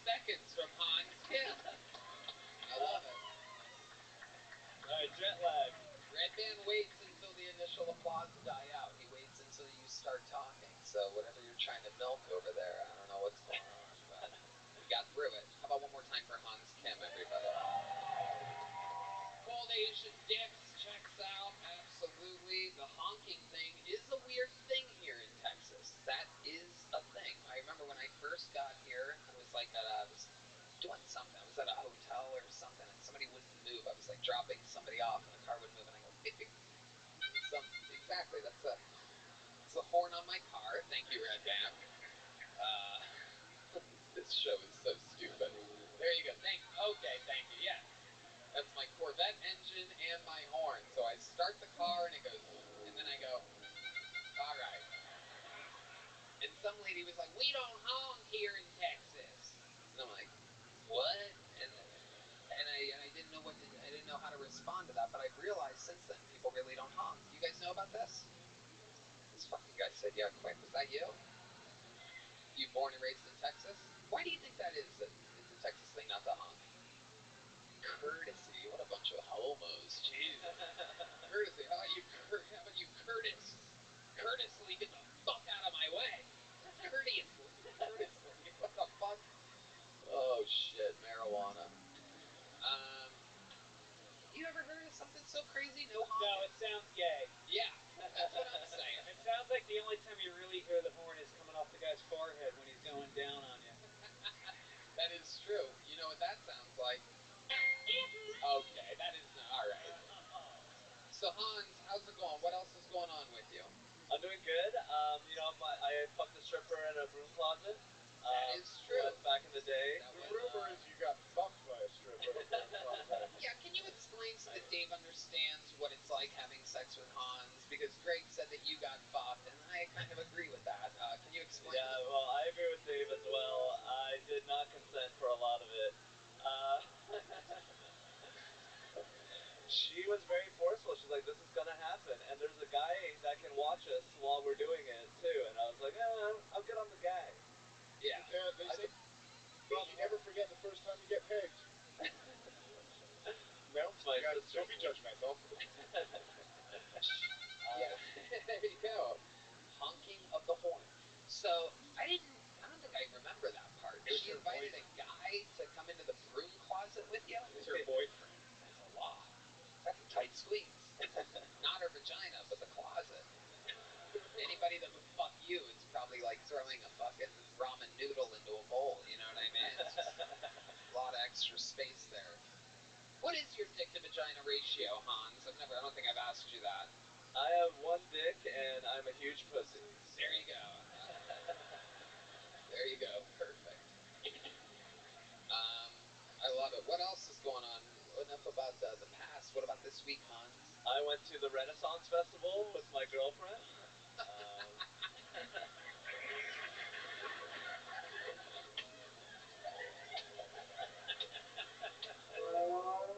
seconds from Hans Kim. I love it. All right, jet lag. Red Band waits until the initial applause die out. He waits until you start talking. So whatever you're trying to milk over there, I don't know what's going on, but we got through it. How about one more time for Hans Kim, everybody? Cold Asian dicks checks out, absolutely. The honking thing is a weird thing here in Texas. That is a thing. I remember when I first got here, I was like I was doing something. I was at a hotel or something, and somebody wouldn't move. I was like dropping somebody off, and the car wouldn't move, and I go, beep, beep. Exactly, that's the horn on my car. Thank you, Red Band. This show is so stupid. There you go. Thank you. Yes. That's my Corvette engine and my horn. So I start the car and it goes, and then I go, all right. And some lady was like, we don't honk here in Texas. And I'm like, what? And I didn't know I didn't know how to respond to that, but I've realized since then people really don't honk. You guys know about this? This fucking guy said, yeah, quick. Was that you? You born and raised in Texas? Why do you think that is? That it's a Texas thing not to honk? Courtesy. What a bunch of homos. Jesus. Courtesy. How about you courteously get the fuck out of my way? Courteously. What the fuck? Oh shit, marijuana. You ever heard of something so crazy? No honking? No, it sounds gay. Yeah, that's what I'm saying. It sounds like the only time you really hear the horn is coming off the guy's forehead when he's going down on you. That is true. You know what that sounds like? Okay, that is not alright. So Hans, how's it going? What else is going on with you? I'm doing good. I fucked a stripper in a broom closet. That is true. Back in the day. The rumor is you got fucked by a stripper in a broom closet. Yeah, can you explain so that Dave understands what it's like having sex with Hans? Because Greg said that you got fucked, and I kind of agree with that. Can you explain? Yeah, well, I agree with Dave as well. I did not consent for a lot of it. She was very forceful. She's like, this is going to happen. And there's a guy that can watch us while we're doing it, too. And I was like, I'm good on the guy. Yeah. They say you never forget the first time you get pegged. No? Don't be judgmental. Yeah, there you go. Honking of the horn. So, I don't think I remember that part. She invited a guy to come into the broom closet with you? It's her boyfriend. That's a lot. That's a tight squeeze. Not her vagina, but the closet. Anybody that would fuck you, it's probably like throwing a fucking ramen noodle into a bowl, you know what I mean? It's just a lot of extra space there. What is your dick to vagina ratio, Hans? I don't think I've asked you that. I have one dick, and I'm a huge pussy. There you go. There you go. Perfect. I love it. What else is going on? Enough about the past. What about this week, Hans? I went to the Renaissance Festival with my girlfriend.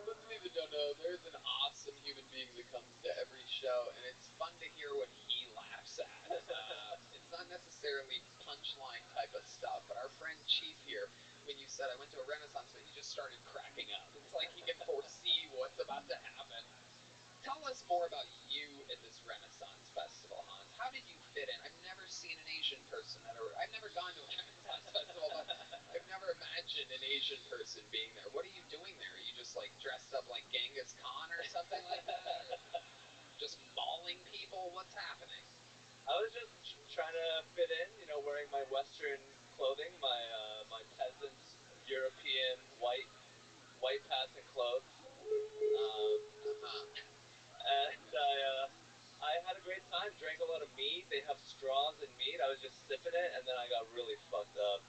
Those of you that don't know, there's an awesome human being that comes to every show, and it's fun to hear what he laughs at. It's not necessarily punchline type of stuff, but our friend Chief here, when you said I went to a Renaissance, he just started cracking up. It's like he can foresee what's about to happen. Tell us more about you at this Renaissance Festival, Hans. How did you fit in? I've never seen an Asian person I've never gone to a Renaissance Festival, but I've never imagined an Asian person being there. What are you doing there? Are you just like dressed up like Genghis Khan or something like that? Just mauling people? What's happening? I was just trying to fit in, wearing my Western clothing, my peasant European white passing clothes. And I had a great time. Drank a lot of mead. They have straws in mead. I was just sipping it, and then I got really fucked up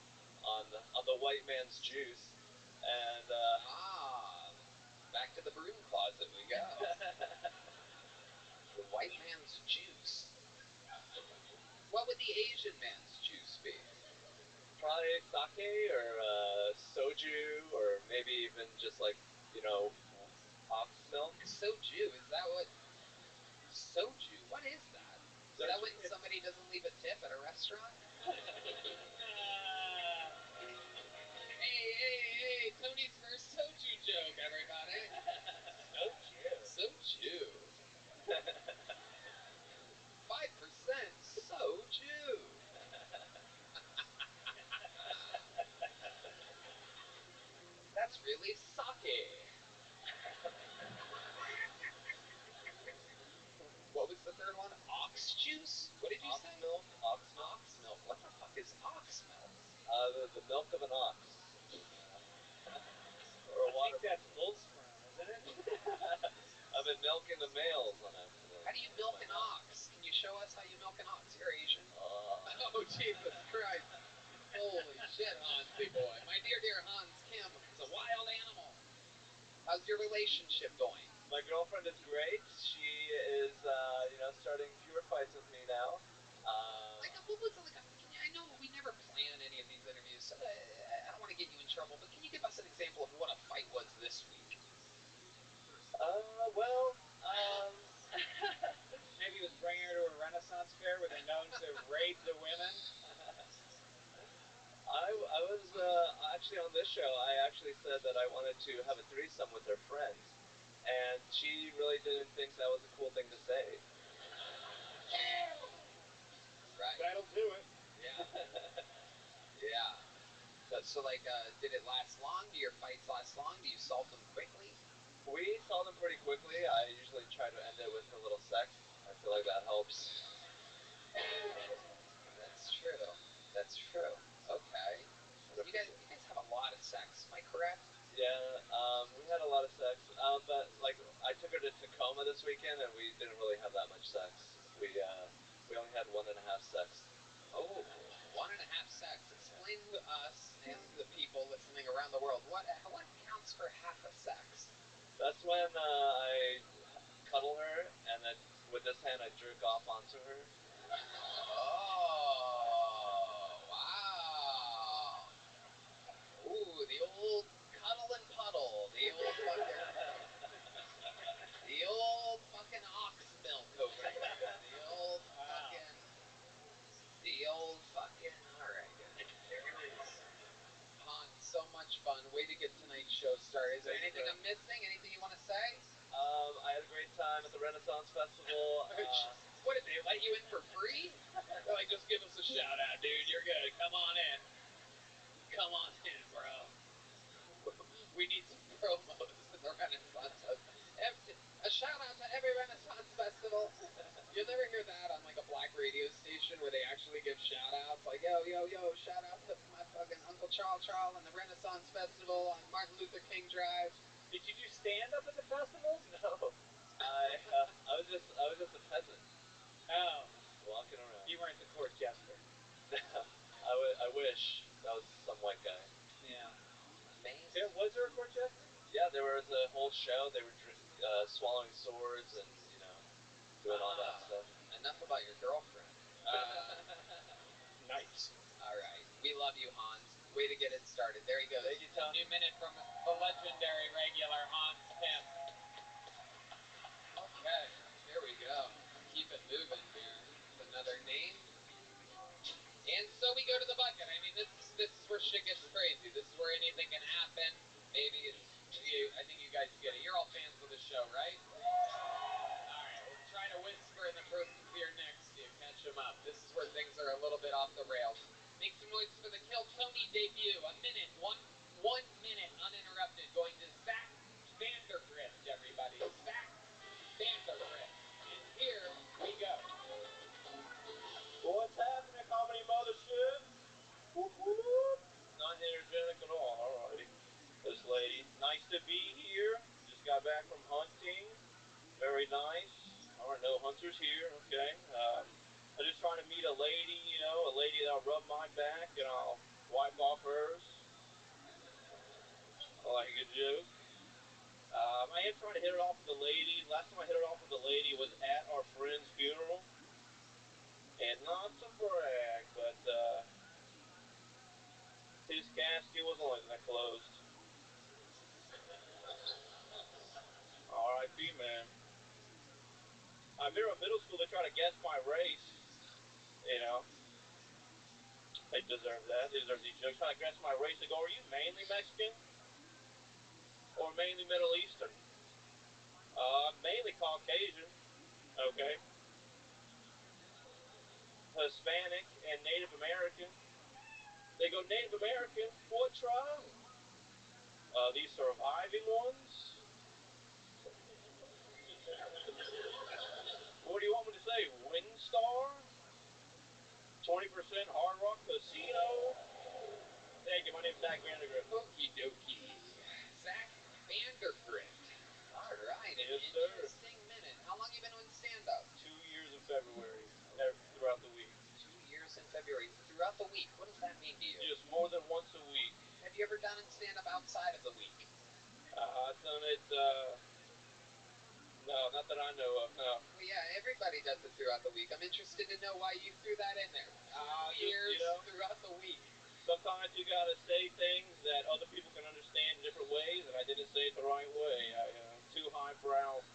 on the white man's juice. And back to the broom closet we go. The white man's juice. What would the Asian man's juice be? Probably sake or soju, or maybe even just like, ox milk. Soju, is that what? Soju, what is that? Is that when somebody doesn't leave a tip at a restaurant? Hey, Tony's first soju joke, everybody. Soju. 5% soju. That's really sake. What was the third one? Ox juice? What did you say? Milk. Ox milk. Ox milk. What the fuck is ox milk? The milk of an ox. Or I think that's bull sperm, isn't it? I've been milking the males on accident. How do you milk an ox? Can you show us how you milk an ox? You're Asian. Oh, Jesus Christ. Holy shit, Hansy boy. My dear Hans Kim is a wild animal. How's your relationship going? My girlfriend is great. She is, starting fewer fights with me now. What was it like? I know we never plan any of these interviews, so I don't want to get you in trouble, but can you give us an example of what a fight was this week? Maybe it was bringing her to a Renaissance fair where they're known to rape the women. I was actually on this show. I actually said that I wanted to have a threesome with her friends, and she really didn't think that was a cool thing to say. Right. That'll do it. Yeah. Yeah. So did it last long? Do your fights last long? Do you solve them quickly? We solve them pretty quickly. I usually try to end it with a little sex. I feel like that helps. That's true. That's true. Okay. So you guys have a lot of sex. Am I correct? Yeah, we had a lot of sex. But I took her to Tacoma this weekend, and we didn't really have that much sex. We only had 1.5 sex. Oh, 1.5 sex. Explain to us and the people listening around the world what counts for half a sex. That's when I cuddle her, and then with this hand I jerk off onto her. Oh, wow. Ooh, the old cuddle and puddle. The old fucking ox milk over there. All right, guys. There is. Hans, so much fun. Way to get tonight's show started. Is there anything I'm missing? Anything you want to say? I had a great time at the Renaissance Festival. What did they let you in for free? They're like, just give us a shout out, dude. You're good. Come on in. Come on in, bro. We need some promos at the Renaissance Festival. A shout out to every Renaissance Festival. You'll never hear that on a black radio station where they actually give shout outs. Like, yo, shout out to my fucking Uncle Charles and the Renaissance Festival on Martin Luther King Drive. Did you do stand up at the festivals? No. I was just a peasant. Oh. Walking around. You weren't the court jester. I wish that was some white guy. Yeah. Amazing. Yeah, was there a court jester? Yeah, there was a whole show. They were swallowing swords and, doing all that stuff. Enough about your girlfriend. Nice. All right. We love you, Hans. Way to get it started. There he goes. Thank you, Tom. New minute from the legendary regular Hans Pym. Okay, here we go. Keep it moving here. It's another name. And so we go to the bucket. I mean, this is where shit gets crazy. This is where anything can happen. Maybe I think you guys get it. You're all fans of the show, right? All right, we'll try to whisper in the person's ear next to you. Catch them up. This is where things are a little bit off the rails. Make some noise for the Kill Tony debut. One minute uninterrupted, going to Zach Vandergrift, everybody. Zach Vandergrift. And here we go. What's happening, Comedy Mothership? Whoop, whoop. Not energetic at all. Alrighty. This lady. Nice to be here. Just got back from hunting. Very nice. Alright, no hunters here. Okay. I'm just trying to meet a lady, a lady that'll rub my back and I'll wipe off hers. I like a good joke. I am trying to hit it off with a lady. Last time I hit it off with a lady was at our friend's funeral. And not to brag, but his casket was the only thing that closed. R.I.P. man. I remember in middle school they tried to guess my race. They deserve that. They deserve these jokes. Trying to guess my race. They go, are you mainly Mexican? Or mainly Middle Eastern? Mainly Caucasian. Okay. Hispanic and Native American. They go, Native American? What tribe? These surviving ones? What do you want me to say? Windstar? 20% Hard Rock Casino? Thank you, my name's Zach Vandergrift. Okie dokie. Zach Vandergrift. All right, an Yes, sir. interesting minute. How long you been doing stand-up? 2 years in February, throughout the week. 2 years in February. Throughout the week, what does that mean to you? Just more than once a week. Have you ever done stand-up outside of the week? I've done it, no, not that I know of, no. Well, yeah, everybody does it throughout the week. I'm interested to know why you threw that in there. Years throughout the week. Sometimes you gotta say things that other people can understand in different ways, and I didn't say it the right way. Too highbrow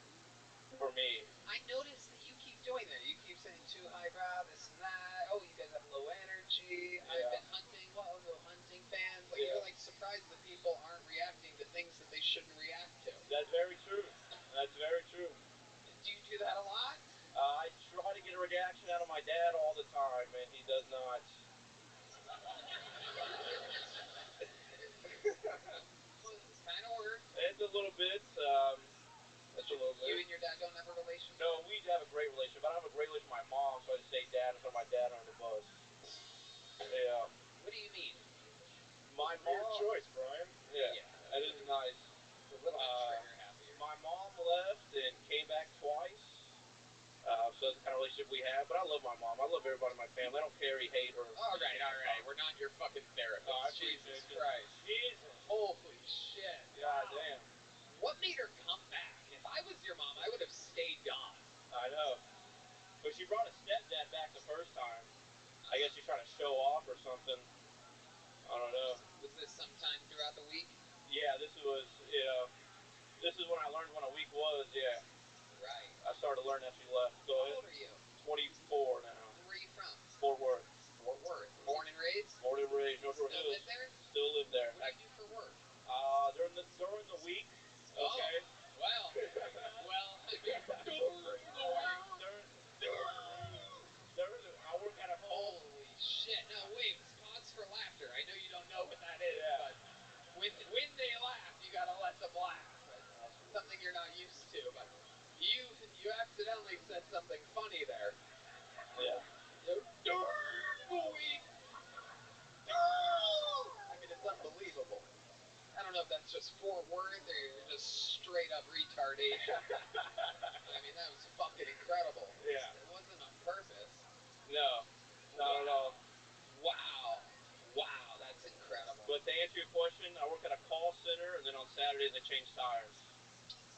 for me. I noticed that you keep doing that. You keep saying too highbrow, this and that. Oh, you guys have low energy. Yeah. I've been hunting. Well, no hunting fans. Like, you're like surprised that people aren't reacting to things that they shouldn't react to. That's very true. That's very true. Do you do that a lot? I try to get a reaction out of my dad all the time, and he does not. Well, it kind of works. It's a little bit. It's a little bit. You and your dad don't have a relationship? No, we have a great relationship. I don't have a great relationship with my mom, so I just say dad and throw my dad under the bus. Yeah. What do you mean? My mom. Weird choice, Brian. Yeah. That is nice. It's a little bit trigger happy. My mom left and came back twice. So that's the kind of relationship we have. But I love my mom. I love everybody in my family. I don't care, hate her. All right. We're not your fucking therapist. Jesus Christ. Jesus. Holy shit. God damn. What made her come back? If I was your mom, I would have stayed gone. I know. But she brought a stepdad back the first time. I guess she's trying to show off or something. I don't know. Was this sometime throughout the week? Yeah, this was, this is when I learned when a week was, yeah. Right. I started to learn after she left. Go ahead. How old are you? 24 now. And where are you from? Fort Worth. Fort Worth. Born and raised? Born and raised. North Shore Hills. Still live there? Still live there. What do you do for work? During the week. Okay. Oh, well, I mean, I work at a home. Holy shit. No, wait, pause for laughter. I know you don't know what that is, Yeah. but when they laugh, you gotta let them laugh. It's something you're not used to, but you accidentally said something funny there. Yeah. During the week. I mean, it's unbelievable. I don't know if that's just Fort Worth or you're just straight up retardation. I mean, that was fucking incredible. Yeah. It wasn't on purpose. No, not at all. Wow. Wow, that's incredible. But to answer your question, I work at a call center, and then on Saturdays I change tires.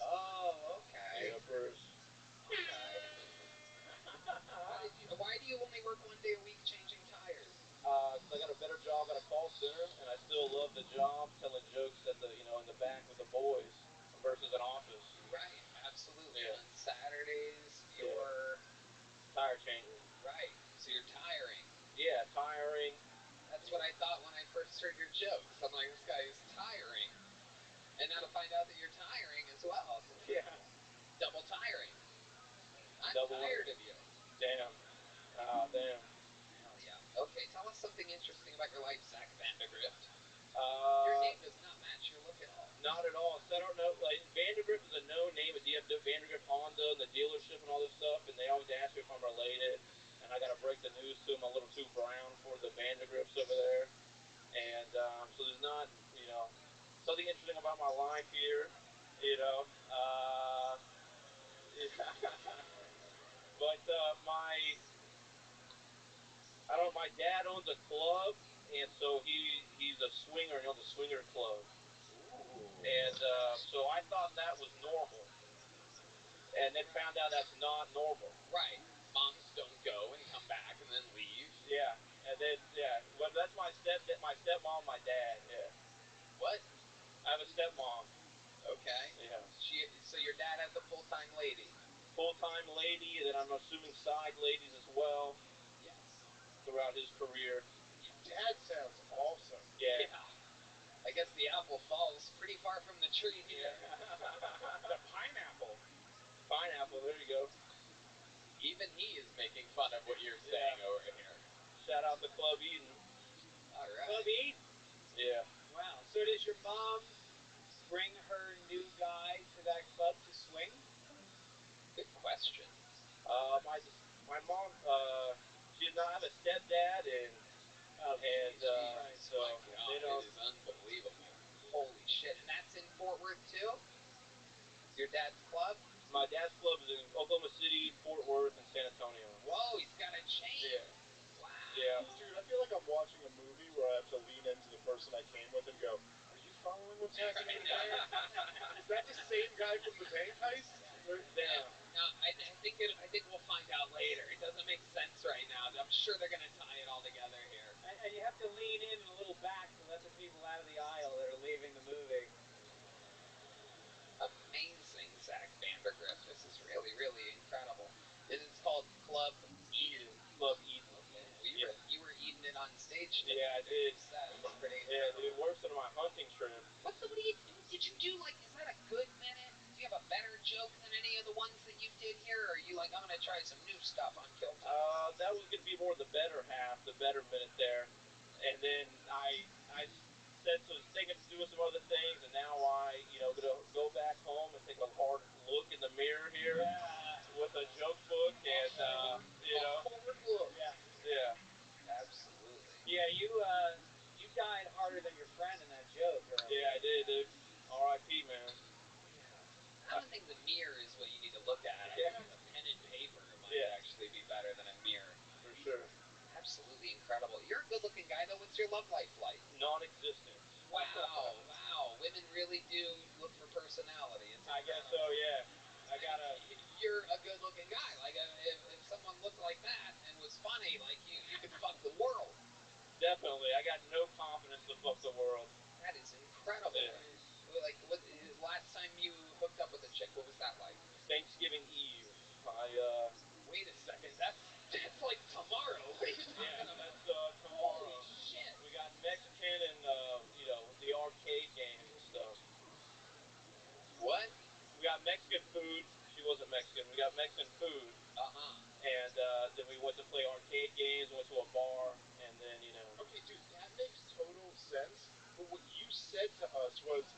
Oh, okay. Yeah, Bruce. Okay. Why do you only work 1 day a week changing tires? Because I got a better job at a call center, and I still love the job, telling jokes at the, in the back with the boys versus an office. Right, absolutely. Yeah. And on Saturdays, you're tire changing. Right. So you're tiring. Yeah, tiring. That's what I thought when I first heard your jokes. I'm like, this guy is tiring. And now to find out that you're tiring as well. Yeah. Double tiring. I'm Double tired of you. Damn. Damn. Hell yeah. Okay, tell us something interesting about your life, Zach Vandegrift. Your name does not match your look at all. Not at all. So I don't know. Like Vandegrift is a known name at Vandegrift Honda and the dealership and all this stuff, and they always ask me if I'm related. And I got to break the news to them. I'm a little too brown for the Vandegrifts over there, and so there's not, something interesting about my life here, But my dad owns a club, and so he's a swinger, and he owns a swinger club. Ooh. And so I thought that was normal, and then found out that's not normal. Right. Moms don't go and come back and then leave. Yeah, and then well, that's my stepmom, my dad. Yeah. What? I have a stepmom. Okay. Yeah. So your dad has a full-time lady. Full-time lady, and then I'm assuming side ladies as well. Yes. Throughout his career. Dad sounds awesome. Yeah. I guess the apple falls pretty far from the tree here. The pineapple. Pineapple, there you go. Even he is making fun of what you're saying over here. Shout out to Club Eden. All right. Club Eden? Yeah. Wow. So does your mom bring her new guy to that club to swing? Good question. My mom, she did not have a stepdad, and so my God, they don't. it is unbelievable. Holy shit! And that's in Fort Worth too. Your dad's club? My dad's club is in Oklahoma City, Fort Worth, and San Antonio. Whoa, he's got a chain. Yeah. Wow. Yeah. Dude, I feel like I'm watching a movie where I have to lean into the person I came with and go, "Are you following what's happening there? Is that the same guy from the bank heist?" No, I think we'll find out later. It doesn't make sense right now. I'm sure they're gonna tie it all together here. And you have to lean in a little back to let the people out of the aisle that are leaving the movie. Amazing, Zach Vandegrift. This is really, really incredible. And it's called Club Eden. Club Eden. Okay. Well, you were eating it on stage. Yeah, I did. That's pretty incredible. Yeah, dude, worse than my hunting trip. What did you do? Like, is that a good minute? Do you have a better joke than any of the ones that you did here? Or are you like, I'm gonna try some new stuff on Kill Time? That was gonna be more the better half, the better minute there, and then I said so. I was thinking of doing some other things, and now I, gonna go back home and take a hard look in the mirror here with a joke book, and hard look. Yeah. Absolutely. Yeah, you died harder than your friend in that joke earlier. Yeah, I did, dude. R.I.P., man. I don't think the mirror is what you need to look at. I think a pen and paper might actually be better than a mirror. For sure. Absolutely incredible. You're a good-looking guy, though. What's your love life like? Non-existent. Wow. Women really do look for personality. I guess so, yeah. You're a good-looking guy. Like, if someone looked like that and was funny, like, you could fuck the world. Definitely. I got no confidence to fuck the world. That is incredible. Yeah. Like, last time you hooked up with a chick, what was that like? Thanksgiving Eve. Wait a second. That's like tomorrow. What are you talking about? That's tomorrow. Holy shit. We got Mexican and, the arcade games and stuff. What? We got Mexican food. She wasn't Mexican. We got Mexican food. And then we went to play arcade games, went to a bar, and then, Okay, dude, that makes total sense. But what you said to us was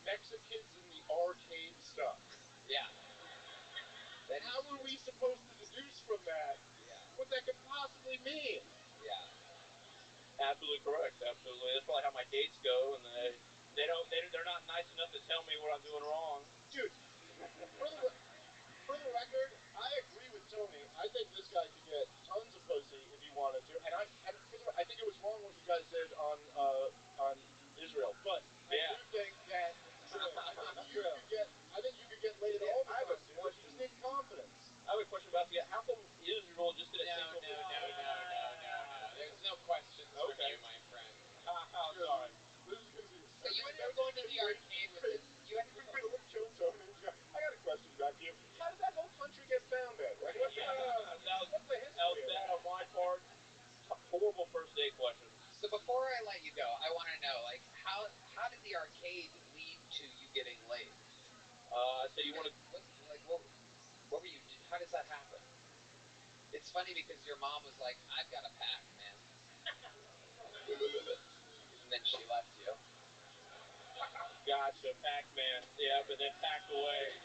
Mexicans in the arcade stuff. Yeah. How are we supposed to deduce from that what that could possibly mean? Yeah. Absolutely correct. Absolutely. That's probably how my dates go, and they're not nice enough to tell me what I'm doing wrong. Dude, So you want to? What were you? How does that happen? It's funny because your mom was like, "I've got a pack, man," and then she left you. Gotcha, Pac-Man. Yeah, but then packed away.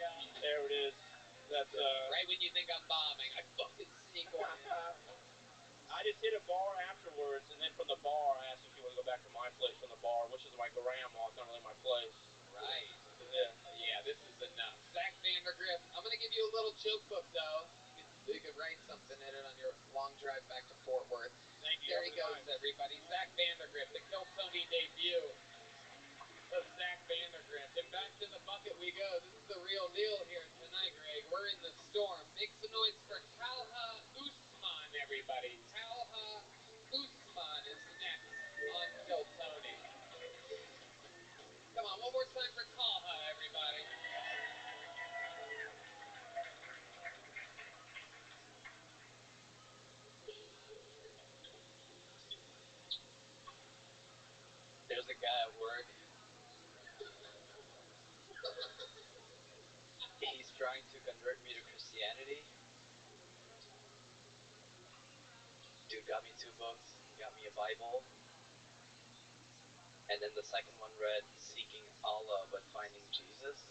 There it is. That's right when you think I'm bombing, I fucking sneak one in. I just hit a bar afterwards, and then from the bar, I asked if she wanted to go back to my place from the bar, which is my grandma. It's not really my place. Right. Yeah. Yeah, this is enough. Zach Vandergrift, I'm going to give you a little joke book, though. You could write something in it on your long drive back to Fort Worth. Thank you. There he goes, everybody. Zach Vandergrift, the Kill Tony debut of Zach Vandergrift. And back to the bucket we go. This is the real deal here tonight, Greg. We're in the storm. Make some noise for Talha Usman, everybody. Talha Usman is next on Kill Tony. Come on, one more time for Talha, everybody. There's a guy at work. He's trying to convert me to Christianity. Dude got me 2 books. Got me a Bible. And then the second one read Seeking Allah but Finding Jesus.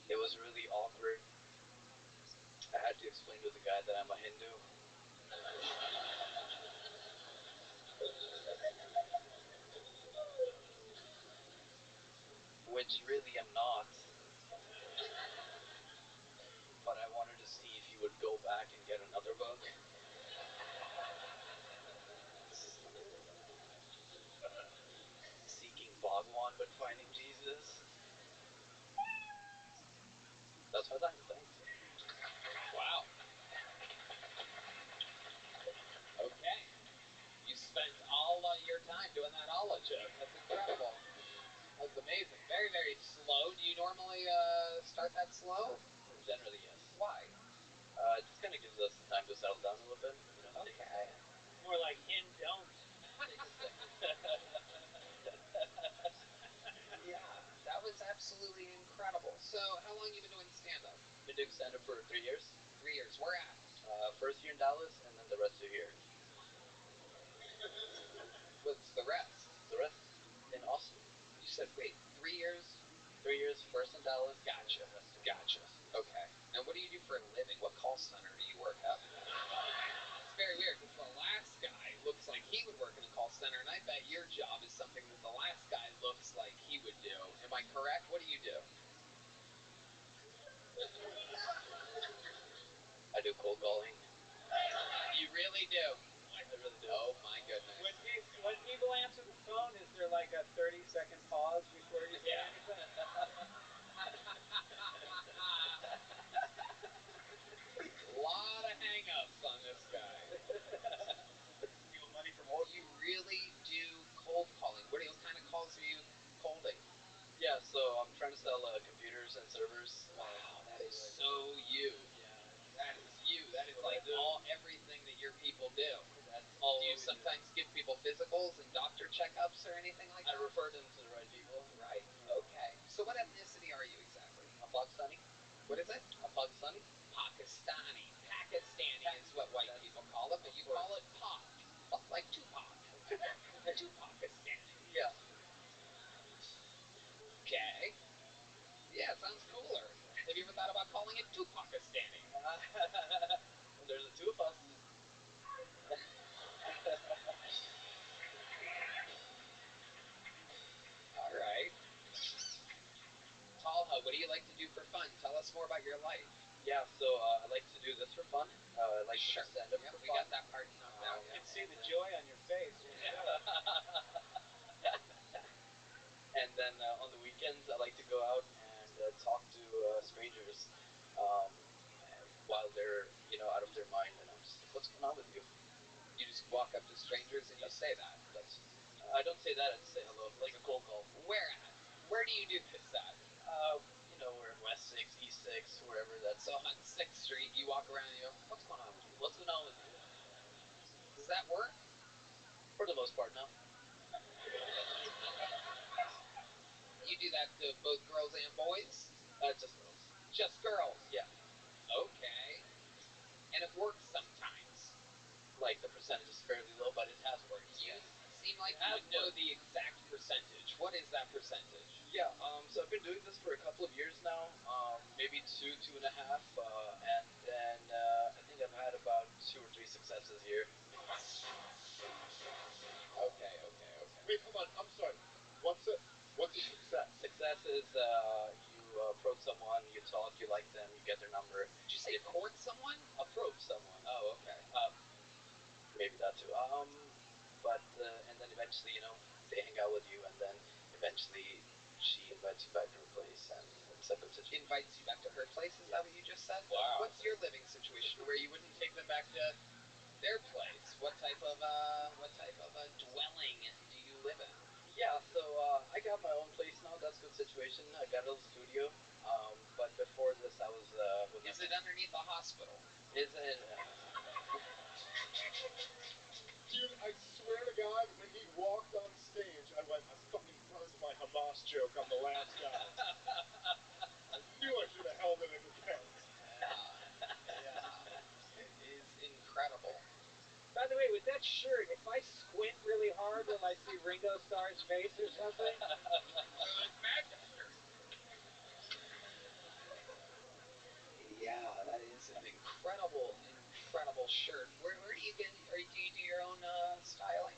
It was really awkward. I had to explain to the guy that I'm a Hindu. Which really I'm not. But I wanted to see if he would go back and get another book. Seeking Bhagwan but Finding Jesus. That's my time. Thanks. Wow. Okay. You spent all your time doing that Allah joke. That's incredible. That's amazing. Very, very slow. Do you normally start that slow? Generally, yes. Why? It just kind of gives us time to settle down a little bit. You know, okay. More like him don't. Take a second. Yeah, that was absolutely incredible. So, how long you been doing stand-up? Been doing stand-up for 3 years. 3 years. Where at? First year in Dallas, and then the rest are here. What's the rest? The rest in Austin. You said, wait, 3 years? 3 years, first in Dallas. Gotcha. Gotcha. Okay. Now, what do you do for a living? What call center do you work at? It's very weird, because the last guy looks like he would work in a call center, and I bet your job is something that the last guy looks like he would do. Am I correct? What do you do? I do cold calling. You really do? I really do. Oh, my goodness. When people answer the phone, is there like a 30-second pause before you say anything? A lot of hang-ups on this guy. Steal money from work. You really do cold calling. What kind of calls are you colding? Yeah, so I'm trying to sell computers and servers. Wow, that is so you. Yeah. That is you. That is what like I do. everything that your people do. That's all. Do you sometimes give people physicals and doctor checkups or anything like that? I refer them to the right people. Right. Okay. So what ethnicity are you exactly? I'm Pakistani. What is it? I'm Pakistani. Pakistani. Pakistani is what white people call it, but you call it Pak. Like Tupac. Tupac-istani. Yeah. Okay. Yeah, it sounds cooler. Have you ever thought about calling it Tupac-istani? When there's the two of us. All right. Talha, what do you like to do for fun? Tell us more about your life. Yeah, so I like to do this for fun. I like to stand up for we fun. got that part knocked out. You can see the joy on your face. And then on the weekends, I like to go out and talk to strangers while they're, out of their mind. And I'm just like, what's going on with you? You just walk up to strangers and you say that. I don't say that. I just say hello, like a cold call. Where at? Where do you do this at? We're in West 6, East 6, wherever that's. So on 6th Street, you walk around and you go, what's going on with you? What's going on with you? Does that work? For the most part, no. of both girls and boys? Just girls. Just girls? Yeah. Okay. And it works sometimes. Like, the percentage is fairly low, but it has worked. You seem like you would know the exact percentage. What is that percentage? Yeah, so I've been doing this for a couple of years now, maybe 2.5, and then I think I've had about 2 or 3 successes here. Okay. Wait, hold on. I'm sorry. What's a success? Success is you approach someone, you talk, you like them, you get their number. Did you say court someone? Approach someone. Oh, okay. Maybe that too. But and then eventually, they hang out with you, and then eventually she invites you back to her place, and it's a good situation. Invites you back to her place? Is that what you just said? Wow. What's your living situation where you wouldn't take them back to their place? What type of dwelling do you live in? Yeah, so I got my own place now. That's a good situation. I got a little studio. But before this, I was with. Is it underneath a hospital? Is it? Dude, I swear to God, when he walked on stage, I went, I fucking burned my Hamas joke on the last guy. I knew I should have held it in the tank. Yeah. It is incredible. By the way, with that shirt, if I squint really hard, will I see Ringo Starr's face or something? It's magic shirt. Yeah, that is an incredible shirt. Where do you get? Do you do your own styling?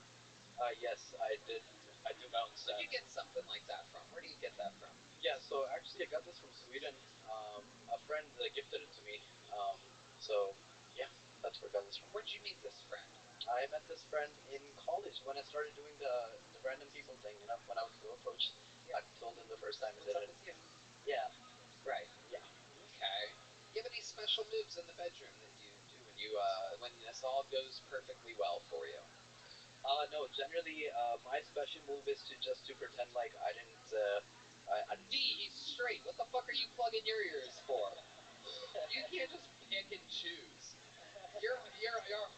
Yes, I did. I do my own styling. Where do you get something like that from? Where do you get that from? Yeah, so actually I got this from Sweden. A friend gifted it to me. So yeah, that's where I got this from. Where'd you meet this friend? I met this friend in college when I started doing the random people thing. When I would go approach, I told him the first time I did it. What's up with you? Yeah. Right. Yeah. Okay. Do you have any special moves in the bedroom that you do when this all goes perfectly well for you? No. Generally, my special move is to pretend like I didn't. He's straight. What the fuck are you plugging your ears for? You can't just pick and choose. You're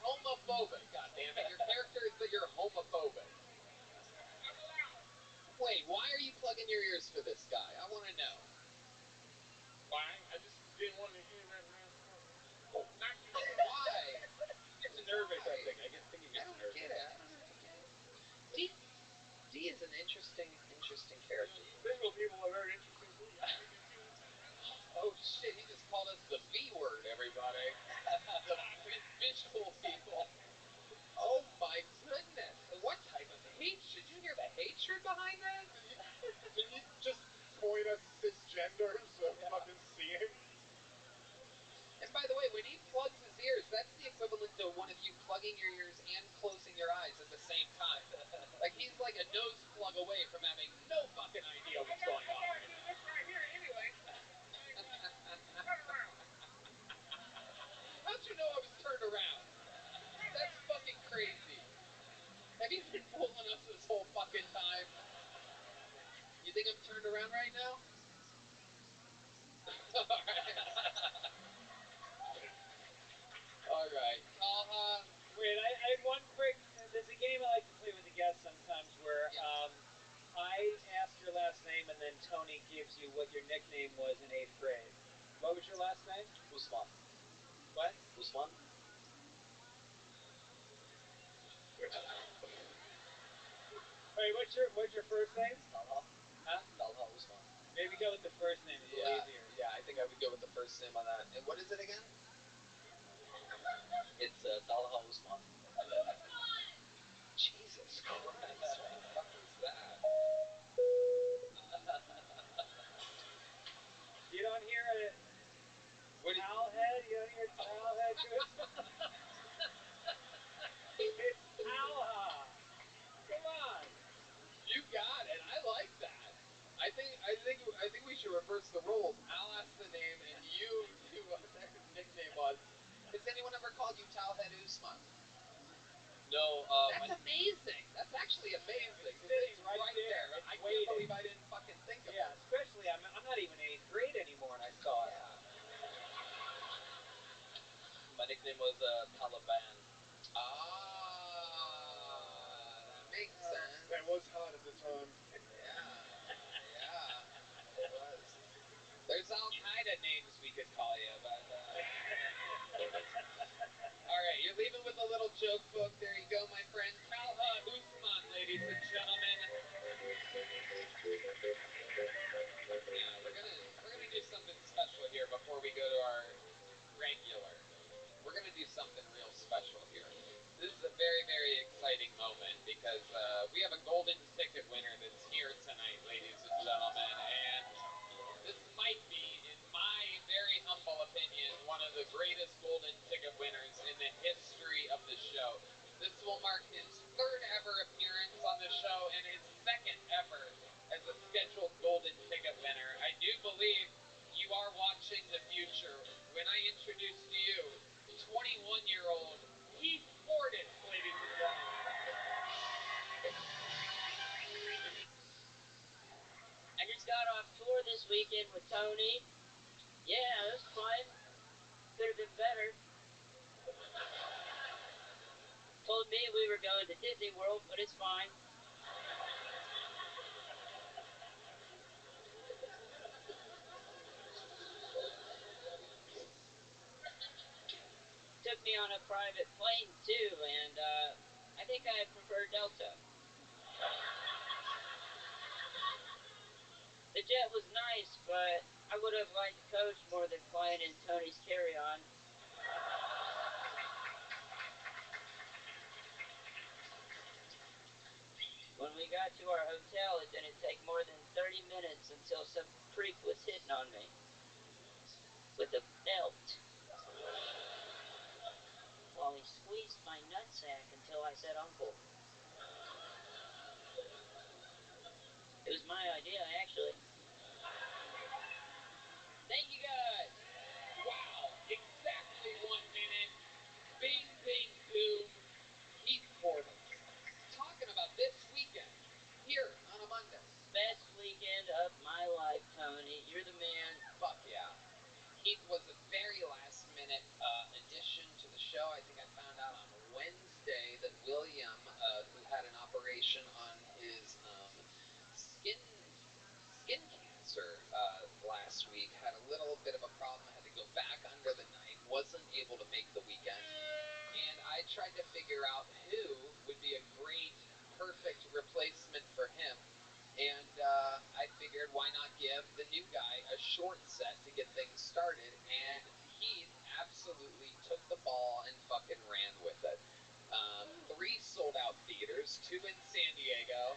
homophobic. God damn it! Your character is that you're homophobic. Wait, why are you plugging your ears for this guy? I want to know. Why? I just didn't want to hear that. Why? He gets nervous, I think. I think he gets nervous. I don't get it. I don't understand. D is an interesting character. Single people are very interesting too. Oh shit, he just called us the V word, everybody. The visual people. Oh my goodness. What type of hatred? Did you hear the hatred behind that? Can you just point us cisgenders so fucking see him? And by the way, when he plugs his ears, that's the equivalent to one of you plugging your ears and closing your eyes at the same time. Like he's like a nose plug away from having no fucking idea what's going on. I do this right here anyway. Turn around. How'd you know I was turned around? That's fucking crazy. Have you been fooling us this whole fucking time? You think I'm turned around right now? Alright. Wait, I had one quick. There's a game I like to play with the guests sometimes where I ask your last name and then Tony gives you what your nickname was in 8th grade. What was your last name? Usman. What? Usman. Wait, what's your first name? Talha. Huh? Talha Usman. Maybe go with the first name. It's easier. Yeah, I think I would go with the first name on that. And what is it again? It's Talha Usman. Jesus Christ. What the fuck was that? You don't hear a towel head? You don't hear a towel head? It's Talha. Come on. You got it. I like that. I think we should reverse the roles. I'll ask the name and you do what their nickname was. Has anyone ever called you Talhead Usman? No. That's amazing. That's actually amazing. Sitting It's right there. I can't believe I didn't fucking think of it. Yeah, especially I'm not even in 8th grade anymore and I saw it. My nickname was Taliban. That makes sense. That was hot at the time. Yeah. this weekend with Tony. Yeah, it was fun. Could have been better. Told me we were going to Disney World, but it's fine. Took me on a private plane too, and I think I prefer Delta. The jet was nice, but I would have liked coach more than flying in Tony's carry-on. When we got to our hotel, it didn't take more than 30 minutes until some creep was hitting on me with a belt while he squeezed my nutsack until I said uncle. It was my idea, actually. Thank you, guys. Wow, exactly 1 minute. Bing, bing, boom. Heath Portals. Talking about this weekend, here on a Monday. Best weekend of my life, Tony. You're the man. Fuck yeah. Heath was a very last minute addition to the show. I think I found out on Wednesday that William, who had an operation on his skin cancer last week, had a little bit of a problem, had to go back under the knife, wasn't able to make the weekend, and I tried to figure out who would be a great, perfect replacement for him, and I figured why not give the new guy a short set to get things started, and Heath absolutely took the ball and fucking ran with it. 3 sold-out theaters, 2 in San Diego,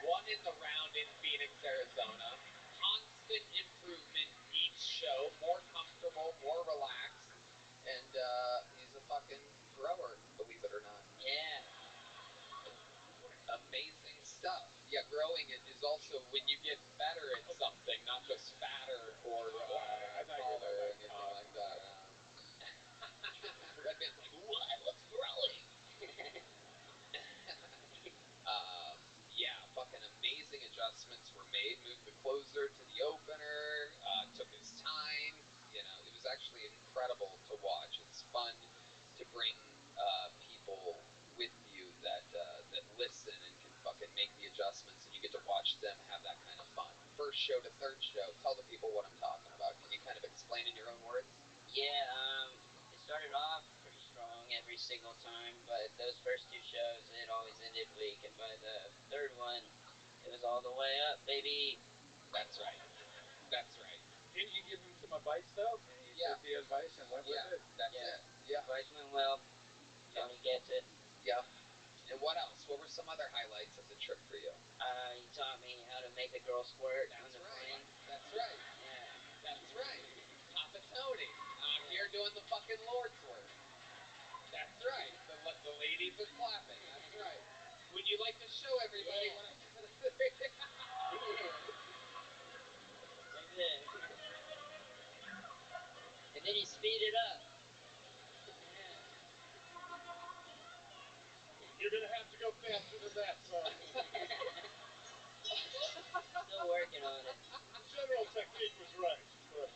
1 in the round in Phoenix, Arizona. Constant improvement each show, more comfortable, more relaxed, and he's a fucking grower, believe it or not. Yeah. Amazing stuff. Yeah, growing it is also when you get better at something, not just fatter or taller or anything like that. Red Man's like, what? What's growing? Yeah, fucking amazing adjustments were made. Moved the closer to the opener, took his time. You know, it was actually incredible to watch. It's fun to bring people with you that listen and can fucking make the adjustments, and you get to watch them have that kind of fun. First show to third show, tell the people what I'm talking about. Can you kind of explain in your own words? Yeah, it started off pretty strong every single time, but those first 2 shows, it always ended weak, and by the third one, it was all the way up, baby. That's right. That's right. Didn't you give him some advice, though? And he took the advice and went with it? That's it. Yeah. Advice went well. Tony gets it. Yep. And what else? What were some other highlights of the trip for you? He taught me how to make a girl squirt on the plane. That's right. Yeah. That's right. Papa Tony out here doing the fucking Lord's work. That's right. The ladies are clapping. That's right. Would you like to show everybody what I'm gonna do? Like that. And then you speed it up. You're going to have to go faster than that, son. Still working on it. The general technique was right, but...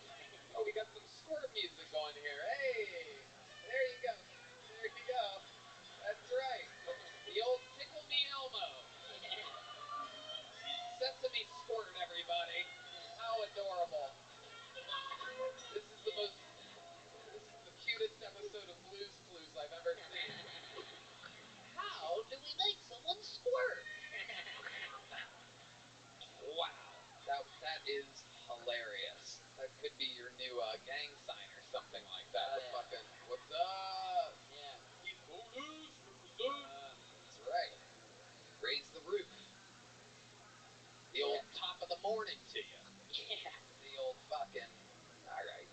Oh, we got some squirt music going here. Hey! There you go. There you go. That's right. The old Tickle Me Elmo. Sesame squirt, everybody. How adorable. This is the cutest episode of Blue's Clues I've ever seen. How do we make someone squirt? Wow. That is hilarious. That could be your new gang sign or something like that. Fucking, what's up? Yeah. Heath Portals, represent. That's right. Raise the roof. The old top of the morning to you. Yeah. The old fucking, alright.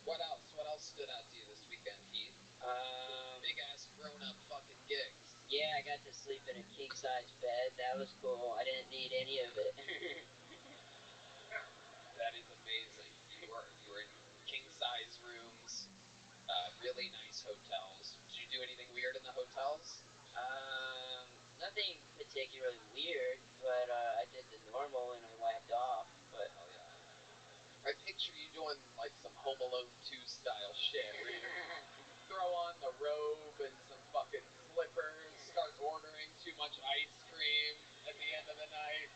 What else? What else stood out to you this weekend, Heath? Big ass grown up fucking gigs. Yeah, I got to sleep in a king size bed. That was cool. I didn't need any of it. That is amazing. You were in king size rooms, really nice hotels. Did you do anything weird in the hotels? No, Nothing particularly weird, but I did the normal and I whacked off. But oh yeah, I picture you doing like some Home Alone 2 style shit, where you throw on the robe and some fucking slippers, start ordering too much ice cream at the end of the night.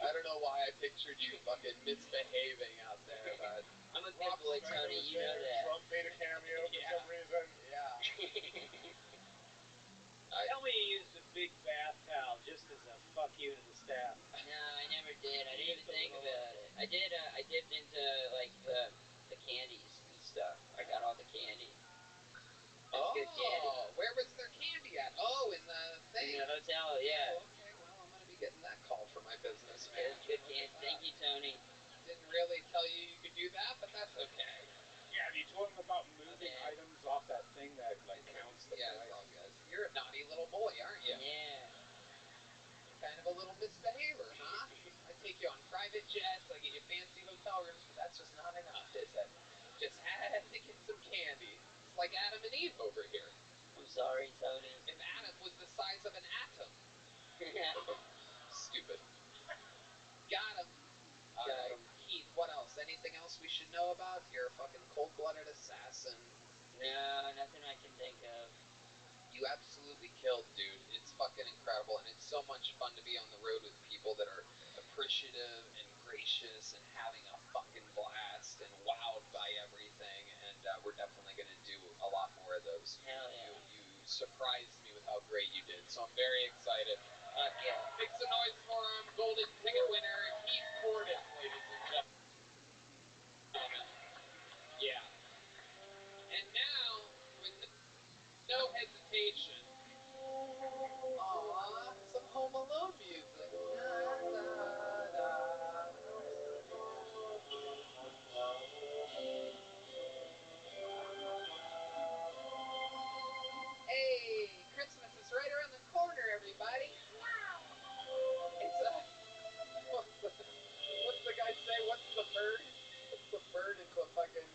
I don't know why I pictured you fucking misbehaving out there, but I'm a good boy, Tony. You know that. Trump made a cameo for some reason. Yeah. Tell me you used a big bath towel just as a fuck you to the staff. No, I never did. I didn't even think about it. I did. I dipped into like the candies and stuff. I got all the candy. That's good candy. Where was their candy at? Oh, in the thing. In the hotel, yeah. Oh, okay, well, I'm gonna be getting that call for my business, man. It's good candy. Thank you, Tony. Didn't really tell you could do that, but that's okay. Yeah, have you told him about moving items off that thing that like counts the price? It's all good. You're a naughty little boy, aren't you? Yeah. You're kind of a little misbehavior, huh? I take you on private jets, I get you fancy hotel rooms, but that's just not enough, is it? Just had to get some candy. It's like Adam and Eve over here. I'm sorry, Tony. If Adam was the size of an atom. Stupid. Got him. All right. Keith, what else? Anything else we should know about? You're a fucking cold-blooded assassin. No, nothing I can think of. You absolutely killed, dude. It's fucking incredible, and it's so much fun to be on the road with people that are appreciative and gracious and having a fucking blast and wowed by everything, and we're definitely going to do a lot more of those. Hell yeah. You surprised me with how great you did, so I'm very excited. Yeah. Make some noise for him. Golden ticket winner, Keith Cordis, ladies and gentlemen. Yeah. And now, with no hesitation, some Home Alone music. Hey, Christmas is right around the corner, everybody. It's what's the guy say? What's the bird? What's the bird? It's a fucking.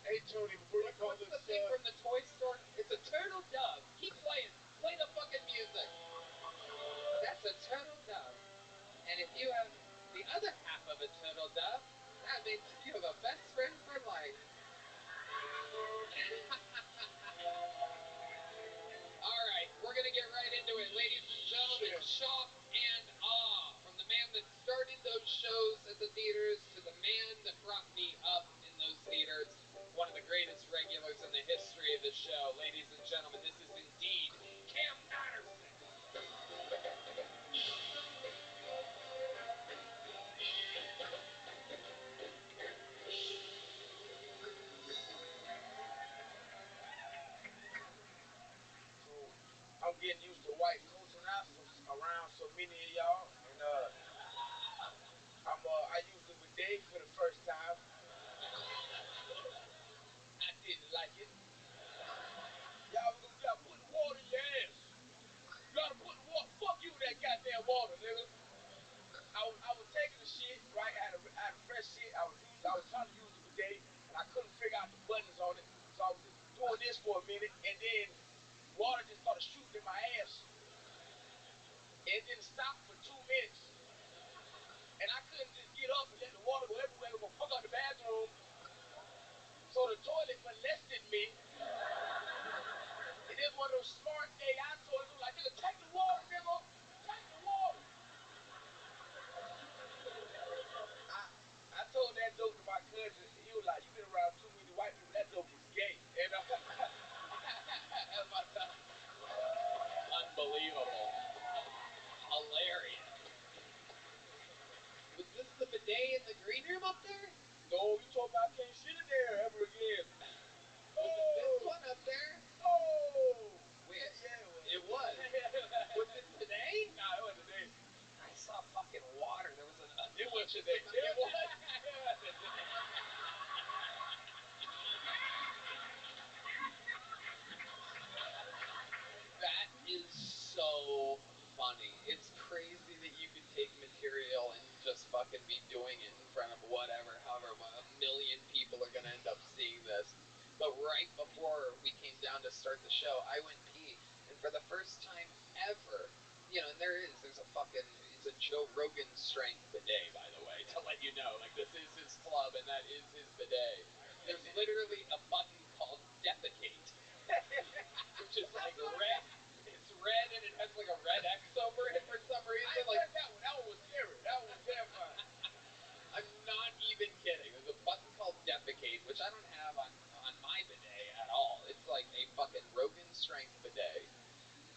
Hey Tony, before you call what's this, the thing from the toy store? It's a turtle dove. Keep playing. Play the fucking music. That's a turtle dove. And if you have the other half of a turtle dove, that means you have a best friend for life. All right, we're going to get right into it. Ladies and gentlemen, shock and awe. From the man that started those shows at the theaters to the man that brought me up in those theaters. One of the greatest regulars in the history of the show. Ladies and gentlemen, this is indeed Cam Patterson. I'm getting used to white culture now since I'm around so many of y'all, and I used the bidet for the first time. I didn't like it. Y'all putting water in your ass. You gotta put water. Fuck you with that goddamn water, nigga. I was taking a shit, right? I had a fresh shit. I was trying to use the bidet, and I couldn't figure out the buttons on it, so I was just doing this for a minute, and then water just started shooting in my ass. It didn't stop for 2 minutes. And I couldn't just get up and let the water go everywhere. I was going to fuck out the bathroom. So the toilet molested me. And it's one of those smart AI toilets. Like, nigga, take the water, nigga. Take the water. I told that joke to my cousin. He was like, you been around too many white people. That joke was gay. And Unbelievable. Hilarious. Was this the bidet in the green room up there? No, you told me I can't shit in there ever again. Was it this one up there? Oh! Wait, yeah, it was. Was it today? Nah, it wasn't today. I saw fucking water. There was It was today. It was? That is so funny. It's crazy that you could take material and just fucking be doing it in front of however a million people are going to end up seeing this. But right before we came down to start the show, I went pee, and for the first time ever, you know, and there's a fucking, it's a Joe Rogan strength bidet, by the way, to let you know, like, this is his club and that is his bidet. There's literally a button called defecate, which is like red. It's red and it has like a red X over it for some reason. Like that one was scary. That one was terrifying. I'm not even kidding. There's a button called defecate, which I don't have on my bidet at all. It's like a fucking Rogan strength bidet.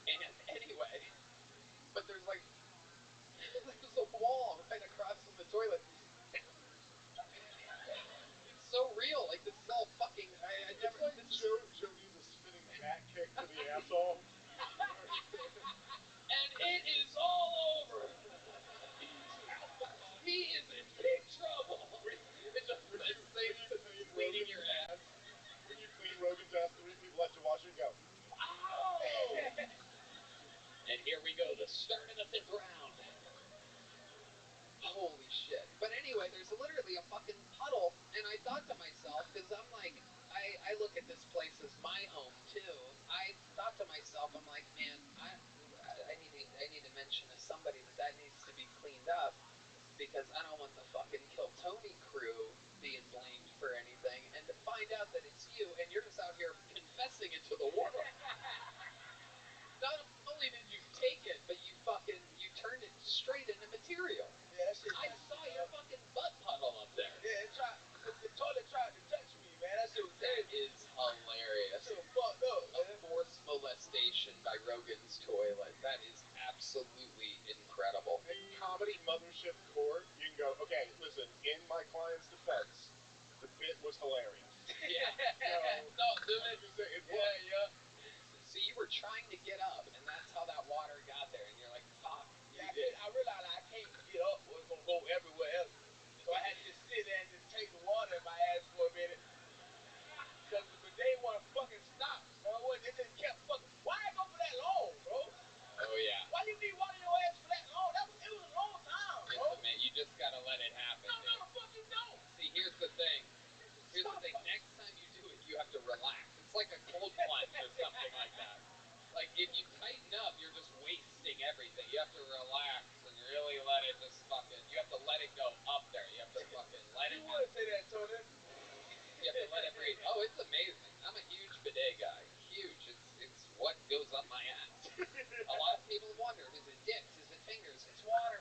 And anyway, but there's like there's a wall right across from the toilet. It's so real. Like, this is all fucking. I never. It's like Joe needs a spinning back kick to the asshole. And it is all over. He is in big trouble. It's just this thing cleaning your ass. When you clean Rogan's ass, 3 people have to watch it and go, Ow! And here we go, the start of the 5th round. Holy shit. But anyway, there's literally a fucking puddle, and I thought to myself, because I'm like, I look at this place as my home too. I thought to myself, I'm like, man, I need to mention to somebody that needs to be cleaned up, because I don't want the fucking Kill Tony crew being blamed for anything, and to find out that it's you, and you're just out here confessing it to the world. Not only did you take it, but you turned it straight into material. Yeah, that shit. I saw your fucking butt puddle up there. Yeah, the toilet tried to touch me, man. That shit was That crazy. is hilarious. That shit was fucked up, man. A forced molestation by Rogan's toilet. That is absolutely incredible. At Comedy Mothership Court, you can go, okay, listen, in my client's defense, the bit was hilarious. Yeah. No, dude. It was. Yeah. So you were trying to get up, and that's how that water got there, and you're like, fuck. Yeah, I realized I can't get up or it's going to go everywhere else. So I had to just sit there and just take the water in my ass for a minute. Because the bidet wasn't fucking stop. So it just kept fucking. Why it go for that long, bro? Oh, yeah. Why you need water in your ass for that long? It was a long time, bro. You just gotta let it happen. No, the fuck you don't. See, here's the thing. Next time you do it, you have to relax. It's like a cold plunge or something like that. Like, if you tighten up, you're just wasting everything. You have to relax and really let it just fucking. You have to let it go up there. You have to fucking let it. You would say that, Tony. You have to let it breathe. Oh, it's amazing. I'm a huge bidet guy. Huge. It's what goes up my ass. A lot of people wonder, is it dicks? Is it fingers? It's water.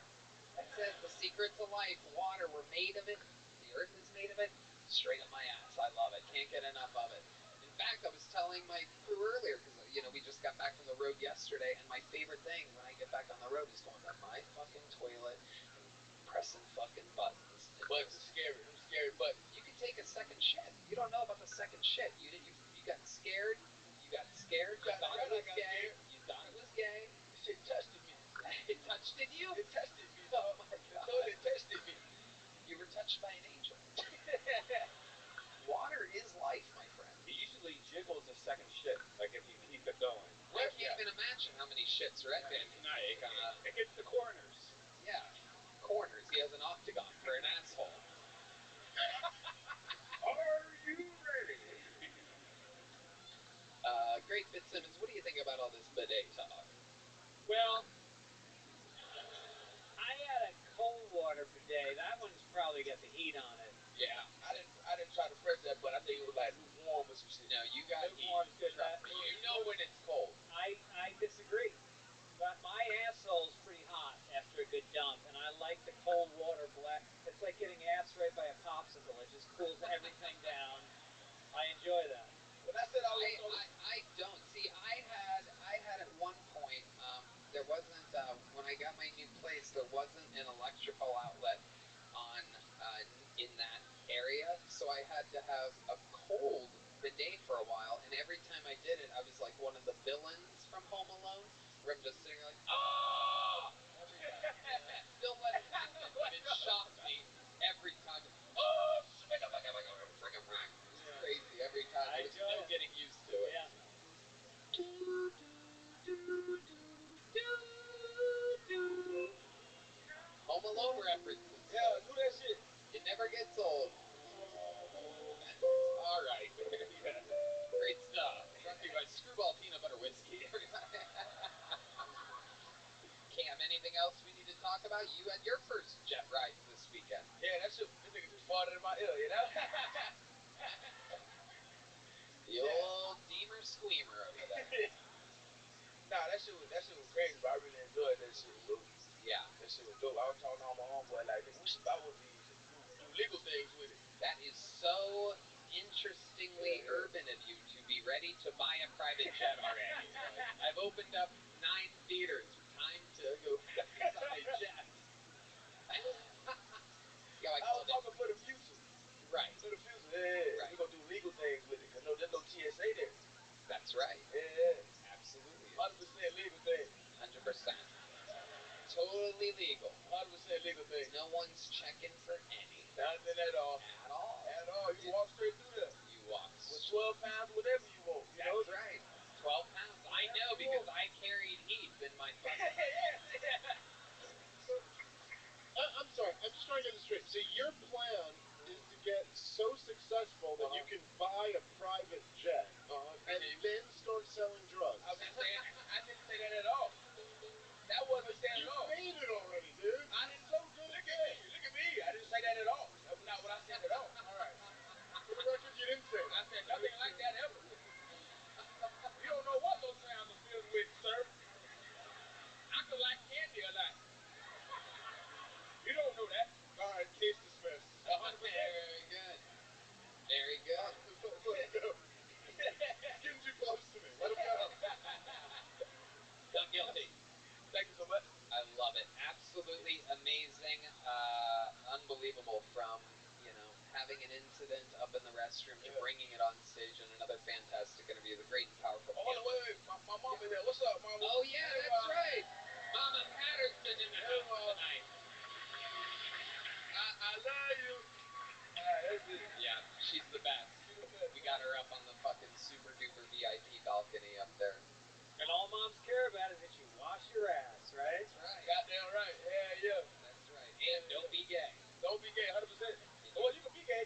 That's it. The secret to life. Water. We're made of it. The earth is made of it. Straight up my ass. I love it. Can't get enough of it. In fact, I was telling my crew earlier, because, we just got back from the road yesterday, and my favorite thing when I get back on the road is going to my fucking toilet and pressing fucking buttons. Buttons are scary. Them scary buttons. You can take a second shit. You don't know about the second shit. You got scared. You got scared. You thought it was gay. You thought it was gay. Shit touched me. It touched you? It touched me. Oh my god. The toilet touched me. You were touched by an angel. Water is life, my friend. It usually jiggles a second shit, like if you keep it going. I can't even imagine how many shits Redman can take on a... It gets the corners. Yeah. Corners. He has an octagon for an asshole. Are you ready? Great Fitzsimmons, what do you think about all this bidet talk? Well, I had a cold water bidet. That one's probably got the heat on it. Yeah. I didn't try to press that, but I think it was like lukewarm or some shit. No, you got Lukewarm heat. good. You know when it's cold. I disagree. But my asshole's pretty hot after a good dump, and I like the cold water black. It's like getting ass right by a popsicle. It just cools everything down. I enjoy that. When I said I don't. See, I had at one point, there wasn't, when I got my new place, there wasn't an electrical outlet on, in that area, so I had to have a cold bidet for a while, and every time I did it, I was like one of the villains from Home Alone, where I'm just sitting there like, oh! Every time. Still let it happen, but it shocked me every time. Oh, it's crazy every time. There's no getting used to it. Yeah. Home Alone references. Yeah, do that shit. It never gets old. All right. Great stuff. Brought to you by Screwball Peanut Butter Whiskey. else we need to talk about? You had your first jet ride this weekend. Yeah, that shit, this nigga just farted in my ear, you know? The old Deemer Squeamer over there. Nah, that shit was crazy, but I really enjoyed that shit, bro. Yeah. That shit was dope. I was talking to all my homeboy, like, nigga, we should buy one of these and do legal things with it. That is so interestingly urban of you to be ready to buy a private jet already. I've opened up 9 theaters. Time to go buy jets. Yeah, I was talking for the future. Right. For the future, yeah. Right. We're gonna do legal things with it, because no, there's no TSA there. That's right. Yeah. Absolutely. 100% legal thing. 100%. Totally legal. 100% legal thing. No one's checking for any. Nothing at all. At all. At all. You can walk straight through there. You walk with 12 pounds, whatever you want. You know? That's right. 12 pounds. I know because I carried Heath in my fucking... I'm sorry. I'm just trying to get this straight. So your plan is to get so successful that you can buy a private jet and then start selling drugs. I didn't say that at all. That wasn't said at all. You made it already, dude. I didn't. So good. Look at me. I didn't say that at all. That was not what I said at all. All right. For the record, you didn't say that. I said nothing like that ever. You don't know what those sounds are filled with, sir. I could like candy or not. You don't know that. All right, case dismissed. 100%. Very good. Very good. Let him go. He's getting too close to me. Let him go. Not guilty. Thank you so much. I love it. Absolutely amazing. Unbelievable from, having an incident up in the restroom to bringing it on stage and another fantastic interview. The great and powerful. Oh, wait. My mom is there. What's up, Mama? Oh, yeah, that's right. Mama Patterson in the house tonight. I love you. That's it. Yeah, she's the best. We got her up on the fucking super duper VIP balcony up there. And all moms care about is that you wash your ass, right? That's right. Goddamn right. Yeah. That's right. And don't be gay. Don't be gay, 100%. Well, you can be gay.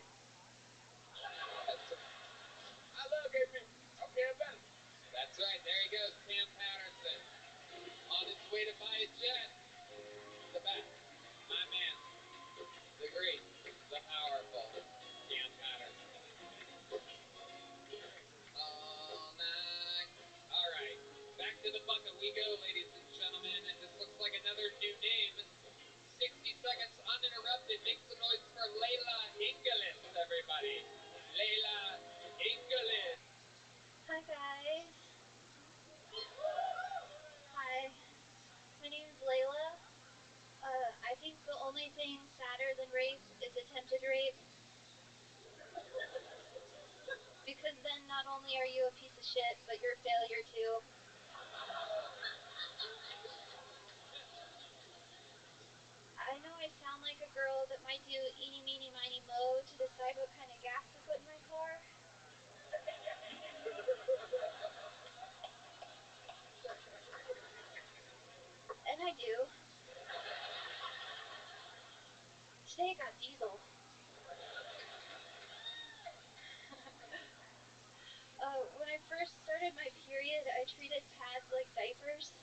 I love gay people. I'm Cam Patterson. That's right. There he goes, Cam Patterson. On his way to buy a jet. The best. My man. The great. The powerful. Cam Patterson. All night. All right. Back to the bucket we go, ladies and gentlemen. And this looks like another new name. 60 seconds uninterrupted. Make some noise for Layla Inglis, everybody. Layla Inglis. Hi, guys. Hi. My name is Layla. I think the only thing sadder than rape is attempted rape. Because then not only are you a piece of shit, but you're a failure too. I know I sound like a girl that might do eeny, meeny, miny, moe to decide what kind of gas to put in my car. And I do. Today I got diesel. When I first started my period, I treated pads like diapers.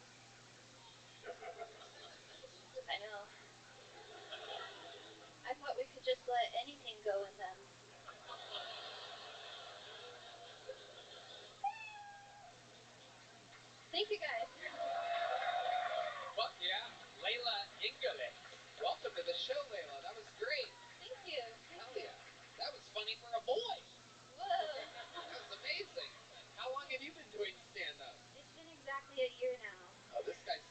I know. I thought we could just let anything go in them. Thank you, guys. Fuck yeah. Layla Inglis. Welcome to the show, Layla. That was great. Thank you. Hell yeah. That was funny for a boy. Whoa. That was amazing. How long have you been doing stand-up? It's been exactly a year now. Oh, this guy's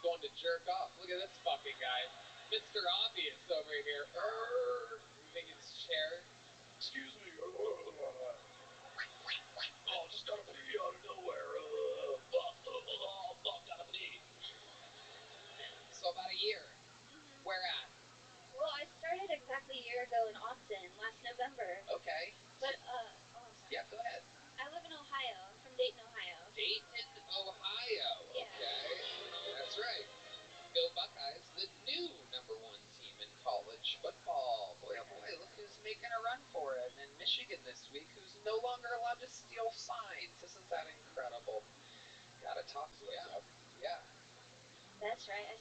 going to jerk off. Look at this fucking guy. Mr. Obvious over here. Moving his chair. Excuse me. Oh, just gotta pee out of nowhere. Gotta pee. So about a year. Where at? Well, I started exactly a year ago in Austin, last November. Okay. But, I'm sorry. Yeah, go ahead. I live in Ohio. I'm from Dayton, Ohio. Dayton, Ohio. Yeah. Okay. That's right. Go Buckeyes, the new #1 team in college football. Boy, oh boy, look who's making a run for it. And Michigan this week, who's no longer allowed to steal signs. Isn't that incredible? Gotta talk to you. Yeah. That's right. I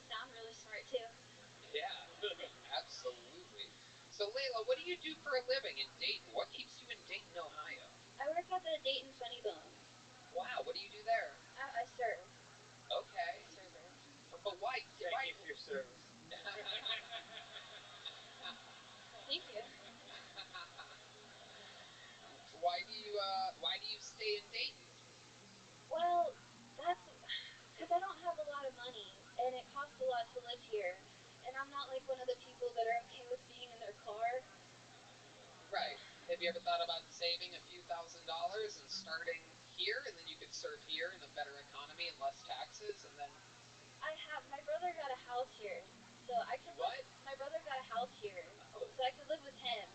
sound really smart too. Yeah, absolutely. So, Layla, what do you do for a living in Dayton? What keeps you in Dayton, Ohio? I work at the Dayton Funny Bone. Wow, what do you do there? I serve. Okay. Server. But why? Thank you for your service. Thank you. Why do you stay in Dayton? Well, that's because I don't have a lot of money, and it costs a lot to live here. And I'm not like one of the people that are okay with being in their car. Right. Have you ever thought about saving a few $1,000s and starting here, and then you could serve here in a better economy and less taxes, and then... I have. My brother got a house here, so I could What? My brother got a house here, so I could live with him.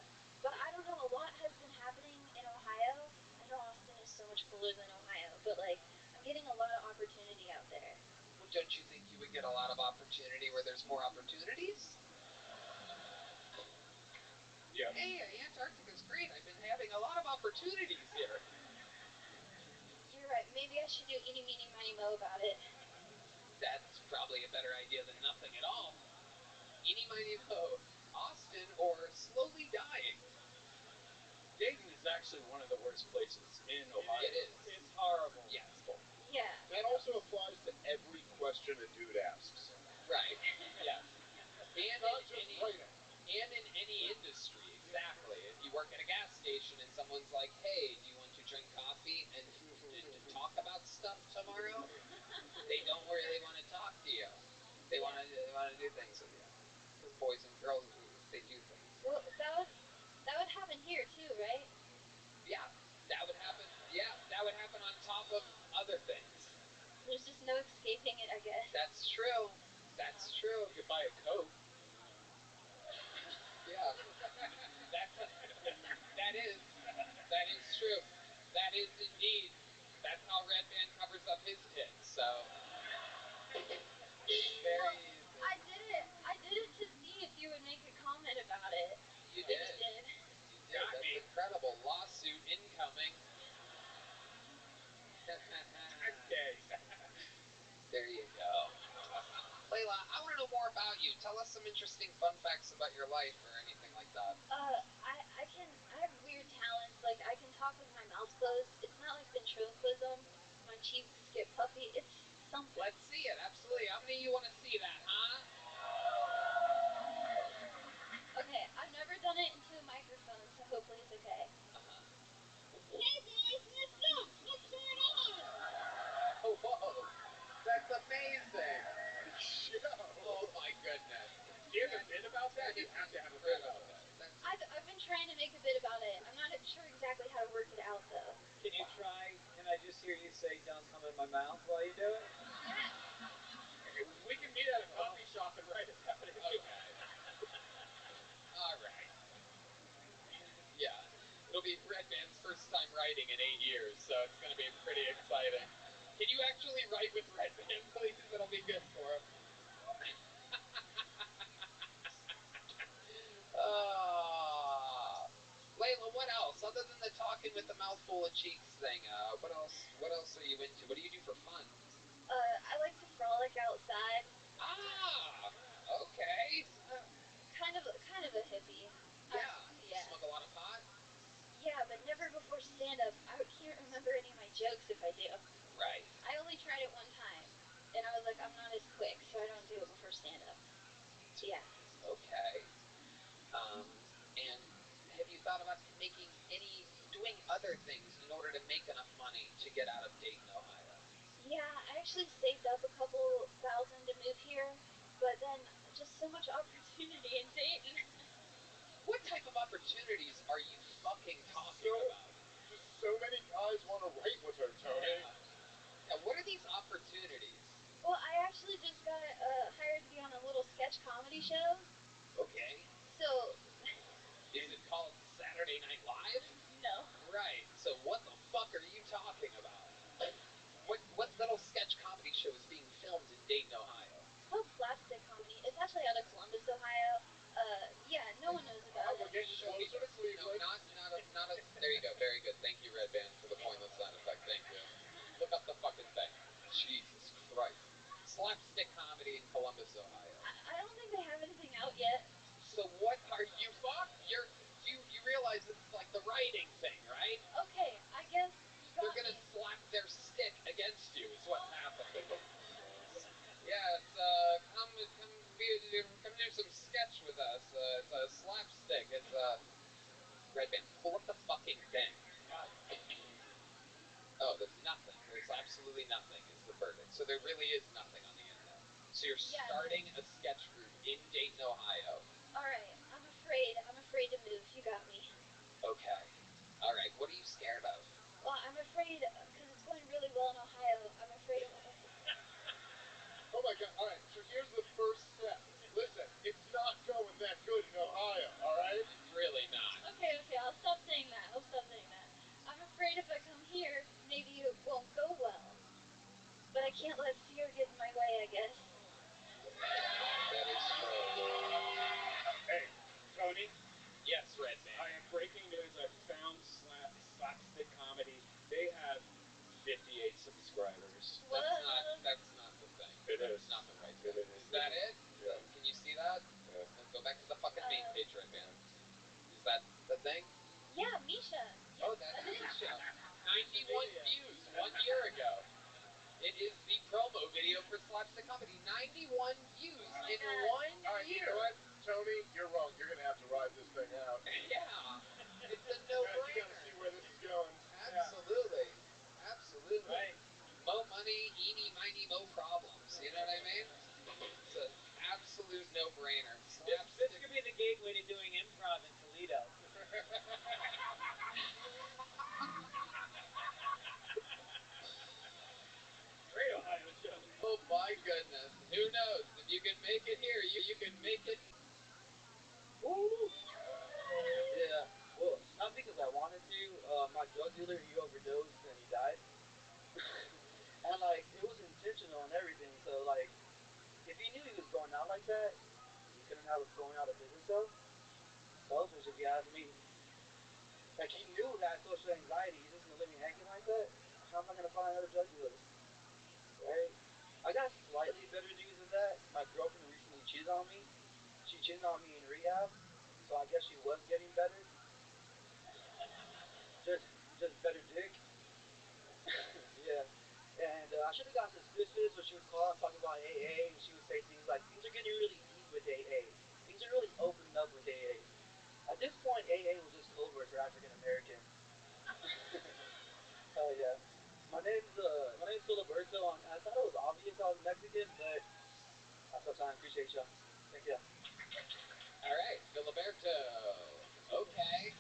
But I don't know, a lot has been happening in Ohio. I know Austin is so much cooler than Ohio, but like, I'm getting a lot of opportunity out there. Well, don't you think you would get a lot of opportunity where there's more opportunities? Yeah. Hey, Antarctica's great. I've been having a lot of opportunities here. You're right. Maybe I should do eeny, meeny, miny, mo about it. That's probably a better idea than nothing at all. Eeny, miny, mo. Austin or slowly dying. Dayton is actually one of the worst places in Ohio. It is. It's horrible. Yes. Yeah. That also applies to every question a dude asks. Right. Yes. And Not just writing. And in any industry, exactly. If you work at a gas station and someone's like, hey, do you want to drink coffee and talk about stuff tomorrow? They don't really want to talk to you. They want to do things with you. Because boys and girls, they do things. Well, that would happen here too, right? Yeah, that would happen. Yeah, that would happen on top of other things. There's just no escaping it, I guess. That's true. That's true. You could buy a Coke. Yeah. That is true. That is indeed. That's how Red Band covers up his tits, so. Very easy. I did it to see if you would make a comment about it. You And did. you did. You did. That's incredible. Lawsuit incoming. Okay. There you go. Layla, I want to know more about you. Tell us some interesting fun facts about your life or anything like that. I have weird talents. Like, I can talk with my mouth closed. It's not like ventriloquism. My cheeks get puffy. It's something. Let's see it. Absolutely. How many of you want to see that, huh? Okay, I've never done it into a microphone, so hopefully it's okay. Hey guys, what's up? What's going on? Oh, whoa. That's amazing. Joe. Oh, my goodness. Do you have a bit about that? You have to have a bit about that. I've been trying to make a bit about it. I'm not sure exactly how to work it out, though. Can you try? Can I just hear you say, "Don't come in my mouth" while you do it? We can meet at a coffee shop and write about it. Okay. All right. Yeah. It'll be Red Band's first time writing in 8 years, so it's going to be pretty exciting. Can you actually write with Red Band, please? It'll be good for him. Layla, what else? Other than the talking with the mouthful of cheeks thing, what else are you into? What do you do for fun? I like to frolic outside. Ah, okay. Kind of a hippie. Yeah. Yeah. Smoke a lot of pot? Yeah, but never before stand-up. I can't remember any of my jokes if I do. Right. I only tried it one time, and I was like, I'm not as quick, so I don't do it before stand-up. So yeah. Okay. And have you thought about doing other things in order to make enough money to get out of Dayton, Ohio? Yeah, I actually saved up a couple thousand to move here, but then just so much opportunity in Dayton. What type of opportunities are you fucking talking about? Just so many guys want to write with her, Tony. Yeah, what are these opportunities? Well, I actually just got hired to be on a little sketch comedy show. Okay. So... Is it called Saturday Night Live? No. Right. So what the fuck are you talking about? What little sketch comedy show is being filmed in Dayton, Ohio? It's called Slapstick Comedy. It's actually out of Columbus, Ohio. Yeah, no one knows about We're it. getting closer to Cleveland. No, there you go. Very good. Thank you, Red Band, for the pointless sound effect. Thank you. Look up the fucking thing. Jesus Christ. Slapstick Comedy in Columbus, Ohio. I don't think they have anything out yet. So what are you fucked? You realize it's like the writing thing, right? Okay, I guess you got They're gonna me. slap their stick against you. Is what's happening. Yeah, it's come do some sketch with us. It's a slapstick. It's Red Band. Pull up the fucking thing. Oh, there's nothing. There's absolutely nothing. Is the verdict. So there really is nothing on the internet. So you're starting a sketch group in Dayton, Ohio. All right, I'm afraid to move. You got me. Okay. All right. What are you scared of? Well, I'm afraid because it's going really well in Ohio. I'm afraid. Oh my God! All right. So here's the first step. Listen, it's not going that good in Ohio. All right. It's really not. Okay. I'll stop saying that. I'm afraid if I come here, maybe it won't go well. But I can't let fear get in my way, I guess. That is true. Hey, Tony. Yes, Red Band. I have breaking news. I found Slapstick Comedy. They have 58 subscribers. What? That's not the thing. It is. It's not the right thing. Is that it? Yeah. Can you see that? Yeah. Then go back to the fucking main page, Red Band. Is that the thing? Yeah, Misha. Yes, Oh, that's Misha. 91 views 1 year ago. It is the promo video for Slapstick Comedy. 91 views in 1 All right, year. you know what, Tony? You're wrong. You're gonna have to ride this thing out. Yeah. It's a no-brainer. You gotta see where this is going. Absolutely. Absolutely. Right. Mo money, eeny, miny, mo problems. You know what I mean? It's an absolute no-brainer. This could be the gateway to doing improv in Toledo. Great Ohio show. Oh my goodness. Who knows? If you can make it here, you can make it. Woo! Yeah. Well, not because I wanted to. My drug dealer, he overdosed and he died. And like, it was intentional and everything. So like, if he knew he was going out like that, he couldn't have us going out of business though. Selfish if you ask me. Like he knew that social anxiety, he's just gonna leave me hanging like that. How am I gonna find another drug dealer? Right? I got slightly better news than that. My girlfriend recently cheated on me. She cheated on me in rehab, so I guess she was getting better. Just better dick. Yeah. And I should have got suspicious when she would call and talk about AA, and she would say things like, things are getting really deep with AA. Things are really opening up with AA. At this point, AA was just code word for African American. Hell yeah. My name's Filiberto. I thought it was obvious I was Mexican, but I sometimes appreciate y'all. Thank you. All right, Filiberto. Okay.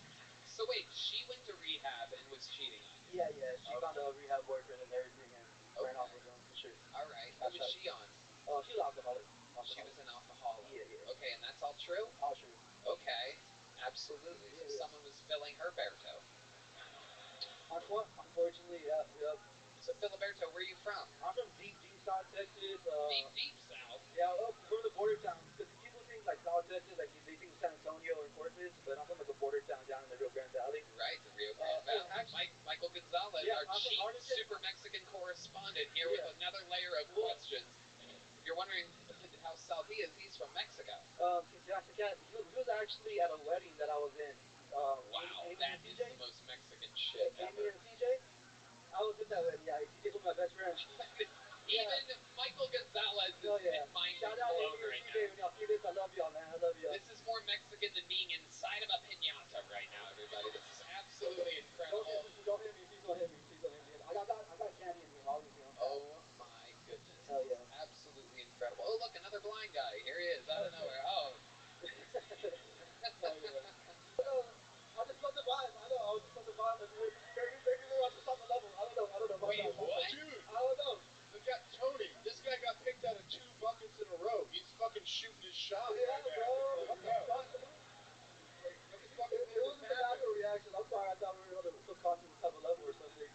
So wait, she went to rehab and was cheating on you? Yeah. She found a rehab boyfriend and everything and ran off with him for sure. All right. What was she on? Oh, she was alcoholic. She was an alcoholic. Yeah. Okay, and that's all true? All true. Okay. Absolutely. So someone was filling her Berto. Unfortunately, yep. So Filiberto, where are you from? I'm from deep South Texas. Deep South? Yeah, from the border town. Because people think like South Texas, like they think San Antonio or Corpus, but I'm from like a border town down in the Rio Grande Valley. Right, the Rio Grande Valley. Actually, Michael Gonzalez, our chief super Mexican correspondent, here with another layer of questions. If you're wondering how South he is, he's from Mexico. He was actually at a wedding that I was in. Wow, that is the most Mexican shit ever. Amy and CJ? I was at that wedding, yeah. CJ's one of my best friends. Even Michael Gonzalez is mind Shout out blown Amy and right CJ now. when y'all see this. I love y'all, man. I love y'all. This is more Mexican than being inside of a piñata right now, everybody. This is absolutely incredible. Don't hit me. Please don't hit me. I got candy in here, obviously. Oh my goodness. Hell yeah. Absolutely incredible. Oh, look, another blind guy. Here he is, out of nowhere. Oh. Hell yeah. I just felt the vibe. I know. I was just felt the vibe. Maybe we were on the top of level. I don't know. Wait, what? Dude, I don't know. Tony, this guy got picked out of 2 buckets in a row. He's fucking shooting his shot Yeah, right now. bro. What the fuck? What the fuck It was a natural reaction. I'm sorry. I thought we were on the crossing the top of level or something.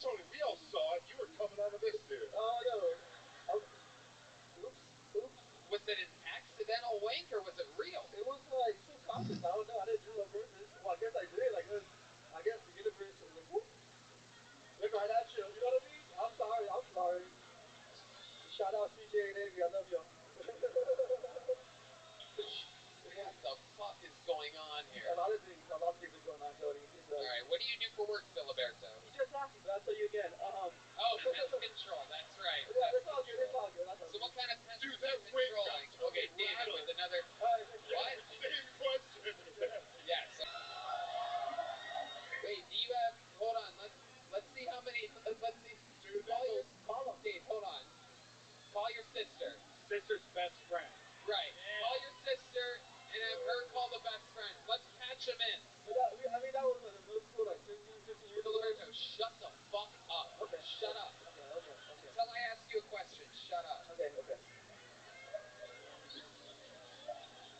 Tony, we all saw it. You were coming out of this, dude. Oh, no. Oops. Was it an accidental wink or was it real? It was like subconscious. I don't know. I didn't do it on purpose. Well, I guess I did. Like, I guess the universe was like, whoop. Look right at you. You know what I mean? I'm sorry. Shout out CJ and Amy. I love y'all. What the fuck is going on here? A lot of things are going on, Tony. All right, what do you do for work, Filiberto? You just asked me, but I'll tell you again. Oh, pest control. That's right. Yeah, that's all good. That's all good. That's all So good. what kind of pest are you controlling? Okay, David with another. What? Same question. Yes. Wait, do you have? Hold on. Let's see how many. Let's see. Call them. Dave, hold on. Call your sister. Sister's best friend. Right. Yeah. Call your sister and have her call the best friends. Let's patch them in. That was what, in middle school, like 15 years ago. Filiberto, shut the fuck up. Okay. Shut up. Okay. Until I ask you a question, shut up. Okay.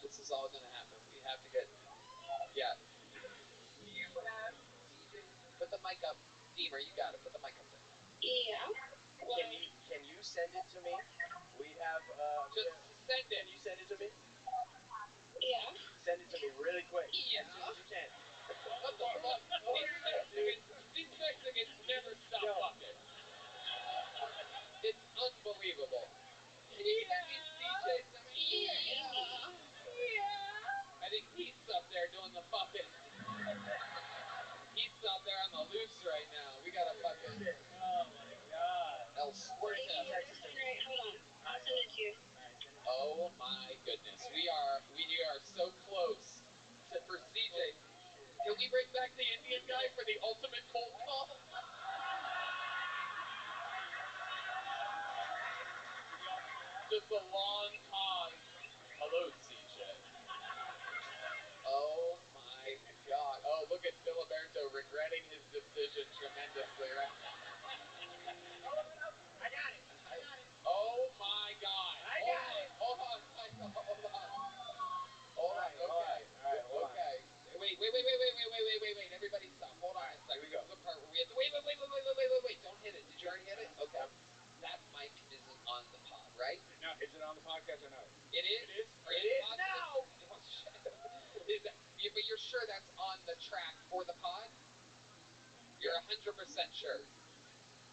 This is all gonna happen. We have to get. Yeah. You have CJ. Put the mic up. Deemer, you got it. Put the mic up there. Yeah. Can you send it to me? We have Just send it. Can you send it to me? Yeah. Send it to me really quick. Yeah. As soon as you can. What the fuck? These Mexicans never stop fucking. It's unbelievable. Can you send me CJ's number? Yeah. I think Heath's up there doing the fucking. Heath's out there on the loose right now. We gotta fucking. Oh my god. El Suerte. Right, hold on. I'll send it to you. Oh my goodness. We are so close for CJ. Can we bring back the Indian guy for the ultimate cold call? Just a long pause. Hello, CJ. Oh my god. Oh, look at Filiberto regretting his decision tremendously, right? I got it. Oh my god. I got it. Hold on. Okay. Wait. Everybody stop. Hold on a second. Here we go. This is the part where we have to. Wait. Don't hit it. Did you already hit it? Okay. That mic isn't on the pod, right? No, is it on the podcast or no? It is? It is? Are you positive? Oh, shit. But you're sure that's on the track for the pod? You're 100% sure.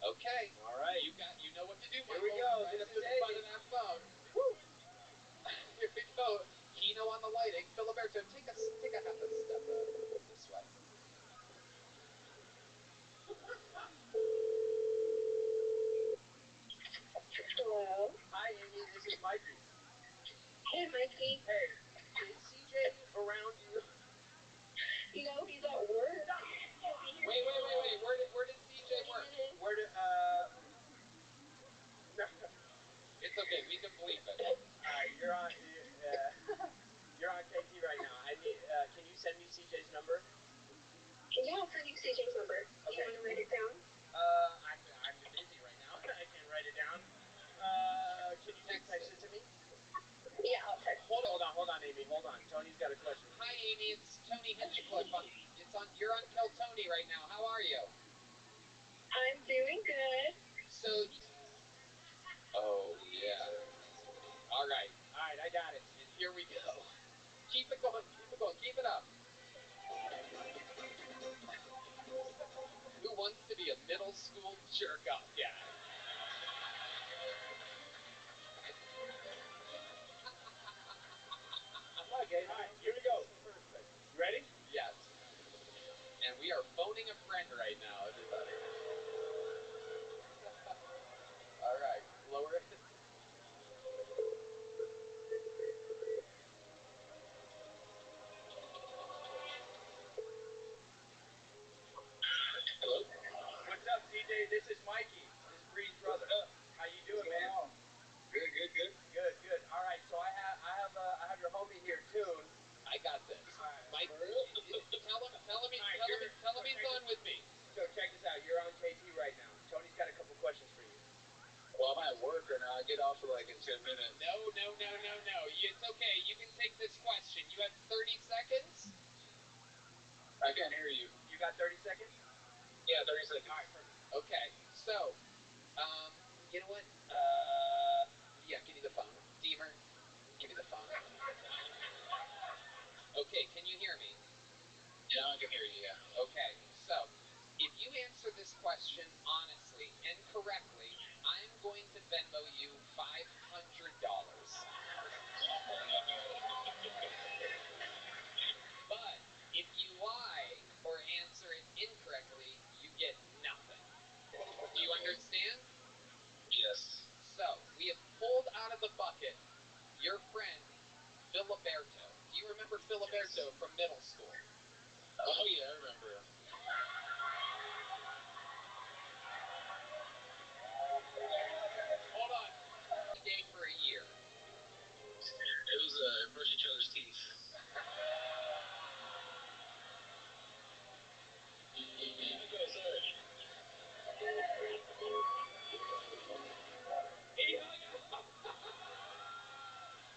Okay. All right. You know what to do, Here Michael. we go. Right This up to is the front of that phone. Woo! Here we go. Kino on the lighting. Filiberto, take a half a step this way. Hello. Hi, Amy. This is Mikey. Hey, Mikey. Hey, is CJ around you? You know, he's at work. Wait. Where did CJ work? Where did, No. It's okay. We can bleep it. Alright, you're on KT right now. I need, can you send me CJ's number? Yeah, I'll send you CJ's number. Okay. You want to write it down? I'm busy right now. I can't write it down. Can you text it to me? Yeah, I'll text. Hold on, Amy. Hold on. Tony's got a question. Hi, Amy. It's Tony Hinchcliffe. You're on Kill Tony right now. How are you? I'm doing good. So. Oh yeah. All right, I got it. and here we go. Keep it going. Keep it up. Who wants to be a middle school jerk-off guy? Okay, alright, here we go. Perfect. You ready? Yes. And we are phoning a friend right now, everybody. All right, lower it. Hello? What's up, CJ? This is Mikey. This is Bree's brother. How you doing, man? Good. Good. All right, so I have your homie here, Tune. I got this. Mike, tell him he's on with me. So check this out. You're on KT right now. Tony's got a couple questions for you. Well, I'm at work right now. I get off in 10 minutes. No. It's okay. You can take this question. You have 30 seconds. I can't hear you. You got 30 seconds? Yeah, 30 seconds. All right, perfect. Okay. So, you know what? Yeah, give me the phone. Deemer, give me the phone. Okay, can you hear me? Yeah, I can hear you, yeah. Okay, so, if you answer this question honestly and correctly, I'm going to Venmo you $5 the bucket, your friend, Filiberto. Do you remember Filiberto from middle school? Oh, yeah, I remember him. Hold on. Day for a year. It was brush each other's teeth.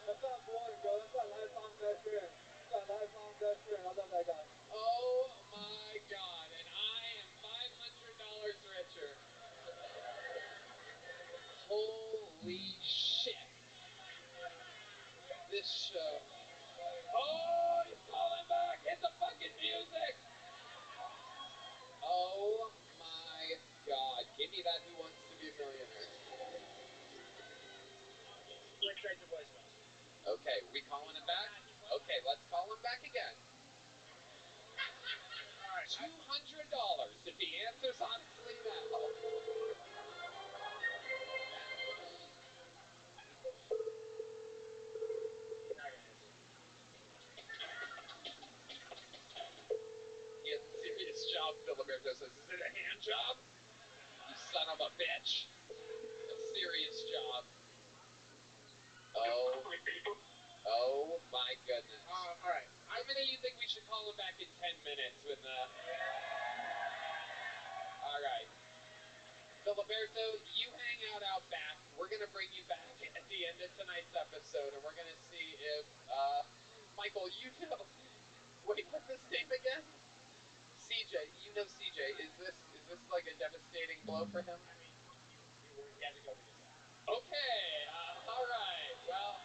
That's not boring, bro. That's my lifelong best friend. That's my lifelong best friend. I love that guy. Oh my God, and I am $500 richer. Holy shit. This show. Oh, he's calling back. Hit the fucking music. Oh my God. Give me that Who Wants to Be a Millionaire. Went straight to voicemail. Okay, we calling him back? Okay, let's call him back again. $200 if he answers honestly now. He has a serious job, Filiberto says. Is it a hand job? You son of a bitch. A serious job. Oh my goodness. Alright. How many of you think we should call him back in 10 minutes with Alright. Filiberto, you hang out back. We're going to bring you back at the end of tonight's episode, and we're going to see if, Michael, you know... Wait, what's his name again? CJ. You know CJ. Is this like a devastating blow for him? I mean, you had to go to his house. Okay, alright, well...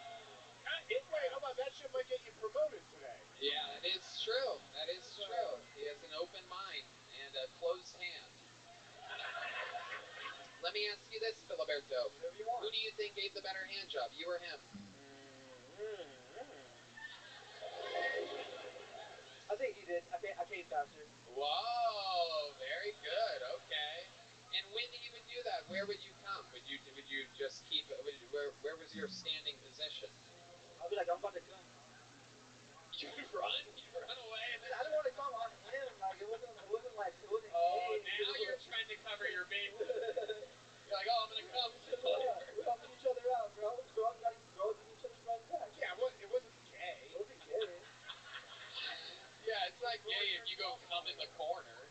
Wait, how about that shit might get you promoted today? Yeah, that is true. That is true. He has an open mind and a closed hand. Let me ask you this, Filiberto. Who do you think gave the better hand job, you or him? I think he did. I came faster. Whoa, very good. Okay. And when he would do that, where would you come? Would you just keep? Where was your standing position? I'll be like, I'm about to come. You run? You run away? I don't want to come on him. Like it wasn't. Oh, now you're trying to cover your bases. You're like, oh, I'm gonna come. We're helping each other out, bro. Girls get each other's friends back. Yeah, it wasn't gay. It wasn't gay. Yeah, it's not gay if you go come in the corner.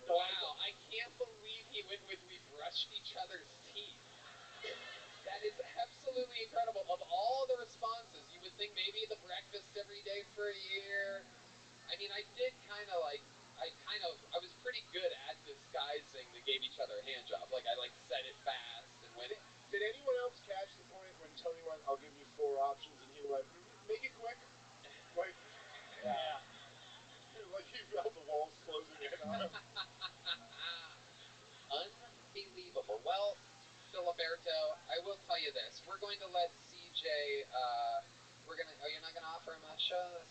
Wow, I can't believe he went with we brushed each other's teeth. That is absolutely incredible. Of all the responses, you would think maybe the breakfast every day for a year. I mean, I did kind of like, I was pretty good at disguising the gave each other a hand job. Like, I said it fast and went. Did anyone else catch the point when Tony went, I'll give you 4 options, and he went, make it quick? Like, yeah. Like he felt the walls closing in on him. Unbelievable. Well, Filiberto, I will tell you this. We're going to let CJ, you're not going to offer him a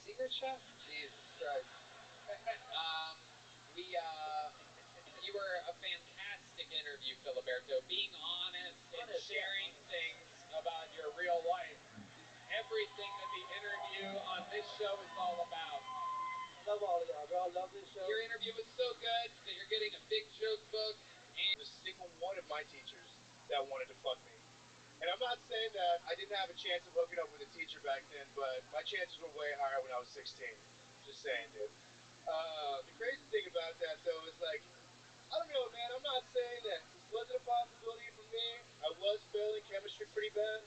secret chef? Jesus Christ. You were a fantastic interview, Filiberto. Being honest and sharing things about your real life is everything that the interview on this show is all about. I love all of y'all, bro. I love this show. Your interview was so good that you're getting a big joke book. And a single one of my teachers that wanted to fuck me. And I'm not saying that I didn't have a chance of hooking up with a teacher back then, but my chances were way higher when I was 16. Just saying, dude. The crazy thing about that, though, is like, I don't know, man. I'm not saying that this wasn't a possibility for me. I was failing chemistry pretty bad.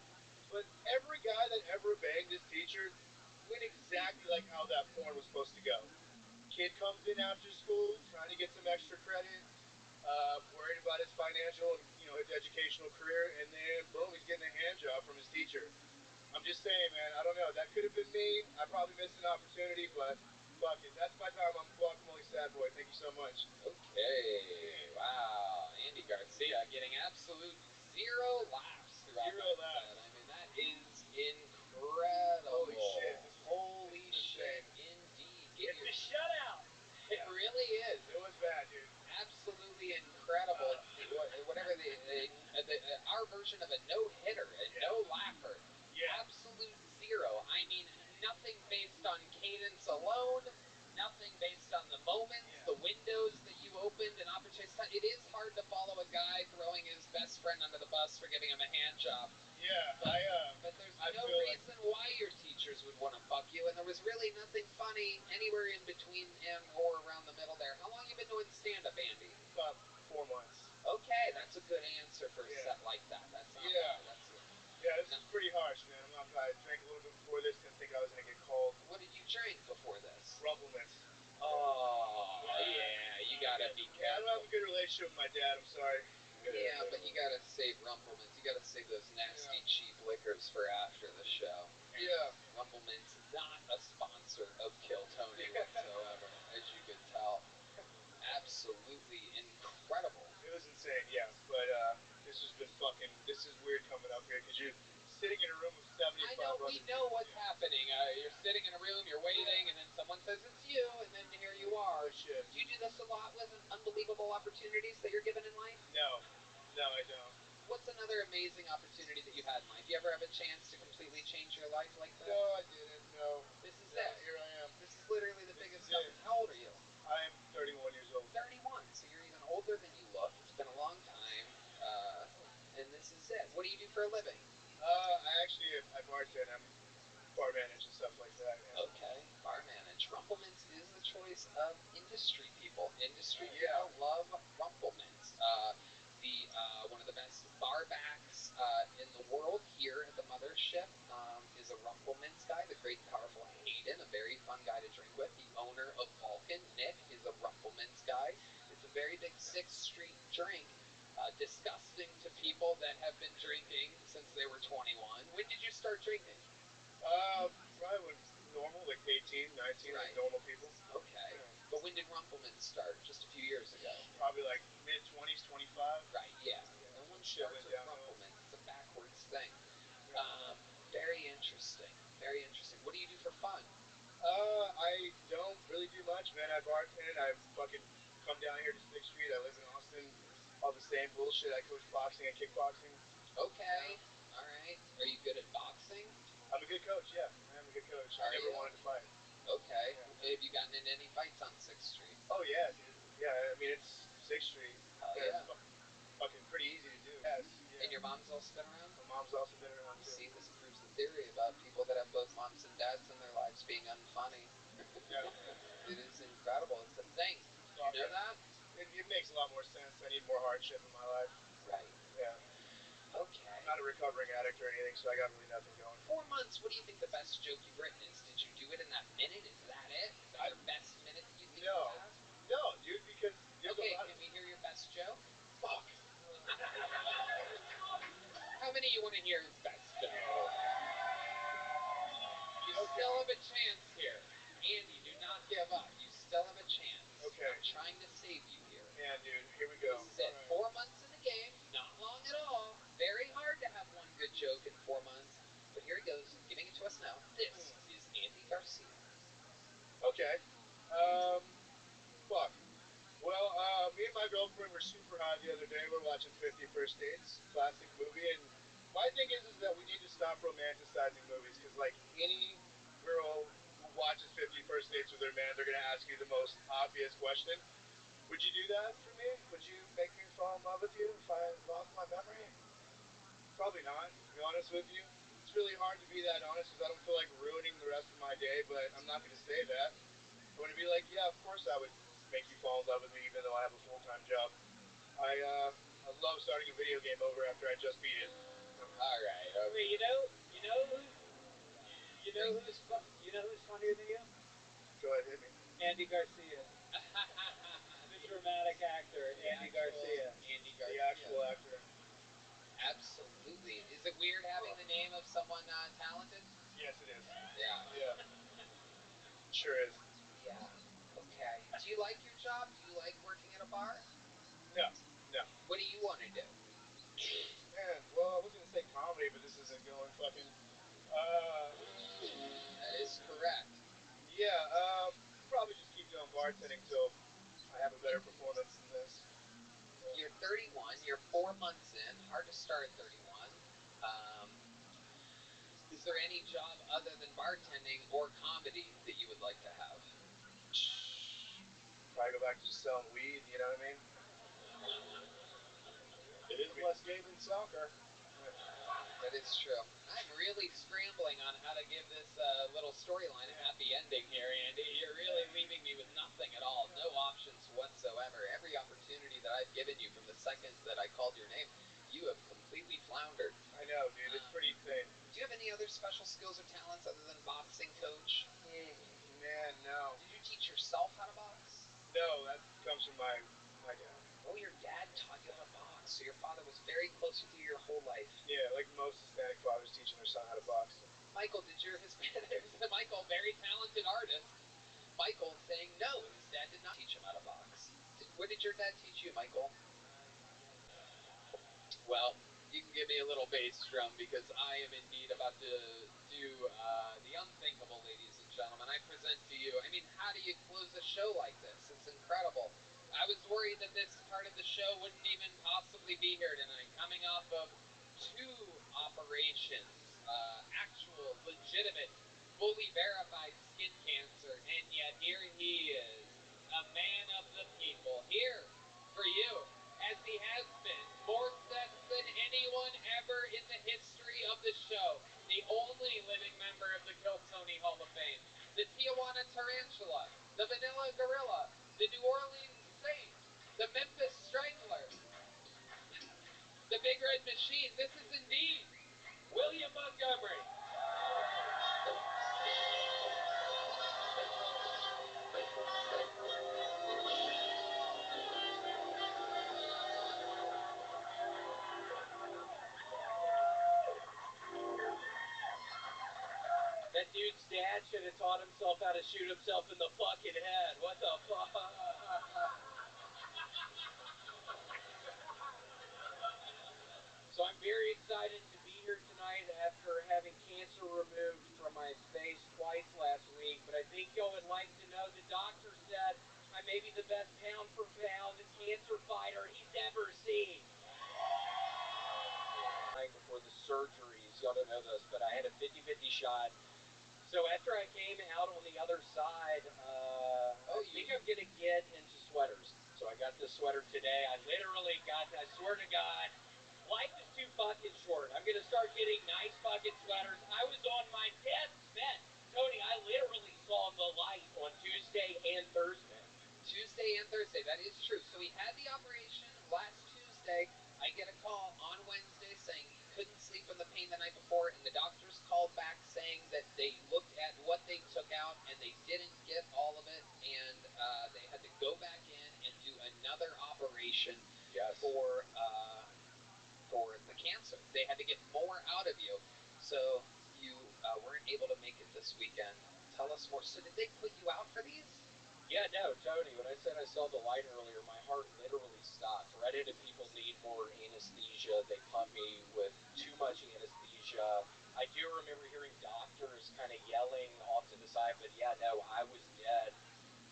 But every guy that ever banged this teacher went exactly like how that porn was supposed to go. Kid comes in after school, trying to get some extra credit, worried about his financial and, his educational career, and then, boom, he's getting a hand job from his teacher. I'm just saying, man, I don't know. That could have been me. I probably missed an opportunity, but fuck it. That's my time. I'm guacamole sad boy. Thank you so much. Okay. Wow. Andy Garcia getting absolute 0 laughs throughout that set. I mean, that is incredible. Holy shit. Holy shit, indeed. It's a shutout. It really is. It was bad, dude. Absolutely incredible. Whatever our version of a no-hitter, a no-laugher. Yeah. Absolute zero. I mean, nothing based on cadence alone, nothing based on the moments, the windows that you opened, and opportunities. It is hard to follow a guy throwing his best friend under the bus for giving him a hand job. Yeah, but there's no reason why your teachers would want to fuck you, and there was really nothing funny anywhere in between and or around the middle there. How long you been doing stand-up, Andy? About 4 months. Okay, that's a good answer for a set like that. That's not bad. Yeah, this is pretty harsh, man. I drank a little bit before this, didn't think I was going to get called. What did you drink before this? Rumplements. Oh, yeah, you gotta be careful. Yeah, I don't have a good relationship with my dad, I'm sorry. Yeah, but you gotta save Rumplements. You gotta save those nasty, cheap liquors for after the show. Yeah. Rumplements, not a sponsor of Kill Tony whatsoever, as you could tell. Absolutely incredible. It was insane, yeah. But this is weird coming up here because you're sitting in a room of 75 I know, we know what's happening. You're sitting in a room, you're waiting, and then someone says it's you, and then here you are. Oh, shit. Do you do this a lot with unbelievable opportunities that you're given in life? No, I don't. What's another amazing opportunity that you've had in life? You ever have a chance to completely change your life like this? No, I didn't, no. This is it. Here I am. This is literally the biggest stuff. How old are you? I am 31 years old. 31, so you're even older than you look. It's been a long time, and this is it. What do you do for a living? I bartend. I'm bar manage and stuff like that. Yeah. Okay, bar manage. Rumplements is the choice of industry people. Industry people love Rumplements. One of the best bar backs in the world here at the mothership is a Rumplements guy, the great and powerful Hayden, a very fun guy to drink with. The owner of Vulcan, Nick, is a Rumplements guy. It's a very big 6th Street drink. Disgusting to people that have been drinking since they were 21. When did you start drinking? Probably when normal, like 18, 19, like normal people. Okay. But when did Rumplements start? Just a few years ago. Probably like mid-20s, 25. Right, yeah. No one starts with Rumplements. It's a backwards thing. Very interesting. Very interesting. What do you do for fun? I don't really do much, man. I bartend. I fucking come down here to 6th Street. I live in Austin. All the same bullshit. I coach boxing and kickboxing. Okay. All right. Are you good at boxing? I'm a good coach, yeah. I am a good coach. I never wanted to fight. Okay. Yeah. Have you gotten into any fights on 6th Street? Oh, yeah, dude. Yeah, I mean, it's 6th Street. Yeah. It's fucking pretty easy to do. Yes. Yeah. And your mom's also been around? My mom's also been around, too. See, this proves the theory about people that have both moms and dads in their lives being unfunny. Yeah. It is incredible. It's a thing. You know that? It makes a lot more sense. I need more hardship in my life. Right. Yeah. Okay. I'm not a recovering addict or anything, so I got really nothing going. 4 months, what do you think the best joke you've written is? Did you do it in that minute? Is that it? Is that your best minute that you think you have? No, dude, because... Okay, can we hear your best joke? Fuck. How many you want to hear his best joke? You still have a chance here. Andy, do not give up. You still have a chance. Okay. I'm trying to save you here. Yeah, dude, here we go. This is it. 4 months in the game, not long at all. Very hard to have one good joke in 4 months. But here he goes, giving it to us now. This is Andy Garcia. Okay. Fuck. Well, me and my girlfriend were super high the other day. We're watching 50 First Dates, classic movie, and my thing is that we need to stop romanticizing movies, because, like, any girl who watches 50 First Dates with her man, they're going to ask you the most obvious question. Would you do that for me? Would you make me fall in love with you if I lost my memory? Probably not, to be honest with you. It's really hard to be that honest because I don't feel like ruining the rest of my day, but I'm not going to say that. I'm going to be like, yeah, of course I would make you fall in love with me even though I have a full-time job. I love starting a video game over after I just beat it. All right. Okay, you know who's funnier than you? Go ahead, hit me. Andy Garcia. The dramatic actor, Andy Garcia. Andy Garcia. The actual actor. Absolutely. Is it weird having the name of someone talented? Yes, it is. Yeah. Yeah. Sure is. Yeah. Okay. Do you like your job? Do you like working at a bar? No. What do you want to do? Man, well, I was going to say comedy, but this isn't going fucking... That is correct. Probably just keep doing bartending till I have a better performance than this. 31. You're 4 months in. Hard to start at 31. Is there any job other than bartending or comedy that you would like to have? Probably go back to just selling weed, you know what I mean? It is less game than soccer. That is true. I'm really scrambling on how to give this little storyline a happy ending here, Andy. You're really leaving me with nothing at all. No options whatsoever. Every opportunity that I've given you from the second that I called your name, you have completely floundered. I know, dude. It's pretty thin. Do you have any other special skills or talents other than boxing, Coach? Man, no. Did you teach yourself how to box? No, that comes from my dad. Oh, your dad taught you how to box, so your father was very close with you your whole life. Yeah, like most Hispanic fathers teaching their son how to box. Michael, did your Hispanic... Michael, very talented artist. Michael saying no, his dad did not teach him how to box. What did your dad teach you, Michael? Well, you can give me a little bass drum because I am indeed about to do the unthinkable, ladies and gentlemen. I present to you, I mean, how do you close a show like this? It's incredible. I was worried that this part of the show wouldn't even possibly be here tonight. Coming off of 2 operations, actual, legitimate, fully verified skin cancer, and yet here he is, a man of the people, here for you, as he has been, more sets than anyone ever in the history of the show, the only living member of the Kill Tony Hall of Fame, the Tijuana Tarantula, the Vanilla Gorilla, the New Orleans Saint, the Memphis Strangler, the Big Red Machine. This is indeed William Montgomery. That dude's dad should have taught himself how to shoot himself in the fucking head. What the fuck? So I'm very excited to be here tonight after having cancer removed from my face twice last week. But I think y'all would like to know the doctor said I may be the best pound for pound cancer fighter he's ever seen. Before the surgeries, y'all don't know this, but I had a 50-50 shot. So after I came out on the other side, I think I'm going to get into sweaters. So I got this sweater today. I literally got, I swear to God, life is too fucking short. I'm going to start getting nice fucking sweaters. I was on my deathbed. Tony, I literally saw the light on Tuesday and Thursday. Tuesday and Thursday, that is true. So he had the operation last Tuesday. I get a call on Wednesday saying he couldn't sleep from the pain the night before, and the doctors called back saying that they looked at what they took out and they didn't get all of it, and they had to go back in and do another operation for the cancer. They had to get more out of you, so you weren't able to make it this weekend. Tell us more. So did they put you out for these? Yeah, no, Tony, when I said I saw the light earlier, my heart literally stopped. Reddit people need more anesthesia. They pump me with too much anesthesia. I do remember hearing doctors kind of yelling off to the side, but yeah, no, I was dead.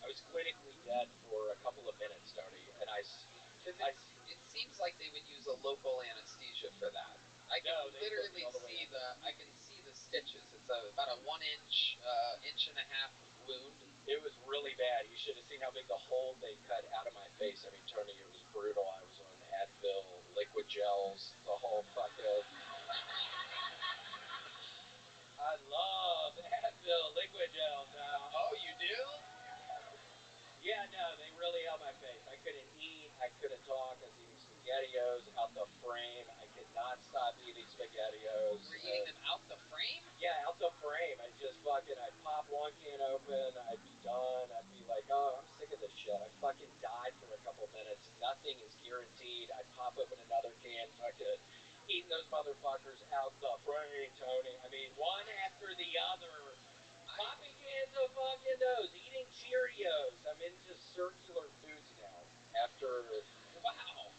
I was clinically dead for a couple of minutes, Tony, and it seems like they would use a local anesthesia for that. I can literally see the stitches. It's about a 1-inch, inch and a half wound. It was really bad. You should have seen how big the hole they cut out of my face. I mean, Tony, it was brutal. I was on Advil, liquid gels, the whole fucking... I love Advil, liquid gels now. Oh, you do? Yeah, no, they really helped my face. I couldn't eat. I couldn't talk. I was eating SpaghettiOs out the frame. I could not stop eating SpaghettiOs. Were you eating them out the frame? Yeah, out the frame. I'd pop one can open. I'd be done. I'd be like, oh, I'm sick of this shit. I fucking died for a couple minutes. Nothing is guaranteed. I'd pop open another can. Fuck it. Eating those motherfuckers out the frame, Tony. I mean, one after the other. Popping cans of fucking those, eating Cheerios. I'm into circular foods now. After, wow,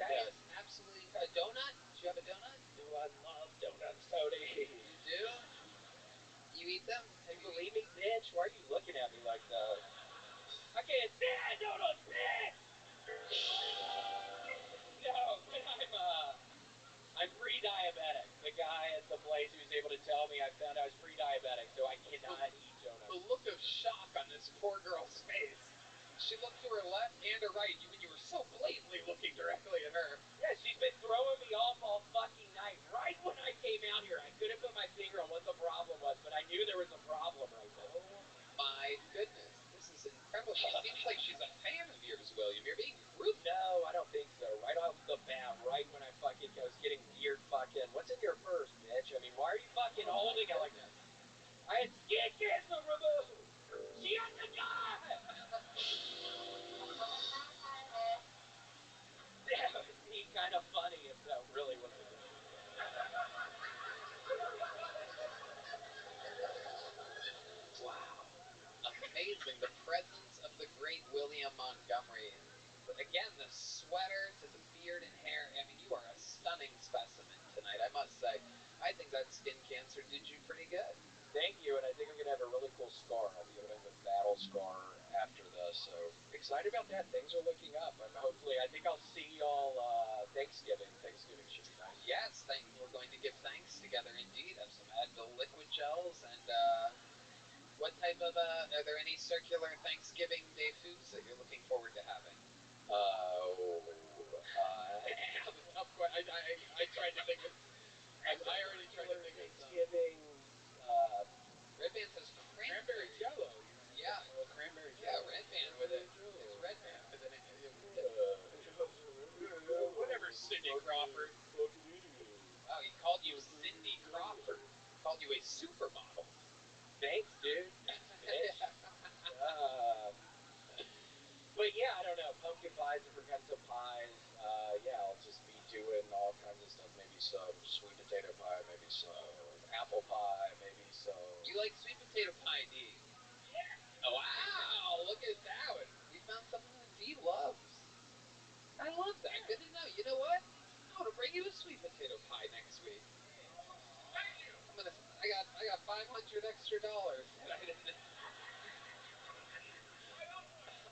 that is absolutely incredible. A donut? Do you have a donut? Do I love donuts, Tony? You do? You eat them? Do you believe me, bitch? Why are you looking at me like that? I can't stand donuts, bitch! the guy at the place who was able to tell me I found I was pre-diabetic, so I cannot eat donuts. The look of shock on this poor girl's face. She looked to her left and her right, when you were so blatantly looking directly at her. Yeah, she's been throwing me off all fucking night. Right when I came out here, I couldn't put my finger on what the problem was, but I knew there was a problem right there. Oh my goodness, this is incredible. She seems like she's a fan of yours, William. You're being rude. No, I don't think so. Right off the bat, right when I was getting weird fucking, what's in your purse, bitch? I mean, why are you fucking holding it like that? I had skin cancer removed. She has to die. That would be kind of funny if that really was the case. Wow. Amazing. The presence of the great William Montgomery. Again, the sweater to the beard and hair. I mean, you are a stunning specimen tonight, I must say. I think that skin cancer did you pretty good. Thank you, and I think I'm going to have a really cool scar. I'll be able to have a battle scar after this, so excited about that. Things are looking up, and hopefully, I think I'll see y'all Thanksgiving. Thanksgiving should be nice. Yes, we're going to give thanks together indeed. Have some Advil liquid gels, and what type of, are there any circular Thanksgiving Day foods that you're looking forward to having? Tough question. I tried to think of, I already tried to think of Thanksgiving, Red Band says Cranberry Jello. Yeah. Cranberry Yeah, Jello. Red Band with it. It's Red Band with it. Whatever, Cindy Crawford. Wow, he called you Cindy Crawford. He called you a supermodel. Thanks, dude. Bitch. But yeah, I don't know. Pumpkin pies, different kinds of pies. Yeah, I'll just be doing all kinds of stuff. Maybe some sweet potato pie, maybe some apple pie, maybe some... You like sweet potato pie, D? Yeah. Oh, wow, look at that one. We found something that D loves. I love that. Good to know. You know what? I'm gonna bring you a sweet potato pie next week. Thank you. I got $500 extra that I didn't.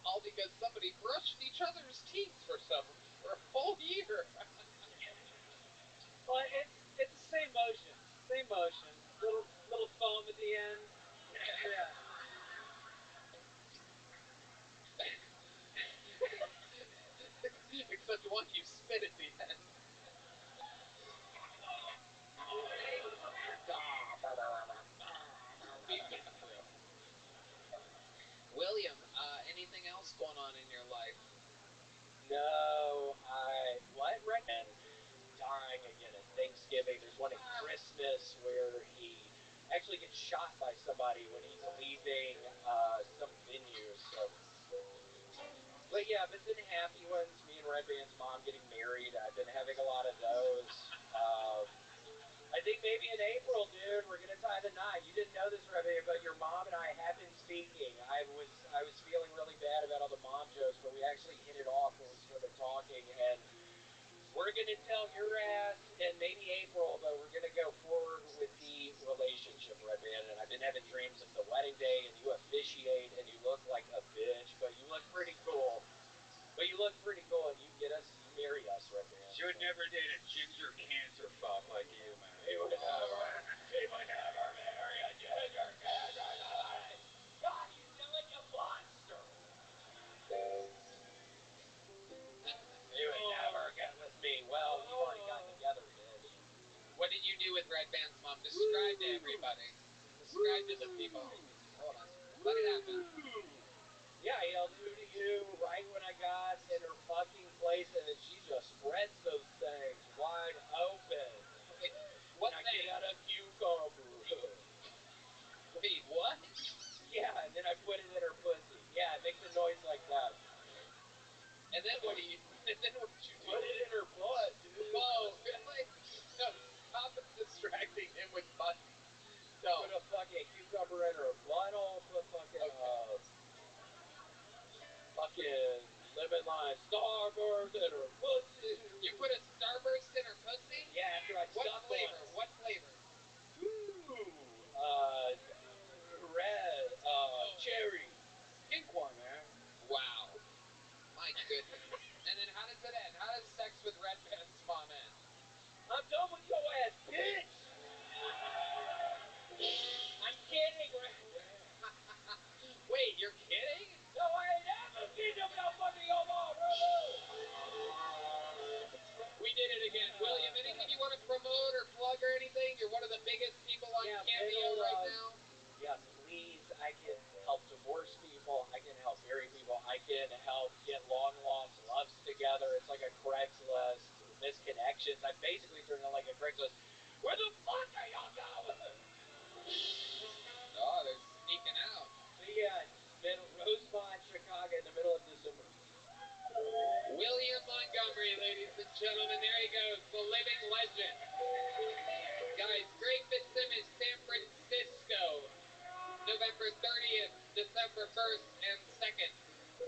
All because somebody brushed each other's teeth for a full year. Well, it's the same motion. Same motion. Little foam at the end. Yeah. Except one you spit at the end. We've been through. William, anything else going on in your life? No, what? Redman dying again at Thanksgiving. There's one at Christmas where he actually gets shot by somebody when he's leaving some venue. So, but yeah, but then happy ones. Me and Redman's mom getting married. I've been having a lot of those. I think maybe in April, dude, we're gonna tie the knot. You didn't know this, Rabbi, but your mom and I have been speaking. I was feeling really bad about all the mom jokes, but we actually hit it off when we started talking, and we're gonna tell your ass in maybe April, but we're gonna go forward with the relationship, Redman. And I've been having dreams of the wedding day, and you officiate, and you look like a bitch, but you look pretty cool. But you look pretty cool, and you marry us, Redman. She would never date a ginger cancer fuck like you, man. He would never marry a ginger cancer. God, you sound like a monster. He would never get with me. Well, we've already gotten together, bitch. What did you do with Red Band's mom? Describe to everybody. Describe to the people. Hold on. Let it happen. Yeah, I yelled "Who to you" right when I got in her fucking place, and then she just spreads those things wide open. Wait, what and thing? I get out a cucumber. Wait, what? Yeah, and then I put it in her pussy. Yeah, it makes a noise like that. And then what did you do? Put it in her butt, dude. Oh, really? No, stop distracting him with butt. No. Put a fucking cucumber in her butthole. Put fucking fucking lemon lime Starburst in her pussy. You put a Starburst in her pussy? Yeah, after I What sucked flavor? once. What flavor? Red, cherry, pink one, man. Wow. My goodness. And then how does it end? How does sex with Red Band's mom end? I'm done with your ass, bitch! or anything? You're one of the biggest people on Cameo right now. Yes, please. I can help divorce people. I can help marry people. I can help get long lost loves together. It's like a Craigslist. Misconnections. I basically turned it like a Craigslist. Where the fuck are y'all going? Oh, they're sneaking out. See ya in Rosemont, Chicago in the middle of December. William Montgomery, ladies and gentlemen. There he goes, the living legend. Guys, Greg Fitzsimmons, San Francisco, November 30th, December 1st and 2nd.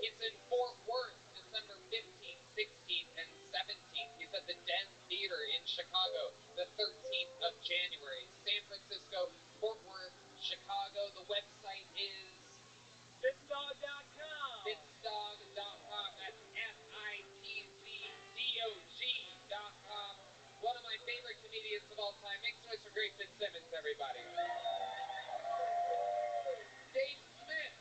He's in Fort Worth, December 15th, 16th, and 17th. He's at the Den Theater in Chicago, the 13th of January. San Francisco, Fort Worth, Chicago. The website is Fitzdog.com. Fitzdog.com. That's FITZDOG.com. One of my favorite comedians of all time. Make some noise for Greg Fitzsimmons, everybody. Dave Smith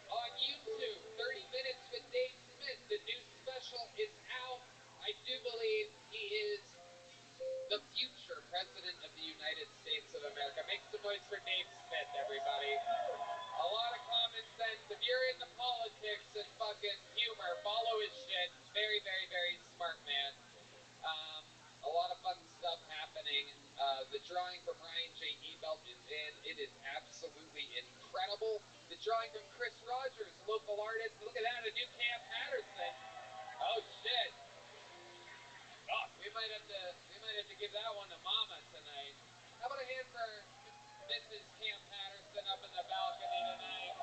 on YouTube. 30 Minutes with Dave Smith. The new special is out. I do believe he is the future President of the United States of America. Make some noise for Dave Smith, everybody. A lot of common sense. If you're into politics and fucking humor, follow his shit. Very, very, very smart man. A lot of fun stuff happening. The drawing from Ryan J. Ebelt is in. It is absolutely incredible. The drawing from Chris Rogers, local artist. Look at that, a new Cam Patterson. Oh shit. Oh, we might have to give that one to Mama tonight. How about a hand for Mrs. Cam Patterson up in the balcony tonight?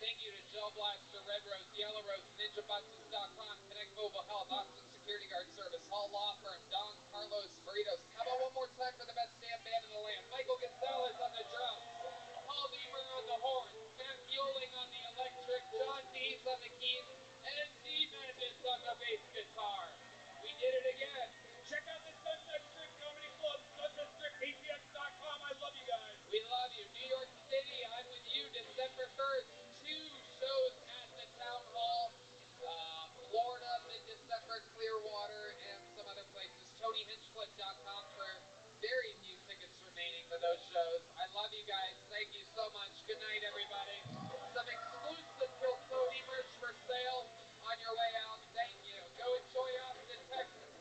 Thank you to Gel Blaster, Red Rose, Yellow Rose, NinjaBuses.com, Connect Mobile Health, Austin Security Guard Service, Hall Law Firm, Don Carlos Burritos. How about one more time for the best damn band in the land? Michael Gonzalez on the drums, Paul Deemer on the horns, Matt Mueling on the electric, John Dees on the keys, and D Madness on the bass guitar. We did it again. Check out the Sunset Strip Comedy Club, SunsetStripATX.com. I love you guys. We love you. New York City, I'm with you December 1st. 2 shows at the Town Hall. Florida, mid-December, Clearwater, and some other places. TonyHinchcliffe.com for very few tickets remaining for those shows. I love you guys. Thank you so much. Good night, everybody. Some exclusive Kill Tony merch for sale on your way out. Thank you. Go enjoy Austin, Texas.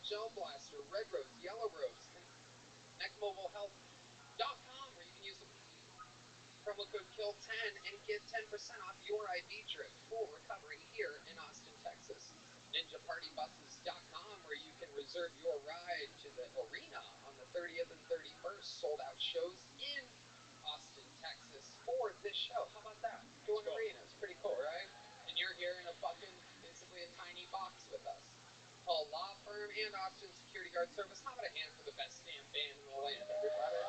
Gel Blaster, Red Rose, Yellow Rose, ConnectMobileHealth.com, where you can use the promo code KILL10 and get 10% off your IV drip. Full recovery here in Austin, Texas. NinjaPartyBuses.com, where you can reserve your ride to the arena on the 30th and 31st. Sold out shows in Austin, Texas for this show. How about that? Doing arena. It's pretty cool, right? And you're here in a fucking, basically a tiny box with us. Paul Law Firm and Austin Security Guard Service. How about a hand for the best damn band in the land, everybody?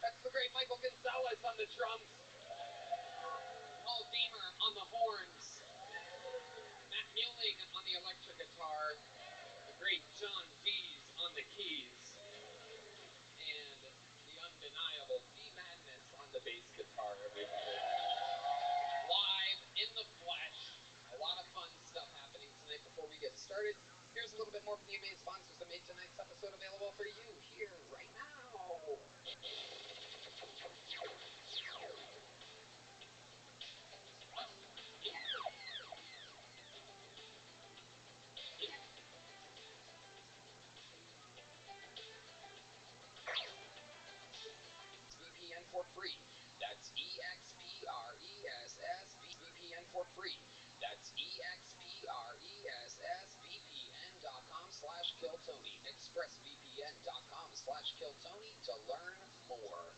That's the great Michael Gonzalez on the drums. Paul Deemer on the horns. Matt Muling on the electric guitar. The great John Dees on the keys. And the undeniable D Madness on the bass guitar, everybody. Live in the flesh. A lot of fun stuff happening tonight. Before we get started, here's a little bit more from the amazing sponsors that made tonight's episode available for you here right now. VPN for free. That's EXPRESSVPN for free. That's EXPRESSVPN.com/KillTony. ExpressVPN.com/KillTony to learn more.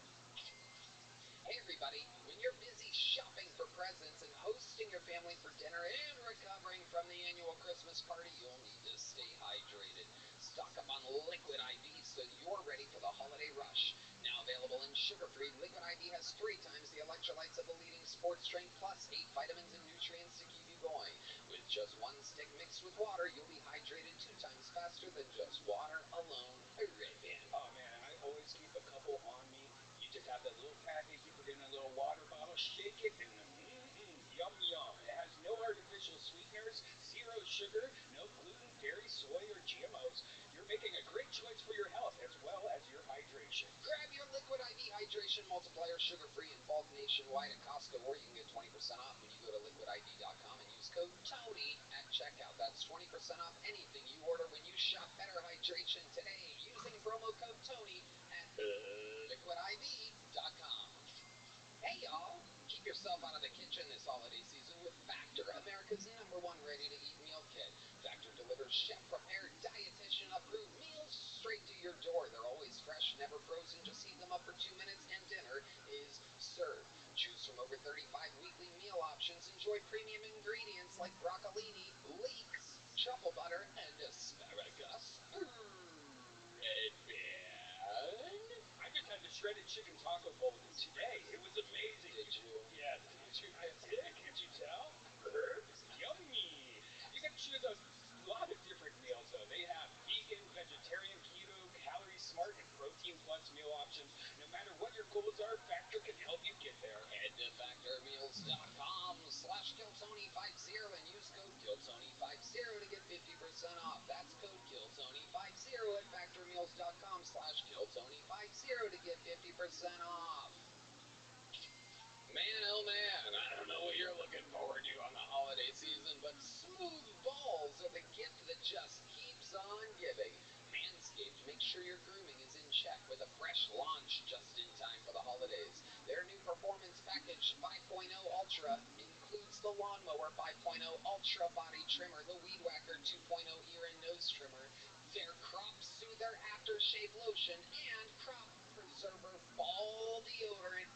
Hey everybody, when you're busy shopping for presents and hosting your family for dinner and recovering from the annual Christmas party, you'll need to stay hydrated. Stock up on Liquid IV so you're ready for the holiday rush. Now available in sugar-free, Liquid IV has 3 times the electrolytes of the leading sports drink, plus 8 vitamins and nutrients to keep you going. With just 1 stick mixed with water, you'll be hydrated 2 times faster than just water alone. Hooray, man. Oh man, I always keep a couple on me. You just have that little packet, you put it in a little water bottle, shake it, and yum yum. It has no artificial sweeteners, 0 sugar, no gluten, dairy, soy, or GMOs. You're making a great choice for your health as well as your hydration. Grab your Liquid IV Hydration Multiplier sugar-free in bulk nationwide at Costco, or you can get 20% off when you go to liquidiv.com and use code TONY at checkout. That's 20% off anything you order when you shop Better Hydration today using promo code TONY at liquidiv.com. Hey y'all, keep yourself out of the kitchen this holiday season with Factor, America's #1 ready-to-eat meal kit. Factor delivers chef-prepared, dietitian-approved meals straight to your door. They're always fresh, never frozen. Just heat them up for 2 minutes and dinner is served. Choose from over 35 weekly meal options. Enjoy premium ingredients like broccolini, leeks, truffle butter, and asparagus. Red man. I just had the shredded chicken taco bowl today. It was amazing. Did you? Yeah, did you? I did. Can't you tell? Yummy. You can choose a lot of different meals, though. They have vegan, vegetarian, keto, calorie smart, and protein plus meal options. No matter what your goals are, Factor can help you get there. Head to factormeals.com/KillTony50 and use code KillTony50 to get 50% off. That's code KillTony50 at factormeals.com/KillTony50 to get 50% off. Man, oh man, I don't know what you're looking forward to on the holiday season, but smooth balls are the gift that just keeps on giving. Manscaped makes sure your grooming is in check with a fresh launch just in time for the holidays. Their new Performance Package 5.0 Ultra includes the Lawnmower 5.0 Ultra Body Trimmer, the Weed Whacker 2.0 Ear and Nose Trimmer, their Crop Soother Aftershave Lotion, and Crop Preserver Fall Deodorant.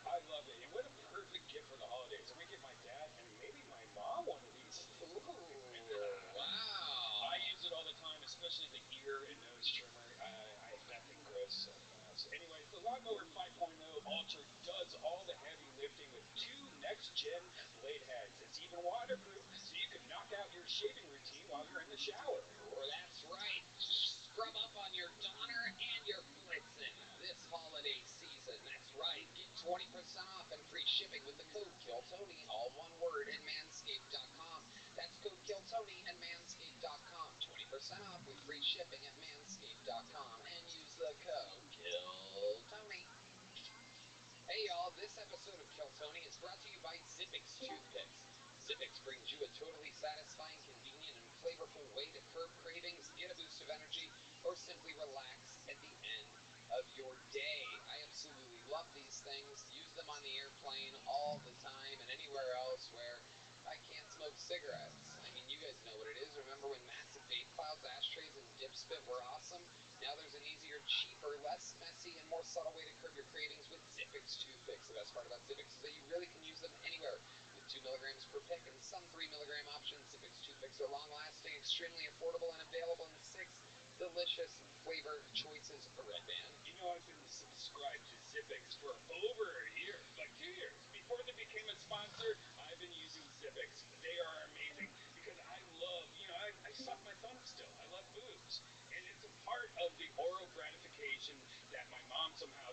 I love it. And what a perfect gift for the holidays. I'm going to get my dad and maybe my mom one of these. Ooh, wow. I use it all the time, especially the ear and nose trimmer. That thing grows so fast. Anyways, the Lawnmower 5.0 Ultra does all the heavy lifting with 2 next-gen blade heads. It's even waterproof, so you can knock out your shaving routine while you're in the shower. That's right. Scrub up on your Donner and your Blitzen this holiday season. That's right. Get 20% off and free shipping with the code KillTony, all one word, at manscaped.com. That's code KillTony at manscaped.com. 20% off with free shipping at manscaped.com and use the code KillTony. Hey y'all, this episode of KillTony is brought to you by Zippix Toothpicks. Zippix brings you a totally satisfying, convenient flavorful way to curb cravings, get a boost of energy, or simply relax at the end of your day. I absolutely love these things. Use them on the airplane all the time and anywhere else where I can't smoke cigarettes. I mean, you guys know what it is. Remember when massive vape clouds, ashtrays, and dip spit were awesome? Now there's an easier, cheaper, less messy, and more subtle way to curb your cravings with Zippix toothpicks. The best part about Zippix is that you really can use them anywhere. With 2 milligrams per pick and some 3 milligram options, Zippix toothpicks are long-lasting, extremely affordable, and available in 6 delicious flavor choices. A red band. You know, I've been subscribed to Zippix for over a year, like 2 years. Before they became a sponsor, I've been using Zippix. They are amazing because I love, I suck my thumb still. I love boobs. And it's a part of the oral gratification that my mom somehow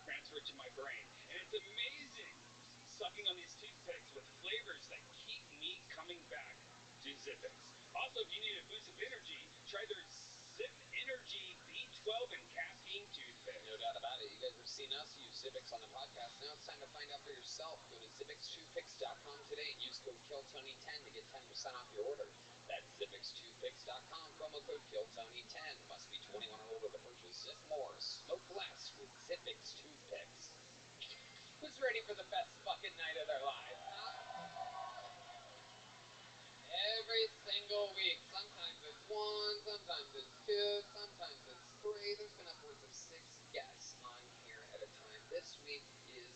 transferred to my brain. And it's amazing sucking on these toothpicks with flavors that keep me coming back to Zippix. Also, if you need a boost of energy, try their Zip Energy B12 and caffeine toothpick. No doubt about it. You guys have seen us use Zippix on the podcast. Now it's time to find out for yourself. Go to ZippixToothpicks.com today and use code KILLTONY10 to get 10% off your order. That's ZippixToothpicks.com. Promo code KILLTONY10. Must be 21 or older to purchase. Zip more. Smoke less with Zippix Toothpicks. Who's ready for the best fucking night of their lives, huh? Every single week. Sometimes it's 1, sometimes it's 2, sometimes it's 3. There's been upwards of 6 guests on here at a time. This week is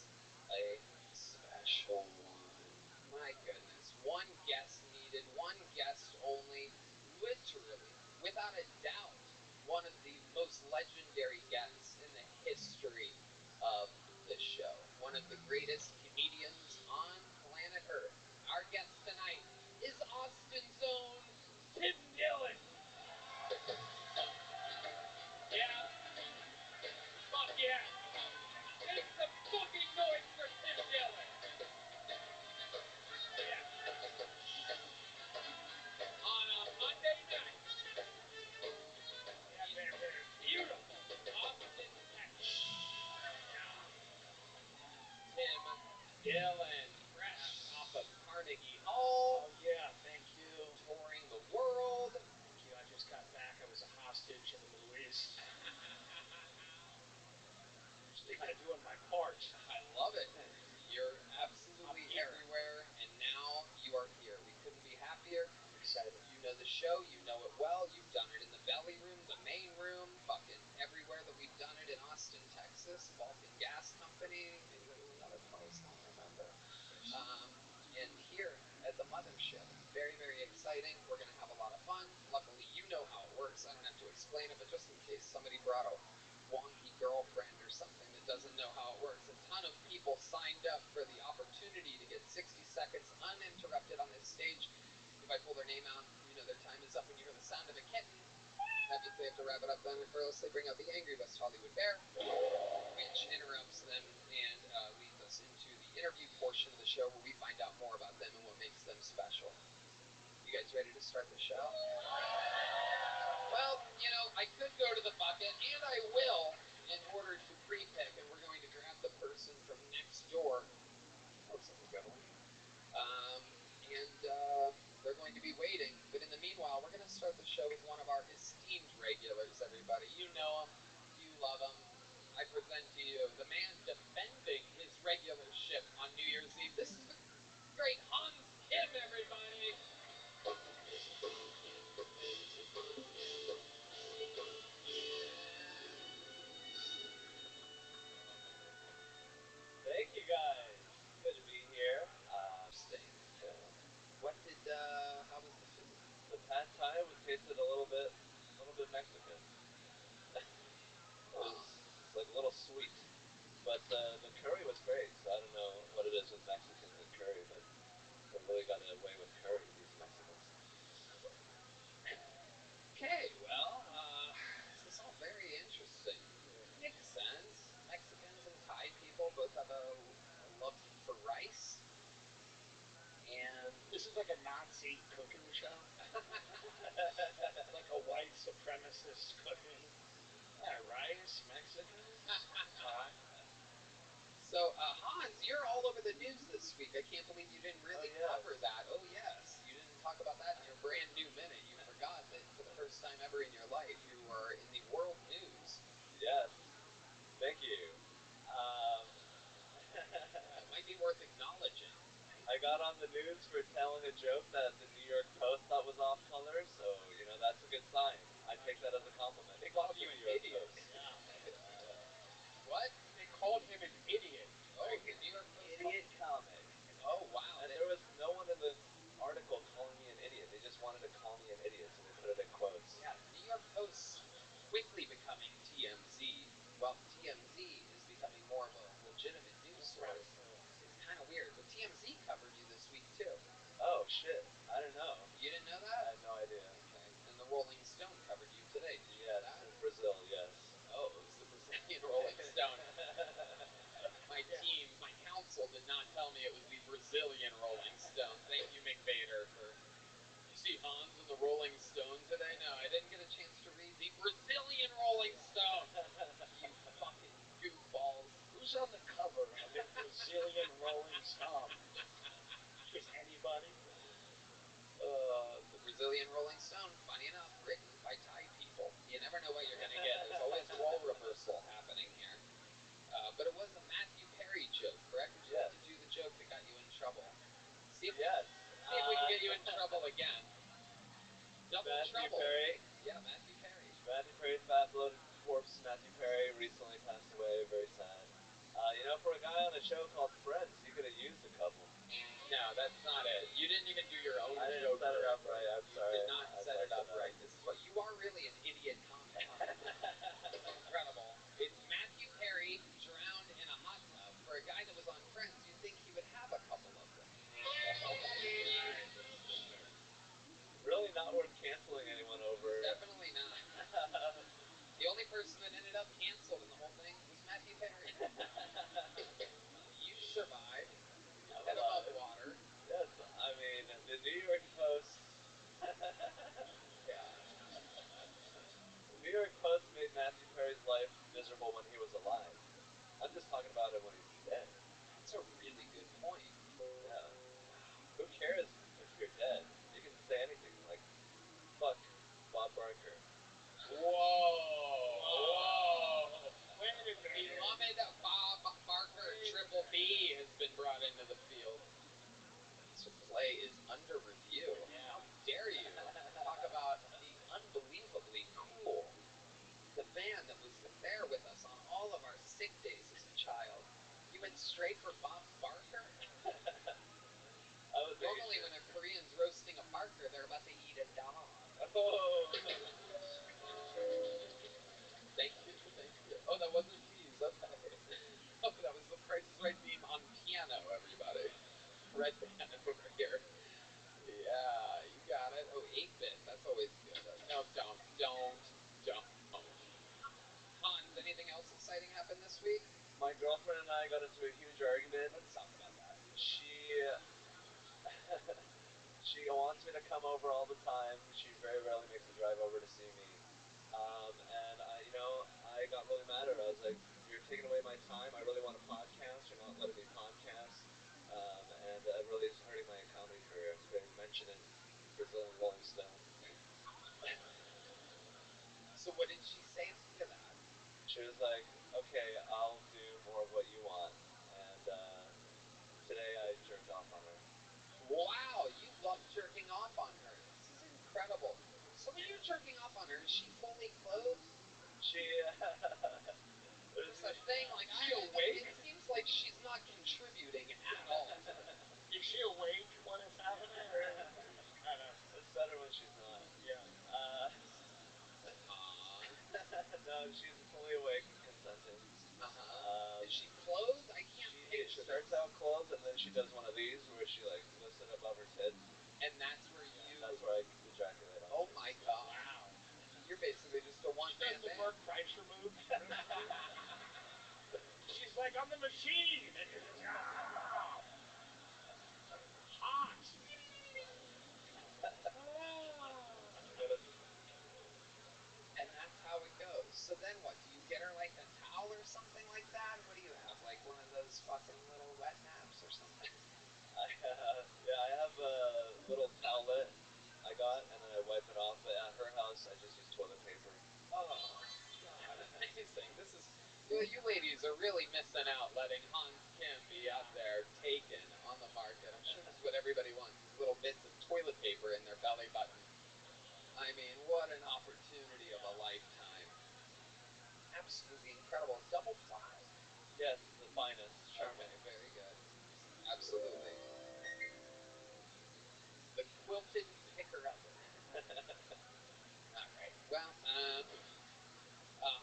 a special one. My goodness. 1 guest needed, 1 guest only. Literally, without a doubt, one of the most legendary guests in the history of this show. One of the greatest comedians on planet Earth. Our guest tonight is Austin's own Tim Dillon. Yeah. Fuck yeah. Make some fucking noise for Tim Dillon. Yeah. On a Monday night. Yeah, very beautiful. Austin, Texas. Tim Dillon, fresh off of Carnegie Oh, Hall. yeah, thank you. Touring the world. Thank you. I just got back. I was a hostage in the Middle East. Just doing my part. I love it. You're absolutely everywhere, and now you are here. We couldn't be happier. I'm excited. You know the show. You know it well. You've done it in the belly room, the main room, fucking everywhere that we've done it in Austin, Texas, Vulcan Gas Company. Maybe there was another place, I don't remember. And here at the mothership. Very, very exciting. We're going to have a lot of fun. Luckily, you know how it works. I don't have to explain it, but just in case somebody brought a wonky girlfriend or something that doesn't know how it works, a ton of people signed up for the opportunity to get 60 seconds uninterrupted on this stage. If I pull their name out, you know their time is up when you hear the sound of a kitten. That means they have to wrap it up then, or else they bring out the Angry West Hollywood Bear, which interrupts them and leads us into the interview portion of the show where we find out more about them and what makes them special. You guys ready to start the show? Well, I could go to the bucket, and I will, in order to pre-pick, and we're going to grab the person from next door. Looks like a good one. They're going to be waiting, but in the meanwhile, we're going to start the show with one of our esteemed regulars, everybody. You know him. You love him. I present to you the man defending his regularship on New Year's Eve. This is the great Hans Kim, everybody. Thank you guys. Good to be here. How was the food? The pad thai tasted a little bit Mexican. It's like a little sweet, but the curry was great. So I don't know what it is with Mexicans and curry, but they really got away with curry, these Mexicans. Okay, well, this is all very interesting. Makes sense. Mexicans and Thai people both have a love for rice. And this is like a Nazi cooking show. Like a white supremacist cooking. Yeah, rice, Mexican, Thai. So, Hans, you're all over the news this week. I can't believe you didn't really cover that. Oh, yes. You didn't talk about that in your brand new minute, you forgot that for the first time ever in your life, you are in the world news. Yes. Thank you. It might be worth acknowledging. I got on the news for telling a joke that the New York Post thought was off color, so, you know, that's a good sign. I take that as a compliment. They called you an idiot. What? They called him an idiot. Oh, the New York Post. Idiot comic. Oh, wow. And there was no one in the article calling me an idiot. They just wanted to call me an idiot, so they put it in quotes. Yeah, the New York Post quickly becoming TMZ, while TMZ is becoming more of a legitimate news source. It's kind of weird, but TMZ covered you this week, too. Oh, shit. I didn't know. You didn't know that? I had no idea. Okay. And the Rolling Stone covered you today. Did you know Yes, that? in Brazil, yes. Oh, it was the Brazilian Rolling Stone. My team, my council did not tell me it was the Brazilian Rolling Stone. Thank you, McVader, for... You see Hans in the Rolling Stone today? No, I didn't get a chance to read the Brazilian Rolling Stone. You fucking goofballs. Who's on the cover of the Brazilian Rolling Stone? Is anybody? The Brazilian Rolling Stone, funny enough, written by Thai people. You never know what you're going to get. There's always role reversal happening here. But it was a Matthew Perry joke, correct? Would you like to do the joke that got you in trouble? See if, see if we can get you in trouble again. Double Matthew trouble. Perry. Yeah, Matthew Perry. Matthew Perry, fat bloated corpse. Matthew Perry recently passed away. Very sad. You know, for a guy on a show called Friends, he could have used a couple. No, that's not it. You didn't even do your own I didn't joke. set it up right. I'm sorry. You did not set it up right. This is what you are really an idiot comic. Incredible. It's Matthew Perry drowned in a hot tub. For a guy that was on Friends, you'd think he would have a couple of them. Really not worth canceling anyone over. Definitely not. The only person that ended up canceled in the whole thing was Matthew Perry. You survived. Your head above water. Yes, I mean, the New York Post... Yeah. The New York Post made Matthew Perry's life miserable when he was alive. I'm just talking about it when he's dead. That's a really good point. Yeah. Who cares if you're dead? You can say anything, like, fuck Bob Barker. Whoa! Wait a minute. Beloved Bob Barker Triple B has been brought into the field. This play is under review. How dare you talk about being unbelievably cool? The man that was there with us on all of our sick days as a child. You went straight for Bob Barker? Normally when a Korean's roasting a Barker, they're about to eat a dog. Oh! Thank you, thank you. Oh, that wasn't cheese, okay. Oh, that was the Price is Right theme on piano, everybody. Red band over here. Yeah, you got it. Oh, 8-bit, that's always good. No, don't. Hans, anything else exciting happened this week? My girlfriend and I got into a huge argument. Let's talk about that. She wants me to come over all the time. She very rarely makes a drive over to see me. And I got really mad at her. I was like, you're taking away my time. I really want a podcast. You're not letting me podcast. And it really is hurting my comedy career. I was getting mentioned in Brazilian Rolling Stone. So what did she say to that? She was like, okay, I'll do more of what you want. And today I jerked off on her. Wow, you love jerking off on her. This is incredible. So when you're jerking off on her, is she fully clothed? There's a thing, like, it seems like she's not contributing at all. Is she awake when it's happening? Or kind of? It's better when she's not. Yeah. No, she's fully awake and consenting. Is she clothed? I can't picture She starts out clothed, and then she does one of these where she like lifts it above her tits. And that's where you... That's where I ejaculate on. Oh my god. Wow. You're basically just a one-man band. She does the Bert Kreischer move. She's like, I'm the machine. And you're just, hot. And that's how it goes. So then what? Do you get her like a towel or something like that? What do you have? Like one of those fucking little wet naps or something? I have a little towelette I got. are really missing out letting Hans Kim be out there taken on the market. I'm sure this is what everybody wants, these little bits of toilet paper in their belly button. I mean, what an opportunity of a lifetime. Absolutely incredible. Double ply. Yes, the finest. Okay, very good. Absolutely. The quilted picker-upper. All right. Well,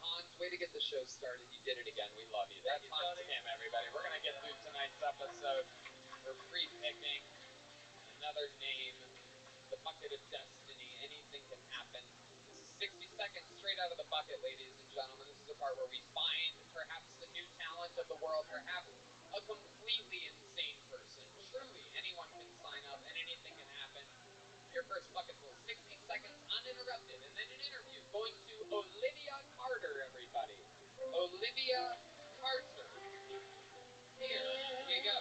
Hans, way to get the show started. You did it again. We love you. That's Hans Kim, everybody. We're going to get through tonight's episode. We're pre-picking another name, the bucket of destiny. Anything can happen. This is 60 seconds straight out of the bucket, ladies and gentlemen. This is the part where we find perhaps the new talent of the world, perhaps a completely insane person. Truly, anyone can sign up and anything can happen. Your first bucket full, 60 seconds uninterrupted, and then an interview going to Olivia Carter, everybody. Olivia Carter. Here you go.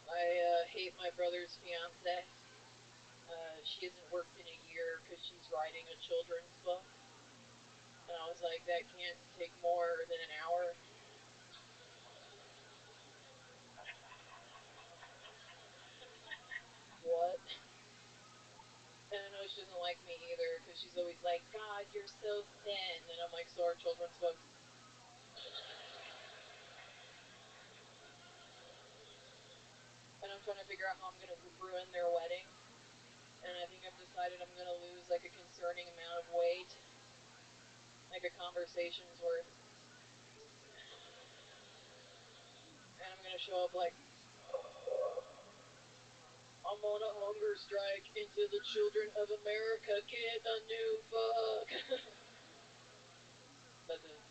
I hate my brother's fiance. She hasn't worked in a year because she's writing a children's book. And I was like, that can't take more than an hour. What? And I know she doesn't like me either because she's always like, God, you're so thin. And I'm like, so are children's books. And I'm trying to figure out how I'm going to ruin their wedding. And I think I've decided I'm going to lose like a concerning amount of weight. Like a conversation's worth. And I'm going to show up like, I'm on a hunger strike until the children of America get a new book. That's it.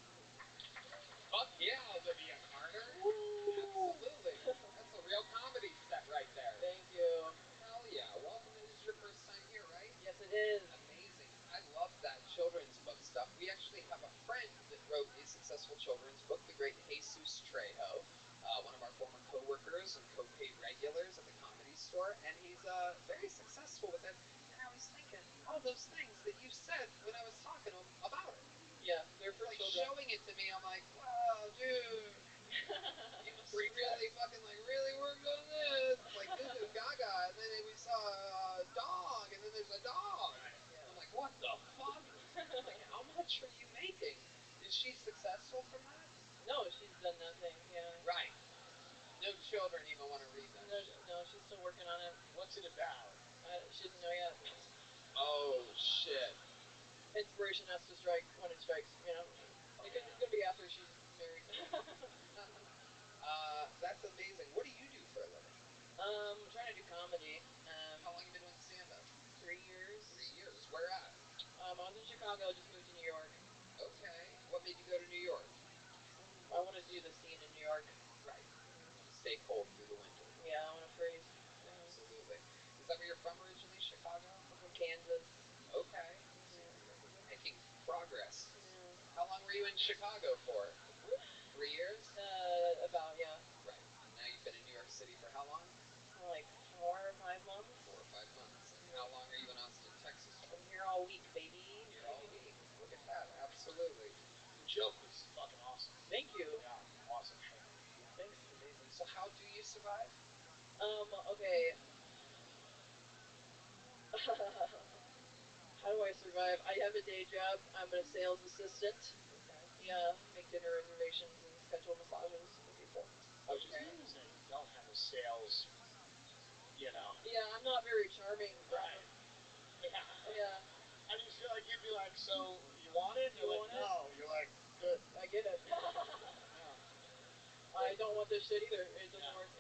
Fuck yeah, Olivia Carter. Woo. Absolutely. That's a real comedy set right there. Thank you. Hell yeah. Welcome. This is your first time here, right? Yes, it is. Amazing. I love that children's book stuff. We actually have a friend that wrote a successful children's book, the great Jesus Trejo, one of our former co-workers and co-paid regulars at the Comedy Store, and he's very successful with it. And I was thinking, all those things that you said when I was talking to him about it. Yeah, they're for like children. Showing it to me, I'm like, wow, dude, you must really fucking like really worked on this. Like this is Gaga, and then we saw a dog, and then there's a dog. Yeah. I'm like, what the fuck? Like, how much are you making? Is she successful from that? No, she's done nothing. Yeah. Right. No children even want to read that shit. No, she's still working on it. What's it about? She didn't know yet. Oh shit. Inspiration has to strike when it strikes, you know. Because it's gonna be after she's married. That's amazing. What do you do for a living? I'm trying to do comedy. How long have you been doing stand-up? 3 years. 3 years. Where at? I was in Chicago. I just moved to New York. Okay. What made you go to New York? I want to do the scene in New York. Right. You want to stay cold through the winter. Yeah, I want to freeze. Absolutely. Is that where you're from originally, Chicago? I'm from Kansas. Okay. So you're making progress. Yeah. How long were you in Chicago for? 3 years? About, yeah. Right. And now you've been in New York City for how long? Like 4 or 5 months. 4 or 5 months. And how long are you in Austin, Texas for? I'm here all week, baby. Here all week. Look at that. Absolutely. The joke was fucking awesome. Thank you. Yeah, awesome. Thanks. Amazing. So how do you survive? Okay. How do I survive? I have a day job. I'm a sales assistant. Okay. Yeah, make dinner reservations and schedule massages for people. Which is means that you don't have a sales, you know. Yeah, I'm not very charming. Right. Yeah. Yeah. I just feel like you'd be like, so you want it? You're like, no. You're like, good. I get it. Yeah. I don't want this shit either. It doesn't work.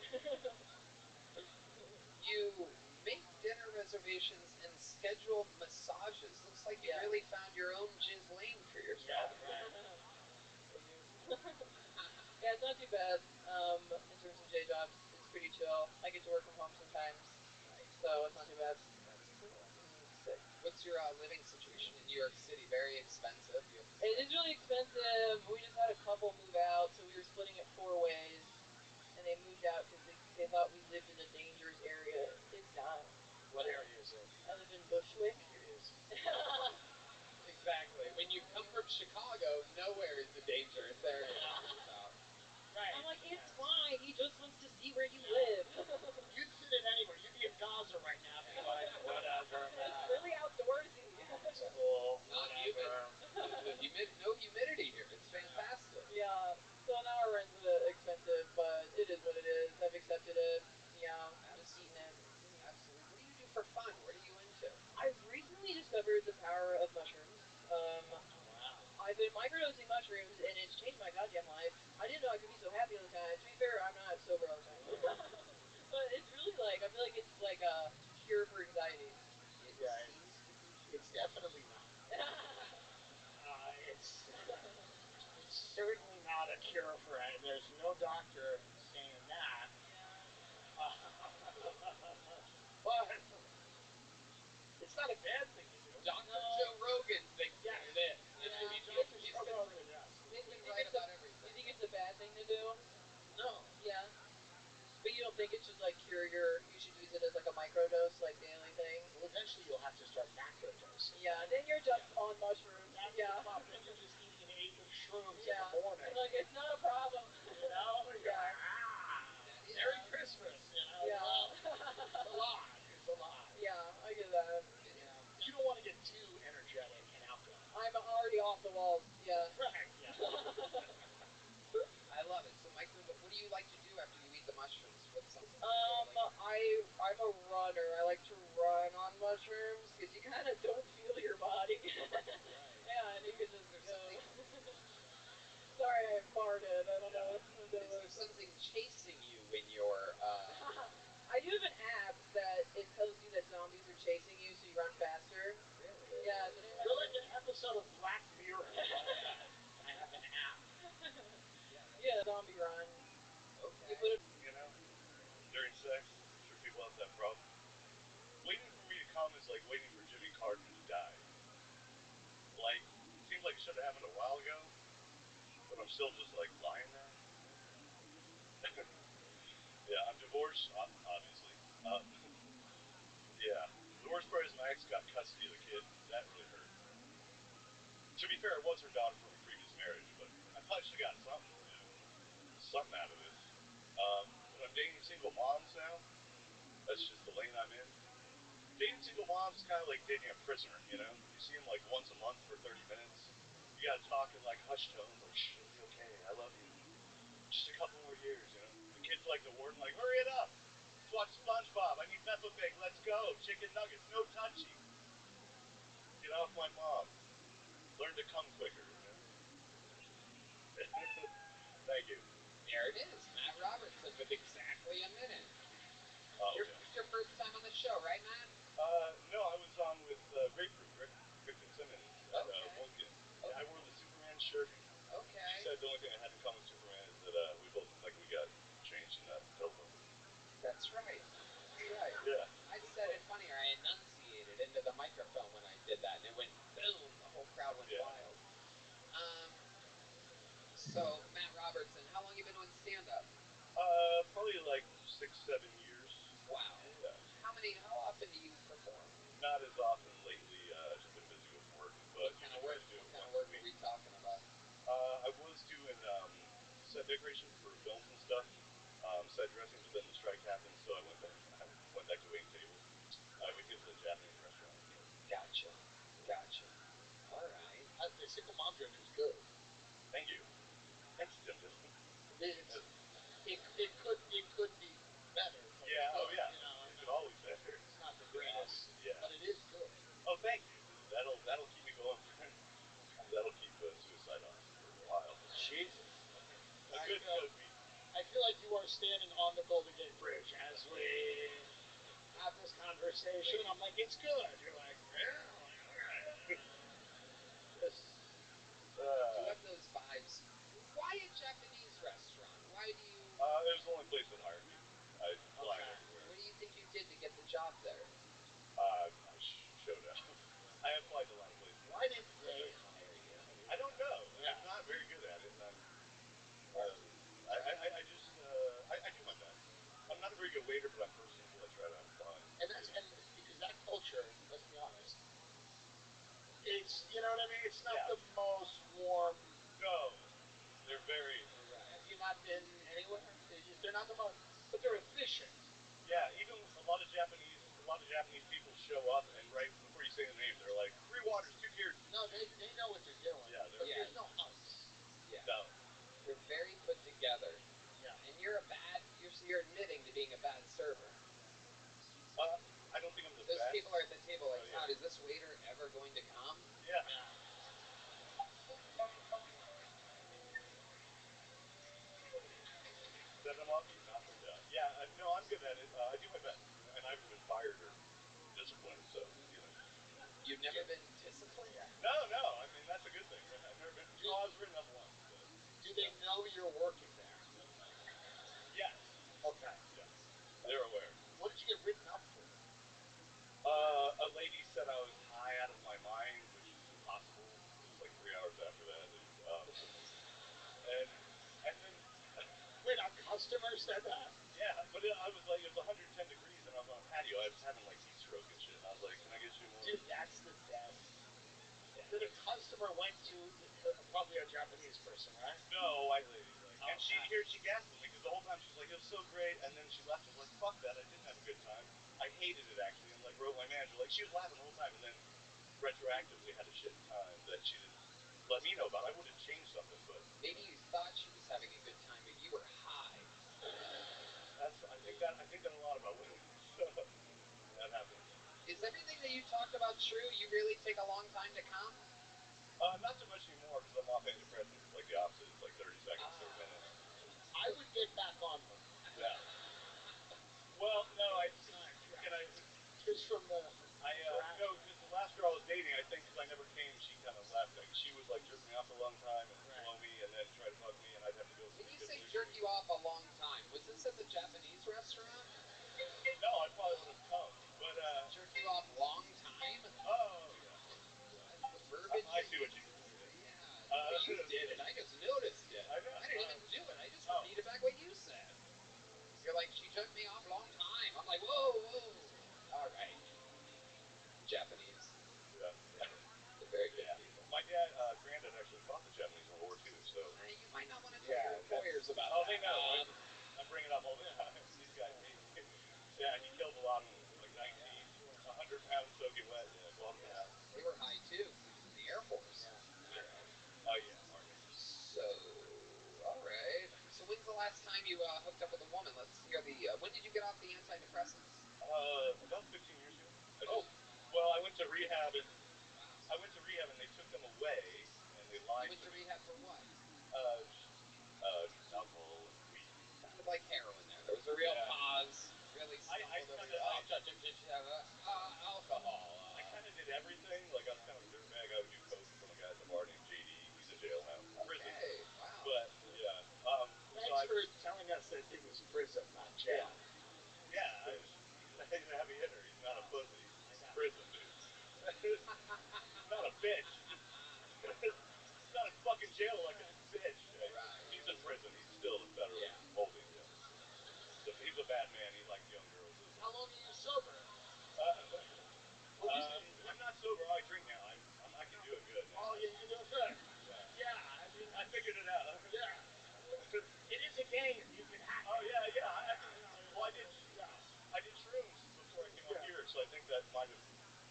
You make dinner reservations and schedule massages. Looks like you really found your own jizz lane for yourself. Yeah, right. Yeah, it's not too bad. In terms of day jobs, it's pretty chill. I get to work from home sometimes, so it's not too bad. That's cool. Sick. What's your living situation in New York City? Very expensive. It is really expensive. We just had a couple move out, so we were splitting it 4 ways. And they moved out because they thought we lived in a dangerous area. It's not. What area is it? I live in Bushwick. It is. Exactly. When you with mushrooms. I've been microdosing mushrooms, and it's changed my goddamn life. I didn't know I could be so happy all the time. To be fair, I'm not sober all the time. But it's really like, I feel like it's like a cure for anxiety. It seems to be. It's definitely not. It's certainly not a cure for it. There's no doctor saying that. But it's not a bad thing to do. Dr. Joe Rogan thinks that it is. Dr. Joe Rogan, yes. He's been right about everything. You think it's a bad thing to do? No. Yeah. But you don't think it should like cure you should use it as like a microdose, like daily thing? Well, eventually you'll have to start macrodosing. Yeah, then you're just on mushrooms. That's yeah. the problem. Then you're just eating 8 shrooms yeah. in the morning. Like, it's not a problem. You know? yeah. Merry Christmas, you know? Yeah. Well, it's a lot. It's a lot. Yeah, I get that. Yeah. You don't want to get too energetic and alcohol. I'm already off the walls. Yeah. Right, yeah. I love it. So, what do you like to do after you eat the mushrooms? What's something? I'm a runner. I like to run on mushrooms because you kind of don't feel your body. Yeah, and you can just go. Sorry, I farted. I don't know. Is there something chasing you when you're? I do have an app that it tells you that zombies are chasing you, so you run faster. Really? Yeah. You're like an episode of Black Mirror. I have an app. Yeah, zombie run. Okay. You put it. You know, during sex, I'm sure people have that problem. Waiting for me to come is like waiting for Jimmy Carter to die. Like, it seems like it should have happened a while ago, but I'm still just like lying there. Yeah, I'm divorced, obviously. Yeah, the worst part is my ex got custody of the kid. That really hurt. To be fair, it was her daughter from a previous marriage, but I probably should have got something, something out of this. But I'm dating single moms now. That's just the lane I'm in. Dating single moms is kind of like dating a prisoner, you know? You see them like once a month for 30 minutes. You gotta talk in like hushed tones, like, shh, it'll be okay, I love you. Just a couple more years, you know? The kid's like the warden, like, hurry it up! Let's watch SpongeBob, I need Peppa Pig, let's go! Chicken nuggets, no touchy! Get off my mom. Learn to come quicker, you know? Thank you. There it is, Matt Robertson with exactly a minute. Oh, It's your first time on the show, right, Matt? No, I was on with Grapefruit, Rick Fitzsimmons at Woken. Yeah, I wore the Superman shirt. Okay. She said the only thing I had in common with Superman is that we both look like we got changed in that telephone. That's right. That's right. Yeah. I said it funnier. I enunciated into the microphone when I did that, and it went boom. The whole crowd went wild. So, Matt Robertson, how long you been doing stand-up? Probably like 6-7 years. Wow. Yeah. How often do you perform? Not as often lately. Just been busy with work. But What kind of work are we talking about? I was doing set decoration for films and stuff, set dressing, but then the strike happened, so I went back to waiting tables. I would get to the Japanese restaurant. Gotcha. All right. The single mom journey was good. Thank you. Thanks, Tim. It could be better. But yeah. good, Oh yeah. You know, it could always be better. It's not the greatest. Yeah. But it is good. Oh, thank you. That'll keep me going. That'll keep suicide on for a while. Jesus. I feel like you are standing on the Golden Gate Bridge as we have this conversation. I'm like, it's good. You're like, yeah, all right. You have those vibes. Why a Japanese restaurant? Why do you... It was the only place that hired me. I applied everywhere. What do you think you did to get the job there? I showed up. I applied to a lot of places. Why did they hire you? I don't know. Yeah. I'm not very good at it. And I do my best. I'm not a very good waiter, but I'm personable. I try to have fun. And because that culture, let's be honest, it's, you know what I mean? It's not the most warm. No. They're very... Have you not been anywhere? They're not the most, but they're efficient. Yeah, even a lot of Japanese people show up, and right before you say the name, they're like, 3 waters, 2 beers. No, they know what they're doing. Yeah, there's no ice. Yeah. No. They're very put together. Yeah. And you're admitting to being a bad server. I don't think I'm the Those best. people are at the table table like, Oh, yeah. God, is this waiter ever going to come? Yeah. Set them up, you knock them down. Yeah, no, I'm good at it. I do my best, and I haven't been fired or disciplined, so, you know. You've never been disciplined? No, I mean, that's a good thing. I've never been cause written up once. So. Do they know you're working there? Yes. Okay. Yeah. They're aware. What did you get written up for? A lady said I was high out of my mind, which is impossible. It was like 3 hours after that. And then... Wait, a customer said that? Yeah, but I was like, it was 110 degrees, and I was on a patio. I was having, like, heat stroke and shit. And I was like, can I get you more? Dude, that's the best. Yeah. That a customer went to, probably a Japanese person, right? No, white lady. Like, oh, and she gasped at me, because the whole time she was like, it was so great, and then she left. I was like, fuck that, I didn't have a good time. I hated it, actually, and, like, wrote my manager. Like, she was laughing the whole time, and then retroactively had a shit time that she didn't let me know about. I would have changed something, but... Maybe you thought she was having a good time, but you were high. I think that a lot about women. That happens. Is everything that you talked about true? You really take a long time to come? Not so much anymore, because I'm off antidepressants. It's like the opposite. It's like 30 seconds, 30 minutes. I would get back on them. Yeah. Well, no, just from the... no, because the last girl I was dating, I think, because I never came, she kind of left. Like, she would, like, jerk me off for a long time and blow me and then try to fuck me, and I'd have to go through When you say jerk you off a long time, was this at the Japanese restaurant? No, I probably would have come, but, jerk you off long time? Oh, yeah. That's the verbiage. I see what you did. Yeah, you did it. I just noticed it. I know. I didn't even do it. I just repeated back what you said. You're like, she jerked me off a long time. I'm like, whoa. All right. Japanese. Yeah. They're very good people. My dad, granddad actually fought the Japanese in World War II, so... You might not want to tell your employers about that. Oh, they know. I'm bringing it up all the time. These guys hate me. Yeah, he killed a lot of them, like 19, 100 pounds soaking wet. Yeah, well, yeah. They were high, too. He was in the Air Force. Yeah. Oh, yeah, Army. So, all right. So when's the last time you hooked up with a woman? Let's hear when did you get off the antidepressants? About 15 years ago. Well, I went to rehab, and they took them away, and they lied to me. You went to rehab for what? Alcohol and weed. Sounded like heroin there. There was a real pause. Really stumbled over your alcohol. I kind of did everything. Like, I was kind of a dirtbag. I would do coke from a guy at the bar named JD. He's in jail now. Prison. Okay, wow. But, yeah. Thanks for telling us that it was prison, not jail. Yeah, he's a heavy hitter. He's not a pussy. He's prison, dude. He's not a bitch. He's not in fucking jail like a bitch. He's in prison. He's still in federal holding. Yeah. So he's a bad man. He likes young girls. How long are you sober? I'm not sober. I drink now. I can do it good now. Oh, yeah, you can do it good. Yeah, I mean, I figured it out. Yeah. It is a game. You can hack it. Oh, yeah. Well, I did shrooms before I came up here, so I think that might have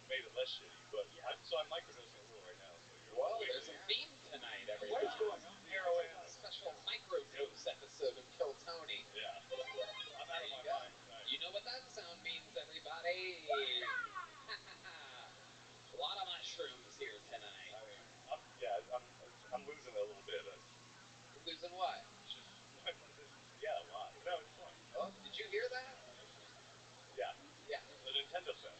made it less shitty. But so I'm microdosing a little right now. So well, there's a theme tonight, everybody. What is going on? Heroin, a special microdose episode of Kill Tony. Yeah. I'm out of my mind tonight. You know what that sound means, everybody. A lot of mushrooms here tonight. I'm losing it a little bit. Losing what? Just a lot. No, it's fun. Oh, did you hear that? Yeah. Yeah. The Nintendo sound,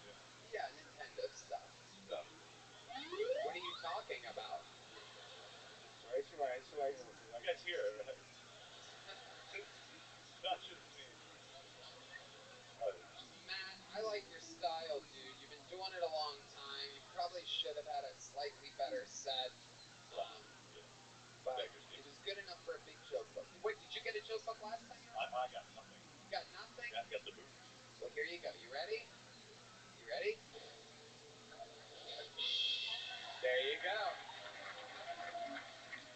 Yeah, Nintendo stuff. What are you talking about? Right. You guys hear it, right? Not just me. Matt, I like your style, dude. You've been doing it a long time. You probably should have had a slightly better set. But it was good enough for a big joke book. Wait, did you get a joke book last time you were on? I got nothing. You got nothing? I got the booze. Well, here you go. You ready? You ready? There you go.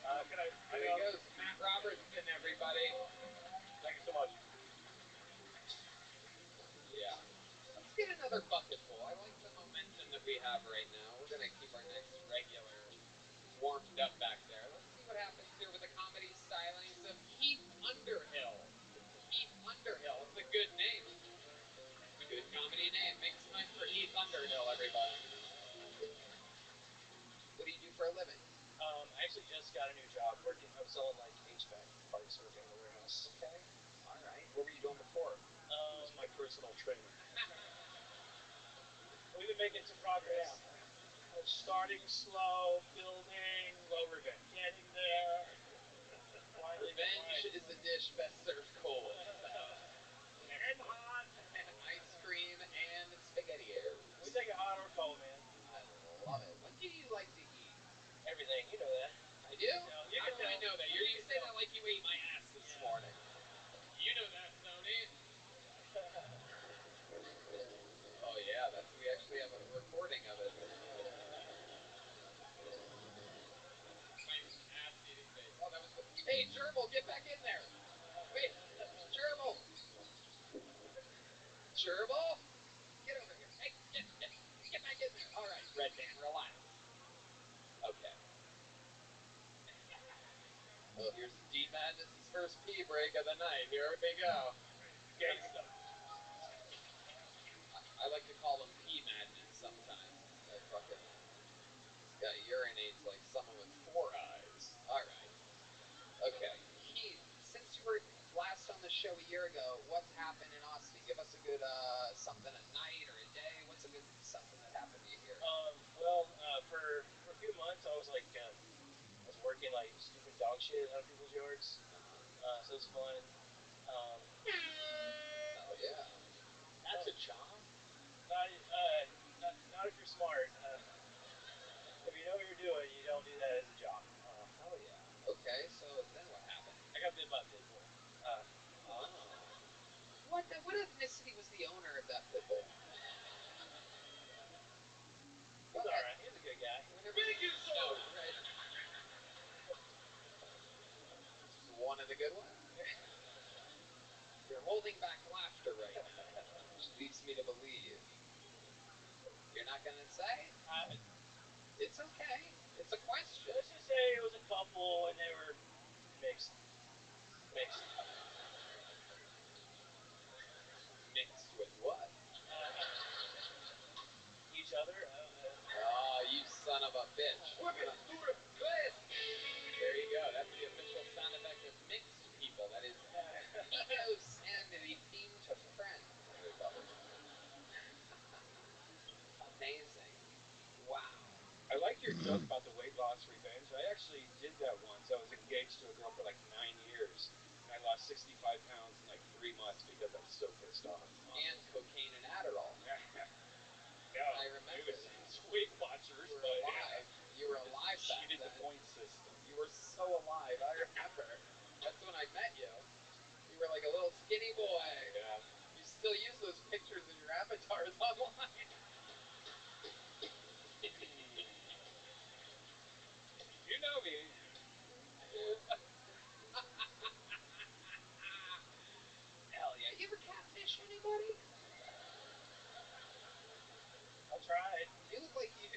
Here he goes. Matt Robertson, everybody. Thank you so much. Yeah. Let's get another bucket full. I like the momentum that we have right now. We're going to keep our next regular warmed up back there. Let's see what happens here with the comedy stylings of Heath Underhill. Heath Underhill. It's a good name. It's a good comedy name. Make some noise for Heath Underhill, everybody. just got a new job working. I'm selling like HVAC parts, working in a warehouse. Okay. All right. What were you doing before? He was my personal trainer. We've been making some progress. Starting slow, building, well, revenge. Getting there. Revenge is a dish best served cold. So. And hot. And ice cream and spaghettios. We take it hot or cold, man. I love it. What do you like to eat? Everything. You know that. I do? You How do I know that? You say that like you ate my ass this morning. You know that, Tony. Oh, yeah. We actually have a recording of it. My ass-eating face. Oh, that was good. Hey, Gerbil, get back in there. Wait, Gerbil. Gerbil? Get over here. Hey, get back in there. All right, Red Man, relax. Okay. Oh, here's D Madness's first pee break of the night. Here we go. I like to call him Pee Madness sometimes. That fucking... This guy urinates like someone with 4 eyes. All right. Okay. Keith, since you were last on the show a year ago, what's happened in Austin? Give us a good something a night or a day. What's a good something that happened to you here? For a few months, I was working like stupid dog shit out of people's yards. So it's fun. Oh yeah, that's a job. Not if you're smart. If you know what you're doing, you don't do that as a job. Hell yeah. Okay, so then what happened? I got bit by a pit bull. What ethnicity was the owner of that pit bull? He's alright. He's a good guy. Thank you, so right. One of the good ones. You're holding back laughter right now, which leads me to believe you're not gonna say. It's okay. It's a question. Let's just say it was a couple and they were mixed. Mixed with what? Each other. Oh, you son of a bitch. There you go. That's the official sound effect of mixed people. That is Eco Sanity themed to friends, everybody. Amazing. Wow. I like your joke about the weight loss revenge. I actually did that once. I was engaged to a girl for like 9 years. And I lost 65 pounds in like 3 months because I was so pissed off. And cocaine and Adderall. Yeah, I remember it was Weight Watchers, you were alive. You were alive back cheated then. the point system. You were so alive. I remember. That's when I met you. You were like a little skinny boy. Yeah. You still use those pictures in your avatars online. You know me. Hell yeah. You ever catfish anybody? I tried. You look like you...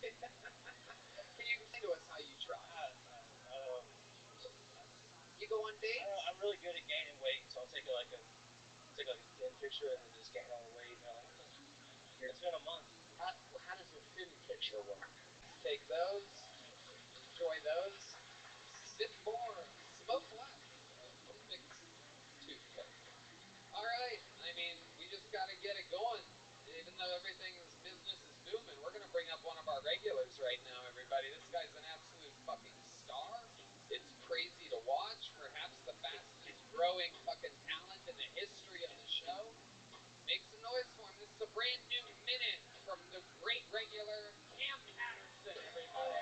Can you explain to us how you try? You go on dates? I'm really good at gaining weight, so I'll take like a thin picture and then just gain all the weight. It's been a month. How does a thin picture work? Take those, enjoy those, sip more, smoke less. Mix toothpick. Alright, I mean, we just gotta get it going. Even though everything's business is booming, we're gonna bring up one of our regulars right now, everybody. This guy's an absolute fucking star. It's crazy to watch. Perhaps the fastest growing fucking talent in the history of the show. Make some noise for him. This is a brand new minute from the great regular Cam Patterson, everybody.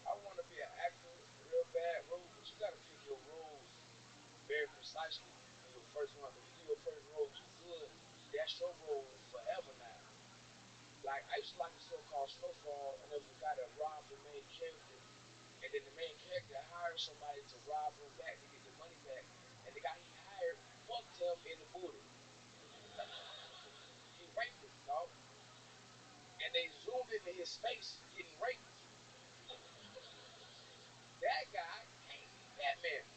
I want to be an actor real bad, bro, but you got to pick your roles very precisely. And your first one, if you do your first role too good, that's your role forever now. Like, I used to like a show called Snowfall, and there was a guy that robbed the main character, and then the main character hired somebody to rob him back to get the money back, and the guy he hired fucked him in the booty. He raped him, dog. And they zoomed into his face getting raped. That guy hates Batman.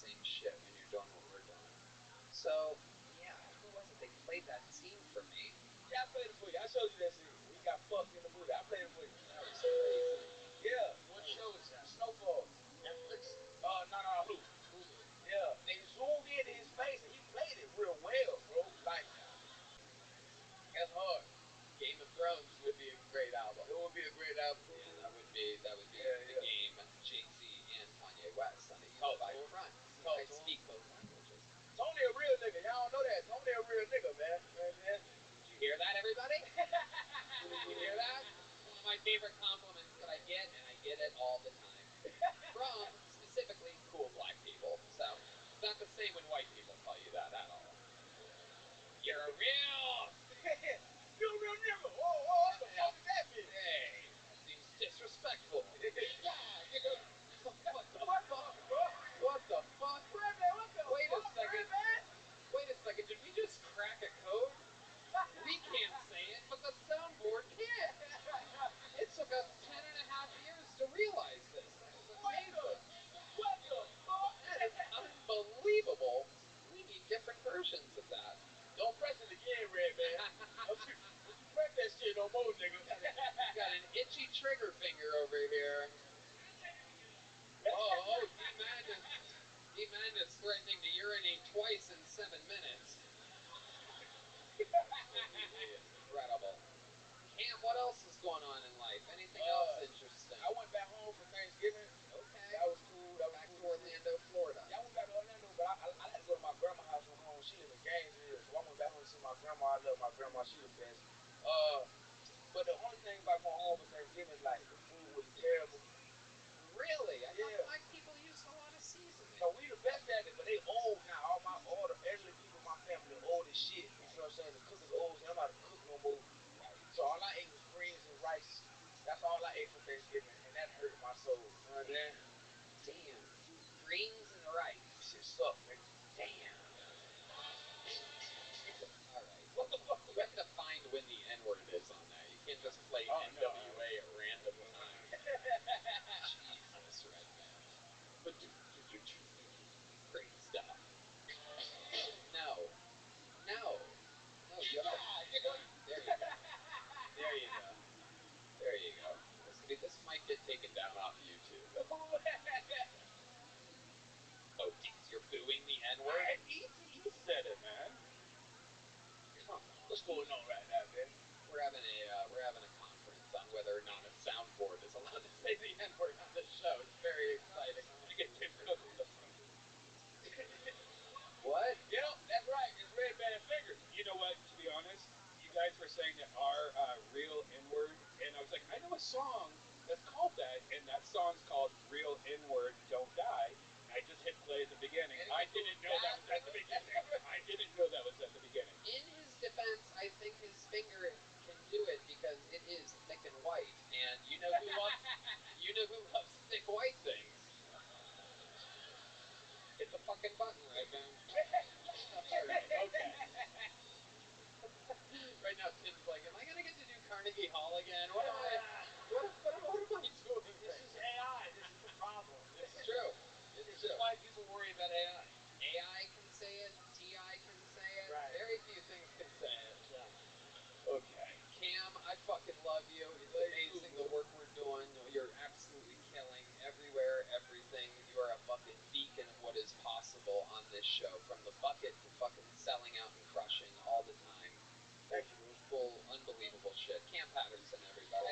same shit when you're doing what we're doing. So, yeah, who was it? They played that scene for me. Yeah, I played it for you. I showed you that scene. We got fucked in the movie. I played it for you. That was crazy. Yeah. What show is that? Snowfall. Netflix? No, Hulu. Hulu. Yeah, they zoomed in his face and he played it real well, bro. Like, that's hard. Game of Thrones would be a great album. It would be a great album. Yeah, that would be Yeah, the yeah. Game, Jay-Z and Kanye West on a Talk to unified him. front. See, Talk I to him. speak both languages. Tony a real nigga. Y'all don't know that. Tony a real nigga, man. You know what I'm saying? Did you hear that, everybody? Did you hear that? It's one of my favorite compliments that I get, and I get it all the time. From, specifically, cool black people. So, it's not the same when white people tell you that at all. You're a real... You a real nigga. What the fuck does that mean? Hey, that seems disrespectful. Yeah, nigga. What the fuck? What the fuck? Red man, what the Wait a fuck, second. Red man? Wait a second. Did we just crack a code? We can't say it, but the soundboard can. It took us 10.5 years to realize this. That is amazing. What the fuck? That is unbelievable. We need different versions of that. Don't press it again, Red man. Don't you press that shit no more, nigga. Got an itchy trigger finger over here. D-Man is threatening to urinate twice in 7 minutes. Absolutely incredible. Cam, what else is going on in life? Anything else interesting? I went back home for Thanksgiving. Okay. That was cool. Back to Orlando, Florida. Yeah, I went back to Orlando, but I like to go to my grandma's house from home. She live in Gainesville, so I went back home to see my grandma. I love my grandma. She the best. But the only thing about going home for Thanksgiving is like the food was terrible. Really? I Yeah. thought black people used a lot of seasoning. No, we the best at it, but they old now. All the elderly people in my family old as shit. You know what I'm saying? The cookers old, so I'm not a cook no more. Right. So all I ate was greens and rice. That's all I ate for Thanksgiving, and that hurt my soul. You know what I'm saying? Damn. Greens and rice. Shit sucked, nigga. Damn. All right. What the fuck? You have to find when the N-word is on there. You can't just play NWA at random times. Jesus, Redman. But great stuff. No. You have to... There you go. There you go. This might get taken down off YouTube. Oh, geez, you're booing the N-word? He said it, man. Come on. What's going on right now, man? We're having a conference on whether or not a soundboard is allowed to say the N-word on this show. It's very exciting. I get Tim Cook on the phone. What? Yep, that's right. It's Red Man Fingers. You know what? To be honest, you guys were saying that our real N-word, and I was like, I know a song that's called that, and that song's called Real N-Word Don't Die. I just hit play at the beginning. I didn't know that was at the beginning. In his defense, I think his finger can do it because it is thick and white, and you know who loves thick white things. Hit the fucking button, right, man? All right, okay. Right now, Tim's like, am I gonna get to do Carnegie Hall again? What am I doing? This is AI. This is the problem. It's true. This is why people worry about AI. AI can say it. TI can say it. Right. Very few things can say it. Yeah. Okay. Cam, I fucking love you. It's amazing the work we're doing. You're absolutely killing everywhere, everything. You are a fucking beacon of what is possible on this show. From the bucket to fucking selling out and crushing all the time. Thank you, bro. Full, unbelievable shit. Cam Patterson, everybody.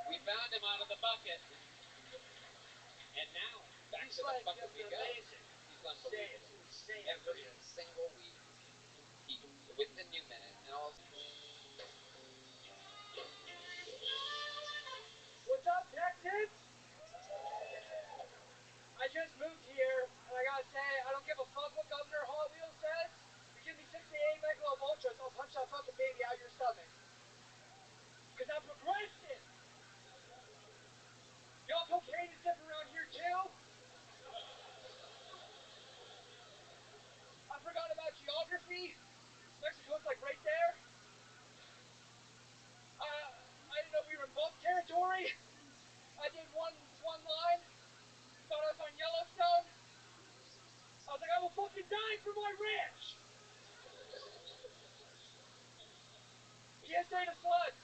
We found him out of the bucket. And now, back He's to the like bucket we go. amazing. He's unbelievable. It's insane. Every single week, with the new minute, and all. What's up, Texas? I just moved here, and I gotta say, I don't give a fuck what Governor Hot Wheels says. You give me 68 Michelob Ultras, I'll punch that fucking baby out your stomach. Cause I'm progressive. Y'all cocaine is different around here too? I forgot about geography. Mexico's like right there. I didn't know we were in bump territory. I did one line. thought I was on Yellowstone? I was like, I will fucking die for my ranch. PSA to sluts.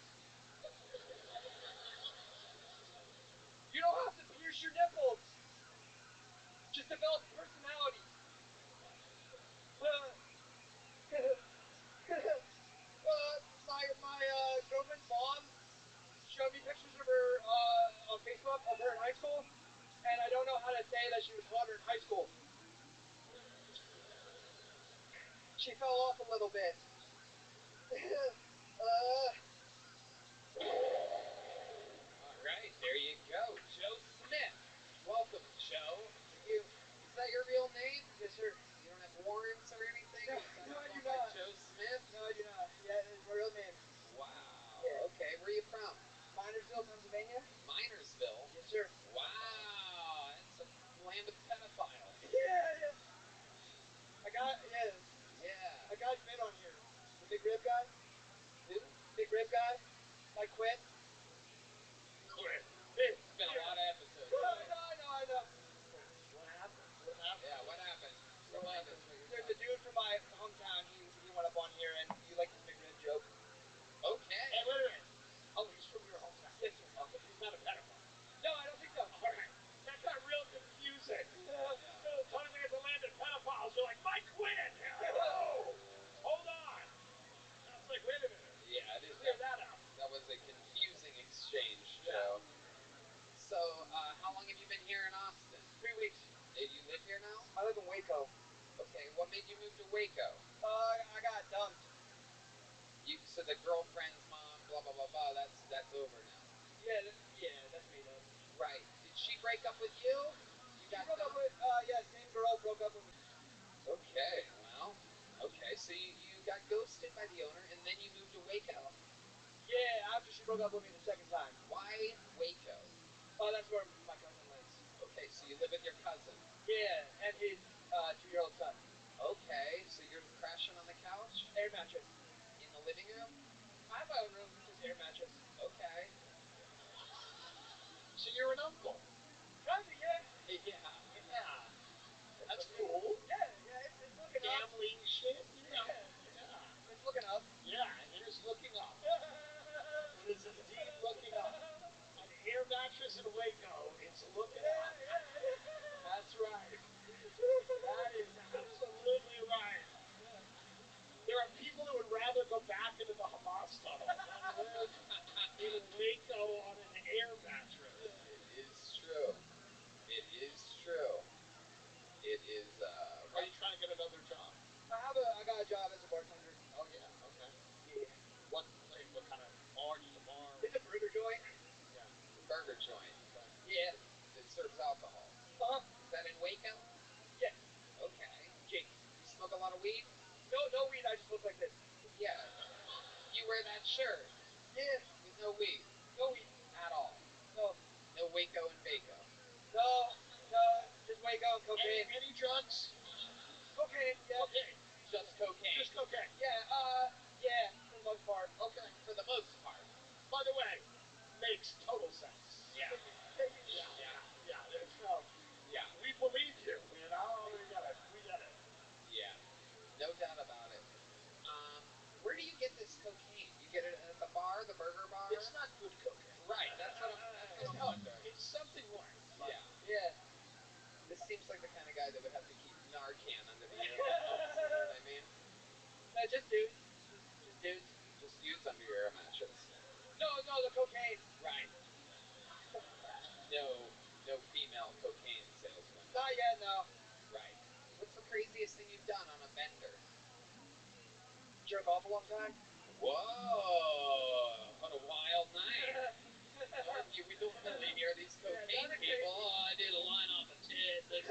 You don't have to pierce your nipples. Just develop personality. My girlfriend's mom showed me pictures of her on Facebook of her in high school, and I don't know how to say that she was hotter in high school. She fell off a little bit. Alright, there you go. Joe Smith. Welcome, Joe. Thank you. Is that your real name? Yes, sir. You don't have warrants or anything? No, I do By not. Joe Smith? No, I do not. Yeah, it's my real name. Wow. Yeah. Okay, where are you from? Minersville, Pennsylvania. Minersville? Yes, sir. Wow, it's a land of pedophiles. Yeah. Yeah. A guy's been on here. The big rib guy. Who? Big rib guy. Like Quinn. Quinn. It's been a lot of episodes. I know. What happened? Yeah, what happened? Remind us what you're There's a dude from my hometown. He went up on here and he liked his big rib joke. Okay. Hey, wait a minute. Oh, he's from your hometown. Yes, sir. Okay, he's not a pedophile. No, I don't think so. All right. That got real confusing. Talking about the land of pedophiles. You're like, Mike Quinn. Whoa. Hold on. I was like, wait a minute. Yeah, it is. Clear that up. That was a confusing exchange, Joe. So, how long have you been here in Austin? 3 weeks. You live here now? I live in Waco. Okay, what made you move to Waco? I got dumped. So the girlfriend's mom, blah blah blah blah. That's over now. Yeah, that's made up. Right. Did she break up with you? She broke up with same girl broke up with me. Okay, well, okay. So you got ghosted by the owner, and then you moved to Waco. Yeah, after she broke up with me the second time. Why Waco? Oh, that's where my cousin lives. Okay, so you live with your cousin. Yeah, and his 2-year-old son. Okay, so you're crashing on the couch? Air mattress. In the living room? I have my own room, just air mattress. Okay. So you're an uncle. Kinda, yeah. Yeah. That's cool. Yeah, it's looking up. Family shit. Yeah. It's looking up. Yeah, it is looking up. It is indeed looking up. An air mattress in Waco. It's looking up. That's right. That is absolutely right. There are people who would rather go back into the Hamas tunnel than live in Waco on an air mattress. It is true. It is true. It is, Are you trying to get another job? I got a job as a bartender. Oh, yeah, okay. Yeah. What kind of bar? Just a bar? It's a burger joint. Yeah. The burger joint. Okay. Yeah. That serves alcohol. Is that in Waco? Yeah. Okay. Jake's. You smoke a lot of weed? No weed, I just look like this. Yeah. You wear that shirt? Yeah. With no weed? No weed. At all? No. No Waco and Baco? No, just Waco and cocaine. Any drugs? Cocaine, yeah. Okay. Just cocaine? Just cocaine. Yeah, for the most part. Okay. For the most part. By the way, makes total sense. Yeah. There's no. Yeah. We believe you. You know, we get it. Yeah. No doubt about it. Where do you get this cocaine? You get it at the bar, the burger bar? It's not good cocaine. Right. That's what I'm wondering. It's something like. Yeah. This seems like the kind of guy that would have to keep Narcan under the air mattress. You know what I mean? No, just dudes. Just dudes. Just dudes under your air mattress. No, the cocaine. Right. No female cocaine salesman. Not yet, no. Right. What's the craziest thing you've done on a bender? Jerk off a long time. Whoa! What a wild night. We don't really hear these cocaine people. Oh, I did a line off a tit. I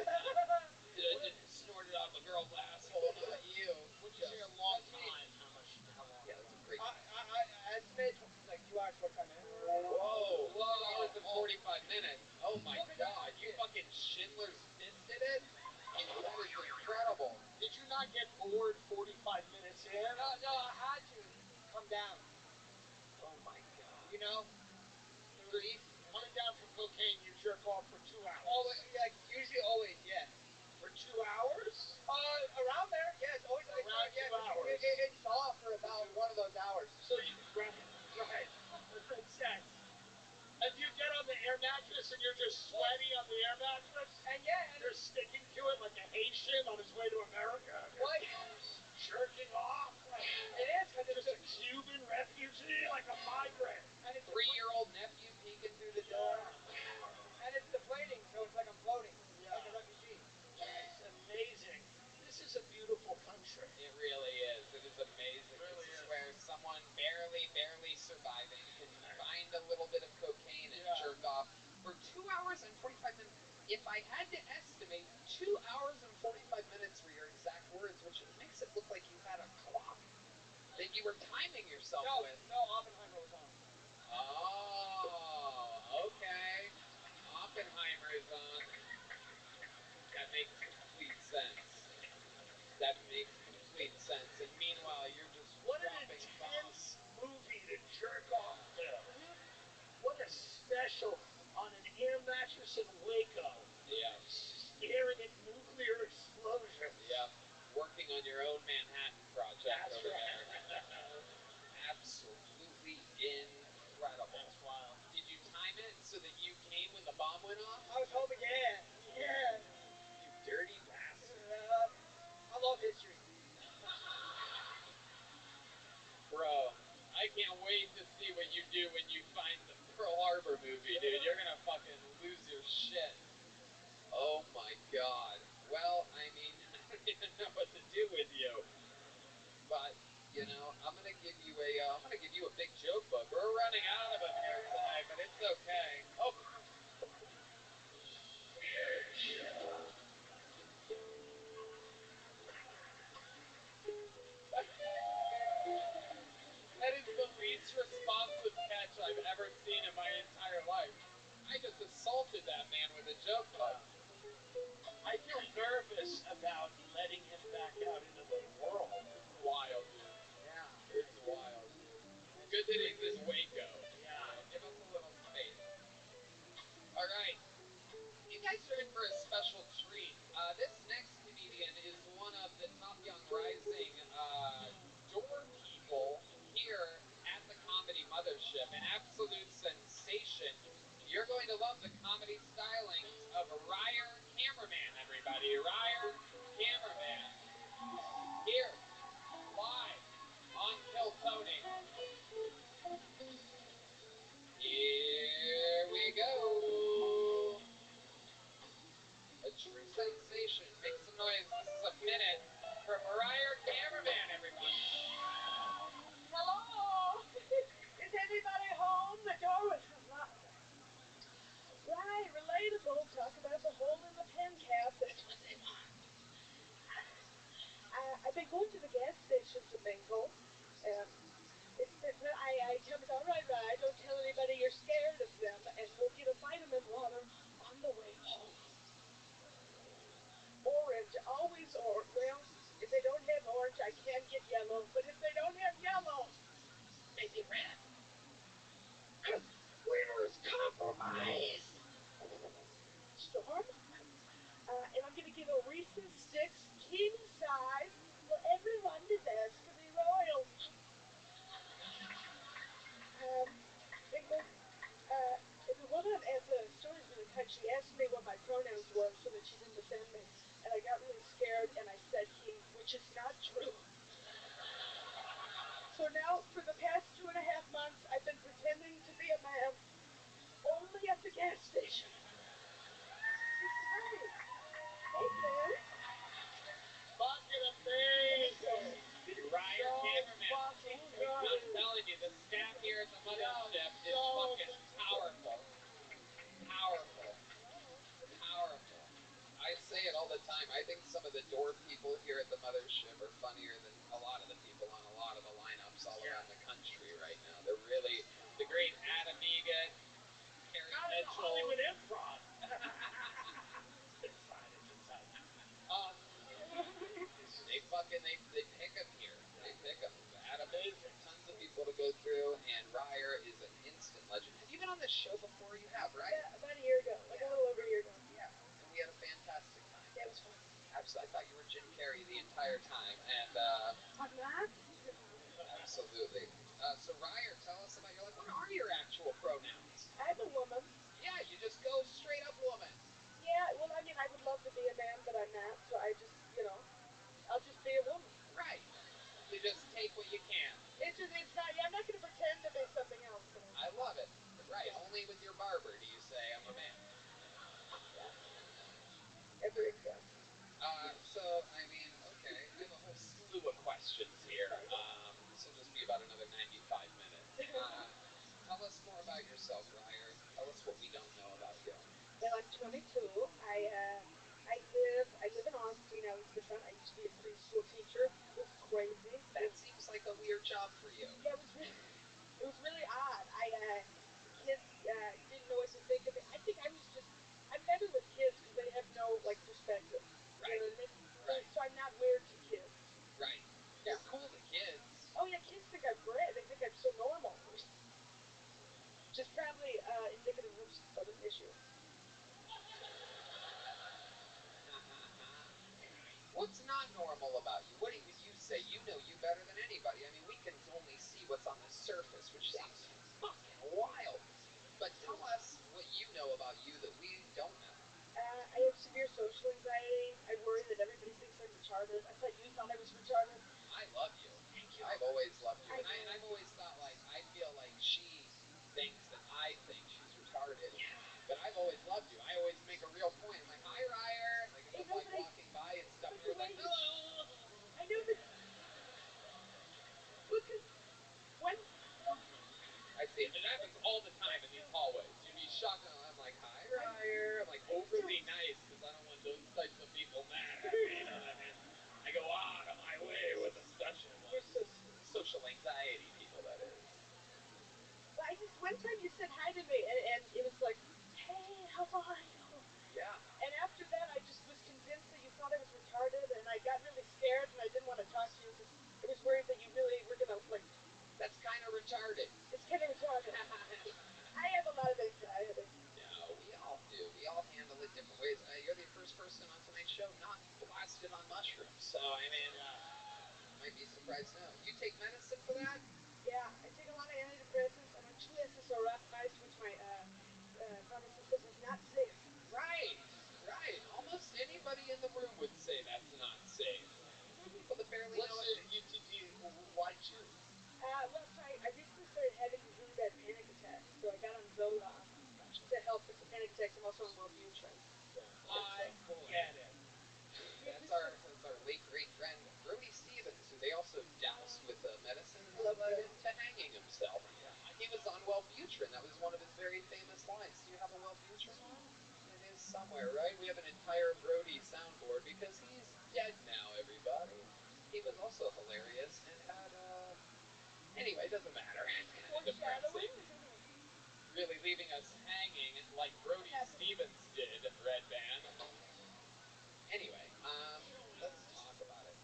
just snorted off a girl's asshole, not you. When you say a long time, how long? Yeah, that's a great I estimate like 2 hours, 45 minutes. Whoa, 2 hours and 45 minutes. Oh my god, you fucking Schindler's fisted it? That is incredible. Did you not get bored 45 minutes in? No, I had to come down. Oh my god. You know? Relief? Coming down from cocaine, you jerk off for 2 hours. Always, yeah, usually always, yeah. For 2 hours? Around there, yeah, it's always Around 2 hours. It's off for about one of those hours. So you, right, that makes sense. And you get on the air mattress and you're just sweaty on the air mattress? And yeah, You're sticking to it like a Haitian on his way to America? What? Jerking off? Like, it is, because it's just a Cuban refugee, like a migrant. And a 3-year-old nephew peeking through the door. And it's deflating, so it's like I'm floating, like a refugee. It's amazing. This is a beautiful country. It really is. It is amazing. It really this is is. where someone barely surviving can find a little bit of cocaine and jerk off for 2 hours and 45 minutes. If I had to estimate, 2 hours and 45 minutes were your exact words, which makes it look like you had a clock that you were timing yourself with. No, Oppenheimer was on. Oh, okay. Oppenheimer is on. That makes complete sense. That makes complete sense. And meanwhile, you're just What an dropping intense movie to jerk off to. What a special on an air mattress in Waco. Yeah. Staring at nuclear explosions. Yeah. Working on your own Manhattan project That's over right. there. Absolutely incredible. That's wild. Did you time it so that you came when the bomb went off? I was hoping, yeah. You dirty bastard. I love history. Bro, I can't wait to see what you do when you find the Pearl Harbor movie, dude. You're gonna fucking lose your shit. Oh my god. Well, I mean, I don't even know what to do with you. But, you know, I'm gonna give you a big joke book. We're running out of them here tonight, but it's okay. Oh. That is the least responsive catch I've ever seen in my entire life. I just assaulted that man with a joke book. I feel nervous about letting him back out into the world. It's wild, dude. Yeah. It's wild, dude. Good that he's in Waco. Yeah. Give us a little space. All right. You guys are in for a special treat. This next comedian is one of the top young rising door people here at the Comedy Mothership. An absolute sensation. You're going to love the comedy stylings of Ryer Cameraman, everybody. Ryer Cameraman. Here, live on Kill Tony. Here we go. A true sensation. Make some noise. This is a minute from Ryer Cameraman, everyone. Hello? Is anybody home? The door was unlocked. Right, relatable. Talk about the hole in the pen cap. That's what they want. I've been going to the gas station to mingle. I tell myself, all right, don't tell anybody you're scared of them, and we'll get a vitamin water on the way home. Orange, always orange. Well, if they don't have orange, I can get yellow, but if they don't have yellow, maybe red. Because winter is compromise. Storm? And I'm going to give a Reese's Sticks king size for everyone that asks to be royal. The woman at the store is really kind. She asked me what my pronouns were so that she didn't offend me. And I got really scared and I said he, which is not true. So now, for the past 2.5 months, I've been pretending to be a man only at the gas station. Hey, man. Fucking amazing. Ryer Cameraman. I'm telling you, the staff here at the Mothership is fucking powerful. Powerful. Powerful. I say it all the time. I think some of the door people here at the Mothership are funnier than a lot of the people on a lot of the lineups all around the country right now. They're really the great Adam Egan, Carrie Mitchell. Hollywood Improv. It's inside. They pick them here. They pick them. Adam, tons of people to go through, and Ryer is an instant legend. Have you been on this show before? You have, right? Yeah, about entire time. And I'm not. absolutely. So Ryer, tell us about your life. What are your actual pronouns? I'm a woman. Yeah, you just go straight up woman. Yeah, well, I mean, I would love to be a man, but I'm not. So I just, I'll just be a woman. Right. You just take what you can. It's not. I'm not going to pretend to be something else. I love it. Right. Only with your barber do you say I'm a man. Every exam. So, I mean, okay, I have a whole slew of questions here. This will just be about another 95 minutes. Tell us more about yourself, Ryer. Tell us what we don't know about you. Well, I'm 22. I live in Austin. I used to be a preschool teacher. It was crazy. That seems like a weird job for you. Yeah, it was really odd. The kids didn't know what to think of me. I think I'm better with kids because they have no perspective. Right. You know what I mean? Right. So I'm not weird to kids. Right. You're cool to kids. Oh yeah, kids think I'm great. They think I'm so normal. Which is probably indicative of an issue. What's not normal about you? What would you say? You know you better than anybody. I mean, we can only see what's on the surface, which seems fucking wild. But tell us what you know about you that we don't know. I have severe social anxiety. I worry that everybody thinks I'm retarded. I thought you thought I was retarded. I love you. Thank you. I've always loved you. And I've always thought, I feel like she thinks that I think she's retarded. Yeah. But I've always loved you. I always make a real point. I'm like, hi, Ryer. Like, if I'm walking by and stuff, and you're like, hello. I know that. Well, because when. I see it. It happens all the time in these hallways. You'd be shocked. I'm like, hi, Ryer. I'm like overly nice because I don't want those types of people mad at me. You know what I mean? I go out of my way with the special ones. You're so sweet. Social anxiety people, that is. But one time you said hi to me, and it was like, hey, how are you? Yeah. And after that, I just was convinced that you thought I was retarded, and I got really scared, and I didn't want to talk to you because I was worried that you really were going to, That's kind of retarded. It's kind of retarded. I have a lot of anxiety. No, we all do. We all handle it different ways. You're the first person on tonight's show not blasted on mushrooms, so, I mean, might be surprised to know. You take medicine for that? Yeah, I take a lot of antidepressants. I'm on 2 SSRIs, which my pharmacist says is not safe. Right, right. Almost anybody in the room would say that's not safe. People that barely know What's it. your UTD? Why choose? Well, so I recently started having these really bad panic attacks, so I got on Zoloft to help with the panic attacks. I'm also on Wellbutrin. I get it. That's our late great friend Brody Stevens, who they also doused with medicine and led him to hanging himself. He was on Wellbutrin. That was one of his very famous lines. Do you have a Wellbutrin line? It is somewhere, right? We have an entire Brody soundboard because he's dead now, everybody. He was also hilarious and had anyway, it doesn't matter. It's kind of depressing. Really leaving us hanging like Brody Stevens did, Red Band. Anyway, let's talk about it.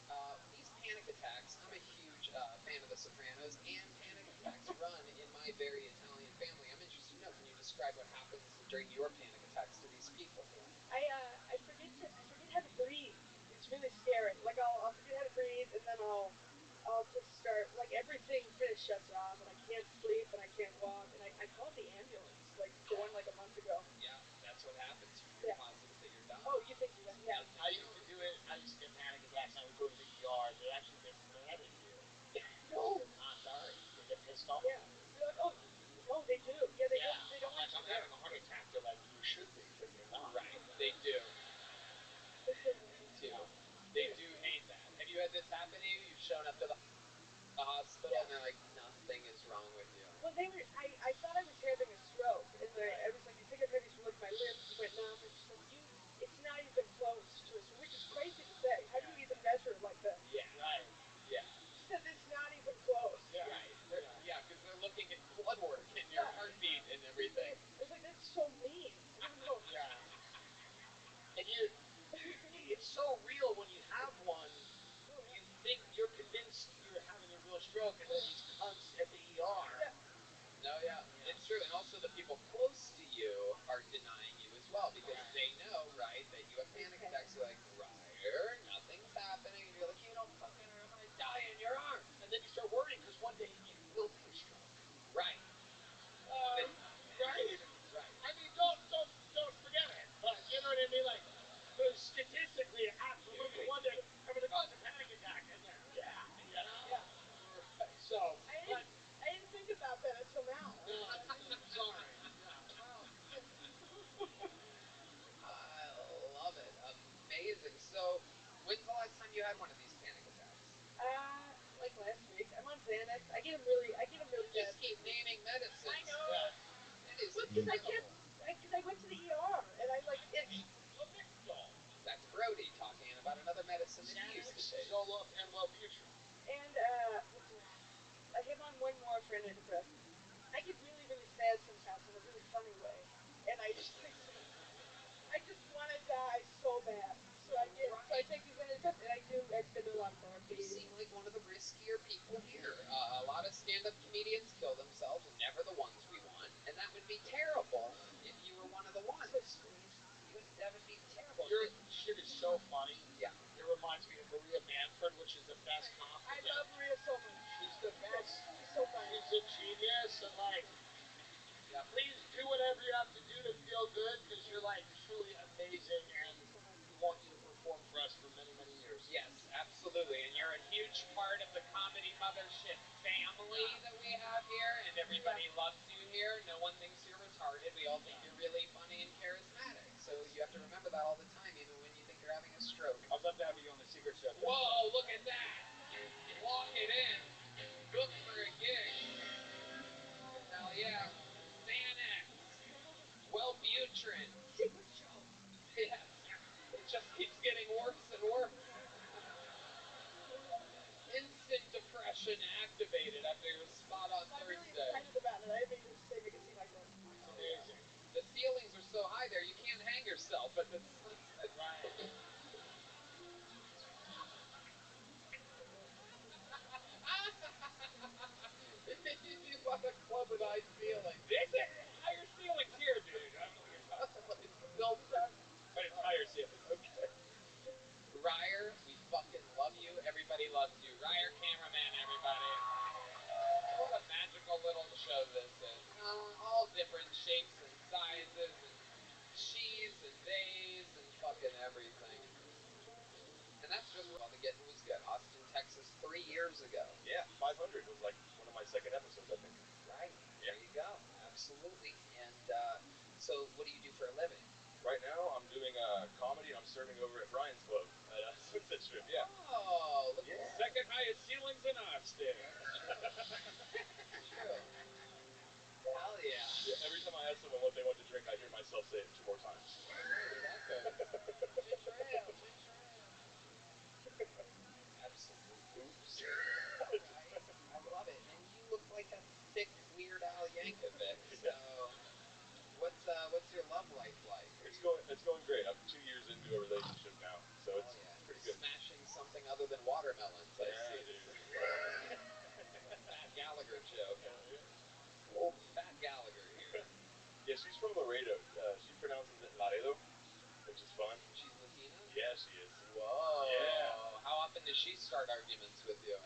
These panic attacks, I'm a huge fan of The Sopranos, and panic attacks run in my very Italian family. I'm interested to know, can you describe what happens during your panic attacks to these people? I forget how to breathe. It's really scary. I'll forget how to breathe, and then I'll just start, everything kind of shuts off, and I can't sleep, and I can't walk, and I called the ambulance, the one a month ago. Yeah, that's what happens. You're positive that you're done. Oh, you think you're done? Yeah. I used to do it. I used to get panic attacks, and I would go to the ER. They actually get mad at you. No. I'm sorry. They get pissed off. Yeah. They're like, oh, no, they do. Yeah, they don't. They don't I'm want you I'm there. having a heart attack. They're like, you should be, but you're not. Right, they do. They do hate that. Have you had this happen to you? You've shown up to the hospital and they're like, nothing is wrong with you. Well, I thought I was having a stroke, and I was like, I think I'm having a stroke. My limbs went numb, and she's like, it's not even close to a stroke, which is crazy to say. How do you even measure like that? Yeah. Right. Yeah. She said it's not even close. Yeah. Right. Yeah, because they're looking at blood work and your heartbeat and everything. I was like, that's so mean. I don't know. And it's so real when you have one. You think you're convinced you're having a real stroke, and then these cunts at the ER. No, yeah, it's true. And also the people close to you are denying you as well because they know, right, that you have panic attacks. They're like, Ryer, nothing's happening. And you're like, So, when's the last time you had one of these panic attacks? Like last week. I'm on Xanax. I get them really bad. Just keep naming medicines. I know. Yeah. It is Because incredible. I went to the ER and I like itched. That's Brody talking about another medicine that he used to take. Zoloft, and Wellbutrin. And what's the last? I have on one more for antidepressant. I get really sad sometimes in a really funny way, and I just want to die so bad. So I take these antidepressants, and I spend a lot of therapy. You seem like one of the riskier people here. A lot of stand-up comedians kill themselves, and never the ones we want. And that would be terrible if you were one of the ones. So sweet. That would be terrible. Your shit is so funny. Yeah. It reminds me of Maria Manford, which is the best comic. I love Maria so much. She's the best. She's so funny. She's a genius, and like, please do whatever you have to do to feel good, because you're like truly amazing, and we want you to perform for us for many, many years. Yes, absolutely. And you're a huge part of the Comedy Mothership family that we have here, and everybody loves you here. No one thinks you're retarded. We all think you're really funny and charismatic. So you have to remember that all the time, even when you think you're having a stroke. I'd love to have you on the Secret Chef. Whoa, look at that. Walk it in. Book for a gig. Hell yeah. Xanax. Wellbutrin. Secret show. Yes. It just keeps getting worse and worse. Instant depression activated after your spot on I'm Thursday. really excited about it. I haven't even make it seem like that. It's amazing. The ceilings are so high there, you can't hang yourself at the sunset. Right. You want to club with high ceilings. This is higher ceilings here, dude. I don't know what you're talking about. Still set. But it's higher ceilings. Okay. Ryer, we fucking love you. Everybody loves you. Ryer cameraman, everybody. What a magical little show this is. All different shapes and sizes and she's and theys and fucking everything. And that's just all the getting was good. Austin, Texas, 3 years ago. Yeah, 500 was like one of my second episodes, I think. Right. Yeah. There you go. Absolutely. And so what do you do for a living? Right now, I'm doing comedy. I'm serving over at Brian's Club at Sunset Strip. Yeah. Oh, look at Second highest ceilings in Austin. True. Hell yeah. Every time I ask someone what they want to drink, I hear myself say it 2 more times. Where did that go? Ginger ale. Absolutely. Oops. Right. I love it. And you look like a thick Weird Al Yankovic. So, what's your love life like? It's going great. I'm 2 years into a relationship now, so it's pretty good. Smashing something other than watermelons. I see. Dude. Fat Gallagher joke. Yeah. Old Fat Gallagher here. Yeah, she's from Laredo. She pronounces it Laredo, which is fun. She's Latina? Yeah, she is. Whoa. Yeah. How often does she start arguments with you?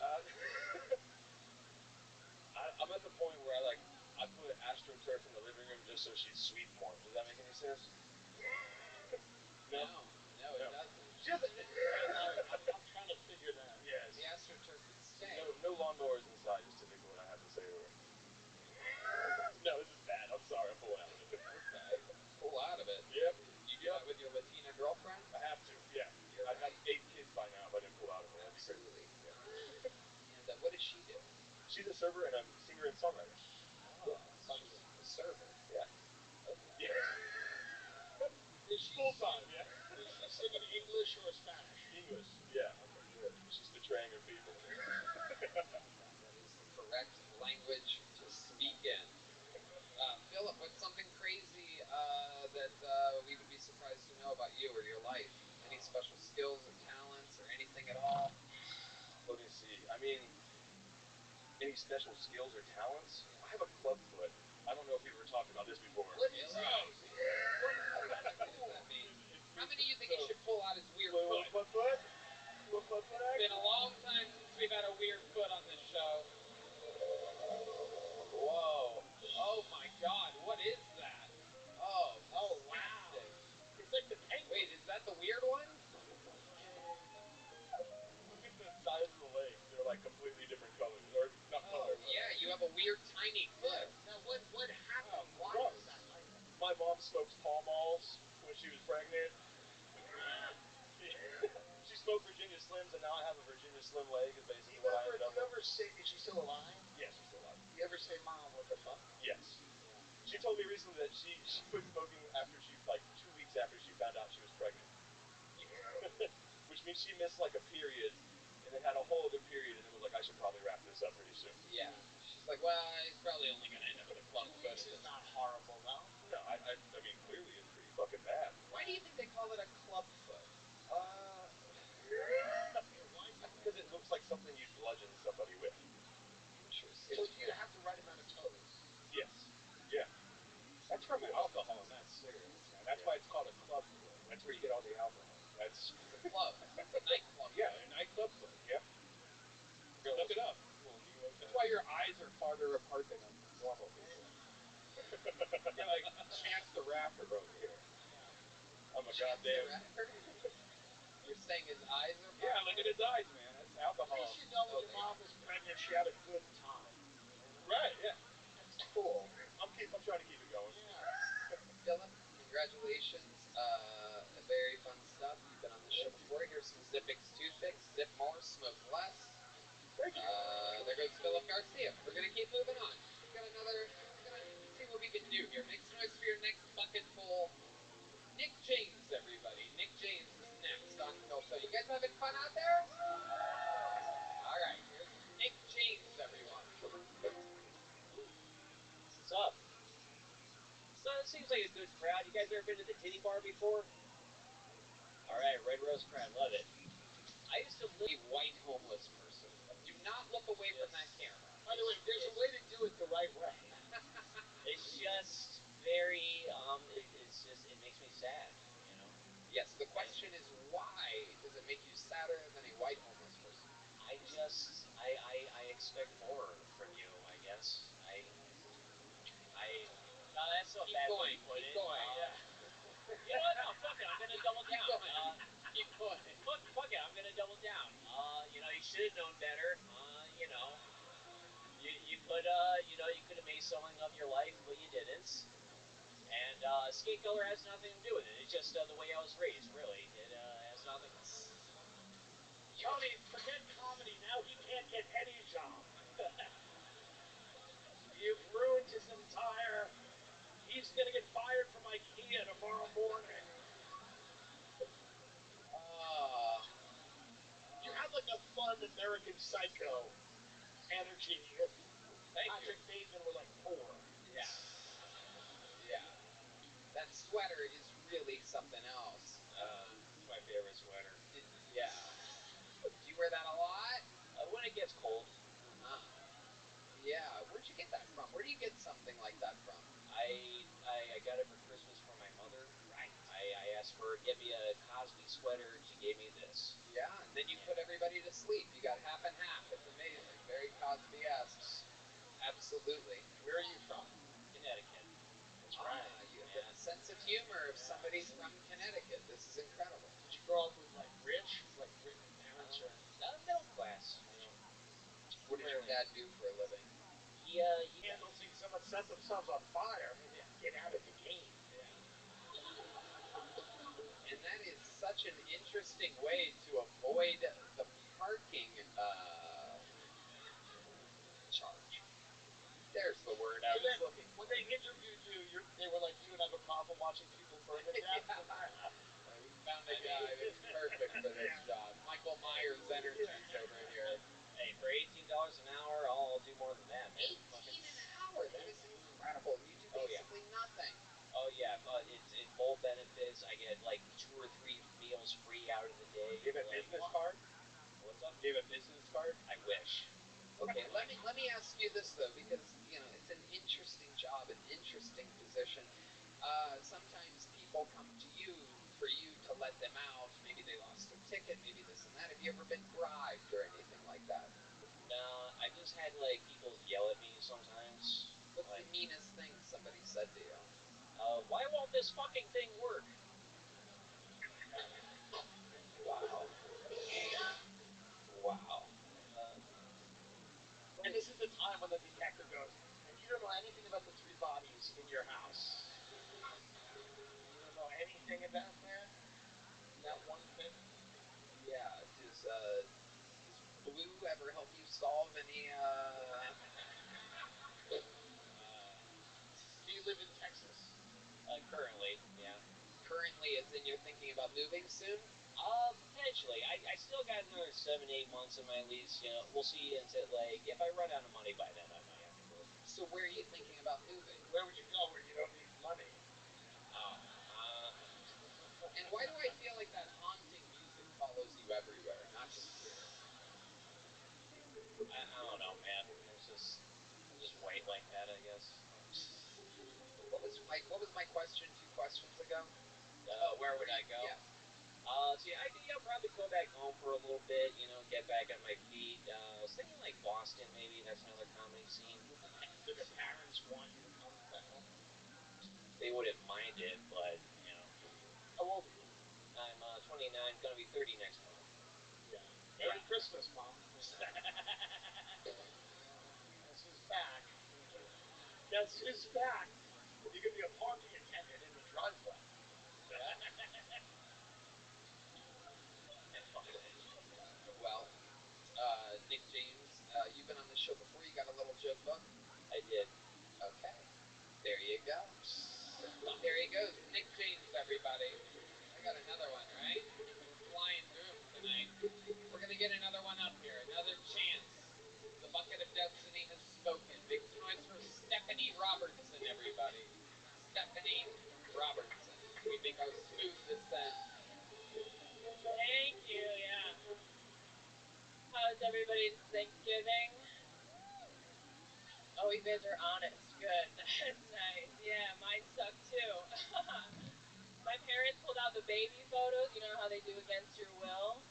I'm at the point where I put AstroTurf in the living room just so she'd sweep more. Does that make any sense? No, it doesn't. She doesn't. I'm trying to figure that. Yes. The AstroTurf would stay. No lawnmowers inside is typically what I have to say to her. No, this is bad. I'm sorry. I'm pulling out of it. Okay. Pull out of it. Yep. You do that with your Latina girlfriend? I have to. Yeah. I'd have 8 kids by now if I didn't pull out of it. Absolutely. Yeah. And what does she do? She's a server and a singer and songwriter. Oh, so she's a server. Yeah. Okay. Yeah. Full time, yeah. Does she sing in English or Spanish? English, yeah. Okay, good. She's betraying her people. That is the correct language to speak in. Philip, what's something crazy that we would be surprised to know about you or your life? Any special skills or talents or anything at all? Let me see. I mean, any special skills or talents? I have a club foot. I don't know if we've ever talked about this before. What is that? What does that mean? How many of you think you should pull out his weird foot? Club foot? It's been a long time since we've had a weird foot on this show. Whoa. Oh my god, what is that? Oh, wow. It's like the penguin. Wait, is that the weird one? Look at the size of the legs. They're like completely different colors. Or not color, but... Yeah, you have a weird tiny foot. Now what happened? Why is that like that? My mom smokes Pall Malls when she was pregnant. Slims, and now I have a Virginia Slim leg. Is basically Do what I ended up you with. ever say, is she still alive? Yeah, she's still alive. You ever say, Mom, what the fuck? Yes. She told me recently that she quit smoking after she, like, 2 weeks after she found out she was pregnant. Which means she missed, like, a period, and then had a whole other period, and then was like, I should probably wrap this up pretty soon. Yeah. She's like, well, he's probably only going to end up with a club foot. Which is not horrible, though. No, I mean, clearly it's pretty fucking bad. Why do you think they call it a club foot? Because it looks like something you'd bludgeon somebody with. Interesting. So you have the right amount of toes. Yes. Yeah. That's from alcohol, not cigarettes, man. That's why it's called a club foot. That's where you get all the alcohol. That's the club. It's a nightclub. Yeah, a nightclub foot. Yep. Go look it up. That's why your eyes are farther apart than normal people. You're like Chance the Rapper over here. I'm a goddamn. You're saying his eyes are farther? Yeah, look at his eyes, man. That's alcohol. At least you know when your mom was pregnant, she had a good time. Right, yeah. That's cool. I'm trying to keep it going. Yeah. Dylan, congratulations. Very fun stuff. You've been on the show before. Here's some Zippix toothpicks. Zip more, smoke less. Thank you. There goes Philip Garcia. We're going to keep moving on. We've got another. We're going to see what we can do here. Make some noise for your next bucket full. Nick James, everybody. Nick James is next on Philso. You guys having fun out there? All right. Here's Nick James, everyone. What's up? So it seems like a good crowd. You guys ever been to the Titty Bar before? All right, Red Rose crowd, love it. I used to live a white homeless person. Do not look away from that camera. By the way, there's a way to do it the right way. It's just very, it makes me sad, you know? Yes, the question is why does it make you sadder than a white homeless person? I expect more from you, I guess. No, that's so bad way to put it. Keep going. You know what? No, fuck it. I'm gonna double down. Keep going. Fuck it. I'm gonna double down. You know, you should have known better. You know, you could have made something of your life, but you didn't. And skin color has nothing to do with it. It's just the way I was raised. Really, it has nothing. Tony, forget comedy. Now he can't get any job. You've ruined his entire. He's gonna get fired from IKEA tomorrow morning. You had like a fun American Psycho energy. If Patrick Bateman were like 4. Yeah. Yeah. That sweater is really something else. It's my favorite sweater. Yeah. Do you wear that a lot? When it gets cold. Yeah. Where'd you get that from? Where do you get something like that from? I got it for Christmas from my mother. Right. I asked her, get me a Cosby sweater, and she gave me this. Yeah, and then you put everybody to sleep. You got half and half. It's amazing. Very Cosby-esque. Absolutely. Where are you from? Connecticut. That's right. You have a sense of humor if somebody's from Connecticut. This is incredible. Did you grow up with like rich parents or middle class? You know. What did your dad do for a living? He handle things. Someone set themselves on fire. Get out of the game. And that is such an interesting way to avoid the parking charge. There's the word I was looking for. When they interviewed you, they were like, you don't have a problem watching people burn to death? We found a guy that's perfect for this job. Michael Myers Energies over here. Hey, for $18 an hour, I'll do more than that, man. $18 an hour? That is incredible. You do basically nothing. Oh yeah, but it's full benefits. I get like 2 or 3 meals free out of the day. Do you have a business card? What's up? Do you have a business card? I wish. Okay, let me ask you this though, because it's an interesting job, an interesting position. Sometimes people come to you for you to let them out. Maybe they lost their ticket, maybe this and that. Have you ever been bribed or anything like that? No, I just had like people yell at me sometimes. What's the meanest thing somebody said to you? Why won't this fucking thing work? Wow. Wow. And this is the time when the detective goes, and you don't know anything about the 3 bodies in your house. You don't know anything about that? That one thing? Yeah, ever help you solve any, Do you live in Texas? Currently, yeah. Currently, as in you're thinking about moving soon? Potentially. I still got another 7-8 months in my lease. You know, we'll see until, like, if I run out of money by then, I might have to move. So where are you thinking about moving? Where would you go where you don't need money? And why do I feel like that haunting music follows you everywhere, not just here? I don't know, man. I'm just white like that, I guess. What was my question 2 questions ago? Where would I go? Yeah. See, I think I'll probably go back home for a little bit, you know, get back on my feet. I was thinking like Boston, maybe. That's another comedy scene. Do the parents want you to come back home? They wouldn't mind it, but, you know. How old are you? I'm 29, gonna be 30 next month. Yeah. Merry Christmas, Mom. That's his back. That's his back. You could be a parking attendant in the driveway. Well, Nick James, you've been on the show before. You got a little joke book? I did. Okay. There you go. There he goes. Nick James, everybody. I got another one, right? We're flying through them tonight. We're going to get another one up here. Another chance. The bucket of destiny has spoken. Big noise for Stephanie Robertson, everybody. Stephanie Robertson. We make our smooth descent. Thank you, yeah. How's everybody's Thanksgiving? Oh, you guys are honest. Good. That's nice. Yeah, mine sucked too. My parents pulled out the baby photos, you know how they do against your will?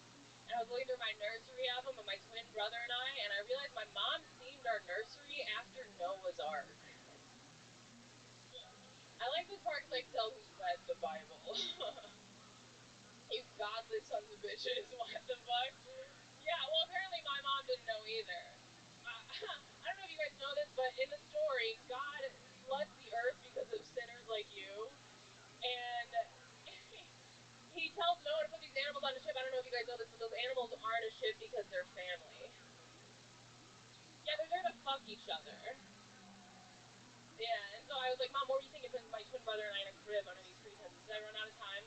And I was looking through my nursery album with my twin brother and I realized my mom themed our nursery after Noah's Ark. I like this part because I can tell who's read the Bible. You godless sons of bitches, what the fuck? Yeah, well, apparently my mom didn't know either. I don't know if you guys know this, but in the story, God floods the earth because of sinners like you. And he tells Noah to put these animals on a ship. I don't know if you guys know this, but those animals aren't a ship because they're family. Yeah, they're there to fuck each other. Yeah, and so I was like, Mom, what were you thinking? Putting my twin brother and I in a crib under these pretenses. Did I run out of time?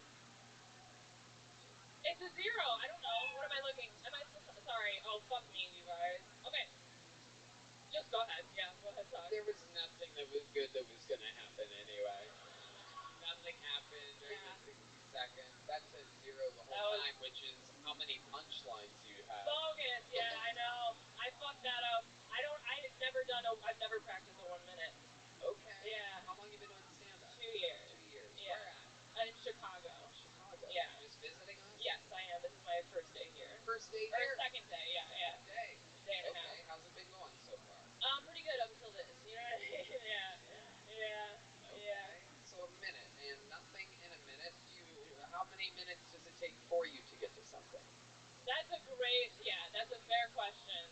It's a 0. I don't know. What am I looking? Am I still... Sorry. Oh, fuck me, you guys. Okay. Just go ahead. Yeah, go ahead, talk. There was nothing that was good that was going to happen anyway. Nothing happened during the 60 seconds. That said 0 the whole time, which is how many punchlines you have. Bogus. Yeah, I know. I fucked that up. I've never practiced a 1 minute. Okay. Yeah. How long have you been doing stand-up? 2 years. 2 years. Yeah. Where at? In Chicago. Chicago. Yeah. You're just visiting us? Yes, I am. This is my first day here. First day Or here? second day, yeah. Day. Day and a half. Okay, how's it been going so far? Pretty good up until this. You know what I mean? Yeah. Okay. So a minute, and nothing in a minute. How many minutes does it take for you to get to something? That's a fair question.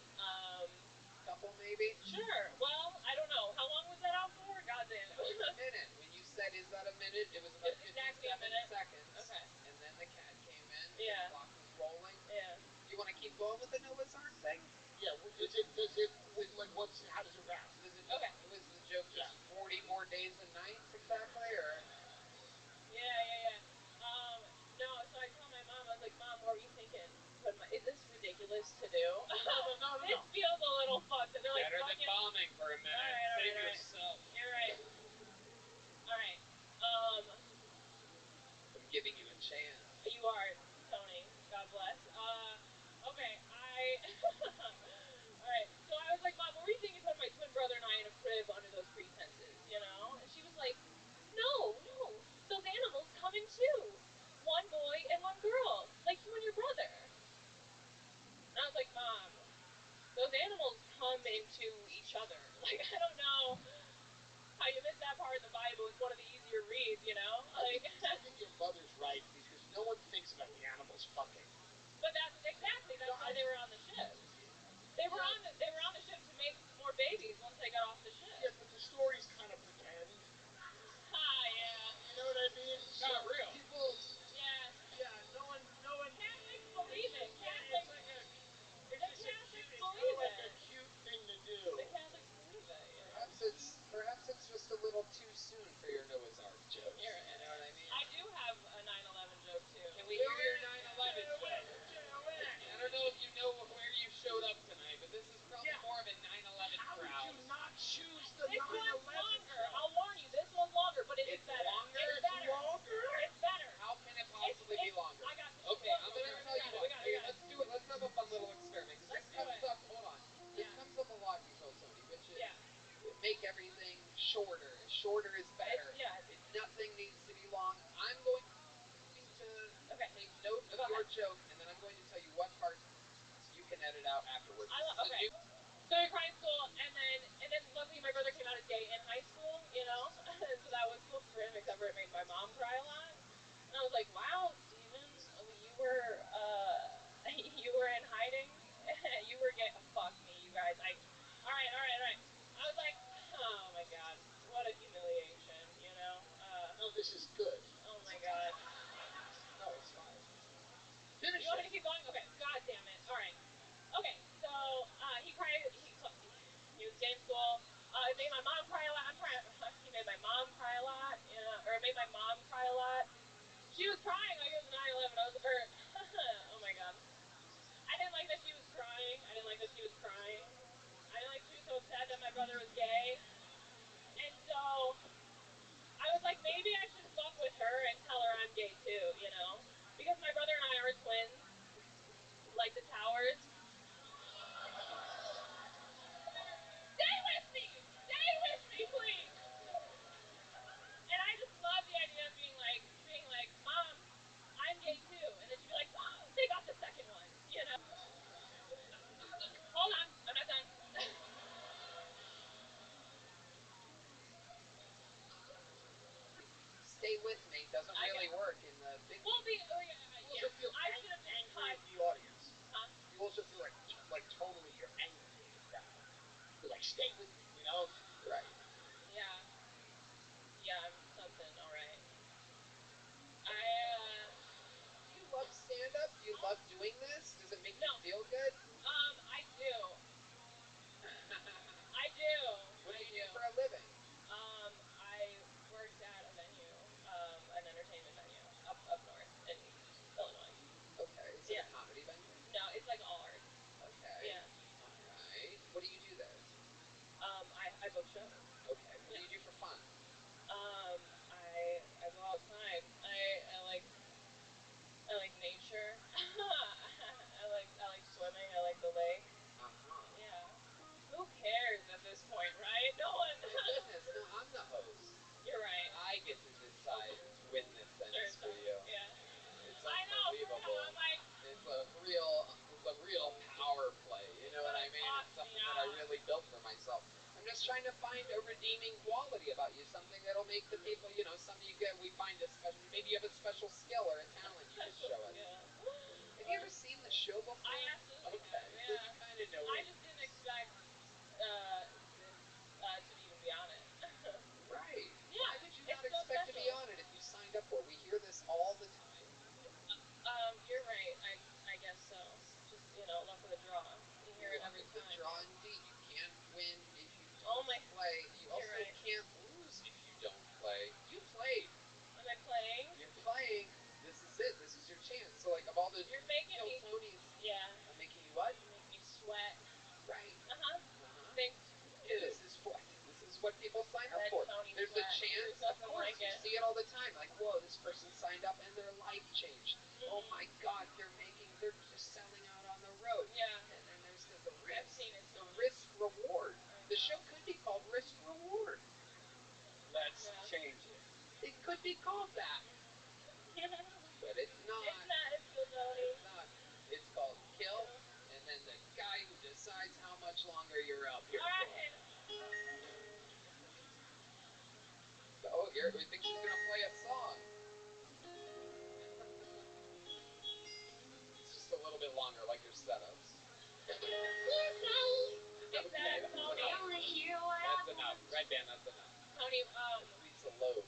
Couple maybe? Sure. Well, I don't know. How long was that out for? Goddamn. It was a minute. When you said, is that a minute? It was about 57 exactly a minute. seconds. Okay. And then the cat came in. Yeah. The clock was rolling. Yeah. You want to keep going with the Noah's Ark thing? Yeah, how does it wrap? Okay. Was the joke just 40 more days and nights exactly, or? Yeah. No, so I told my mom, I was like, Mom, what were you thinking? Is this ridiculous to do? No. This feels a little fucked. And they're like, Better than bombing for a minute. All Save right. yourself. You're right. Alright. I'm giving you a chance. You are, Tony. God bless. Okay, Alright, so I was like, Mom, what were you thinking putting my twin brother and I in a crib under those pretenses, you know? And she was like, No. Those animals come in two. 1 boy and 1 girl. Like you and your brother. And I was like, Mom, those animals come into each other. Like, I don't know how you missed that part in the Bible. It's one of the easier reads, you know? I think your mother's right, because no one thinks about the animals fucking. But that's why they were on the ship. They were on the ship to make more babies once they got off the ship. Yeah, but the stories kind of pretend. Yeah. You know what I mean? It's not real. People. Yeah. Yeah, no one. Catholics believe it. It's like The Catholics believe what parts you can edit out afterwards. Okay. So we cried in school, and then luckily my brother came out as gay in high school, you know, and so that was cool for him, except for it made my mom cry a lot. And I was like, wow, Steven, you were you were in hiding, you were gay. Oh, fuck me, you guys. All right. I was like, oh my god, what a humiliation, you know. No, this is good. Oh my god. No, it's fine. Finish You want me to it. keep going? Okay. God damn it. All right. Okay. So he cried. He was gay in school. It made my mom cry a lot. He made my mom cry a lot. You know, or it made my mom cry a lot. She was crying like it was 9/11. Oh my god. I didn't like that she was crying. I didn't like she was so upset that my brother was gay. And so I was like, maybe I should fuck with her and tell her I'm gay too, you know? Because my brother and I are twins, like the towers. Stay with me, please. And I just love the idea of being like, Mom, I'm gay too. And then she'd be like, oh, they got the second one, you know? Hold on, I'm not done. Stay with me doesn't really work in the big. We'll be. You also feel I should have just angry cut. at the audience. Huh? You also feel like totally you're angry at the crowd. You're like, stay with me, you know? Right. Yeah. Yeah, I'm something. All right. Do you love stand-up? Do you love doing this? Does it make you feel good? I do. I do. What do you do for a living? I worked at a venue, an entertainment venue up north in Illinois. Okay. Is it a comedy venue? No, it's like all arts. Okay. Yeah. All right. What do you do there? I book shows. Okay. What do you do for fun? I go outside. I like nature. I like swimming. I like the lake. Yeah. Who cares at this point, right? No one. My goodness, no, I'm the host. You're right. I get to decide when this ends for you. Yeah. It's unbelievable. I'm like, it's a real power play. You know what I mean? It's something that I really built for myself. I'm just trying to find a redeeming quality about you, something that'll make the people, you know, something we find a special. Maybe you have a special skill or a talent you could show us. Have you ever seen the show before? I absolutely have. Yeah. So you kind of know. I just didn't expect this to even be on it. Right. Yeah. Why would you not expect to be on it if you signed up for it? We hear this all the time. You're right. I guess so. Just, you know, luck of the draw. You hear it every time. The draw indeed. You can't win if you don't play. You also can't lose if you don't play. You played. Am I playing? You're playing. This is it. This is your chance. So like of all the You're making me. Tony's. Yeah. I'm making you what? You make me sweat. Right. Thanks. This is what people sign up for. There's a chance. Of course, you see it all the time. Like, whoa, this person signed up and their life changed. Oh my God, they're just selling out on the road. Yeah. And then there's the risk reward. The show could be called Risk Reward. Let's change it. It could be called that. But it's not. It's not. It's still Tony. It's not. It's called Kill, and then the guy who decides how much longer you're out here for. Oh, here, we think she's gonna play a song. It's just a little bit longer, like your setups. Is that Tony? That's enough. Red Band, that's enough. Tony, Lisa Loeb.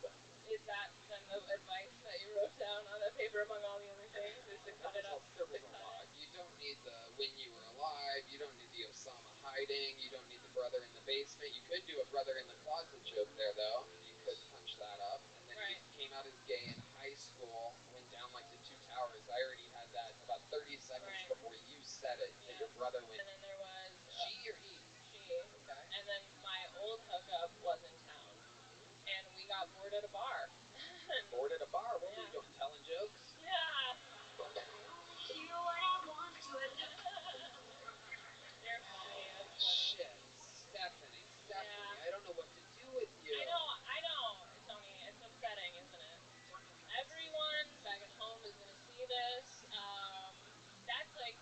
Is that the advice that you wrote down on that paper among all the other things? Is to cut it up? There was a lot. You don't need the when you were alive. You don't need the Osama hiding. You don't need the brother in the basement. You could do a brother in the closet joke there, though. You could punch that up. And then he came out as gay in high school, went down like the two towers. I already had that about 30 seconds before you said it. That your brother went. And then there was she or he. She. Okay. And then my old hookup was in town, and we got bored at a bar. Bored at a bar? What were you doing? Telling jokes? Yeah. Hear what I want to it. You're funny. That's funny. Shit, Stephanie. I don't know what to do with you. I know, Tony. It's upsetting, isn't it? Everyone back at home is gonna see this. That's like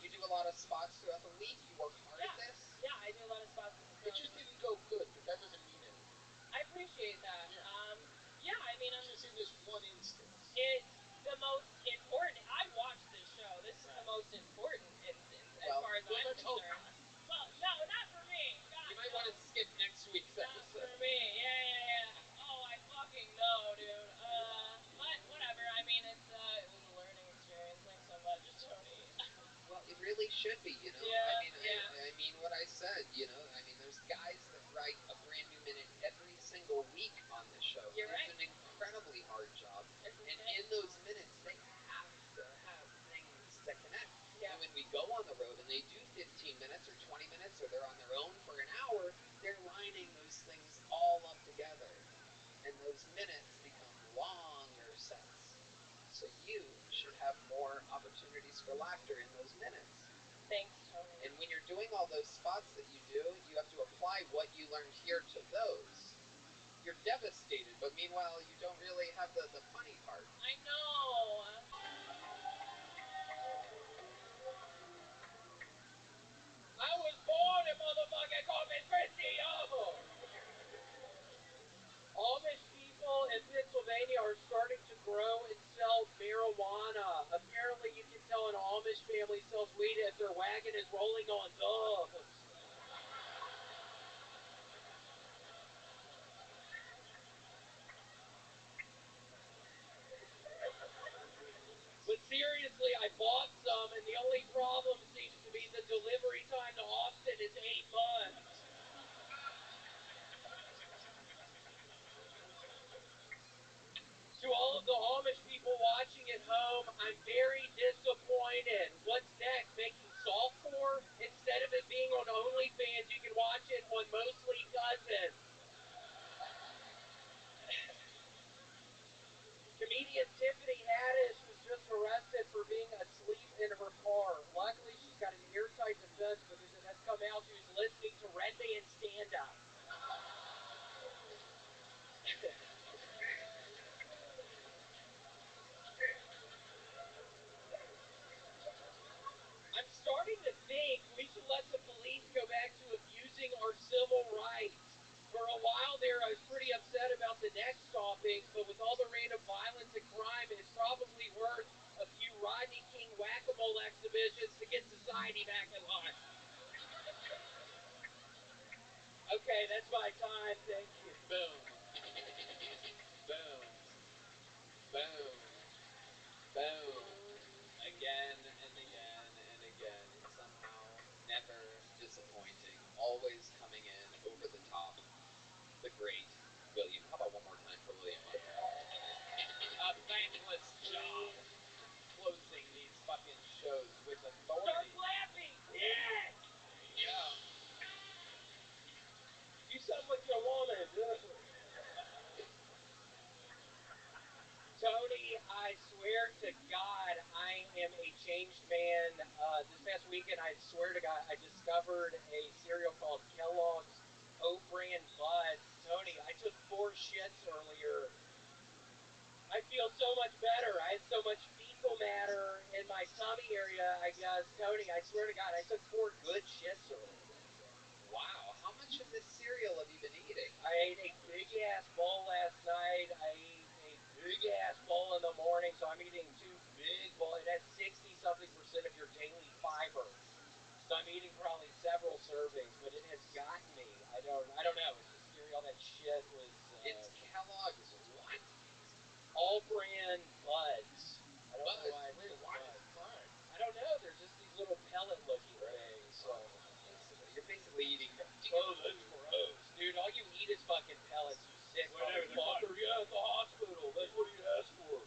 You do a lot of spots throughout the week. You work hard Yeah. at this. Yeah, I do a lot of spots. It just didn't go good, but that doesn't mean anything. I appreciate that. Yeah. Yeah, I mean, It's just in this one instance. it's the most important. I watched this show. This is the most important instance as far as I'm let's hope concerned. not. Well, no, not for me. God, You might no. want to skip next week's Not episode. for me. Yeah. Oh, I fucking know, dude. But whatever. I mean, it was a learning experience. Thanks so much, Tony. Well, it really should be, you know. Yeah, I mean what I said, you know. I mean, there's guys that write a brand new minute every single week on this show. You're it's right. an incredibly hard job, It's and in those minutes, they have to have things that connect. Yeah. And when we go on the road and they do 15 minutes or 20 minutes, or they're on their own for an hour, they're lining those things all up together, and those minutes become longer sets. So you should have more opportunities for laughter in those minutes. Thanks, Tony. And when you're doing all those spots that you do, you have to apply what you learned here to those. You're devastated, but meanwhile, you don't really have the funny part. I know. I was born in motherfucking Corpus Christi, y'all. Amish people in Pennsylvania are starting to grow and sell marijuana. Apparently, you can tell an Amish family sells weed if their wagon is rolling on dubs. But seriously, I bought some, and the only problem seems to be the delivery time to Austin is 8 months. To all of the Amish people watching at home, I'm very disappointed. What's next? Making softcore? Instead of it being on OnlyFans, you can watch it on Mostly Cousin. Comedian Tiffany Haddish was just arrested for being asleep in her car. Luckily, she's got an airtight defense because it has come out she was listening to Red Band stand-up. I'm starting to think we should let the police go back to abusing our civil rights. For a while there, I was pretty upset about the neck stoppings, but with all the random violence and crime, it's probably worth a few Rodney King whack-a-mole exhibitions to get society back in line. Okay, that's my time. Thank you. Boom. Boom. Boom. Boom. Again and again and again. Somehow never disappointing. Always coming in over the top. The great William. How about one more time for William? A thankless job closing these fucking shows with authority. Start clapping! Yes! There you go. You sound like your woman. Tony, I swear to God, I am a changed man. This past weekend, I swear to God, I discovered a cereal called Kellogg's Oat Bran Buds. Tony, I took 4 shits earlier. I feel so much better. I had so much fecal matter in my tummy area, I guess. Tony, I swear to God, I took 4 good shits earlier. Wow, how much of this cereal have you been eating? I ate a big-ass bowl last night. I ate a big-ass bowl in the morning, so I'm eating 2 big bowls. It has 60-something% of your daily fiber. So I'm eating probably several servings, but it has gotten me. I don't know. It's just cereal. That shit was... It's Kellogg's what? All brand Buds. I don't know why. Why is it Bud? I don't know. They're just these little pellet-looking things. So. You're basically eating... Oh, that's gross. Dude, all you eat is fucking pellets, you sick motherfucker. Yeah, at the hospital. That's what he asked for.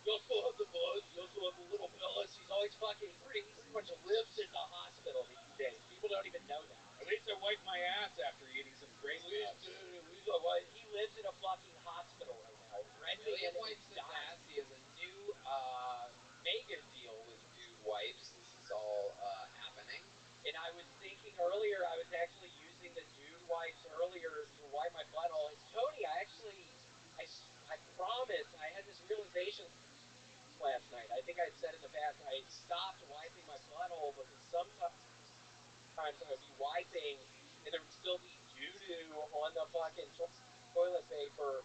Y'all still have the buds? Y'all still have the little pellets? He's always fucking... He pretty much lives in the hospital these days. People don't even know that. At least I wiped my ass after eating some great stuff. He lives in a fucking hospital right now. Red William Man wipes is his dying. ass. He has a new mega deal with Dude Wipes. This is all happening. And I was thinking earlier, I was actually using the Dude Wipes earlier to wipe my butthole. And Tony, I promise, I had this realization last night. I think I'd said in the past I stopped wiping my butthole because sometimes I would be wiping and there would still be doo-doo on the fucking toilet paper.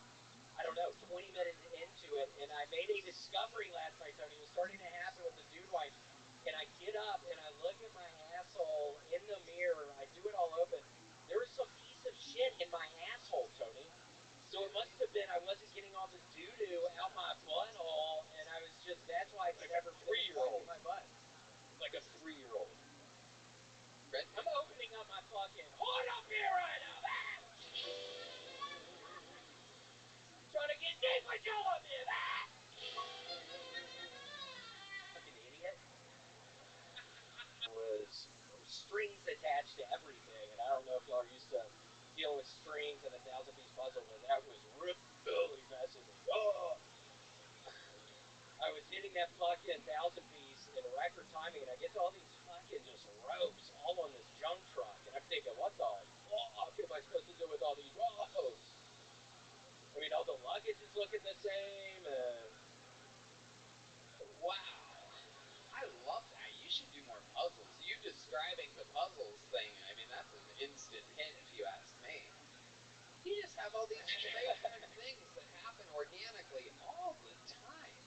I don't know, 20 minutes into it, and I made a discovery last night, Tony. It was starting to happen with the dude wipes, and I get up and I look at my asshole in the mirror. I do it all open. There was some piece of shit in my asshole, Tony. So it must have been I wasn't getting all the doo-doo out my butthole, and I was just, that's why I could never finish wiping my butt. Like a 3-year-old. I'm opening up my fucking, hold up here right now, man! Trying to get deep with you up here, man! Fucking idiot. Was strings attached to everything, and I don't know if y'all are used to dealing with strings in a 1,000-piece puzzle, but that was really messing me up. I was hitting that fucking 1,000-piece in record timing, and I get to all these fucking just ropes all on this junk truck, and I'm thinking, what the fuck am I supposed to do with all these ropes? I mean, all the luggage is looking the same, Wow. I love that. You should do more puzzles. You describing the puzzles thing, I mean, that's an instant hit if you ask me. You just have all these strange things that happen organically all the time.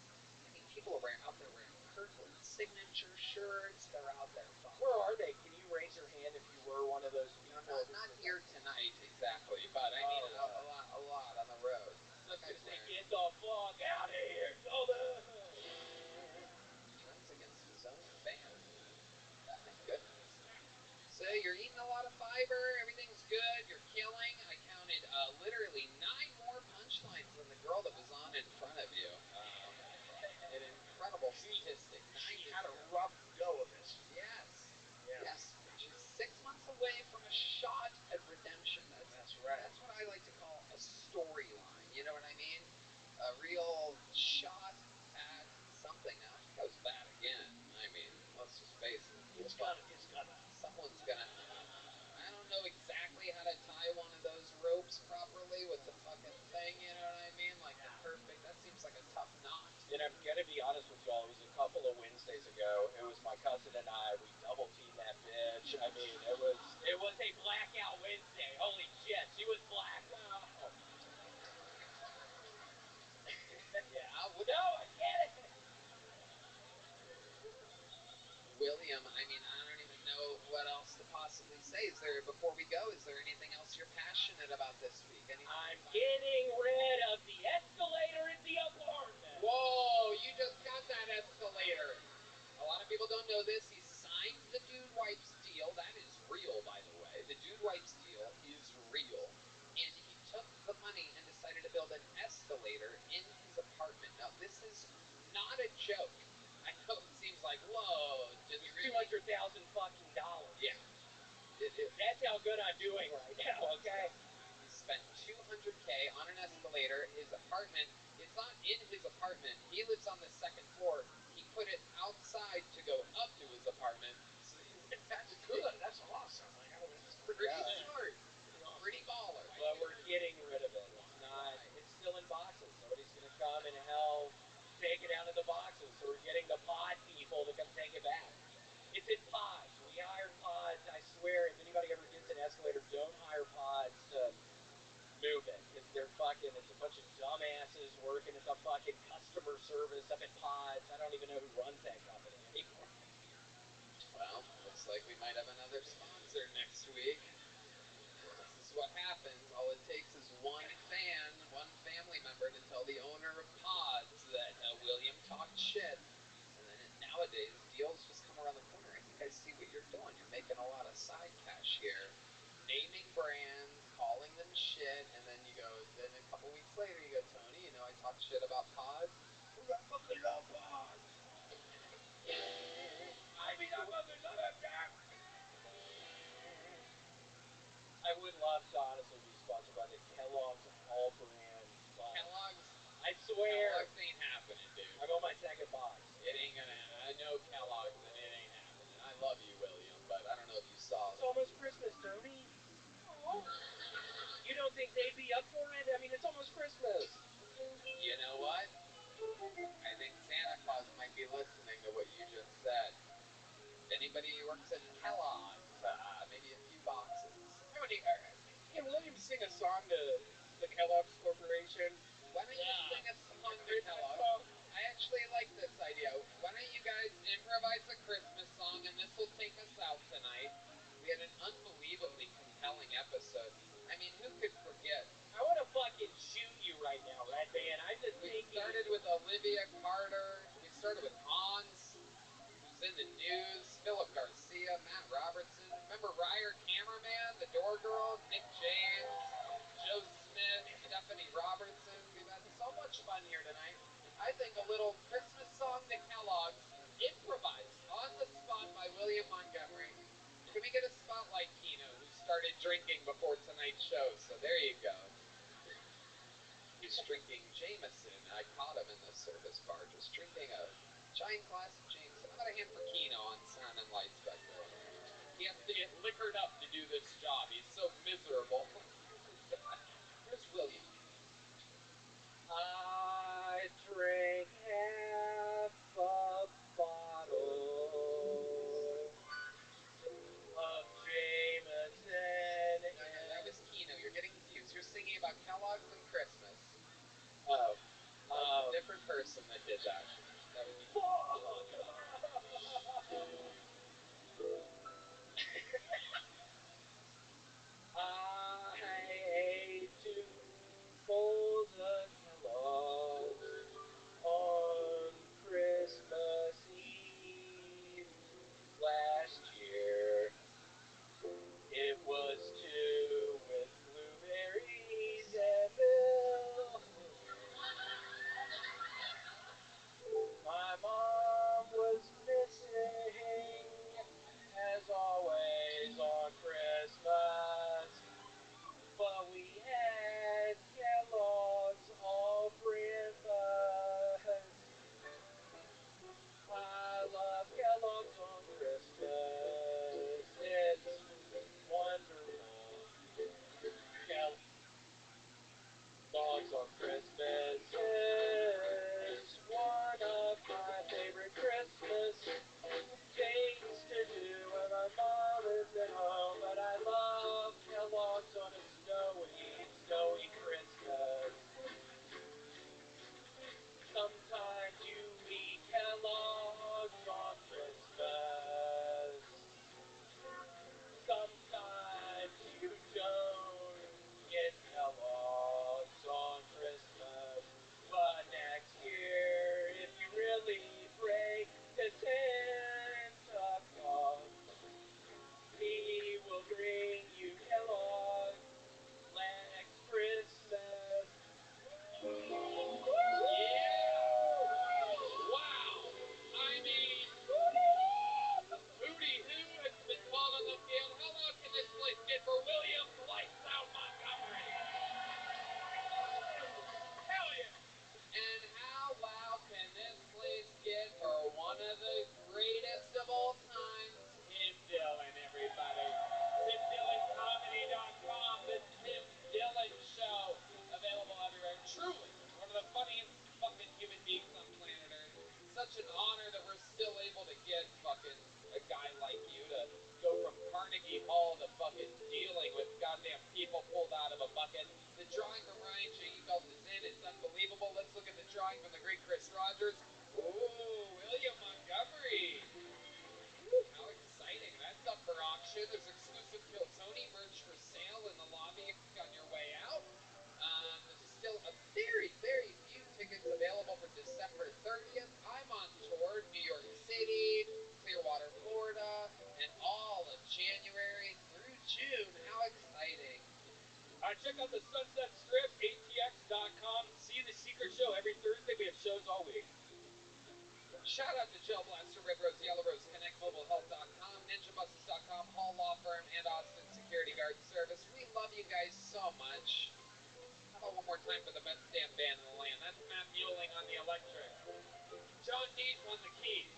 I mean, people are out there wearing Kirkland signature shirts. They're out there. Where are they? Can you raise your hand if you were one of those people? Not here tonight exactly, but I mean a lot on the road. I was going to say, get the fuck out of here, Golden! Runs against his own fan. My goodness. So you're eating a lot of fiber, everything's good, you're killing. I counted literally 9 more punchlines than the girl that was on in front of you. An incredible statistic. She had a rough go of it. Yes. Yes. She's 6 months away from a shot at redemption. That's right. That's what I like to call a storyline. You know what I mean? A real shot at something. Now, if she goes bad again, I mean, let's just face it. It's gonna. Someone's gonna. I don't know exactly how to tie one of those ropes properly with the fucking thing. You know what I mean? Like the perfect. That seems like a tough knot. And I'm gonna be honest with y'all. It was a couple of Wednesdays ago. It was my cousin and I. We double teamed that bitch. I mean, it was a blackout Wednesday. Holy shit, she was blacked out. Yeah. No, I get it. William, I mean, I don't even know what else to possibly say. Before we go, is there anything else you're passionate about this week? I'm getting rid of the escalator in the apartment. Whoa, you just got that escalator. A lot of people don't know this. He signed the Dude Wipes deal. That is real, by the way. The Dude Wipes deal is real. And he took the money and decided to build an escalator in his apartment. Now, this is not a joke. I know it seems like, whoa, did you really? $200,000 fucking dollars. Yeah. That's how good I'm doing right now, okay? He spent $200K on an escalator. His apartment, it's not in his apartment. He lives on the 2nd floor. He put it outside to go up to his apartment. So That's good. That's awesome. It's pretty smart. Pretty baller. But we're getting rid of it. It's not. It's still in boxes. Nobody's gonna come and help take it out of the boxes. So we're getting the pod people to come take it back. It's in pods. We hired pods. I swear, if anybody ever gets an escalator, don't hire pods to move it. They're fucking. It's a bunch of dumbasses working at the fucking customer service up at pods. I don't even know who runs that company anymore. Well, looks like we might have another sponsor next week. This is what happens. All it takes is one family member to tell the owner of Pods that William talked shit. And then nowadays, deals just come around the corner. I think I see what you're doing. You're making a lot of side cash here. Naming brands, calling them shit, and then then a couple weeks later you go, Tony, you know I talked shit about Pods. I fucking love Pods. I fucking love it, Jack. I would love to honestly be sponsored by the Kellogg's all-brand. Kellogg's, I swear. Kellogg's ain't happening, dude. I'm on my 2nd box. It ain't gonna happen. I know Kellogg's and it ain't happening. I love you, William, but I don't know if you saw It's almost Christmas, Tony. Aww. You don't think they'd be up for it? I mean, it's almost Christmas. You know what? I think Santa Claus works at Kellogg's. Maybe a few boxes. Can William sing a song to the Kellogg's Corporation? Why don't you sing a song to Kellogg's? I actually like this idea. Why don't you guys improvise a Christmas song, and this will take us out tonight. We had an unbelievably compelling episode. I mean, who could forget? I want to fucking shoot you right now, Red Man. I'm just thinking. We started with Olivia Carter. We started with Hans, who's in the news. Philip Garcia, Matt Robertson. Remember Ryer Cameraman, the door girl, Nick James, Joe Smith, Stephanie Robertson. We've had so much fun here tonight. I think a little Christmas song to Kellogg's, improvised on the spot by William Montgomery. Can we get a spot like Keno, who started drinking before tonight's show? So there you go. He's drinking Jameson. I caught him in the service bar, just drinking a giant glass of Jameson. How about a hand for Keno on sound and lights back there? He has to get liquored up to do this job. He's so miserable. Where's William? I drank half a bottle of Jameson. No, that was Keno. You're getting confused. You're singing about Kellogg's and Christmas. Oh. That's a different person that did that. That would be. I ate 2 bowls of Kellogg's on Christmas Eve last year. It was 2 with blueberries and milk. My mom was missing, as always on Christmas, but we had Kellogg's all Christmas. I love Kellogg's on Christmas. It's wonderful. Kellogg's on Christmas is one of my favorite Christmas things to do when my mom isn't home. But I love Kellogg's on a snowy Christmas. Sometimes you eat Kellogg's on Christmas. Sometimes you don't get Kellogg's on Christmas. But next year, if you really pray to Santa Claus, he will bring you Kellogg's next Christmas. Yeah! Wow! I mean, Hootie Hoo has been called on the field. How loud can this place get for William Lights Out Montgomery? Hell yeah! And how loud can this place get for one of the greatest of all times, Tim Dillon, everybody. TimDillonComedy.com, the Tim Dillon Show, available everywhere. Truly, one of the funniest fucking human beings on planet Earth. Such an honor that we're still able to get fucking a guy like you to go from Carnegie Hall to fucking dealing with goddamn people pulled out of a bucket. The drawing from Ryan J. Ebelt is in. It's unbelievable. Let's look at the drawing from the great Chris Rogers. Ooh, William Montgomery. How exciting. That's up for auction. There's exclusive Kill Tony merch for sale in the lobby on your way out. There's still a very, very few tickets available for December 30th. I'm on tour, New York City, Clearwater, Florida, and all of January through June. How exciting. Check out the Sunset Strip, atx.com. See the Secret Show every Thursday. We have shows all week. Shout out to Gel Blaster, Red Rose, Yellow Rose, ConnectMobileHealth.com, NinjaBuses.com, Hall Law Firm, and Austin Security Guard Service. We love you guys so much. How about one more time for the best damn band in the land? That's Matt Mueling on the electric, John Dees on the keys,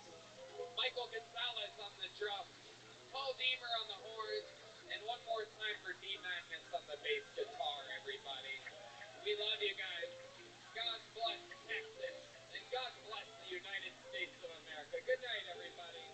Michael Gonzalez on the drums, Paul Deemer on the horns, and one more time for D. Magnus on the bass guitar, everybody. We love you guys. God bless Texas, and God bless the United States of America. Good night, everybody.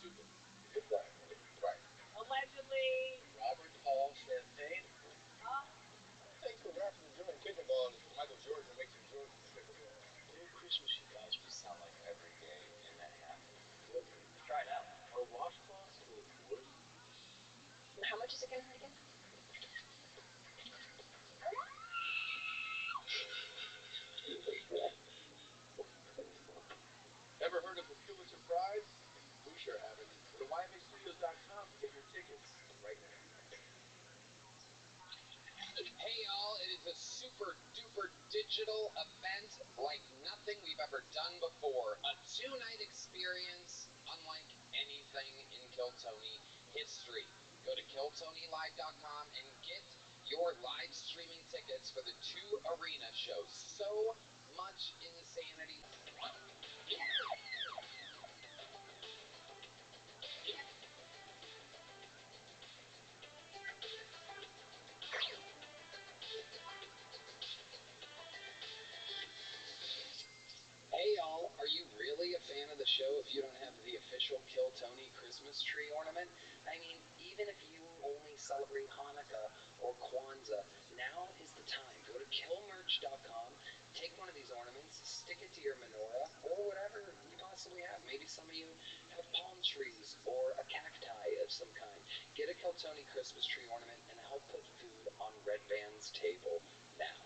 stupid. The good guy. Right. Allegedly. Robert Paul Champagne. Huh? Thanks for rappers enjoying pickleball. Michael Jordan makes enjoy pickleball. Merry Christmas, you guys. We sound like every day in Manhattan. Yeah, dude. Try it out. Are washcloths made of wood? And how much is it going to hurt again? Ever heard of the Pulitzer Prize? We sure haven't. Go to YFAstudios.com to get your tickets right now. Hey y'all, it is a super duper digital event like nothing we've ever done before. A 2-night experience unlike anything in Kiltony history. Go to KiltonyLive.com and get your live streaming tickets for the 2 arena shows. So much insanity. Hey y'all, are you really a fan of the show if you don't have the official Kiltony Christmas tree ornament? I mean, even if you only celebrate Hanukkah or Kwanzaa, now is the time. Go to killmerch.com, take one of these ornaments, stick it to your menorah, or whatever you possibly have. Maybe some of you have palm trees or a cacti of some kind. Get a Kiltony Christmas tree ornament and help put food on Red Band's table now.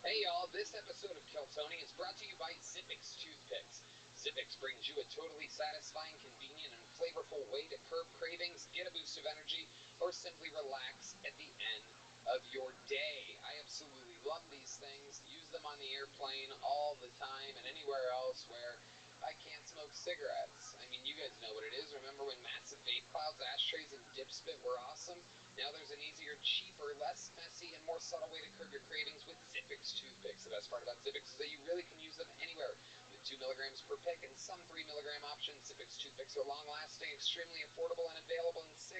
Hey y'all, this episode of Kiltony is brought to you by Zippix Toothpicks. Zippix brings you a totally satisfying, convenient, and flavorful way to curb cravings, get a boost of energy, or simply relax at the end of your day. I absolutely love these things, use them on the airplane all the time and anywhere else where I can't smoke cigarettes. I mean, you guys know what it is. Remember when massive vape clouds, ashtrays, and dip spit were awesome? Now there's an easier, cheaper, less messy, and more subtle way to curb your cravings with Zippix Toothpicks. The best part about Zippix is that you really can use them anywhere. With 2 milligrams per pick and some 3 milligram options, Zippix Toothpicks are long-lasting, extremely affordable, and available in 6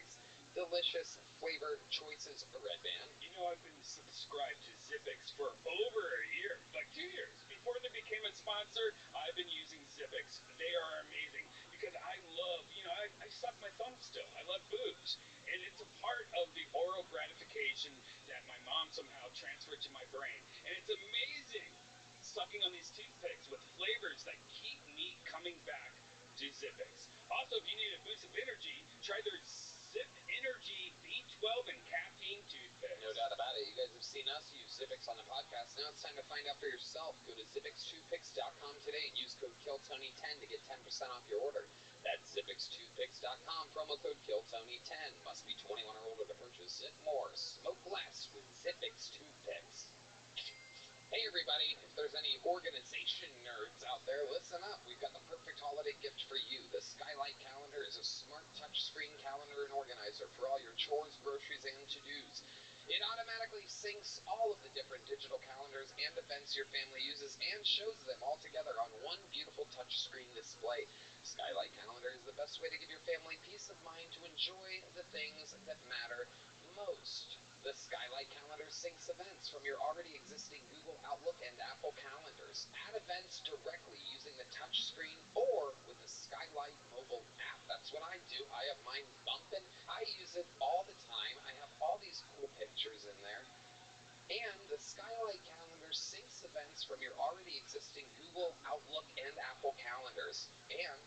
delicious flavor choices. A Red Band. You know, I've been subscribed to Zippix for over a year, like 2 years. Before they became a sponsor, I've been using Zippix. They are amazing because I love, I suck my thumb still. I love booze. And it's a part of the oral gratification that my mom somehow transferred to my brain. And it's amazing sucking on these toothpicks with flavors that keep me coming back to Zippix. Also, if you need a boost of energy, try their Zip Energy B12 and caffeine toothpicks. No doubt about it. You guys have seen us use Zippix on the podcast. Now it's time to find out for yourself. Go to ZippixToothpicks.com today and use code KILLTONY10 to get 10% off your order. That's ZippixToothpicks.com, promo code KILLTONY10. Must be 21 or older to purchase. Zip more, smoke less with Zippix Toothpicks. Hey everybody, if there's any organization nerds out there, listen up. We've got the perfect holiday gift for you. The Skylight Calendar is a smart touchscreen calendar and organizer for all your chores, groceries, and to-dos. It automatically syncs all of the different digital calendars and events your family uses and shows them all together on one beautiful touchscreen display. Skylight Calendar is the best way to give your family peace of mind to enjoy the things that matter most. The Skylight Calendar syncs events from your already existing Google Outlook and Apple calendars. Add events directly using the touchscreen or with the Skylight mobile app. That's what I do. I have mine bumping. I use it all the time. I have all these cool pictures in there. And the Skylight Calendar syncs events from your already existing Google, Outlook, and Apple calendars. And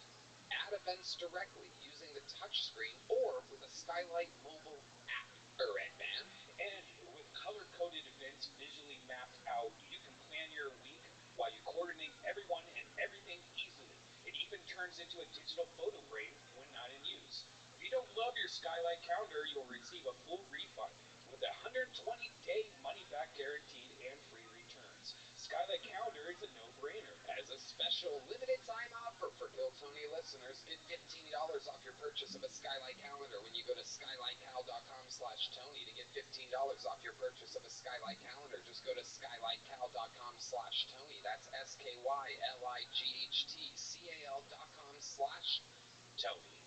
add events directly using the touchscreen or with the Skylight mobile app. A Red Band. And with color-coded events visually mapped out, you can plan your week while you coordinate everyone and everything easily. It even turns into a digital photo frame when not in use. If you don't love your Skylight Calendar, you'll receive a full refund with a 120-day money-back guaranteed and free returns. Skylight Calendar is a no-brainer. As a special limited-time offer for Kiltony listeners, get $15 off your purchase of a Skylight Calendar when you go to skylightcal.com/Tony to get $15 off your purchase of a Skylight Calendar. Just go to skylightcal.com/Tony. That's SKYLIGHTCAL.com/Tony.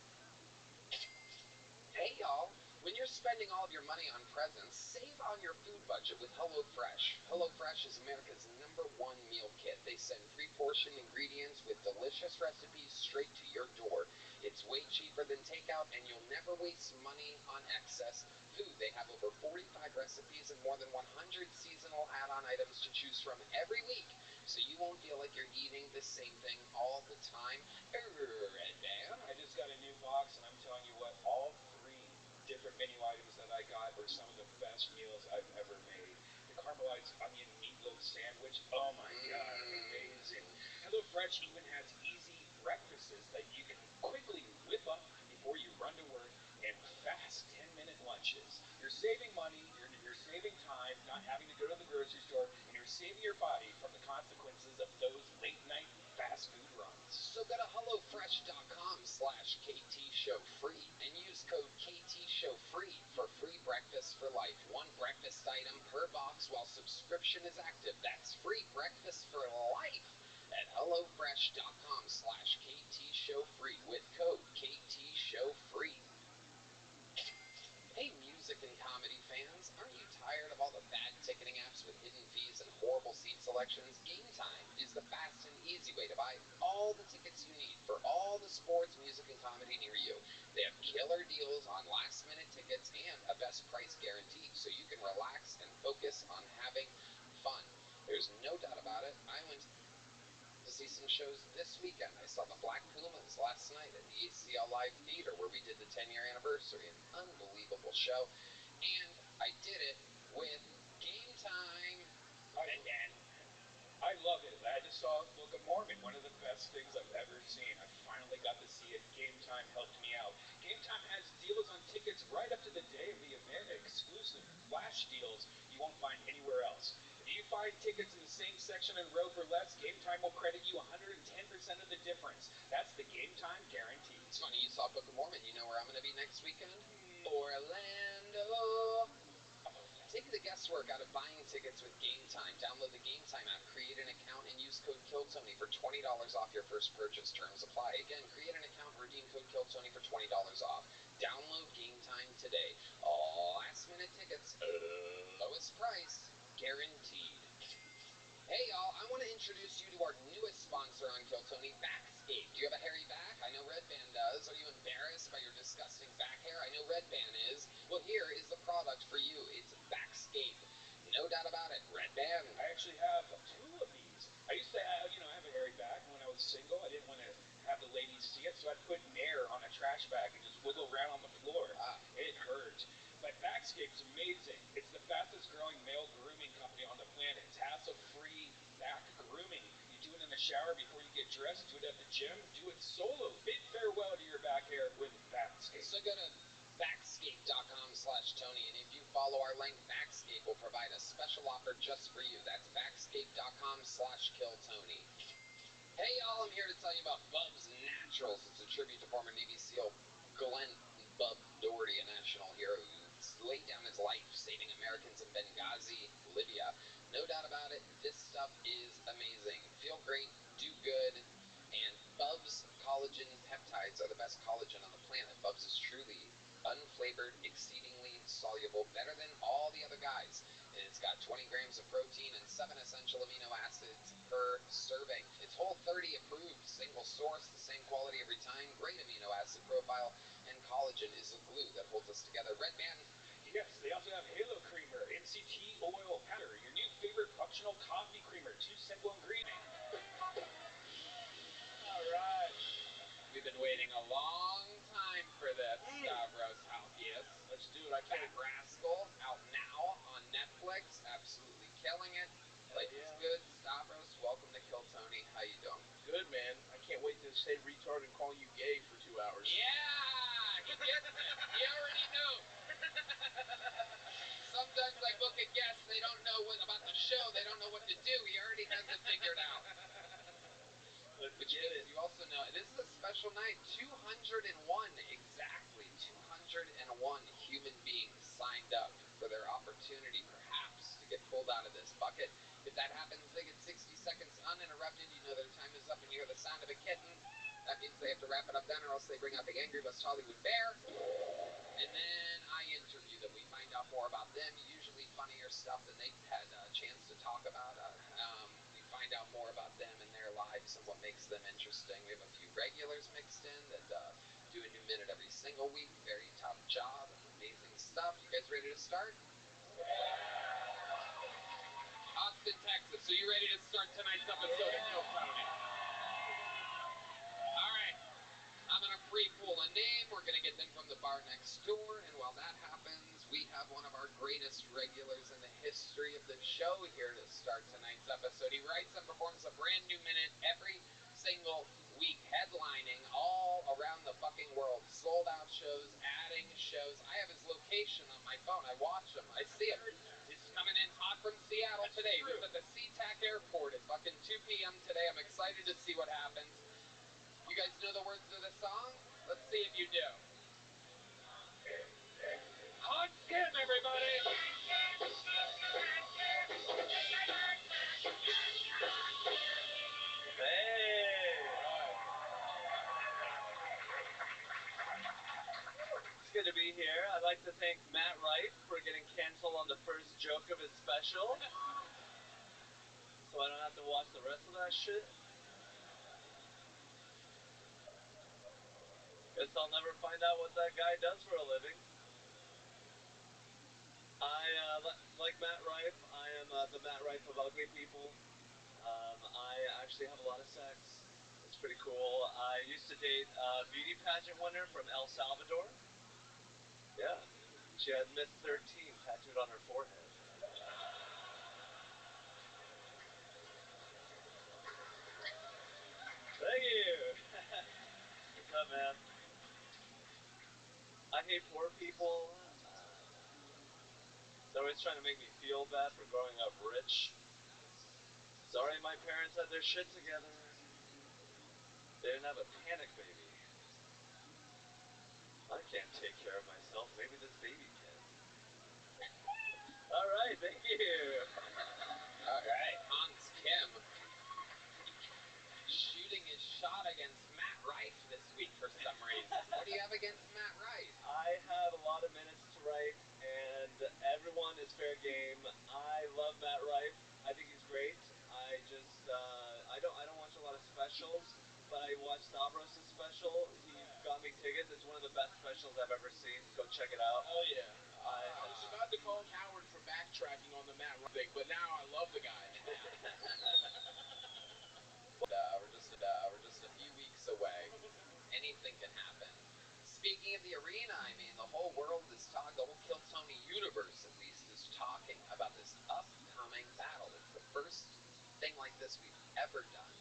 Hey y'all, when you're spending all of your money on presents, save on your food budget with HelloFresh. HelloFresh is America's #1 meal kit. They send pre-portioned ingredients with delicious recipes straight to your door. It's way cheaper than takeout, and you'll never waste money on excess food. They have over 45 recipes and more than 100 seasonal add-on items to choose from every week, so you won't feel like you're eating the same thing all the time. Red Band. I just got a new box, and I'm telling you what, all 3 different menu items that I got were some of the best meals I've ever made. The caramelized onion meatloaf sandwich, oh my god, amazing. HelloFresh even has easy breakfasts that you can quickly whip up before you run to work, and fast 10-minute lunches. You're saving money, you're saving time, not having to go to the grocery store, and you're saving your body from the consequences of those late-night fast food runs. So go to HelloFresh.com/KTShowFree and use code KTShowFree for free breakfast for life. 1 breakfast item per box while subscription is active. That's free breakfast for life at HelloFresh.com/KTShowFree with code KTShowFree. Hey, music and comedy fans, aren't you tired of all the bad ticketing apps with hidden fees and horrible seat selections? Game Time is the fast and easy way to buy all the tickets you need for all the sports, music, and comedy near you. They have killer deals on last-minute tickets and a best price guarantee, so you can relax and focus on having fun. There's no doubt about it. I went to see some shows this weekend. I saw the Black Pumas last night at the ACL Live Theater, where we did the 10-year anniversary. An unbelievable show. And I did it with Game Time. I love it. I just saw Book of Mormon, one of the best things I've ever seen. I finally got to see it. Game Time helped me out. Game Time has deals on tickets right up to the day of the event, exclusive flash deals you won't find anywhere else. If you find tickets in the same section and row for less, Game Time will credit you 110% of the difference. That's the Game Time guarantee. It's funny, you saw Book of Mormon. You know where I'm going to be next weekend? Orlando. Take the guesswork out of buying tickets with Game Time. Download the Game Time app, create an account, and use code KILLTONY for $20 off your first purchase. Terms apply. Again, create an account, redeem code KILLTONY for $20 off. Download Game Time today. All last-minute tickets, lowest price, guaranteed. Hey y'all, I want to introduce you to our newest sponsor on Kill Tony, Backscape. Do you have a hairy back? I know Red Band does. Are you embarrassed by your disgusting back hair? I know Red Band is. Well, here is the product for you. It's Backscape. No doubt about it. Red Band. I actually have 2 of these. I used to have, have a hairy back when I was single. I didn't want to have the ladies see it, so I'd put Nair on a trash bag and just wiggle around on the floor. It hurt. But Backscape's amazing. It's the fastest growing male grooming company on the planet. It's hassle-free back grooming. You do it in the shower before you get dressed, do it at the gym, do it solo. Bid farewell to your back hair with Backscape. So go to Backscape.com/Tony, and if you follow our link, Backscape will provide a special offer just for you. That's Backscape.com/KillTony. Hey y'all, I'm here to tell you about Bub's Naturals. It's a tribute to former Navy SEAL Glenn Bub Doherty, a national hero who laid down his life saving Americans in Benghazi, Libya. No doubt about it, this stuff is amazing. Feel great, do good, and Bub's collagen peptides are the best collagen on the planet. Bub's is truly unflavored, exceedingly soluble, better than all the other guys. And it's got 20 grams of protein and 7 essential amino acids per serving. It's Whole30 approved, single source, the same quality every time, great amino acid profile, and collagen is the glue that holds us together. Red Band. Yes, they also have Halo Creamer, MCT oil powder, your new favorite functional coffee creamer, 2 simple ingredients. All right. We've been waiting a long time for this, Stavros Halkias. Let's do it. I can't. Fat Rascal, out now on Netflix, absolutely killing it. Life is good. Stavros, welcome to Kill Tony. How you doing? Good, man. I can't wait to say retard and call you gay for 2 hours. Yeah, he gets it. He already knew. Sometimes I book a guest, they don't know what about the show, they don't know what to do. He already has it figured out. Which means you also know, and this is a special night, 201, exactly, 201 human beings signed up for their opportunity, perhaps, to get pulled out of this bucket. If that happens, they get 60 seconds uninterrupted. You know their time is up, and you hear the sound of a kitten. That means they have to wrap it up then, or else they bring out the angry West Hollywood bear. And then I interview them. We find out more about them, usually funnier stuff than they've had a chance to talk about. We find out more about them and their lives and what makes them interesting. We have a few regulars mixed in that Do a new minute every single week. Very tough job. Amazing stuff. You guys ready to start? Austin, Texas. So you ready to start tonight's episode of Kill Tony? All right. I'm going to pre-pull a name. We're going to get them from the bar next door. And while that happens, we have one of our greatest regulars in the history of the show here to start tonight's episode. He writes and performs a brand new minute every single week, headlining all around the fucking world. Sold out shows, adding shows. I have his location on my phone. I watch him. I see him. He's coming in hot from Seattle today. He was at the SeaTac airport at fucking 2 p.m. today. I'm excited to see what happens. You guys know the words of the song? Let's see if you do. Hot Kim, everybody! It's good to be here. I'd like to thank Matt Wright for getting canceled on the first joke of his special. So I don't have to watch the rest of that shit. Guess I'll never find out what that guy does for a living. Like Matt Rife, I am the Matt Rife of ugly people. I actually have a lot of sex. It's pretty cool. I used to date a beauty pageant winner from El Salvador. Yeah. She had Miss 13 tattooed on her forehead. Thank you. What's up, man? I hate poor people. They're always trying to make me feel bad for growing up rich. Sorry my parents had their shit together. They didn't have a panic baby. I can't take care of myself. Maybe this baby can. All right, thank you. All right, Hans Kim shooting his shot against Matt Rife this week for some reason. What do you have against Matt Rife? I have a lot of minutes to write, and everyone is fair game. I love Matt Rife. I think he's great. I just I don't watch a lot of specials, but I watched Stavros' special. He got me tickets. It's one of the best specials I've ever seen. Go check it out. Oh yeah. I was about to call Howard for backtracking on the Matt Rife thing, but now I love the guy. We're just a few weeks away. Anything can happen. Speaking of the arena, I mean, the whole world is talking, the whole Kill Tony universe, at least, is talking about this upcoming battle. It's the first thing like this we've ever done.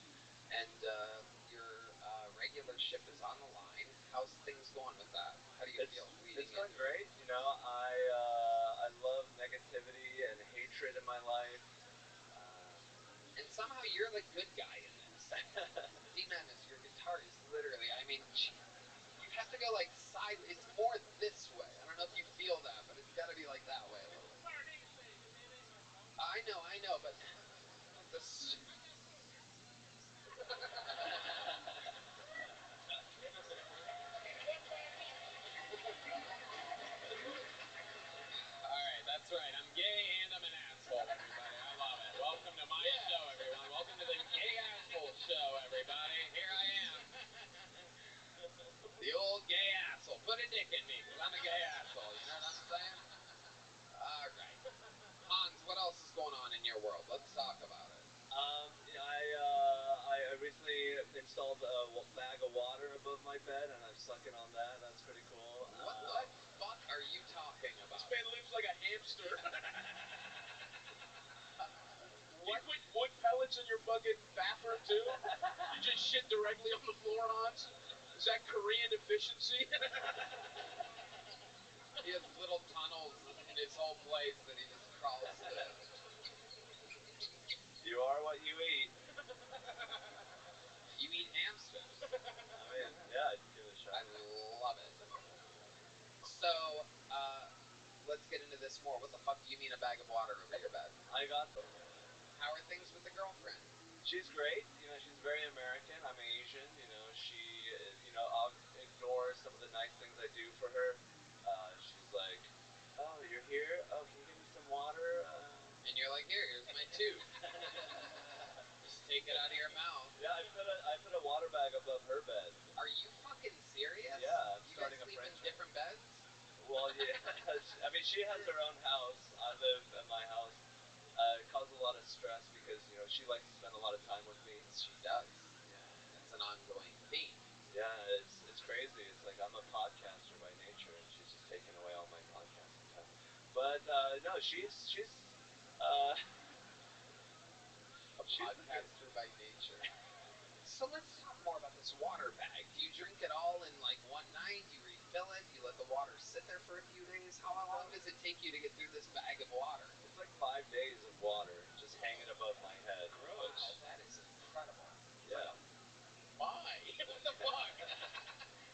And your regular ship is on the line. How's things going with that? How do you feel leading It's going into great. You know, I love negativity and hatred in my life. And somehow you're the good guy in this. D-Madness, your guitar is literally, I mean, you have to go like sideways. It's more this way. I don't know if you feel that, but it's got to be like that way a little bit. I know, but this. Alright, that's right. I'm gay and I'm an asshole, everybody. I love it. Welcome to my show, everyone. Welcome to the Gay Asshole Show, everybody. Here I am. The old gay asshole. Put a dick in me, because I'm a gay asshole. You know what I'm saying? Alright. Hans, what else is going on in your world? Let's talk about it. I recently installed a bag of water above my bed, and I'm sucking on that. That's pretty cool. What the fuck are you talking about? This man lives like a hamster. Do you put wood pellets in your fucking bathroom too? You just shit directly on the floor, Hans? Is that Korean efficiency? He has little tunnels in his whole place that he just crawls through. You are what you eat. You eat hamsters. I mean, yeah, I'd give it a shot. I love it. So, let's get into this more. What the fuck do you mean a bag of water over your bed? I got them. How are things with the girlfriend? She's great. You know, she's very American. I'm Asian. You know, she, I'll ignore some of the nice things I do for her. She's like, oh, you're here? Oh, can you give me some water? And you're like, here's my tooth. Just take it out of your mouth. Yeah, I put a water bag above her bed. Are you fucking serious? Yeah, Well, yeah. I mean, she has her own house. I live at my house. It causes a lot of stress because she likes to spend a lot of time with me. She does. Yeah. That's an ongoing theme. Yeah, it's crazy. It's like I'm a podcaster by nature, and she's just taking away all my podcasting time. But no, she's uh, A podcaster by nature. So let's talk more about this water bag. Do you drink it all in like one night? Do you refill it? Do you let the water sit there for a few days? How long does it take you to get through this bag of water? It's like 5 days of water just hanging above my head. Wow, that is incredible. Yeah. Why? What the fuck?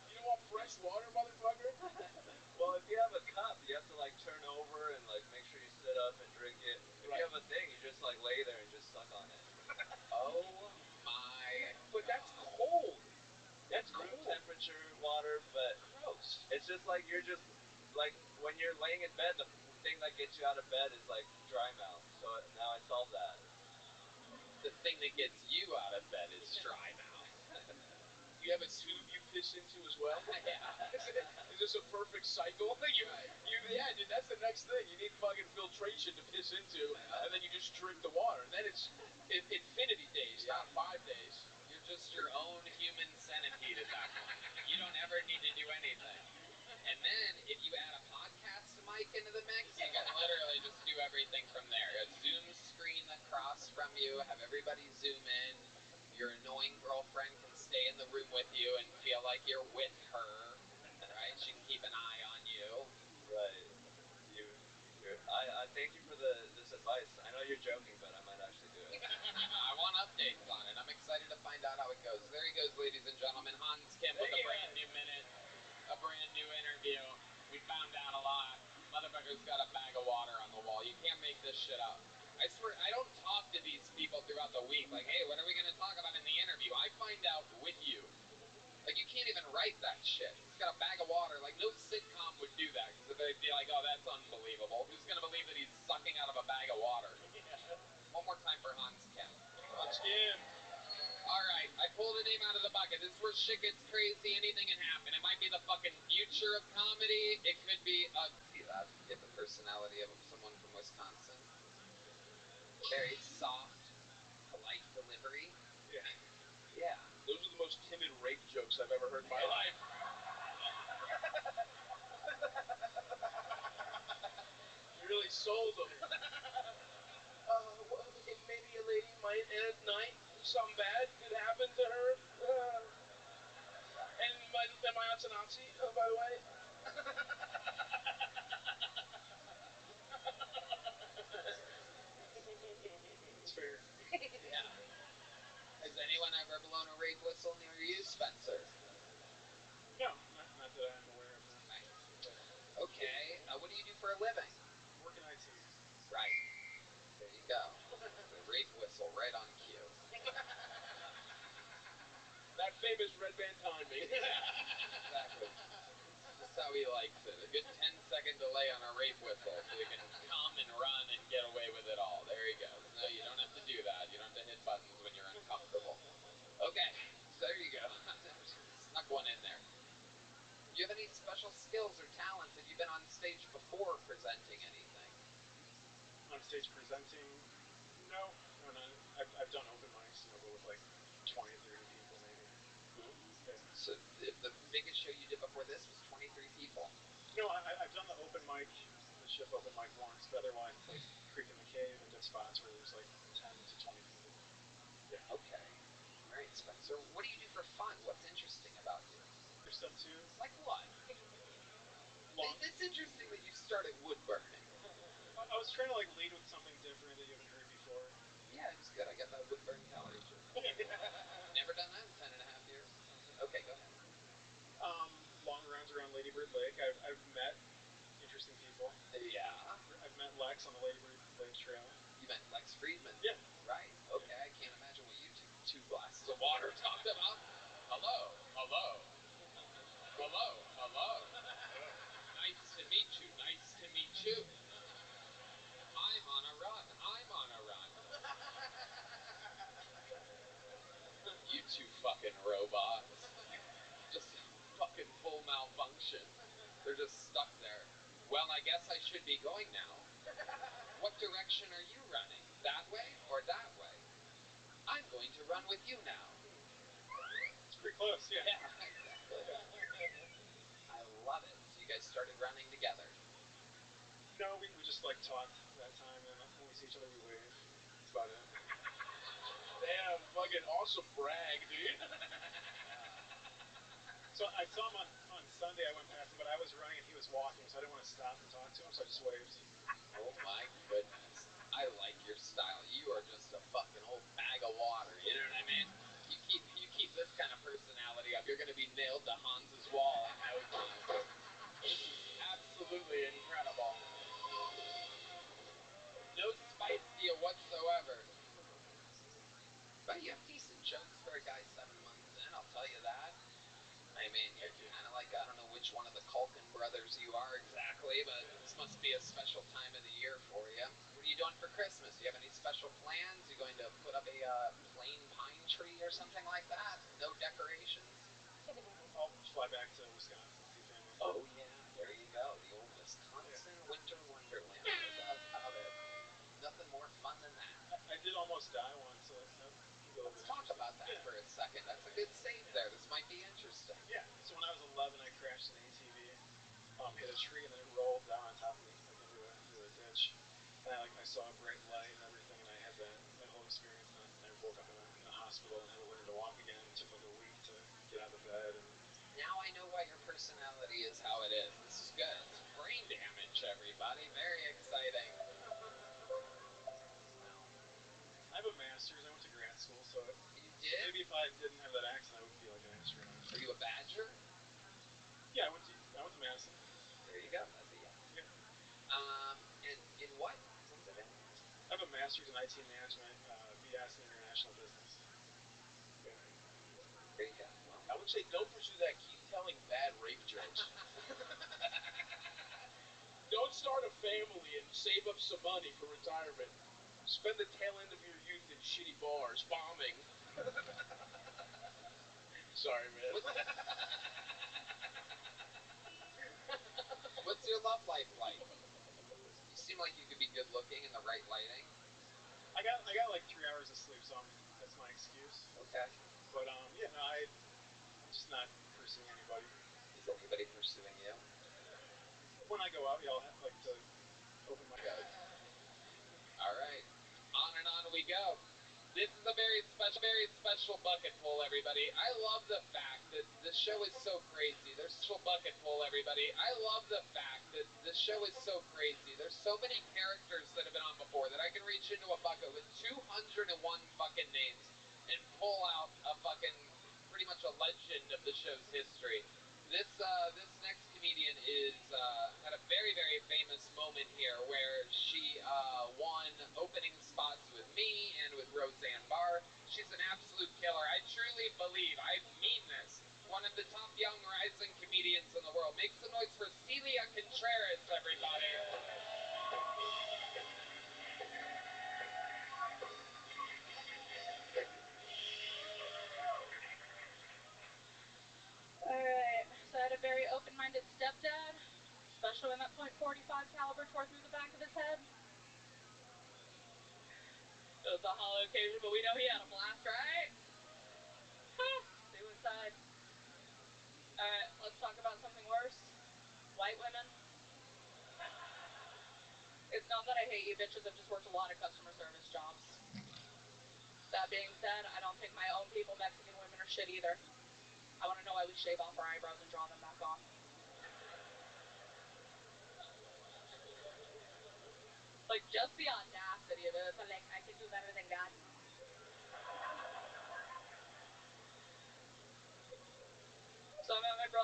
You don't want fresh water, motherfucker? Well, if you have a cup, you have to like turn over and like make sure you sit up and drink it. If you have a thing, you just like lay there and just suck on it. Oh my! But that's cold. That's room temperature water, but gross. It's just like you're just like when you're laying in bed, the thing that gets you out of bed is like dry mouth. So now I solved that. The thing that gets you out of bed is dry mouth. You have a tube you piss into as well? Yeah. Is this a perfect cycle? Yeah, dude, that's the next thing. You need fucking filtration to piss into, and then you just drink the water. And then it's infinity days, not 5 days. You're just your own human centipede at that point. You don't ever need to do anything. And then, if you add a podcast mic into the mix, you can literally just do everything from there. A Zoom screen across from you, have everybody zoom in. Your annoying girlfriend can stay in the room with you and feel like you're with her, right? She can keep an eye on you. Right. I thank you for this advice. I know you're joking, but I might actually do it. I want updates on it. I'm excited to find out how it goes. There he goes, ladies and gentlemen. Hans Kim with a brand new minute, a brand new interview. We found out a lot. Motherfucker's got a bag of water on the wall. You can't make this shit up. I swear, I don't talk to these people throughout the week like, hey, what are we going to talk about in the interview? I find out with you. Like, you can't even write that shit. He's got a bag of water. Like, no sitcom would do that, because they'd be like, oh, that's unbelievable. Who's going to believe that he's sucking out of a bag of water? One more time for Hans Kim. Hans Kim. All right, I pulled a name out of the bucket. This is where shit gets crazy. Anything can happen. It might be the fucking future of comedy. It could be, see that? Get the personality of someone from Wisconsin. Very soft, polite delivery. Yeah. Yeah. Those are the most timid rape jokes I've ever heard in my life. You really sold them. Maybe a lady might, and at night, something bad could happen to her. And am I a Nazi, by the way? It's fair. Yeah. Has anyone ever blown a rape whistle near you, Spencer? No, not that I'm aware of. No. Nice. Okay. What do you do for a living? Work in IT. Right. There you go. The rape whistle right on cue. That famous red band timing. Exactly. Just how he likes it. A good 10-second delay on a rape whistle so he can come and run and get away with it all. There he goes. No, you don't have to do that. You don't have to hit buttons when you're uncomfortable. Okay. So there you go. Snuck one in there. Do you have any special skills or talents? Have you been on stage before presenting anything? On stage presenting? No. I've done open mics, but with like 20, 30 people maybe. Mm-hmm. Yeah. So the biggest show you did before this was 23 people? No, I've done the open mic, the ship open mic once. The other one, like Creek in the Cave, and did spots where there's like 10 to 20 people. Yeah. Okay. All right, Spencer. What do you do for fun? What's interesting about you? There's stuff too. Like what? It's interesting that you started wood burning. I was trying to like lead with something different that you haven't heard before. Yeah, it was good. I got that wood burning gallery joke. Never done that in 10 and a half years. Okay, go ahead. Long runs around Lady Bird Lake. I've met interesting people. Yeah. I've met Lex on the Lady Bird Lake Trail. You met Lex Friedman? Yeah. Right. Okay, I can't imagine what you two glasses of water talked about. Hello. Hello. Hello. Hello. Nice to meet you. Nice to meet you. I'm on a run. I'm on a run. You two fucking robots. Just fucking full malfunction. They're just Well, I guess I should be going now. What direction are you running? That way or that way? I'm going to run with you now. It's pretty close, yeah. Yeah, exactly. I love it. So you guys started running together. No, we just like talked that time, and when we see each other, we wave. That's about it. Damn, fucking awesome brag, dude. So I saw him on Sunday. I went past him, but I was running and he was walking, so I didn't want to stop and talk to him, so I just waved. Oh my goodness. I like your style. You are just a fucking old bag of water, you know what I mean? You keep this kind of personality up, you're gonna be nailed to Hans's wall in no time. This is absolutely incredible. No spice to you whatsoever. But you have decent jokes for a guy 7 months in, I'll tell you that. I mean, you're kind of like, I don't know which one of the Culkin brothers you are exactly, but this must be a special time of the year for you. What are you doing for Christmas? Do you have any special plans? Are you going to put up a plain pine tree or something like that? No decorations? I'll fly back to Wisconsin and see family. Oh, yeah, there you go. The old Wisconsin winter wonderland. No doubt about it. Nothing more fun than that. I did almost die once, so that Let's talk about that for a second. That's a good save there. This might be interesting. Yeah, so when I was 11, I crashed an ATV, hit a tree, and then it rolled down on top of me, like into a ditch. And I saw a bright light and everything, and I had that whole experience, and I woke up in a hospital and had to learn to walk again. It took like a week to get out of bed. And now I know why your personality is how it is. This is good. It's brain damage, everybody. Very exciting. I have a master's. I went to grad school, so you did? Maybe if I didn't have that accent, I would be like an astronaut. Are you a Badger? Yeah, I went to Madison. There you go. That's a yes. Yeah. In what? What was it in? I have a master's in IT management, BS in international business. Yeah. There you go. Well, I would say don't pursue that. Keep telling bad rape jokes. Don't start a family and save up some money for retirement. Spend the tail end of your youth in shitty bars, bombing. Sorry, man. What's your love life like? You seem like you could be good looking in the right lighting. I got like 3 hours of sleep, so that's my excuse. Okay. But yeah, no, I'm just not pursuing anybody. Is anybody pursuing you? When I go out, y'all like to open my God. All right. On and on we go. This is a very special bucket full, everybody. I love the fact that this show is so crazy. There's special bucket full, everybody. I love the fact that this show is so crazy. There's so many characters that have been on before that I can reach into a bucket with 201 fucking names and pull out a fucking pretty much a legend of the show's history. This next comedian is had a very famous moment here where she won opening spots with me and with Roseanne Barr. She's an absolute killer. I truly believe, I mean this, one of the top young rising comedians in the world. Make some noise for Celia Contreras, everybody. Alright, so I had a very open-minded stepdad, especially when that .45 caliber tore through the back of his head. It was a hollow occasion, but we know he had a blast, right? Suicide. Alright, let's talk about something worse. White women. It's not that I hate you bitches, I've just worked a lot of customer service jobs. That being said, I don't think my own people, Mexican women, are shit either. I want to know why we shave off our eyebrows and draw them back on. Like, just the audacity of it. It's like, I can do better than God. So I'm at my brother.